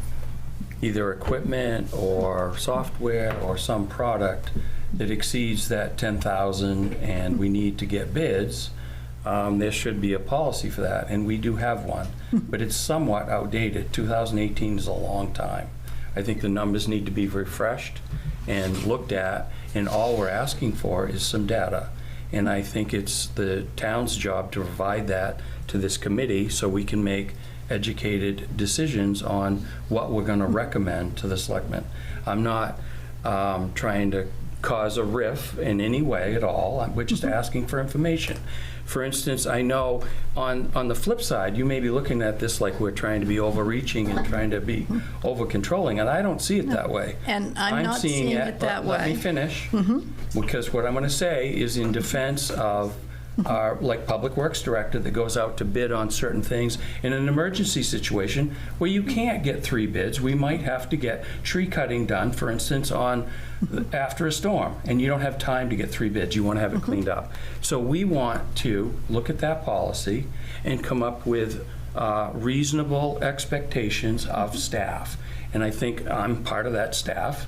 either equipment or software or some product that exceeds that 10,000 and we need to get bids, there should be a policy for that, and we do have one. But it's somewhat outdated. 2018 is a long time. I think the numbers need to be refreshed and looked at, and all we're asking for is some data. And I think it's the town's job to provide that to this committee so we can make educated decisions on what we're going to recommend to the selectmen. I'm not trying to cause a riff in any way at all. We're just asking for information. For instance, I know on the flip side, you may be looking at this like we're trying to be overreaching and trying to be over-controlling, and I don't see it that way. And I'm not seeing it that way. Let me finish, because what I'm going to say is in defense of our, like, Public Works Director that goes out to bid on certain things in an emergency situation where you can't get 3 bids. We might have to get tree cutting done, for instance, after a storm, and you don't have time to get 3 bids. You want to have it cleaned up. So we want to look at that policy and come up with reasonable expectations of staff. And I think I'm part of that staff.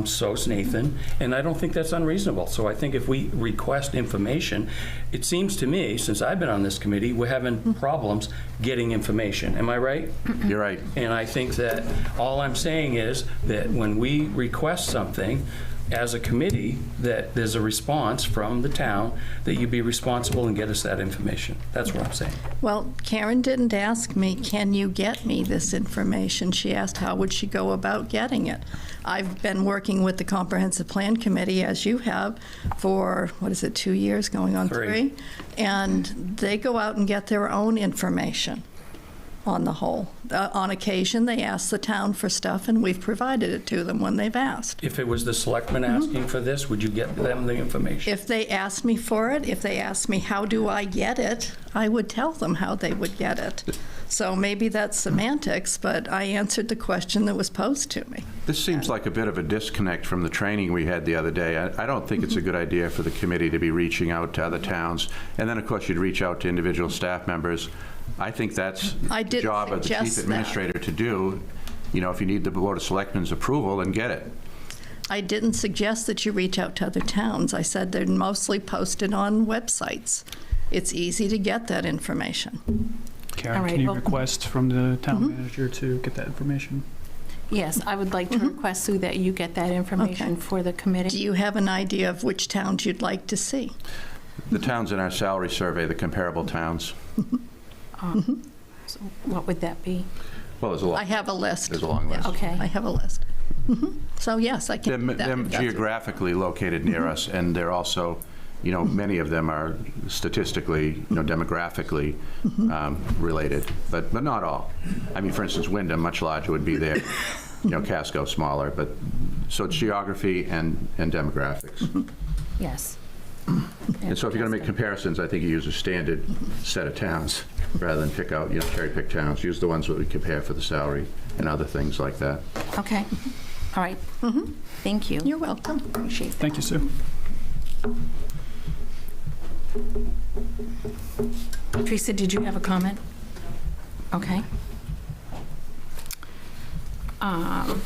So's Nathan, and I don't think that's unreasonable. So I think if we request information, it seems to me, since I've been on this committee, we're having problems getting information. Am I right? You're right. And I think that all I'm saying is that when we request something, as a committee, that there's a response from the town, that you be responsible and get us that information. That's what I'm saying. Well, Karen didn't ask me, can you get me this information? She asked, how would she go about getting it? I've been working with the Comprehensive Plan Committee, as you have, for, 2 years, going on 3? And they go out and get their own information on the whole. On occasion, they ask the town for stuff, and we've provided it to them when they've asked. If it was the selectmen asking for this, would you get them the information? If they asked me for it, if they asked me, how do I get it, I would tell them how they would get it. So maybe that's semantics, but I answered the question that was posed to me. This seems like a bit of a disconnect from the training we had the other day. I don't think it's a good idea for the committee to be reaching out to other towns. And then, of course, you'd reach out to individual staff members. I think that's the job of the chief administrator to do. You know, if you need the Board of Selectmen's approval, then get it. I didn't suggest that you reach out to other towns. I said they're mostly posted on websites. It's easy to get that information. Karen, can you request from the town manager to get that information? Yes, I would like to request, Sue, that you get that information for the committee. Do you have an idea of which towns you'd like to see? The towns in our salary survey, the comparable towns. So what would that be? Well, there's a lot. I have a list. There's a long list. Okay. I have a list. So yes, I can do that. They're geographically located near us, and they're also, many of them are statistically, demographically related, but not all. I mean, for instance, Wyndham, much larger, would be there. Casco, smaller, but so it's geography and demographics. Yes. And so if you're going to make comparisons, I think you use a standard set of towns rather than pick out, cherry-pick towns. Use the ones that we compare for the salary and other things like that. Okay. All right. Thank you. You're welcome. Appreciate that. Thank you, Sue. Teresa, did you have a comment? Okay. All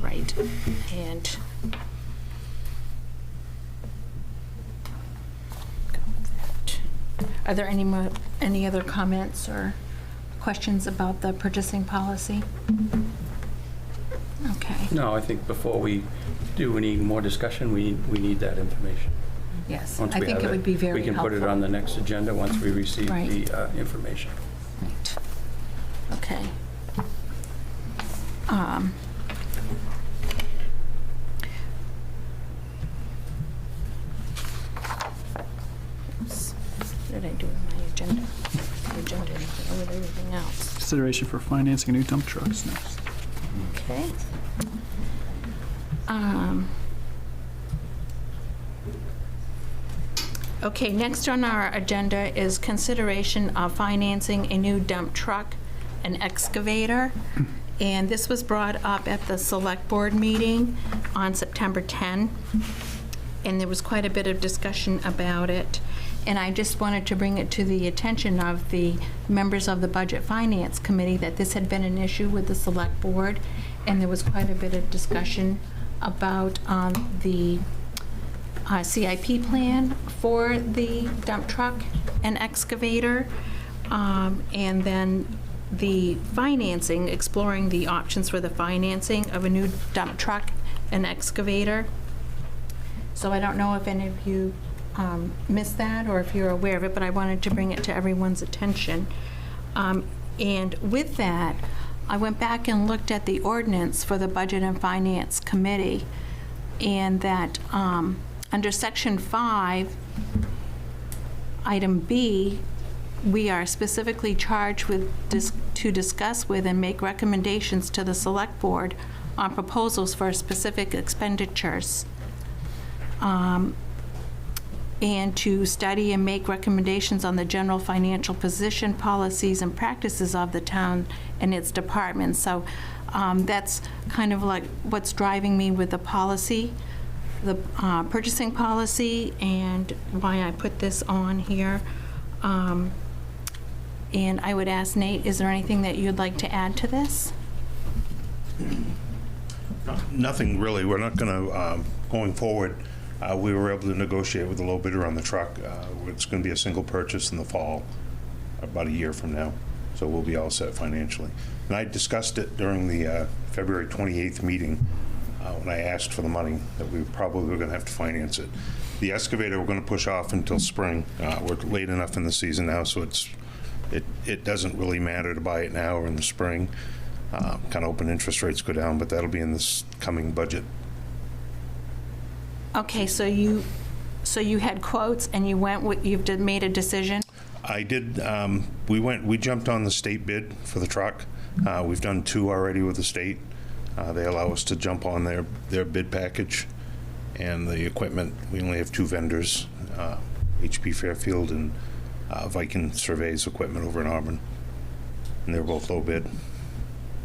right. And are there any other comments or questions about the purchasing policy? Okay. No, I think before we do any more discussion, we need that information. Yes, Once I we think have it would be very We can helpful. put it on the next agenda once we receive Right. the information. Right. Okay. Oops. What did I do with my agenda? My agenda with everything else. Consideration for financing new dump trucks next. Okay. Okay, next on our agenda is consideration of financing a new dump truck, an excavator. And this was brought up at the Select Board meeting on September 10. And there was quite a bit of discussion about it. And I just wanted to bring it to the attention of the members of the Budget Finance Committee that this had been an issue with the Select Board. And there was quite a bit of discussion about the CIP plan for the dump truck and excavator. And then the financing, exploring the options for the financing of a new dump truck and excavator. So I don't know if any of you missed that or if you're aware of it, but I wanted to bring it to everyone's attention. And with that, I went back and looked at the ordinance for the Budget and Finance Committee, and that under Section 5, Item B, we are specifically charged with to discuss with and make recommendations to the Select Board on proposals for specific expenditures, and to study and make recommendations on the general financial position, policies, and practices of the town and its departments. So that's kind of like what's driving me with the policy, the purchasing policy, and why I put this on here. And I would ask Nate, is there anything that you'd like to add to this? Nothing really. We're not going to, going forward, we were able to negotiate with the low bidder on the truck. It's going to be a single purchase in the fall, about a year from now. So we'll be all set financially. And I discussed it during the February 28th meeting when I asked for the money, that we probably were going to have to finance it. The excavator we're going to push off until spring. We're late enough in the season now, so it doesn't really matter to buy it now or in the spring. Kind of open interest rates go down, but that'll be in this coming budget. Okay, so you had quotes and you've made a decision? I did. We jumped on the state bid for the truck. We've done 2 already with the state. They allow us to jump on their bid package. And the equipment, we only have 2 vendors, HP Fairfield and Viking Surveys equipment over in Auburn. And they're both low bid,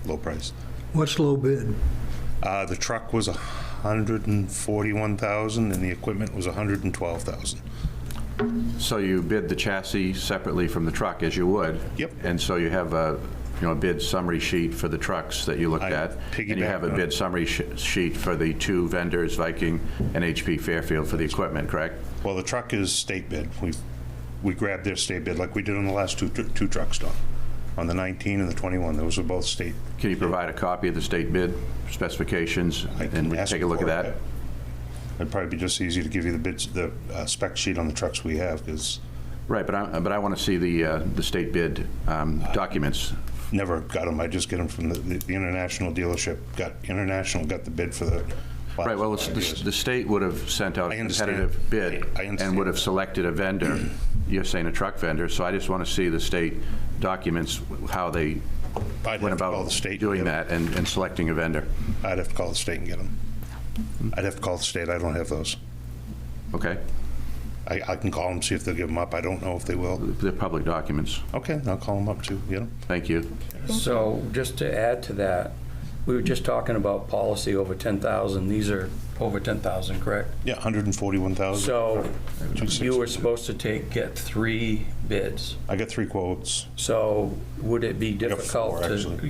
low price. What's low bid? The truck was $141,000 and the equipment was $112,000. So you bid the chassis separately from the truck, as you would? Yep. And so you have a bid summary sheet for the trucks that you looked at, and you have a bid summary sheet for the 2 vendors, Viking and HP Fairfield, for the equipment, correct? Well, the truck is state bid. We grabbed their state bid like we did on the last two trucks, Don. On the 19 and the 21, those are both state. Can you provide a copy of the state bid specifications, and we can take a look at that? It'd probably be just easy to give you the spec sheet on the trucks we have, because Right, but I want to see the state bid documents. Never got them. I just get them from the international dealership. International got the bid for the. Right, well, the state would have sent out a competitive bid and would have selected a vendor. You're saying a truck vendor, so I just want to see the state documents, how they went about doing that and selecting a vendor. I'd have to call the state and get them. I'd have to call the state. I don't have those. Okay. I can call them, see if they'll give them up. I don't know if they will. They're public documents. Okay, I'll call them up too, get them. Thank you. So just to add to that, we were just talking about policy over 10,000. These are over 10,000, correct? Yeah, 141,000. So you were supposed to get 3 bids. I got 3 quotes. So would it be difficult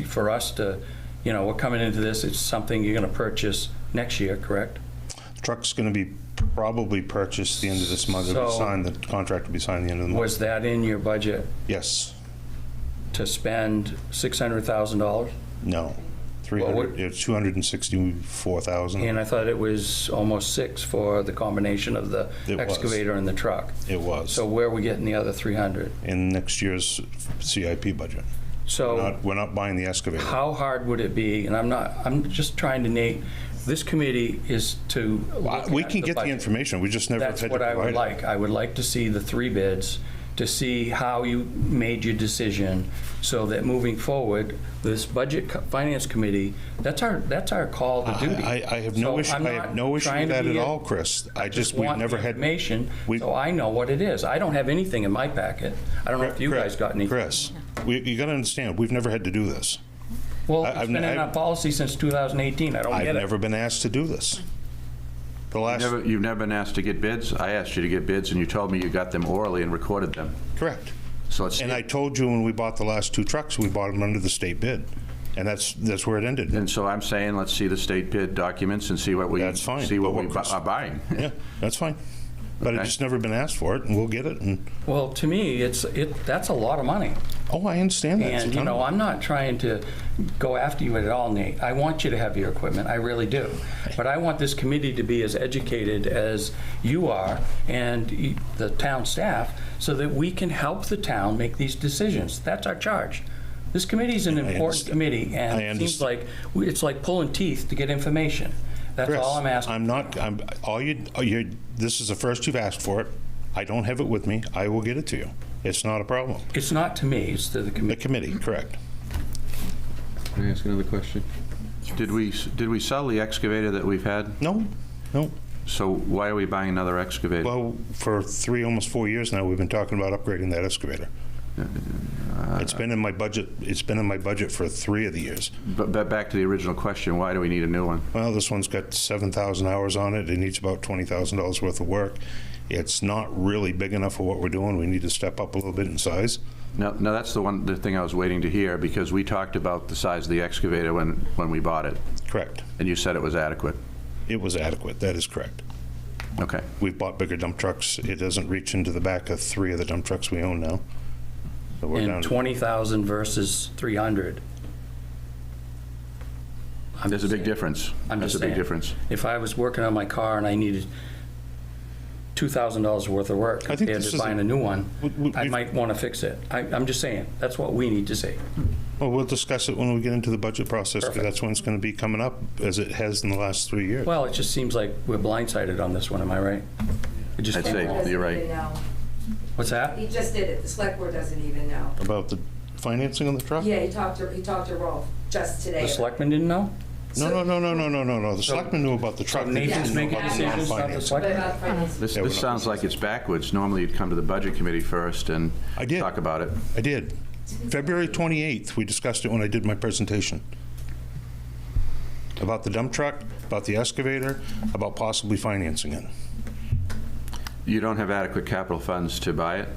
for us to, we're coming into this, it's something you're going to purchase next year, correct? The truck's going to be probably purchased the end of this month. It'll be signed, the contract will be signed the end of the month. Was that in your budget? Yes. To spend $600,000? No. 264,000. And I thought it was almost 6 for the combination of the excavator and the truck. It was. So where are we getting the other 300? In next year's CIP budget. So we're not buying the excavator. How hard would it be? And I'm just trying to this committee is to look we at can get the information. We just never That's had what to I would provide like. I would like to see the 3 bids to see how you made your decision, so that moving forward, this budget finance committee, that's our call to duty. I have no issue. I have no issue with that at all, Chris. We've never had information, so I know what it is. I don't have anything in my packet. I don't know if you guys got anything. Chris, you got to understand, we've never had to do this. Well, it's been in our policy since 2018. I don't get it. I've never been asked to do this. You've never been asked to get bids? I asked you to get bids, and you told me you got them orally and recorded them. Correct. So and I told you when we bought the last 2 trucks, we bought them under the state bid. And that's where it ended. And so I'm saying, let's see the state bid documents and see what we that's fine. See what we are buying. Yeah, that's fine. But I've just never been asked for it, and we'll get it. And well, to me, that's a lot of money. Oh, I understand that. And, I'm not trying to go after you at all, Nate. I want you to have your equipment. I really do. But I want this committee to be as educated as you are and the town staff, so that we can help the town make these decisions. That's our charge. This committee is an important committee, and it seems like it's like pulling teeth to get information. That's Chris, all I'm asking. This is the first you've asked for it. I don't have it with me. I will get it to you. It's not a problem. It's not to me, it's to the committee. The committee, correct. Can I ask another question? Did we sell the excavator that we've had? No. So why are we buying another excavator? Well, for almost 4 years now, we've been talking about upgrading that excavator. It's been in my budget. It's been in my budget for 3 of the years. But back to the original question, why do we need a new one? Well, this one's got 7,000 hours on it. It needs about $20,000 worth of work. It's not really big enough for what we're doing. We need to step up a little bit in size. No, that's the thing I was waiting to hear, because we talked about the size of the excavator when we bought it. Correct. And you said it was adequate. It was adequate. That is correct. Okay. We've bought bigger dump trucks. It doesn't reach into the back of 3 of the dump trucks we own now. So we're And down to 20,000 versus 300. There's a big difference. That's a big difference. If I was working on my car and I needed $2,000 worth of work compared to buying a new one, I might want to fix it. I'm just saying, that's what we need to see. Well, we'll discuss it when we get into the budget process, because that's when it's going to be coming up, as it has in the last 3 years. Well, it just seems like we're blindsided on this one, am I right? I'd say you're right. What's that? He just did it. The select board doesn't even know. About the financing on the truck? Yeah, he talked to Rolf just today. The selectmen didn't know? No. The selectmen knew about the truck. So Nathan's making decisions about the selectmen? This sounds like it's backwards. Normally, you'd come to the budget committee first and talk about it. I did. February 28th, we discussed it when I did my presentation. About the dump truck, about the excavator, about possibly financing it. You don't have adequate capital funds to buy it?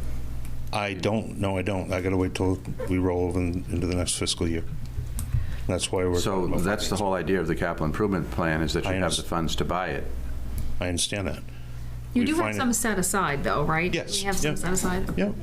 I don't. No, I don't. I got to wait till we roll over into the next fiscal year. That's why we're. So that's the whole idea of the capital improvement plan, is that you have the funds to buy it. I understand that. You do have some set aside, though, right? Yes. We have some set aside? Yep.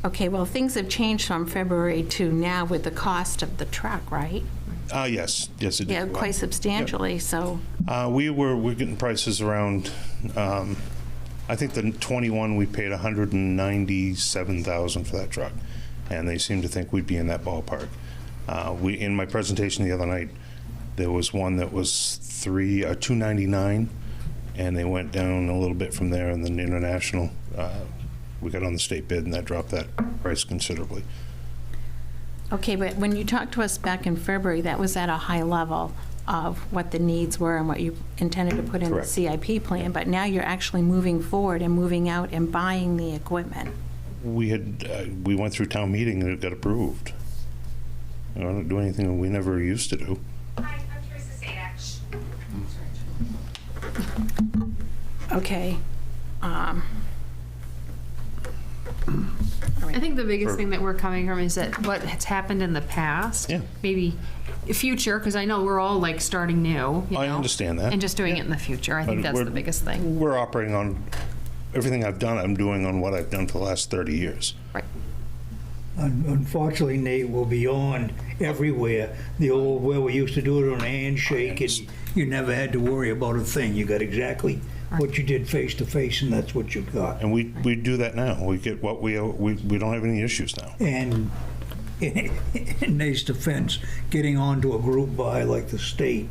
Okay, well, things have changed from February to now with the cost of the truck, right? Yes, it did. Yeah, quite substantially, so. We're getting prices around, I I think the 21, we paid $197,000 for that truck, and they seem to think we'd be in that ballpark. In my presentation the other night, there was one that was $299, and they went down a little bit from there, and then international, we got on the state bid, and that dropped that price considerably. Okay, but when you talked to us back in February, that was at a high level of what the needs were and what you intended to put in Correct. the CIP plan, but now you're actually moving forward and moving out and buying the equipment. We went through town meeting and it got approved. I don't do anything that we never used to do. Hi, I'm Teresa Sadek. Okay. I think the biggest thing that we're coming from is that what has happened in the past, maybe future, because I know we're all like starting new. I understand that. And just doing it in the future. I think But that's the biggest thing. We're operating on, everything I've done, I'm doing on what I've done for the last 30 years. Right. Unfortunately, Nate, we're beyond everywhere. The old, where we used to do it on a handshake, and you never had to worry about a thing. You got exactly what you did face to face, and that's what you got. And we do that now. We get what we don't have any issues now. And in Nate's defense, getting onto a group buy like the state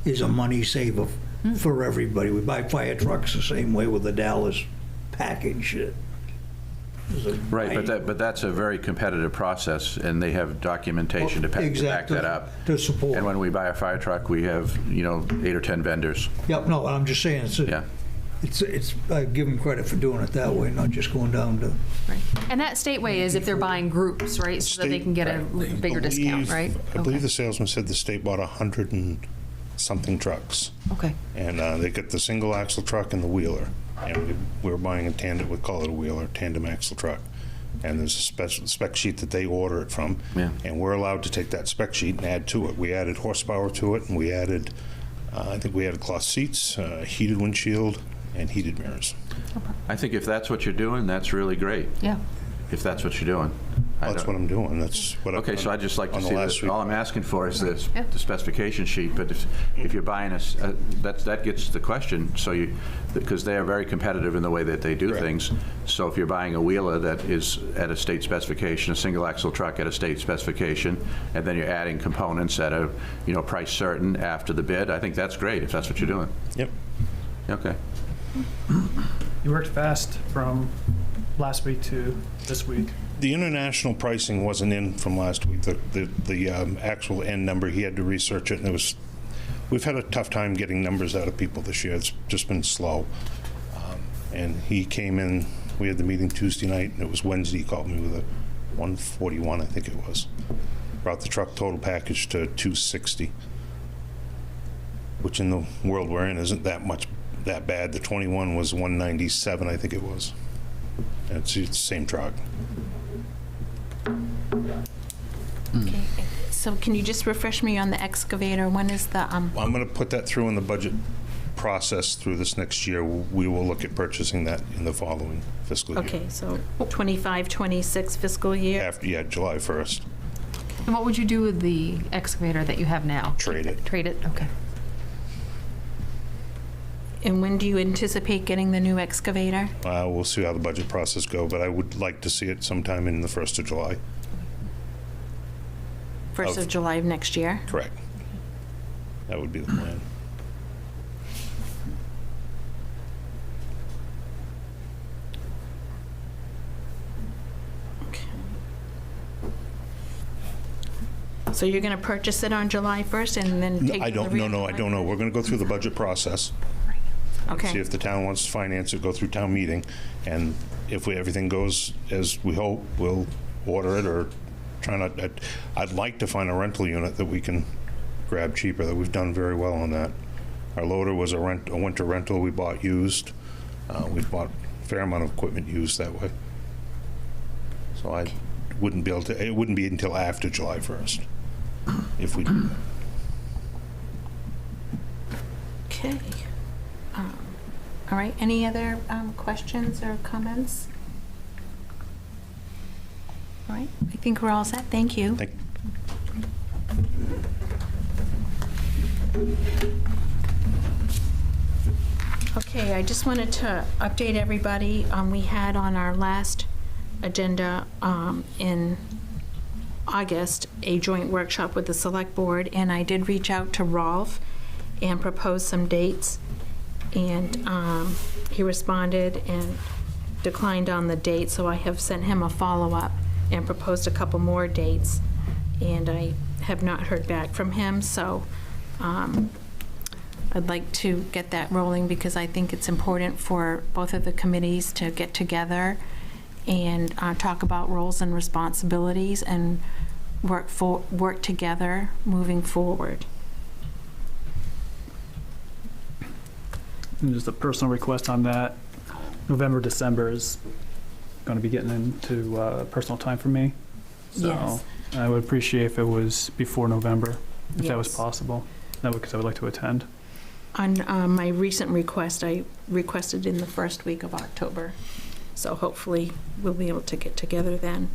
is a money saver for everybody. We buy fire trucks the same way with the Dallas package. Right, but that's a very competitive process, and they have documentation to back that up. To support. And when we buy a fire truck, we have, 8 or 10 vendors. Yep, no, I'm just saying, it's I give them credit for doing it that way, not just going down to. Right. And that stateway is if they're buying groups, right? So that they can get a bigger discount, right? I believe the salesman said the state bought 100 and something trucks. Okay. And they get the single axle truck and the wheeler. And we were buying a tandem, we call it a wheeler, tandem axle truck. And there's a special spec sheet that they order it from. Yeah. And we're allowed to take that spec sheet and add to it. We added horsepower to it, and we added, I think we added cloth seats, heated windshield, and heated mirrors. I think if that's what you're doing, that's really great. Yeah. If that's what you're doing. That's what I'm doing. That's what Okay, so I'd just like to on the see last this. All I'm asking for is the specification sheet, but if you're buying that gets the question, so because they are very competitive in the way that they do things. So if you're buying a wheeler that is at a state specification, a single axle truck at a state specification, and then you're adding components at a price certain after the bid, I think that's great if that's what you're doing. Yep. Okay. You worked fast from last week to this week. The international pricing wasn't in from last week. The actual end number, he had to research it, and we've had a tough time getting numbers out of people this year. It's just been slow. And he came in, we had the meeting Tuesday night, and it was Wednesday, he called me with a 141, I think it was. Brought the truck total package to 260, which in the world we're in isn't that bad. The 21 was 197, I think it was. And it's the same truck. Okay, so can you just refresh me on the excavator? When is the, I'm going to put that through in the budget process through this next year. We will look at purchasing that in the following fiscal year. okay, so 25, 26 fiscal year? July 1st. And what would you do with the excavator that you have now? Trade it. Trade it? Okay. And when do you anticipate getting the new excavator? We'll see how the budget process go, but I would like to see it sometime in the 1st of July. 1st of July of next year? Correct. That would be the plan. So you're going to purchase it on July 1st and then take I don't delivery? I don't know. We're going to go through the budget process. Okay. See if the town wants to finance it, go through town meeting, and if everything goes as we hope, we'll order it or try not. I'd like to find a rental unit that we can grab cheaper. That we've done very well on that. Our loader was a winter rental we bought used. We bought a fair amount of equipment used that way. So I wouldn't be able to. It wouldn't be until after July 1st if we do that. Okay. All right, any other questions or comments? All right, I think we're all set. Thank you. Thank Okay. Okay, I just wanted to update everybody. We had on our last agenda in August a joint workshop with the Select Board, and I did reach out to Rolf and propose some dates, and he responded and declined on the date, so I have sent him a follow-up and proposed a couple more dates, and I have not heard back from him, so I'd like to get that rolling because I think it's important for both of the committees to get together and talk about roles and responsibilities and work together moving forward. And just a personal request on that. November, December is going to be getting into personal time for me. So Yes. I would appreciate if it was before November, if that was Yes. possible. Because I would like to attend. On my recent request, I requested in the first week of October. So hopefully we'll be able to get together then.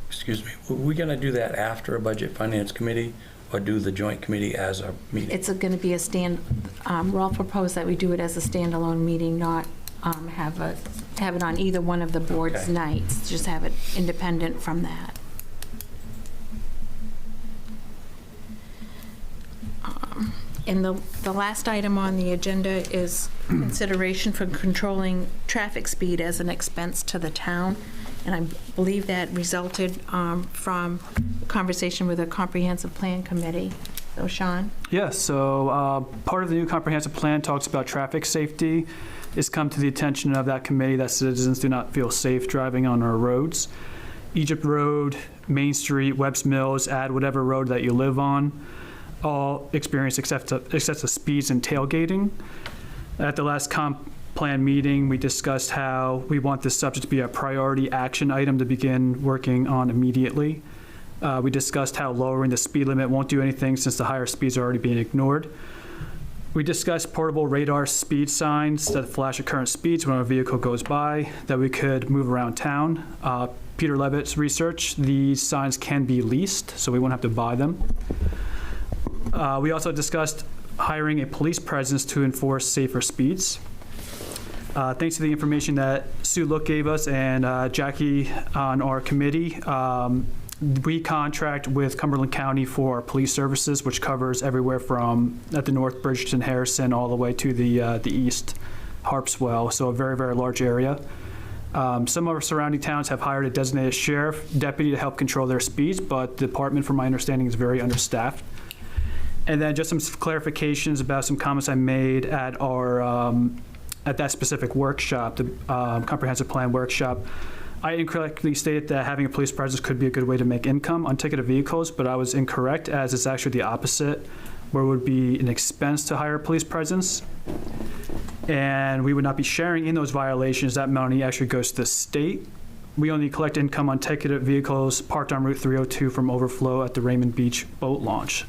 Excuse me, were we going to do that after a Budget Finance Committee or do the joint committee as a meeting? It's going to be Rolf proposed that we do it as a standalone meeting, not have it on either one of the board's Okay. nights, just have it independent from that. And the last item on the agenda is consideration for controlling traffic speed as an expense to the town. And I believe that resulted from a conversation with a comprehensive plan committee. So Sean? Yes, so part of the new comprehensive plan talks about traffic safety. It's come to the attention of that committee that citizens do not feel safe driving on our roads. Egypt Road, Main Street, Webb's Mills, add whatever road that you live on, all experience excessive speeds and tailgating. At the last comp plan meeting, we discussed how we want this subject to be a priority action item to begin working on immediately. We discussed how lowering the speed limit won't do anything since the higher speeds are already being ignored. We discussed portable radar speed signs that flash at current speeds when a vehicle goes by that we could move around town. Peter Levitt's research, these signs can be leased, so we won't have to buy them. We also discussed hiring a police presence to enforce safer speeds. Thanks to the information that Sue Look gave us and Jackie on our committee, we contract with Cumberland County for our police services, which covers everywhere from at the north, Bridgeton, Harrison, all the way to the east, Harpswell, so a very, very large area. Some of our surrounding towns have hired a designated sheriff deputy to help control their speeds, but the department, from my understanding, is very understaffed. And then just some clarifications about some comments I made at our at that specific workshop, the comprehensive plan workshop. I incorrectly stated that having a police presence could be a good way to make income on ticketed vehicles, but I was incorrect, as it's actually the opposite, where it would be an expense to hire a police presence. And we would not be sharing in those violations. That money actually goes to the state. We only collect income on ticketed vehicles parked on Route 302 from overflow at the Raymond Beach boat launch.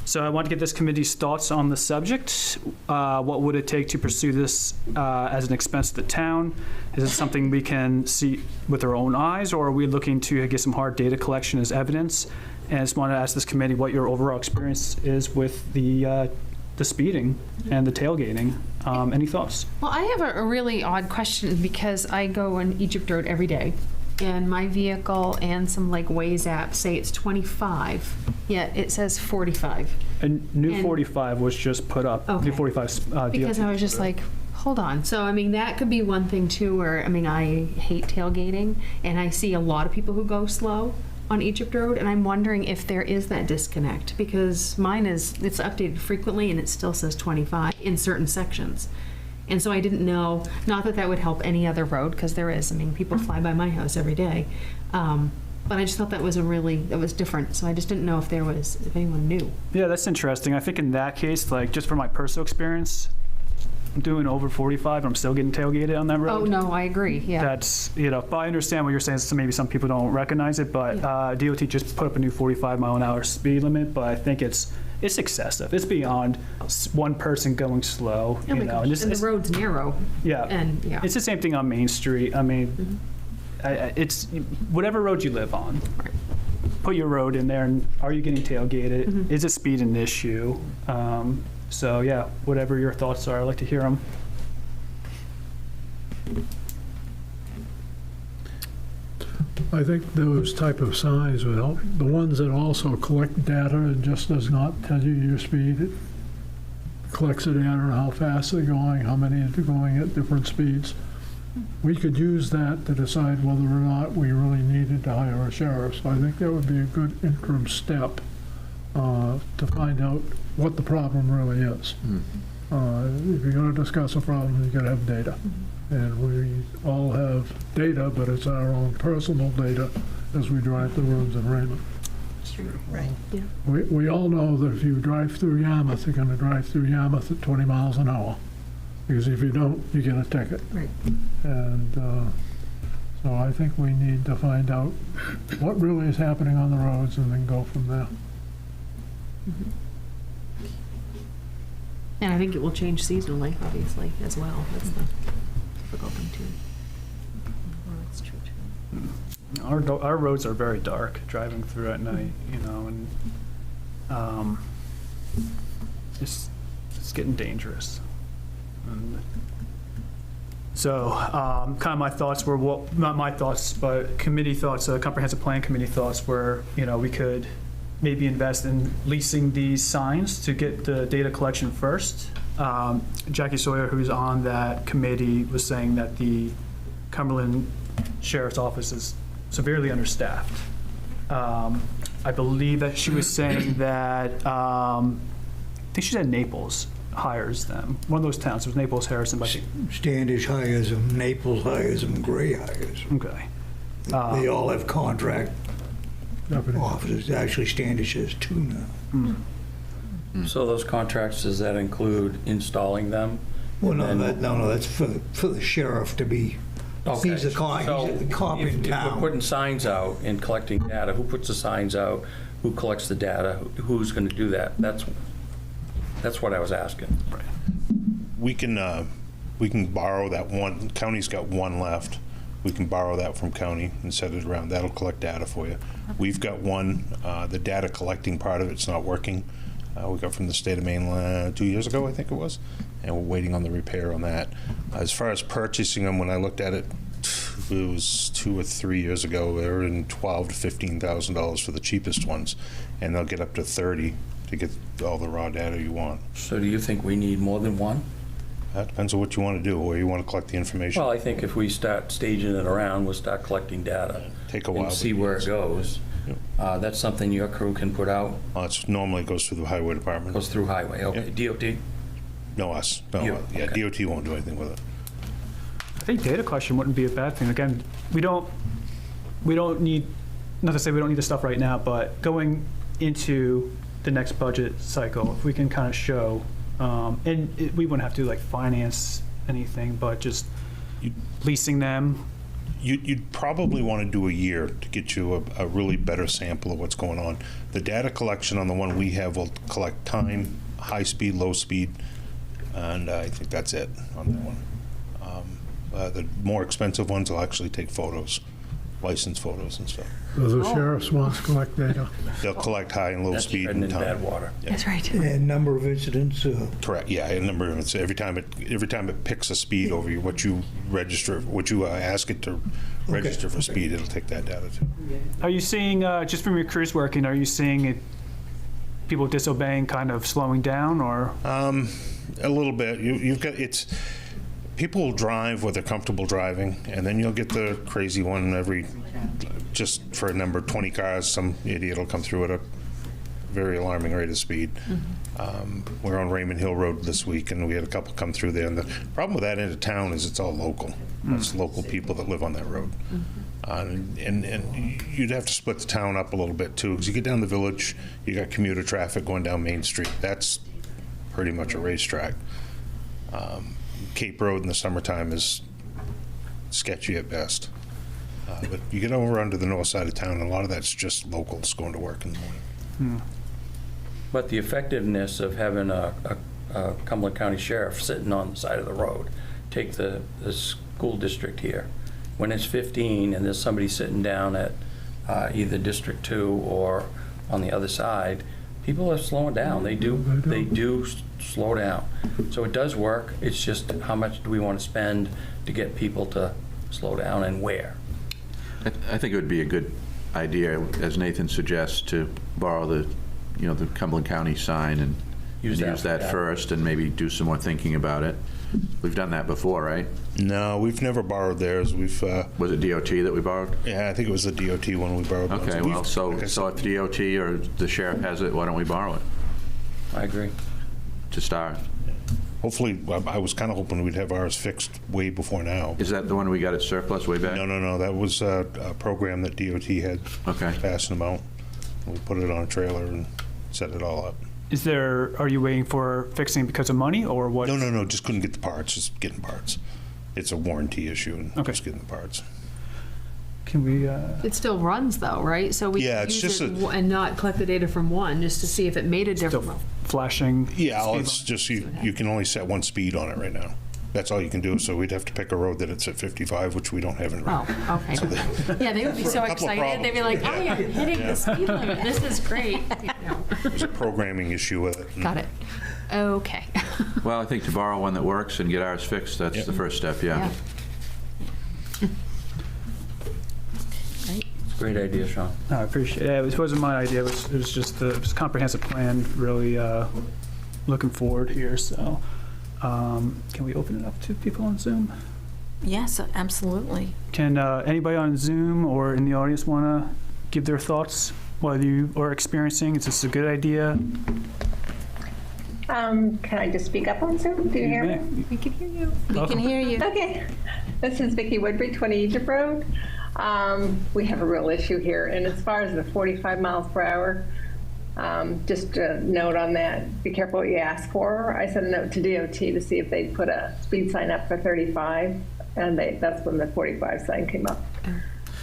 So I want to get this committee's thoughts on the subject. What would it take to pursue this as an expense to the town? Is it something we can see with our own eyes, or are we looking to get some hard data collection as evidence? And I just want to ask this committee what your overall experience is with the speeding and the tailgating. Any thoughts? Well, I have a really odd question because I go on Egypt Road every day, and my vehicle and some like Waze apps say it's 25, yet it says 45. A new 45 was just put up. Okay. New 45. Because I was just like, hold on. So, I mean, that could be one thing too, where, I mean, I hate tailgating, and I see a lot of people who go slow on Egypt Road, and I'm wondering if there is that disconnect, because mine it's updated frequently, and it still says 25 in certain sections. And so I didn't know, not that that would help any other road, because there is. I mean, people fly by my house every day. But I just thought that was different. So I just didn't know if anyone knew. Yeah, that's interesting. I think in that case, like just from my personal experience, I'm doing over 45 and I'm still getting tailgated on that road. Oh, no, I agree. Yeah. That's, but I understand what you're saying. So maybe some people don't recognize it, but DOT just put up a new 45-mile-an-hour speed limit, but I think it's excessive. It's beyond one person going slow. Oh my gosh. And the road's narrow. Yeah. And yeah. It's the same thing on Main Street. I mean, it's whatever road you live on. Right. Put your road in there, and are you getting tailgated? Is it speed an issue? So yeah, whatever your thoughts are, I'd like to hear them. I think those type of signs would help. The ones that also collect data and just does not tell you your speed. It collects the data on how fast they're going, how many are going at different speeds. We could use that to decide whether or not we really needed to hire a sheriff. So I think that would be a good interim step to find out what the problem really is. If you're going to discuss a problem, you got to have data. And we all have data, but it's our own personal data as we drive the roads in Raymond. Right. Yeah. We all know that if you drive through Yarmouth, you're going to drive through Yarmouth at 20 miles an hour. Because if you don't, you get a ticket. Right. And so I think we need to find out what really is happening on the roads and then go from there. And I think it will change seasonally, obviously, as well. That's the difficult thing too. Well, that's true too. Our roads are very dark driving through at night, you know, and it's getting dangerous. And so kind of my thoughts were, well, not my thoughts, but committee thoughts, comprehensive plan committee thoughts were, you know, we could maybe invest in leasing these signs to get the data collection first. Jackie Sawyer, who's on that committee, was saying that the Cumberland Sheriff's Office is severely understaffed. I believe that she was saying that, I think she said Naples hires them. One of those towns, it was Naples, Harrison, but Standish hires them, Naples hires them, Gray hires them. Okay. They all have contract officers. Actually, Standish has 2 now. So those contracts, does that include installing them? Well, no, that's for the sheriff to be. Okay. He's the cop in If town. we're putting signs out and collecting data, who puts the signs out? Who collects the data? Who's going to do that? That's what I was asking. We can borrow that one. County's got one left. We can borrow that from county and set it around. That'll collect data for you. We've got one. The data collecting part of it's not working. We got from the state of Maine 2 years ago, I think it was, and we're waiting on the repair on that. As far as purchasing them, when I looked at it, it was 2 or 3 years ago. They were in $12,000 to $15,000 for the cheapest ones, and they'll get up to $30,000 to get all the raw data you want. So do you think we need more than one? That depends on what you want to do, or you want to collect the information. Well, I think if we start staging it around, we'll start collecting data. Take a while. And see where it goes. Yep. That's something your crew can put out? It's normally goes through the highway department. Goes through highway, okay. Yep. DOT? No, us. No, You, yeah, okay. DOT won't do anything with it. I think data collection wouldn't be a bad thing. Again, we don't need, not to say we don't need the stuff right now, but going into the next budget cycle, if we can kind of show, we wouldn't have to like finance anything, but just leasing them. You'd probably want to do a year to get you a really better sample of what's going on. The data collection on the one we have will collect time, high speed, low speed, and I think that's it on that one. The more expensive ones will actually take photos, license photos and stuff. So the sheriff's wants to collect data. They'll collect high and low speed and time. Bad water. Yeah. That's right. And number of incidents. Correct. Yeah, a number of incidents. Every time it picks a speed over you, what you register, what you ask it to register for speed, it'll take that data too. Are you seeing, just from your crews working, are you seeing it, people disobeying kind of slowing down, or? A little bit. You've got, people will drive where they're comfortable driving, and then you'll get the crazy one just for a number, 20 cars, some idiot will come through at a very alarming rate of speed. We're on Raymond Hill Road this week, and we had a couple come through there. And the problem with that end of town is it's all local. It's local people that live on that road. And you'd have to split the town up a little bit, too, because you get down the village, you got commuter traffic going down Main Street. That's pretty much a racetrack. Cape Road in the summertime is sketchy at best. But you get over onto the north side of town, and a lot of that's just locals going to work in the morning. But the effectiveness of having a Cumberland County Sheriff sitting on the side of the road, take the school district here, when it's 15 and there's somebody sitting down at either District 2 or on the other side, People are slowing down. They do slow down. So it does work. It's just how much do we want to spend to get people to slow down and where? I think it would be a good idea, as Nathan suggests, to borrow the Cumberland County sign and use that first, and maybe do some more thinking about it. We've done that before, right? No, we've never borrowed theirs. Was it DOT that we borrowed? Yeah, I think it was the DOT one we borrowed. Okay, well, so if DOT or the sheriff has it, why don't we borrow it? I agree. To start. Hopefully, I was kind of hoping we'd have ours fixed way before now. Is that the one we got at surplus way back? No. That was a program that DOT had passing them out. We put it on a trailer and set it all up. Are you waiting for fixing because of money or what? No, just couldn't get the parts, just getting parts. It's a warranty issue and just getting the parts. Can we? It still runs though, right? So we can use it and not collect the data from one just to see if it made a difference. Still flashing. Yeah, it's just you can only set one speed on it right now. That's all you can do. So we'd have to pick a road that it's at 55, which we don't have in. Oh, okay. So yeah, they would be so excited. They'd be like, "Oh, yeah, hitting the speed limit. This is great." There's a programming issue with it. Got it. Okay. Well, I think to borrow one that works and get ours fixed, that's the first step, yeah. It's a great idea, Sean. No, I appreciate it. It wasn't my idea. It was just the comprehensive plan, really looking forward here. So can we open it up to people on Zoom? Yes, absolutely. Can anybody on Zoom or in the audience want to give their thoughts what you are experiencing? Is this a good idea? Can I just speak up on Zoom? Do you hear me? We can hear you. We can hear you. Okay. This is Vicki Woodbury, 20 Egypt Road. We have a real issue here. And as far as the 45 miles per hour, just a note on that, be careful what you ask for. I sent a note to DOT to see if they'd put a speed sign up for 35, and that's when the 45 sign came up.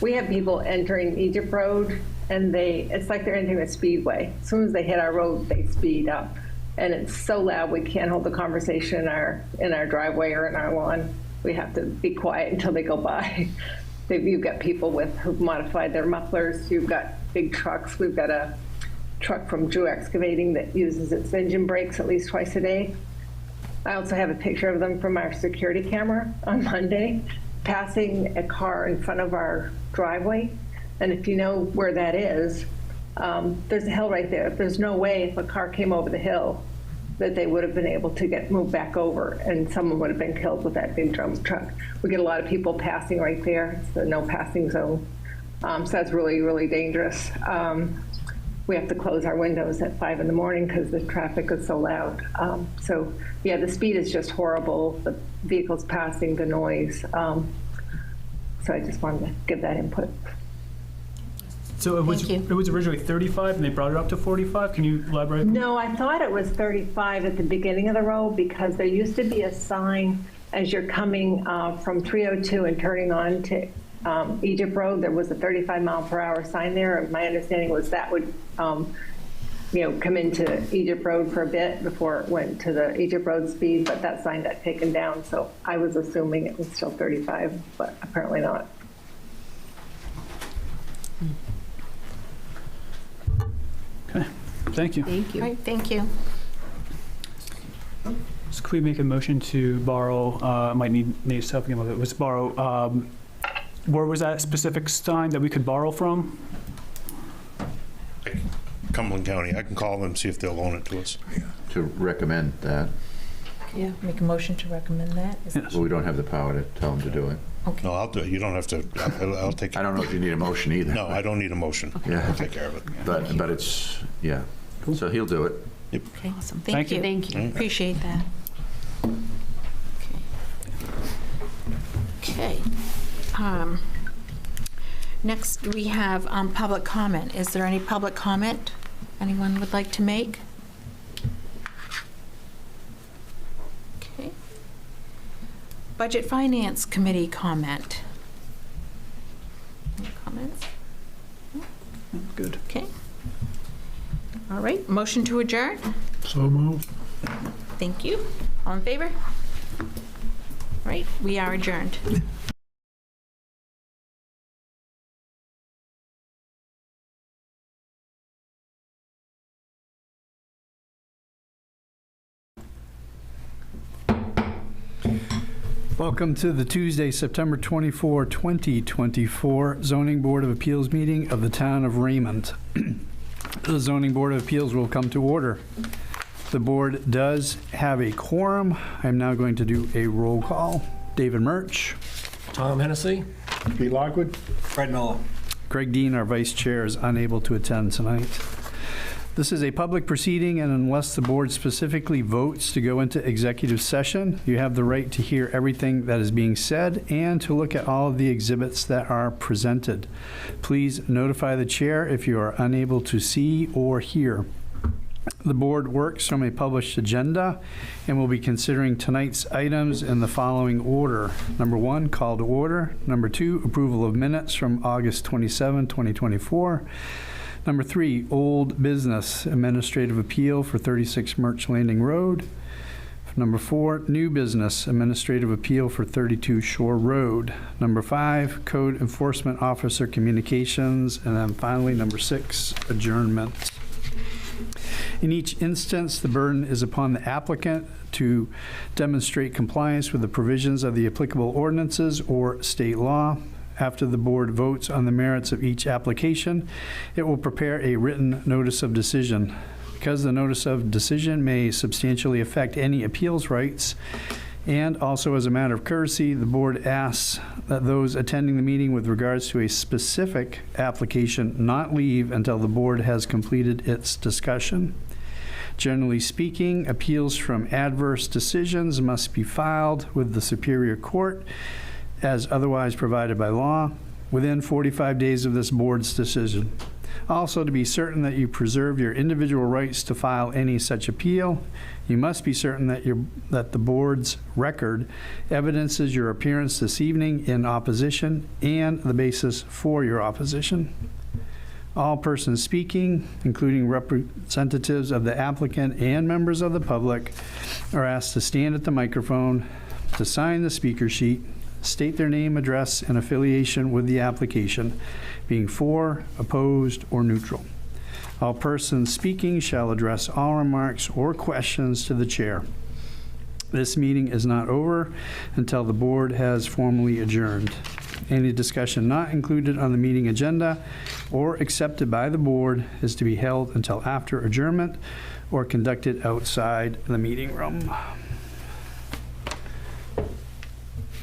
We have people entering Egypt Road, and it's like they're entering a speedway. As soon as they hit our road, they speed up. And it's so loud we can't hold the conversation in our driveway or in our lawn. We have to be quiet until they go by. You've got people who've modified their mufflers. You've got big trucks. We've got a truck from Drew Excavating that uses its engine brakes at least twice a day. I also have a picture of them from our security camera on Monday, passing a car in front of our driveway. And if you know where that is, there's a hill right there. There's no way if a car came over the hill that they would have been able to moved back over, and someone would have been killed with that big drum truck. We get a lot of people passing right there. It's the no passing zone. So that's really, really dangerous. We have to close our windows at 5 in the morning because the traffic is so loud. So yeah, the speed is just horrible. The vehicles passing, the noise. So I just wanted to give that input. So it was originally 35 and they brought it up to 45? Can you elaborate? No, I thought it was 35 at the beginning of the road because there used to be a sign as you're coming from 302 and turning on to Egypt Road. There was a 35 mile per hour sign there. And my understanding was that would come into Egypt Road for a bit before it went to the Egypt Road speed, but that sign got taken down. So I was assuming it was still 35, but apparently not. Okay, thank you. Thank you. All right, thank you. So could we make a motion to borrow, I might need Nate's help again with it, was borrow, where was that specific sign that we could borrow from? Cumberland County. I can call them and see if they'll loan it to us. To recommend that. Yeah, make a motion to recommend that. Well, we don't have the power to tell them to do it. Okay. No, I'll do it. You don't have to. I'll take care I don't know if you need a motion either. No, I don't need a motion. Yeah. I'll take care of it. But it's, yeah. So he'll do it. Yep. Okay, awesome. Thank you. Thank you. Appreciate that. Okay. Next, we have public comment. Is there any public comment anyone would like to make? Okay. Budget Finance Committee comment. Any comments? Good. Okay. All right, motion to adjourn? So moved. Thank you. All in favor? All right, we are adjourned. Welcome to the Tuesday, September 24, 2024 Zoning Board of Appeals meeting of the Town of Raymond. The Zoning Board of Appeals will come to order. The board does have a quorum. I'm now going to do a roll call. David Murch. Tom Hennessy. Pete Lockwood. Fred Miller. Greg Dean, our vice chair, is unable to attend tonight. This is a public proceeding, and unless the board specifically votes to go into executive session, you have the right to hear everything that is being said and to look at all of the exhibits that are presented. Please notify the chair if you are unable to see or hear. The board works from a published agenda and will be considering tonight's items in the following order. Number 1, call to order. Number 2, approval of minutes from August 27, 2024. Number 3, old business, administrative appeal for 36 Merch Landing Road. Number 4, new business, administrative appeal for 32 Shore Road. Number 5, code enforcement officer communications. And then finally, number 6, adjournment. In each instance, the burden is upon the applicant to demonstrate compliance with the provisions of the applicable ordinances or state law. After the board votes on the merits of each application, it will prepare a written notice of decision. Because the notice of decision may substantially affect any appeals rights, and also as a matter of courtesy, the board asks that those attending the meeting with regards to a specific application not leave until the board has completed its discussion. Generally speaking, appeals from adverse decisions must be filed with the Superior Court as otherwise provided by law within 45 days of this board's decision. Also, to be certain that you preserve your individual rights to file any such appeal, you must be certain that the board's record evidences your appearance this evening in opposition and the basis for your opposition. All persons speaking, including representatives of the applicant and members of the public, are asked to stand at the microphone, to sign the speaker sheet, state their name, address, and affiliation with the application, being for, opposed, or neutral. All persons speaking shall address all remarks or questions to the chair. This meeting is not over until the board has formally adjourned. Any discussion not included on the meeting agenda or accepted by the board is to be held until after adjournment or conducted outside the meeting room.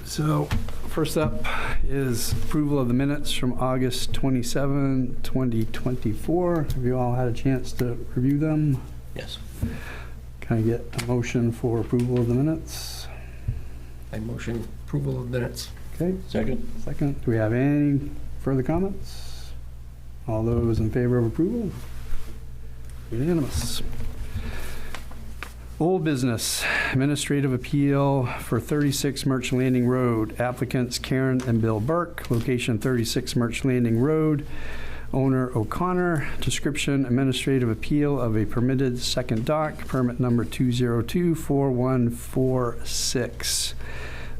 So, first up is approval of the minutes from August 27, 2024. Have you all had a chance to review them? Yes. Can I get a motion for approval of the minutes? I motion approval of minutes. Okay. Second. Second. Do we have any further comments? All those in favor of approval? Unanimous. Old business, administrative appeal for 36 Merch Landing Road. Applicants Karen and Bill Burke, location 36 Merch Landing Road. Owner O'Connor. Description, administrative appeal of a permitted second dock, permit number 2024146.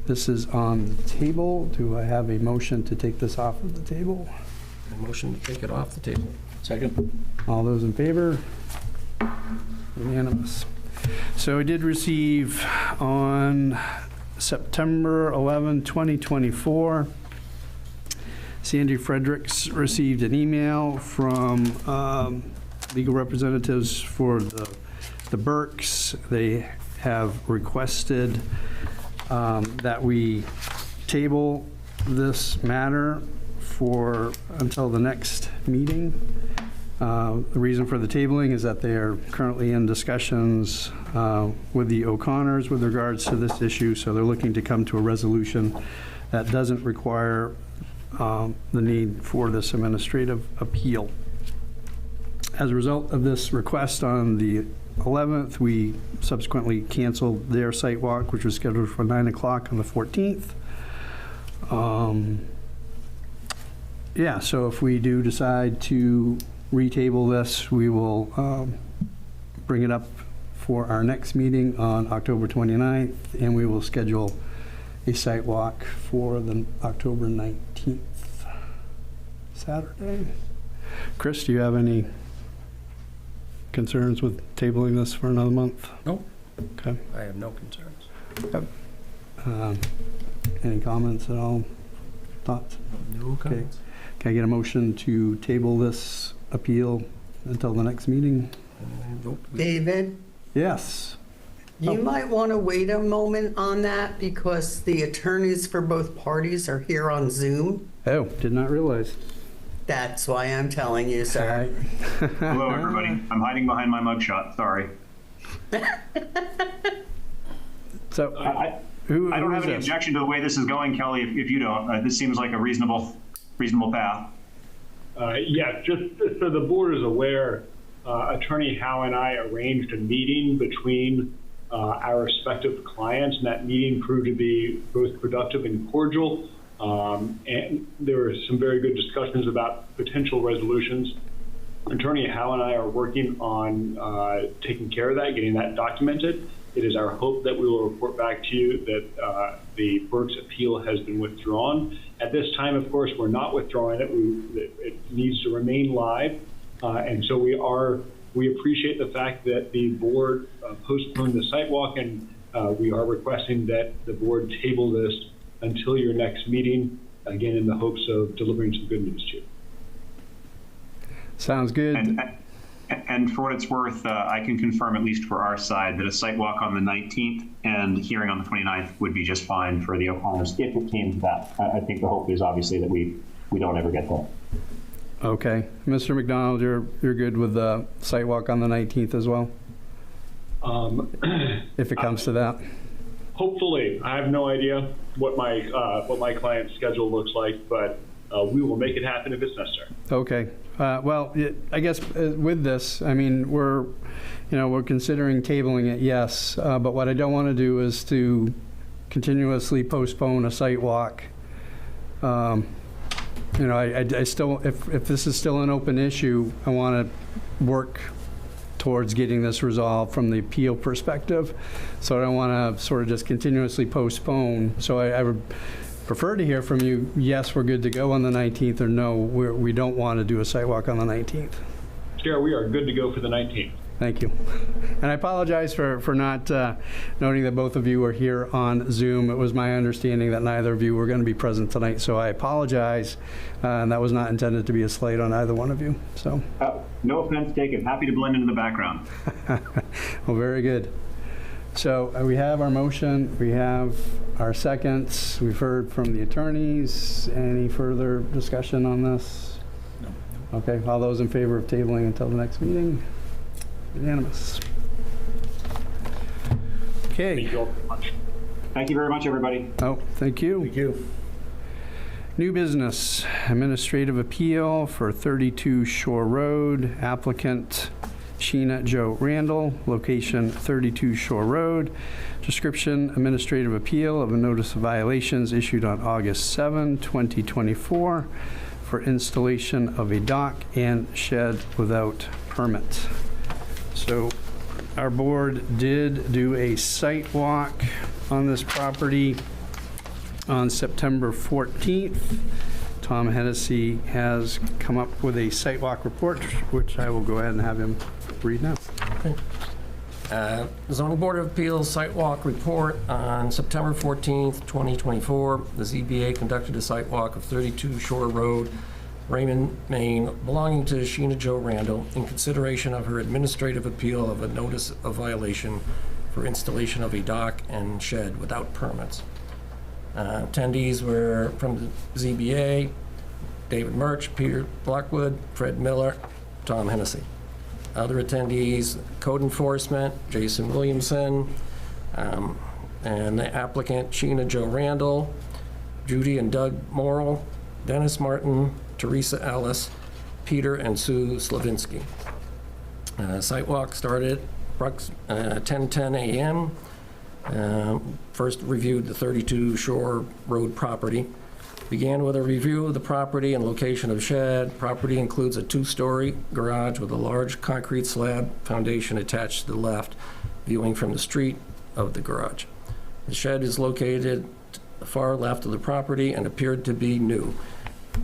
This is on the table. Do I have a motion to take this off of the table? I motion to take it off the table. Second. All those in favor? Unanimous. So I did receive on September 11, 2024, Sandy Fredericks received an email from legal representatives for the Burkes. They have requested that we table this matter until the next meeting. The reason for the tabling is that they are currently in discussions with the O'Connors with regards to this issue, so they're looking to come to a resolution that doesn't require the need for this administrative appeal. As a result of this request on the 11th, we subsequently canceled their site walk, which was scheduled for 9 o'clock on the 14th. Yeah, so if we do decide to retable this, we will bring it up for our next meeting on October 29th, and we will schedule a site walk for the October 19th, Saturday. Chris, do you have any concerns with tabling this for another month? Nope. Okay. I have no concerns. Yep. Any comments at all? Thoughts? No comments. Can I get a motion to table this appeal until the next meeting? David, Yes. you might want to wait a moment on that because the attorneys for both parties are here on Zoom. Oh, did not realize. That's why I'm telling you, sir. Hello, everybody. I'm hiding behind my mugshot. Sorry. So, I don't have any objection to the way this is going, Kelly. If you don't, this seems like a reasonable path. Yeah, just so the board is aware, Attorney Howe and I arranged a meeting between our respective clients, and that meeting proved to be both productive and cordial. And there were some very good discussions about potential resolutions. Attorney Howe and I are working on taking care of that, getting that documented. It is our hope that we will report back to you that the Burke's appeal has been withdrawn. At this time, of course, we're not withdrawing it. It needs to remain live. And so we appreciate the fact that the board postponed the site walk, and we are requesting that the board table this until your next meeting, again, in the hopes of delivering some good news to you. Sounds good. And for what it's worth, I can confirm, at least for our side, that a site walk on the 19th and hearing on the 29th would be just fine for the O'Connors if it came to that. I think the hope is obviously that we don't ever get there. Okay. Mr. McDonald, you're good with the site walk on the 19th as well? If it comes to that? Hopefully. I have no idea what my client's schedule looks like, but we will make it happen if it's necessary. Okay. Well, I guess with this, I mean, we're considering tabling it, yes. But what I don't want to do is to continuously postpone a site walk. I still, if this is still an open issue, I want to work towards getting this resolved from the appeal perspective. So I don't want to sort of just continuously postpone. So I would prefer to hear from you, yes, we're good to go on the 19th, or no, we don't want to do a site walk on the 19th. Chair, we are good to go for the 19th. Thank you. And I apologize for not noting that both of you are here on Zoom. It was my understanding that neither of you were going to be present tonight, so I apologize. And that was not intended to be a slight on either one of you. So. No offense taken. Happy to blend into the background. Well, very good. So we have our motion. We have our seconds. We've heard from the attorneys. Any further discussion on this? No. Okay. All those in favor of tabling until the next meeting? Unanimous. Okay. Thank you all very much. Thank you very much, everybody. Oh, thank you. Thank you. New business, administrative appeal for 32 Shore Road, applicant Sheena Joe Randall, location 32 Shore Road. Description, administrative appeal of a notice of violations issued on August 7, 2024 for installation of a dock and shed without permit. So our board did do a site walk on this property on September 14th. Tom Hennessy has come up with a site walk report, which I will go ahead and have him read now. Zoning Board of Appeals site walk report on September 14th, 2024. The ZBA conducted a site walk of 32 Shore Road, Raymond, Maine, belonging to Sheena Joe Randall, in consideration of her administrative appeal of a notice of violation for installation of a dock and shed without permits. Attendees were from the ZBA, David Murch, Peter Blackwood, Fred Miller, Tom Hennessy. Other attendees, code enforcement, Jason Williamson, and the applicant, Sheena Joe Randall, Judy and Doug Morrill, Dennis Martin, Teresa Ellis, Peter and Sue Slavinsky. Site walk started 10:10 a.m. First reviewed the 32 Shore Road property. Began with a review of the property and location of shed. Property includes a 2-story garage with a large concrete slab foundation attached to the left, viewing from the street of the garage. The shed is located to the far left of the property and appeared to be new.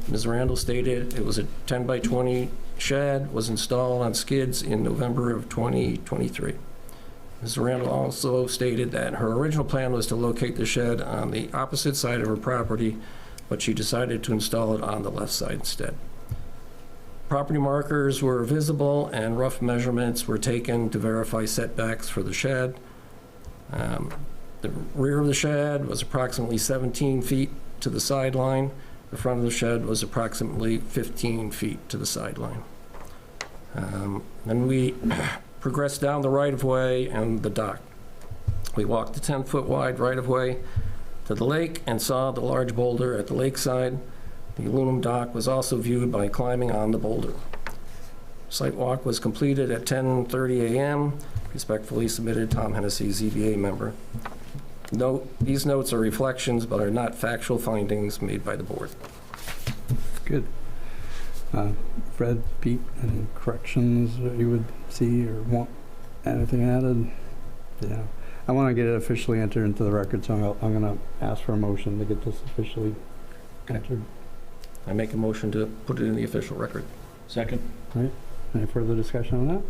Ms. Randall stated it was a 10 by 20 shed, was installed on skids in November of 2023. Ms. Randall also stated that her original plan was to locate the shed on the opposite side of her property, but she decided to install it on the left side instead. Property markers were visible and rough measurements were taken to verify setbacks for the shed. The rear of the shed was approximately 17 feet to the sideline. The front of the shed was approximately 15 feet to the sideline. Then we progressed down the right-of-way and the dock. We walked the 10-foot wide right-of-way to the lake and saw the large boulder at the lakeside. The aluminum dock was also viewed by climbing on the boulder. Site walk was completed at 10:30 a.m. Respectfully submitted, Tom Hennessy, ZBA member. Note, these notes are reflections but are not factual findings made by the board. Good. Fred, Pete, any corrections that you would see or want anything added? Yeah. I want to get it officially entered into the record, so I'm going to ask for a motion to get this officially entered. I make a motion to put it in the official record. Second. All right. Any further discussion on that?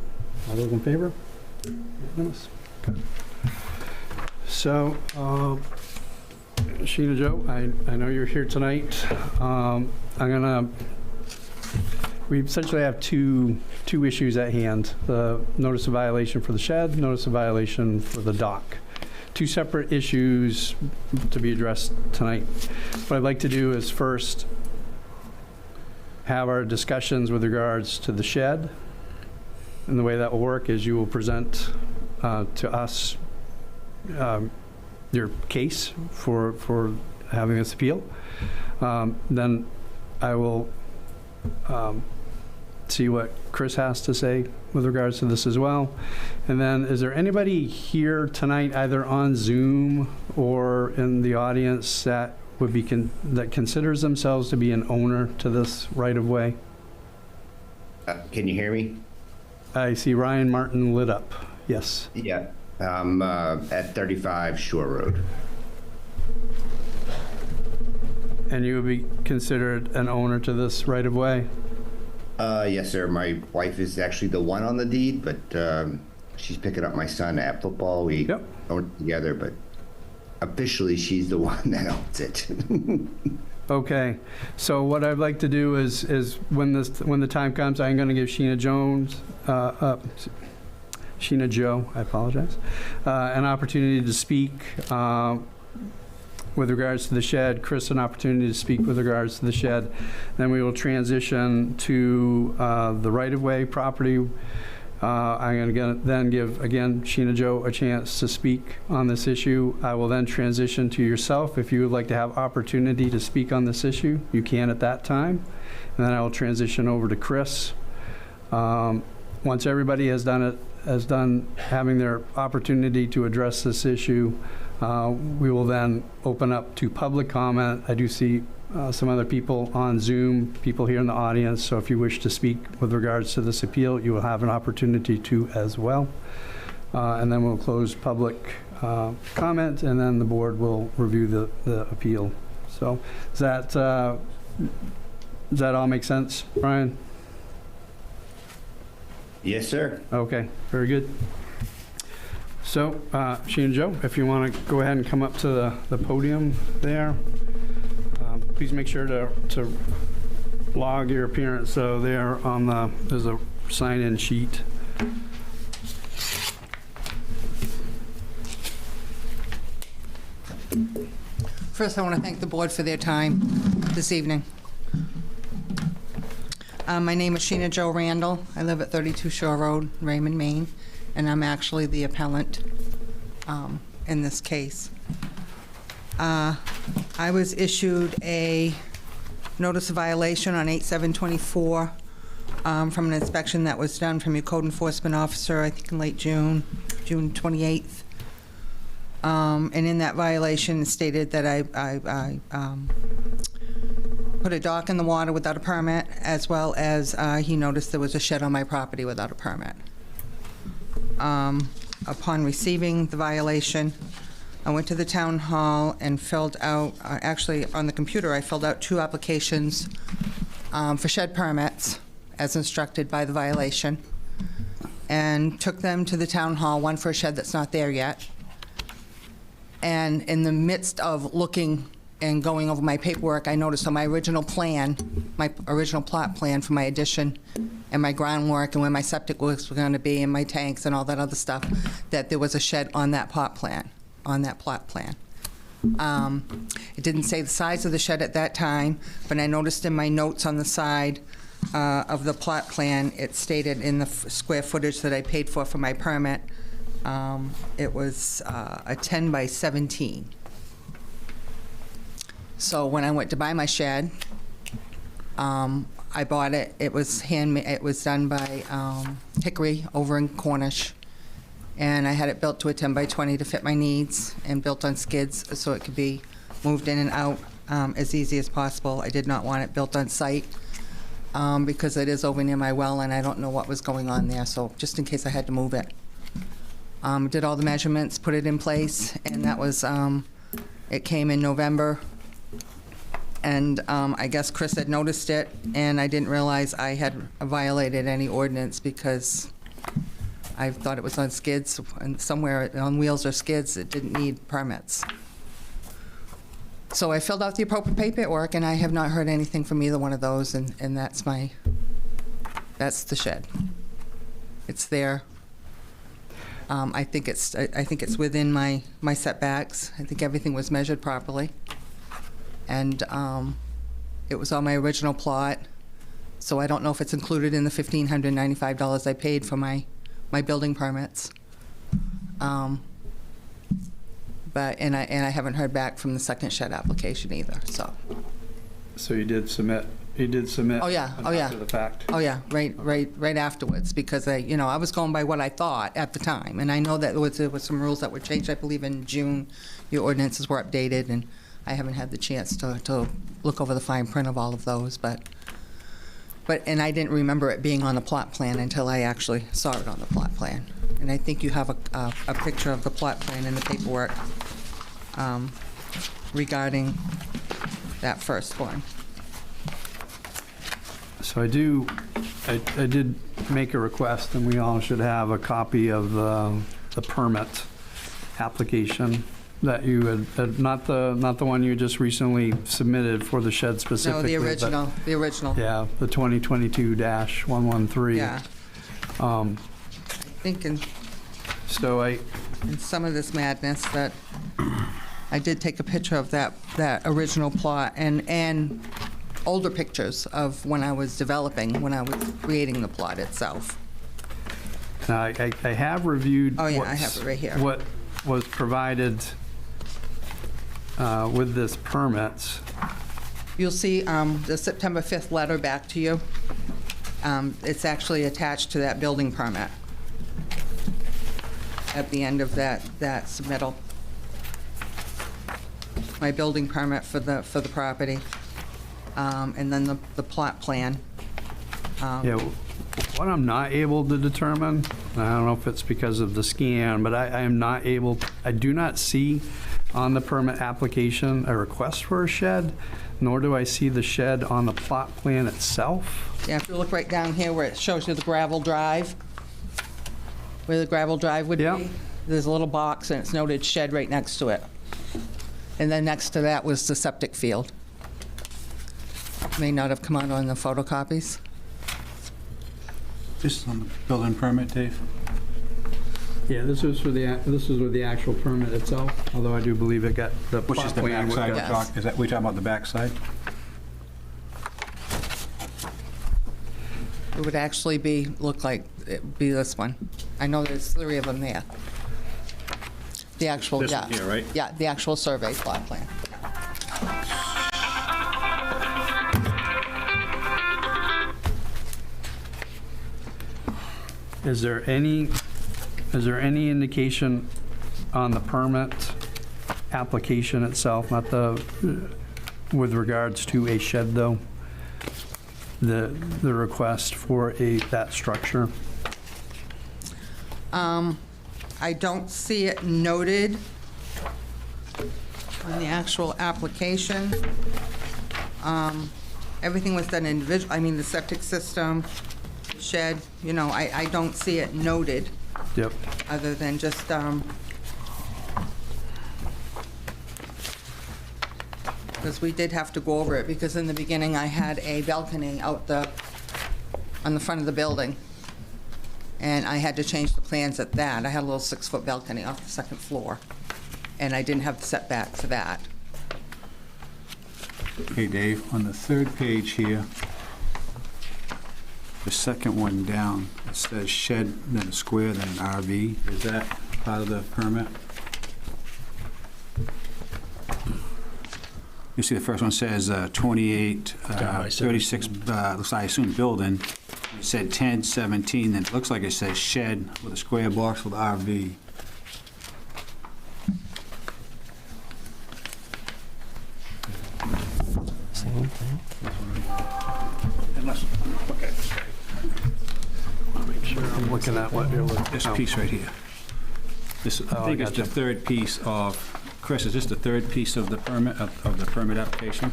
All those in favor? Unanimous. Okay. So, Sheena Joe, I know you're here tonight. We essentially have two issues at hand: the notice of violation for the shed, notice of violation for the dock. Two separate issues to be addressed tonight. What I'd like to do is first have our discussions with regards to the shed. And the way that will work is you will present to us your case for having this appeal. Then I will see what Chris has to say with regards to this as well. And then is there anybody here tonight, either on Zoom or in the audience, that would be that considers themselves to be an owner to this right-of-way? Can you hear me? I see Ryan Martin lit up. Yes. Yeah. At 35 Shore Road. And you would be considered an owner to this right-of-way? Yes, sir. My wife is actually the one on the deed, but she's picking up my son at football. We own it together, but officially she's the one that owns it. Okay. So what I'd like to do is when the time comes, I'm going to give Sheena Joe, I apologize, an opportunity to speak with regards to the shed, Chris an opportunity to speak with regards to the shed. Then we will transition to the right-of-way property. I'm going to then give, again, Sheena Joe a chance to speak on this issue. I will then transition to yourself. If you would like to have opportunity to speak on this issue, you can at that time. And then I will transition over to Chris. Once everybody has done having their opportunity to address this issue, we will then open up to public comment. I do see some other people on Zoom, people here in the audience, so if you wish to speak with regards to this appeal, you will have an opportunity to as well. And then we'll close public comment, and then the board will review the appeal. So does that all make sense, Brian? Yes, sir. Okay, very good. So, Sheena Joe, if you want to go ahead and come up to the podium there. Please make sure to log your appearance. So there on there's a sign-in sheet. First, I want to thank the board for their time this evening. My name is Sheena Joe Randall. I live at 32 Shore Road, Raymond, Maine, and I'm actually the appellant in this case. I was issued a notice of violation on 8/7/24 from an inspection that was done from your code enforcement officer, I think in late June 28th. And in that violation, it stated that I put a dock in the water without a permit, as well as he noticed there was a shed on my property without a permit. Upon receiving the violation, I went to the town hall and filled out, actually on the computer, I filled out 2 applications for shed permits as instructed by the violation. and took them to the town hall, one for a shed that's not there yet. And in the midst of looking and going over my paperwork, I noticed on my original plan, my original plot plan for my addition and my groundwork and where my septic works were going to be and my tanks and all that other stuff, that there was a shed on that plot plan, It didn't say the size of the shed at that time, but I noticed in my notes on the side of the plot plan, it stated in the square footage that I paid for my permit, it was a 10 by 17. So when I went to buy my shed, I bought it. It was handmade. It was done by Hickory over in Cornish, and I had it built to a 10 by 20 to fit my needs, and built on skids so it could be moved in and out as easy as possible. I did not want it built on site because it is over near my well, and I don't know what was going on there. So just in case I had to move it, did all the measurements, put it in place, and that was. It came in November. And I guess Chris had noticed it, and I didn't realize I had violated any ordinance because I thought it was on skids, and somewhere on wheels or skids, it didn't need permits. So I filled out the appropriate paperwork, and I have not heard anything from either one of those, and that's the shed. It's there. I think it's within my setbacks. I think everything was measured properly. And it was on my original plot, so I don't know if it's included in the $1,595 I paid for my building permits. But I haven't heard back from the second shed application either. So you did submit. Oh yeah. After the fact. Oh yeah, right afterwards, because I was going by what I thought at the time, and I know that there was some rules that were changed. I believe in June, your ordinances were updated, and I haven't had the chance to look over the fine print of all of those, but and I didn't remember it being on the plot plan until I actually saw it on the plot plan. And I think you have a picture of the plot plan in the paperwork regarding that first one. So I did make a request, and we all should have a copy of the permit application that you had, not the one you just recently submitted for the shed specifically. No, the original. Yeah, the 2022-113. Yeah. I think in some of this madness that I did take a picture of that original plot and older pictures of when I was creating the plot itself. Now, I have reviewed. Oh yeah, I have it right here. What was provided with this permit. You'll see the September 5th letter back to you. It's actually attached to that building permit at the end of that submittal. My building permit for the property, and then the plot plan. Yeah, what I'm not able to determine, I don't know if it's because of the scan, but I do not see on the permit application a request for a shed, nor do I see the shed on the plot plan itself. Yeah, if you look right down here where it shows you the gravel drive, where the gravel drive would be, there's a little box and it's noted shed right next to it. And then next to that was the septic field. May not have come out on the photocopies. This is on the building permit, Dave? Yeah, this is with the actual permit itself, although I do believe it got the Which is the plot plan. backside Yes. talk? Is that, we talking about the backside? It would actually look like it'd be this one. I know there's 3 of them there. The actual, This yeah. one here, right? Yeah, the actual survey plot plan. Is there any indication on the permit application itself, not with regards to a shed though, the request for that structure? I don't see it noted on the actual application. Everything was done individual. I mean, the septic system, shed, you know, I don't see it noted, Yep. other than just, because we did have to go over it, because in the beginning I had a balcony on the front of the building, and I had to change the plans at that. I had a little 6-foot balcony off the second floor, and I didn't have the setback for that. Hey, Dave, on the third page here, the second one down, it says shed, then a square, then an RV. Is that part of the permit? You see the first one says 28, 36, looks like, I assume building. It said 10, 17, then it looks like it says shed with a square box with RV. Same thing. Unless, okay. Make sure I'm looking at what you're looking at. This piece right here. This, I think it's the gotcha. third piece of, Chris, is this the third piece of the permit, of the permit application?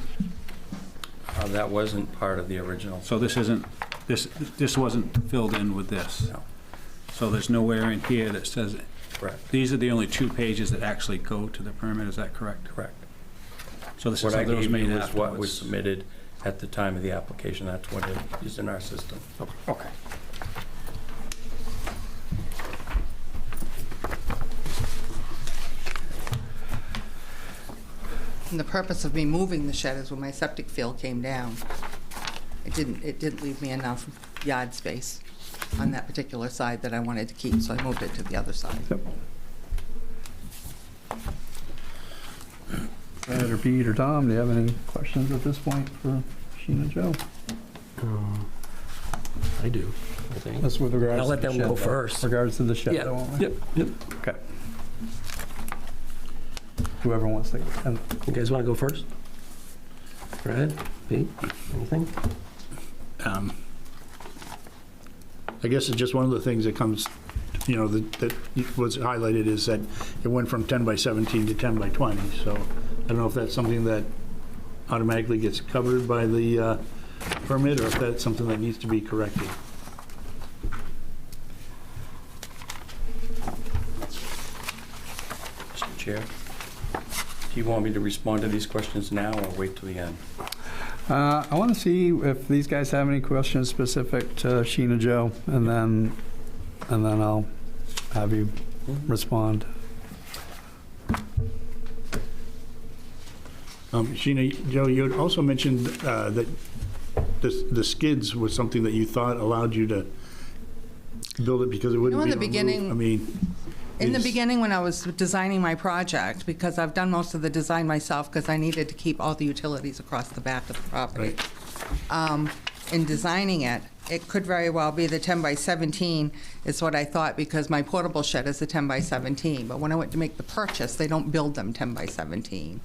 That wasn't part of the original. So this isn't, this wasn't filled in with this? No. So there's nowhere in here that says, Correct. these are the only 2 pages that actually go to the permit, is that correct? Correct. So this is What I something that was gave made you is what was afterwards? submitted at the time of the application. That's what is in our system. Okay. And the purpose of me moving the shed is when my septic field came down. It didn't leave me enough yard space on that particular side that I wanted to keep, so I moved it to the other side. Yep. Brad or Pete or Tom, do you have any questions at this point for Sheena Joe? I do, I think. That's with regards I'll to let the them shed, go though. first. Regards to the shed, Yeah, though, won't we? yep. Okay. Whoever wants to. You guys want to go first? Brad, Pete, anything? I guess it's just one of the things that comes, you know, that was highlighted is that it went from 10 by 17 to 10 by 20. So I don't know if that's something that automatically gets covered by the permit, or if that's something that needs to be corrected. Mr. Chair, do you want me to respond to these questions now or wait till the end? I want to see if these guys have any questions specific to Sheena Joe, and then I'll have you respond. Sheena, Joe, you had also mentioned that the skids was something that you thought allowed you to build it because it wouldn't You know, be in the on the roof. beginning- I mean, In the beginning, when I was designing my project, because I've done most of the design myself, because I needed to keep all the utilities across the back of the property. In designing it, it could very well be the 10 by 17 is what I thought, because my portable shed is a 10 by 17. But when I went to make the purchase, they don't build them 10 by 17.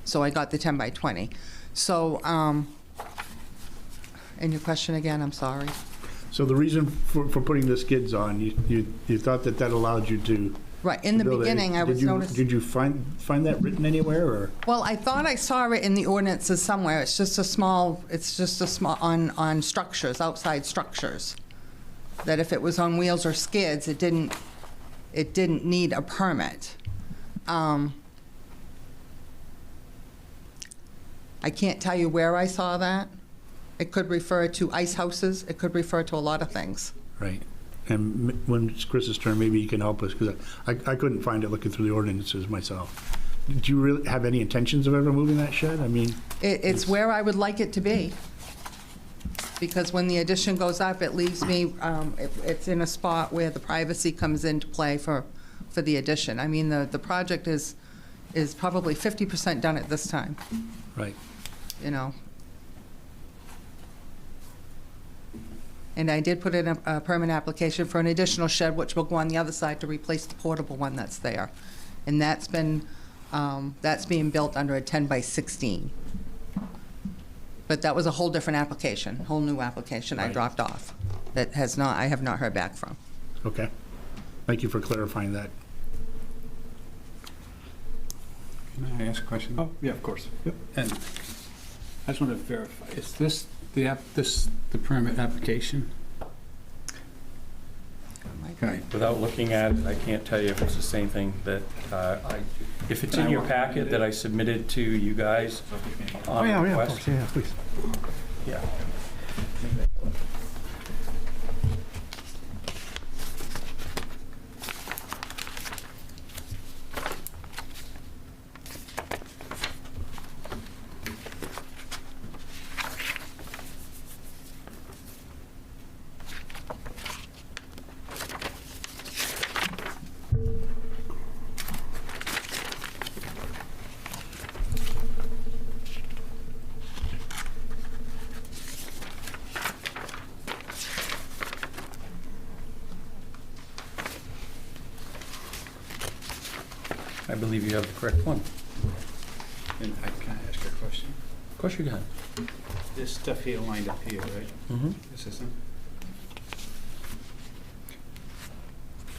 So I got the 10 by 20. So, and your question again, I'm sorry. so the reason for putting the skids on, you thought that allowed you to Right, in the build it. beginning, I was noticing. Did you find that written anywhere, or? Well, I thought I saw it in the ordinances somewhere. It's just a small, on structures, outside structures. That if it was on wheels or skids, it didn't need a permit. I can't tell you where I saw that. It could refer to ice houses. It could refer to a lot of things. Right. And when it's Chris's turn, maybe he can help us, because I couldn't find it looking through the ordinances myself. Did you really have any intentions of ever moving that shed? I mean, It's where I would like it to be. Because when the addition goes up, it leaves me, it's in a spot where the privacy comes into play for the addition. I mean, the project is probably 50% done at this time, right. you know. And I did put in a permit application for an additional shed, which will go on the other side to replace the portable one that's there. And that's being built under a 10 by 16. But that was a whole different application, whole new application I dropped off that I have not heard back from. Okay. Thank you for clarifying that. Can I ask a question? Oh, yeah, of course. Yep. And I just want to verify, is this the permit application? Okay. Without looking at it, I can't tell you if it's the same thing that if it's in your packet that I submitted to you guys on Yeah, of request. course, yeah, please. Yeah. I believe you have the correct one. And can I ask you a question? Of course you can. This stuff here lined up here, right? Mm-hmm. This isn't?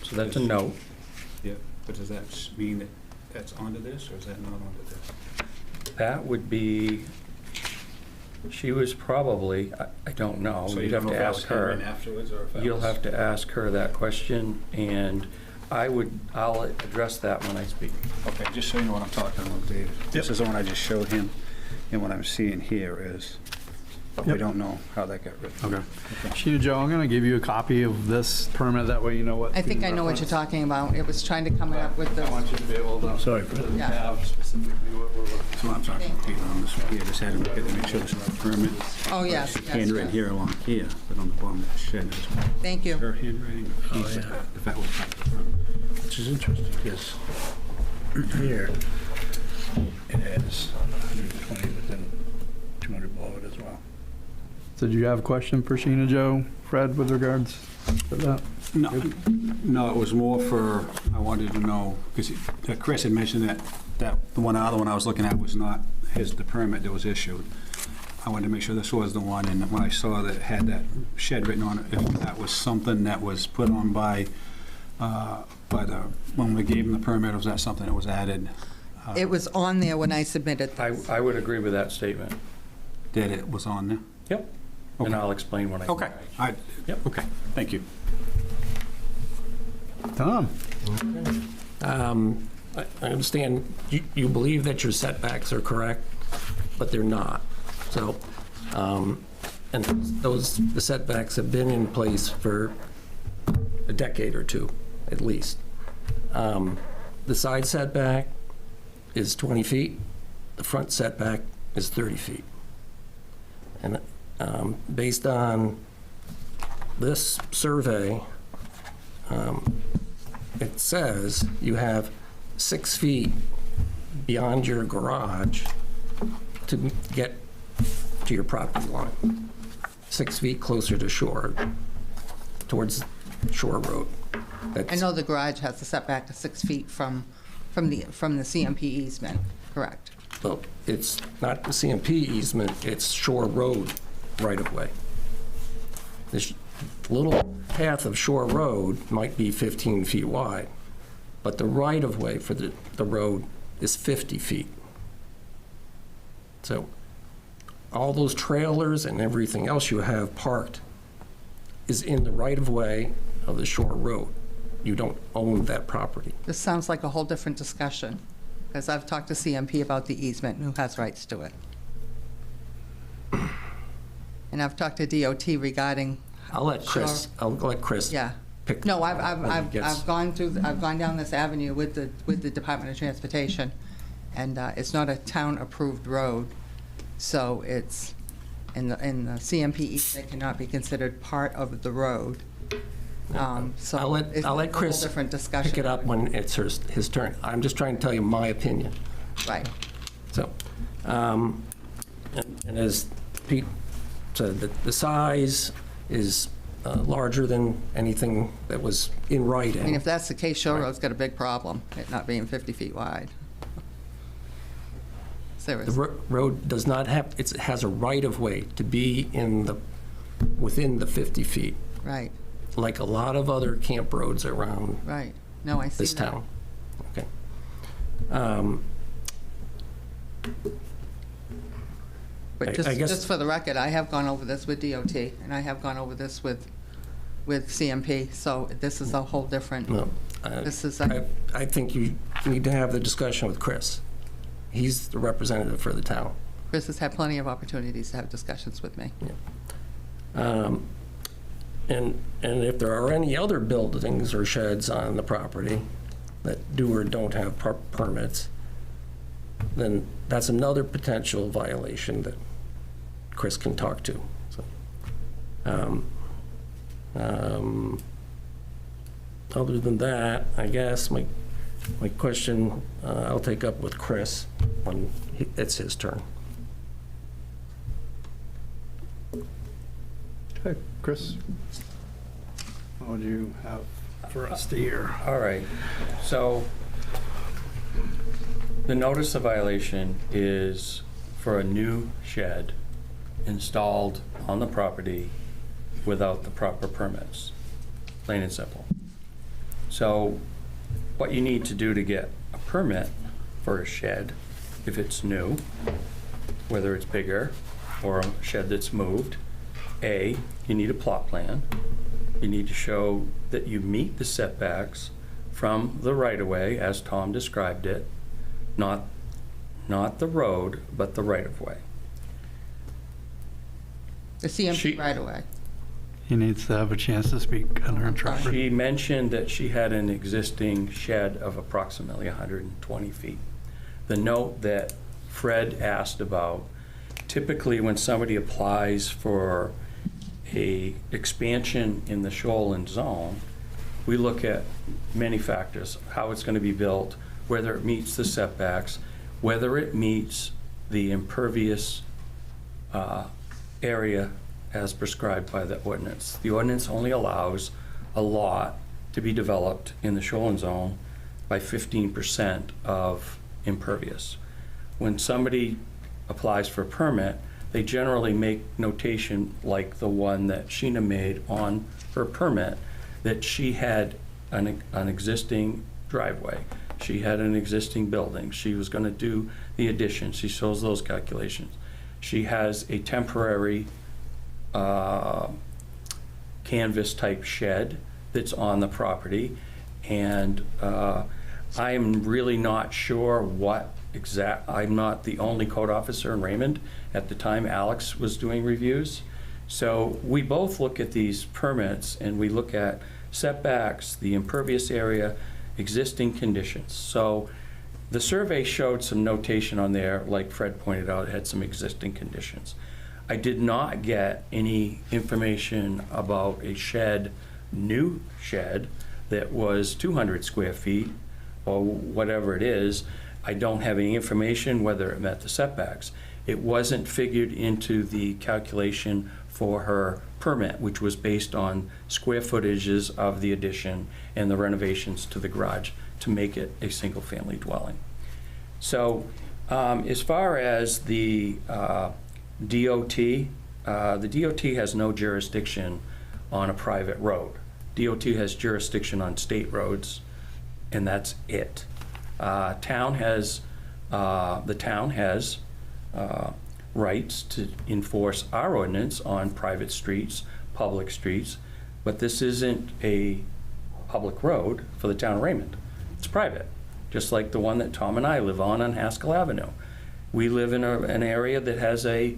So that's a note. Yeah, but does that mean that that's onto this, or is that not onto this? That would be, she was probably, I don't know. So you You'd don't have know to if that ask was her. handwritten afterwards, or if that You'll was- have to ask her that question, and I'll address that when I speak. Okay, just so you know what I'm talking about, Dave. This is the one I just showed him, and what I'm seeing here is, but we don't know how that got written. Okay. Sheena Joe, I'm going to give you a copy of this permit, that way you know what. I think to I know what you're reference. talking about. It was trying to come up with the. I want you to be able to. Sorry for Yeah. have specifically what we're looking for. So I'm talking about Peter on this one here, just had him look at it, make sure this is a permit. Oh, yes, It's yes, handwritten yes. here along here, but on the bottom of the shed is Thank you. her handwriting. Oh, If that was Which is interesting, because here, it has 120, but then 200 below it as well. So did you have a question for Sheena Joe, Fred, with regards to that? No, it was more for, I wanted to know, because Chris had mentioned that the other one I was looking at was not the permit that was issued. I wanted to make sure this was the one, and when I saw that it had that shed written on it, if that was something that was put on by when we gave him the permit, or was that something that was added? It was on there when I submitted this. I would agree with that statement. That it was on there? Yep. And I'll explain when I. Okay. Yep. Okay, thank you. Tom? I understand you believe that your setbacks are correct, but they're not. So, and the setbacks have been in place for a decade or two, at least. The side setback is 20 feet. The front setback is 30 feet. And based on this survey, it says you have 6 feet beyond your garage to get to your property line. 6 feet closer to shore, towards Shore Road. I know the garage has a setback of 6 feet from the CMP easement, correct? Well, it's not the CMP easement, it's Shore Road right-of-way. This little path of Shore Road might be 15 feet wide, but the right-of-way for the road is 50 feet. So all those trailers and everything else you have parked is in the right-of-way of the Shore Road. You don't own that property. This sounds like a whole different discussion, because I've talked to CMP about the easement and who has rights to it. And I've talked to DOT regarding. I'll let Chris Yeah. pick. No, when he I've gets- gone down this avenue with the Department of Transportation, and it's not a town-approved road, so it's, in the CMP easement cannot be considered part of the road. So I'll let it's a whole Chris different discussion. pick it up when it's his turn. I'm just trying to tell you my opinion. Right. So, and as Pete said, the size is larger than anything that was in writing. I mean, if that's the case, Shore Road's got a big problem, it not being 50 feet wide. The Seriously. road does not have, it has a right-of-way to be within the 50 feet, Right, like a lot of other camp roads around right. No, I see this that. town. Okay. But I guess- just for the record, I have gone over this with DOT, and I have gone over this with with CMP, so this is a whole different, No, this is, I think you need to have the discussion with Chris. He's the representative for the town. Chris has had plenty of opportunities to have discussions with me. And if there are any other buildings or sheds on the property that do or don't have permits, then that's another potential violation that Chris can talk to. So, other than that, I guess my question I'll take up with Chris when it's his turn. Okay, Chris, what would you have for us to hear? All right, so the notice of violation is for a new shed installed on the property without the proper permits, plain and simple. So what you need to do to get a permit for a shed, if it's new, whether it's bigger or a shed that's moved, A, you need a plot plan. You need to show that you meet the setbacks from the right-of-way, as Tom described it, not the road, but the right-of-way. The CMP right away. He needs to have a chance to speak uninterrupted. She mentioned that she had an existing shed of approximately 120 feet. The note that Fred asked about, typically when somebody applies for a expansion in the shoreline zone, we look at many factors: how it's going to be built, whether it meets the setbacks, whether it meets the impervious area as prescribed by the ordinance. The ordinance only allows a lot to be developed in the shoreline zone by 15% of impervious. When somebody applies for a permit, they generally make notation like the one that Sheena made on her permit, that she had an existing driveway. She had an existing building. She was going to do the addition. She shows those calculations. She has a temporary canvas type shed that's on the property, and I am really not sure what I'm not the only code officer in Raymond. At the time, Alex was doing reviews. So we both look at these permits and we look at setbacks, the impervious area, existing conditions. So the survey showed some notation on there, like Fred pointed out, it had some existing conditions. I did not get any information about a shed, new shed, that was 200 square feet or whatever it is. I don't have any information whether it met the setbacks. It wasn't figured into the calculation for her permit, which was based on square footages of the addition and the renovations to the garage to make it a single-family dwelling. So as far as the DOT has no jurisdiction on a private road. DOT has jurisdiction on state roads, and that's it. The town has rights to enforce our ordinance on private streets, public streets, but this isn't a public road for the town of Raymond. It's private, just like the one that Tom and I live on Haskell Avenue. We live in an area that has a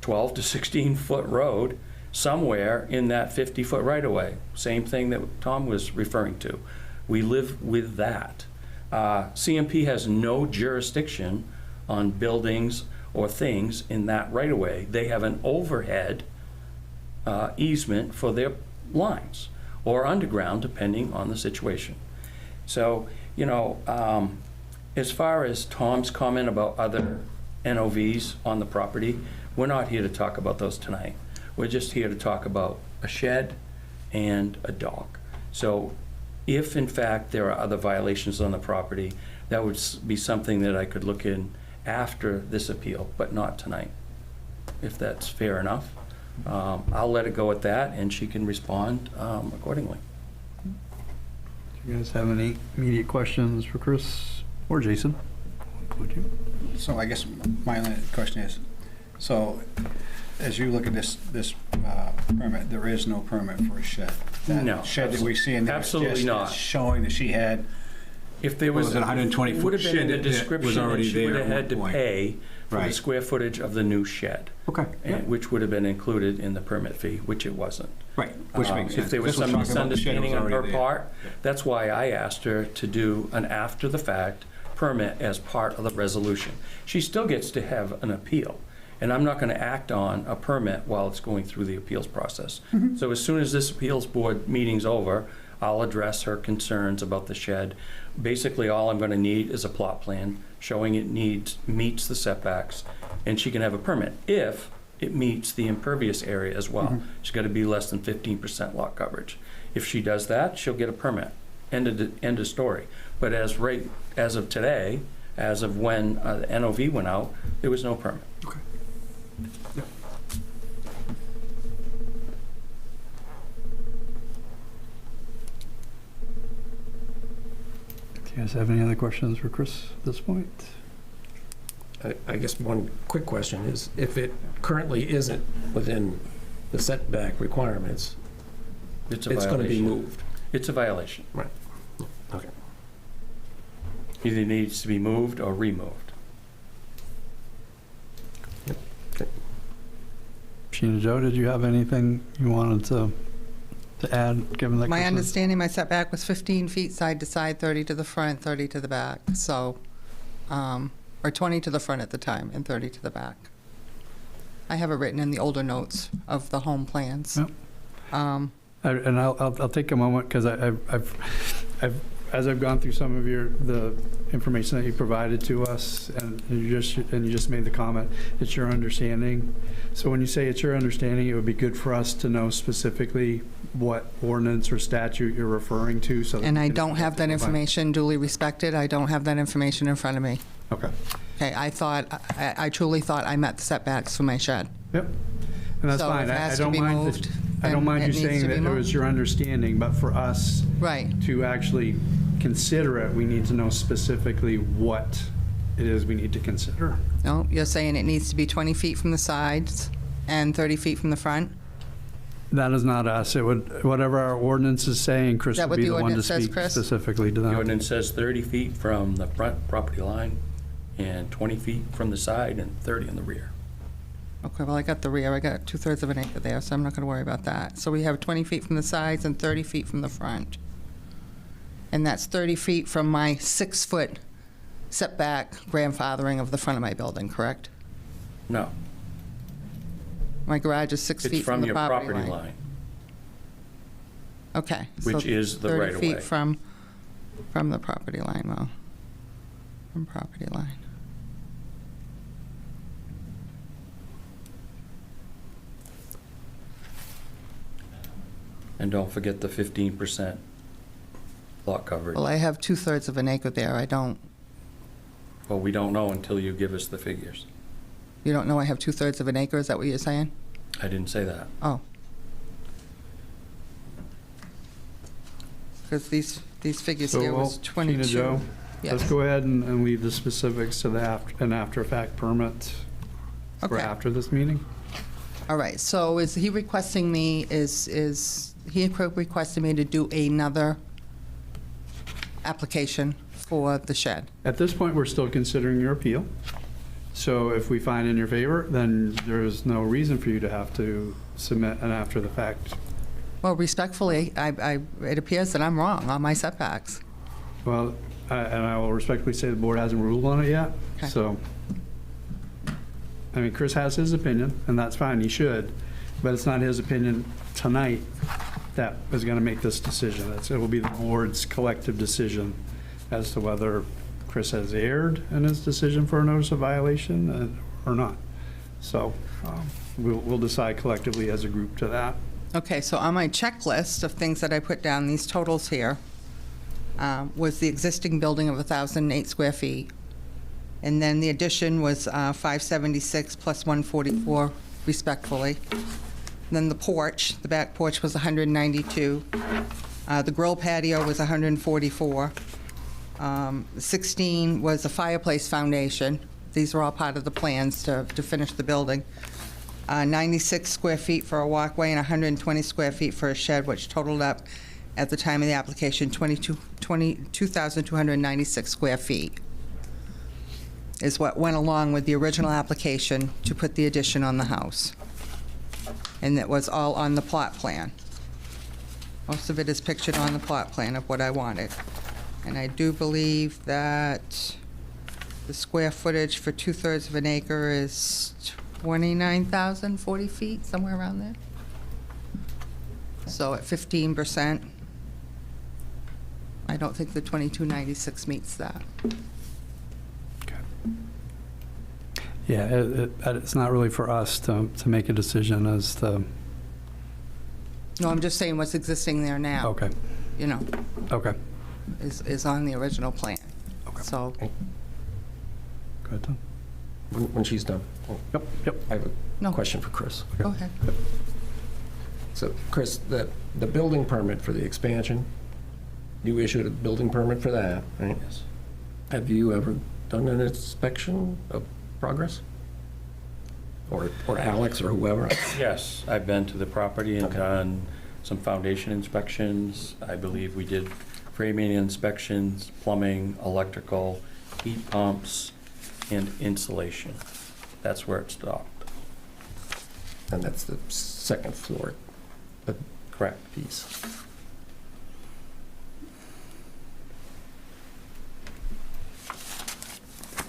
12 to 16 foot road somewhere in that 50-foot right-of-way. Same thing that Tom was referring to. We live with that. CMP has no jurisdiction on buildings or things in that right-of-way. They have an overhead easement for their lines, or underground, depending on the situation. So, you know, as far as Tom's comment about other NOVs on the property, we're not here to talk about those tonight. We're just here to talk about a shed and a dock. So if in fact there are other violations on the property, that would be something that I could look in after this appeal, but not tonight, if that's fair enough. I'll let it go at that, and she can respond accordingly. Do you guys have any immediate questions for Chris or Jason? Would you? So I guess my only question is, so as you look at this permit, there is no permit for a shed. That No, shed that we see in there is absolutely just not. showing that she had, If there was, Was it 120 it would have foot been in shed the that was description, and already she would there have at had to one point. pay for the Right. square footage of the new shed. Okay. Which would have been included in the permit fee, which it wasn't. Right, which makes sense. If there was This was some talking about the shed that was misunderstanding on her already there. part, that's why I asked her to do an after-the-fact permit as part of the resolution. She still gets to have an appeal, and I'm not going to act on a permit while it's going through the appeals process. So as soon as this appeals board meeting's over, I'll address her concerns about the shed. Basically, all I'm going to need is a plot plan showing it meets the setbacks, and she can have a permit if it meets the impervious area as well. She's got to be less than 15% lot coverage. If she does that, she'll get a permit. End of story. But as of today, as of when the NOV went out, there was no permit. Okay. Do you guys have any other questions for Chris at this point? I guess one quick question is, if it currently isn't within the setback requirements, It's it's going to be violation. moved. It's a violation. Right. Okay. Either needs to be moved or removed. Sheena Joe, did you have anything you wanted to add, given that? My Chris was- understanding, my setback was 15 feet side to side, 30 to the front, 30 to the back, so, or 20 to the front at the time and 30 to the back. I have it written in the older notes of the home plans. Yep. And I'll take a moment, because as I've gone through some of the information that you provided to us, and you just made the comment, it's your understanding. So when you say it's your understanding, it would be good for us to know specifically what ordinance or statute you're referring to, so. that And we I can- don't have that information duly respected. I don't have that information in front of me. Okay. Okay, I truly thought I met the setbacks for my shed. Yep. And that's So fine. if it I has to don't be mind, moved, I don't then mind it you needs saying to that be it was moved. your understanding, but for us Right. to actually consider it, we need to know specifically what it is we need to consider. No, you're saying it needs to be 20 feet from the sides and 30 feet from the front? That is not us. It would, whatever our ordinance is saying, Chris Is that would what be the the one to ordinance says, speak Chris? specifically to The that. ordinance says 30 feet from the front property line and 20 feet from the side and 30 in the rear. Okay, well, I got the rear. I got 2/3 of an acre there, so I'm not going to worry about that. So we have 20 feet from the sides and 30 feet from the front. And that's 30 feet from my 6-foot setback grandfathering of the front of my building, correct? No, My garage is 6 it's feet from from the your property property line. line, Okay. so which is the 30 right of feet way. from the property line, well, from property line. And don't forget the 15% lot coverage. Well, I have 2/3 of an acre there. I don't, Well, we don't know until you give us the figures. you don't know I have 2/3 of an acre? Is that what you're saying? I didn't say that. Oh. Because these figures So, here well, was Sheena 22. Joe, let's Yes. go ahead and leave the specifics to an after-fact permit for Okay. after this meeting. All right, so is he requesting me, is he requesting me to do another application for the shed? At this point, we're still considering your appeal. So if we find in your favor, then there's no reason for you to have to submit an after-the-fact. Well, respectfully, it appears that I'm wrong on my setbacks. Well, and I will respectfully say the board hasn't ruled on it yet, Okay. so. I mean, Chris has his opinion, and that's fine, he should, but it's not his opinion tonight that is going to make this decision. It will be the board's collective decision as to whether Chris has erred in his decision for a notice of violation or not. So we'll decide collectively as a group to that. Okay, so on my checklist of things that I put down, these totals here, was the existing building of 1,008 square feet. And then the addition was 576 plus 144 respectfully. Then the porch, the back porch was 192. The grill patio was 144. 16 was a fireplace foundation. These were all part of the plans to finish the building. 96 square feet for a walkway and 120 square feet for a shed, which totaled up at the time of the application 2,296 square feet is what went along with the original application to put the addition on the house. And that was all on the plot plan. Most of it is pictured on the plot plan of what I wanted. And I do believe that the square footage for 2/3 of an acre is 29,040 feet, somewhere around there. So at 15%, I don't think the 2296 meets that. Yeah, it's not really for us to make a decision as to... No, I'm just saying what's existing there now. Okay. You know. Okay. Is on the original plan. Okay. So. Go ahead, Tom. When she's done. Yep. I have a question for Chris. Go ahead. So, Chris, the building permit for the expansion, you issued a building permit for that, right? Yes. Have you ever done an inspection of progress? Or Alex or whoever? Yes, I've been to the property and done some foundation inspections. I believe we did framing inspections, plumbing, electrical, heat pumps, and insulation. That's where it stopped. And that's the second floor, the correct piece.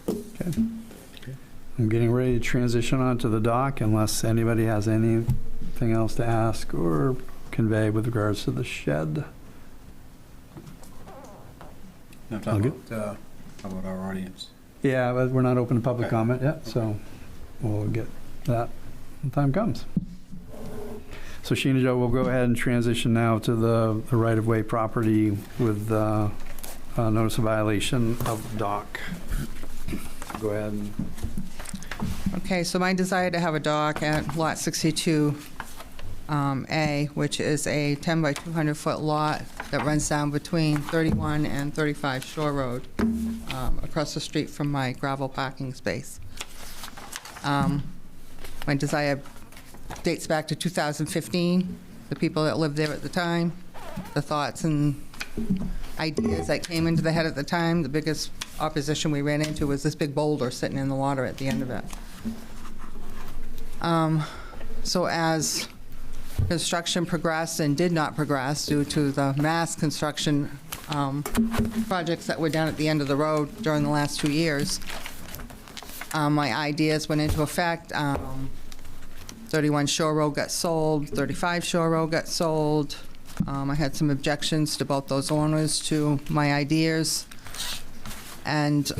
Okay. I'm getting ready to transition on to the dock unless anybody has anything else to ask or convey with regards to the shed. Now talk about our audience. Yeah, but we're not open to public comment yet, so we'll get that when time comes. So Sheena Joe, we'll go ahead and transition now to the right-of-way property with notice of violation of the dock. Go ahead. Okay, so my desire to have a dock at lot 62A, which is a 10 by 200 foot lot that runs down between 31 and 35 Shore Road, across the street from my gravel parking space. My desire dates back to 2015, the people that lived there at the time, the thoughts and ideas that came into the head at the time. The biggest opposition we ran into was this big boulder sitting in the water at the end of it. So as construction progressed and did not progress due to the mass construction projects that were done at the end of the road during the last 2 years, my ideas went into effect. 31 Shore Road got sold, 35 Shore Road got sold. I had some objections to both those owners to my ideas, and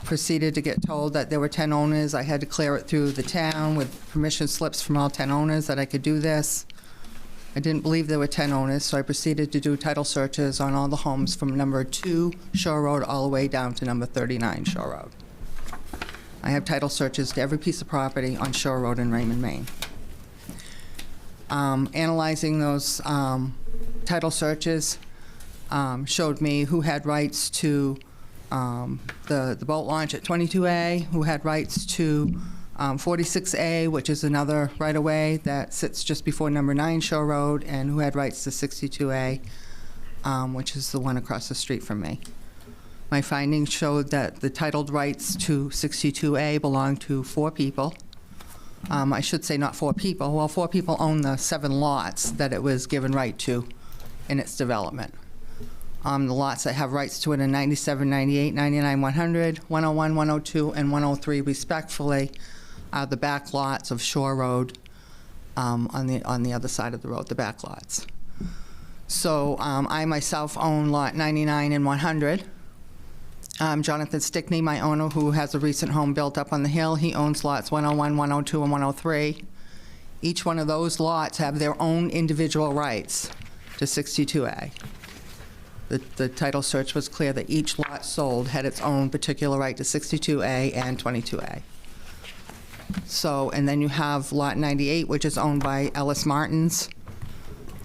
proceeded to get told that there were 10 owners. I had to clear it through the town with permission slips from all 10 owners that I could do this. I didn't believe there were 10 owners, so I proceeded to do title searches on all the homes from number 2 Shore Road all the way down to number 39 Shore Road. I have title searches to every piece of property on Shore Road in Raymond, Maine. Analyzing those title searches showed me who had rights to the boat launch at 22A, who had rights to 46A, which is another right-of-way that sits just before number 9 Shore Road, and who had rights to 62A, which is the one across the street from me. My findings showed that the titled rights to 62A belong to 4 people. I should say not 4 people. Well, 4 people own the 7 lots that it was given right to in its development. The lots that have rights to it are 97, 98, 99, 100, 101, 102, and 103 respectfully are the back lots of Shore Road on the other side of the road, the back lots. So I myself own lot 99 and 100. Jonathan Stickney, my owner, who has a recent home built up on the hill, he owns lots 101, 102, and 103. Each one of those lots have their own individual rights to 62A. The title search was clear that each lot sold had its own particular right to 62A and 22A. So, and then you have lot 98, which is owned by Ellis Martins,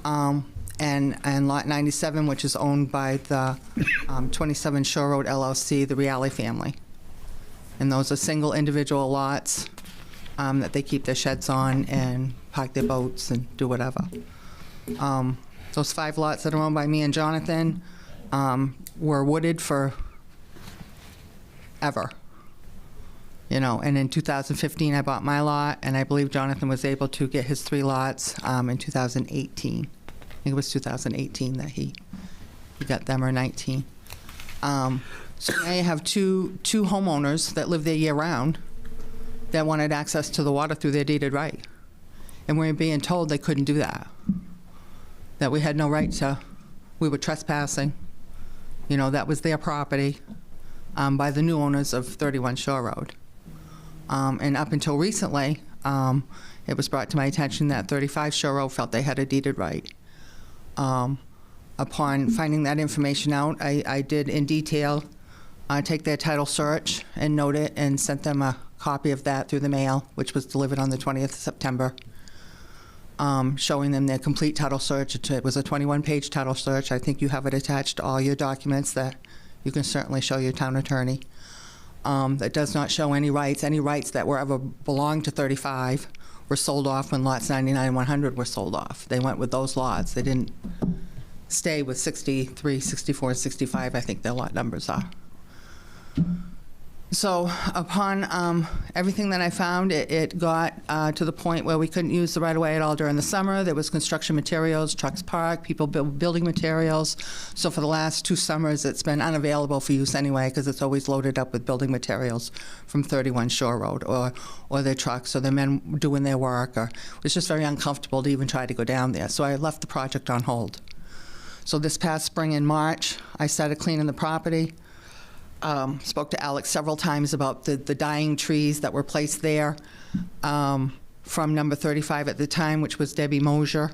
and lot 97, which is owned by the 27 Shore Road LLC, the Reale family. And those are single individual lots. that they keep their sheds on and park their boats and do whatever. Those 5 lots that are owned by me and Jonathan were wooded for ever. And in 2015, I bought my lot, and I believe Jonathan was able to get his 3 lots in 2018. I think it was 2018 that he got them, or 19. So now you have two homeowners that live there year-round that wanted access to the water through their deeded right. And we're being told they couldn't do that, that we had no right to, we were trespassing. That was their property by the new owners of 31 Shore Road. And up until recently, it was brought to my attention that 35 Shore Road felt they had a deeded right. Upon finding that information out, I did in detail take their title search and note it and sent them a copy of that through the mail, which was delivered on the 20th of September, showing them their complete title search. It was a 21-page title search. I think you have it attached to all your documents that you can certainly show your town attorney. That does not show any rights. Any rights that were ever belonged to 35 were sold off when lots 99 and 100 were sold off. They went with those lots. They didn't stay with 63, 64, and 65, I think their lot numbers are. So upon everything that I found, it got to the point where we couldn't use the right-of-way at all during the summer. There was construction materials, trucks parked, people building materials. So for the last 2 summers, it's been unavailable for use anyway, because it's always loaded up with building materials from 31 Shore Road, or their trucks, or their men doing their work, or it's just very uncomfortable to even try to go down there. So I left the project on hold. So this past spring in March, I started cleaning the property. Spoke to Alex several times about the dying trees that were placed there from number 35 at the time, which was Debbie Mosier.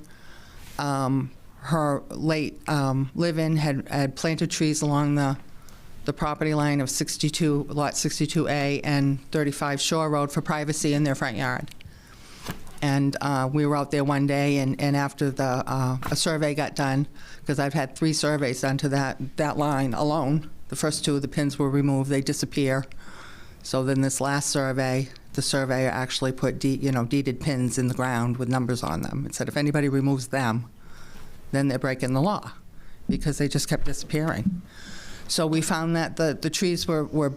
Her late live-in had planted trees along the property line of lot 62A and 35 Shore Road for privacy in their front yard. And we were out there one day, and after a survey got done, because I've had 3 surveys done to that line alone. The first 2, the pins were removed, they disappear. So then this last survey, the surveyor actually put deeded pins in the ground with numbers on them. It said if anybody removes them, then they're breaking the law, because they just kept disappearing. So we found that the trees were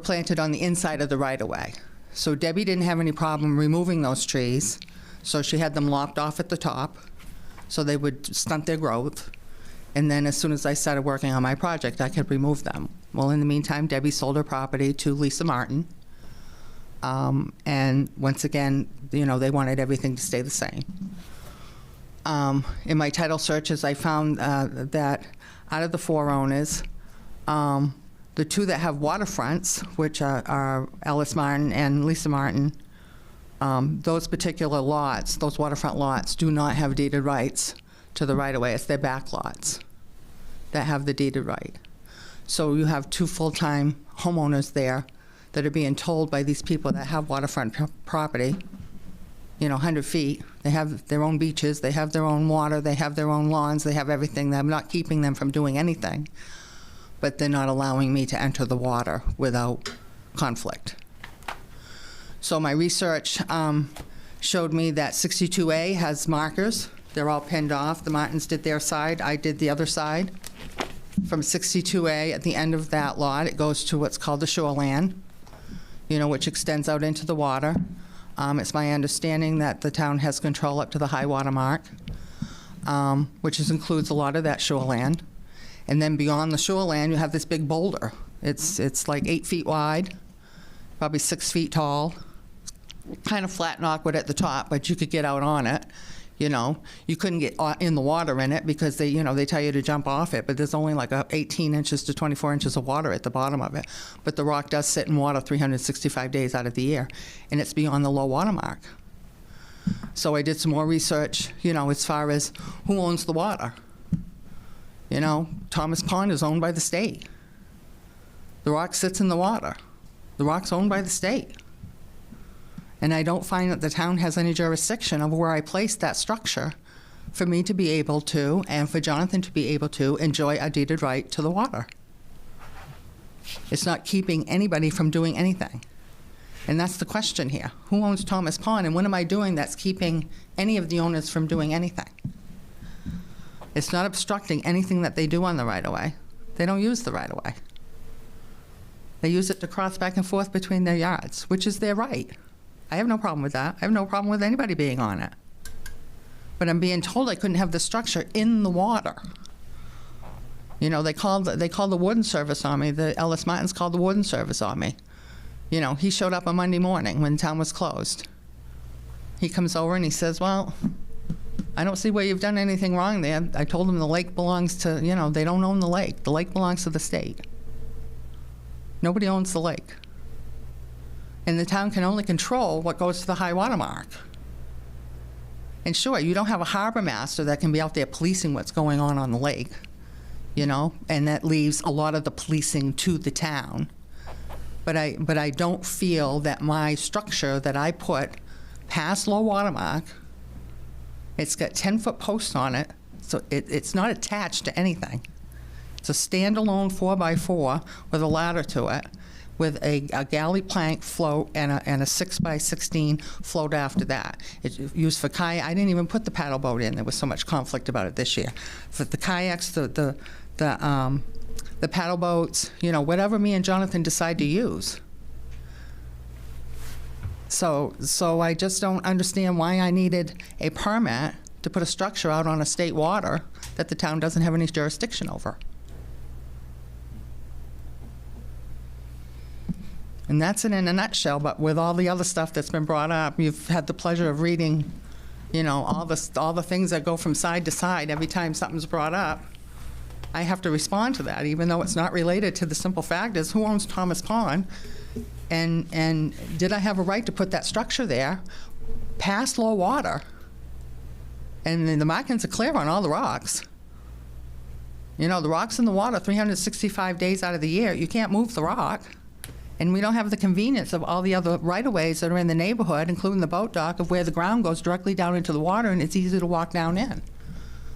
planted on the inside of the right-of-way. So Debbie didn't have any problem removing those trees, so she had them lopped off at the top, so they would stunt their growth. And then as soon as I started working on my project, I could remove them. Well, in the meantime, Debbie sold her property to Lisa Martin. And once again, they wanted everything to stay the same. In my title searches, I found that out of the 4 owners, the 2 that have waterfronts, which are Alice Martin and Lisa Martin, those particular lots, those waterfront lots, do not have deeded rights to the right-of-way. It's their back lots that have the deeded right. So you have 2 full-time homeowners there that are being told by these people that have waterfront property, 100 feet, they have their own beaches, they have their own water, they have their own lawns, they have everything. I'm not keeping them from doing anything, but they're not allowing me to enter the water without conflict. So my research showed me that 62A has markers. They're all pinned off. The Martins did their side, I did the other side. From 62A, at the end of that lot, it goes to what's called the shoreland, which extends out into the water. It's my understanding that the town has control up to the high water mark, which includes a lot of that shoreland. And then beyond the shoreland, you have this big boulder. It's like 8 feet wide, probably 6 feet tall, kind of flat and awkward at the top, but you could get out on it. You couldn't get in the water in it because they tell you to jump off it, but there's only like 18 inches to 24 inches of water at the bottom of it. But the rock does sit in water 365 days out of the year, and it's beyond the low water mark. So I did some more research, as far as who owns the water. Thomas Pond is owned by the state. The rock sits in the water. The rock's owned by the state. And I don't find that the town has any jurisdiction over where I placed that structure for me to be able to, and for Jonathan to be able to, enjoy a deeded right to the water. It's not keeping anybody from doing anything. And that's the question here. Who owns Thomas Pond, and what am I doing that's keeping any of the owners from doing anything? It's not obstructing anything that they do on the right-of-way. They don't use the right-of-way. They use it to cross back and forth between their yards, which is their right. I have no problem with that. I have no problem with anybody being on it. But I'm being told I couldn't have the structure in the water. You know, they called the warden service on me. The Ellis Martins called the warden service on me. You know, he showed up on Monday morning when town was closed. He comes over and he says, well, I don't see where you've done anything wrong there. I told him the lake belongs to, you know, they don't own the lake. The lake belongs to the state. Nobody owns the lake. And the town can only control what goes to the high water mark. And sure, you don't have a harbor master that can be out there policing what's going on the lake, you know, and that leaves a lot of the policing to the town. But I don't feel that my structure that I put past low water mark, it's got 10-foot posts on it, so it's not attached to anything. It's a standalone 4x4 with a ladder to it, with a galley plank float and a 6x16 float after that. It's used for kayak. I didn't even put the paddle boat in. There was so much conflict about it this year. For the kayaks, the paddle boats, you know, whatever me and Jonathan decide to use. So I just don't understand why I needed a permit to put a structure out on a state water that the town doesn't have any jurisdiction over. And that's it in a nutshell, but with all the other stuff that's been brought up, you've had the pleasure of reading, you know, all the things that go from side to side every time something's brought up. I have to respond to that, even though it's not related to the simple fact is who owns Thomas Pond, and did I have a right to put that structure there past low water? And the markings are clear on all the rocks. You know, the rock's in the water 365 days out of the year. You can't move the rock. And we don't have the convenience of all the other right-of-ways that are in the neighborhood, including the boat dock, of where the ground goes directly down into the water and it's easy to walk down in.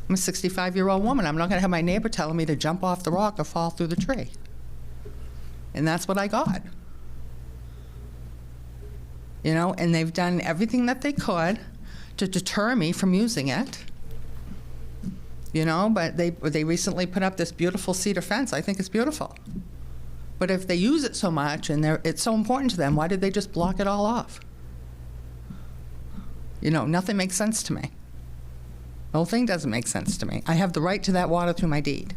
I'm a 65-year-old woman. I'm not going to have my neighbor telling me to jump off the rock or fall through the tree. And that's what I got. You know, and they've done everything that they could to deter me from using it. You know, but they recently put up this beautiful cedar fence. I think it's beautiful. But if they use it so much and it's so important to them, why did they just block it all off? You know, nothing makes sense to me. The whole thing doesn't make sense to me. I have the right to that water through my deed.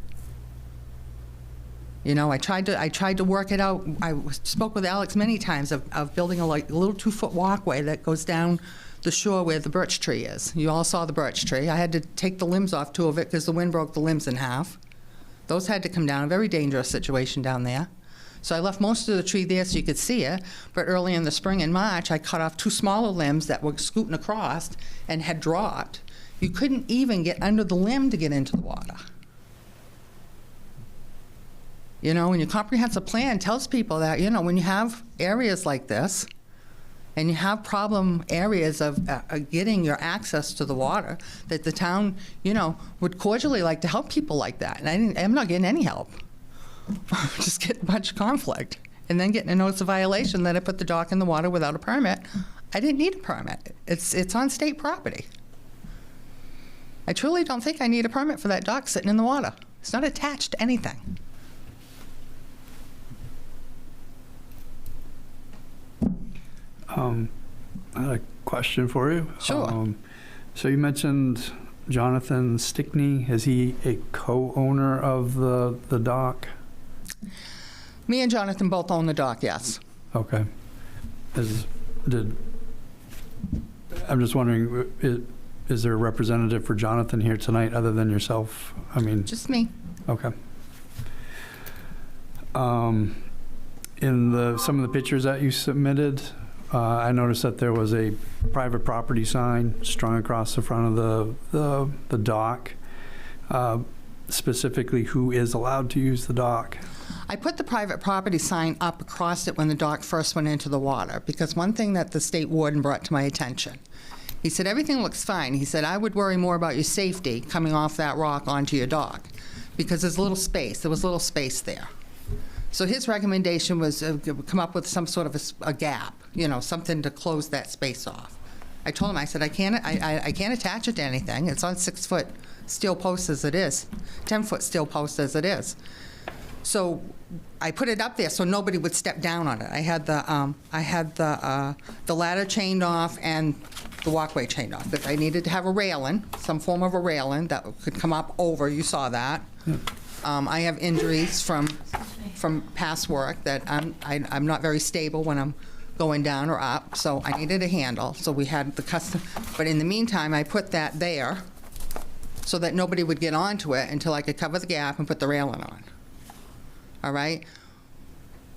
You know, I tried to work it out. I spoke with Alex many times of building a little 2-foot walkway that goes down the shore where the birch tree is. You all saw the birch tree. I had to take the limbs off 2 of it because the wind broke the limbs in half. Those had to come down. A very dangerous situation down there. So I left most of the tree there so you could see it, but early in the spring in March, I cut off 2 smaller limbs that were scooting across and had dropped. You couldn't even get under the limb to get into the water. You know, and your comprehensive plan tells people that, you know, when you have areas like this, and you have problem areas of getting your access to the water, that the town, you know, would cordially like to help people like that. And I'm not getting any help. Just get a bunch of conflict. And then getting a notice of violation that I put the dock in the water without a permit. I didn't need a permit. It's on state property. I truly don't think I need a permit for that dock sitting in the water. It's not attached to anything. I had a question for you. Sure. So you mentioned Jonathan Stickney. Is he a co-owner of the dock? Me and Jonathan both own the dock, yes. Okay. I'm just wondering, is there a representative for Jonathan here tonight other than yourself? I mean, just me. Okay. In some of the pictures that you submitted, I noticed that there was a private property sign strung across the front of the dock. Specifically, who is allowed to use the dock? I put the private property sign up across it when the dock first went into the water, because one thing that the state warden brought to my attention, he said, everything looks fine. He said, I would worry more about your safety coming off that rock onto your dock, because there's a little space. There was a little space there. So his recommendation was come up with some sort of a gap, something to close that space off. I told him, I said, I can't attach it to anything. It's on 6-foot steel posts as it is, 10-foot steel posts as it is. So I put it up there so nobody would step down on it. I had the ladder chained off and the walkway chained off, because I needed to have a railing, some form of a railing that could come up over. You saw that. I have injuries from past work that I'm not very stable when I'm going down or up, so I needed a handle. So we had the custom, but in the meantime, I put that there so that nobody would get onto it until I could cover the gap and put the railing on. All right?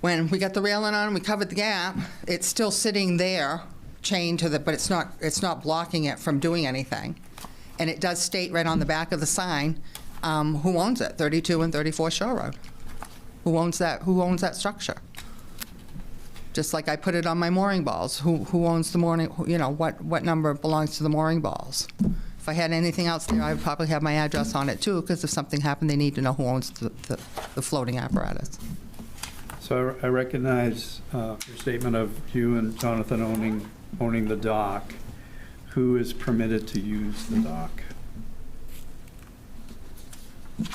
When we got the railing on and we covered the gap, it's still sitting there, chained to the, but it's not blocking it from doing anything. And it does state right on the back of the sign, who owns it, 32 and 34 Shore Road. Who owns that structure? Just like I put it on my mooring balls. Who owns the mooring, what number belongs to the mooring balls? If I had anything else there, I would probably have my address on it too, because if something happened, they need to know who owns the floating apparatus. So I recognize your statement of you and Jonathan owning the dock. Who is permitted to use the dock?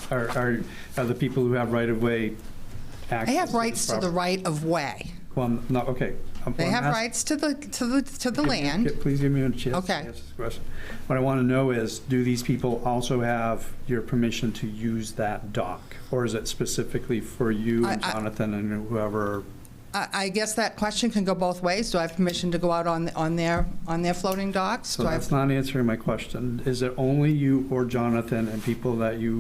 Are the people who have right-of-way access? They have rights to the right-of-way. Well, no, okay. They have rights to the land. Please give me a chance to Okay. answer this question. What I want to know is, do these people also have your permission to use that dock? Or is it specifically for you and Jonathan and whoever? I guess that question can go both ways. Do I have permission to go out on their floating docks? So that's not answering my question. Is it only you or Jonathan and people that you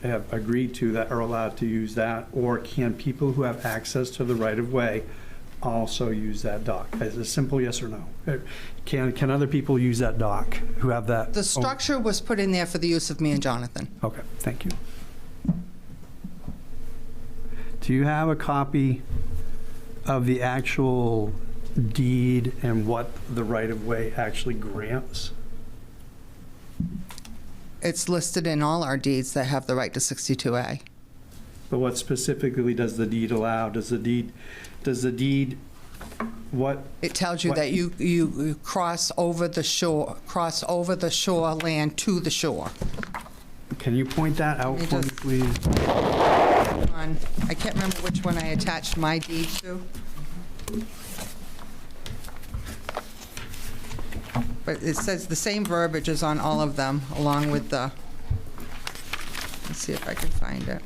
have agreed to that are allowed to use that? Or can people who have access to the right-of-way also use that dock? Is it a simple yes or no? Can other people use that dock who have that? The structure was put in there for the use of me and Jonathan. Okay, thank you. Do you have a copy of the actual deed and what the right-of-way actually grants? It's listed in all our deeds that have the right to 62A. But what specifically does the deed allow? Does the deed, what? It tells you that you cross over the shore land to the shore. Can you point that out for me, please? I can't remember which one I attached my deed to. But it says the same verbiage is on all of them, along with the, let's see if I can find it.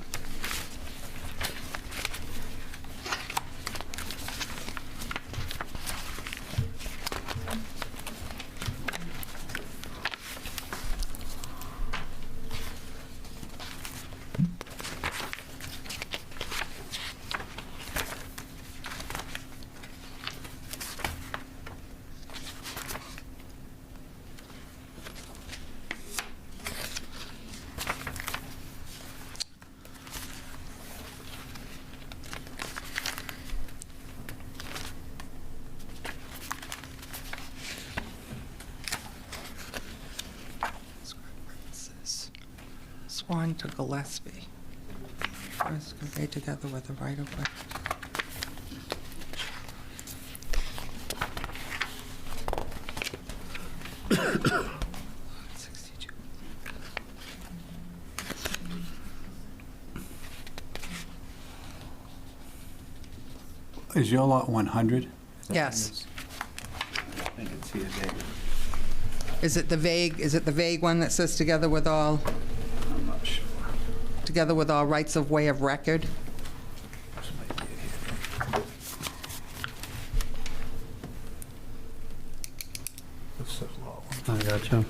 Swan to Gillespie. It's conveyed together with the right-of-way. Is your lot 100? Yes. I think it's here, David. Is it the vague one that says together with all? I'm not sure. Together with all rights of way of record? I got you.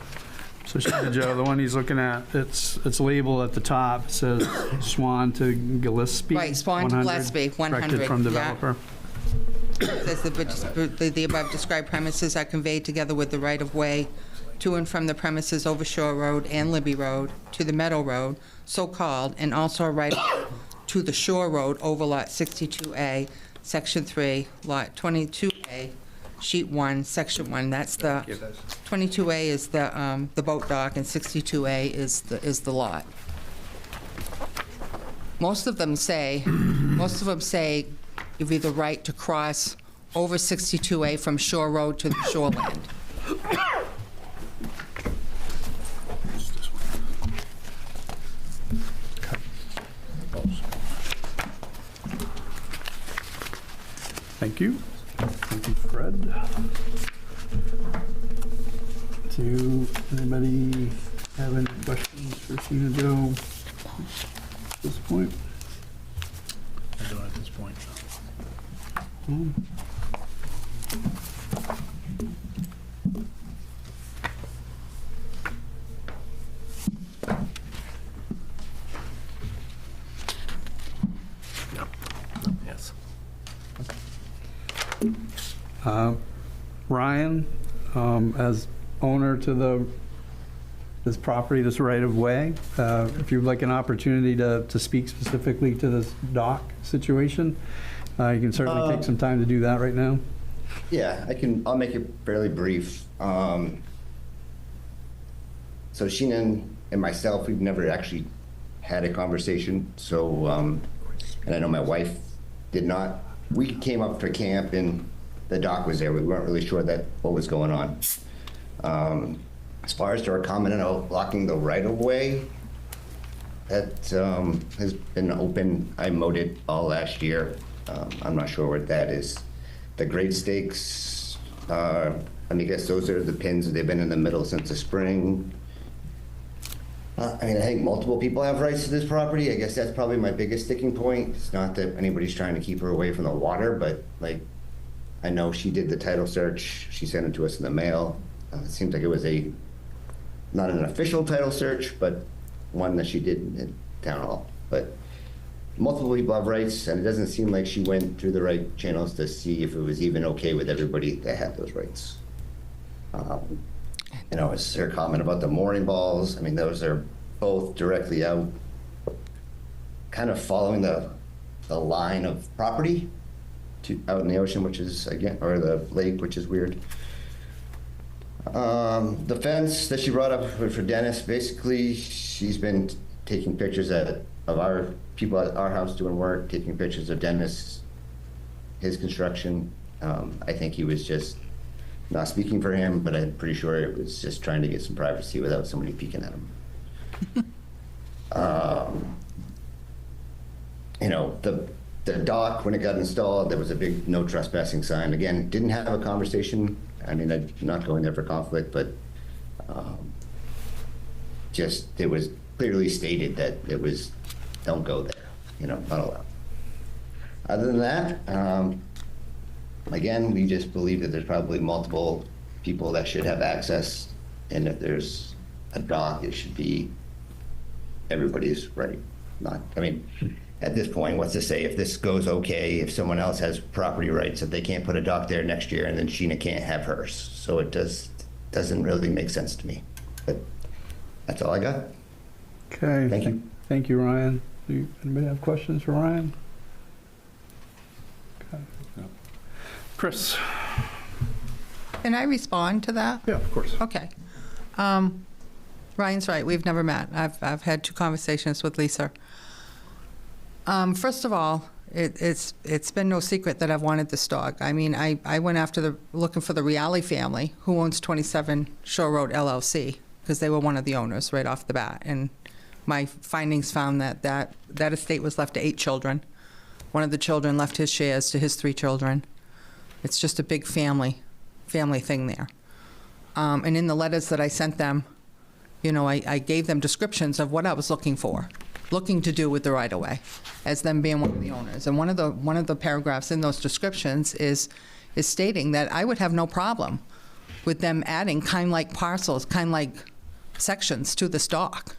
So Joe, the one he's looking at, it's labeled at the top. It says Swan to Gillespie. Right, Swan to Gillespie, 100. Corrected from yeah. developer. It says the above described premises are conveyed together with the right-of-way to and from the premises over Shore Road and Libby Road to the Meadow Road, so-called, and also a right to the Shore Road over Lot 62A, Section 3, Lot 22A, Sheet 1, Section 1. That's the 22A is the boat dock, and 62A is the lot. Most of them say you've either right to cross over 62A from Shore Road to the shoreland. Thank you. Thank you, Fred. Do anybody have any questions for Sheena Joe at this point? I don't at this point. Yes. Ryan, as owner to this property, this right-of-way, if you'd like an opportunity to speak specifically to this dock situation, you can certainly take some time to do that right now. Yeah, I'll make it fairly brief. So Sheena and myself, we've never actually had a conversation. So, and I know my wife did not. We came up for camp and the dock was there. We weren't really sure what was going on. As far as our comment on blocking the right-of-way, that has been open. I mowed it all last year. I'm not sure what that is. The grade stakes, I guess those are the pins. They've been in the middle since the spring. I think multiple people have rights to this property. I guess that's probably my biggest sticking point. It's not that anybody's trying to keep her away from the water, but I know she did the title search. She sent it to us in the mail. It seems like it was not an official title search, but one that she did in town hall. But multiple people have rights, and it doesn't seem like she went through the right channels to see if it was even okay with everybody that had those rights. It's her comment about the mooring balls. Those are both directly out, kind of following the line of property out in the ocean, which is, or the lake, which is weird. The fence that she brought up for Dennis, basically, she's been taking pictures of our people at our house doing work, taking pictures of Dennis, his construction. I think he was just not speaking for him, but I'm pretty sure it was just trying to get some privacy without somebody peeking at him. The dock, when it got installed, there was a big no trespassing sign. Again, didn't have a conversation. I'm not going there for conflict, but it was clearly stated that it was, don't go there, not allowed. Other than that, again, we just believe that there's probably multiple people that should have access, and if there's a dock, it should be everybody's right. At this point, what's to say if this goes okay, if someone else has property rights, that they can't put a dock there next year and then Sheena can't have hers. So it doesn't really make sense to me. But that's all I got. Okay. Thank you. Thank you, Ryan. Anybody have questions for Ryan? Okay. Chris? Can I respond to that? Yeah, of course. Okay. Ryan's right. We've never met. I've had 2 conversations with Lisa. First of all, it's been no secret that I've wanted this dog. I went looking for the Reale family, who owns 27 Shore Road LLC, because they were one of the owners right off the bat. And my findings found that estate was left to 8 children. One of the children left his shares to his 3 children. It's just a big family thing there. And in the letters that I sent them, I gave them descriptions of what I was looking to do with the right-of-way, as them being one of the owners. And one of the paragraphs in those descriptions is stating that I would have no problem with them adding kind-like parcels, kind-like sections to this dock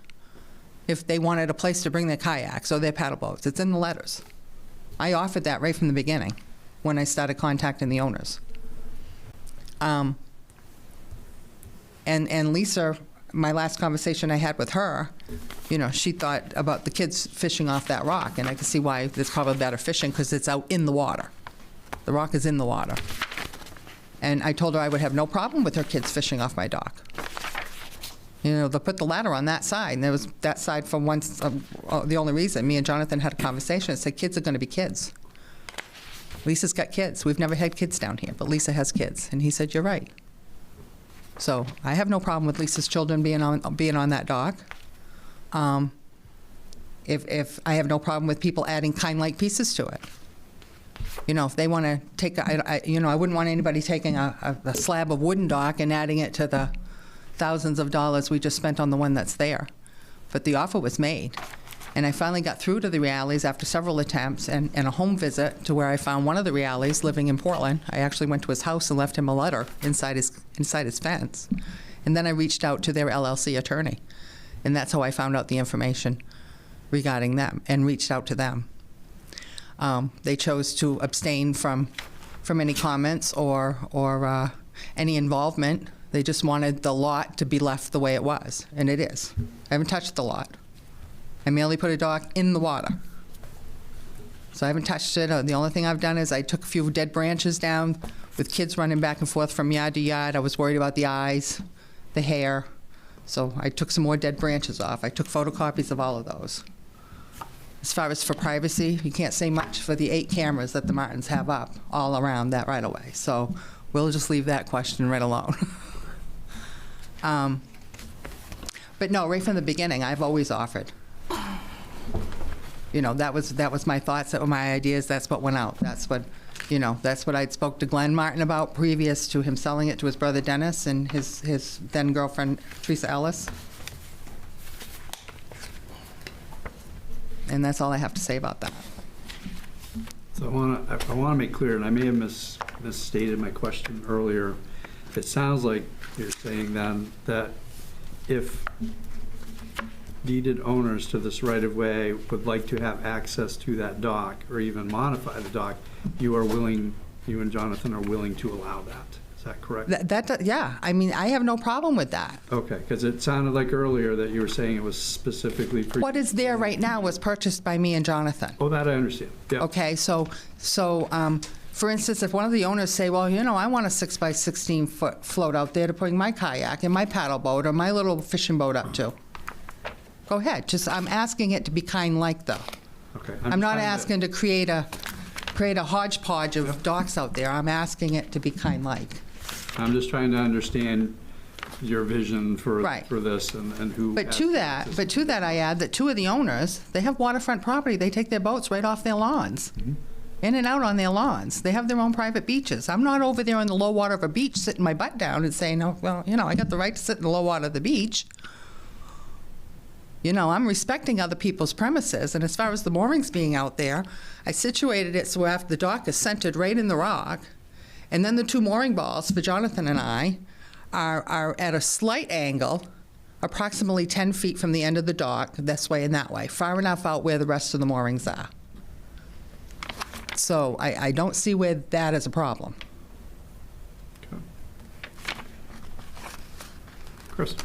if they wanted a place to bring their kayaks or their paddle boats. It's in the letters. I offered that right from the beginning when I started contacting the owners. And Lisa, my last conversation I had with her, she thought about the kids fishing off that rock, and I can see why there's probably better fishing, because it's out in the water. The rock is in the water. And I told her I would have no problem with her kids fishing off my dock. They'll put the ladder on that side, and there was that side for once, the only reason. Me and Jonathan had a conversation and said kids are going to be kids. Lisa's got kids. We've never had kids down here, but Lisa has kids. And he said, you're right. So I have no problem with Lisa's children being on that dock. If I have no problem with people adding kind-like pieces to it. You know, if they want to take, I wouldn't want anybody taking a slab of wooden dock and adding it to the thousands of dollars we just spent on the one that's there. But the offer was made. And I finally got through to the Reales after several attempts and a home visit to where I found one of the Reales living in Portland. I actually went to his house and left him a letter inside his fence. And then I reached out to their LLC attorney. And that's how I found out the information regarding them and reached out to them. They chose to abstain from any comments or any involvement. They just wanted the lot to be left the way it was, and it is. I haven't touched the lot. I merely put a dock in the water. So I haven't touched it. The only thing I've done is I took a few dead branches down with kids running back and forth from yard to yard. I was worried about the eyes, the hair. So I took some more dead branches off. I took photocopies of all of those. As far as for privacy, you can't say much for the 8 cameras that the Martins have up all around that right of way. So we'll just leave that question right alone. But no, right from the beginning, I've always offered. You know, that was my thoughts, that were my ideas, that's what went out. That's what I'd spoke to Glenn Martin about previous to him selling it to his brother Dennis and his then girlfriend Teresa Ellis. And that's all I have to say about that. So I want to make clear, and I may have misstated my question earlier. It sounds like you're saying then that if deeded owners to this right-of-way would like to have access to that dock or even modify the dock, you and Jonathan are willing to allow that. Is that correct? Yeah. I mean, I have no problem with that. Okay, because it sounded like earlier that you were saying it was specifically for... What is there right now was purchased by me and Jonathan. Oh, that I understand. Yeah. Okay, so for instance, if one of the owners say, well, you know, I want a 6x16 foot float out there to bring my kayak and my paddle boat or my little fishing boat up to, go ahead. Just I'm asking it to be kind-like, though. Okay. I'm not asking to create a hodgepodge of docks out there. I'm asking it to be kind-like. I'm just trying to understand your vision for this and who. But to that, I add that 2 of the owners, they have waterfront property. They take their boats right off their lawns, in and out on their lawns. They have their own private beaches. I'm not over there in the low water of a beach sitting my butt down and saying, oh, well, you know, I got the right to sit in the low water of the beach. You know, I'm respecting other people's premises. And as far as the moorings being out there, I situated it so after the dock is centered right in the rock. And then the 2 mooring balls for Jonathan and I are at a slight angle, approximately 10 feet from the end of the dock, this way and that way, far enough out where the rest of the moorings are. So I don't see where that is a problem. Okay. Chris.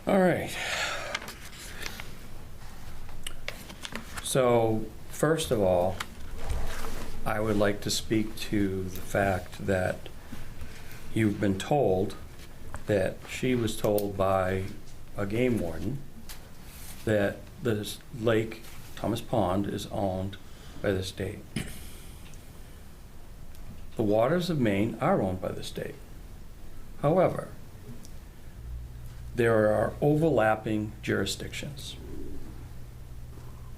All right. So, first of all, I would like to speak to the fact that you've been told that she was told by a game warden that the lake, Thomas Pond, is owned by the state. The waters of Maine are owned by the state. However, there are overlapping jurisdictions.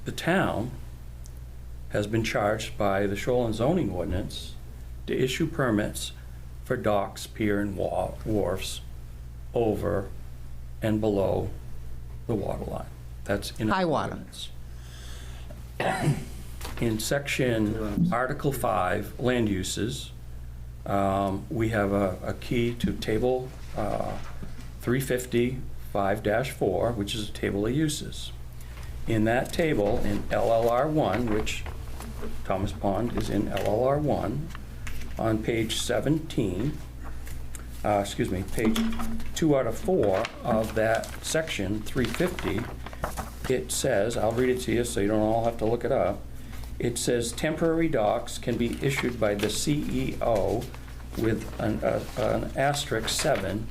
The town has been charged by the Shoreline Zoning Ordinance to issue permits for docks, pier, and wharfs over and below the water line. That's in high water. Ordinance. In section Article 5, land uses, we have a key to table 350 5-4, which is a table of uses. In that table, in LLR1, which Thomas Pond is in LLR1, on page 17, page 2 out of 4 of that section 350, it says, I'll read it to you so you don't all have to look it up. It says temporary docks can be issued by the CEO with an asterisk 7,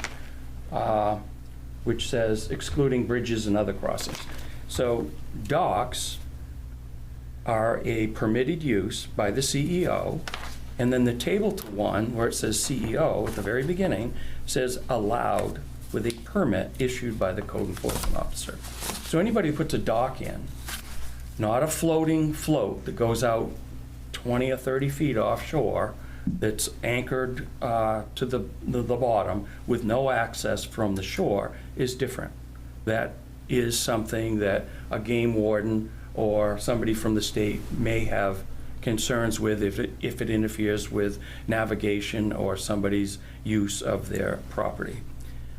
which says excluding bridges and other crossings. So docks are a permitted use by the CEO, and then the table to one, where it says CEO at the very beginning, says allowed with a permit issued by the code enforcement officer. So anybody who puts a dock in, not a floating float that goes out 20 or 30 feet offshore, that's anchored to the bottom with no access from the shore, is different. That is something that a game warden or somebody from the state may have concerns with if it interferes with navigation or somebody's use of their property.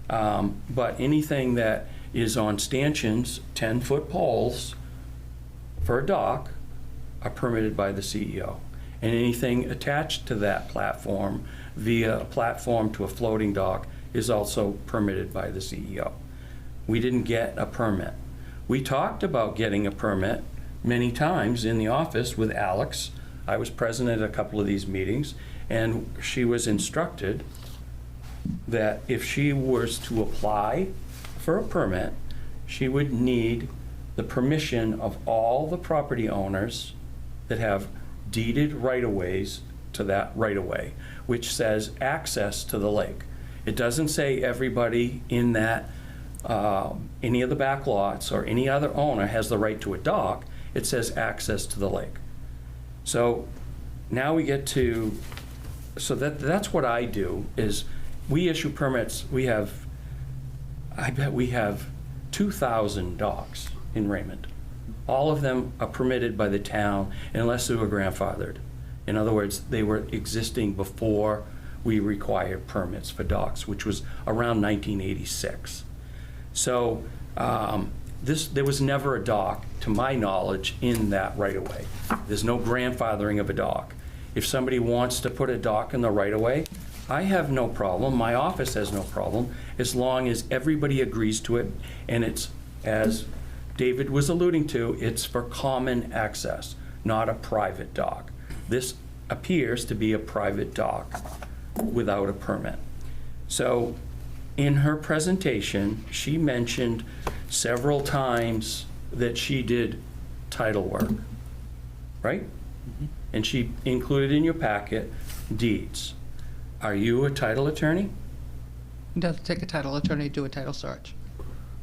But anything that is on stanchions, 10-foot poles for a dock, are permitted by the CEO. And anything attached to that platform via a platform to a floating dock is also permitted by the CEO. We didn't get a permit. We talked about getting a permit many times in the office with Alex. I was present at a couple of these meetings, and she was instructed that if she was to apply for a permit, she would need the permission of all the property owners that have deeded right-of-ways to that right-of-way, which says access to the lake. It doesn't say everybody in that, any of the back lots or any other owner has the right to a dock. It says access to the lake. So now we get to, so that's what I do, is we issue permits. I bet we have 2,000 docks in Raymond. All of them are permitted by the town unless they were grandfathered. In other words, they were existing before we required permits for docks, which was around 1986. So there was never a dock, to my knowledge, in that right-of-way. There's no grandfathering of a dock. If somebody wants to put a dock in the right-of-way, I have no problem, my office has no problem, as long as everybody agrees to it, and it's, as David was alluding to, it's for common access, not a private dock. This appears to be a private dock without a permit. So in her presentation, she mentioned several times that she did title work, right? And she included in your packet deeds. Are you a title attorney? It doesn't take a title attorney to do a title search.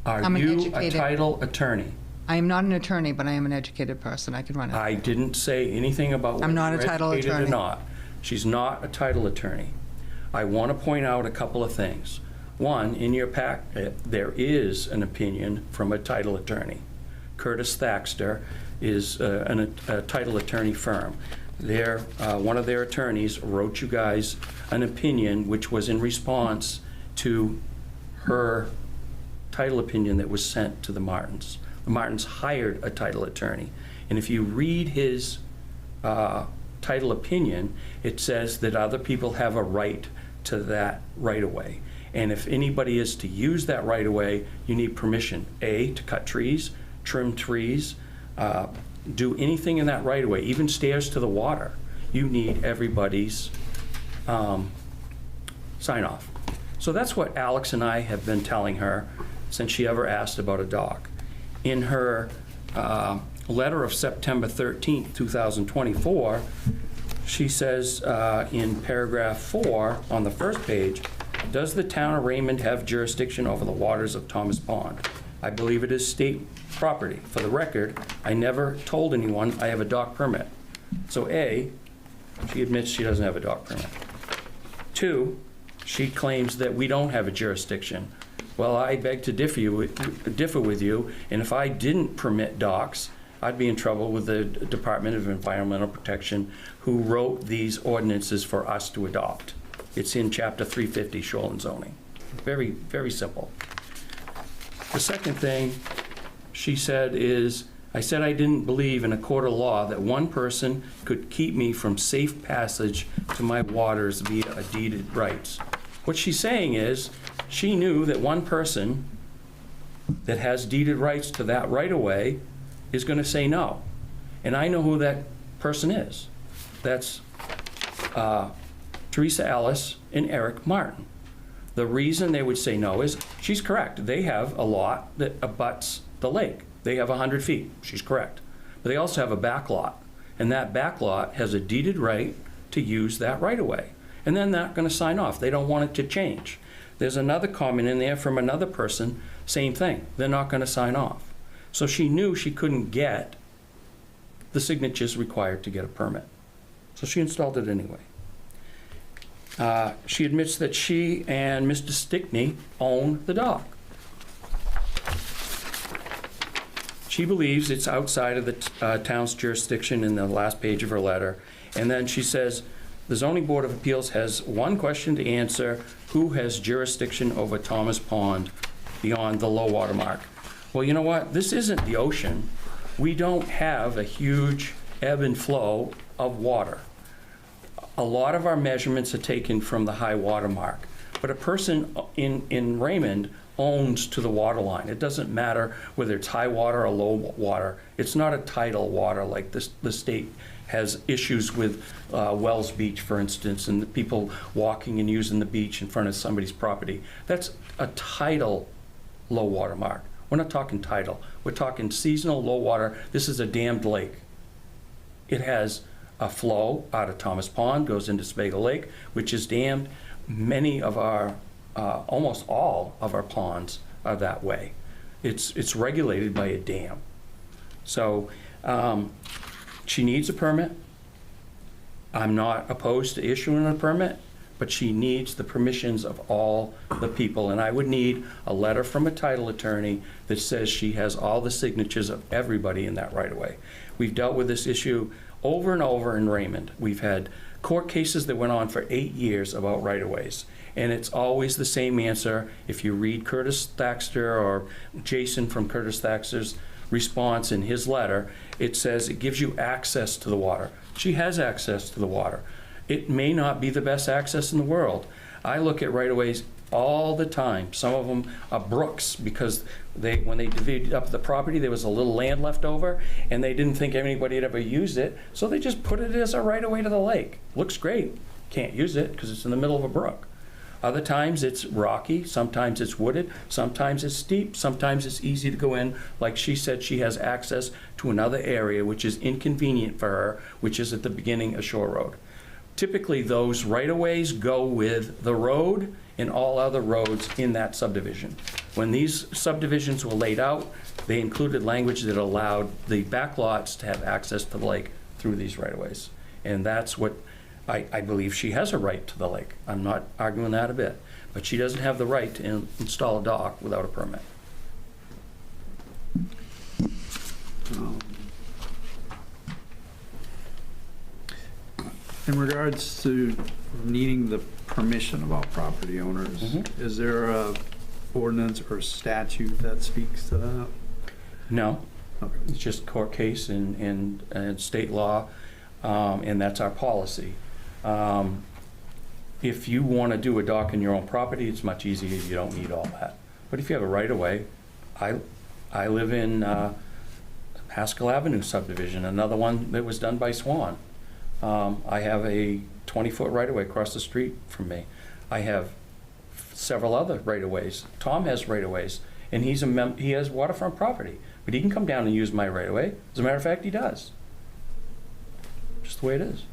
Are you a title attorney? I am not an attorney, but I am an educated person. I can run it. I didn't say anything about whether I'm not a you're title educated attorney. or not. She's not a title attorney. I want to point out a couple of things. One, in your packet, there is an opinion from a title attorney. Curtis Thaxter is a title attorney firm. One of their attorneys wrote you guys an opinion which was in response to her title opinion that was sent to the Martins. The Martins hired a title attorney. And if you read his title opinion, it says that other people have a right to that right-of-way. And if anybody is to use that right-of-way, you need permission, A, to cut trees, trim trees, do anything in that right-of-way, even stairs to the water. You need everybody's sign-off. So that's what Alex and I have been telling her since she ever asked about a dock. In her letter of September 13th, 2024, she says in paragraph 4 on the first page, does the town of Raymond have jurisdiction over the waters of Thomas Pond? I believe it is state property. For the record, I never told anyone I have a dock permit. So A, she admits she doesn't have a dock permit. 2, she claims that we don't have a jurisdiction. Well, I beg to differ with you, and if I didn't permit docks, I'd be in trouble with the Department of Environmental Protection, who wrote these ordinances for us to adopt. It's in Chapter 350, shoreline zoning. Very, very simple. The second thing she said is, I said I didn't believe in a court of law that one person could keep me from safe passage to my waters via a deeded rights. What she's saying is, she knew that one person that has deeded rights to that right-of-way is going to say no. And I know who that person is. That's Teresa Ellis and Eric Martin. The reason they would say no is, she's correct. They have a lot that abuts the lake. They have 100 feet. She's correct. but they also have a back lot, and that back lot has a deeded right to use that right-of-way. And then they're not going to sign off. They don't want it to change. There's another comment in there from another person, same thing. They're not going to sign off. So she knew she couldn't get the signatures required to get a permit. So she installed it anyway. She admits that she and Mr. Stickney own the dock. She believes it's outside of the town's jurisdiction in the last page of her letter. And then she says, the Zoning Board of Appeals has one question to answer: who has jurisdiction over Thomas Pond beyond the low water mark? Well, you know what? This isn't the ocean. We don't have a huge ebb and flow of water. A lot of our measurements are taken from the high water mark. But a person in Raymond owns to the water line. It doesn't matter whether it's high water or low water. It's not a tidal water like the state has issues with Wells Beach, for instance, and the people walking and using the beach in front of somebody's property. That's a tidal low water mark. We're not talking tidal. We're talking seasonal low water. This is a dammed lake. It has a flow out of Thomas Pond, goes into Spago Lake, which is dammed. Many of our, almost all of our ponds are that way. It's regulated by a dam. So she needs a permit. I'm not opposed to issuing a permit, but she needs the permissions of all the people. And I would need a letter from a title attorney that says she has all the signatures of everybody in that right-of-way. We've dealt with this issue over and over in Raymond. We've had court cases that went on for 8 years about right-of-ways. And it's always the same answer. If you read Curtis Thaxter or Jason from Curtis Thaxter's response in his letter, it says it gives you access to the water. She has access to the water. It may not be the best access in the world. I look at right-of-ways all the time. Some of them are brooks because when they divided up the property, there was a little land left over, and they didn't think anybody had ever used it, so they just put it as a right-of-way to the lake. Looks great. Can't use it because it's in the middle of a brook. Other times it's rocky, sometimes it's wooded, sometimes it's steep, sometimes it's easy to go in. Like she said, she has access to another area which is inconvenient for her, which is at the beginning of Shore Road. Typically, those right-of-ways go with the road and all other roads in that subdivision. When these subdivisions were laid out, they included language that allowed the backlots to have access to the lake through these right-of-ways. And that's what I believe she has a right to the lake. I'm not arguing that a bit. But she doesn't have the right to install a dock without a permit. In regards to needing the permission of all property owners, is there a ordinance or statute that speaks to that? No. Okay. It's just court case and state law, and that's our policy. If you want to do a dock in your own property, it's much easier. You don't need all that. But if you have a right-of-way, I live in Haskell Avenue subdivision, another one that was done by Swan. I have a 20-foot right-of-way across the street from me. I have several other right-of-ways. Tom has right-of-ways, and he has waterfront property, but he can come down and use my right-of-way. As a matter of fact, he does. Just the way it is.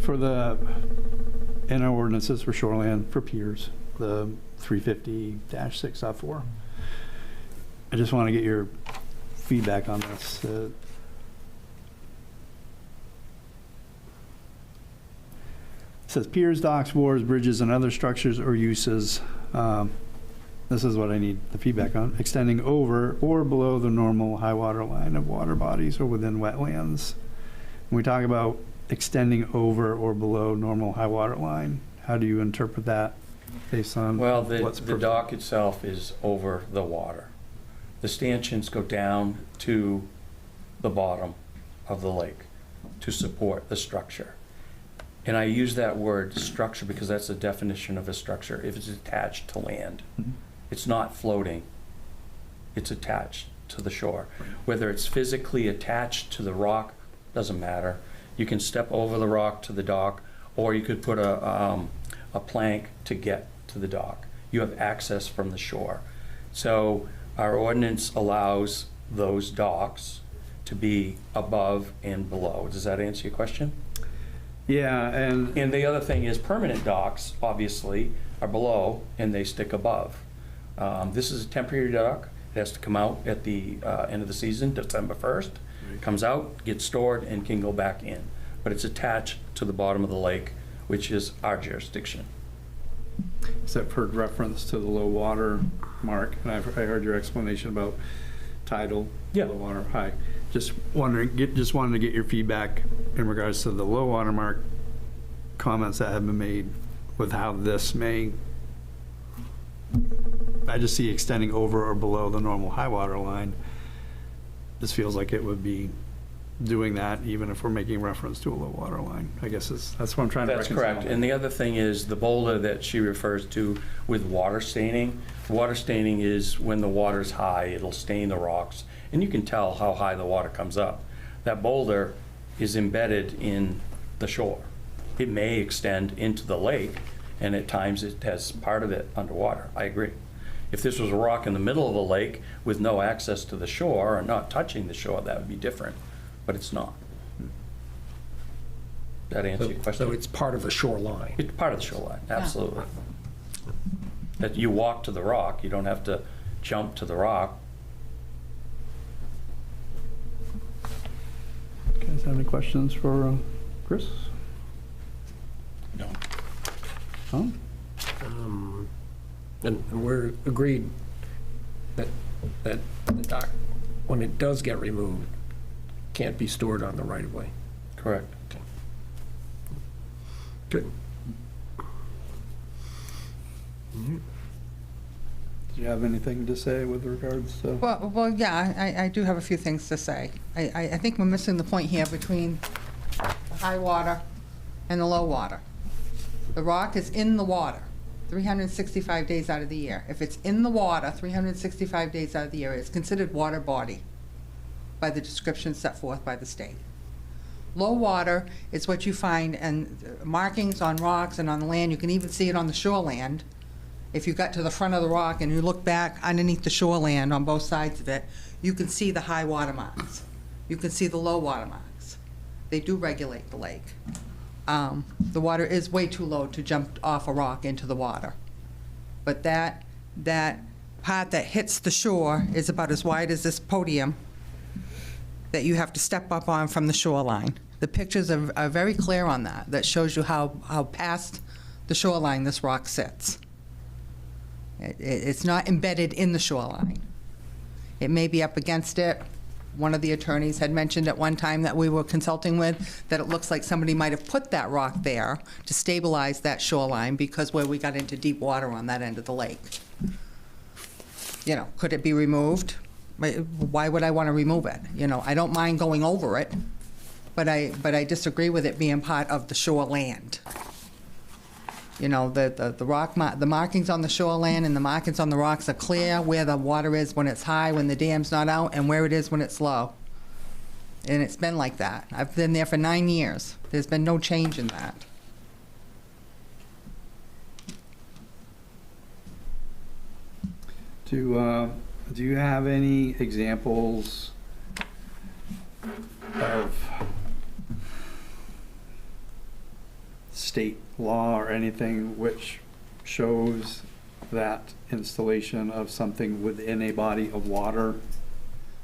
For in our ordinances for shoreland, for piers, the 350-6.4, I just want to get your feedback on this. It says piers, docks, wharves, bridges, and other structures or uses. This is what I need the feedback on. Extending over or below the normal high water line of water bodies or within wetlands. When we talk about extending over or below normal high water line, how do you interpret that based on the dock itself is over the water. The stanchions go down to the bottom of the lake to support the structure. And I use that word structure because that's the definition of a structure. If it's attached to land, it's not floating. It's attached to the shore. Whether it's physically attached to the rock, doesn't matter. You can step over the rock to the dock, or you could put a plank to get to the dock. You have access from the shore. So our ordinance allows those docks to be above and below. Does that answer your question? Yeah, And the other thing is permanent docks, obviously, are below and they stick above. This is a temporary dock. It has to come out at the end of the season, December 1st. Comes out, gets stored, and can go back in. But it's attached to the bottom of the lake, which is our jurisdiction. Except for reference to the low water mark, and I heard your explanation about tidal, low water, high. Just wanted to get your feedback in regards to the low water mark comments that have been made with how this may, I just see extending over or below the normal high water line. This feels like it would be doing that even if we're making reference to a low water line. I guess that's what I'm trying to reconcile. That's correct. And the other thing is the boulder that she refers to with water staining. Water staining is when the water's high, it'll stain the rocks, and you can tell how high the water comes up. That boulder is embedded in the shore. It may extend into the lake, and at times it has part of it underwater. I agree. If this was a rock in the middle of the lake with no access to the shore or not touching the shore, that would be different, but it's not. That answer your question? So it's part of the shoreline. It's part of the shoreline, absolutely. That you walk to the rock, you don't have to jump to the rock. You guys have any questions for Chris? No. Tom? And we're agreed that the dock, when it does get removed, can't be stored on the right of way. Correct. Okay. Good. Do you have anything to say with regards to? Well, yeah, I do have a few things to say. I think we're missing the point here between the high water and the low water. The rock is in the water 365 days out of the year. If it's in the water 365 days out of the year, it's considered water body by the description set forth by the state. Low water is what you find and markings on rocks and on the land. You can even see it on the shoreland. If you got to the front of the rock and you look back underneath the shoreland on both sides of it, you can see the high water marks. You can see the low water marks. They do regulate the lake. The water is way too low to jump off a rock into the water. But that part that hits the shore is about as wide as this podium that you have to step up on from the shoreline. The pictures are very clear on that. That shows you how past the shoreline this rock sits. It's not embedded in the shoreline. It may be up against it. One of the attorneys had mentioned at one time that we were consulting with that it looks like somebody might have put that rock there to stabilize that shoreline because where we got into deep water on that end of the lake. You know, could it be removed? Why would I want to remove it? You know, I don't mind going over it, but I disagree with it being part of the shoreland. You know, the markings on the shoreline and the markings on the rocks are clear where the water is when it's high, when the dam's not out, and where it is when it's low. And it's been like that. I've been there for 9 years. There's been no change in that. Do you have any examples of state law or anything which shows that installation of something within a body of water?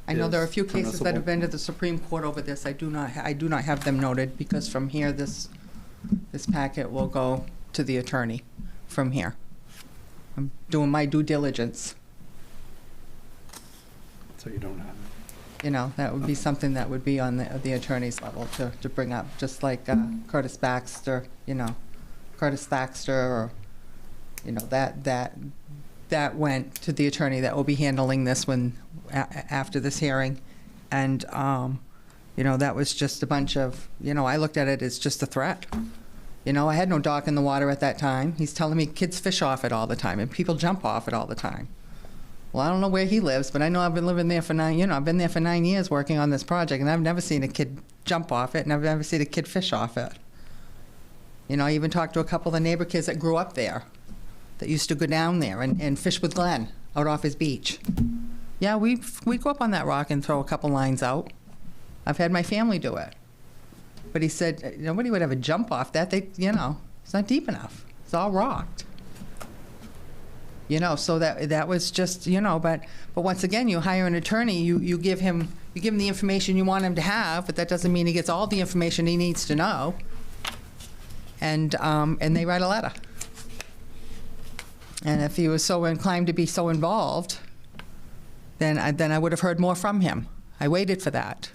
I know there are a few cases that have been to the Supreme Court over this. I do not have them noted because from here, this packet will go to the attorney from here. I'm doing my due diligence. So you don't have it? You know, that would be something that would be on the attorney's level to bring up, just like Curtis Baxter, or, you know, that went to the attorney that will be handling this after this hearing. And, you know, that was just a bunch of, you know, I looked at it as just a threat. You know, I had no dock in the water at that time. He's telling me kids fish off it all the time and people jump off it all the time. Well, I don't know where he lives, but I know I've been living there for I've been there for 9 years working on this project, and I've never seen a kid jump off it, and I've never seen a kid fish off it. You know, I even talked to a couple of the neighbor kids that grew up there, that used to go down there and fish with Glenn out off his beach. Yeah, we'd go up on that rock and throw a couple lines out. I've had my family do it. But he said nobody would ever jump off that. It's not deep enough. It's all rocked. So that was just, but once again, you hire an attorney, you give him the information you want him to have, but that doesn't mean he gets all the information he needs to know. And they write a letter. And if he was so inclined to be so involved, then I would have heard more from him. I waited for that.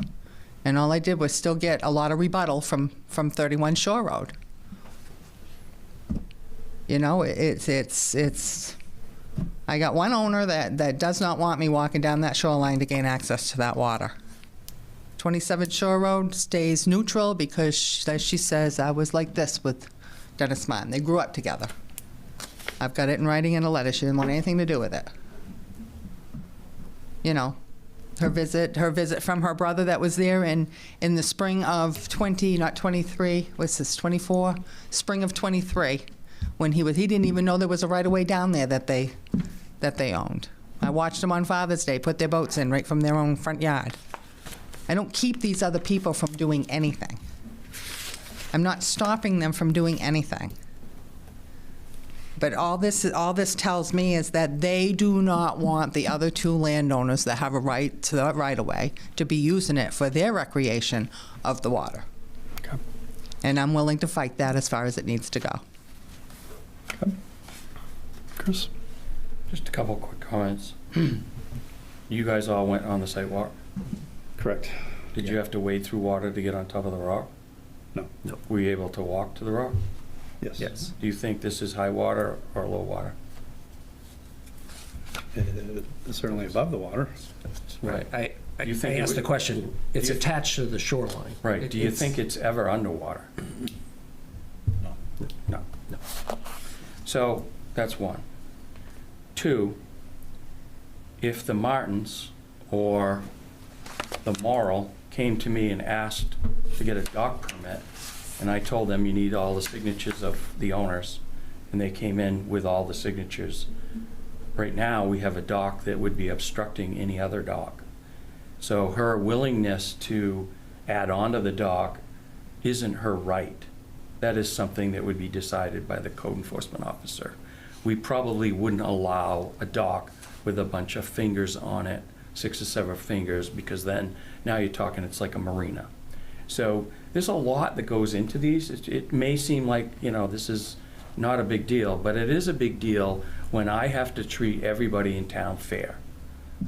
And all I did was still get a lot of rebuttal from 31 Shore Road. It's I got one owner that does not want me walking down that shoreline to gain access to that water. 27 Shore Road stays neutral because, as she says, I was like this with Dennis Martin. They grew up together. I've got it in writing in a letter. She didn't want anything to do with it. Her visit from her brother that was there in the spring of 24, spring of 23, when he didn't even know there was a right-of-way down there that they owned. I watched them on Father's Day put their boats in right from their own front yard. I don't keep these other people from doing anything. I'm not stopping them from doing anything. But all this tells me is that they do not want the other two landowners that have a right to that right-of-way to be using it for their recreation of the water. Okay. And I'm willing to fight that as far as it needs to go. Okay. Chris? Just a couple quick comments. You guys all went on the site walk? Correct. Did you have to wade through water to get on top of the rock? No. Were you able to walk to the rock? Yes. Yes. Do you think this is high water or low water? It's certainly above the water. Right. I You think it asked the would- question. It's attached to the shoreline. Right. Do you think it's ever underwater? No. No. So that's one. Two, if the Martins or the Morrill came to me and asked to get a dock permit, and I told them you need all the signatures of the owners, and they came in with all the signatures, right now we have a dock that would be obstructing any other dock. So her willingness to add on to the dock isn't her right. That is something that would be decided by the code enforcement officer. We probably wouldn't allow a dock with a bunch of fingers on it, 6 or 7 fingers, because then now you're talking it's like a marina. So there's a lot that goes into these. It may seem like, this is not a big deal, but it is a big deal when I have to treat everybody in town fair.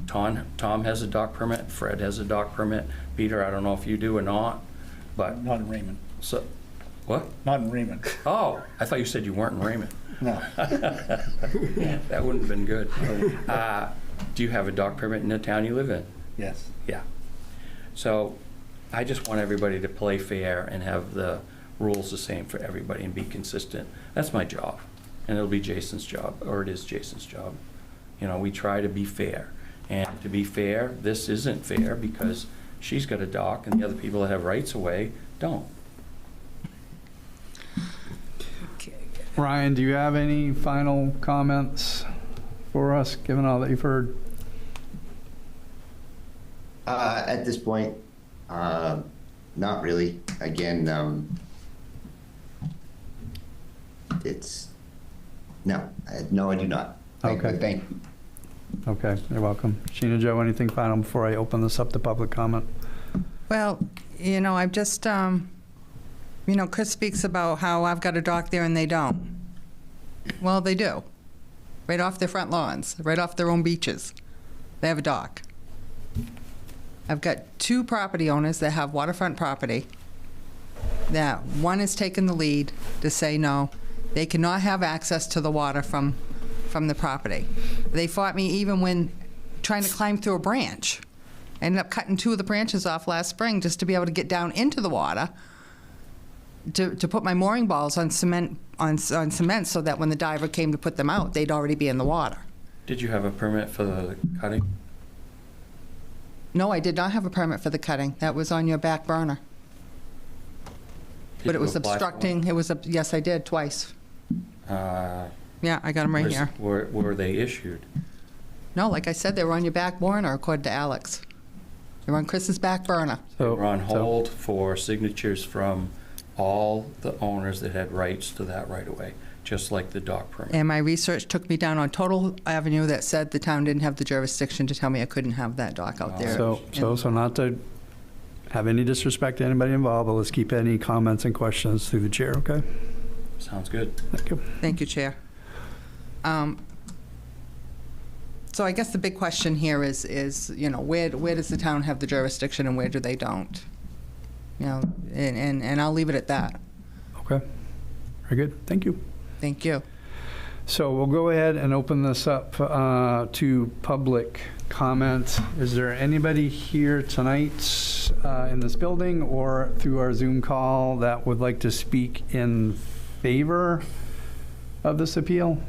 Tom has a dock permit, Fred has a dock permit, Peter, I don't know if you do or not, but. Not in Raymond. So, what? Not in Raymond. Oh, I thought you said you weren't in Raymond. No. That wouldn't have been good. Do you have a dock permit in the town you live in? Yes. Yeah. So I just want everybody to play fair and have the rules the same for everybody and be consistent. That's my job. And it'll be Jason's job, or it is Jason's job. We try to be fair. And to be fair, this isn't fair because she's got a dock and the other people that have rights away don't. Ryan, do you have any final comments for us, given all that you've heard? At this point, not really. Again, no, I do not. Okay. Thank you. Okay, you're welcome. Sheena Joe, anything final before I open this up to public comment? Well, I've just, Chris speaks about how I've got a dock there and they don't. Well, they do. Right off their front lawns, right off their own beaches. They have a dock. I've got 2 property owners that have waterfront property that one has taken the lead to say no, they cannot have access to the water from the property. They fought me even when trying to climb through a branch. I ended up cutting 2 of the branches off last spring just to be able to get down into the water to put my mooring balls on cement so that when the diver came to put them out, they'd already be in the water. Did you have a permit for the cutting? No, I did not have a permit for the cutting. That was on your back burner. But it was obstructing. Yes, I did, twice. Yeah, I got them right here. Were they issued? No, like I said, they were on your back burner, according to Alex. They're on Chris's back burner. We're on hold for signatures from all the owners that had rights to that right-of-way, just like the dock permit. And my research took me down on Total Avenue that said the town didn't have the jurisdiction to tell me I couldn't have that dock out there. So not to have any disrespect to anybody involved, but let's keep any comments and questions through the chair, okay? Sounds good. Thank you. Thank you, Chair. So I guess the big question here is where does the town have the jurisdiction and where do they don't? And I'll leave it at that. Okay. Very good. Thank you. Thank you. So we'll go ahead and open this up to public comment. Is there anybody here tonight in this building or through our Zoom call that would like to speak in favor of this appeal?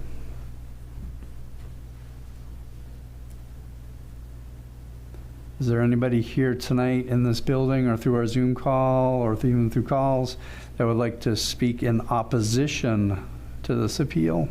Is there anybody here tonight in this building or through our Zoom call or even through calls that would like to speak in opposition to this appeal?